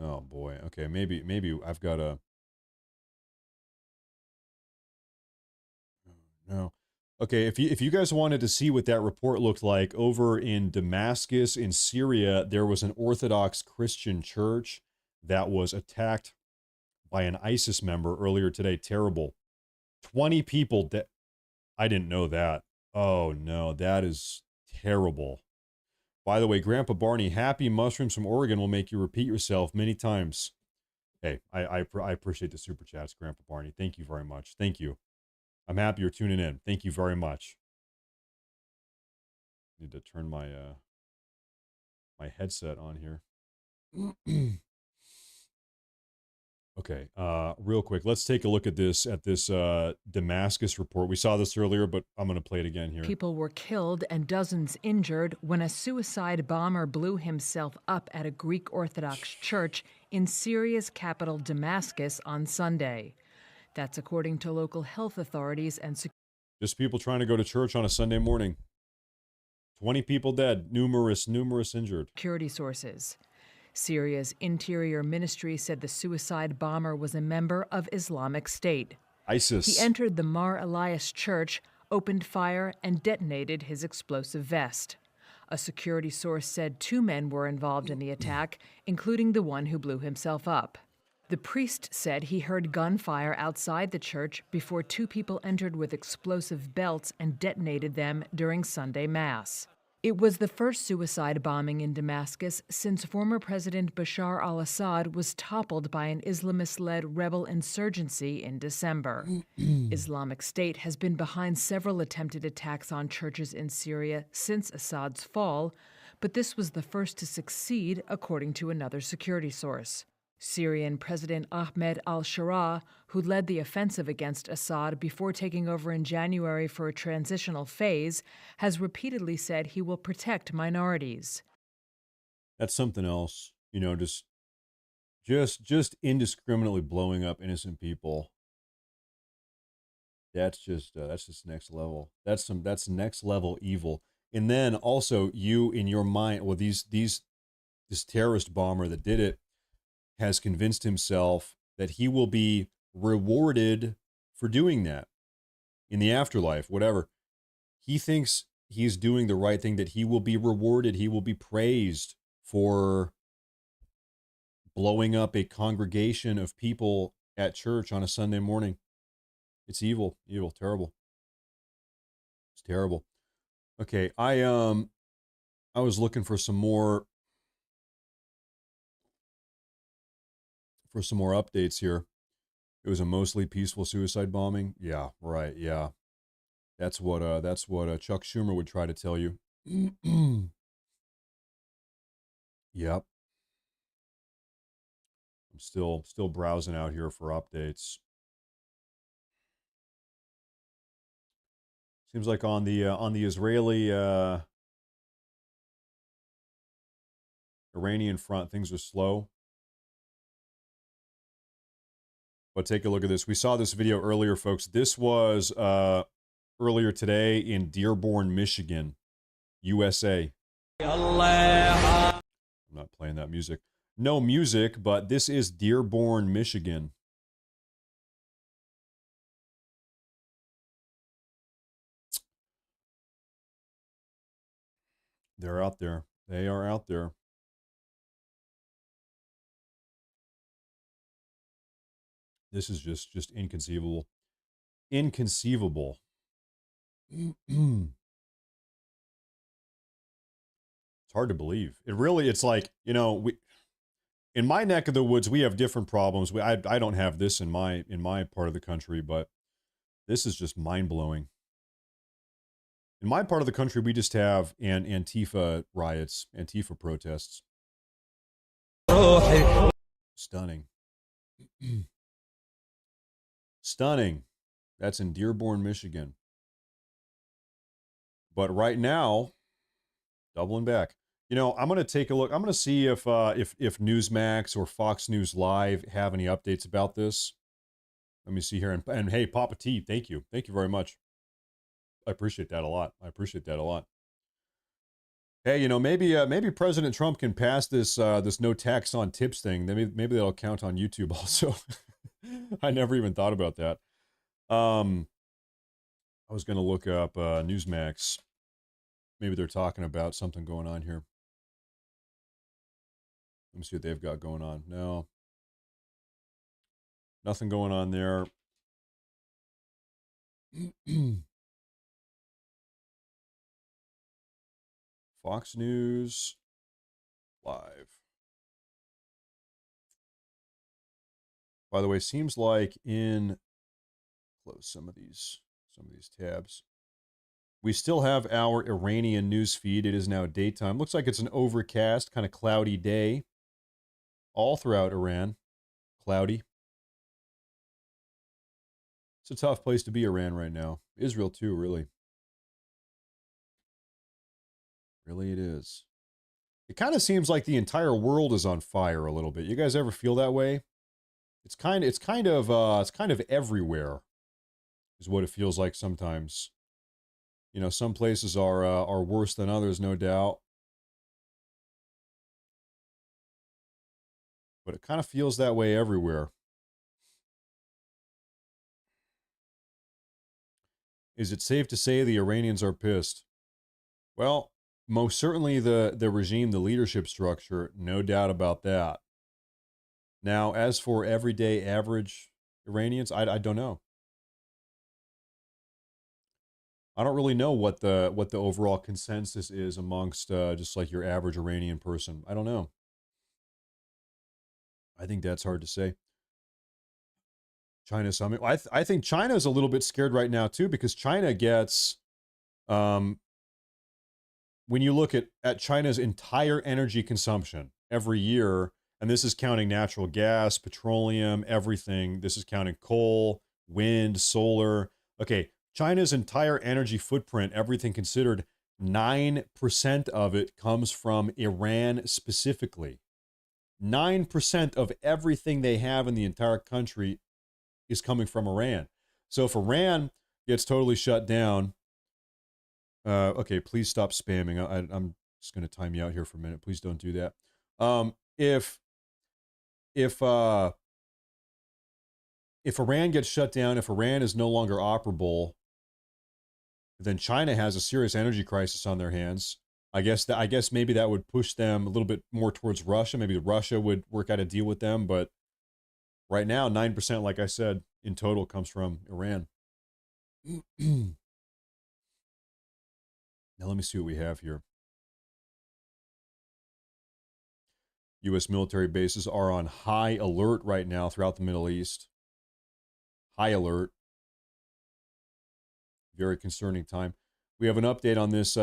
Oh boy. Okay, maybe I've got a no. Okay, if you guys wanted to see what that report looked like, over in Damascus in Syria, there was an Orthodox Christian church that was attacked by an ISIS member earlier today. Terrible. 20 people I didn't know that. Oh no, that is terrible. By the way, Grandpa Barney, happy mushrooms from Oregon will make you repeat yourself many times. Hey, I appreciate the super chats, Grandpa Barney. Thank you very much. Thank you. I'm happy you're tuning in. Thank you very much. Need to turn my my headset on here. Okay, real quick, let's take a look at this Damascus report. We saw this earlier, but I'm going to play it again here. People were killed and dozens injured when a suicide bomber blew himself up at a Greek Orthodox church in Syria's capital Damascus on Sunday. That's according to local health authorities and just people trying to go to church on a Sunday morning. 20 people dead, numerous injured. Security sources. Syria's interior ministry said the suicide bomber was a member of Islamic State. ISIS. He entered the Mar Elias church, opened fire, and detonated his explosive vest. A security source said 2 men were involved in the attack, including the one who blew himself up. The priest said he heard gunfire outside the church before 2 people entered with explosive belts and detonated them during Sunday Mass. It was the first suicide bombing in Damascus since former President Bashar al-Assad was toppled by an Islamist-led rebel insurgency in December. Islamic State has been behind several attempted attacks on churches in Syria since Assad's fall, but this was the first to succeed, according to another security source. Syrian President Ahmed al-Sharaa, who led the offensive against Assad before taking over in January for a transitional phase, has repeatedly said he will protect minorities. That's something else, just indiscriminately blowing up innocent people. That's just next level. That's next level evil. And then also you in your mind, well, this terrorist bomber that did it has convinced himself that he will be rewarded for doing that in the afterlife, whatever. He thinks he's doing the right thing, that he will be rewarded, he will be praised for blowing up a congregation of people at church on a Sunday morning. It's evil, terrible. It's terrible. Okay, I was looking for some more updates here. It was a mostly peaceful suicide bombing. Yeah, right. Yeah, that's what Chuck Schumer would try to tell you. Yep. I'm still browsing out here for updates. Seems like on the Israeli Iranian front, things are slow. But take a look at this. We saw this video earlier, folks. This was earlier today in Dearborn, Michigan, USA. I'm not playing that music. No music, but this is Dearborn, Michigan. They're out there. They are out there. This is just inconceivable. Inconceivable. It's hard to believe. It's like, you know, in my neck of the woods, we have different problems. I don't have this in my part of the country, but this is just mind-blowing. In my part of the country, we just have Antifa riots, Antifa protests. Stunning. Stunning. That's in Dearborn, Michigan. But right now, doubling back. You know, I'm going to take a look. I'm going to see if Newsmax or Fox News Live have any updates about this. Let me see here. And hey, Papa T, thank you. Thank you very much. I appreciate that a lot. I appreciate that a lot. Hey, you know, maybe President Trump can pass this no tax on tips thing. Maybe that'll count on YouTube also. I never even thought about that. I was going to look up Newsmax. Maybe they're talking about something going on here. Let me see what they've got going on. No. Nothing going on there. Fox News Live. By the way, seems like close some of these tabs. We still have our Iranian news feed. It is now daytime. Looks like it's an overcast, kind of cloudy day. All throughout Iran. Cloudy. It's a tough place to be, Iran, right now. Israel, too, really. Really it is. It kind of seems like the entire world is on fire a little bit. You guys ever feel that way? It's kind of everywhere, is what it feels like sometimes. You know, some places are worse than others, no doubt. But it kind of feels that way everywhere. Is it safe to say the Iranians are pissed? Well, most certainly the regime, the leadership structure, no doubt about that. Now, as for everyday average Iranians, I don't know. I don't really know what the overall consensus is amongst just like your average Iranian person. I don't know. I think that's hard to say. China summit. I think China is a little bit scared right now too, because China gets, when you look at China's entire energy consumption every year, and this is counting natural gas, petroleum, everything. This is counting coal, wind, solar. Okay, China's entire energy footprint, everything considered, 9% of it comes from Iran specifically. 9% of everything they have in the entire country is coming from Iran. So if Iran gets totally shut down, okay, please stop spamming. I'm just going to time you out here for a minute. Please don't do that. If Iran gets shut down, if Iran is no longer operable, then China has a serious energy crisis on their hands. I guess maybe that would push them a little bit more towards Russia. Maybe Russia would work out a deal with them, but right now, 9%, like I said, in total comes from Iran. Now let me see what we have here. U.S. military bases are on high alert right now throughout the Middle East. High alert. Very concerning time. We have an update on this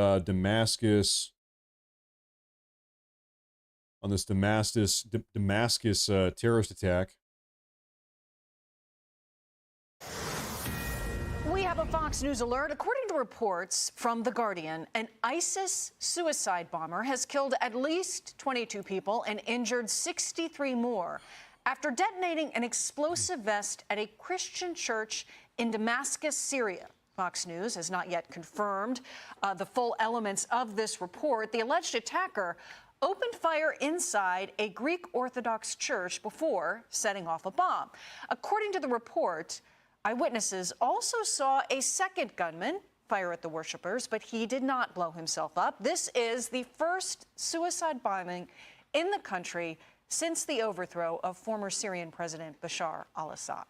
Damascus terrorist attack. We have a Fox News alert. According to reports from The Guardian, an ISIS suicide bomber has killed at least 22 people and injured 63 more after detonating an explosive vest at a Christian church in Damascus, Syria. Fox News has not yet confirmed the full elements of this report. The alleged attacker opened fire inside a Greek Orthodox church before setting off a bomb. According to the report, eyewitnesses also saw a second gunman fire at the worshipers, but he did not blow himself up. This is the first suicide bombing in the country since the overthrow of former Syrian President Bashar al-Assad.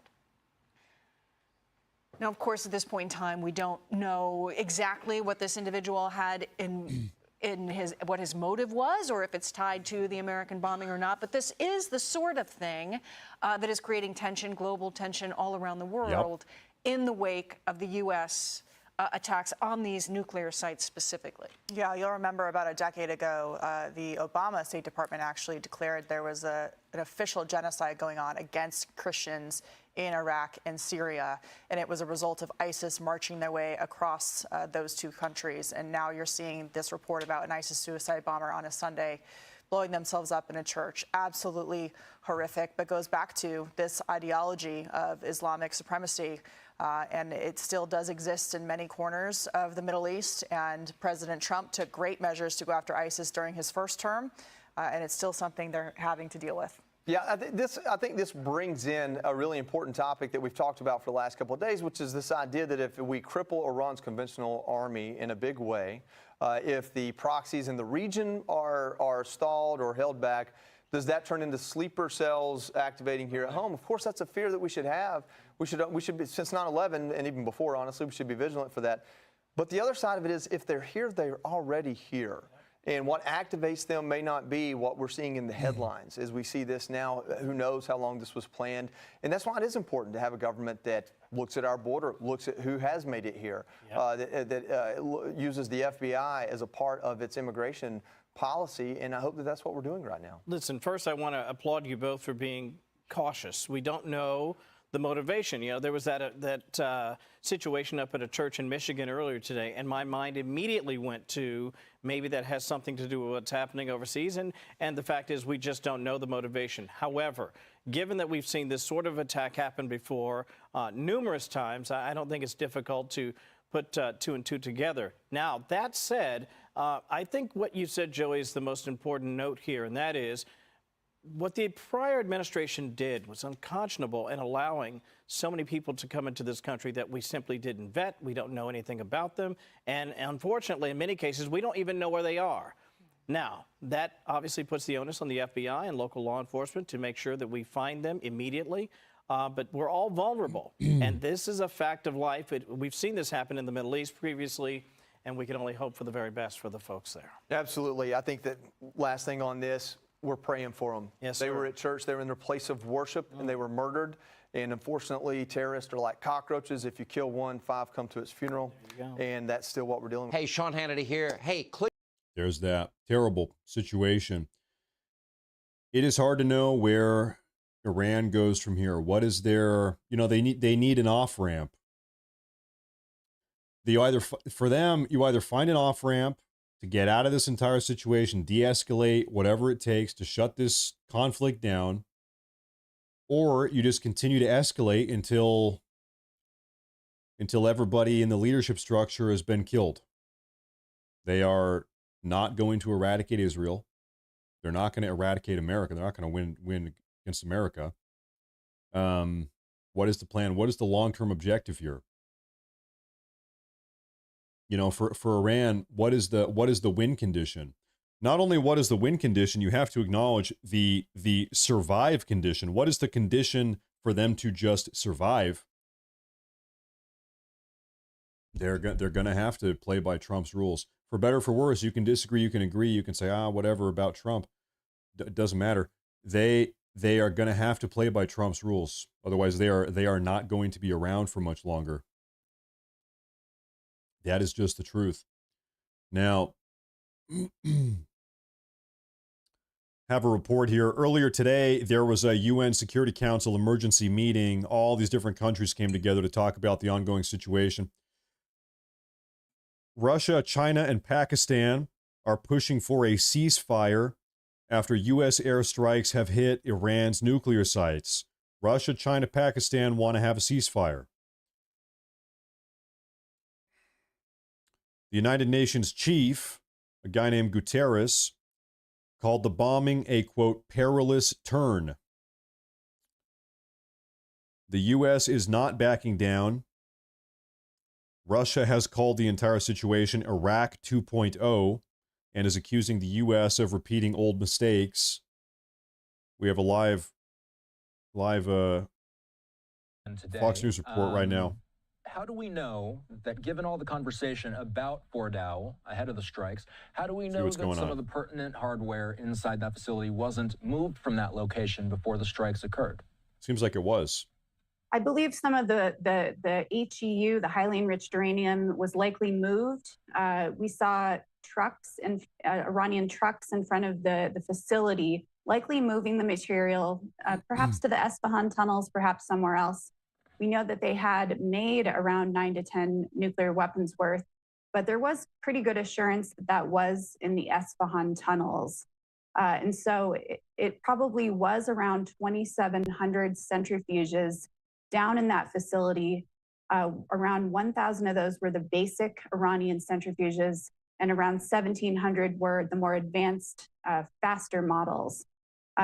Now, of course, at this point in time, we don't know exactly what this individual had in what his motive was, or if it's tied to the American bombing or not. But this is the sort of thing that is creating tension, global tension all around the world in the wake of the U.S. Attacks on these nuclear sites specifically. Yeah, you'll remember about a decade ago, the Obama State Department actually declared there was an official genocide going on against Christians in Iraq and Syria, and it was a result of ISIS marching their way across those two countries. And now you're seeing this report about an ISIS suicide bomber on a Sunday blowing themselves up in a church. Absolutely horrific, but goes back to this ideology of Islamic supremacy. And it still does exist in many corners of the Middle East. And President Trump took great measures to go after ISIS during his first term. And it's still something they're having to deal with. Yeah, I think this brings in a really important topic that we've talked about for the last couple of days, which is this idea that if we cripple Iran's conventional army in a big way, if the proxies in the region are stalled or held back, does that turn into sleeper cells activating here at home? Of course, that's a fear that we should have. We should be, since 9/11 and even before, honestly, we should be vigilant for that. But the other side of it is, if they're here, they're already here. And what activates them may not be what we're seeing in the headlines. As we see this now, who knows how long this was planned. And that's why it is important to have a government that looks at our border, looks at who has made it here, that uses the FBI as a part of its immigration policy. And I hope that that's what we're doing right now. Listen, first, I want to applaud you both for being cautious. We don't know the motivation. You know, there was that situation up at a church in Michigan earlier today, and my mind immediately went to maybe that has something to do with what's happening overseas, and the fact is we just don't know the motivation. However, given that we've seen this sort of attack happen before numerous times, I don't think it's difficult to put two and two together. Now, that said, I think what you said, Joey, is the most important note here, and that is what the prior administration did was unconscionable in allowing so many people to come into this country that we simply didn't vet. We don't know anything about them. And unfortunately, in many cases, we don't even know where they are. Now, that obviously puts the onus on the FBI and local law enforcement to make sure that we find them immediately. But we're all vulnerable. And this is a fact of life. We've seen this happen in the Middle East previously, and we can only hope for the very best for the folks there. Absolutely. I think that last thing on this, we're praying for them. Yes, they were at church, they were in their place of worship, and they were murdered. And unfortunately, terrorists are like cockroaches. If you kill one, 5 come to its funeral. And that's still what we're dealing with. Hey, Sean Hannity here. Hey, click. There's that terrible situation. It is hard to know where Iran goes from here. What is their, they need an off-ramp. You either find an off-ramp to get out of this entire situation, de-escalate, whatever it takes to shut this conflict down, or you just continue to escalate until everybody in the leadership structure has been killed. They are not going to eradicate Israel. They're not going to eradicate America. They're not going to win against America. What is the plan? What is the long-term objective here? For Iran, what is the win condition? Not only what is the win condition, you have to acknowledge the survive condition. What is the condition for them to just survive? They're going to have to play by Trump's rules. For better or for worse, you can disagree, you can agree, you can say, whatever about Trump. It doesn't matter. They are going to have to play by Trump's rules. Otherwise, they are not going to be around for much longer. That is just the truth. Now, have a report here. Earlier today, there was a UN Security Council emergency meeting. All these different countries came together to talk about the ongoing situation. Russia, China, and Pakistan are pushing for a ceasefire after U.S. airstrikes have hit Iran's nuclear sites. Russia, China, Pakistan want to have a ceasefire. The United Nations chief, a guy named Guterres, called the bombing a, quote, perilous turn. The U.S. is not backing down. Russia has called the entire situation Iraq 2.0 and is accusing the U.S. of repeating old mistakes. We have a live Fox News report right now. How do we know that, given all the conversation about Fordow ahead of the strikes, how do we know that some of the pertinent hardware inside that facility wasn't moved from that location before the strikes occurred? Seems like it was. I believe some of the HEU, the highly enriched uranium, was likely moved. We saw trucks and Iranian trucks in front of the facility, likely moving the material, perhaps to the Esfahan tunnels, perhaps somewhere else. We know that they had made around 9 to 10 nuclear weapons worth, but there was pretty good assurance that that was in the Esfahan tunnels. And so it probably was around 2,700 centrifuges down in that facility. Around 1,000 of those were the basic Iranian centrifuges, and around 1,700 were the more advanced, faster models.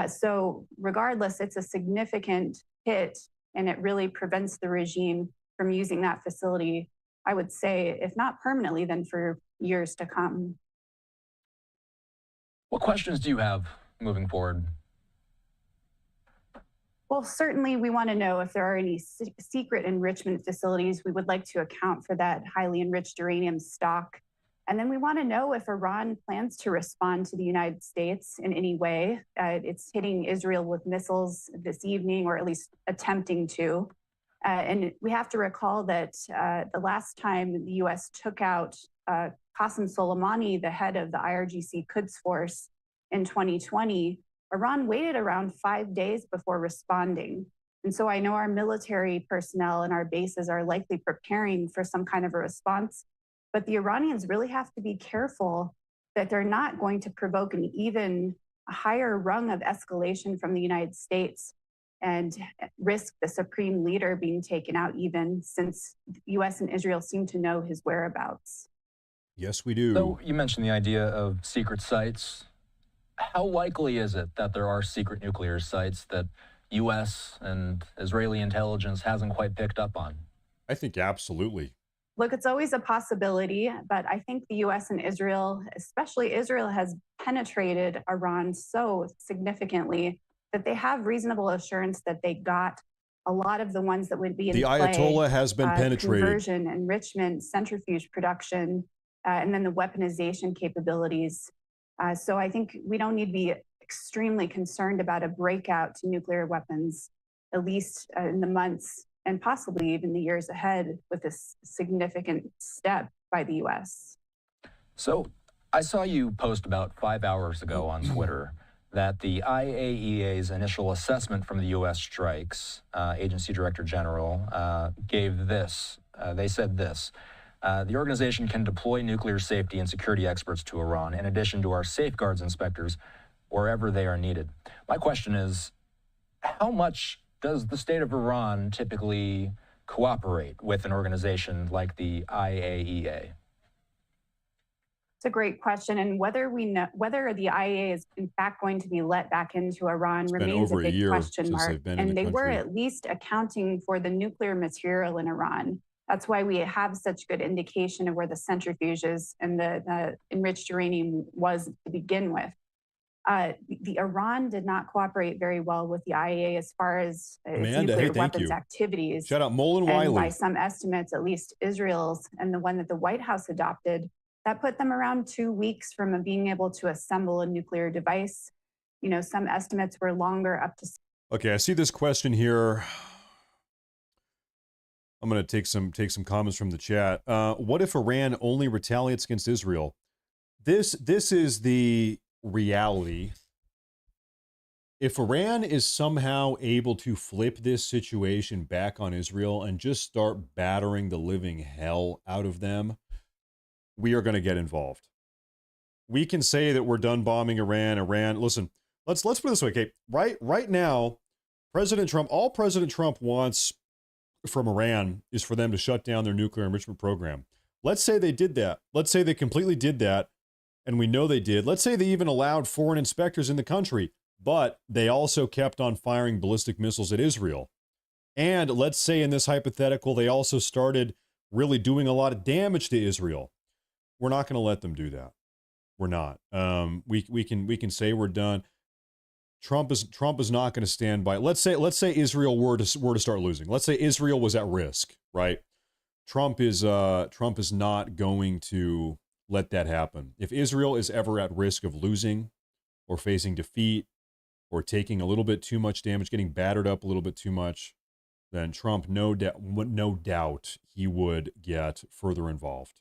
So regardless, it's a significant hit, and it really prevents the regime from using that facility, I would say, if not permanently, then for years to come. What questions do you have moving forward? Well, certainly we want to know if there are any secret enrichment facilities. We would like to account for that highly enriched uranium stock. And then we want to know if Iran plans to respond to the United States in any way. It's hitting Israel with missiles this evening, or at least attempting to. And we have to recall that the last time the U.S. took out Qasem Soleimani, the head of the IRGC Quds Force, in 2020, Iran waited around 5 days before responding. And so I know our military personnel and our bases are likely preparing for some kind of a response. But the Iranians really have to be careful that they're not going to provoke an even higher rung of escalation from the United States and risk the supreme leader being taken out, even since the U.S. and Israel seem to know his whereabouts. Yes, we do. So you mentioned the idea of secret sites. How likely is it that there are secret nuclear sites that U.S. and Israeli intelligence hasn't quite picked up on? I think absolutely. Look, it's always a possibility, but I think the U.S. and Israel, especially Israel, has penetrated Iran so significantly that they have reasonable assurance that they got a lot of the ones that would be in the play. Ayatollah has been penetrated. Conversion, enrichment, centrifuge production, and then the weaponization capabilities. So I think we don't need to be extremely concerned about a breakout to nuclear weapons, at least in the months and possibly even the years ahead, with this significant step by the U.S. So I saw you post about 5 hours ago on Twitter that the IAEA's initial assessment from the U.S. strikes, Agency Director General, gave this. They said this. The organization can deploy nuclear safety and security experts to Iran, in addition to our safeguards inspectors, wherever they are needed. My question is, how much does the state of Iran typically cooperate with an organization like the IAEA? It's a great question, and whether the IAEA is in fact going to be let back into Iran remains a big question mark. And they were at least accounting for the nuclear material in Iran. That's why we have such good indication of where the centrifuges and the enriched uranium was to begin with. The Iran did not cooperate very well with the IAEA as far as its nuclear weapons activities. Shout out Mullen Wiley. And by some estimates, at least Israel's and the one that the White House adopted, that put them around 2 weeks from being able to assemble a nuclear device. You know, some estimates were longer, up to. Okay, I see this question here. I'm going to take some comments from the chat. What if Iran only retaliates against Israel? This is the reality. If Iran is somehow able to flip this situation back on Israel and just start battering the living hell out of them, we are going to get involved. we can say that we're done bombing Iran. Listen, let's put it this way, okay? Right now, all President Trump wants from Iran is for them to shut down their nuclear enrichment program. Let's say they did that. Let's say they completely did that, and we know they did. Let's say they even allowed foreign inspectors in the country, but they also kept on firing ballistic missiles at Israel. And let's say in this hypothetical, they also started really doing a lot of damage to Israel. We're not going to let them do that. We're not. We can say we're done. Trump is not going to stand by. Let's say Israel were to start losing. Let's say Israel was at risk, right? Trump is not going to let that happen. If Israel is ever at risk of losing or facing defeat or taking a little bit too much damage, getting battered up a little bit too much, then Trump, no doubt, he would get further involved.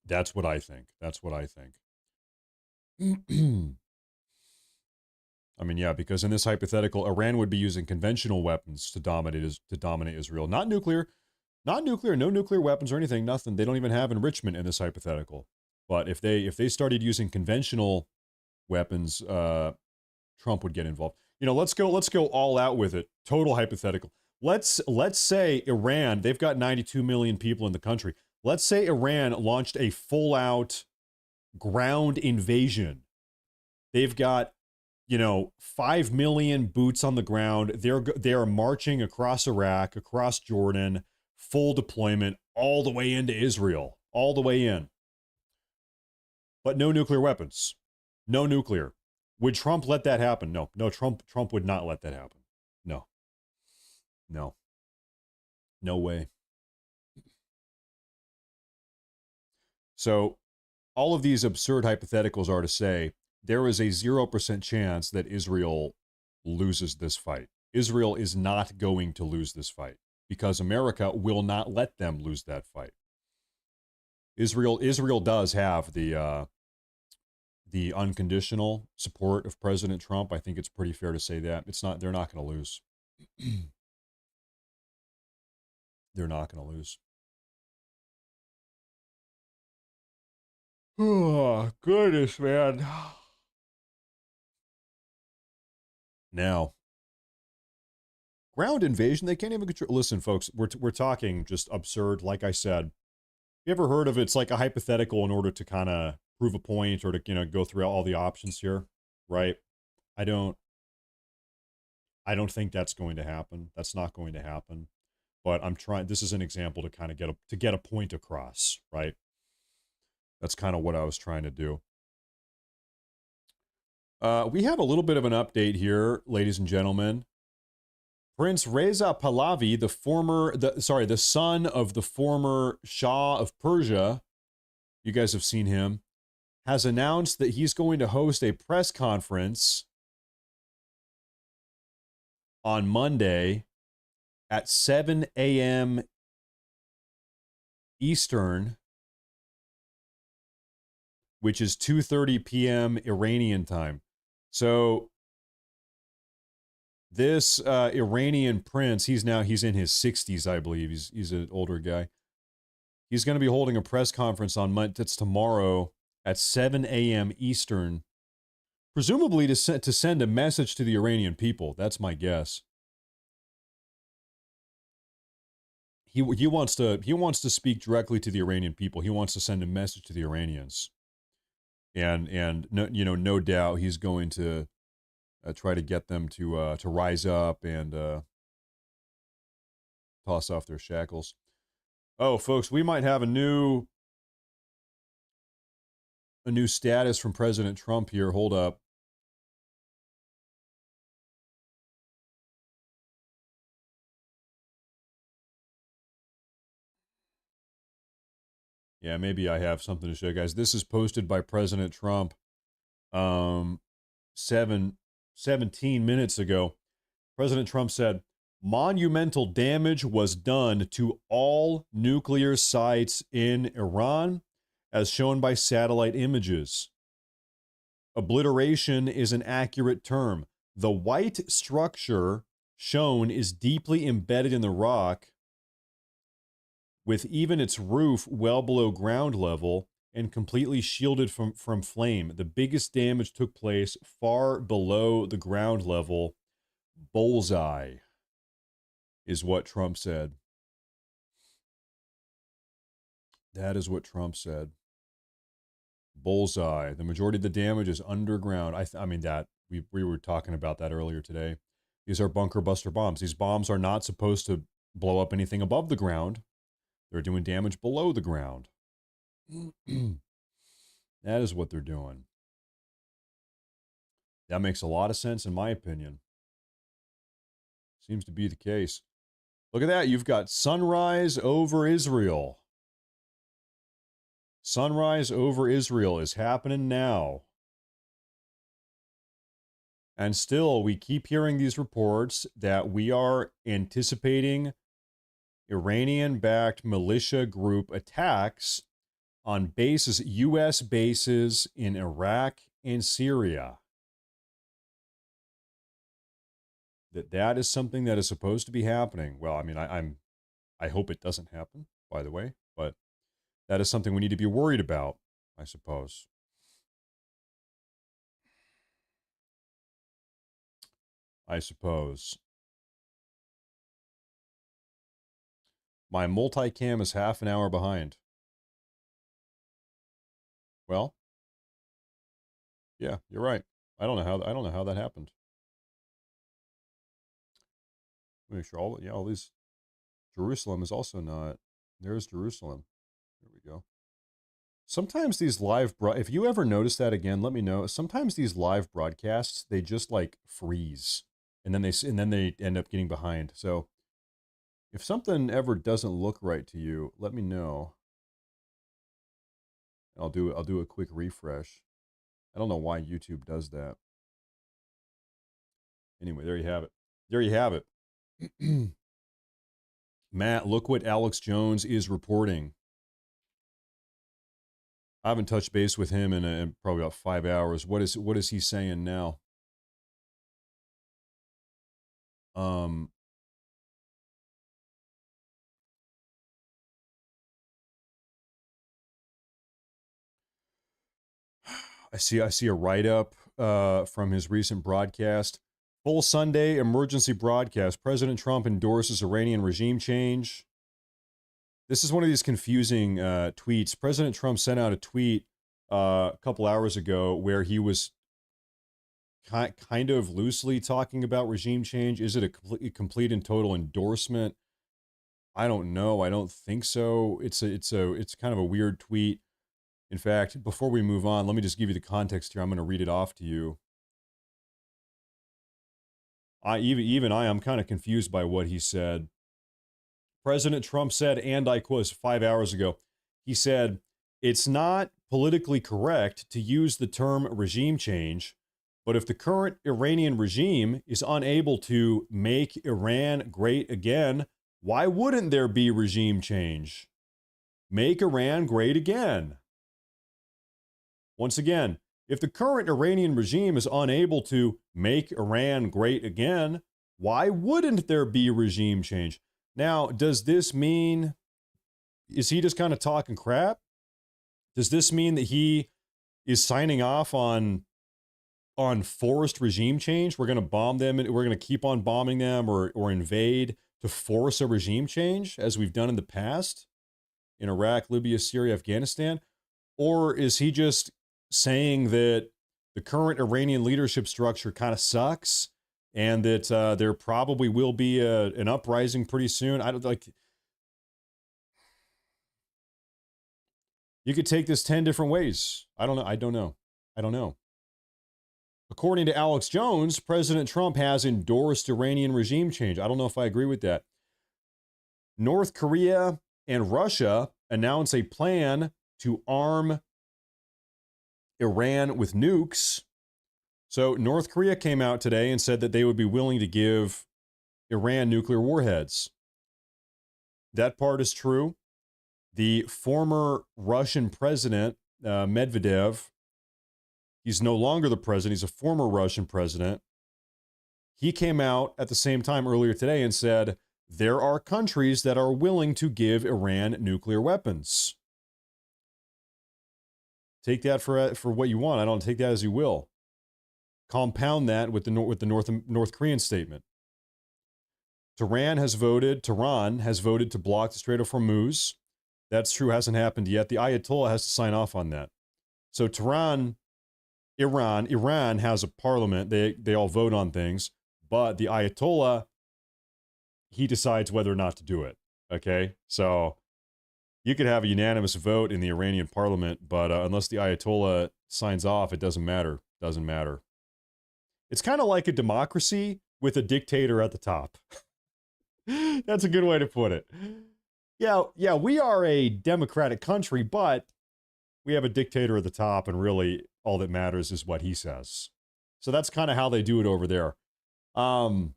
That's what I think. I mean, yeah, because in this hypothetical, Iran would be using conventional weapons to dominate Israel, not nuclear, no nuclear weapons or anything, nothing. They don't even have enrichment in this hypothetical. But if they started using conventional weapons, Trump would get involved. You know, let's go all out with it. Total hypothetical. Let's say Iran, they've got 92 million people in the country. Let's say Iran launched a full-out ground invasion. They've got 5 million boots on the ground. They are marching across Iraq, across Jordan, full deployment, all the way into Israel, all the way in. But no nuclear weapons, no nuclear. Would Trump let that happen? No, Trump would not let that happen. No way. So all of these absurd hypotheticals are to say, there is a 0% chance that Israel loses this fight. Israel is not going to lose this fight because America will not let them lose that fight. Israel does have the unconditional support of President Trump. I think it's pretty fair to say that. They're not going to lose. They're not going to lose. Oh, goodness, man. Now, ground invasion, they can't even control. Listen, folks, we're talking just absurd. Like I said, you ever heard of it's like a hypothetical in order to kind of prove a point or to, go through all the options here, right? I don't think that's going to happen. That's not going to happen. But this is an example to kind of get a point across, right? That's kind of what I was trying to do. We have a little bit of an update here, ladies and gentlemen. Prince Reza Pahlavi, the son of the former Shah of Persia, you guys have seen him, has announced that he's going to host a press conference on Monday at 7 a.m. Eastern, which is 2:30 p.m. Iranian time. So this Iranian prince, he's in his 60s, I believe. He's an older guy. He's going to be holding a press conference on Monday. That's tomorrow at 7 a.m. Eastern, presumably to send a message to the Iranian people. That's my guess. He wants to speak directly to the Iranian people. He wants to send a message to the Iranians. And no doubt he's going to try to get them to rise up and toss off their shackles. Oh, folks, we might have a new status from President Trump here. Hold up. Yeah, maybe I have something to show you guys. This is posted by President Trump 17 minutes ago. President Trump said, monumental damage was done to all nuclear sites in Iran, as shown by satellite images. Obliteration is an accurate term. The white structure shown is deeply embedded in the rock, with even its roof well below ground level. and completely shielded from flame. The biggest damage took place far below the ground level. Bullseye is what Trump said. That is what Trump said. Bullseye. The majority of the damage is underground. I mean, that we were talking about that earlier today. These are bunker buster bombs. These bombs are not supposed to blow up anything above the ground. They're doing damage below the ground. That is what they're doing. That makes a lot of sense in my opinion. Seems to be the case. Look at that. You've got sunrise over Israel. Sunrise over Israel is happening now. And still, we keep hearing these reports that we are anticipating Iranian-backed militia group attacks on bases, U.S. bases in Iraq and Syria. That is something that is supposed to be happening. Well, I mean, I hope it doesn't happen, by the way, but that is something we need to be worried about, I suppose. My multicam is half an hour behind. Well, yeah, you're right. I don't know how that happened. Make sure all these. Jerusalem is also not. There's Jerusalem. There we go. Sometimes these live if you ever notice that again, let me know. Sometimes these live broadcasts, they just like freeze, and then they end up getting behind. So if something ever doesn't look right to you, let me know. I'll do a quick refresh. I don't know why YouTube does that. Anyway, there you have it. There you have it. Matt, look what Alex Jones is reporting. I haven't touched base with him in probably about 5 hours. What is he saying now? I see a write-up from his recent broadcast. Full Sunday emergency broadcast. President Trump endorses Iranian regime change. This is one of these confusing tweets. President Trump sent out a tweet a couple hours ago where he was kind of loosely talking about regime change. Is it a complete and total endorsement? I don't know. I don't think so. It's kind of a weird tweet. In fact, before we move on, let me just give you the context here. I'm going to read it off to you. I'm kind of confused by what he said. President Trump said, and I quote, 5 hours ago, he said, "It's not politically correct to use the term regime change, but if the current Iranian regime is unable to make Iran great again, why wouldn't there be regime change? Make Iran great again." Once again, if the current Iranian regime is unable to make Iran great again, why wouldn't there be regime change? Now, does this mean, is he just kind of talking crap? Does this mean that he is signing off on forced regime change? We're going to bomb them and we're going to keep on bombing them or invade to force a regime change as we've done in the past in Iraq, Libya, Syria, Afghanistan? Or is he just saying that the current Iranian leadership structure kind of sucks and that there probably will be an uprising pretty soon? I don't like. You could take this 10 different ways. I don't know. According to Alex Jones, President Trump has endorsed Iranian regime change. I don't know if I agree with that. North Korea and Russia announce a plan to arm Iran with nukes. So North Korea came out today and said that they would be willing to give Iran nuclear warheads. That part is true. The former Russian president, Medvedev, he's no longer the president. He's a former Russian president. He came out at the same time earlier today and said there are countries that are willing to give Iran nuclear weapons. Take that for what you want. I don't take that as you will. Compound that with the North Korean statement. Tehran has voted to block the Strait of Hormuz. That's true, hasn't happened yet. The Ayatollah has to sign off on that. So Iran has a parliament. They all vote on things, but the Ayatollah, he decides whether or not to do it. Okay? So you could have a unanimous vote in the Iranian parliament, but unless the Ayatollah signs off, it doesn't matter. Doesn't matter. It's kind of like a democracy with a dictator at the top. That's a good way to put it. Yeah, we are a democratic country, but we have a dictator at the top, and really all that matters is what he says. So that's kind of how they do it over there. On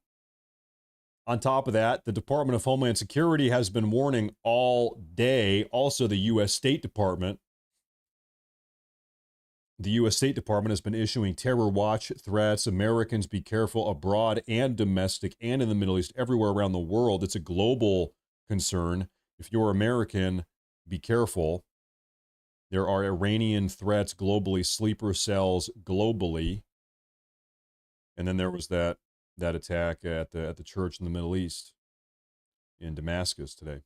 top of that, the Department of Homeland Security has been warning all day. Also, the U.S. State Department. The U.S. State Department has been issuing terror watch threats. Americans, be careful abroad and domestic and in the Middle East, everywhere around the world. It's a global concern. If you're American, be careful. There are Iranian threats globally, sleeper cells globally. And then there was that attack at the church in the Middle East in Damascus today.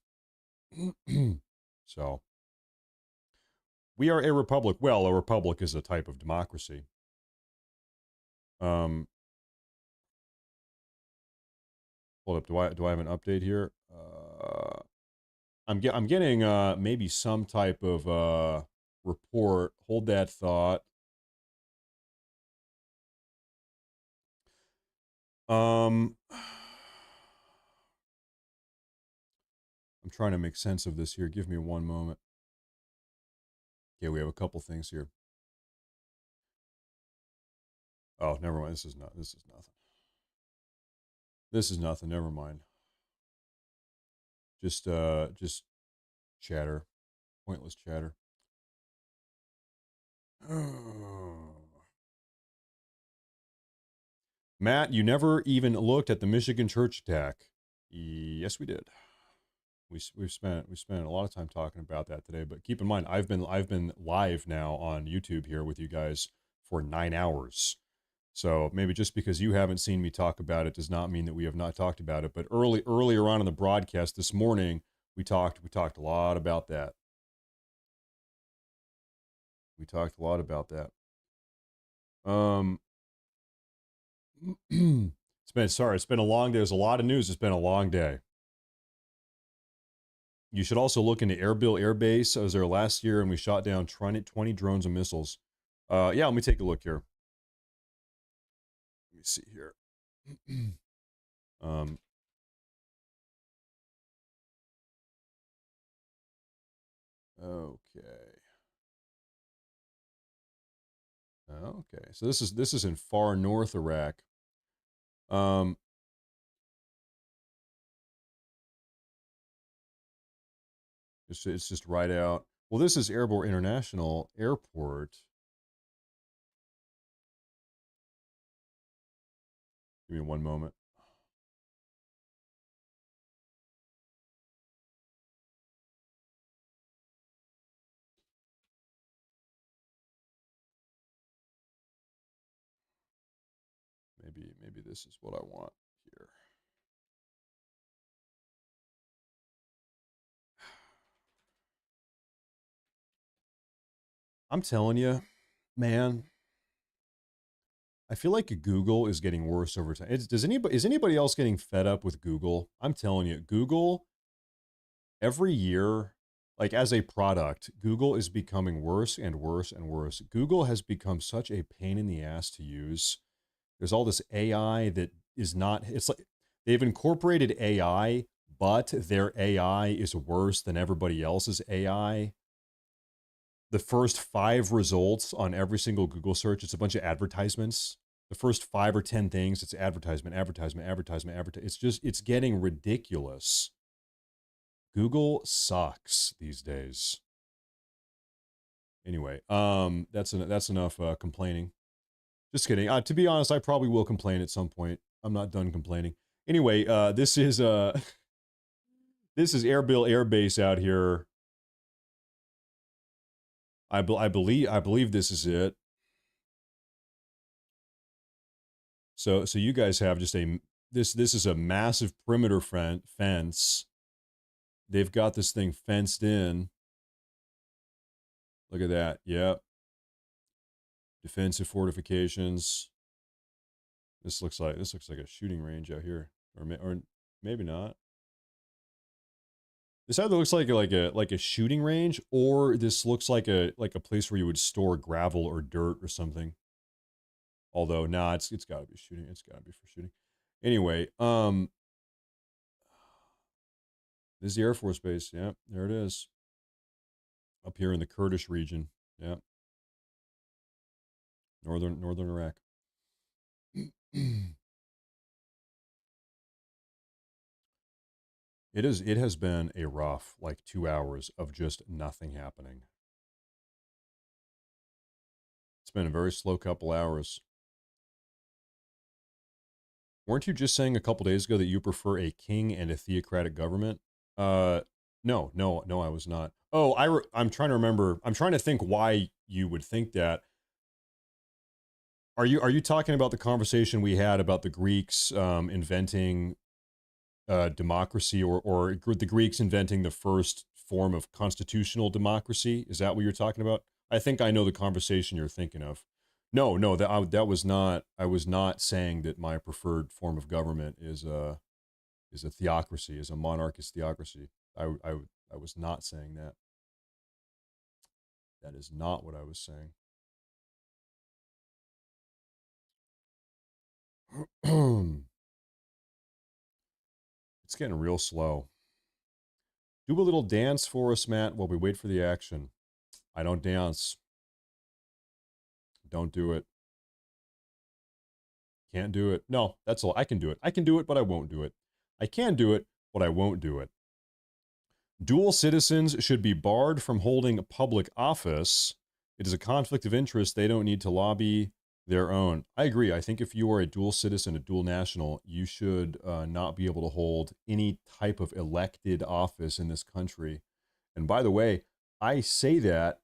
So we are a republic. Well, a republic is a type of democracy. Hold up. Do I have an update here? I'm getting maybe some type of report. Hold that thought. I'm trying to make sense of this here. Give me one moment. Okay, we have a couple things here. Oh, never mind. This is nothing. This is nothing. Never mind. Just chatter. Pointless chatter. Matt, you never even looked at the Michigan church attack. Yes, we did. We've spent a lot of time talking about that today, but keep in mind I've been live now on YouTube here with you guys for 9 hours. So maybe just because you haven't seen me talk about it does not mean that we have not talked about it. But earlier on in the broadcast this morning, we talked a lot about that. It's been a long day. There's a lot of news. It's been a long day. You should also look into Erbil Air Base. I was there last year, and we shot down 20 drones and missiles. Yeah, let me take a look here. Let me see here. Okay. So this is in far north Iraq. It's just right out. Well, this is Erbil International Airport. Give me one moment. Maybe this is what I want here. I'm telling you, man, I feel like Google is getting worse over time. Is anybody else getting fed up with Google? I'm telling you, Google, every year, like as a product, Google is becoming worse and worse and worse. Google has become such a pain in the ass to use. There's all this AI that is not, it's like they've incorporated AI, but their AI is worse than everybody else's AI. The first 5 results on every single Google search, it's a bunch of advertisements. The first 5 or 10 things, it's advertisement. It's getting ridiculous. Google sucks these days. Anyway, that's enough complaining. Just kidding. To be honest, I probably will complain at some point. I'm not done complaining. Anyway, this is Erbil Air Base out here. I believe this is it. So you guys have just this is a massive perimeter fence. They've got this thing fenced in. Look at that. Yep. Defensive fortifications. This looks like a shooting range out here, or maybe not. This either looks like a shooting range, or this looks like a place where you would store gravel or dirt or something. Although, nah, it's got to be shooting. It's got to be for shooting. Anyway, this is the Air Force Base. Yeah, there it is. Up here in the Kurdish region. Yeah. Northern Iraq. It has been a rough, 2 hours of just nothing happening. It's been a very slow couple hours. Weren't you just saying a couple days ago that you prefer a king and a theocratic government? No, I was not. Oh, I'm trying to remember. I'm trying to think why you would think that. Are you talking about the conversation we had about the Greeks inventing democracy, or the Greeks inventing the first form of constitutional democracy? Is that what you're talking about? I think I know the conversation you're thinking of. No, that was not. I was not saying that my preferred form of government is a theocracy, is a monarchist theocracy. I was not saying that. That is not what I was saying. It's getting real slow. Do a little dance for us, Matt, while we wait for the action. I don't dance. Don't do it. Can't do it. No, that's all. I can do it. I can do it, but I won't do it. I can do it, but I won't do it. Dual citizens should be barred from holding public office. It is a conflict of interest. They don't need to lobby their own. I agree. I think if you are a dual citizen, a dual national, you should not be able to hold any type of elected office in this country. And by the way, I say that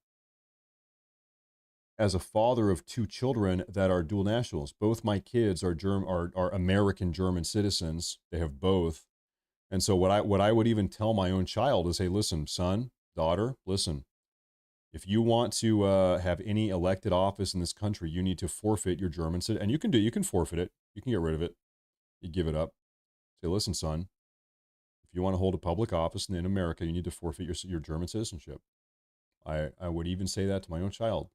as a father of 2 children that are dual nationals. Both my kids are American German citizens. They have both. And so what I would even tell my own child is, hey, listen, son, daughter, listen. If you want to have any elected office in this country, you need to forfeit your German citizenship. And you can forfeit it. You can get rid of it. You give it up. Say, listen, son, if you want to hold a public office in America, you need to forfeit your German citizenship. I would even say that to my own child.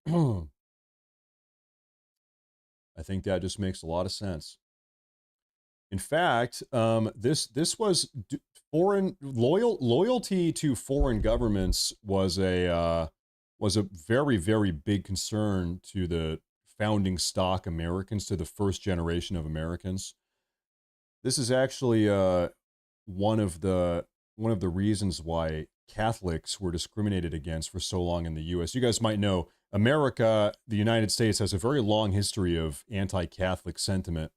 I think that just makes a lot of sense. In fact, this was foreign loyalty to foreign governments was a very, very big concern to the founding stock Americans, to the first generation of Americans. This is actually one of the reasons why Catholics were discriminated against for so long in the U.S. You guys might know America, the United States, has a very long history of anti-Catholic sentiment.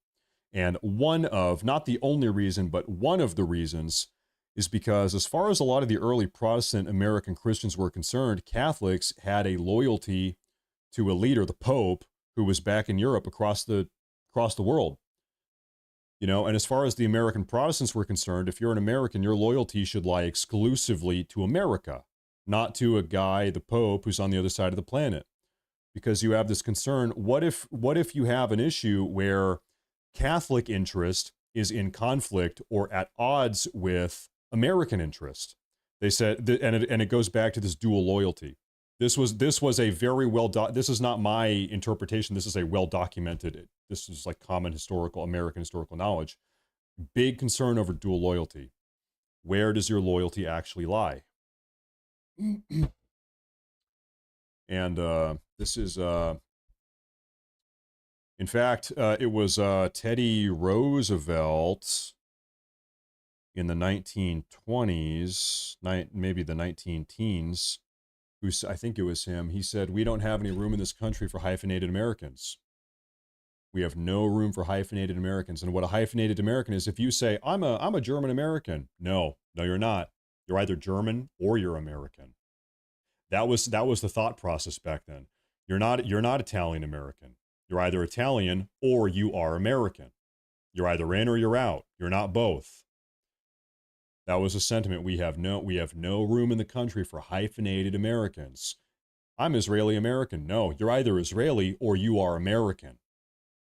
And one of, not the only reason, but one of the reasons is because as far as a lot of the early Protestant American Christians were concerned, Catholics had a loyalty to a leader, the Pope, who was back in Europe across the world. You know, and as far as the American Protestants were concerned, if you're an American, your loyalty should lie exclusively to America, not to a guy, the Pope, who's on the other side of the planet. Because you have this concern, what if you have an issue where Catholic interest is in conflict or at odds with American interest? They said, and it goes back to this dual loyalty. This was a very this is not my interpretation. This is a well-documented, this is like common American historical knowledge. Big concern over dual loyalty. Where does your loyalty actually lie? And this is, in fact, it was Teddy Roosevelt in the 1920s, maybe the 19-teens, who, I think it was him, he said, we don't have any room in this country for hyphenated Americans. We have no room for hyphenated Americans. And what a hyphenated American is, if you say, I'm a German American. No, you're not. You're either German or you're American. That was the thought process back then. You're not Italian American. You're either Italian or you are American. You're either in or you're out. You're not both. That was a sentiment. We have no room in the country for hyphenated Americans. I'm Israeli American. No, you're either Israeli or you are American.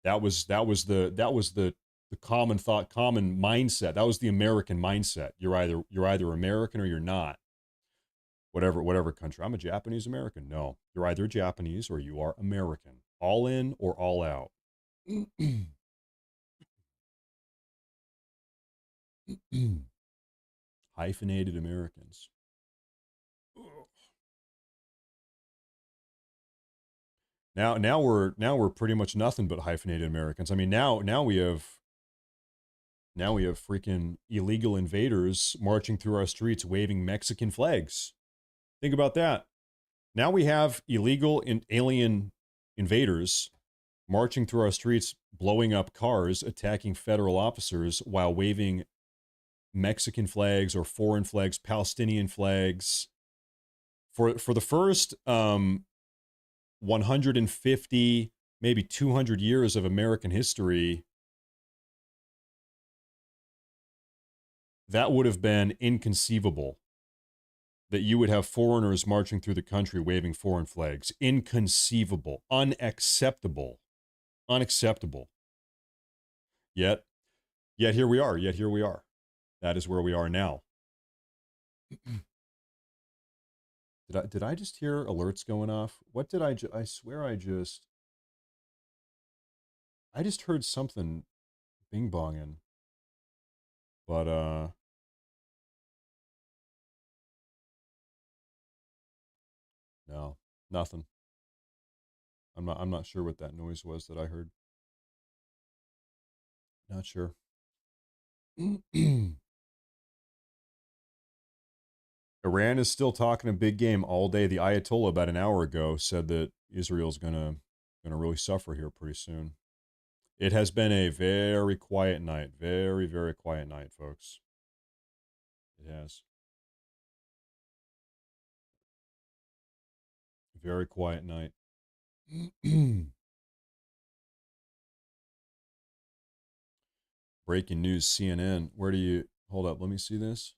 That was the common thought, common mindset. That was the American mindset. You're either American or you're not. Whatever country. I'm a Japanese American. No, you're either Japanese or you are American. All in or all out. Hyphenated Americans. Now we're pretty much nothing but hyphenated Americans. I mean, now we have freaking illegal invaders marching through our streets waving Mexican flags. Think about that. Now we have illegal alien invaders marching through our streets, blowing up cars, attacking federal officers while waving Mexican flags or foreign flags, Palestinian flags. For the first 150, maybe 200 years of American history, that would have been inconceivable that you would have foreigners marching through the country waving foreign flags. Inconceivable, unacceptable, unacceptable. Yet here we are. That is where we are now. Did I just hear alerts going off? What did I swear I just heard something bing bonging. But no, nothing. I'm not sure what that noise was that I heard. Not sure. Iran is still talking a big game all day. The Ayatollah about an hour ago said that Israel's gonna really suffer here pretty soon. It has been a very quiet night. Very, very quiet night, folks. It has. Very quiet night. Breaking news, CNN. Where do you... Hold up, let me see this.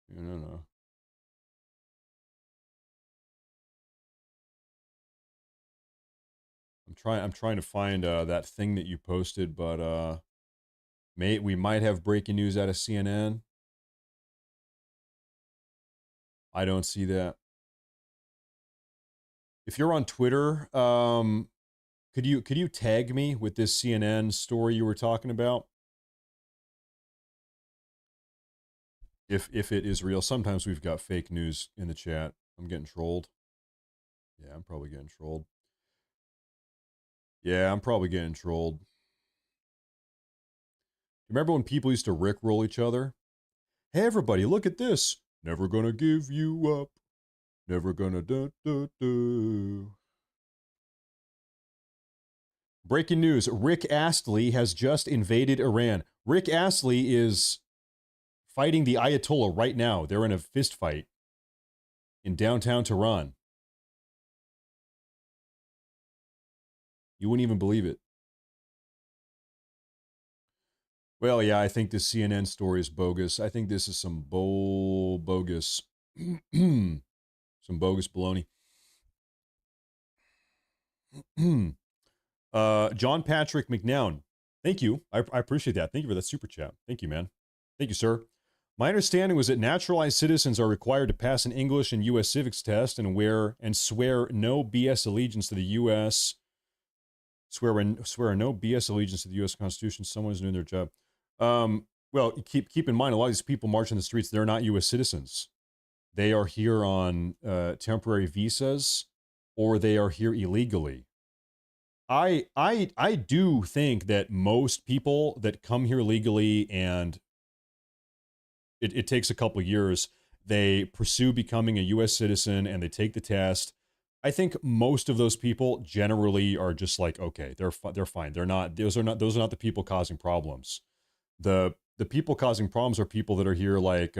No. I'm trying to find that thing that you posted, but we might have breaking news out of CNN. I don't see that. If you're on Twitter, could you tag me with this CNN story you were talking about? If it is real. Sometimes we've got fake news in the chat. I'm getting trolled. Yeah, I'm probably getting trolled. Remember when people used to rickroll each other? Hey, everybody, look at this. Never gonna give you up. Never gonna do. Breaking news. Rick Astley has just invaded Iran. Rick Astley is fighting the Ayatollah right now. They're in a fist fight in downtown Tehran. You wouldn't even believe it. Well, yeah, I think this CNN story is bogus. I think this is some bogus, some bogus baloney. John Patrick McNown. Thank you. I appreciate that. Thank you for that super chat. Thank you, man. Thank you, sir. My understanding was that naturalized citizens are required to pass an English and U.S. civics test and swear no BS allegiance to the U.S. Swear no BS allegiance to the U.S. Constitution. Someone is doing their job. Well, keep in mind, a lot of these people marching the streets, they're not U.S. citizens. They are here on temporary visas, or they are here illegally. I do think that most people that come here legally, and it takes a couple years, they pursue becoming a U.S. citizen and they take the test. I think most of those people generally are just like, okay, they're fine. Those are not the people causing problems. The the people causing problems are people that are here like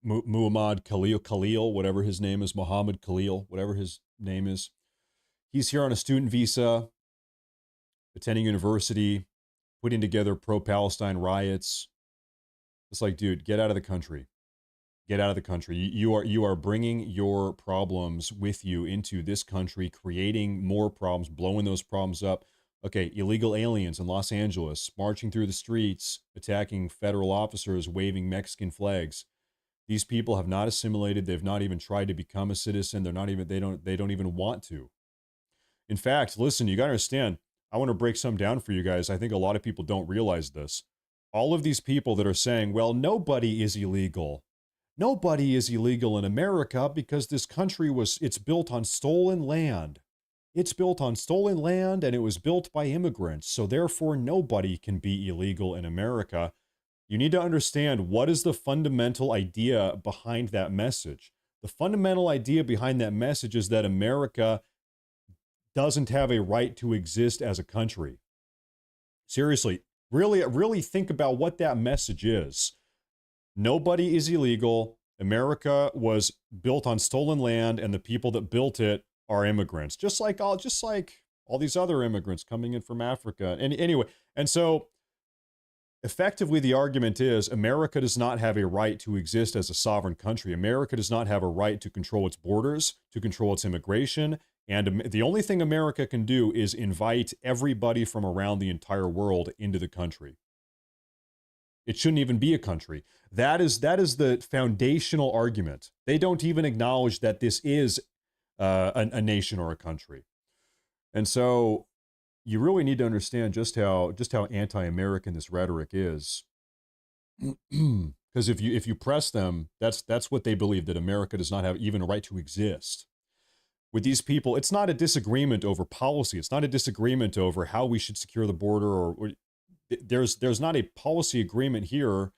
Muhammad Khalil, whatever his name is, Muhammad Khalil, whatever his name is. He's here on a student visa, attending university, putting together pro-Palestine riots. It's like, dude, get out of the country. Get out of the country. You are bringing your problems with you into this country, creating more problems, blowing those problems up. Okay, illegal aliens in Los Angeles marching through the streets, attacking federal officers, waving Mexican flags. These people have not assimilated. They've not even tried to become a citizen. They're not even, they don't even want to. In fact, listen, you got to understand, I want to break some down for you guys. I think a lot of people don't realize this. All of these people that are saying, well, nobody is illegal. Nobody is illegal in America because this country it's built on stolen land. It's built on stolen land and it was built by immigrants. So therefore, nobody can be illegal in America. You need to understand what is the fundamental idea behind that message. The fundamental idea behind that message is that America doesn't have a right to exist as a country. Seriously, really think about what that message is. Nobody is illegal. America was built on stolen land, and the people that built it are immigrants, just like all these other immigrants coming in from Africa. And anyway, and so effectively the argument is America does not have a right to exist as a sovereign country. America does not have a right to control its borders, to control its immigration. And the only thing America can do is invite everybody from around the entire world into the country. It shouldn't even be a country. That is the foundational argument. They don't even acknowledge that this is a nation or a country. And so you really need to understand just how anti-American this rhetoric is. Because if you press them, that's what they believe, that America does not have even a right to exist. With these people, it's not a disagreement over policy. It's not a disagreement over how we should secure the border, or there's not a policy agreement here.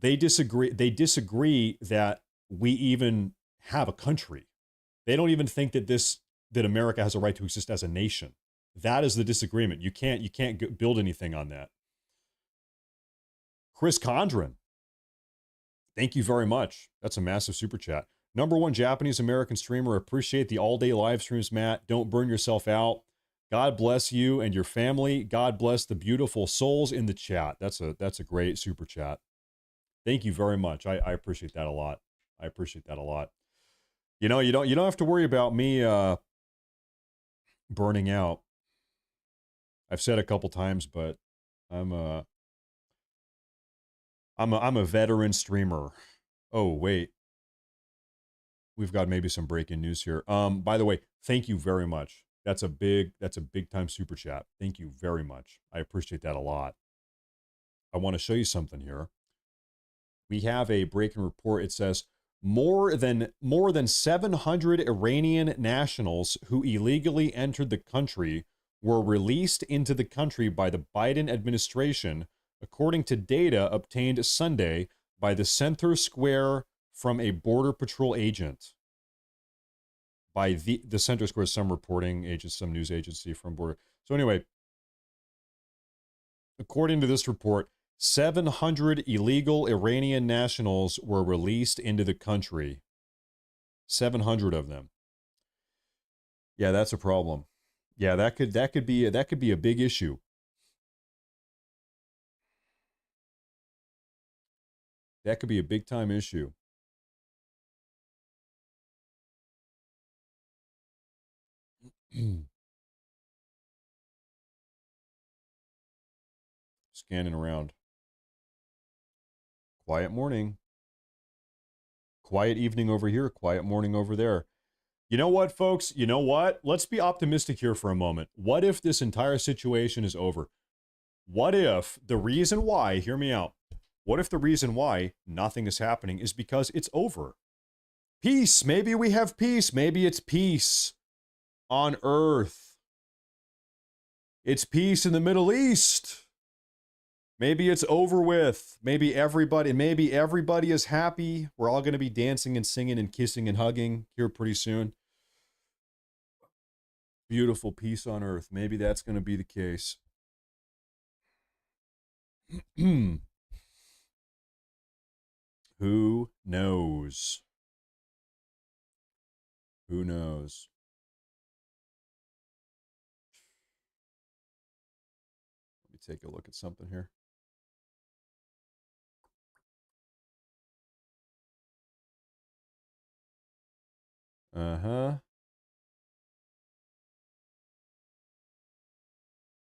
They disagree that we even have a country. They don't even think that America has a right to exist as a nation. That is the disagreement. You can't build anything on that. Chris Condren, thank you very much. That's a massive super chat. #1 Japanese American streamer. Appreciate the all-day live streams, Matt. Don't burn yourself out. God bless you and your family. God bless the beautiful souls in the chat. That's a great super chat. Thank you very much. I appreciate that a lot. I appreciate that a lot. You know, you don't have to worry about me burning out. I've said a couple times, but I'm a veteran streamer. Oh, wait. We've got maybe some breaking news here. By the way, thank you very much. That's a big time super chat. Thank you very much. I appreciate that a lot. I want to show you something here. We have a breaking report. It says more than 700 Iranian nationals who illegally entered the country were released into the country by the Biden administration, according to data obtained Sunday by the Center Square from a Border Patrol agent. By the Center Square, some reporting agent, some news agency from Border. So anyway, according to this report, 700 illegal Iranian nationals were released into the country. 700 of them. Yeah, that's a problem. Yeah, that could be a big issue. That could be a big time issue. Scanning around. Quiet morning. Quiet evening over here. Quiet morning over there. You know what, folks? You know what? Let's be optimistic here for a moment. What if this entire situation is over? What if the reason why, hear me out, what if the reason why nothing is happening is because it's over? Peace. Maybe we have peace. Maybe it's peace on earth. It's peace in the Middle East. Maybe it's over with. Maybe everybody is happy. We're all going to be dancing and singing and kissing and hugging here pretty soon. Beautiful peace on earth. Maybe that's going to be the case. Who knows? Who knows? Let me take a look at something here. Uh-huh.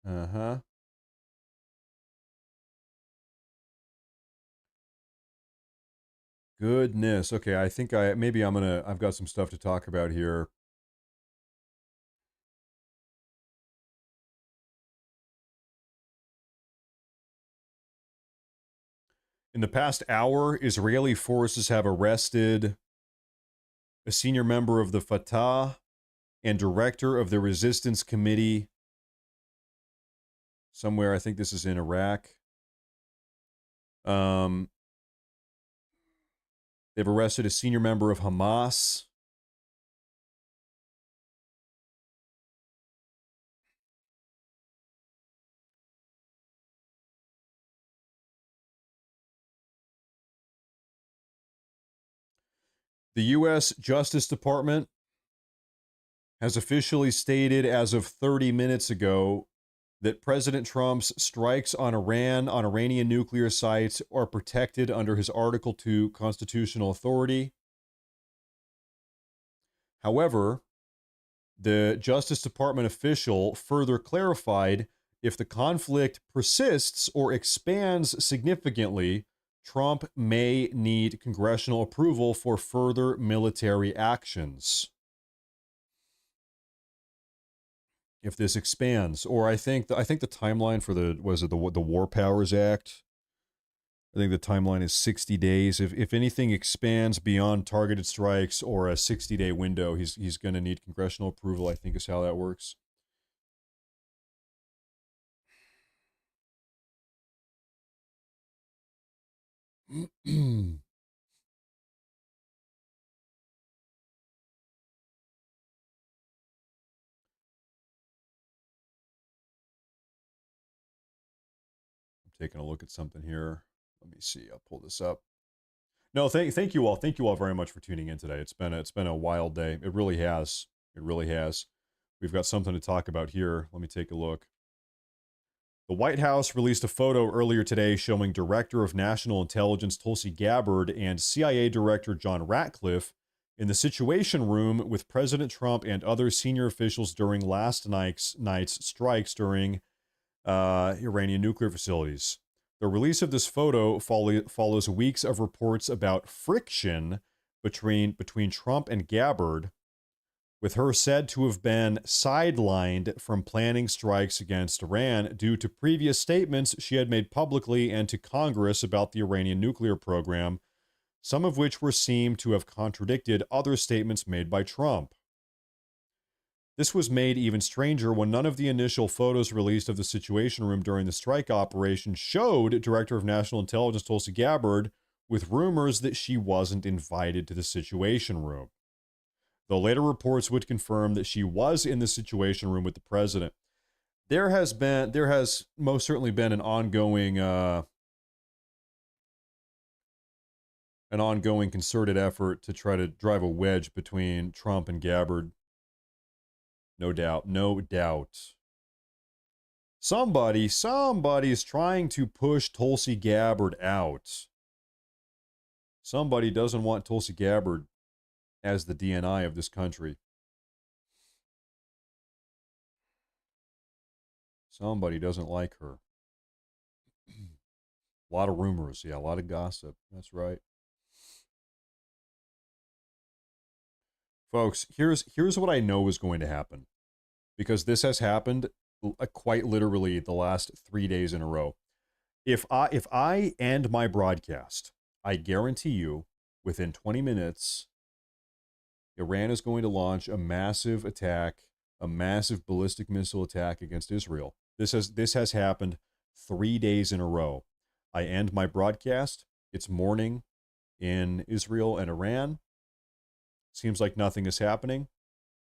Uh-huh. Goodness. Okay, I think I've got some stuff to talk about here. In the past hour, Israeli forces have arrested a senior member of the Fatah and director of the Resistance Committee somewhere. I think this is in Iraq. They've arrested a senior member of Hamas. The U.S. Justice Department has officially stated as of 30 minutes ago that President Trump's strikes on Iran, on Iranian nuclear sites, are protected under his Article 2 constitutional authority. However, the Justice Department official further clarified if the conflict persists or expands significantly, Trump may need congressional approval for further military actions. If this expands, or I think the timeline for the War Powers Act, I think the timeline is 60 days. If anything expands beyond targeted strikes or a 60-day window, he's going to need congressional approval, I think is how that works. I'm taking a look at something here. Let me see. I'll pull this up. No, thank you all. Thank you all very much for tuning in today. It's been a wild day. It really has. It really has. We've got something to talk about here. Let me take a look. The White House released a photo earlier today showing Director of National Intelligence Tulsi Gabbard and CIA Director John Ratcliffe in the Situation Room with President Trump and other senior officials during last night's strikes during Iranian nuclear facilities. The release of this photo follows weeks of reports about friction between Trump and Gabbard, with her said to have been sidelined from planning strikes against Iran due to previous statements she had made publicly and to Congress about the Iranian nuclear program, some of which were seen to have contradicted other statements made by Trump. This was made even stranger when none of the initial photos released of the Situation Room during the strike operation showed Director of National Intelligence Tulsi Gabbard with rumors that she wasn't invited to the Situation Room. Though later reports would confirm that she was in the Situation Room with the president. There has most certainly been an ongoing concerted effort to try to drive a wedge between Trump and Gabbard. No doubt. Somebody's trying to push Tulsi Gabbard out. Somebody doesn't want Tulsi Gabbard as the DNI of this country. Somebody doesn't like her. A lot of rumors, a lot of gossip. That's right. Folks, here's what I know is going to happen, because this has happened quite literally the last 3 days in a row. If I end my broadcast, I guarantee you, within 20 minutes, Iran is going to launch a massive attack, a massive ballistic missile attack against Israel. This has happened 3 days in a row. I end my broadcast. It's morning in Israel and Iran. Seems like nothing is happening.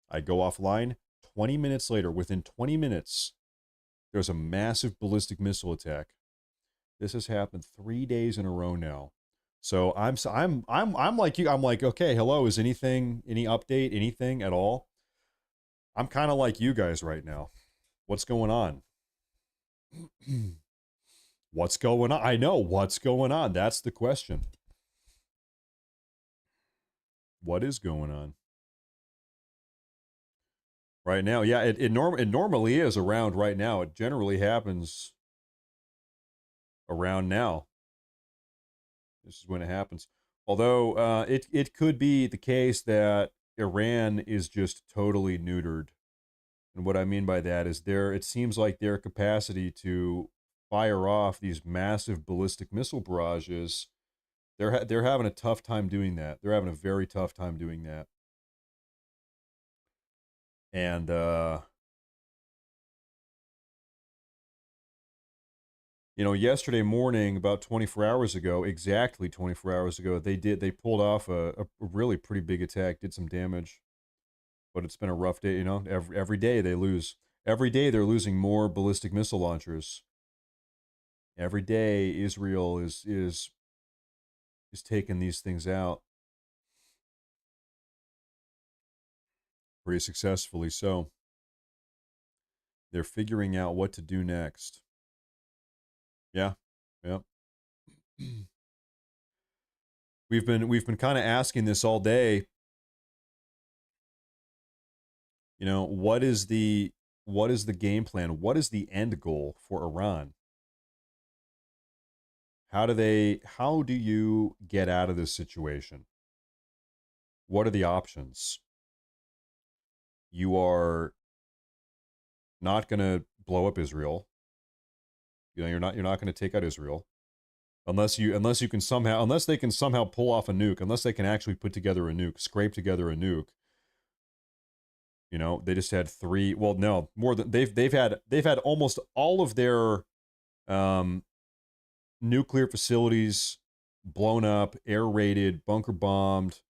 I go offline. 20 minutes later, within 20 minutes, there's a massive ballistic missile attack. This has happened 3 days in a row now. So I'm like you. I'm like, okay, hello, is any update, anything at all? I'm kind of like you guys right now. What's going on? What's going on? I know what's going on. That's the question. What is going on right now? Yeah, it normally is around right now. It generally happens around now. This is when it happens. Although it could be the case that Iran is just totally neutered. And what I mean by that is it seems like their capacity to fire off these massive ballistic missile barrages, they're having a tough time doing that. They're having a very tough time doing that. And yesterday morning, about 24 hours ago, exactly 24 hours ago, they pulled off a really pretty big attack, did some damage. But it's been a rough day, every day they lose. Every day they're losing more ballistic missile launchers. Every day Israel is taking these things out. Pretty successfully so. They're figuring out what to do next. Yeah. Yep. We've been kind of asking this all day. What is the game plan? What is the end goal for Iran? How do you get out of this situation? What are the options? You are not going to blow up Israel. You're not going to take out Israel unless they can somehow pull off a nuke, unless they can actually put together a nuke, scrape together a nuke. They just had three. Well, no, more than they've had almost all of their nuclear facilities blown up, air raided, bunker bombed.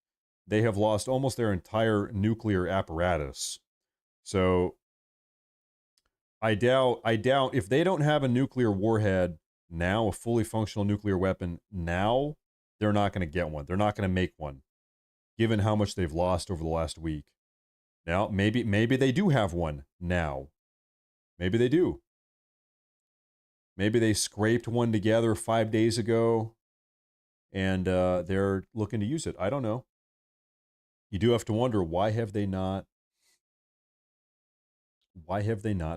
They have lost almost their entire nuclear apparatus. So I doubt if they don't have a nuclear warhead now, a fully functional nuclear weapon now, they're not going to get one. They're not going to make one, given how much they've lost over the last week. Now, maybe they do have one now. Maybe they do. Maybe they scraped one together 5 days ago, and they're looking to use it. I don't know. You do have to wonder, why have they not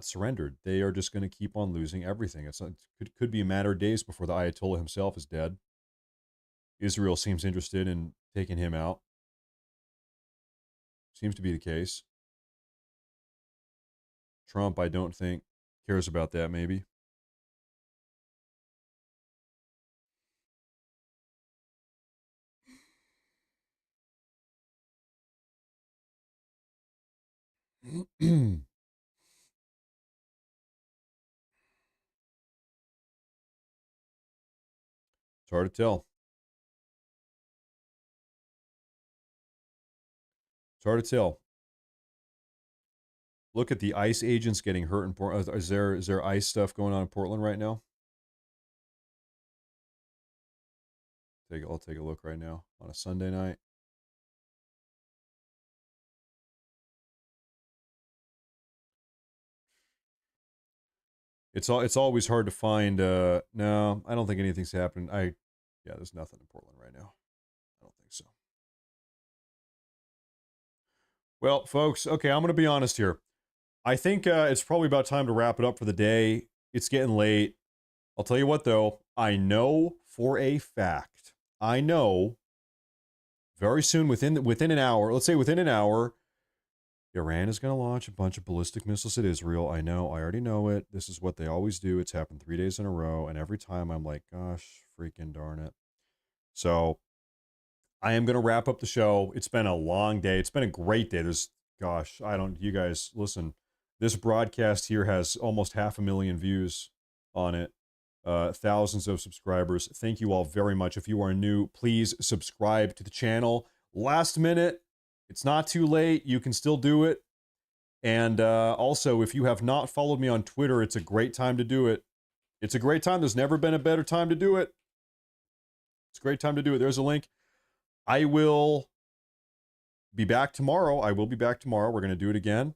surrendered? They are just going to keep on losing everything. It could be a matter of days before the Ayatollah himself is dead. Israel seems interested in taking him out. Seems to be the case. Trump, I don't think, cares about that, maybe. It's hard to tell. It's hard to tell. Look at the ICE agents getting hurt in Portland. Is there ICE stuff going on in Portland right now? I'll take a look right now on a Sunday night. It's always hard to find. No, I don't think anything's happened. There's nothing in Portland right now. I don't think so. Well, folks, okay, I'm going to be honest here. I think it's probably about time to wrap it up for the day. It's getting late. I'll tell you what, though. I know for a fact. I know very soon, within an hour, let's say within an hour, Iran is going to launch a bunch of ballistic missiles at Israel. I know. I already know it. This is what they always do. It's happened 3 days in a row. And every time I'm like, gosh, freaking darn it. So I am going to wrap up the show. It's been a long day. It's been a great day. You guys, listen, this broadcast here has almost 500,000 views on it. Thousands of subscribers. Thank you all very much. If you are new, please subscribe to the channel. Last minute. It's not too late. You can still do it. And also, if you have not followed me on Twitter, it's a great time to do it. It's a great time. There's never been a better time to do it. It's a great time to do it. There's a link. I will be back tomorrow. We're going to do it again.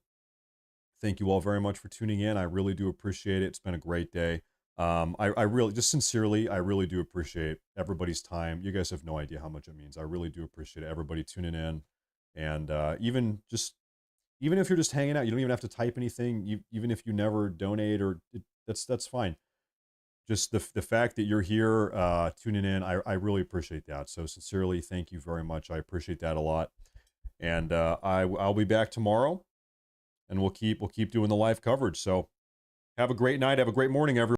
Thank you all very much for tuning in. I really do appreciate it. It's been a great day. I really, just sincerely, I really do appreciate everybody's time. You guys have no idea how much it means. I really do appreciate everybody tuning in. And even if you're just hanging out, you don't even have to type anything. Even if you never donate, that's fine. Just the fact that you're here tuning in, I really appreciate that. So sincerely, thank you very much. I appreciate that a lot. And I'll be back tomorrow, and we'll keep doing the live coverage. So have a great night. Have a great morning, everyone.